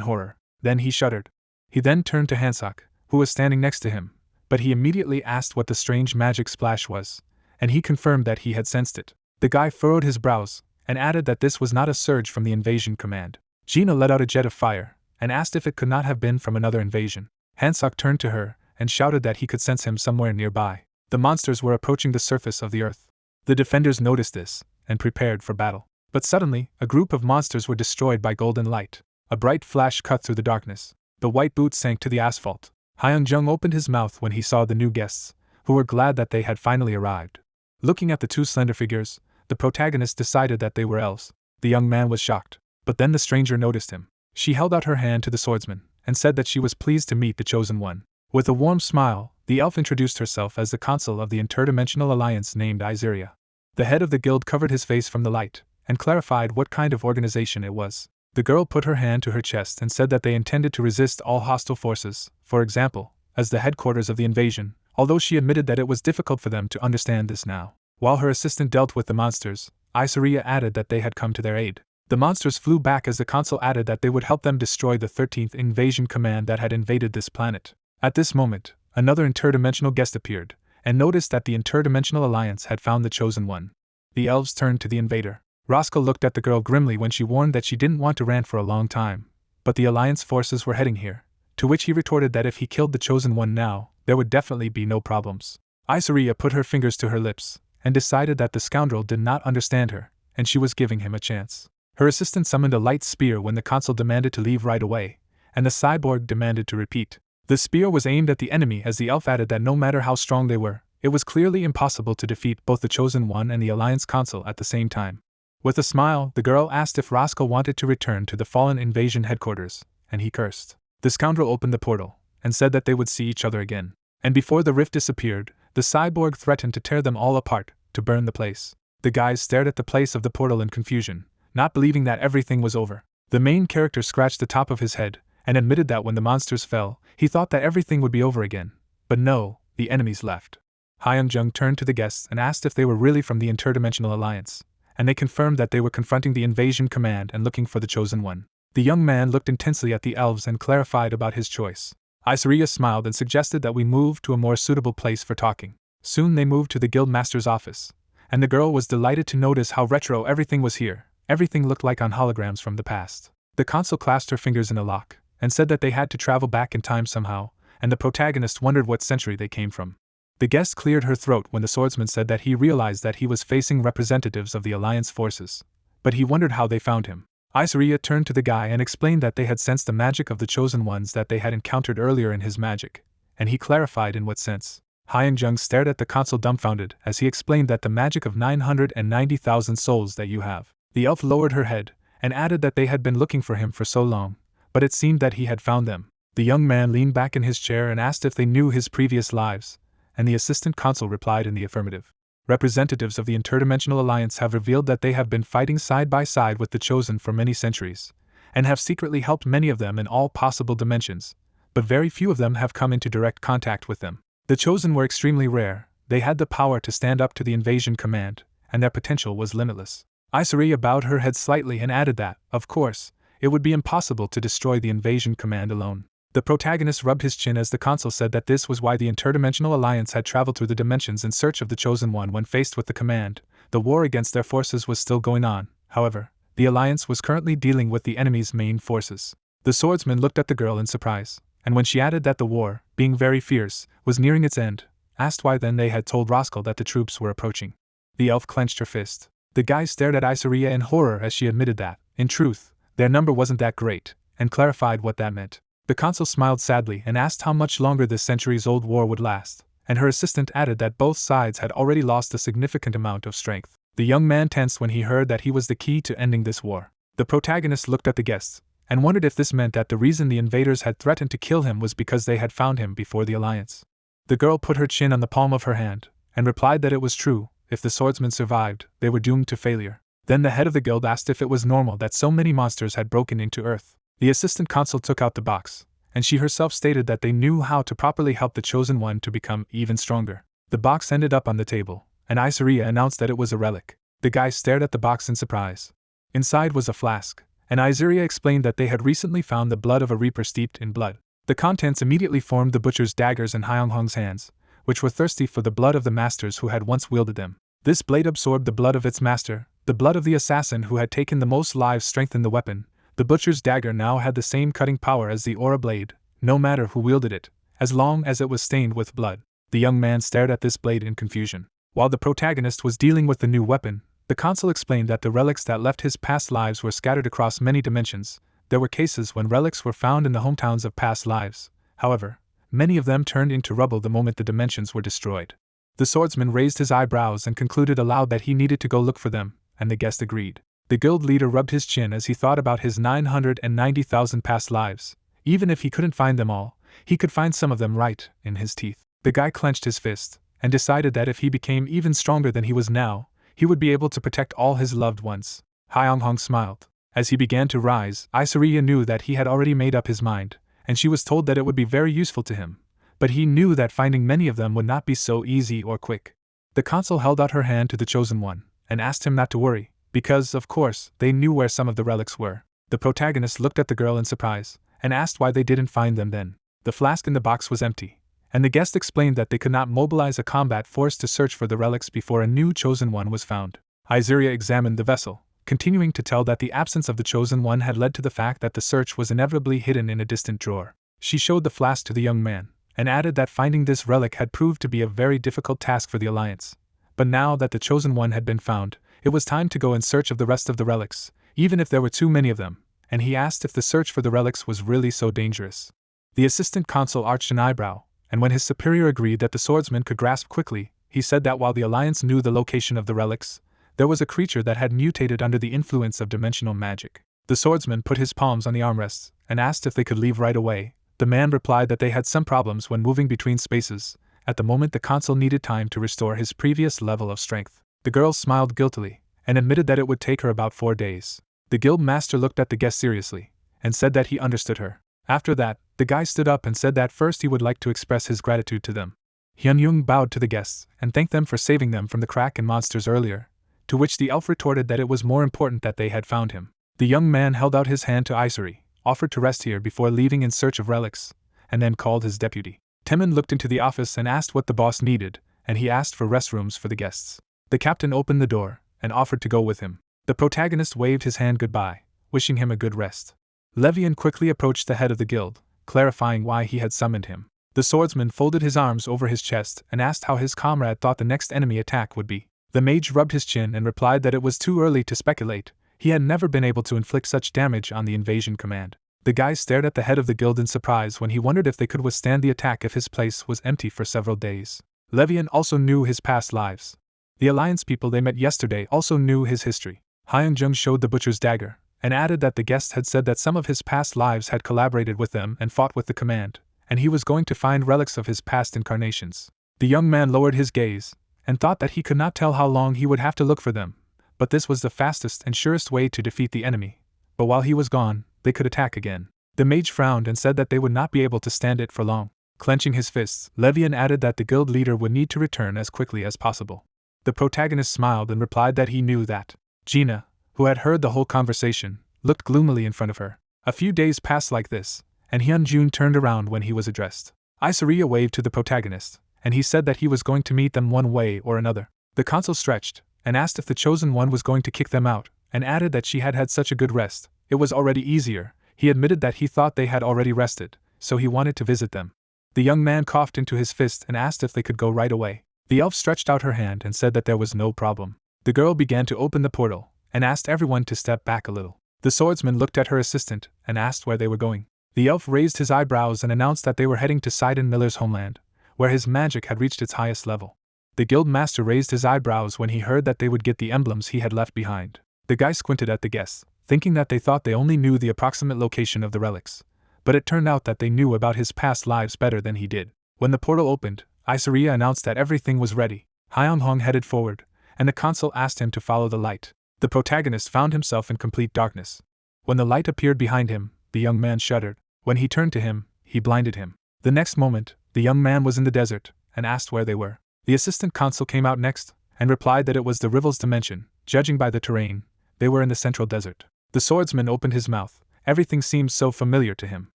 S1: horror. Then he shuddered. He then turned to Hansok, who was standing next to him, but he immediately asked what the strange magic splash was, and he confirmed that he had sensed it. The guy furrowed his brows, and added that this was not a surge from the invasion command. Gina let out a jet of fire, and asked if it could not have been from another invasion. Hansok turned to her, and shouted that he could sense him somewhere nearby. The monsters were approaching the surface of the earth. The defenders noticed this, and prepared for battle. But suddenly, a group of monsters were destroyed by golden light. A bright flash cut through the darkness. The white boots sank to the asphalt. Hyung-jung opened his mouth when he saw the new guests, who were glad that they had finally arrived. Looking at the two slender figures, the protagonist decided that they were elves. The young man was shocked, but then the stranger noticed him. She held out her hand to the swordsman, and said that she was pleased to meet the chosen one. With a warm smile, the elf introduced herself as the consul of the Interdimensional Alliance named Iseria. The head of the guild covered his face from the light, and clarified what kind of organization it was. The girl put her hand to her chest and said that they intended to resist all hostile forces, for example, as the headquarters of the invasion, although she admitted that it was difficult for them to understand this now. While her assistant dealt with the monsters, Iseria added that they had come to their aid. The monsters flew back as the consul added that they would help them destroy the 13th Invasion Command that had invaded this planet. At this moment, another interdimensional guest appeared, and noticed that the Interdimensional Alliance had found the chosen one. The elves turned to the invader. Roscoe looked at the girl grimly when she warned that she didn't want to rant for a long time, but the Alliance forces were heading here, to which he retorted that if he killed the chosen one now, there would definitely be no problems. Iseria put her fingers to her lips, and decided that the scoundrel did not understand her, and she was giving him a chance. Her assistant summoned a light spear when the consul demanded to leave right away, and the cyborg demanded to repeat. The spear was aimed at the enemy as the elf added that no matter how strong they were, it was clearly impossible to defeat both the chosen one and the Alliance consul at the same time. With a smile, the girl asked if Roscoe wanted to return to the fallen invasion headquarters, and he cursed. The scoundrel opened the portal, and said that they would see each other again. And before the rift disappeared, the cyborg threatened to tear them all apart, to burn the place. The guys stared at the place of the portal in confusion, not believing that everything was over. The main character scratched the top of his head, and admitted that when the monsters fell, he thought that everything would be over again. But no, the enemies left. Hyung-jung turned to the guests and asked if they were really from the Interdimensional Alliance, and they confirmed that they were confronting the invasion command and looking for the chosen one. The young man looked intensely at the elves and clarified about his choice. Iseria smiled and suggested that we move to a more suitable place for talking. Soon they moved to the guildmaster's office, and the girl was delighted to notice how retro everything was here. Everything looked like on holograms from the past. The consul clasped her fingers in a lock, and said that they had to travel back in time somehow, and the protagonist wondered what century they came from. The guest cleared her throat when the swordsman said that he realized that he was facing representatives of the Alliance forces, but he wondered how they found him. Iseria turned to the guy and explained that they had sensed the magic of the chosen ones that they had encountered earlier in his magic, and he clarified in what sense. Hyung-jung stared at the consul dumbfounded as he explained that the magic of 990,000 souls that you have. The elf lowered her head, and added that they had been looking for him for so long, but it seemed that he had found them. The young man leaned back in his chair and asked if they knew his previous lives, and the assistant consul replied in the affirmative. Representatives of the Interdimensional Alliance have revealed that they have been fighting side by side with the Chosen for many centuries, and have secretly helped many of them in all possible dimensions, but very few of them have come into direct contact with them. The Chosen were extremely rare, they had the power to stand up to the invasion command, and their potential was limitless. Isaria bowed her head slightly and added that, of course, it would be impossible to destroy the invasion command alone. The protagonist rubbed his chin as the consul said that this was why the interdimensional alliance had traveled through the dimensions in search of the Chosen One when faced with the command. The war against their forces was still going on, however, the alliance was currently dealing with the enemy's main forces. The swordsman looked at the girl in surprise, and when she added that the war, being very fierce, was nearing its end, asked why then they had told Roskell that the troops were approaching. The elf clenched her fist. The guy stared at Isaria in horror as she admitted that, in truth, their number wasn't that great, and clarified what that meant. The consul smiled sadly and asked how much longer this centuries-old war would last, and her assistant added that both sides had already lost a significant amount of strength. The young man tensed when he heard that he was the key to ending this war. The protagonist looked at the guests, and wondered if this meant that the reason the invaders had threatened to kill him was because they had found him before the alliance. The girl put her chin on the palm of her hand, and replied that it was true, if the swordsmen survived, they were doomed to failure. Then the head of the guild asked if it was normal that so many monsters had broken into Earth. The assistant consul took out the box, and she herself stated that they knew how to properly help the Chosen One to become even stronger. The box ended up on the table, and Isaria announced that it was a relic. The guy stared at the box in surprise. Inside was a flask, and Isaria explained that they had recently found the blood of a reaper steeped in blood. The contents immediately formed the butcher's daggers in Hyunghong's hands, which were thirsty for the blood of the masters who had once wielded them. This blade absorbed the blood of its master, the blood of the assassin who had taken the most lives strengthened the weapon. The butcher's dagger now had the same cutting power as the aura blade, no matter who wielded it, as long as it was stained with blood. The young man stared at this blade in confusion. While the protagonist was dealing with the new weapon, the consul explained that the relics that left his past lives were scattered across many dimensions. There were cases when relics were found in the hometowns of past lives. However, many of them turned into rubble the moment the dimensions were destroyed. The swordsman raised his eyebrows and concluded aloud that he needed to go look for them, and the guest agreed. The guild leader rubbed his chin as he thought about his 990,000 past lives. Even if he couldn't find them all, he could find some of them right in his teeth. The guy clenched his fist, and decided that if he became even stronger than he was now, he would be able to protect all his loved ones. Hyunghong smiled. As he began to rise, Isaria knew that he had already made up his mind, and she was told that it would be very useful to him. But he knew that finding many of them would not be so easy or quick. The consul held out her hand to the Chosen One, and asked him not to worry, because, of course, they knew where some of the relics were. The protagonist looked at the girl in surprise, and asked why they didn't find them then. The flask in the box was empty, and the guest explained that they could not mobilize a combat force to search for the relics before a new Chosen One was found. Isaria examined the vessel, continuing to tell that the absence of the Chosen One had led to the fact that the search was inevitably hidden in a distant drawer. She showed the flask to the young man, and added that finding this relic had proved to be a very difficult task for the Alliance. But now that the Chosen One had been found, it was time to go in search of the rest of the relics, even if there were too many of them, and he asked if the search for the relics was really so dangerous. The assistant consul arched an eyebrow, and when his superior agreed that the swordsman could grasp quickly, he said that while the Alliance knew the location of the relics, there was a creature that had mutated under the influence of dimensional magic. The swordsman put his palms on the armrests, and asked if they could leave right away. The man replied that they had some problems when moving between spaces. At the moment the consul needed time to restore his previous level of strength. The girl smiled guiltily, and admitted that it would take her about 4 days. The guild master looked at the guest seriously, and said that he understood her. After that, the guy stood up and said that first he would like to express his gratitude to them. Hyunyoung bowed to the guests, and thanked them for saving them from the Kraken monsters earlier, to which the elf retorted that it was more important that they had found him. The young man held out his hand to Isari, offered to rest here before leaving in search of relics, and then called his deputy. Temin looked into the office and asked what the boss needed, and he asked for restrooms for the guests. The captain opened the door, and offered to go with him. The protagonist waved his hand goodbye, wishing him a good rest. Levian quickly approached the head of the guild, clarifying why he had summoned him. The swordsman folded his arms over his chest and asked how his comrade thought the next enemy attack would be. The mage rubbed his chin and replied that it was too early to speculate. He had never been able to inflict such damage on the invasion command. The guy stared at the head of the guild in surprise when he wondered if they could withstand the attack if his place was empty for several days. Levian also knew his past lives. The Alliance people they met yesterday also knew his history. Hyunjung showed the butcher's dagger, and added that the guest had said that some of his past lives had collaborated with them and fought with the command, and he was going to find relics of his past incarnations. The young man lowered his gaze, and thought that he could not tell how long he would have to look for them, but this was the fastest and surest way to defeat the enemy. But while he was gone, they could attack again. The mage frowned and said that they would not be able to stand it for long. Clenching his fists, Levian added that the guild leader would need to return as quickly as possible. The protagonist smiled and replied that he knew that. Gina, who had heard the whole conversation, looked gloomily in front of her. A few days passed like this, and Hyunjun turned around when he was addressed. Isariya waved to the protagonist, and he said that he was going to meet them one way or another. The consul stretched, and asked if the chosen one was going to kick them out, and added that she had had such a good rest, it was already easier. He admitted that he thought they had already rested, so he wanted to visit them. The young man coughed into his fist and asked if they could go right away. The elf stretched out her hand and said that there was no problem. The girl began to open the portal, and asked everyone to step back a little. The swordsman looked at her assistant and asked where they were going. The elf raised his eyebrows and announced that they were heading to Sidon Miller's homeland, where his magic had reached its highest level. The guild master raised his eyebrows when he heard that they would get the emblems he had left behind. The guy squinted at the guests, thinking that they thought they only knew the approximate location of the relics. But it turned out that they knew about his past lives better than he did. When the portal opened, Isariya announced that everything was ready. Hyunghong headed forward, and the consul asked him to follow the light. The protagonist found himself in complete darkness. When the light appeared behind him, the young man shuddered. When he turned to him, he blinded him. The next moment, the young man was in the desert, and asked where they were. The assistant consul came out next, and replied that it was the Rivel's dimension. Judging by the terrain, they were in the central desert. The swordsman opened his mouth. Everything seemed so familiar to him.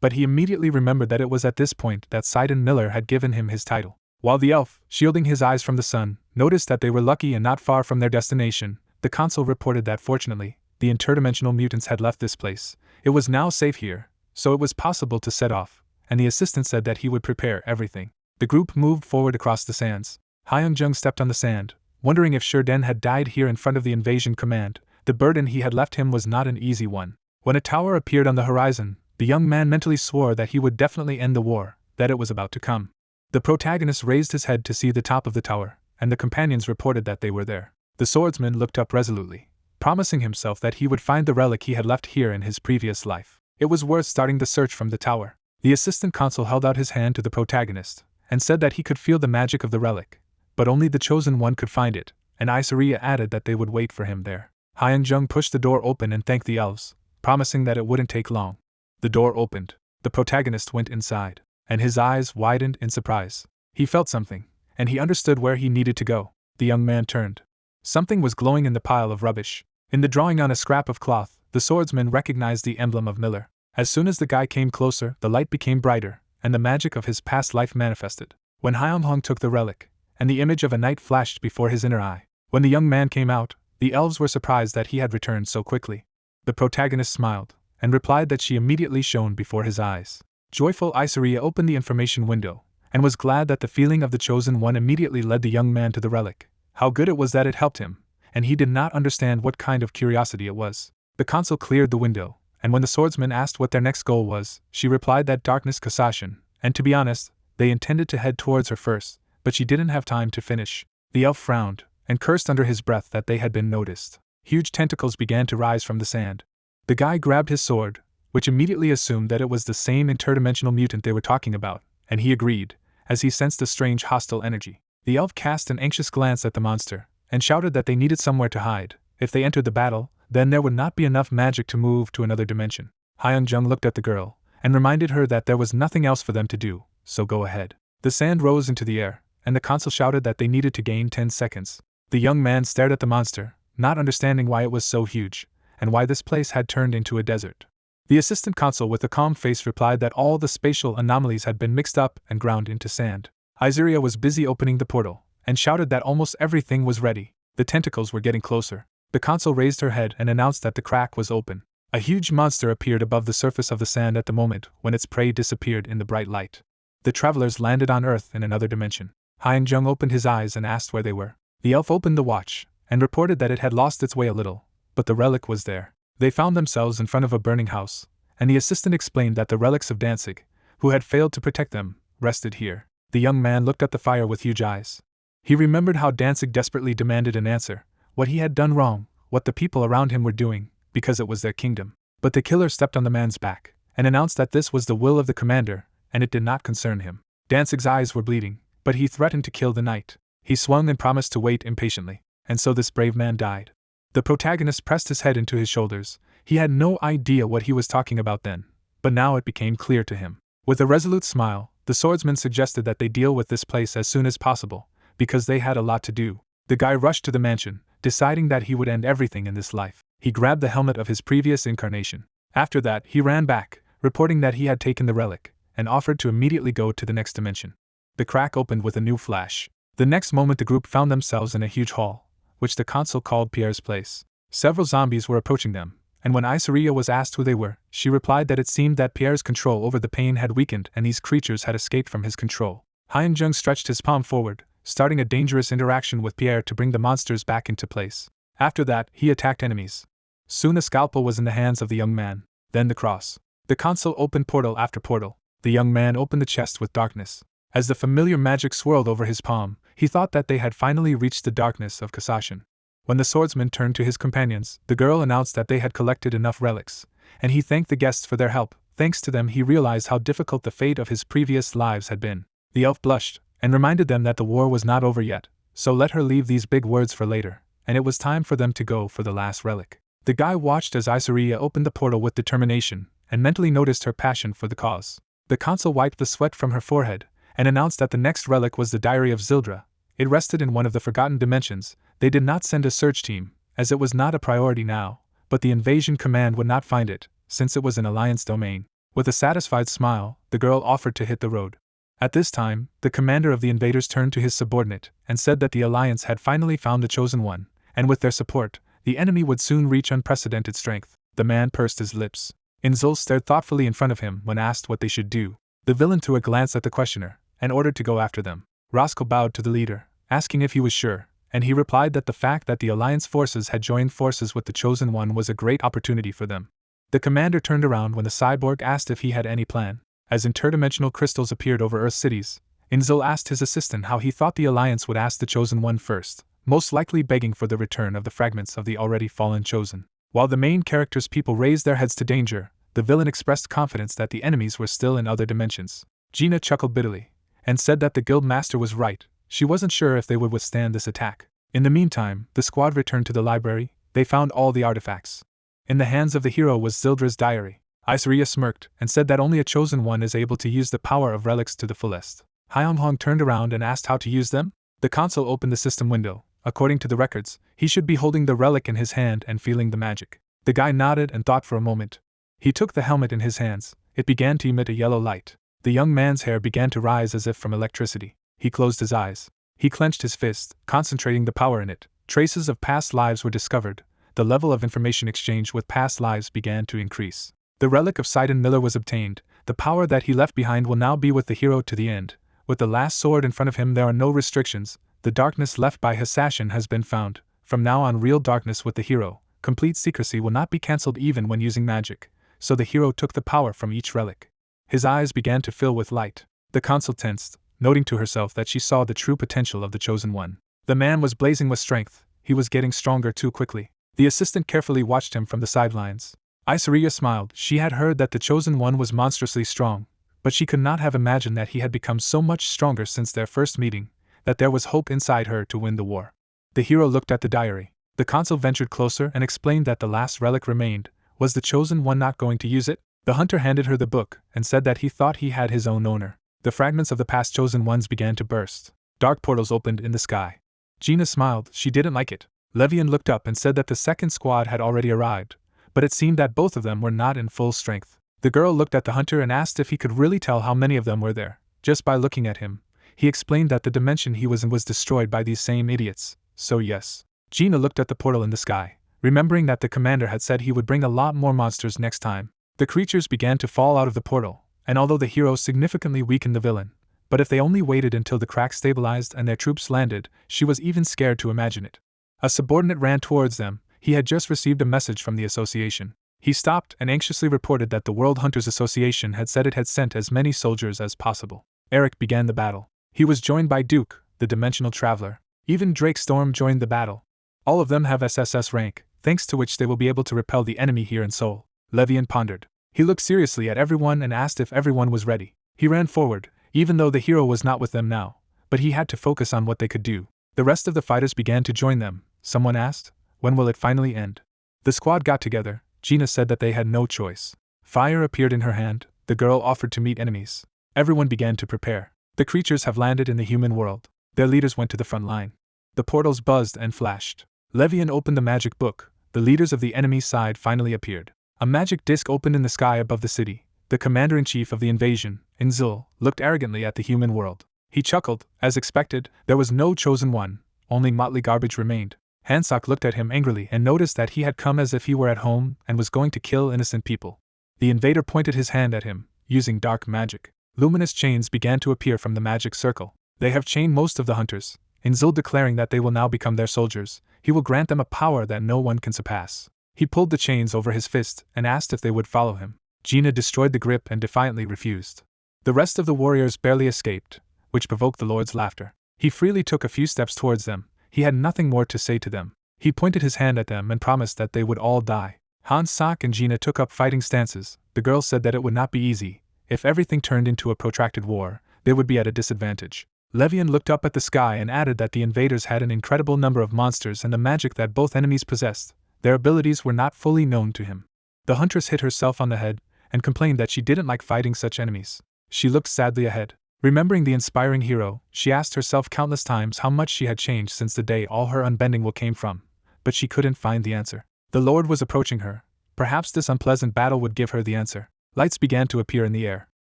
S1: But he immediately remembered that it was at this point that Sidon Miller had given him his title. While the elf, shielding his eyes from the sun, noticed that they were lucky and not far from their destination, the consul reported that fortunately, the interdimensional mutants had left this place. It was now safe here, so it was possible to set off, and the assistant said that he would prepare everything. The group moved forward across the sands. Hyunjung stepped on the sand, wondering if Shurden had died here in front of the invasion command. The burden he had left him was not an easy one. When a tower appeared on the horizon, the young man mentally swore that he would definitely end the war, that it was about to come. The protagonist raised his head to see the top of the tower, and the companions reported that they were there. The swordsman looked up resolutely, promising himself that he would find the relic he had left here in his previous life. It was worth starting the search from the tower. The assistant consul held out his hand to the protagonist, and said that he could feel the magic of the relic, but only the chosen one could find it, and Isariya added that they would wait for him there. Hyunjung pushed the door open and thanked the elves, promising that it wouldn't take long. The door opened. The protagonist went inside, and his eyes widened in surprise. He felt something, and he understood where he needed to go. The young man turned. Something was glowing in the pile of rubbish. In the drawing on a scrap of cloth, the swordsman recognized the emblem of Miller. As soon as the guy came closer, the light became brighter, and the magic of his past life manifested. When Hyunghong took the relic, and the image of a knight flashed before his inner eye. When the young man came out, the elves were surprised that he had returned so quickly. The protagonist smiled, and replied that she immediately shone before his eyes. Joyful Isariya opened the information window, and was glad that the feeling of the chosen one immediately led the young man to the relic. How good it was that it helped him, and he did not understand what kind of curiosity it was. The consul cleared the window, and when the swordsman asked what their next goal was, she replied that darkness Kasashin, and to be honest, they intended to head towards her first, but she didn't have time to finish. The elf frowned, and cursed under his breath that they had been noticed. Huge tentacles began to rise from the sand. The guy grabbed his sword, which immediately assumed that it was the same interdimensional mutant they were talking about, and he agreed, as he sensed a strange hostile energy. The elf cast an anxious glance at the monster, and shouted that they needed somewhere to hide. If they entered the battle, then there would not be enough magic to move to another dimension. Hyunjung looked at the girl, and reminded her that there was nothing else for them to do, so go ahead. The sand rose into the air, and the consul shouted that they needed to gain 10 seconds. The young man stared at the monster, not understanding why it was so huge, and why this place had turned into a desert. The assistant consul with a calm face replied that all the spatial anomalies had been mixed up and ground into sand. Isariya was busy opening the portal, and shouted that almost everything was ready. The tentacles were getting closer. The consul raised her head and announced that the crack was open. A huge monster appeared above the surface of the sand at the moment when its prey disappeared in the bright light. The travelers landed on Earth in another dimension. Hyunjung opened his eyes and asked where they were. The elf opened the watch, and reported that it had lost its way a little, but the relic was there. They found themselves in front of a burning house, and the assistant explained that the relics of Danzig, who had failed to protect them, rested here. The young man looked at the fire with huge eyes. He remembered how Danzig desperately demanded an answer, what he had done wrong, what the people around him were doing, because it was their kingdom. But the killer stepped on the man's back, and announced that this was the will of the commander, and it did not concern him. Danzig's eyes were bleeding, but he threatened to kill the knight. He swung and promised to wait impatiently, and so this brave man died. The protagonist pressed his head into his shoulders. He had no idea what he was talking about then, but now it became clear to him. With a resolute smile, the swordsman suggested that they deal with this place as soon as possible, because they had a lot to do. The The guy rushed to the mansion, deciding that he would end everything in this life. He grabbed the helmet of his previous incarnation. After that, he ran back, reporting that he had taken the relic, and offered to immediately go to the next dimension. The crack opened with a new flash. The next moment the group found themselves in a huge hall, which the consul called Pierre's place. Several zombies were approaching them, and when Isaria was asked who they were, she replied that it seemed that Pierre's control over the pain had weakened and these creatures had escaped from his control. Hyunjung stretched his palm forward, starting a dangerous interaction with Pierre to bring the monsters back into place. After that, he attacked enemies. Soon a scalpel was in the hands of the young man, then the cross. The consul opened portal after portal. The young man opened the chest with darkness. As the familiar magic swirled over his palm, he thought that they had finally reached the darkness of Kasashin. When the swordsman turned to his companions, the girl announced that they had collected enough relics, and he thanked the guests for their help. Thanks to them, he realized how difficult the fate of his previous lives had been. The elf blushed, and reminded them that the war was not over yet, so let her leave these big words for later, and it was time for them to go for the last relic. The guy watched as Isaria opened the portal with determination, and mentally noticed her passion for the cause. The consul wiped the sweat from her forehead, and announced that the next relic was the diary of Zildra. It rested in one of the forgotten dimensions. They did not send a search team, as it was not a priority now, but the invasion command would not find it, since it was an alliance domain. With a satisfied smile, the girl offered to hit the road. At this time, the commander of the invaders turned to his subordinate, and said that the alliance had finally found the chosen one, and with their support, the enemy would soon reach unprecedented strength. The man pursed his lips. Inzul stared thoughtfully in front of him when asked what they should do. The villain threw a glance at the questioner, and ordered to go after them. Roscoe bowed to the leader, asking if he was sure, and he replied that the fact that the Alliance forces had joined forces with the Chosen One was a great opportunity for them. The commander turned around when the cyborg asked if he had any plan. As interdimensional crystals appeared over Earth cities, Inzul asked his assistant how he thought the Alliance would ask the Chosen One first, most likely begging for the return of the fragments of the already fallen Chosen. While the main character's people raised their heads to danger, the villain expressed confidence that the enemies were still in other dimensions. Gina chuckled bitterly, and said that the guild master was right. She wasn't sure if they would withstand this attack. In the meantime, the squad returned to the library. They found all the artifacts. In the hands of the hero was Zildra's diary. Isaria smirked and said that only a chosen one is able to use the power of relics to the fullest. Hyunghong turned around and asked how to use them. The consul opened the system window. According to the records, he should be holding the relic in his hand and feeling the magic. The guy nodded and thought for a moment. He took the helmet in his hands. It began to emit a yellow light. The young man's hair began to rise as if from electricity. He closed his eyes. He clenched his fist, concentrating the power in it. Traces of past lives were discovered. The level of information exchange with past lives began to increase. The relic of Sidon Miller was obtained. The power that he left behind will now be with the hero to the end. With the last sword in front of him, there are no restrictions. The darkness left by his assassin has been found. From now on, real darkness with the hero. Complete secrecy will not be cancelled even when using magic. So the hero took the power from each relic. His eyes began to fill with light. The consul tensed, noting to herself that she saw the true potential of the Chosen One. The man was blazing with strength. He was getting stronger too quickly. The assistant carefully watched him from the sidelines. Isaria smiled. She had heard that the Chosen One was monstrously strong, but she could not have imagined that he had become so much stronger since their first meeting, that there was hope inside her to win the war. The hero looked at the diary. The consul ventured closer and explained that the last relic remained. Was the Chosen One not going to use it? The hunter handed her the book and said that he thought he had his own owner. The fragments of the past Chosen Ones began to burst. Dark portals opened in the sky. Gina smiled. She didn't like it. Levian looked up and said that the second squad had already arrived, but it seemed that both of them were not in full strength. The girl looked at the hunter and asked if he could really tell how many of them were there. Just by looking at him, he explained that the dimension he was in was destroyed by these same idiots. So yes. Gina looked at the portal in the sky, remembering that the commander had said he would bring a lot more monsters next time. The creatures began to fall out of the portal, and although the hero significantly weakened the villain, but if they only waited until the crack stabilized and their troops landed, she was even scared to imagine it. A subordinate ran towards them. He had just received a message from the association. He stopped and anxiously reported that the World Hunters Association had said it had sent as many soldiers as possible. Eric began the battle. He was joined by Duke, the dimensional traveler. Even Drake Storm joined the battle. All of them have SSS rank, thanks to which they will be able to repel the enemy here in Seoul. Levian pondered. He looked seriously at everyone and asked if everyone was ready. He ran forward, even though the hero was not with them now, but he had to focus on what they could do. The rest of the fighters began to join them. Someone asked, when will it finally end? The squad got together. Gina said that they had no choice. Fire appeared in her hand. The girl offered to meet enemies. Everyone began to prepare. The creatures have landed in the human world. Their leaders went to the front line. The portals buzzed and flashed. Levian opened the magic book. The leaders of the enemy side finally appeared. A magic disc opened in the sky above the city. The commander-in-chief of the invasion, Inzul, looked arrogantly at the human world. He chuckled. As expected, there was no chosen one, only motley garbage remained. Hansak looked at him angrily and noticed that he had come as if he were at home and was going to kill innocent people. The invader pointed his hand at him, using dark magic. Luminous chains began to appear from the magic circle. They have chained most of the hunters, Inzul declaring that they will now become their soldiers. He will grant them a power that no one can surpass. He pulled the chains over his fist and asked if they would follow him. Gina destroyed the grip and defiantly refused. The rest of the warriors barely escaped, which provoked the Lord's laughter. He freely took a few steps towards them. He had nothing more to say to them. He pointed his hand at them and promised that they would all die. Hansak and Gina took up fighting stances. The girl said that it would not be easy. If everything turned into a protracted war, they would be at a disadvantage. Levian looked up at the sky and added that the invaders had an incredible number of monsters and the magic that both enemies possessed. Their abilities were not fully known to him. The huntress hit herself on the head and complained that she didn't like fighting such enemies. She looked sadly ahead. Remembering the inspiring hero, she asked herself countless times how much she had changed since the day all her unbending will came from, but she couldn't find the answer. The Lord was approaching her. Perhaps this unpleasant battle would give her the answer. Lights began to appear in the air.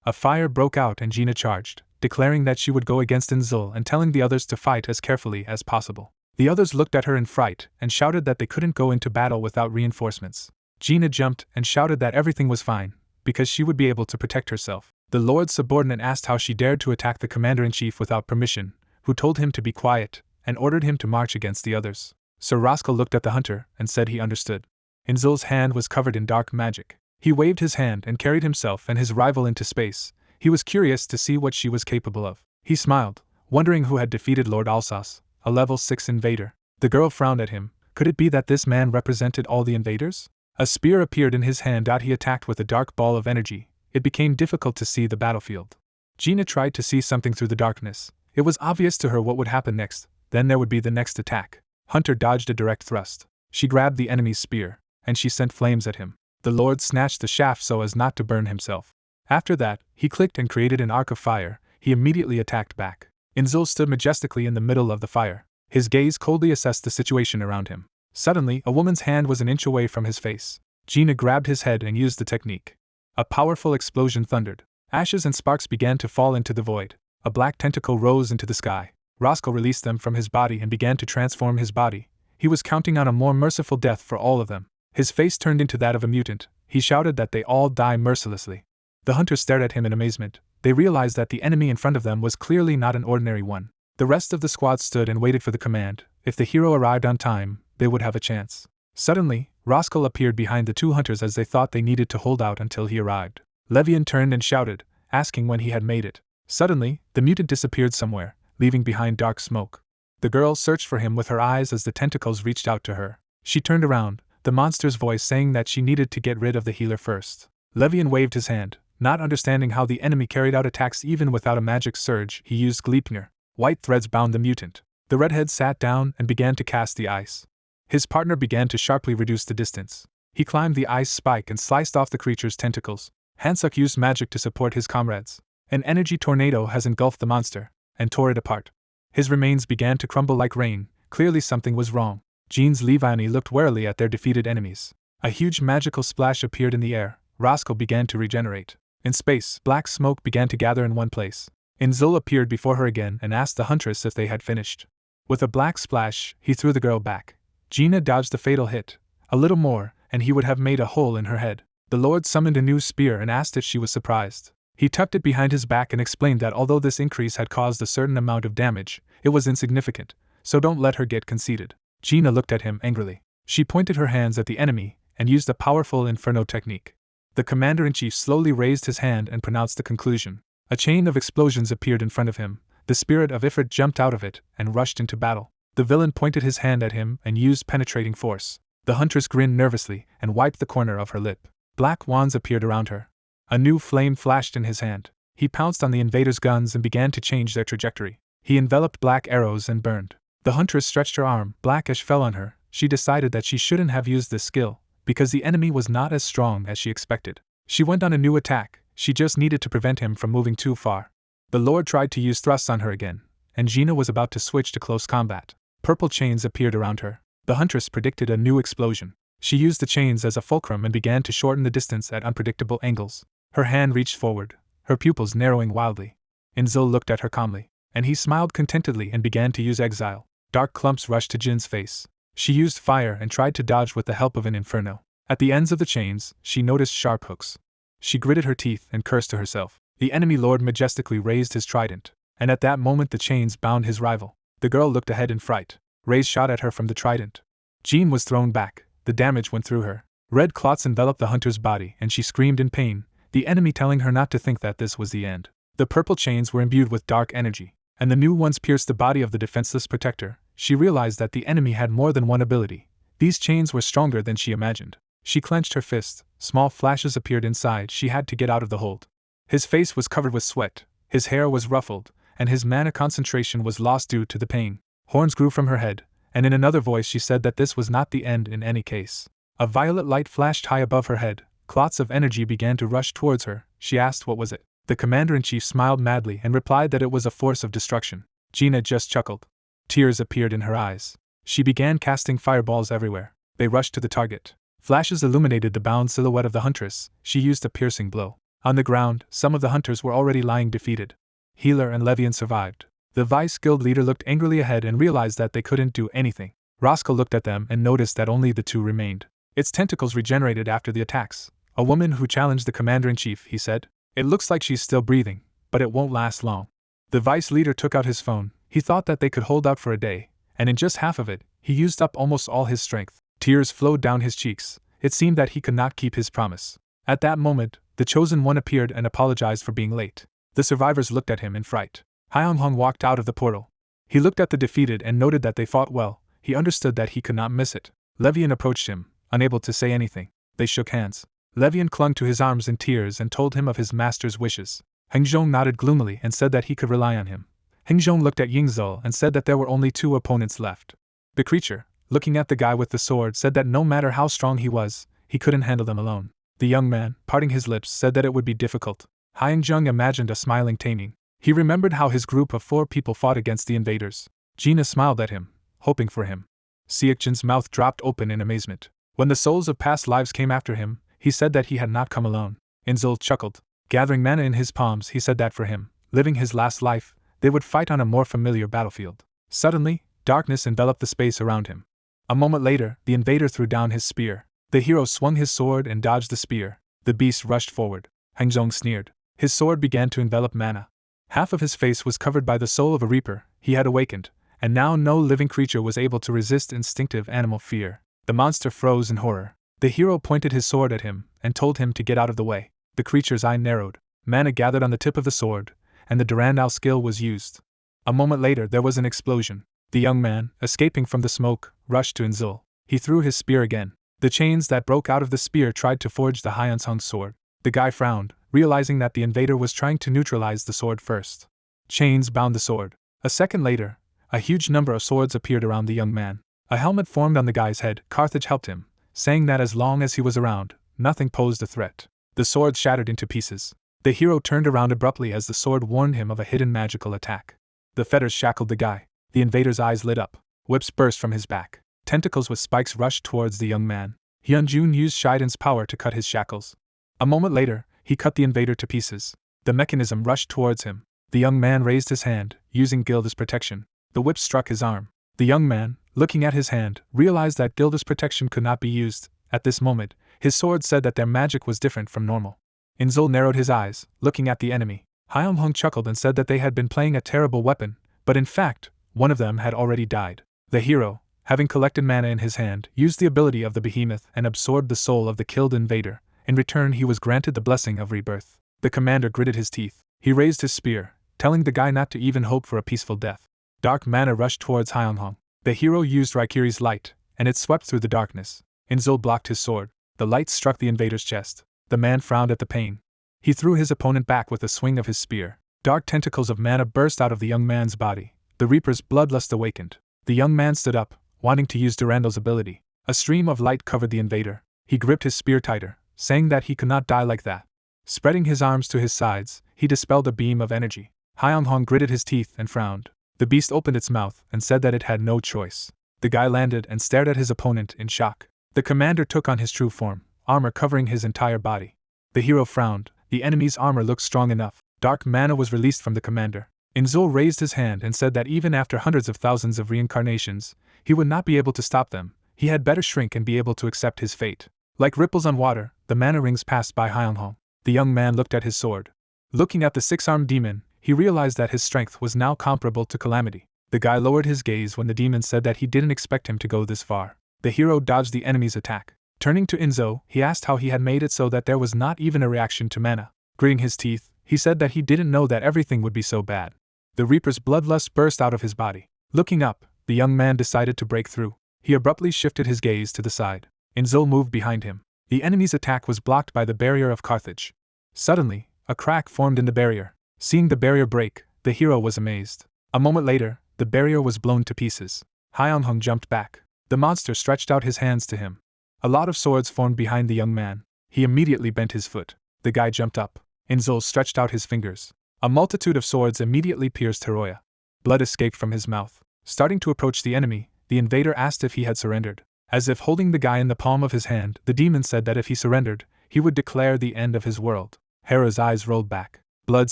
S1: A fire broke out and Gina charged, declaring that she would go against Inzul and telling the others to fight as carefully as possible. The others looked at her in fright and shouted that they couldn't go into battle without reinforcements. Gina jumped and shouted that everything was fine, because she would be able to protect herself. The Lord's subordinate asked how she dared to attack the commander-in-chief without permission, who told him to be quiet, and ordered him to march against the others. Sir Roscoe looked at the hunter and said he understood. Inzul's hand was covered in dark magic. He waved his hand and carried himself and his rival into space. He was curious to see what she was capable of. He smiled, wondering who had defeated Lord Alsace, a level 6 invader. The girl frowned at him. Could it be that this man represented all the invaders? A spear appeared in his hand. He attacked with a dark ball of energy. It became difficult to see the battlefield. Gina tried to see something through the darkness. It was obvious to her what would happen next. Then there would be the next attack. Hunter dodged a direct thrust. She grabbed the enemy's spear, and she sent flames at him. The Lord snatched the shaft so as not to burn himself. After that, he clicked and created an arc of fire. He immediately attacked back. Inzul stood majestically in the middle of the fire. His gaze coldly assessed the situation around him. Suddenly, a woman's hand was an inch away from his face. Gina grabbed his head and used the technique. A powerful explosion thundered. Ashes and sparks began to fall into the void. A black tentacle rose into the sky. Roscoe released them from his body and began to transform his body. He was counting on a more merciful death for all of them. His face turned into that of a mutant. He shouted that they all die mercilessly. The hunters stared at him in amazement. They realized that the enemy in front of them was clearly not an ordinary one. The rest of the squad stood and waited for the command. If the hero arrived on time, they would have a chance. Suddenly, Roscoe appeared behind the two hunters as they thought they needed to hold out until he arrived. Levian turned and shouted, asking when he had made it. Suddenly, the mutant disappeared somewhere, leaving behind dark smoke. The girl searched for him with her eyes as the tentacles reached out to her. She turned around, the monster's voice saying that she needed to get rid of the healer first. Levian waved his hand, not understanding how the enemy carried out attacks even without a magic surge. He used Gleipnir. White threads bound the mutant. The redhead sat down and began to cast the ice. His partner began to sharply reduce the distance. He climbed the ice spike and sliced off the creature's tentacles. Hansuk used magic to support his comrades. An energy tornado has engulfed the monster and tore it apart. His remains began to crumble like rain. Clearly something was wrong. Jean's Leviani looked warily at their defeated enemies. A huge magical splash appeared in the air. Roscoe began to regenerate. In space, black smoke began to gather in one place. Inzul appeared before her again and asked the huntress if they had finished. With a black splash, he threw the girl back. Gina dodged the fatal hit. A little more, and he would have made a hole in her head. The Lord summoned a new spear and asked if she was surprised. He tucked it behind his back and explained that although this increase had caused a certain amount of damage, it was insignificant, so don't let her get conceited. Gina looked at him angrily. She pointed her hands at the enemy and used a powerful inferno technique. The commander-in-chief slowly raised his hand and pronounced the conclusion. A chain of explosions appeared in front of him. The spirit of Ifrit jumped out of it and rushed into battle. The villain pointed his hand at him and used penetrating force. The huntress grinned nervously and wiped the corner of her lip. Black wands appeared around her. A new flame flashed in his hand. He pounced on the invaders' guns and began to change their trajectory. He enveloped black arrows and burned. The huntress stretched her arm. Black ash fell on her. She decided that she shouldn't have used this skill, because the enemy was not as strong as she expected. She went on a new attack. She just needed to prevent him from moving too far. The Lord tried to use thrusts on her again, and Gina was about to switch to close combat. Purple chains appeared around her. The huntress predicted a new explosion. She used the chains as a fulcrum and began to shorten the distance at unpredictable angles. Her hand reached forward, her pupils narrowing wildly. Inzul looked at her calmly, and he smiled contentedly and began to use exile. Dark clumps rushed to Jin's face. She used fire and tried to dodge with the help of an inferno. At the ends of the chains, she noticed sharp hooks. She gritted her teeth and cursed to herself. The enemy lord majestically raised his trident, and at that moment the chains bound his rival. The girl looked ahead in fright. Rays shot at her from the trident. Jin was thrown back. The damage went through her. Red clots enveloped the hunter's body, and she screamed in pain, the enemy telling her not to think that this was the end. The purple chains were imbued with dark energy, and the new ones pierced the body of the defenseless protector. She realized that the enemy had more than one ability. These chains were stronger than she imagined. She clenched her fist. Small flashes appeared inside. She had to get out of the hold. His face was covered with sweat, his hair was ruffled, and his mana concentration was lost due to the pain. Horns grew from her head, and in another voice she said that this was not the end in any case. A violet light flashed high above her head. Clots of energy began to rush towards her. She asked what was it. The commander-in-chief smiled madly and replied that it was a force of destruction. Gina just chuckled. Tears appeared in her eyes. She began casting fireballs everywhere. They rushed to the target. Flashes illuminated the bound silhouette of the huntress. She used a piercing blow. On the ground, some of the hunters were already lying defeated. Healer and Levian survived. The vice guild leader looked angrily ahead and realized that they couldn't do anything. Roscoe looked at them and noticed that only the two remained. Its tentacles regenerated after the attacks. A woman who challenged the commander-in-chief, he said. It looks like she's still breathing, but it won't last long. The vice leader took out his phone. He thought that they could hold out for a day, and in just half of it, he used up almost all his strength. Tears flowed down his cheeks. It seemed that he could not keep his promise. At that moment, the chosen one appeared and apologized for being late. The survivors looked at him in fright. Hyeonghong walked out of the portal. He looked at the defeated and noted that they fought well. He understood that he could not miss it. Levian approached him, unable to say anything. They shook hands. Levian clung to his arms in tears and told him of his master's wishes. Hengzhong nodded gloomily and said that he could rely on him. Hengzhong looked at Yingzul and said that there were only two opponents left. The creature, looking at the guy with the sword, said that no matter how strong he was, he couldn't handle them alone. The young man, parting his lips, said that it would be difficult. Hyeongjung imagined a smiling taming. He remembered how his group of 4 people fought against the invaders. Gina smiled at him, hoping for him. Seokjin's mouth dropped open in amazement. When the souls of past lives came after him, he said that he had not come alone. Inzul chuckled. Gathering mana in his palms, he said that for him, living his last life, they would fight on a more familiar battlefield. Suddenly, darkness enveloped the space around him. A moment later, the invader threw down his spear. The hero swung his sword and dodged the spear. The beast rushed forward. Hengzhong sneered. His sword began to envelop mana. Half of his face was covered by the soul of a reaper. He had awakened, and now no living creature was able to resist instinctive animal fear. The monster froze in horror. The hero pointed his sword at him and told him to get out of the way. The creature's eye narrowed. Mana gathered on the tip of the sword, and the Durandal skill was used. A moment later there was an explosion. The young man, escaping from the smoke, rushed to Inzul. He threw his spear again. The chains that broke out of the spear tried to forge the Hyeonsung's sword. The guy frowned, realizing that the invader was trying to neutralize the sword first. Chains bound the sword. A second later, a huge number of swords appeared around the young man. A helmet formed on the guy's head. Carthage helped him, saying that as long as he was around, nothing posed a threat. The sword shattered into pieces. The hero turned around abruptly as the sword warned him of a hidden magical attack. The fetters shackled the guy. The invader's eyes lit up. Whips burst from his back. Tentacles with spikes rushed towards the young man. Hyunjun used Shaiden's power to cut his shackles. A moment later, he cut the invader to pieces. The mechanism rushed towards him. The young man raised his hand, using Gilda's protection. The whip struck his arm. The young man, looking at his hand, realized that Gilda's protection could not be used. At this moment, his sword said that their magic was different from normal. Inzul narrowed his eyes, looking at the enemy. Hyeonghong chuckled and said that they had been playing a terrible weapon, but in fact, one of them had already died. The hero, having collected mana in his hand, used the ability of the behemoth and absorbed the soul of the killed invader. In return, he was granted the blessing of rebirth. The commander gritted his teeth. He raised his spear, telling the guy not to even hope for a peaceful death. Dark mana rushed towards Hyeonghong. The hero used Raikiri's light, and it swept through the darkness. Inzul blocked his sword. The light struck the invader's chest. The man frowned at the pain. He threw his opponent back with a swing of his spear. Dark tentacles of mana burst out of the young man's body. The Reaper's bloodlust awakened. The young man stood up, wanting to use Durandal's ability. A stream of light covered the invader. He gripped his spear tighter, saying that he could not die like that. Spreading his arms to his sides, he dispelled a beam of energy. Hyeonghong gritted his teeth and frowned. The beast opened its mouth and said that it had no choice. The guy landed and stared at his opponent in shock. The commander took on his true form, armor covering his entire body. The hero frowned. The enemy's armor looked strong enough. Dark mana was released from the commander. Inzul raised his hand and said that even after hundreds of thousands of reincarnations, he would not be able to stop them. He had better shrink and be able to accept his fate. Like ripples on water, the mana rings passed by Hyunghong. The young man looked at his sword. Looking at the six-armed demon, he realized that his strength was now comparable to Calamity. The guy lowered his gaze when the demon said that he didn't expect him to go this far. The hero dodged the enemy's attack. Turning to Inzo, he asked how he had made it so that there was not even a reaction to mana. Gritting his teeth, he said that he didn't know that everything would be so bad. The Reaper's bloodlust burst out of his body. Looking up, the young man decided to break through. He abruptly shifted his gaze to the side. Inzo moved behind him. The enemy's attack was blocked by the barrier of Carthage. Suddenly, a crack formed in the barrier. Seeing the barrier break, the hero was amazed. A moment later, the barrier was blown to pieces. Hyunghong jumped back. The monster stretched out his hands to him. A lot of swords formed behind the young man. He immediately bent his foot. The guy jumped up. Inzo stretched out his fingers. A multitude of swords immediately pierced Hiroya. Blood escaped from his mouth. Starting to approach the enemy, the invader asked if he had surrendered. As if holding the guy in the palm of his hand, the demon said that if he surrendered, he would declare the end of his world. Hera's eyes rolled back. Blood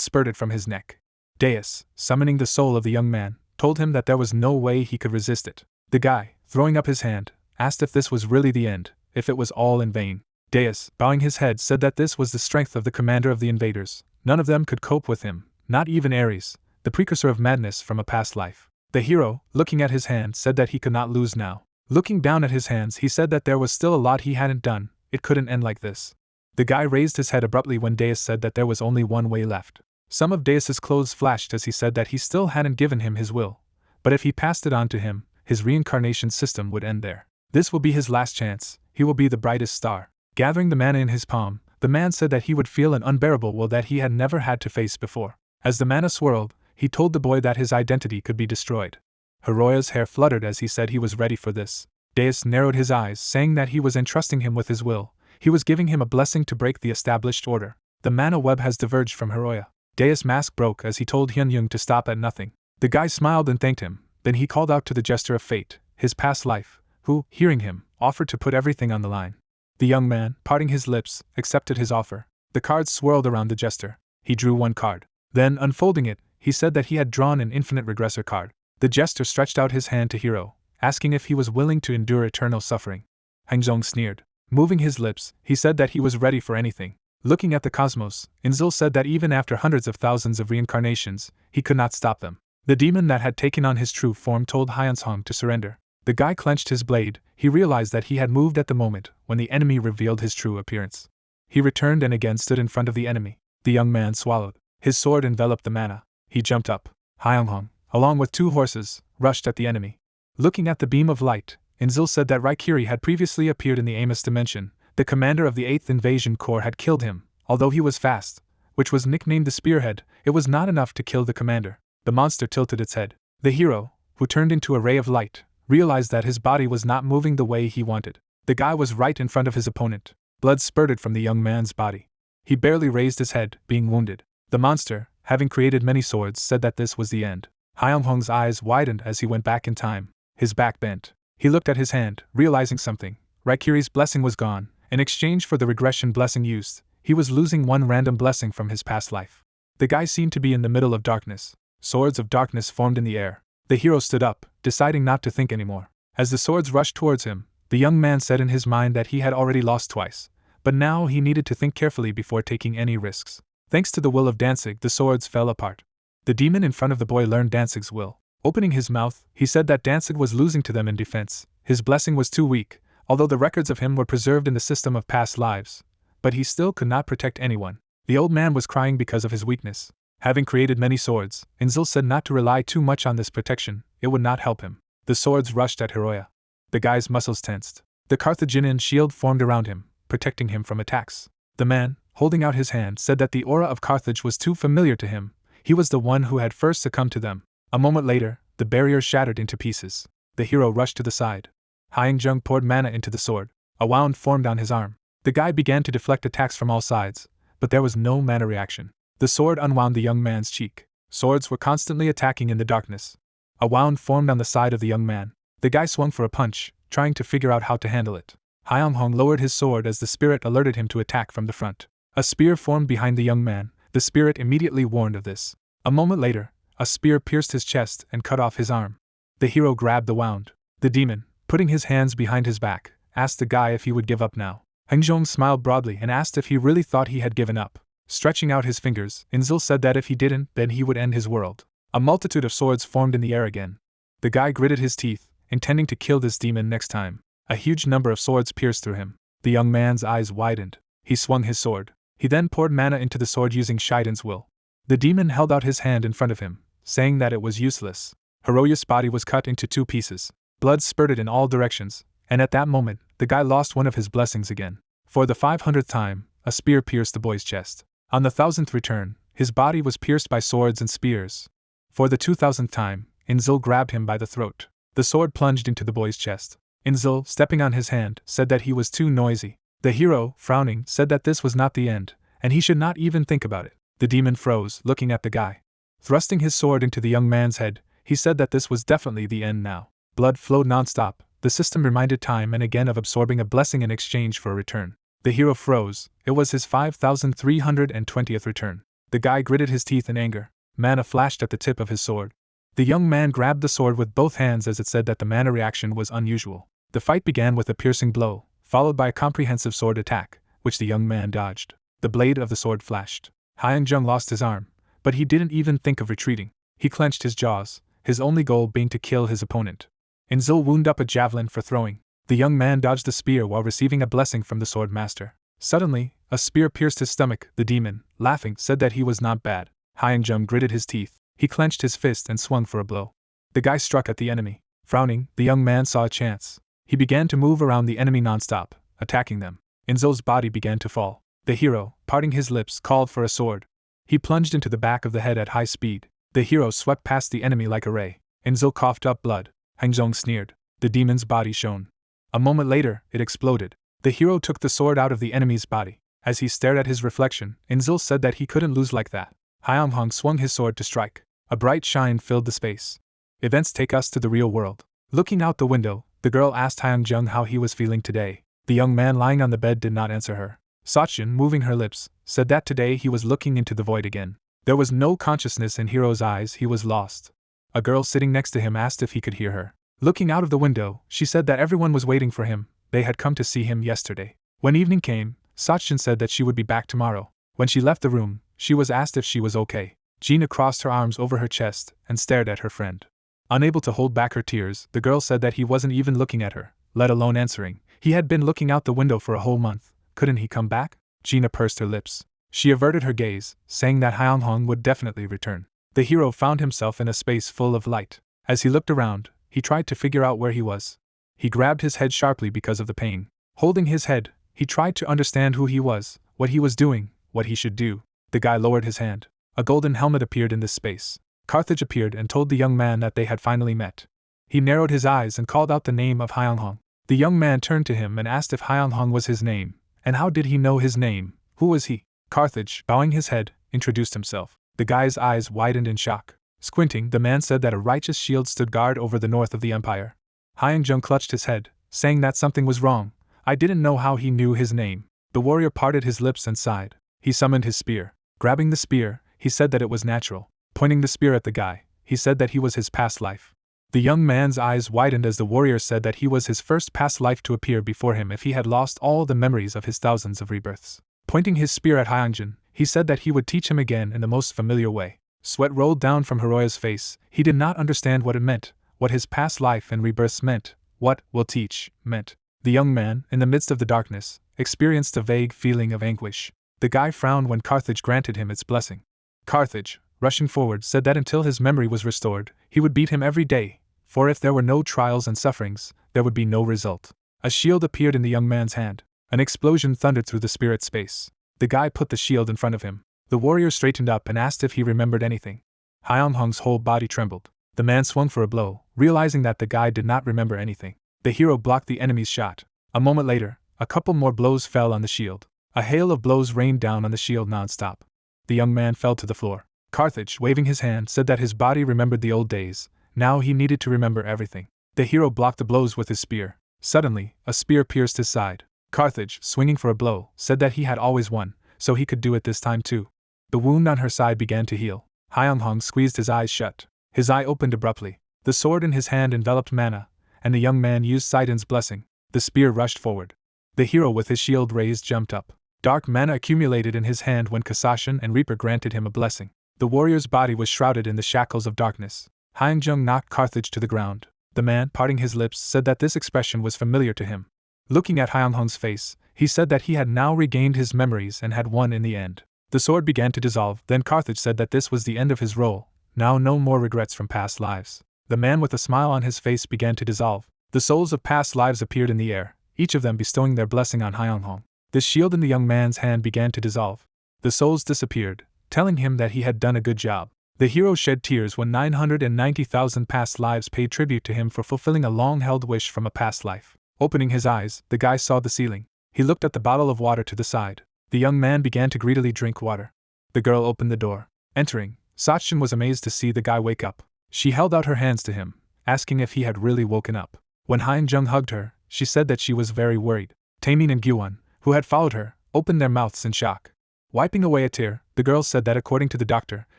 S1: spurted from his neck. Deus, summoning the soul of the young man, told him that there was no way he could resist it. The guy, throwing up his hand, asked if this was really the end, if it was all in vain. Deus, bowing his head, said that this was the strength of the commander of the invaders. None of them could cope with him, not even Ares, the precursor of madness from a past life. The hero, looking at his hand, said that he could not lose now. Looking down at his hands, he said that there was still a lot he hadn't done. It couldn't end like this. The guy raised his head abruptly when Deus said that there was only one way left. Some of Deus's clothes flashed as he said that he still hadn't given him his will, but if he passed it on to him, his reincarnation system would end there. This will be his last chance. He will be the brightest star. Gathering the mana in his palm, the man said that he would feel an unbearable will that he had never had to face before. As the mana swirled, he told the boy that his identity could be destroyed. Hiroya's hair fluttered as he said he was ready for this. Deus narrowed his eyes, saying that he was entrusting him with his will. He was giving him a blessing to break the established order. The mana web has diverged from Hiroya. Deus' mask broke as he told Hyunyoung to stop at nothing. The guy smiled and thanked him. Then he called out to the jester of fate, his past life, who, hearing him, offered to put everything on the line. The young man, parting his lips, accepted his offer. The cards swirled around the jester. He drew one card. Then, unfolding it, he said that he had drawn an infinite regressor card. The jester stretched out his hand to Hero, asking if he was willing to endure eternal suffering. Hangzong sneered. Moving his lips, he said that he was ready for anything. Looking at the cosmos, Inzul said that even after hundreds of thousands of reincarnations, he could not stop them. The demon that had taken on his true form told Hyunshong to surrender. The guy clenched his blade. He realized that he had moved at the moment when the enemy revealed his true appearance. He returned and again stood in front of the enemy. The young man swallowed. His sword enveloped the mana. He jumped up. Hyunghong, along with 2 horses, rushed at the enemy. Looking at the beam of light, Inzul said that Raikiri had previously appeared in the Amos dimension. The commander of the 8th Invasion Corps had killed him. Although he was fast, which was nicknamed the Spearhead, it was not enough to kill the commander. The monster tilted its head. The hero, who turned into a ray of light, realized that his body was not moving the way he wanted. The guy was right in front of his opponent. Blood spurted from the young man's body. He barely raised his head, being wounded. The monster, having created many swords, said that this was the end. Hyunghong's eyes widened as he went back in time. His back bent. He looked at his hand, realizing something. Raikiri's blessing was gone. In exchange for the regression blessing used, he was losing one random blessing from his past life. The guy seemed to be in the middle of darkness. Swords of darkness formed in the air. The hero stood up, deciding not to think anymore. As the swords rushed towards him, the young man said in his mind that he had already lost twice, but now he needed to think carefully before taking any risks. Thanks to the will of Danzig, the swords fell apart. The demon in front of the boy learned Danzig's will. Opening his mouth, he said that Danzig was losing to them in defense. His blessing was too weak, although the records of him were preserved in the system of past lives, but he still could not protect anyone. The old man was crying because of his weakness. Having created many swords, Inzul said not to rely too much on this protection, it would not help him. The swords rushed at Hiroya. The guy's muscles tensed. The Carthaginian shield formed around him, protecting him from attacks. The man, holding out his hand, said that the aura of Carthage was too familiar to him. He was the one who had first succumbed to them. A moment later, the barrier shattered into pieces. The hero rushed to the side. Hyungjung poured mana into the sword. A wound formed on his arm. The guy began to deflect attacks from all sides, but there was no mana reaction. The sword unwound the young man's cheek. Swords were constantly attacking in the darkness. A wound formed on the side of the young man. The guy swung for a punch, trying to figure out how to handle it. Hyung-hong lowered his sword as the spirit alerted him to attack from the front. A spear formed behind the young man. The spirit immediately warned of this. A moment later, a spear pierced his chest and cut off his arm. The hero grabbed the wound. The demon, putting his hands behind his back, asked the guy if he would give up now. Hangjong smiled broadly and asked if he really thought he had given up. Stretching out his fingers, Inzil said that if he didn't, then he would end his world. A multitude of swords formed in the air again. The guy gritted his teeth, intending to kill this demon next time. A huge number of swords pierced through him. The young man's eyes widened. He swung his sword. He then poured mana into the sword using Shaiden's will. The demon held out his hand in front of him, saying that it was useless. Hiroya's body was cut into 2 pieces. Blood spurted in all directions, and at that moment, the guy lost one of his blessings again. For the 500th time, a spear pierced the boy's chest. On the 1000th return, his body was pierced by swords and spears. For the 2000th time, Inzil grabbed him by the throat. The sword plunged into the boy's chest. Inzil, stepping on his hand, said that he was too noisy. The hero, frowning, said that this was not the end, and he should not even think about it. The demon froze, looking at the guy. Thrusting his sword into the young man's head, he said that this was definitely the end now. Blood flowed non-stop. The system reminded time and again of absorbing a blessing in exchange for a return. The hero froze. It was his 5,320th return. The guy gritted his teeth in anger. Mana flashed at the tip of his sword. The young man grabbed the sword with both hands as it said that the mana reaction was unusual. The fight began with a piercing blow, followed by a comprehensive sword attack, which the young man dodged. The blade of the sword flashed. Hyung-jung lost his arm, but he didn't even think of retreating. He clenched his jaws, his only goal being to kill his opponent. Inzil wound up a javelin for throwing. The young man dodged the spear while receiving a blessing from the sword master. Suddenly, a spear pierced his stomach. The demon, laughing, said that he was not bad. Hyung-jung gritted his teeth. He clenched his fist and swung for a blow. The guy struck at the enemy. Frowning, the young man saw a chance. He began to move around the enemy non-stop, attacking them. Inzil's body began to fall. The hero, parting his lips, called for a sword. He plunged into the back of the head at high speed. The hero swept past the enemy like a ray. Inzil coughed up blood. Hangjong sneered. The demon's body shone. A moment later, it exploded. The hero took the sword out of the enemy's body. As he stared at his reflection, Inzil said that he couldn't lose like that. Hyung-hong swung his sword to strike. A bright shine filled the space. Events take us to the real world. Looking out the window, the girl asked Hyung-jung how he was feeling today. The young man lying on the bed did not answer her. Sachin, moving her lips, said that today he was looking into the void again. There was no consciousness in Hiro's eyes, he was lost. A girl sitting next to him asked if he could hear her. Looking out of the window, she said that everyone was waiting for him. They had come to see him yesterday. When evening came, Sachin said that she would be back tomorrow. When she left the room, she was asked if she was okay. Gina crossed her arms over her chest and stared at her friend. Unable to hold back her tears, the girl said that he wasn't even looking at her, let alone answering. He had been looking out the window for a whole month. Couldn't he come back? Gina pursed her lips. She averted her gaze, saying that Hyung-hong would definitely return. The hero found himself in a space full of light. As he looked around, he tried to figure out where he was. He grabbed his head sharply because of the pain. Holding his head, he tried to understand who he was, what he was doing, what he should do. The guy lowered his hand. A golden helmet appeared in this space. Carthage appeared and told the young man that they had finally met. He narrowed his eyes and called out the name of Hyung-hong. The young man turned to him and asked if Hyung-hong was his name. And how did he know his name? Who was he? Carthage, bowing his head, introduced himself. The guy's eyes widened in shock. Squinting, the man said that a righteous shield stood guard over the north of the empire. Hyung-jung clutched his head, saying that something was wrong. I didn't know how he knew his name. The warrior parted his lips and sighed. He summoned his spear. Grabbing the spear, he said that it was natural. Pointing the spear at the guy, he said that he was his past life. The young man's eyes widened as the warrior said that he was his first past life to appear before him if he had lost all the memories of his thousands of rebirths. Pointing his spear at Hyung-jun, he said that he would teach him again in the most familiar way. Sweat rolled down from Hiroya's face. He did not understand what it meant, what his past life and rebirths meant, what will teach meant. The young man, in the midst of the darkness, experienced a vague feeling of anguish. The guy frowned when Carthage granted him its blessing. Carthage, rushing forward, said that until his memory was restored, he would beat him every day, for if there were no trials and sufferings, there would be no result. A shield appeared in the young man's hand. An explosion thundered through the spirit space. The guy put the shield in front of him. The warrior straightened up and asked if he remembered anything. Hyung-hong's whole body trembled. The man swung for a blow, realizing that the guy did not remember anything. The hero blocked the enemy's shot. A moment later, a couple more blows fell on the shield. A hail of blows rained down on the shield non-stop. The young man fell to the floor. Carthage, waving his hand, said that his body remembered the old days. Now he needed to remember everything. The hero blocked the blows with his spear. Suddenly, a spear pierced his side. Carthage, swinging for a blow, said that he had always won, so he could do it this time too. The wound on her side began to heal. Hyung-hong squeezed his eyes shut. His eye opened abruptly. The sword in his hand enveloped mana, and the young man used Saiden's blessing. The spear rushed forward. The hero with his shield raised jumped up. Dark mana accumulated in his hand when Kasashin and Reaper granted him a blessing. The warrior's body was shrouded in the shackles of darkness. Hyung-jung knocked Carthage to the ground. The man, parting his lips, said that this expression was familiar to him. Looking at Hyung-hong's face, he said that he had now regained his memories and had won in the end. The sword began to dissolve, then Carthage said that this was the end of his role, now no more regrets from past lives. The man with a smile on his face began to dissolve. The souls of past lives appeared in the air, each of them bestowing their blessing on Hyung-hong. The shield in the young man's hand began to dissolve. The souls disappeared, telling him that he had done a good job. The hero shed tears when 990,000 past lives paid tribute to him for fulfilling a long-held wish from a past life. Opening his eyes, the guy saw the ceiling. He looked at the bottle of water to the side. The young man began to greedily drink water. The girl opened the door. Entering, Sachin was amazed to see the guy wake up. She held out her hands to him, asking if he had really woken up. When Hyun-jung hugged her, she said that she was very worried. Taemin and Gyuwon, who had followed her, opened their mouths in shock. Wiping away a tear, the girl said that according to the doctor,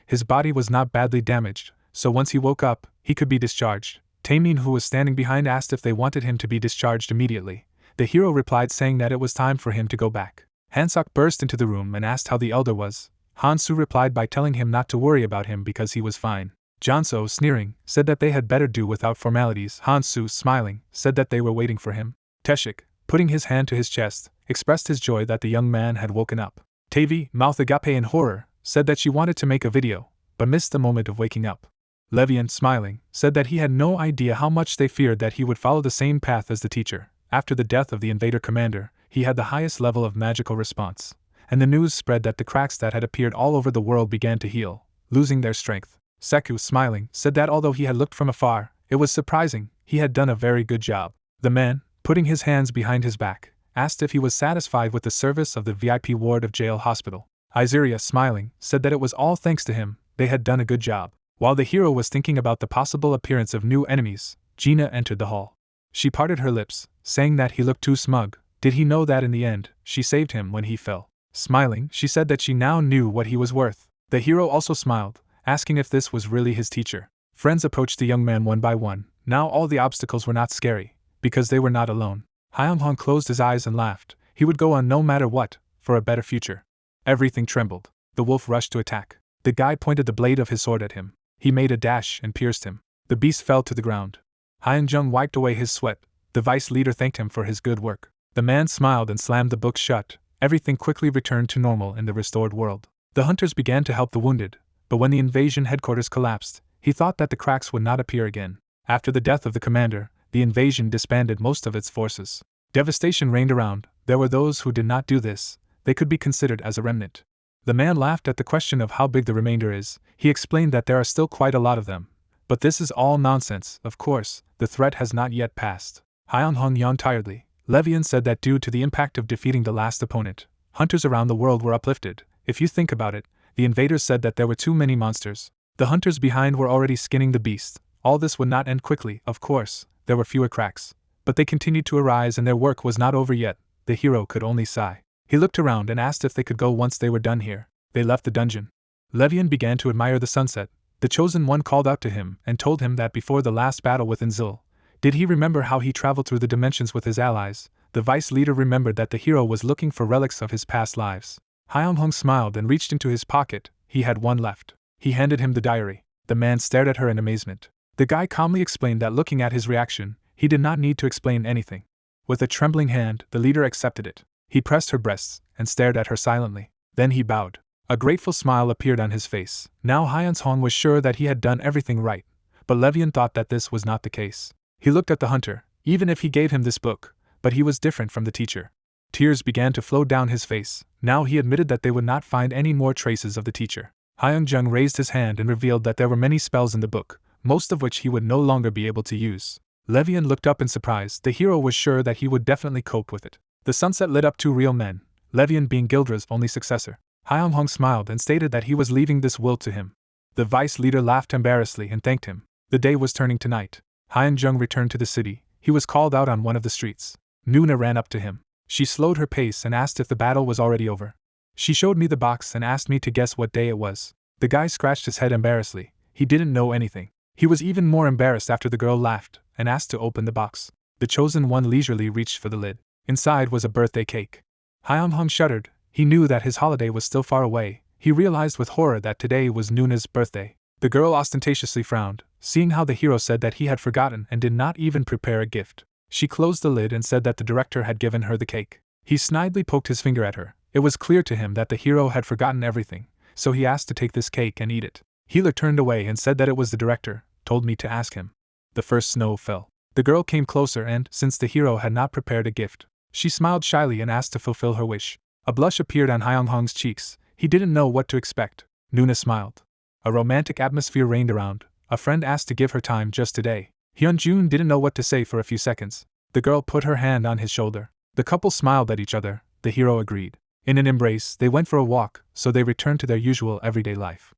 S1: his body was not badly damaged, so once he woke up, he could be discharged. Taemin, who was standing behind, asked if they wanted him to be discharged immediately. The hero replied saying that it was time for him to go back. Hansok burst into the room and asked how the elder was. Hansu replied by telling him not to worry about him because he was fine. Janso, sneering, said that they had better do without formalities. Hansu, smiling, said that they were waiting for him. Teshik, putting his hand to his chest, expressed his joy that the young man had woken up. Tavi, mouth agape in horror, said that she wanted to make a video, but missed the moment of waking up. Levian, smiling, said that he had no idea how much they feared that he would follow the same path as the teacher. After the death of the invader commander, he had the highest level of magical response, and the news spread that the cracks that had appeared all over the world began to heal, losing their strength. Seku, smiling, said that although he had looked from afar, it was surprising, he had done a very good job. The man, putting his hands behind his back, asked if he was satisfied with the service of the VIP ward of jail hospital. Izeria, smiling, said that it was all thanks to him, they had done a good job. While the hero was thinking about the possible appearance of new enemies, Gina entered the hall. She parted her lips, saying that he looked too smug. Did he know that in the end, she saved him when he fell? Smiling, she said that she now knew what he was worth. The hero also smiled, asking if this was really his teacher. Friends approached the young man one by one. Now all the obstacles were not scary, because they were not alone. Hyung-hong closed his eyes and laughed. He would go on no matter what, for a better future. Everything trembled. The wolf rushed to attack. The guy pointed the blade of his sword at him. He made a dash and pierced him. The beast fell to the ground. Hyun-jung wiped away his sweat. The vice leader thanked him for his good work. The man smiled and slammed the book shut. Everything quickly returned to normal in the restored world. The hunters began to help the wounded, but when the invasion headquarters collapsed, he thought that the cracks would not appear again. After the death of the commander, the invasion disbanded most of its forces. Devastation reigned around. There were those who did not do this. They could be considered as a remnant. The man laughed at the question of how big the remainder is. He explained that there are still quite a lot of them. But this is all nonsense, of course, the threat has not yet passed. Hyun-hong yawned tiredly. Levian said that due to the impact of defeating the last opponent, hunters around the world were uplifted. If you think about it, the invaders said that there were too many monsters. The hunters behind were already skinning the beast. All this would not end quickly, of course, there were fewer cracks. But they continued to arise and their work was not over yet. The hero could only sigh. He looked around and asked if they could go once they were done here. They left the dungeon. Levian began to admire the sunset. The Chosen One called out to him and told him that before the last battle with Inzil, did he remember how he traveled through the dimensions with his allies? The vice leader remembered that the hero was looking for relics of his past lives. Hyun-hong smiled and reached into his pocket. He had one left. He handed him the diary. The man stared at her in amazement. The guy calmly explained that looking at his reaction, he did not need to explain anything. With a trembling hand, the leader accepted it. He pressed her breasts and stared at her silently. Then he bowed. A grateful smile appeared on his face. Now Hyun-hong was sure that he had done everything right, but Levian thought that this was not the case. He looked at the hunter, even if he gave him this book, but he was different from the teacher. Tears began to flow down his face. Now he admitted that they would not find any more traces of the teacher. Hyun-jung raised his hand and revealed that there were many spells in the book, most of which he would no longer be able to use. Levian looked up in surprise. The hero was sure that he would definitely cope with it. The sunset lit up two real men, Levian being Gildra's only successor. Hyun-hong smiled and stated that he was leaving this will to him. The vice leader laughed embarrassedly and thanked him. The day was turning to night. Hyun-jung returned to the city. He was called out on one of the streets. Nuna ran up to him. She slowed her pace and asked if the battle was already over. She showed me the box and asked me to guess what day it was. The guy scratched his head embarrassedly. He didn't know anything. He was even more embarrassed after the girl laughed and asked to open the box. The chosen one leisurely reached for the lid. Inside was a birthday cake. Hyun-jung shuddered. He knew that his holiday was still far away. He realized with horror that today was Nuna's birthday. The girl ostentatiously frowned, seeing how the hero said that he had forgotten and did not even prepare a gift. She closed the lid and said that the director had given her the cake. He snidely poked his finger at her. It was clear to him that the hero had forgotten everything, so he asked to take this cake and eat it. Healer turned away and said that it was the director, told me to ask him. The first snow fell. The girl came closer and, since the hero had not prepared a gift, she smiled shyly and asked to fulfill her wish. A blush appeared on Hyun-jung's cheeks. He didn't know what to expect. Nuna smiled. A romantic atmosphere reigned around. A friend asked to give her time just today. Hyun-jun didn't know what to say for a few seconds. The girl put her hand on his shoulder. The couple smiled at each other. The hero agreed. In an embrace, they went for a walk, so they returned to their usual everyday life.